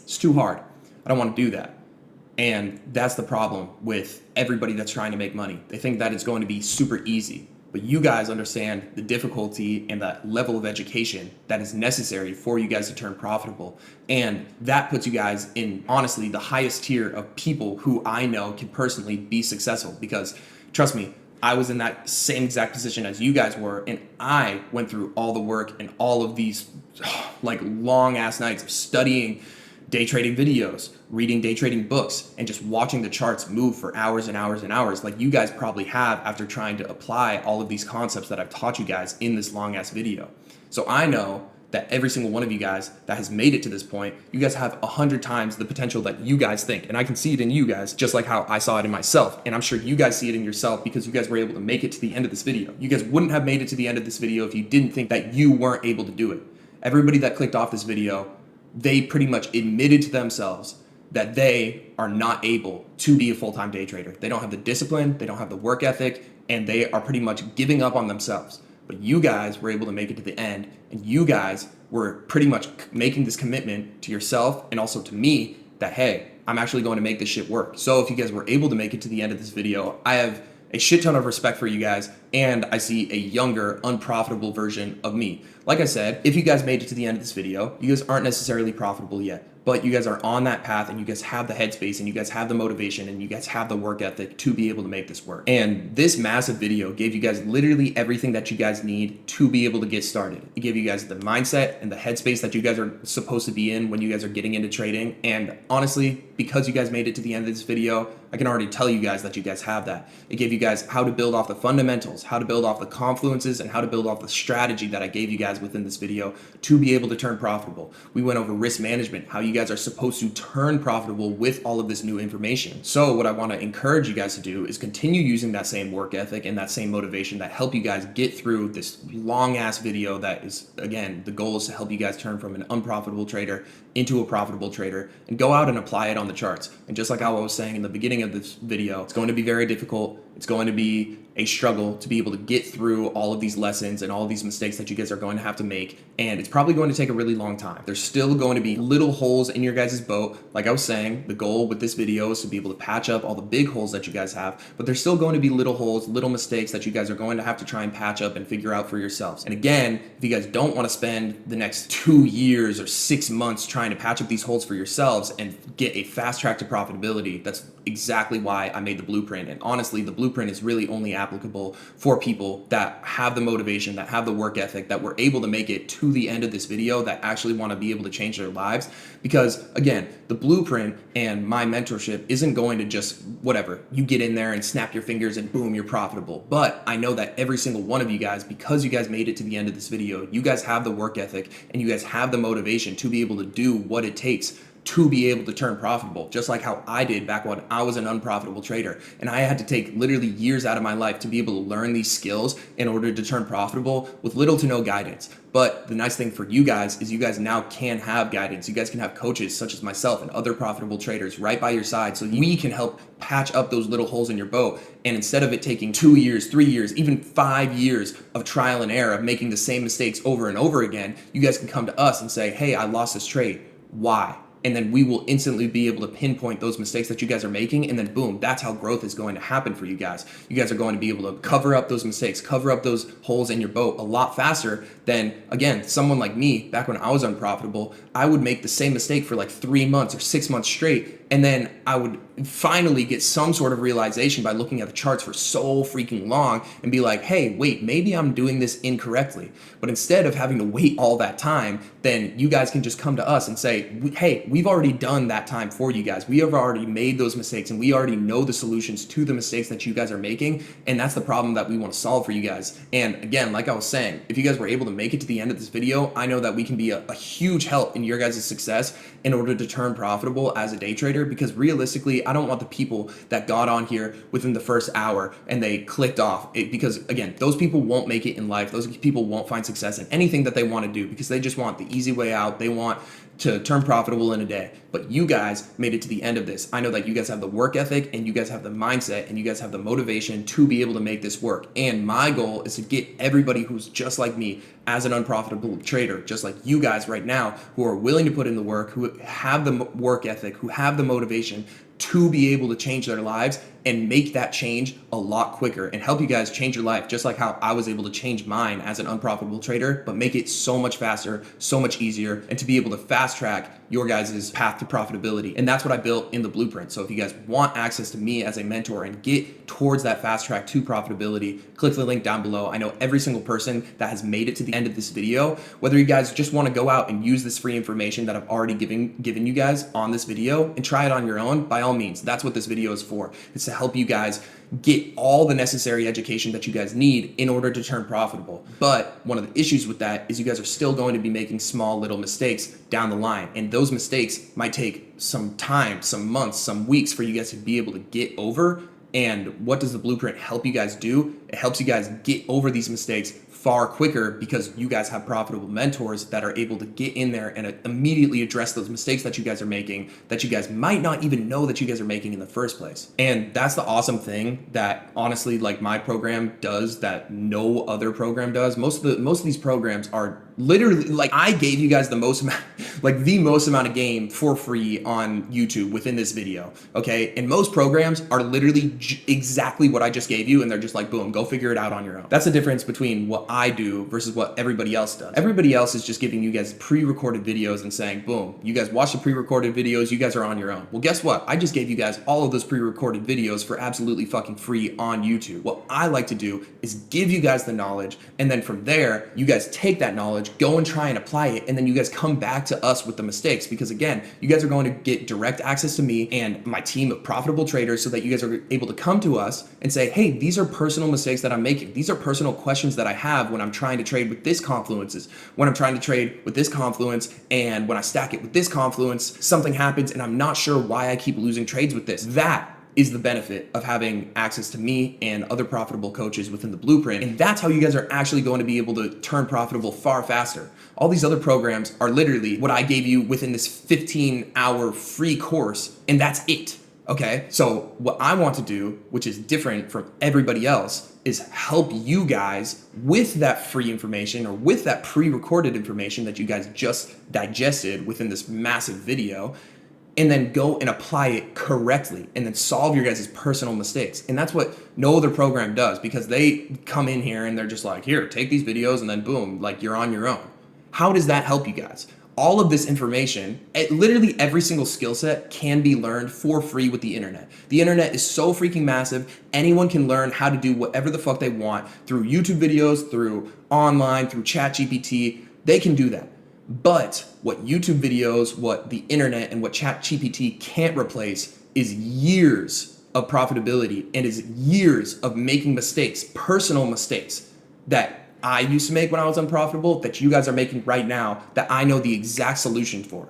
It's too hard. I don't want to do that. And that's the problem with everybody that's trying to make money. They think that it's going to be super easy. But you guys understand the difficulty and the level of education that is necessary for you guys to turn profitable. And that puts you guys in, honestly, the highest tier of people who I know can personally be successful. Because trust me, I was in that same exact position as you guys were, and I went through all the work and all of these like long ass nights of studying day trading videos, reading day trading books, and just watching the charts move for hours and hours and hours, like you guys probably have after trying to apply all of these concepts that I've taught you guys in this long ass video. So I know that every single one of you guys that has made it to this point, you guys have 100 times the potential that you guys think. And I can see it in you guys, just like how I saw it in myself. And I'm sure you guys see it in yourself because you guys were able to make it to the end of this video. You guys wouldn't have made it to the end of this video if you didn't think that you weren't able to do it. Everybody that clicked off this video, they pretty much admitted to themselves that they are not able to be a full-time day trader. They don't have the discipline, they don't have the work ethic, and they are pretty much giving up on themselves. But you guys were able to make it to the end, and you guys were pretty much making this commitment to yourself and also to me that, hey, I'm actually going to make this shit work. So if you guys were able to make it to the end of this video, I have a shit ton of respect for you guys, and I see a younger, unprofitable version of me. Like I said, if you guys made it to the end of this video, you guys aren't necessarily profitable yet, but you guys are on that path, and you guys have the headspace, and you guys have the motivation, and you guys have the work ethic to be able to make this work. And this massive video gave you guys literally everything that you guys need to be able to get started. It gave you guys the mindset and the headspace that you guys are supposed to be in when you guys are getting into trading. And honestly, because you guys made it to the end of this video, I can already tell you guys that you guys have that. It gave you guys how to build off the fundamentals, how to build off the confluences, and how to build off the strategy that I gave you guys within this video to be able to turn profitable. We went over risk management, how you guys are supposed to turn profitable with all of this new information. So what I want to encourage you guys to do is continue using that same work ethic and that same motivation that help you guys get through this long ass video that is, again, the goal is to help you guys turn from an unprofitable trader into a profitable trader and go out and apply it on the charts. And just like how I was saying in the beginning of this video, it's going to be very difficult. It's going to be a struggle to be able to get through all of these lessons and all of these mistakes that you guys are going to have to make. And it's probably going to take a really long time. There's still going to be little holes in your guys' boat. Like I was saying, the goal with this video is to be able to patch up all the big holes that you guys have, but there's still going to be little holes, little mistakes that you guys are going to have to try and patch up and figure out for yourselves. And again, if you guys don't want to spend the next 2 years or 6 months trying to patch up these holes for yourselves and get a fast track to profitability, that's exactly why I made the blueprint. And honestly, the blueprint is really only applicable for people that have the motivation, that have the work ethic, that were able to make it to the end of this video, that actually want to be able to change their lives. Because again, the blueprint and my mentorship isn't going to just whatever, you get in there and snap your fingers and boom, you're profitable. But I know that every single one of you guys, because you guys made it to the end of this video, you guys have the work ethic and you guys have the motivation to be able to do what it takes to be able to turn profitable, just like how I did back when I was an unprofitable trader. And I had to take literally years out of my life to be able to learn these skills in order to turn profitable with little to no guidance. But the nice thing for you guys is you guys now can have guidance. You guys can have coaches such as myself and other profitable traders right by your side, so we can help patch up those little holes in your boat. And instead of it taking 2 years, 3 years, even 5 years of trial and error of making the same mistakes over and over again, you guys can come to us and say, hey, I lost this trade. Why? And then we will instantly be able to pinpoint those mistakes that you guys are making. And then boom, that's how growth is going to happen for you guys. You guys are going to be able to cover up those mistakes, cover up those holes in your boat a lot faster than, again, someone like me back when I was unprofitable. I would make the same mistake for like 3 months or 6 months straight. And then I would finally get some sort of realization by looking at the charts for so freaking long and be like, hey, wait, maybe I'm doing this incorrectly. But instead of having to wait all that time, then you guys can just come to us and say, hey, we've already done that time for you guys. We have already made those mistakes and we already know the solutions to the mistakes that you guys are making. And that's the problem that we want to solve for you guys. And again, like I was saying, if you guys were able to make it to the end of this video, I know that we can be a huge help in your guys' success in order to turn profitable as a day trader, because realistically, I don't want the people that got on here within the first hour and they clicked off because again, those people won't make it in life. Those people won't find success in anything that they want to do because they just want the easy way out. They want to turn profitable in a day. But you guys made it to the end of this. I know that you guys have the work ethic and you guys have the mindset and you guys have the motivation to be able to make this work. And my goal is to get everybody who's just like me as an unprofitable trader, just like you guys right now, who are willing to put in the work, who have the work ethic, who have the motivation to be able to change their lives and make that change a lot quicker and help you guys change your life, just like how I was able to change mine as an unprofitable trader, but make it so much faster, so much easier, and to be able to fast track your guys' path to profitability. And that's what I built in the blueprint. So if you guys want access to me as a mentor and get towards that fast track to profitability, click the link down below. I know every single person that has made it to the end of this video, whether you guys just want to go out and use this free information that I've already given you guys on this video and try it on your own, by all means, that's what this video is for. It's to help you guys get all the necessary education that you guys need in order to turn profitable. But one of the issues with that is you guys are still going to be making small little mistakes down the line. And those mistakes might take some time, some months, some weeks for you guys to be able to get over. And what does the blueprint help you guys do? It helps you guys get over these mistakes far quicker because you guys have profitable mentors that are able to get in there and immediately address those mistakes that you guys are making that you guys might not even know that you guys are making in the first place. And that's the awesome thing that honestly, like my program does that no other program does. Most of these programs are literally like I gave you guys the most amount of game for free on YouTube within this video. Okay. And most programs are literally exactly what I just gave you. And they're just like, boom, go figure it out on your own. That's the difference between what I do versus what everybody else does. Everybody else is just giving you guys pre-recorded videos and saying, boom, you guys watch the pre-recorded videos. You guys are on your own. Well, guess what? I just gave you guys all of those pre-recorded videos for absolutely fucking free on YouTube. What I like to do is give you guys the knowledge. And then from there, you guys take that knowledge, go and try and apply it. And then you guys come back to us with the mistakes because again, you guys are going to get direct access to me and my team of profitable traders so that you guys are able to come to us and say, hey, these are personal mistakes that I'm making. These are personal questions that I have when I'm trying to trade with this Confluences, when I'm trying to trade with this Confluence, and when I stack it with this Confluence, something happens and I'm not sure why I keep losing trades with this. That is the benefit of having access to me and other profitable coaches within the blueprint. And that's how you guys are actually going to be able to turn profitable far faster. All these other programs are literally what I gave you within this 15-hour free course, and that's it. Okay, so what I want to do, which is different from everybody else, is help you guys with that free information or with that pre-recorded information that you guys just digested within this massive video, and then go and apply it correctly and then solve your guys' personal mistakes. And that's what no other program does because they come in here and they're just like, here, take these videos and then boom, like you're on your own. How does that help you guys? All of this information, literally every single skill set can be learned for free with the internet. The internet is so freaking massive. Anyone can learn how to do whatever the fuck they want through YouTube videos, through online, through ChatGPT. They can do that. But what YouTube videos, what the internet, and what ChatGPT can't replace is years of profitability and is years of making mistakes, personal mistakes that I used to make when I was unprofitable, that you guys are making right now, that I know the exact solution for.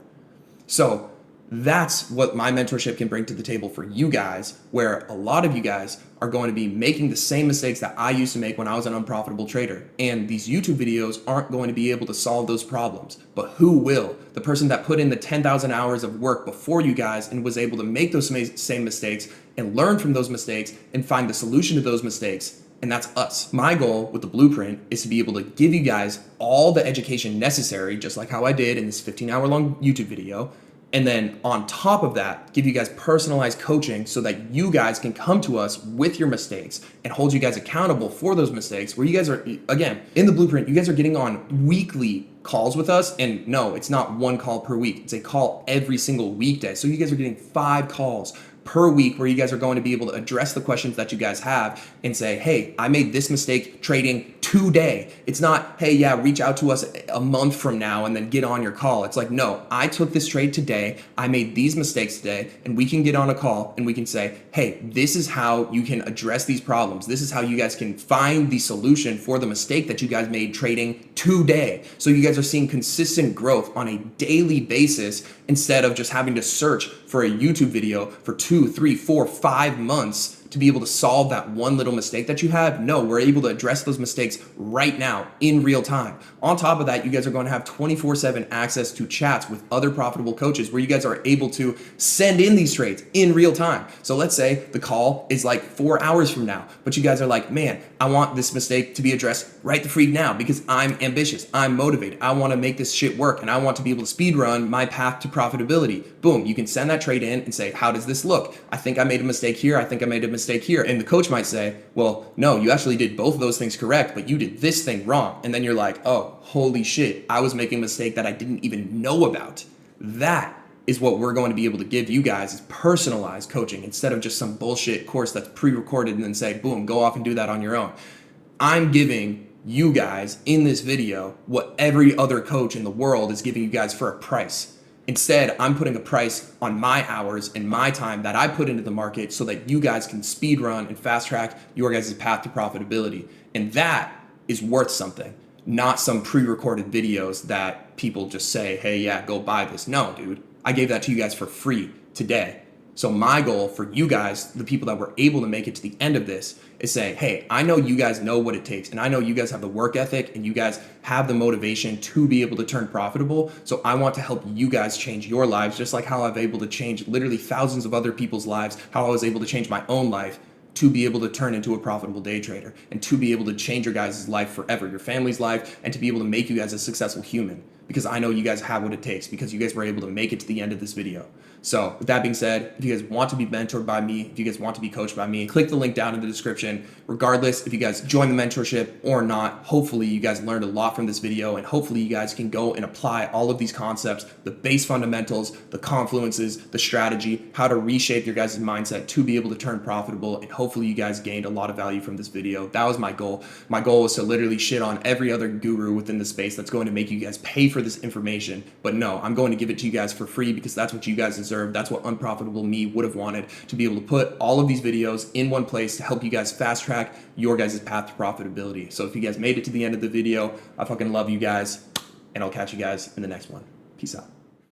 So that's what my mentorship can bring to the table for you guys, where a lot of you guys are going to be making the same mistakes that I used to make when I was an unprofitable trader. And these YouTube videos aren't going to be able to solve those problems, but who will? The person that put in the 10,000 hours of work before you guys and was able to make those same mistakes and learn from those mistakes and find the solution to those mistakes. And that's us. My goal with the blueprint is to be able to give you guys all the education necessary, just like how I did in this 15-hour long YouTube video. And then on top of that, give you guys personalized coaching so that you guys can come to us with your mistakes and hold you guys accountable for those mistakes, where you guys are, again, in the blueprint, you guys are getting on weekly calls with us. And no, it's not one call per week. It's a call every single weekday. So you guys are getting 5 calls per week where you guys are going to be able to address the questions that you guys have and say, hey, I made this mistake trading 2 today. It's not, hey, yeah, reach out to us a month from now and then get on your call. It's like, no, I took this trade today. I made these mistakes today, and we can get on a call and we can say, hey, this is how you can address these problems. This is how you guys can find the solution for the mistake that you guys made trading today. So you guys are seeing consistent growth on a daily basis instead of just having to search for a YouTube video for 2, 3, 4, 5 months to be able to solve that one little mistake that you had. No, we're able to address those mistakes right now in real time. On top of that, you guys are going to have 24/7 access to chats with other profitable coaches where you guys are able to send in these trades in real time. So let's say the call is like 4 hours from now, but you guys are like, man, I want this mistake to be addressed right the freak now because I'm ambitious, I'm motivated, I want to make this shit work, and I want to be able to speed run my path to profitability. Boom, you can send that trade in and say, how does this look? I think I made a mistake here, I think I made a mistake here. And the coach might say, well, no, you actually did both of those things correct, but you did this thing wrong. And then you're like, oh, holy shit, I was making a mistake that I didn't even know about. That is what we're going to be able to give you guys, is personalized coaching instead of just some bullshit course that's pre-recorded and then say, boom, go off and do that on your own. I'm giving you guys in this video what every other coach in the world is giving you guys for a price. Instead, I'm putting a price on my hours and my time that I put into the market so that you guys can speed run and fast track your guys' path to profitability. And that is worth something, not some pre-recorded videos that people just say, hey, yeah, go buy this. No, dude, I gave that to you guys for free today. So my goal for you guys, the people that were able to make it to the end of this, is saying, hey, I know you guys know what it takes, and I know you guys have the work ethic and you guys have the motivation to be able to turn profitable. So I want to help you guys change your lives, just like how I've able to change literally thousands of other people's lives, how I was able to change my own life to be able to turn into a profitable day trader and to be able to change your guys' life forever, your family's life, and to be able to make you guys a successful human, because I know you guys have what it takes, because you guys were able to make it to the end of this video. So with that being said, if you guys want to be mentored by me, if you guys want to be coached by me, click the link down in the description. Regardless if you guys join the mentorship or not, hopefully you guys learned a lot from this video, and hopefully you guys can go and apply all of these concepts, the base fundamentals, the confluences, the strategy, how to reshape your guys' mindset to be able to turn profitable. And hopefully you guys gained a lot of value from this video. That was my goal. My goal was to literally shit on every other guru within the space that's going to make you guys pay for this information. But no, I'm going to give it to you guys for free because that's what you guys deserve. That's what unprofitable me would have wanted, to be able to put all of these videos in one place to help you guys fast track your guys' path to profitability. So if you guys made it to the end of the video, I fucking love you guys, and I'll catch you guys in the next one. Peace out.